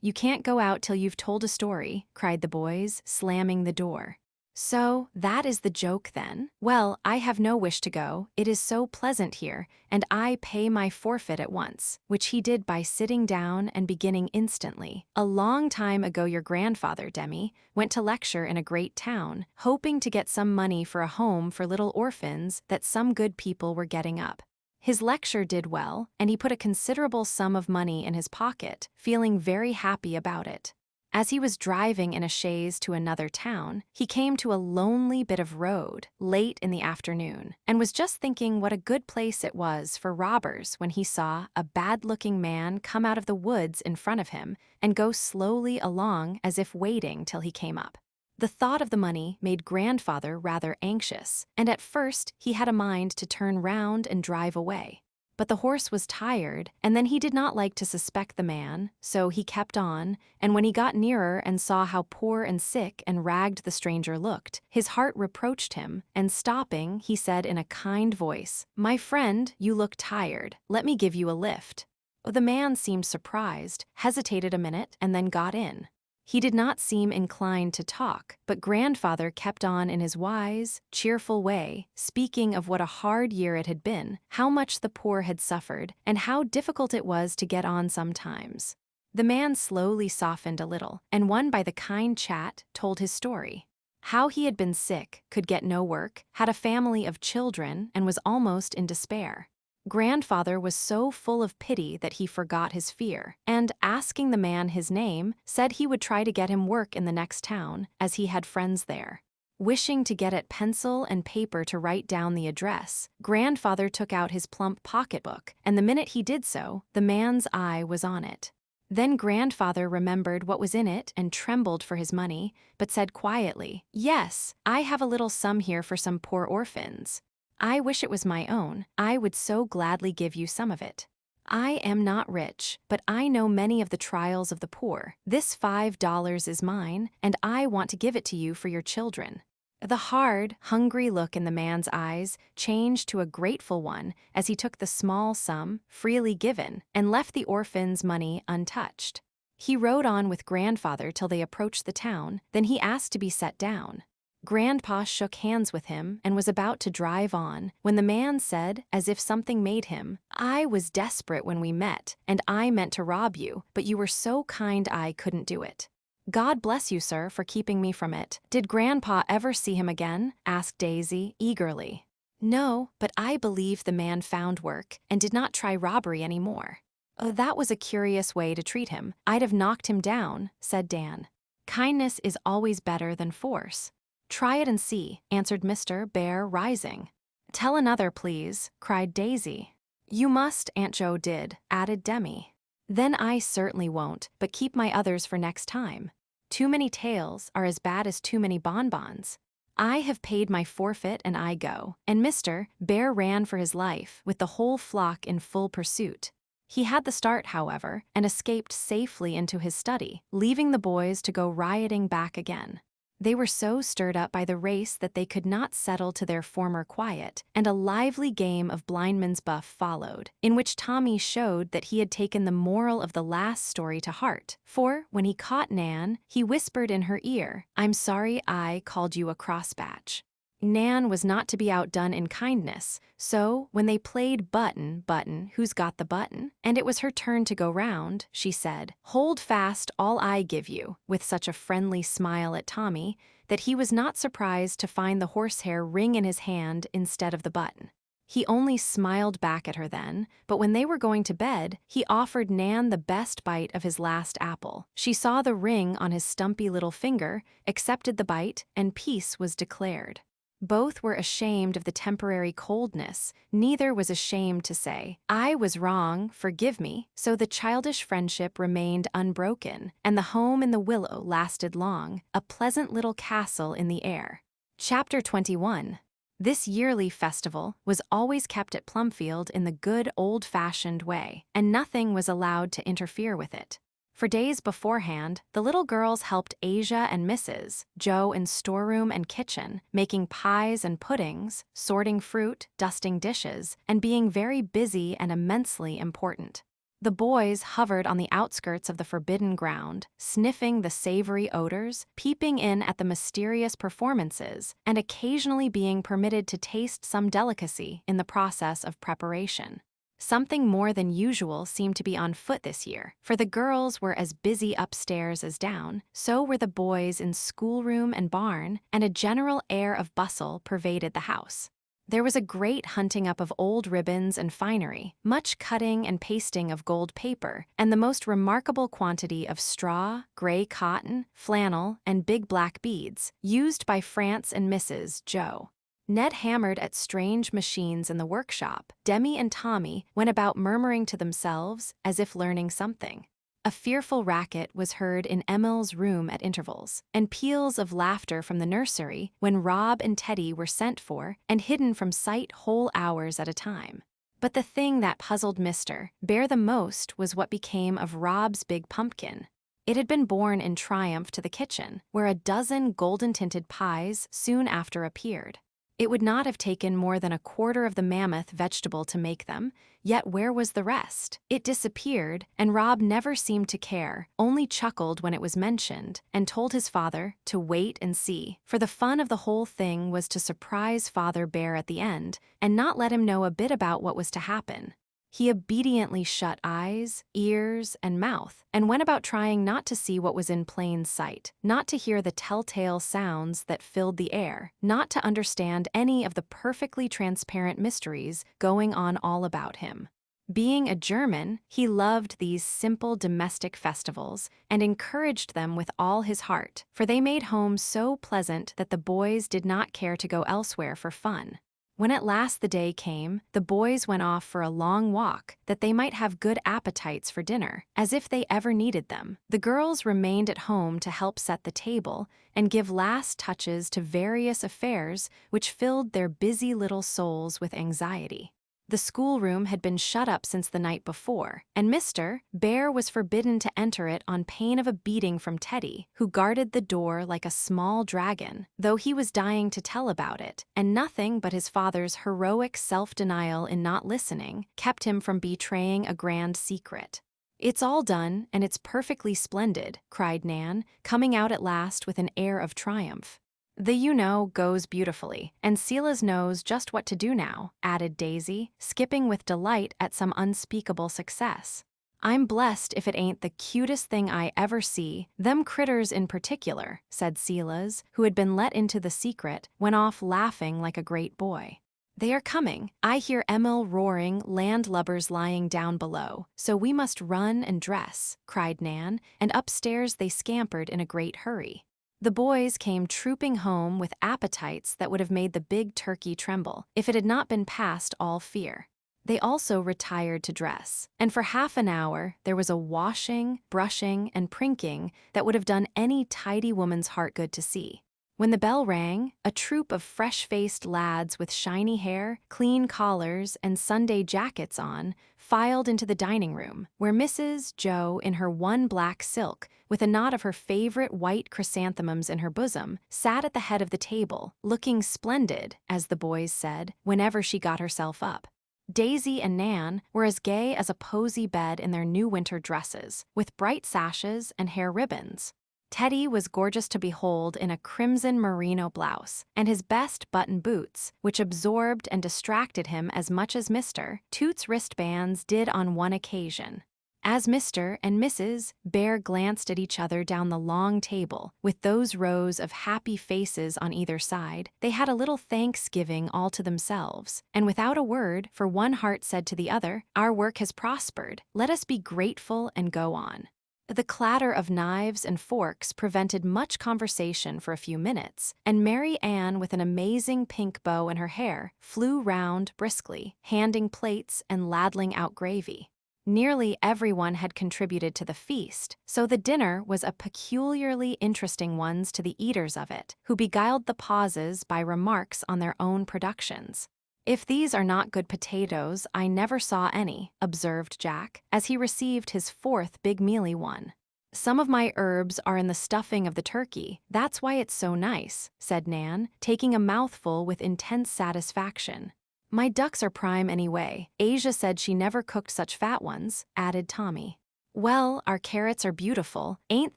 you can't go out till you've told a story," cried the boys, slamming the door. "So, that is the joke then? Well, I have no wish to go, it is so pleasant here, and I pay my forfeit at once," which he did by sitting down and beginning instantly. "A long time ago your grandfather, Demi, went to lecture in a great town, hoping to get some money for a home for little orphans that some good people were getting up. His lecture did well, and he put a considerable sum of money in his pocket, feeling very happy about it. As he was driving in a chaise to another town, he came to a lonely bit of road, late in the afternoon, and was just thinking what a good place it was for robbers when he saw a bad-looking man come out of the woods in front of him and go slowly along as if waiting till he came up. The thought of the money made Grandfather rather anxious, and at first he had a mind to turn round and drive away. But the horse was tired, and then he did not like to suspect the man, so he kept on, and when he got nearer and saw how poor and sick and ragged the stranger looked, his heart reproached him, and stopping, he said in a kind voice, "My friend, you look tired. Let me give you a lift." The man seemed surprised, hesitated a minute, and then got in. He did not seem inclined to talk, but Grandfather kept on in his wise, cheerful way, speaking of what a hard year it had been, how much the poor had suffered, and how difficult it was to get on sometimes. The man slowly softened a little, and won by the kind chat, told his story. How he had been sick, could get no work, had a family of children, and was almost in despair. Grandfather was so full of pity that he forgot his fear, and, asking the man his name, said he would try to get him work in the next town, as he had friends there. Wishing to get at pencil and paper to write down the address, Grandfather took out his plump pocketbook, and the minute he did so, the man's eye was on it. Then Grandfather remembered what was in it and trembled for his money, but said quietly, "Yes, I have a little sum here for some poor orphans. I wish it was my own. I would so gladly give you some of it. I am not rich, but I know many of the trials of the poor. This $5 is mine, and I want to give it to you for your children." The hard, hungry look in the man's eyes changed to a grateful one as he took the small sum, freely given, and left the orphan's money untouched. He rode on with Grandfather till they approached the town, then he asked to be set down. Grandpa shook hands with him and was about to drive on, when the man said, as if something made him, "I was desperate when we met, and I meant to rob you, but you were so kind I couldn't do it." "God bless you, sir, for keeping me from it. Did Grandpa ever see him again?" asked Daisy, eagerly. "No, but I believe the man found work, and did not try robbery any more." "Oh, that was a curious way to treat him. I'd have knocked him down," said Dan. "Kindness is always better than force." "Try it and see," answered Mr. Bear, rising. "Tell another, please," cried Daisy. "You must," Aunt Joe did, added Demi. "Then I certainly won't, but keep my others for next time. Too many tales are as bad as too many bonbons. I have paid my forfeit and I go." And Mr. Bear ran for his life, with the whole flock in full pursuit. He had the start, however, and escaped safely into his study, leaving the boys to go rioting back again. They were so stirred up by the race that they could not settle to their former quiet, and a lively game of blindman's buff followed, in which Tommy showed that he had taken the moral of the last story to heart, for, when he caught Nan, he whispered in her ear, "I'm sorry I called you a crossbatch." Nan was not to be outdone in kindness, so, when they played button, who's got the button, and it was her turn to go round, she said, "Hold fast all I give you," with such a friendly smile at Tommy, that he was not surprised to find the horsehair ring in his hand instead of the button. He only smiled back at her then, but when they were going to bed, he offered Nan the best bite of his last apple. She saw the ring on his stumpy little finger, accepted the bite, and peace was declared. Both were ashamed of the temporary coldness. Neither was ashamed to say, "I was wrong, forgive me," so the childish friendship remained unbroken, and the home in the willow lasted long, a pleasant little castle in the air. Chapter 21. This yearly festival was always kept at Plumfield in the good old-fashioned way, and nothing was allowed to interfere with it. For days beforehand, the little girls helped Asia and Mrs. Joe in storeroom and kitchen, making pies and puddings, sorting fruit, dusting dishes, and being very busy and immensely important. The boys hovered on the outskirts of the forbidden ground, sniffing the savory odors, peeping in at the mysterious performances, and occasionally being permitted to taste some delicacy in the process of preparation. Something more than usual seemed to be on foot this year, for the girls were as busy upstairs as down, so were the boys in schoolroom and barn, and a general air of bustle pervaded the house. There was a great hunting up of old ribbons and finery, much cutting and pasting of gold paper, and the most remarkable quantity of straw, gray cotton, flannel, and big black beads, used by France and Mrs. Joe. Ned hammered at strange machines in the workshop. Demi and Tommy went about murmuring to themselves as if learning something. A fearful racket was heard in Emil's room at intervals, and peals of laughter from the nursery when Rob and Teddy were sent for and hidden from sight whole hours at a time. But the thing that puzzled Mr. Bear the most was what became of Rob's big pumpkin. It had been borne in triumph to the kitchen, where a dozen golden-tinted pies soon after appeared. It would not have taken more than a quarter of the mammoth vegetable to make them, yet where was the rest? It disappeared, and Rob never seemed to care, only chuckled when it was mentioned, and told his father to wait and see, for the fun of the whole thing was to surprise Father Bear at the end, and not let him know a bit about what was to happen. He obediently shut eyes, ears, and mouth, and went about trying not to see what was in plain sight, not to hear the telltale sounds that filled the air, not to understand any of the perfectly transparent mysteries going on all about him. Being a German, he loved these simple domestic festivals and encouraged them with all his heart, for they made home so pleasant that the boys did not care to go elsewhere for fun. When at last the day came, the boys went off for a long walk, that they might have good appetites for dinner, as if they ever needed them. The girls remained at home to help set the table and give last touches to various affairs which filled their busy little souls with anxiety. The schoolroom had been shut up since the night before, and Mr. Bear was forbidden to enter it on pain of a beating from Teddy, who guarded the door like a small dragon, though he was dying to tell about it, and nothing but his father's heroic self-denial in not listening kept him from betraying a grand secret. "It's all done, and it's perfectly splendid," cried Nan, coming out at last with an air of triumph. "The goes beautifully, and Sela's knows just what to do now," added Daisy, skipping with delight at some unspeakable success. "I'm blessed if it ain't the cutest thing I ever see, them critters in particular," said Sela's, who had been let into the secret, went off laughing like a great boy. "They are coming. I hear Emil roaring landlubbers lying down below, so we must run and dress," cried Nan, and upstairs they scampered in a great hurry. The boys came trooping home with appetites that would have made the big turkey tremble, if it had not been past all fear. They also retired to dress, and for half an hour there was a washing, brushing, and prinking that would have done any tidy woman's heart good to see. When the bell rang, a troop of fresh-faced lads with shiny hair, clean collars, and Sunday jackets on filed into the dining room, where Mrs. Joe, in her one black silk, with a knot of her favorite white chrysanthemums in her bosom, sat at the head of the table, looking splendid, as the boys said, whenever she got herself up. Daisy and Nan were as gay as a posy bed in their new winter dresses, with bright sashes and hair ribbons. Teddy was gorgeous to behold in a crimson merino blouse, and his best button boots, which absorbed and distracted him as much as Mr. Toots' wristbands did on one occasion. As Mr. and Mrs. Bear glanced at each other down the long table, with those rows of happy faces on either side, they had a little Thanksgiving all to themselves, and without a word, for one heart said to the other, "Our work has prospered. Let us be grateful and go on." The clatter of knives and forks prevented much conversation for a few minutes, and Mary Ann, with an amazing pink bow in her hair, flew round briskly, handing plates and ladling out gravy. Nearly everyone had contributed to the feast, so the dinner was a peculiarly interesting one to the eaters of it, who beguiled the pauses by remarks on their own productions. "If these are not good potatoes, I never saw any," observed Jack, as he received his fourth big mealy one. "Some of my herbs are in the stuffing of the turkey, that's why it's so nice," said Nan, taking a mouthful with intense satisfaction. "My ducks are prime anyway. Asia said she never cooked such fat ones," added Tommy. "Well, our carrots are beautiful, ain't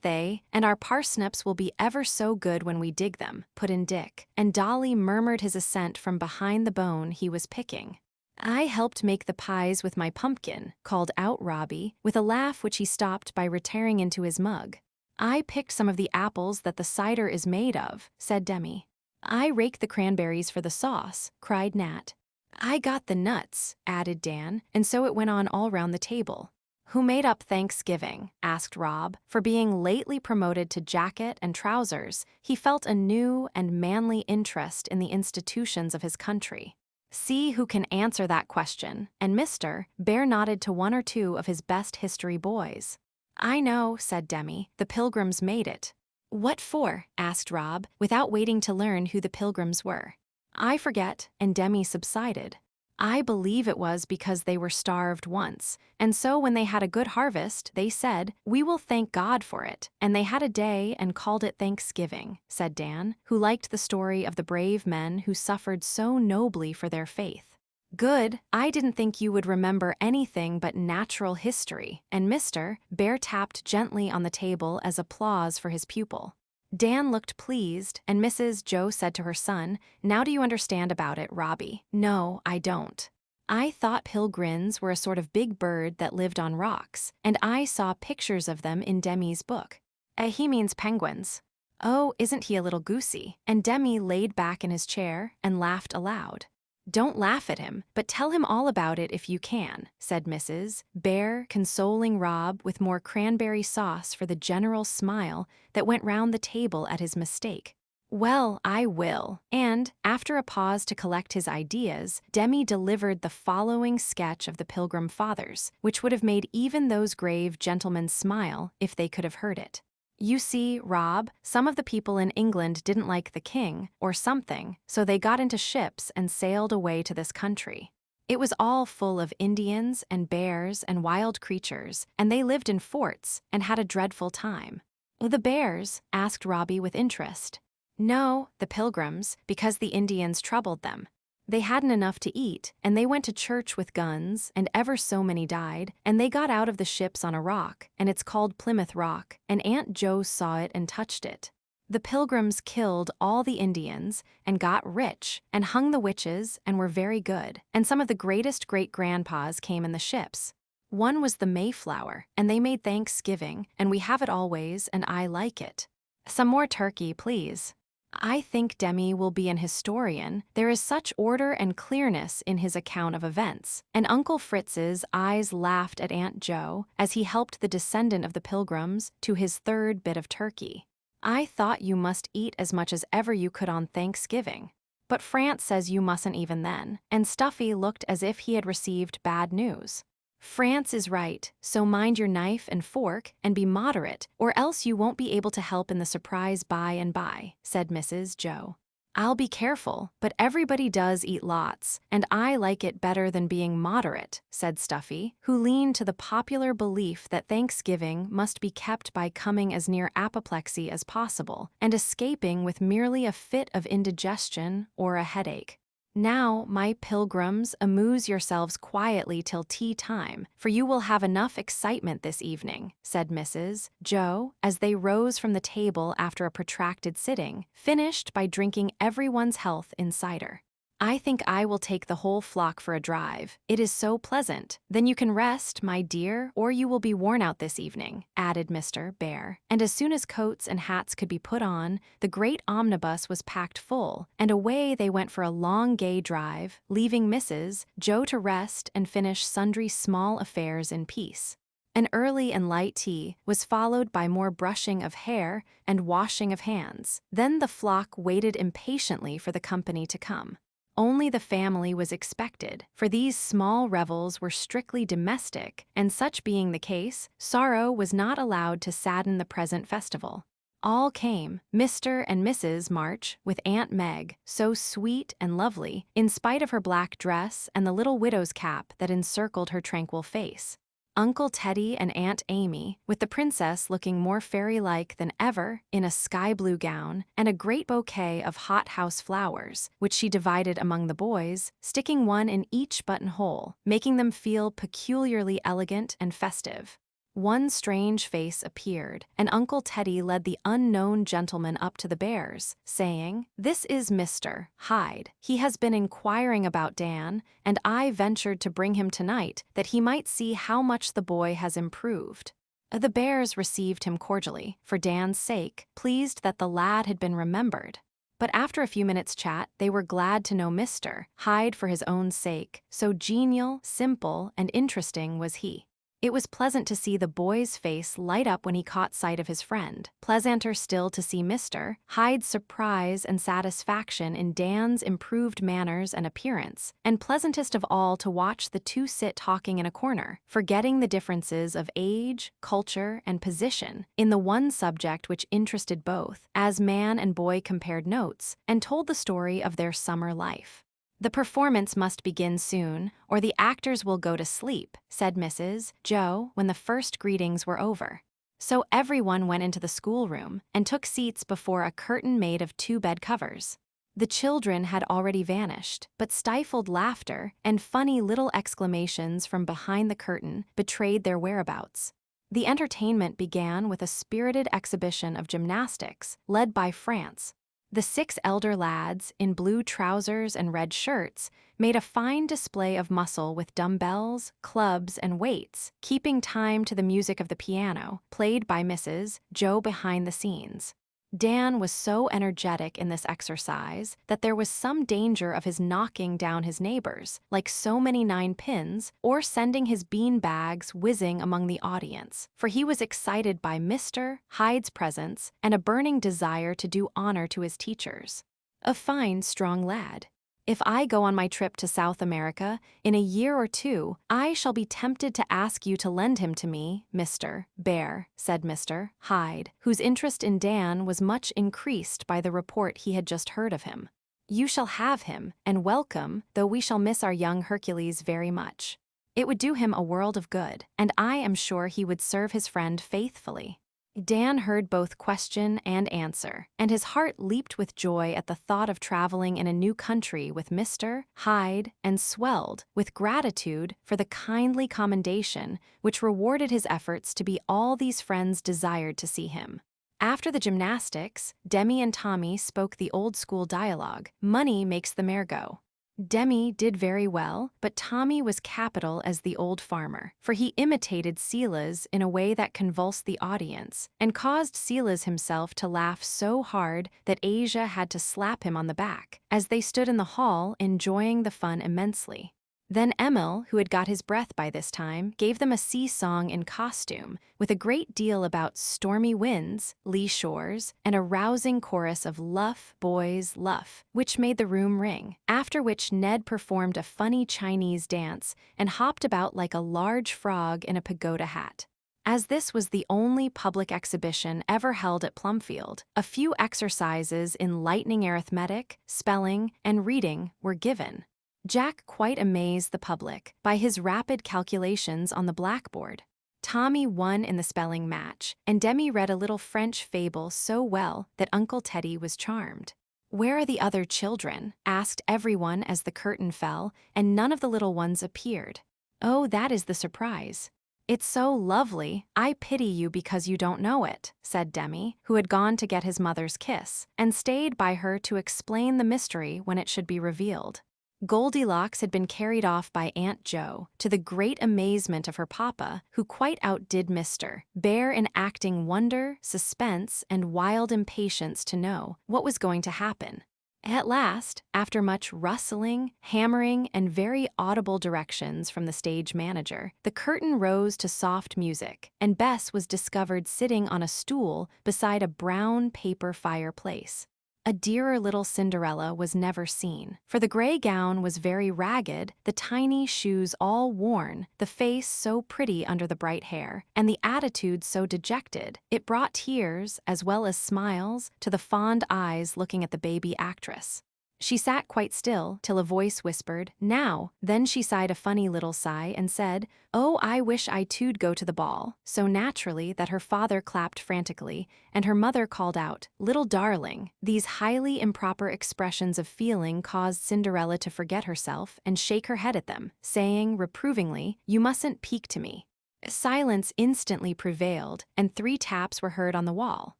they? And our parsnips will be ever so good when we dig them," put in Dick, and Dolly murmured his assent from behind the bone he was picking. "I helped make the pies with my pumpkin," called out Robbie, with a laugh which he stopped by retiring into his mug. "I picked some of the apples that the cider is made of," said Demi. "I raked the cranberries for the sauce," cried Nat. "I got the nuts," added Dan, and so it went on all round the table. "Who made up Thanksgiving?" asked Rob. For being lately promoted to jacket and trousers, he felt a new and manly interest in the institutions of his country. "See who can answer that question," and Mr. Bear nodded to one or two of his best history boys. "I know," said Demi. "The Pilgrims made it." "What for?" asked Rob, without waiting to learn who the Pilgrims were. "I forget," and Demi subsided. "I believe it was because they were starved once, and so when they had a good harvest, they said, 'We will thank God for it,' and they had a day and called it Thanksgiving," said Dan, who liked the story of the brave men who suffered so nobly for their faith. "Good, I didn't think you would remember anything but natural history," and Mr. Bear tapped gently on the table as applause for his pupil. Dan looked pleased, and Mrs. Joe said to her son, "Now do you understand about it, Robbie?" "No, I don't." "I thought pilgrims were a sort of big bird that lived on rocks, and I saw pictures of them in Demi's book." He means penguins." "Oh, isn't he a little goosey?" And Demi laid back in his chair and laughed aloud. "Don't laugh at him, but tell him all about it if you can," said Mrs. Bear, consoling Rob with more cranberry sauce for the general smile that went round the table at his mistake. "Well, I will." And, after a pause to collect his ideas, Demi delivered the following sketch of the Pilgrim Fathers, which would have made even those grave gentlemen smile if they could have heard it. "You see, Rob, some of the people in England didn't like the king, or something, so they got into ships and sailed away to this country. It was all full of Indians and bears and wild creatures, and they lived in forts and had a dreadful time." "The bears?" asked Robbie with interest. "No, the Pilgrims, because the Indians troubled them. They hadn't enough to eat, and they went to church with guns, and ever so many died, and they got out of the ships on a rock, and it's called Plymouth Rock, and Aunt Jo saw it and touched it. The Pilgrims killed all the Indians, and got rich, and hung the witches, and were very good, and some of the greatest great-grandpas came in the ships. One was the Mayflower, and they made Thanksgiving, and we have it always, and I like it. Some more turkey, please." "I think Demi will be an historian. There is such order and clearness in his account of events." And Uncle Fritz's eyes laughed at Aunt Jo as he helped the descendant of the Pilgrims to his third bit of turkey. "I thought you must eat as much as ever you could on Thanksgiving. But France says you mustn't even then." And Stuffy looked as if he had received bad news. "France is right, so mind your knife and fork and be moderate, or else you won't be able to help in the surprise by and by," said Mrs. Joe. "I'll be careful, but everybody does eat lots, and I like it better than being moderate," said Stuffy, who leaned to the popular belief that Thanksgiving must be kept by coming as near apoplexy as possible and escaping with merely a fit of indigestion or a headache. "Now, my pilgrims, amuse yourselves quietly till tea time, for you will have enough excitement this evening," said Mrs. Joe, as they rose from the table after a protracted sitting, finished by drinking everyone's health in cider. I think I will take the whole flock for a drive. It is so pleasant. Then you can rest, my dear, or you will be worn out this evening," added Mr. Bear. And as soon as coats and hats could be put on, the great omnibus was packed full, and away they went for a long gay drive, leaving Mrs. Joe to rest and finish sundry small affairs in peace. An early and light tea was followed by more brushing of hair and washing of hands. Then the flock waited impatiently for the company to come. Only the family was expected, for these small revels were strictly domestic, and such being the case, sorrow was not allowed to sadden the present festival. All came, Mr. and Mrs. March, with Aunt Meg, so sweet and lovely, in spite of her black dress and the little widow's cap that encircled her tranquil face. Uncle Teddy and Aunt Amy, with the princess looking more fairy-like than ever in a sky-blue gown and a great bouquet of hothouse flowers, which she divided among the boys, sticking one in each buttonhole, making them feel peculiarly elegant and festive. One strange face appeared, and Uncle Teddy led the unknown gentleman up to the bears, saying, "This is Mr. Hyde. He has been inquiring about Dan, and I ventured to bring him tonight that he might see how much the boy has improved." The bears received him cordially, for Dan's sake, pleased that the lad had been remembered. But after a few minutes' chat, they were glad to know Mr. Hyde for his own sake, so genial, simple, and interesting was he. It was pleasant to see the boy's face light up when he caught sight of his friend, pleasanter still to see Mr. Hyde's surprise and satisfaction in Dan's improved manners and appearance, and pleasantest of all to watch the two sit talking in a corner, forgetting the differences of age, culture, and position, in the one subject which interested both, as man and boy compared notes, and told the story of their summer life. "The performance must begin soon, or the actors will go to sleep," said Mrs. Joe when the first greetings were over. So everyone went into the schoolroom and took seats before a curtain made of 2 bed covers. The children had already vanished, but stifled laughter and funny little exclamations from behind the curtain betrayed their whereabouts. The entertainment began with a spirited exhibition of gymnastics, led by France. The 6 elder lads, in blue trousers and red shirts, made a fine display of muscle with dumbbells, clubs, and weights, keeping time to the music of the piano, played by Mrs. Joe behind the scenes. Dan was so energetic in this exercise that there was some danger of his knocking down his neighbors, like so many 9 pins, or sending his bean bags whizzing among the audience, for he was excited by Mr. Hyde's presence and a burning desire to do honor to his teachers. A fine, strong lad. "If I go on my trip to South America, in a year or 2, I shall be tempted to ask you to lend him to me, Mr. Bear," said Mr. Hyde, whose interest in Dan was much increased by the report he had just heard of him. "You shall have him, and welcome, though we shall miss our young Hercules very much. It would do him a world of good, and I am sure he would serve his friend faithfully." Dan heard both question and answer, and his heart leaped with joy at the thought of traveling in a new country with Mr. Hyde, and swelled with gratitude for the kindly commendation which rewarded his efforts to be all these friends desired to see him. After the gymnastics, Demi and Tommy spoke the old-school dialogue, "Money makes the mare go." Demi did very well, but Tommy was capital as the old farmer, for he imitated Silas in a way that convulsed the audience, and caused Silas himself to laugh so hard that Asia had to slap him on the back, as they stood in the hall enjoying the fun immensely. Then Emil, who had got his breath by this time, gave them a sea song in costume, with a great deal about stormy winds, lee shores, and a rousing chorus of "Luff, boys, luff," which made the room ring, after which Ned performed a funny Chinese dance and hopped about like a large frog in a pagoda hat. As this was the only public exhibition ever held at Plumfield, a few exercises in lightning arithmetic, spelling, and reading were given. Jack quite amazed the public by his rapid calculations on the blackboard. Tommy won in the spelling match, and Demi read a little French fable so well that Uncle Teddy was charmed. "Where are the other children?" asked everyone as the curtain fell, and none of the little ones appeared. "Oh, that is the surprise. It's so lovely, I pity you because you don't know it," said Demi, who had gone to get his mother's kiss, and stayed by her to explain the mystery when it should be revealed. Goldilocks had been carried off by Aunt Jo, to the great amazement of her papa, who quite outdid Mr. Bear in acting wonder, suspense, and wild impatience to know what was going to happen. At last, after much rustling, hammering, and very audible directions from the stage manager, the curtain rose to soft music, and Bess was discovered sitting on a stool beside a brown paper fireplace. A dearer little Cinderella was never seen, for the gray gown was very ragged, the tiny shoes all worn, the face so pretty under the bright hair, and the attitude so dejected, it brought tears, as well as smiles, to the fond eyes looking at the baby actress. She sat quite still, till a voice whispered, "Now." Then she sighed a funny little sigh and said, "Oh, I wish I too'd go to the ball," so naturally that her father clapped frantically, and her mother called out, "Little darling." These highly improper expressions of feeling caused Cinderella to forget herself and shake her head at them, saying, reprovingly, "You mustn't peak to me." Silence instantly prevailed, and 3 taps were heard on the wall.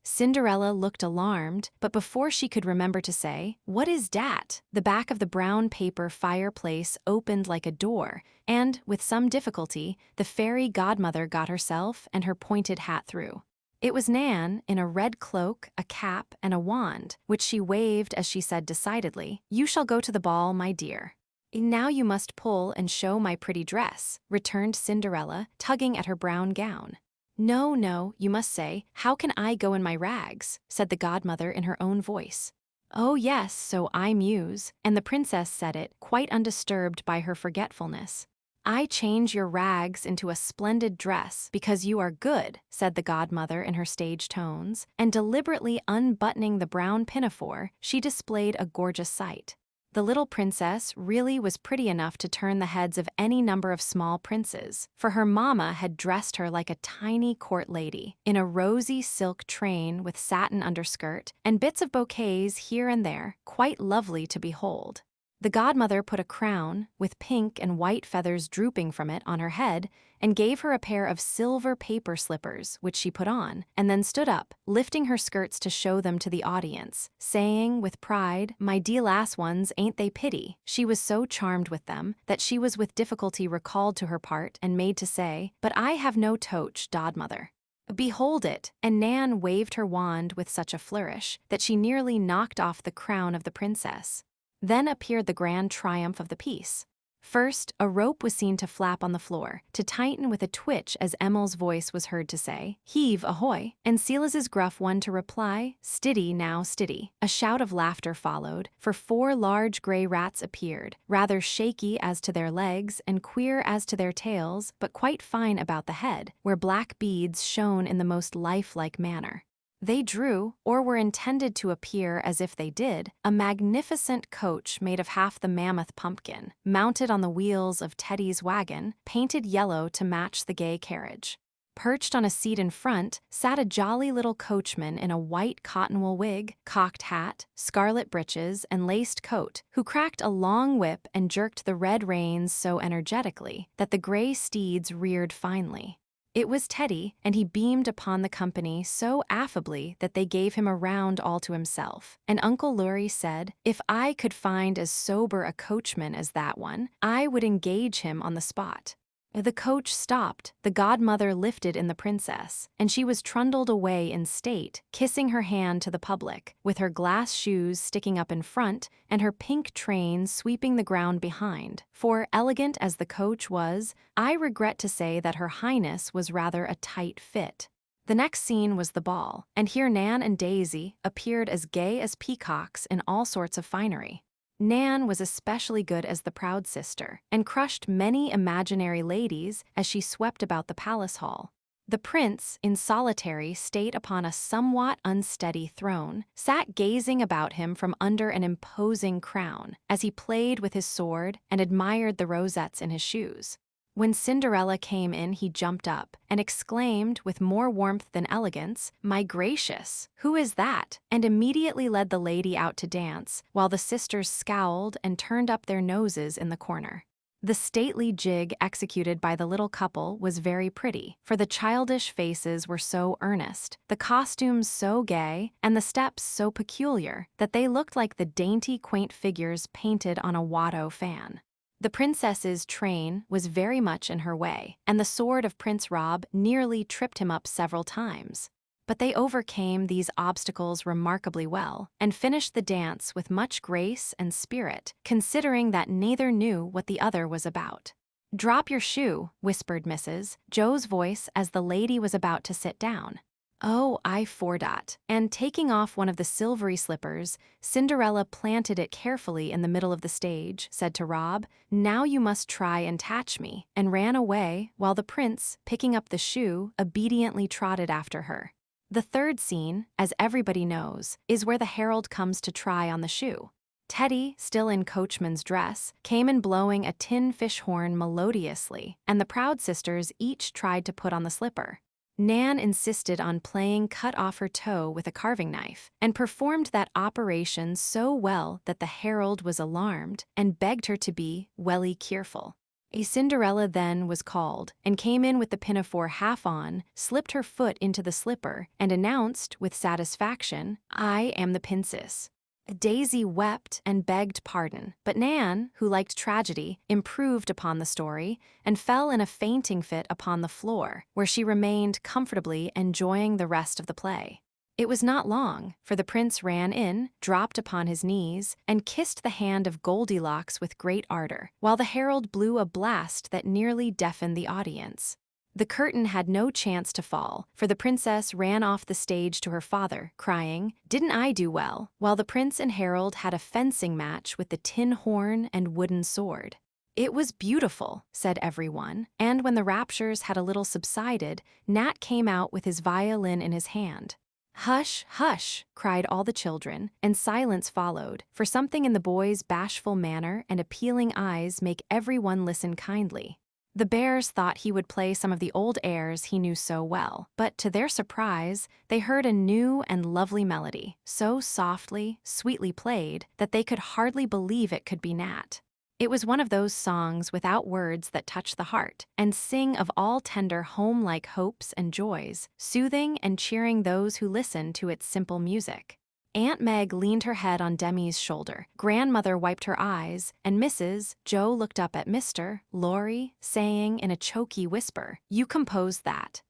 Cinderella looked alarmed, but before she could remember to say, "What is dat?" the back of the brown paper fireplace opened like a door, and, with some difficulty, the fairy godmother got herself and her pointed hat through. It was Nan, in a red cloak, a cap, and a wand, which she waved as she said decidedly, "You shall go to the ball, my dear." "Now you must pull and show my pretty dress," returned Cinderella, tugging at her brown gown. "No, no, you must say, 'How can I go in my rags?'" said the godmother in her own voice. "Oh yes, so I muse," and the princess said it, quite undisturbed by her forgetfulness. "I change your rags into a splendid dress because you are good," said the godmother in her stage tones, and deliberately unbuttoning the brown pinafore, she displayed a gorgeous sight. The little princess really was pretty enough to turn the heads of any number of small princes, for her mamma had dressed her like a tiny court lady, in a rosy silk train with satin underskirt, and bits of bouquets here and there, quite lovely to behold. The godmother put a crown, with pink and white feathers drooping from it, on her head, and gave her a pair of silver paper slippers, which she put on, and then stood up, lifting her skirts to show them to the audience, saying with pride, "My dee lass ones, ain't they pitty?" She was so charmed with them, that she was with difficulty recalled to her part and made to say, "But I have no toch, godmother." "Behold it," and Nan waved her wand with such a flourish that she nearly knocked off the crown of the princess. Then appeared the grand triumph of the piece. First, a rope was seen to flap on the floor, to tighten with a twitch as Emil's voice was heard to say, "Heave ahoy," and Silas's gruff one to reply, "Stiddy now, stiddy." A shout of laughter followed, for 4 large gray rats appeared, rather shaky as to their legs and queer as to their tails, but quite fine about the head, where black beads shone in the most lifelike manner. They drew, or were intended to appear as if they did, a magnificent coach made of half the mammoth pumpkin, mounted on the wheels of Teddy's wagon, painted yellow to match the gay carriage. Perched on a seat in front sat a jolly little coachman in a white cotton-wool wig, cocked hat, scarlet breeches, and laced coat, who cracked a long whip and jerked the red reins so energetically that the gray steeds reared finely. It was Teddy, and he beamed upon the company so affably that they gave him a round all to himself, and Uncle Lurie said, "If I could find as sober a coachman as that one, I would engage him on the spot." The coach stopped, the godmother lifted in the princess, and she was trundled away in state, kissing her hand to the public, with her glass shoes sticking up in front and her pink train sweeping the ground behind, for, elegant as the coach was, I regret to say that her highness was rather a tight fit. The next scene was the ball, and here Nan and Daisy appeared as gay as peacocks in all sorts of finery. Nan was especially good as the proud sister, and crushed many imaginary ladies as she swept about the palace hall. The prince, in solitary state upon a somewhat unsteady throne, sat gazing about him from under an imposing crown, as he played with his sword and admired the rosettes in his shoes. When Cinderella came in, he jumped up and exclaimed with more warmth than elegance, "My gracious, who is that?" and immediately led the lady out to dance, while the sisters scowled and turned up their noses in the corner. The stately jig executed by the little couple was very pretty, for the childish faces were so earnest, the costumes so gay, and the steps so peculiar that they looked like the dainty, quaint figures painted on a Watteau fan. The princess's train was very much in her way, and the sword of Prince Rob nearly tripped him up several times. But they overcame these obstacles remarkably well, and finished the dance with much grace and spirit, considering that neither knew what the other was about. "Drop your shoe," whispered Mrs. Joe's voice as the lady was about to sit down. "Oh, I forgot." And taking off one of the silvery slippers, Cinderella planted it carefully in the middle of the stage, said to Rob, "Now you must try and catch me," and ran away, while the prince, picking up the shoe, obediently trotted after her. The third scene, as everybody knows, is where the herald comes to try on the shoe. Teddy, still in coachman's dress, came in blowing a tin fish horn melodiously, and the proud sisters each tried to put on the slipper. Nan insisted on playing cut off her toe with a carving knife, and performed that operation so well that the herald was alarmed and begged her to be welly careful. A Cinderella then was called, and came in with the pinafore half on, slipped her foot into the slipper, and announced with satisfaction, "I am the princess." Daisy wept and begged pardon, but Nan, who liked tragedy, improved upon the story, and fell in a fainting fit upon the floor, where she remained comfortably enjoying the rest of the play. It was not long, for the prince ran in, dropped upon his knees, and kissed the hand of Goldilocks with great ardor, while the herald blew a blast that nearly deafened the audience. The curtain had no chance to fall, for the princess ran off the stage to her father, crying, "Didn't I do well?" while the prince and herald had a fencing match with the tin horn and wooden sword. "It was beautiful," said everyone, and when the raptures had a little subsided, Nat came out with his violin in his hand. "Hush, hush," cried all the children, and silence followed, for something in the boy's bashful manner and appealing eyes make everyone listen kindly. The bears thought he would play some of the old airs he knew so well, but to their surprise, they heard a new and lovely melody, so softly, sweetly played, that they could hardly believe it could be Nat. It was one of those songs without words that touch the heart, and sing of all tender home-like hopes and joys, soothing and cheering those who listen to its simple music. Aunt Meg leaned her head on Demi's shoulder, Grandmother wiped her eyes, and Mrs. Joe looked up at Mr. Laurie, saying in a choky whisper, "You composed that."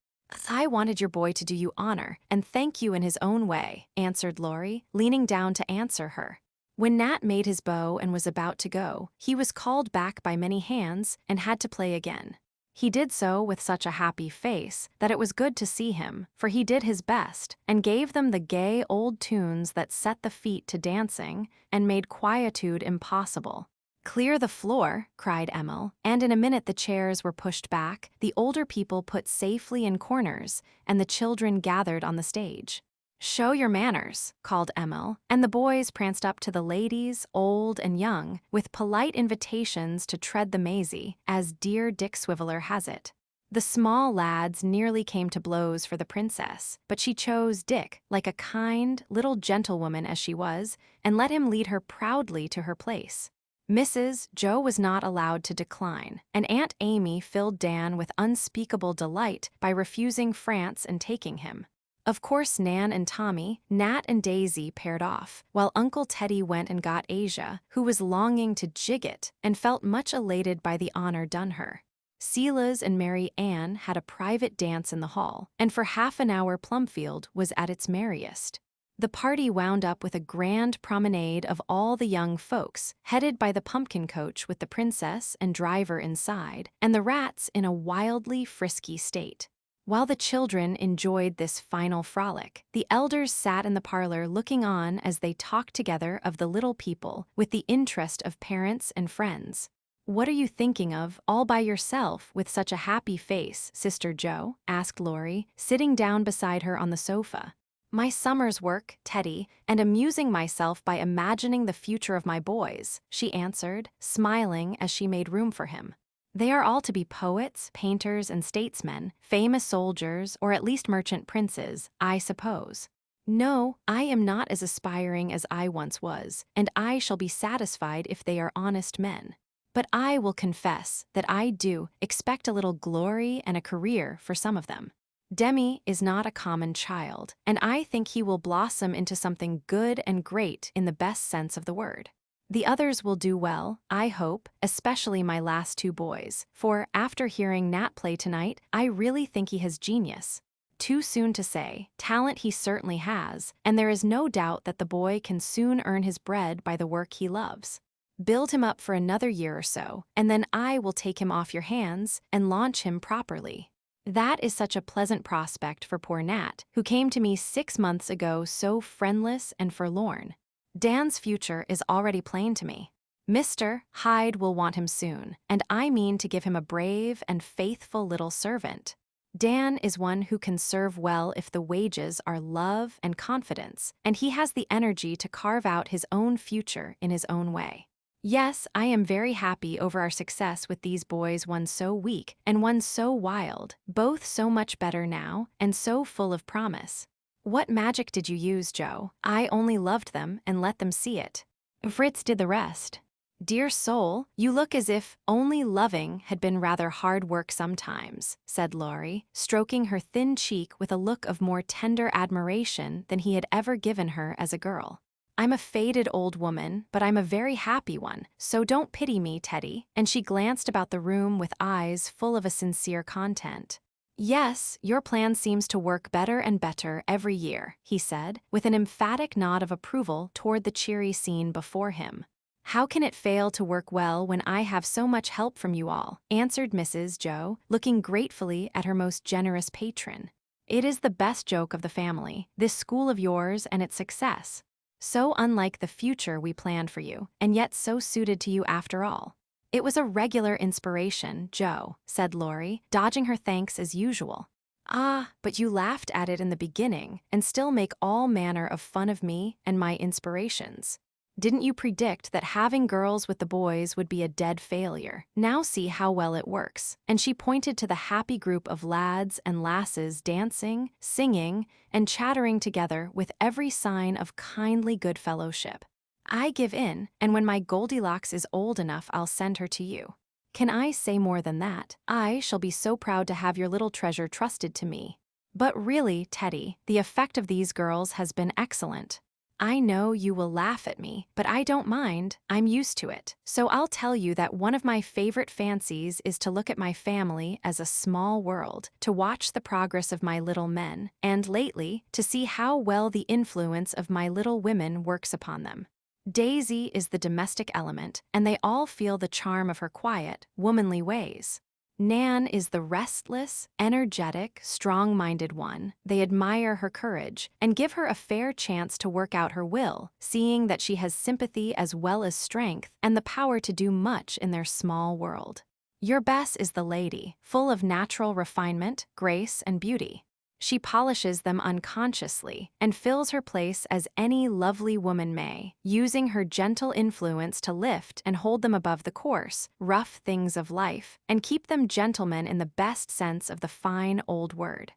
"I wanted your boy to do you honor, and thank you in his own way," answered Laurie, leaning down to answer her. When Nat made his bow and was about to go, he was called back by many hands and had to play again. He did so with such a happy face that it was good to see him, for he did his best, and gave them the gay old tunes that set the feet to dancing and made quietude impossible. "Clear the floor," cried Emil, and in a minute the chairs were pushed back, the older people put safely in corners, and the children gathered on the stage. "Show your manners," called Emil, and the boys pranced up to the ladies, old and young, with polite invitations to tread the mazy, as dear Dick Swiveller has it. The small lads nearly came to blows for the princess, but she chose Dick, like a kind, little gentlewoman as she was, and let him lead her proudly to her place. Mrs. Joe was not allowed to decline, and Aunt Amy filled Dan with unspeakable delight by refusing France and taking him. Of course, Nan and Tommy, Nat and Daisy paired off, while Uncle Teddy went and got Asia, who was longing to jig it and felt much elated by the honor done her. Silas and Mary Ann had a private dance in the hall, and for half an hour Plumfield was at its merriest. The party wound up with a grand promenade of all the young folks, headed by the pumpkin coach with the princess and driver inside, and the rats in a wildly frisky state. While the children enjoyed this final frolic, the elders sat in the parlor looking on as they talked together of the little people with the interest of parents and friends. "What are you thinking of all by yourself with such a happy face, Sister Joe?" asked Laurie, sitting down beside her on the sofa. "My summer's work, Teddy, and amusing myself by imagining the future of my boys," she answered, smiling as she made room for him. "They are all to be poets, painters, and statesmen, famous soldiers, or at least merchant princes, I suppose. No, I am not as aspiring as I once was, and I shall be satisfied if they are honest men. but I will confess that I do expect a little glory and a career for some of them. Demi is not a common child, and I think he will blossom into something good and great in the best sense of the word. The others will do well, I hope, especially my last two boys, for after hearing Nat play tonight, I really think he has genius. Too soon to say, talent he certainly has, and there is no doubt that the boy can soon earn his bread by the work he loves. Build him up for another year or so, and then I will take him off your hands and launch him properly. That is such a pleasant prospect for poor Nat, who came to me 6 months ago so friendless and forlorn. Dan's future is already plain to me. Mr. Hyde will want him soon, and I mean to give him a brave and faithful little servant. Dan is one who can serve well if the wages are love and confidence, and he has the energy to carve out his own future in his own way. Yes, I am very happy over our success with these boys, one so weak and one so wild, both so much better now and so full of promise. What magic did you use, Joe? I only loved them and let them see it. Fritz did the rest. Dear soul, you look as if only loving had been rather hard work sometimes, said Laurie, stroking her thin cheek with a look of more tender admiration than he had ever given her as a girl. I'm a faded old woman, but I'm a very happy one, so don't pity me, Teddy, and she glanced about the room with eyes full of a sincere content. Yes, your plan seems to work better and better every year, he said, with an emphatic nod of approval toward the cheery scene before him. How can it fail to work well when I have so much help from you all? Answered Mrs. Joe, looking gratefully at her most generous patron. It is the best joke of the family, this school of yours and its success. So unlike the future we planned for you, and yet so suited to you after all. It was a regular inspiration, Joe, said Laurie, dodging her thanks as usual. Ah, but you laughed at it in the beginning, and still make all manner of fun of me and my inspirations. Didn't you predict that having girls with the boys would be a dead failure? Now see how well it works. And she pointed to the happy group of lads and lasses dancing, singing, and chattering together with every sign of kindly good fellowship. I give in, and when my Goldilocks is old enough, I'll send her to you. Can I say more than that? I shall be so proud to have your little treasure trusted to me. But really, Teddy, the effect of these girls has been excellent. I know you will laugh at me, but I don't mind. I'm used to it. So I'll tell you that one of my favorite fancies is to look at my family as a small world, to watch the progress of my little men, and lately, to see how well the influence of my little women works upon them. Daisy is the domestic element, and they all feel the charm of her quiet, womanly ways. Nan is the restless, energetic, strong-minded one. They admire her courage and give her a fair chance to work out her will, seeing that she has sympathy as well as strength and the power to do much in their small world. Your Bess is the lady, full of natural refinement, grace, and beauty. She polishes them unconsciously and fills her place as any lovely woman may, using her gentle influence to lift and hold them above the coarse, rough things of life, and keep them gentlemen in the best sense of the fine old word.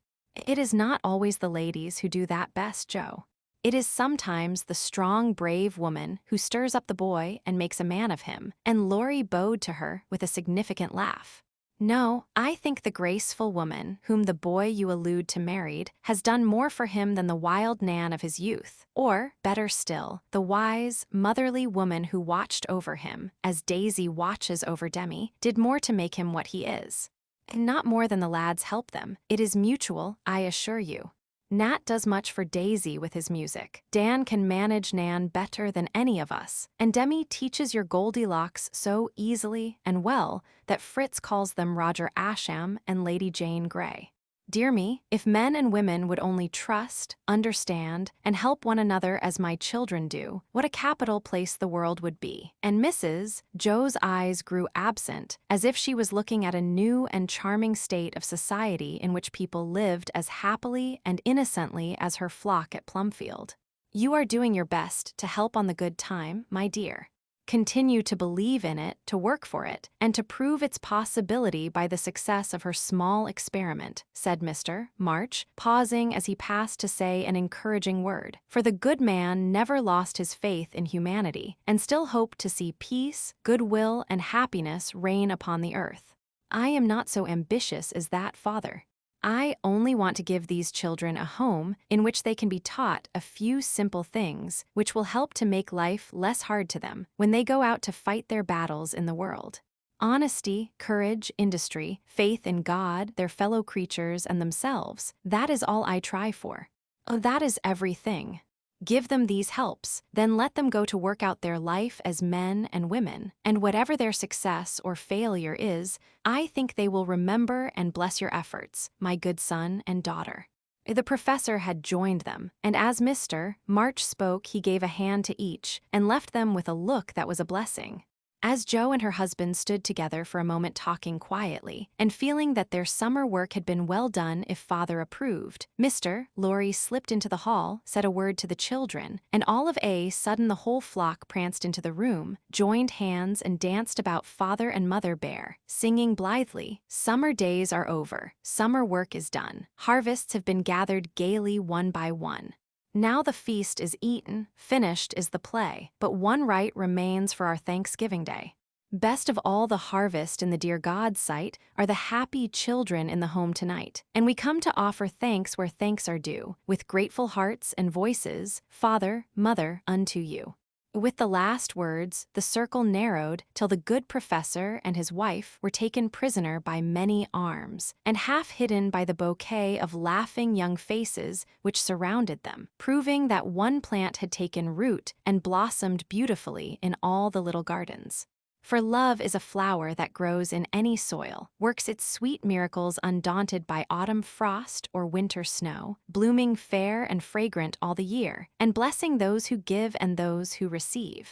It is not always the ladies who do that best, Joe. It is sometimes the strong, brave woman who stirs up the boy and makes a man of him, and Laurie bowed to her with a significant laugh. No, I think the graceful woman, whom the boy you allude to married, has done more for him than the wild Nan of his youth, or, better still, the wise, motherly woman who watched over him, as Daisy watches over Demi, did more to make him what he is. And not more than the lads help them. It is mutual, I assure you. Nat does much for Daisy with his music. Dan can manage Nan better than any of us. And Demi teaches your Goldilocks so easily and well that Fritz calls them Roger Ascham and Lady Jane Grey. Dear me, if men and women would only trust, understand, and help one another as my children do, what a capital place the world would be. And Mrs. Joe's eyes grew absent, as if she was looking at a new and charming state of society in which people lived as happily and innocently as her flock at Plumfield. You are doing your best to help on the good time, my dear. continue to believe in it, to work for it, and to prove its possibility by the success of her small experiment," said Mr. March, pausing as he passed to say an encouraging word. For the good man never lost his faith in humanity, and still hoped to see peace, goodwill, and happiness reign upon the earth. "I am not so ambitious as that, father. I only want to give these children a home in which they can be taught a few simple things which will help to make life less hard to them when they go out to fight their battles in the world. Honesty, courage, industry, faith in God, their fellow creatures, and themselves, that is all I try for. Oh, that is everything. Give them these helps, then let them go to work out their life as men and women, and whatever their success or failure is, I think they will remember and bless your efforts, my good son and daughter." The professor had joined them, and as Mr. March spoke, he gave a hand to each and left them with a look that was a blessing. As Jo and her husband stood together for a moment talking quietly, and feeling that their summer work had been well done if father approved, Mr. Lorry slipped into the hall, said a word to the children, and all of a sudden the whole flock pranced into the room, joined hands and danced about father and mother bear, singing blithely, "Summer days are over, summer work is done, harvests have been gathered gaily one by one. Now the feast is eaten, finished is the play, but one rite remains for our Thanksgiving Day. Best of all the harvest in the dear God's sight are the happy children in the home tonight, and we come to offer thanks where thanks are due, with grateful hearts and voices, Father, Mother, unto you." With the last words, the circle narrowed till the good professor and his wife were taken prisoner by many arms, and half hidden by the bouquet of laughing young faces which surrounded them, proving that one plant had taken root and blossomed beautifully in all the little gardens. For love is a flower that grows in any soil, works its sweet miracles undaunted by autumn frost or winter snow, blooming fair and fragrant all the year, and blessing those who give and those who receive.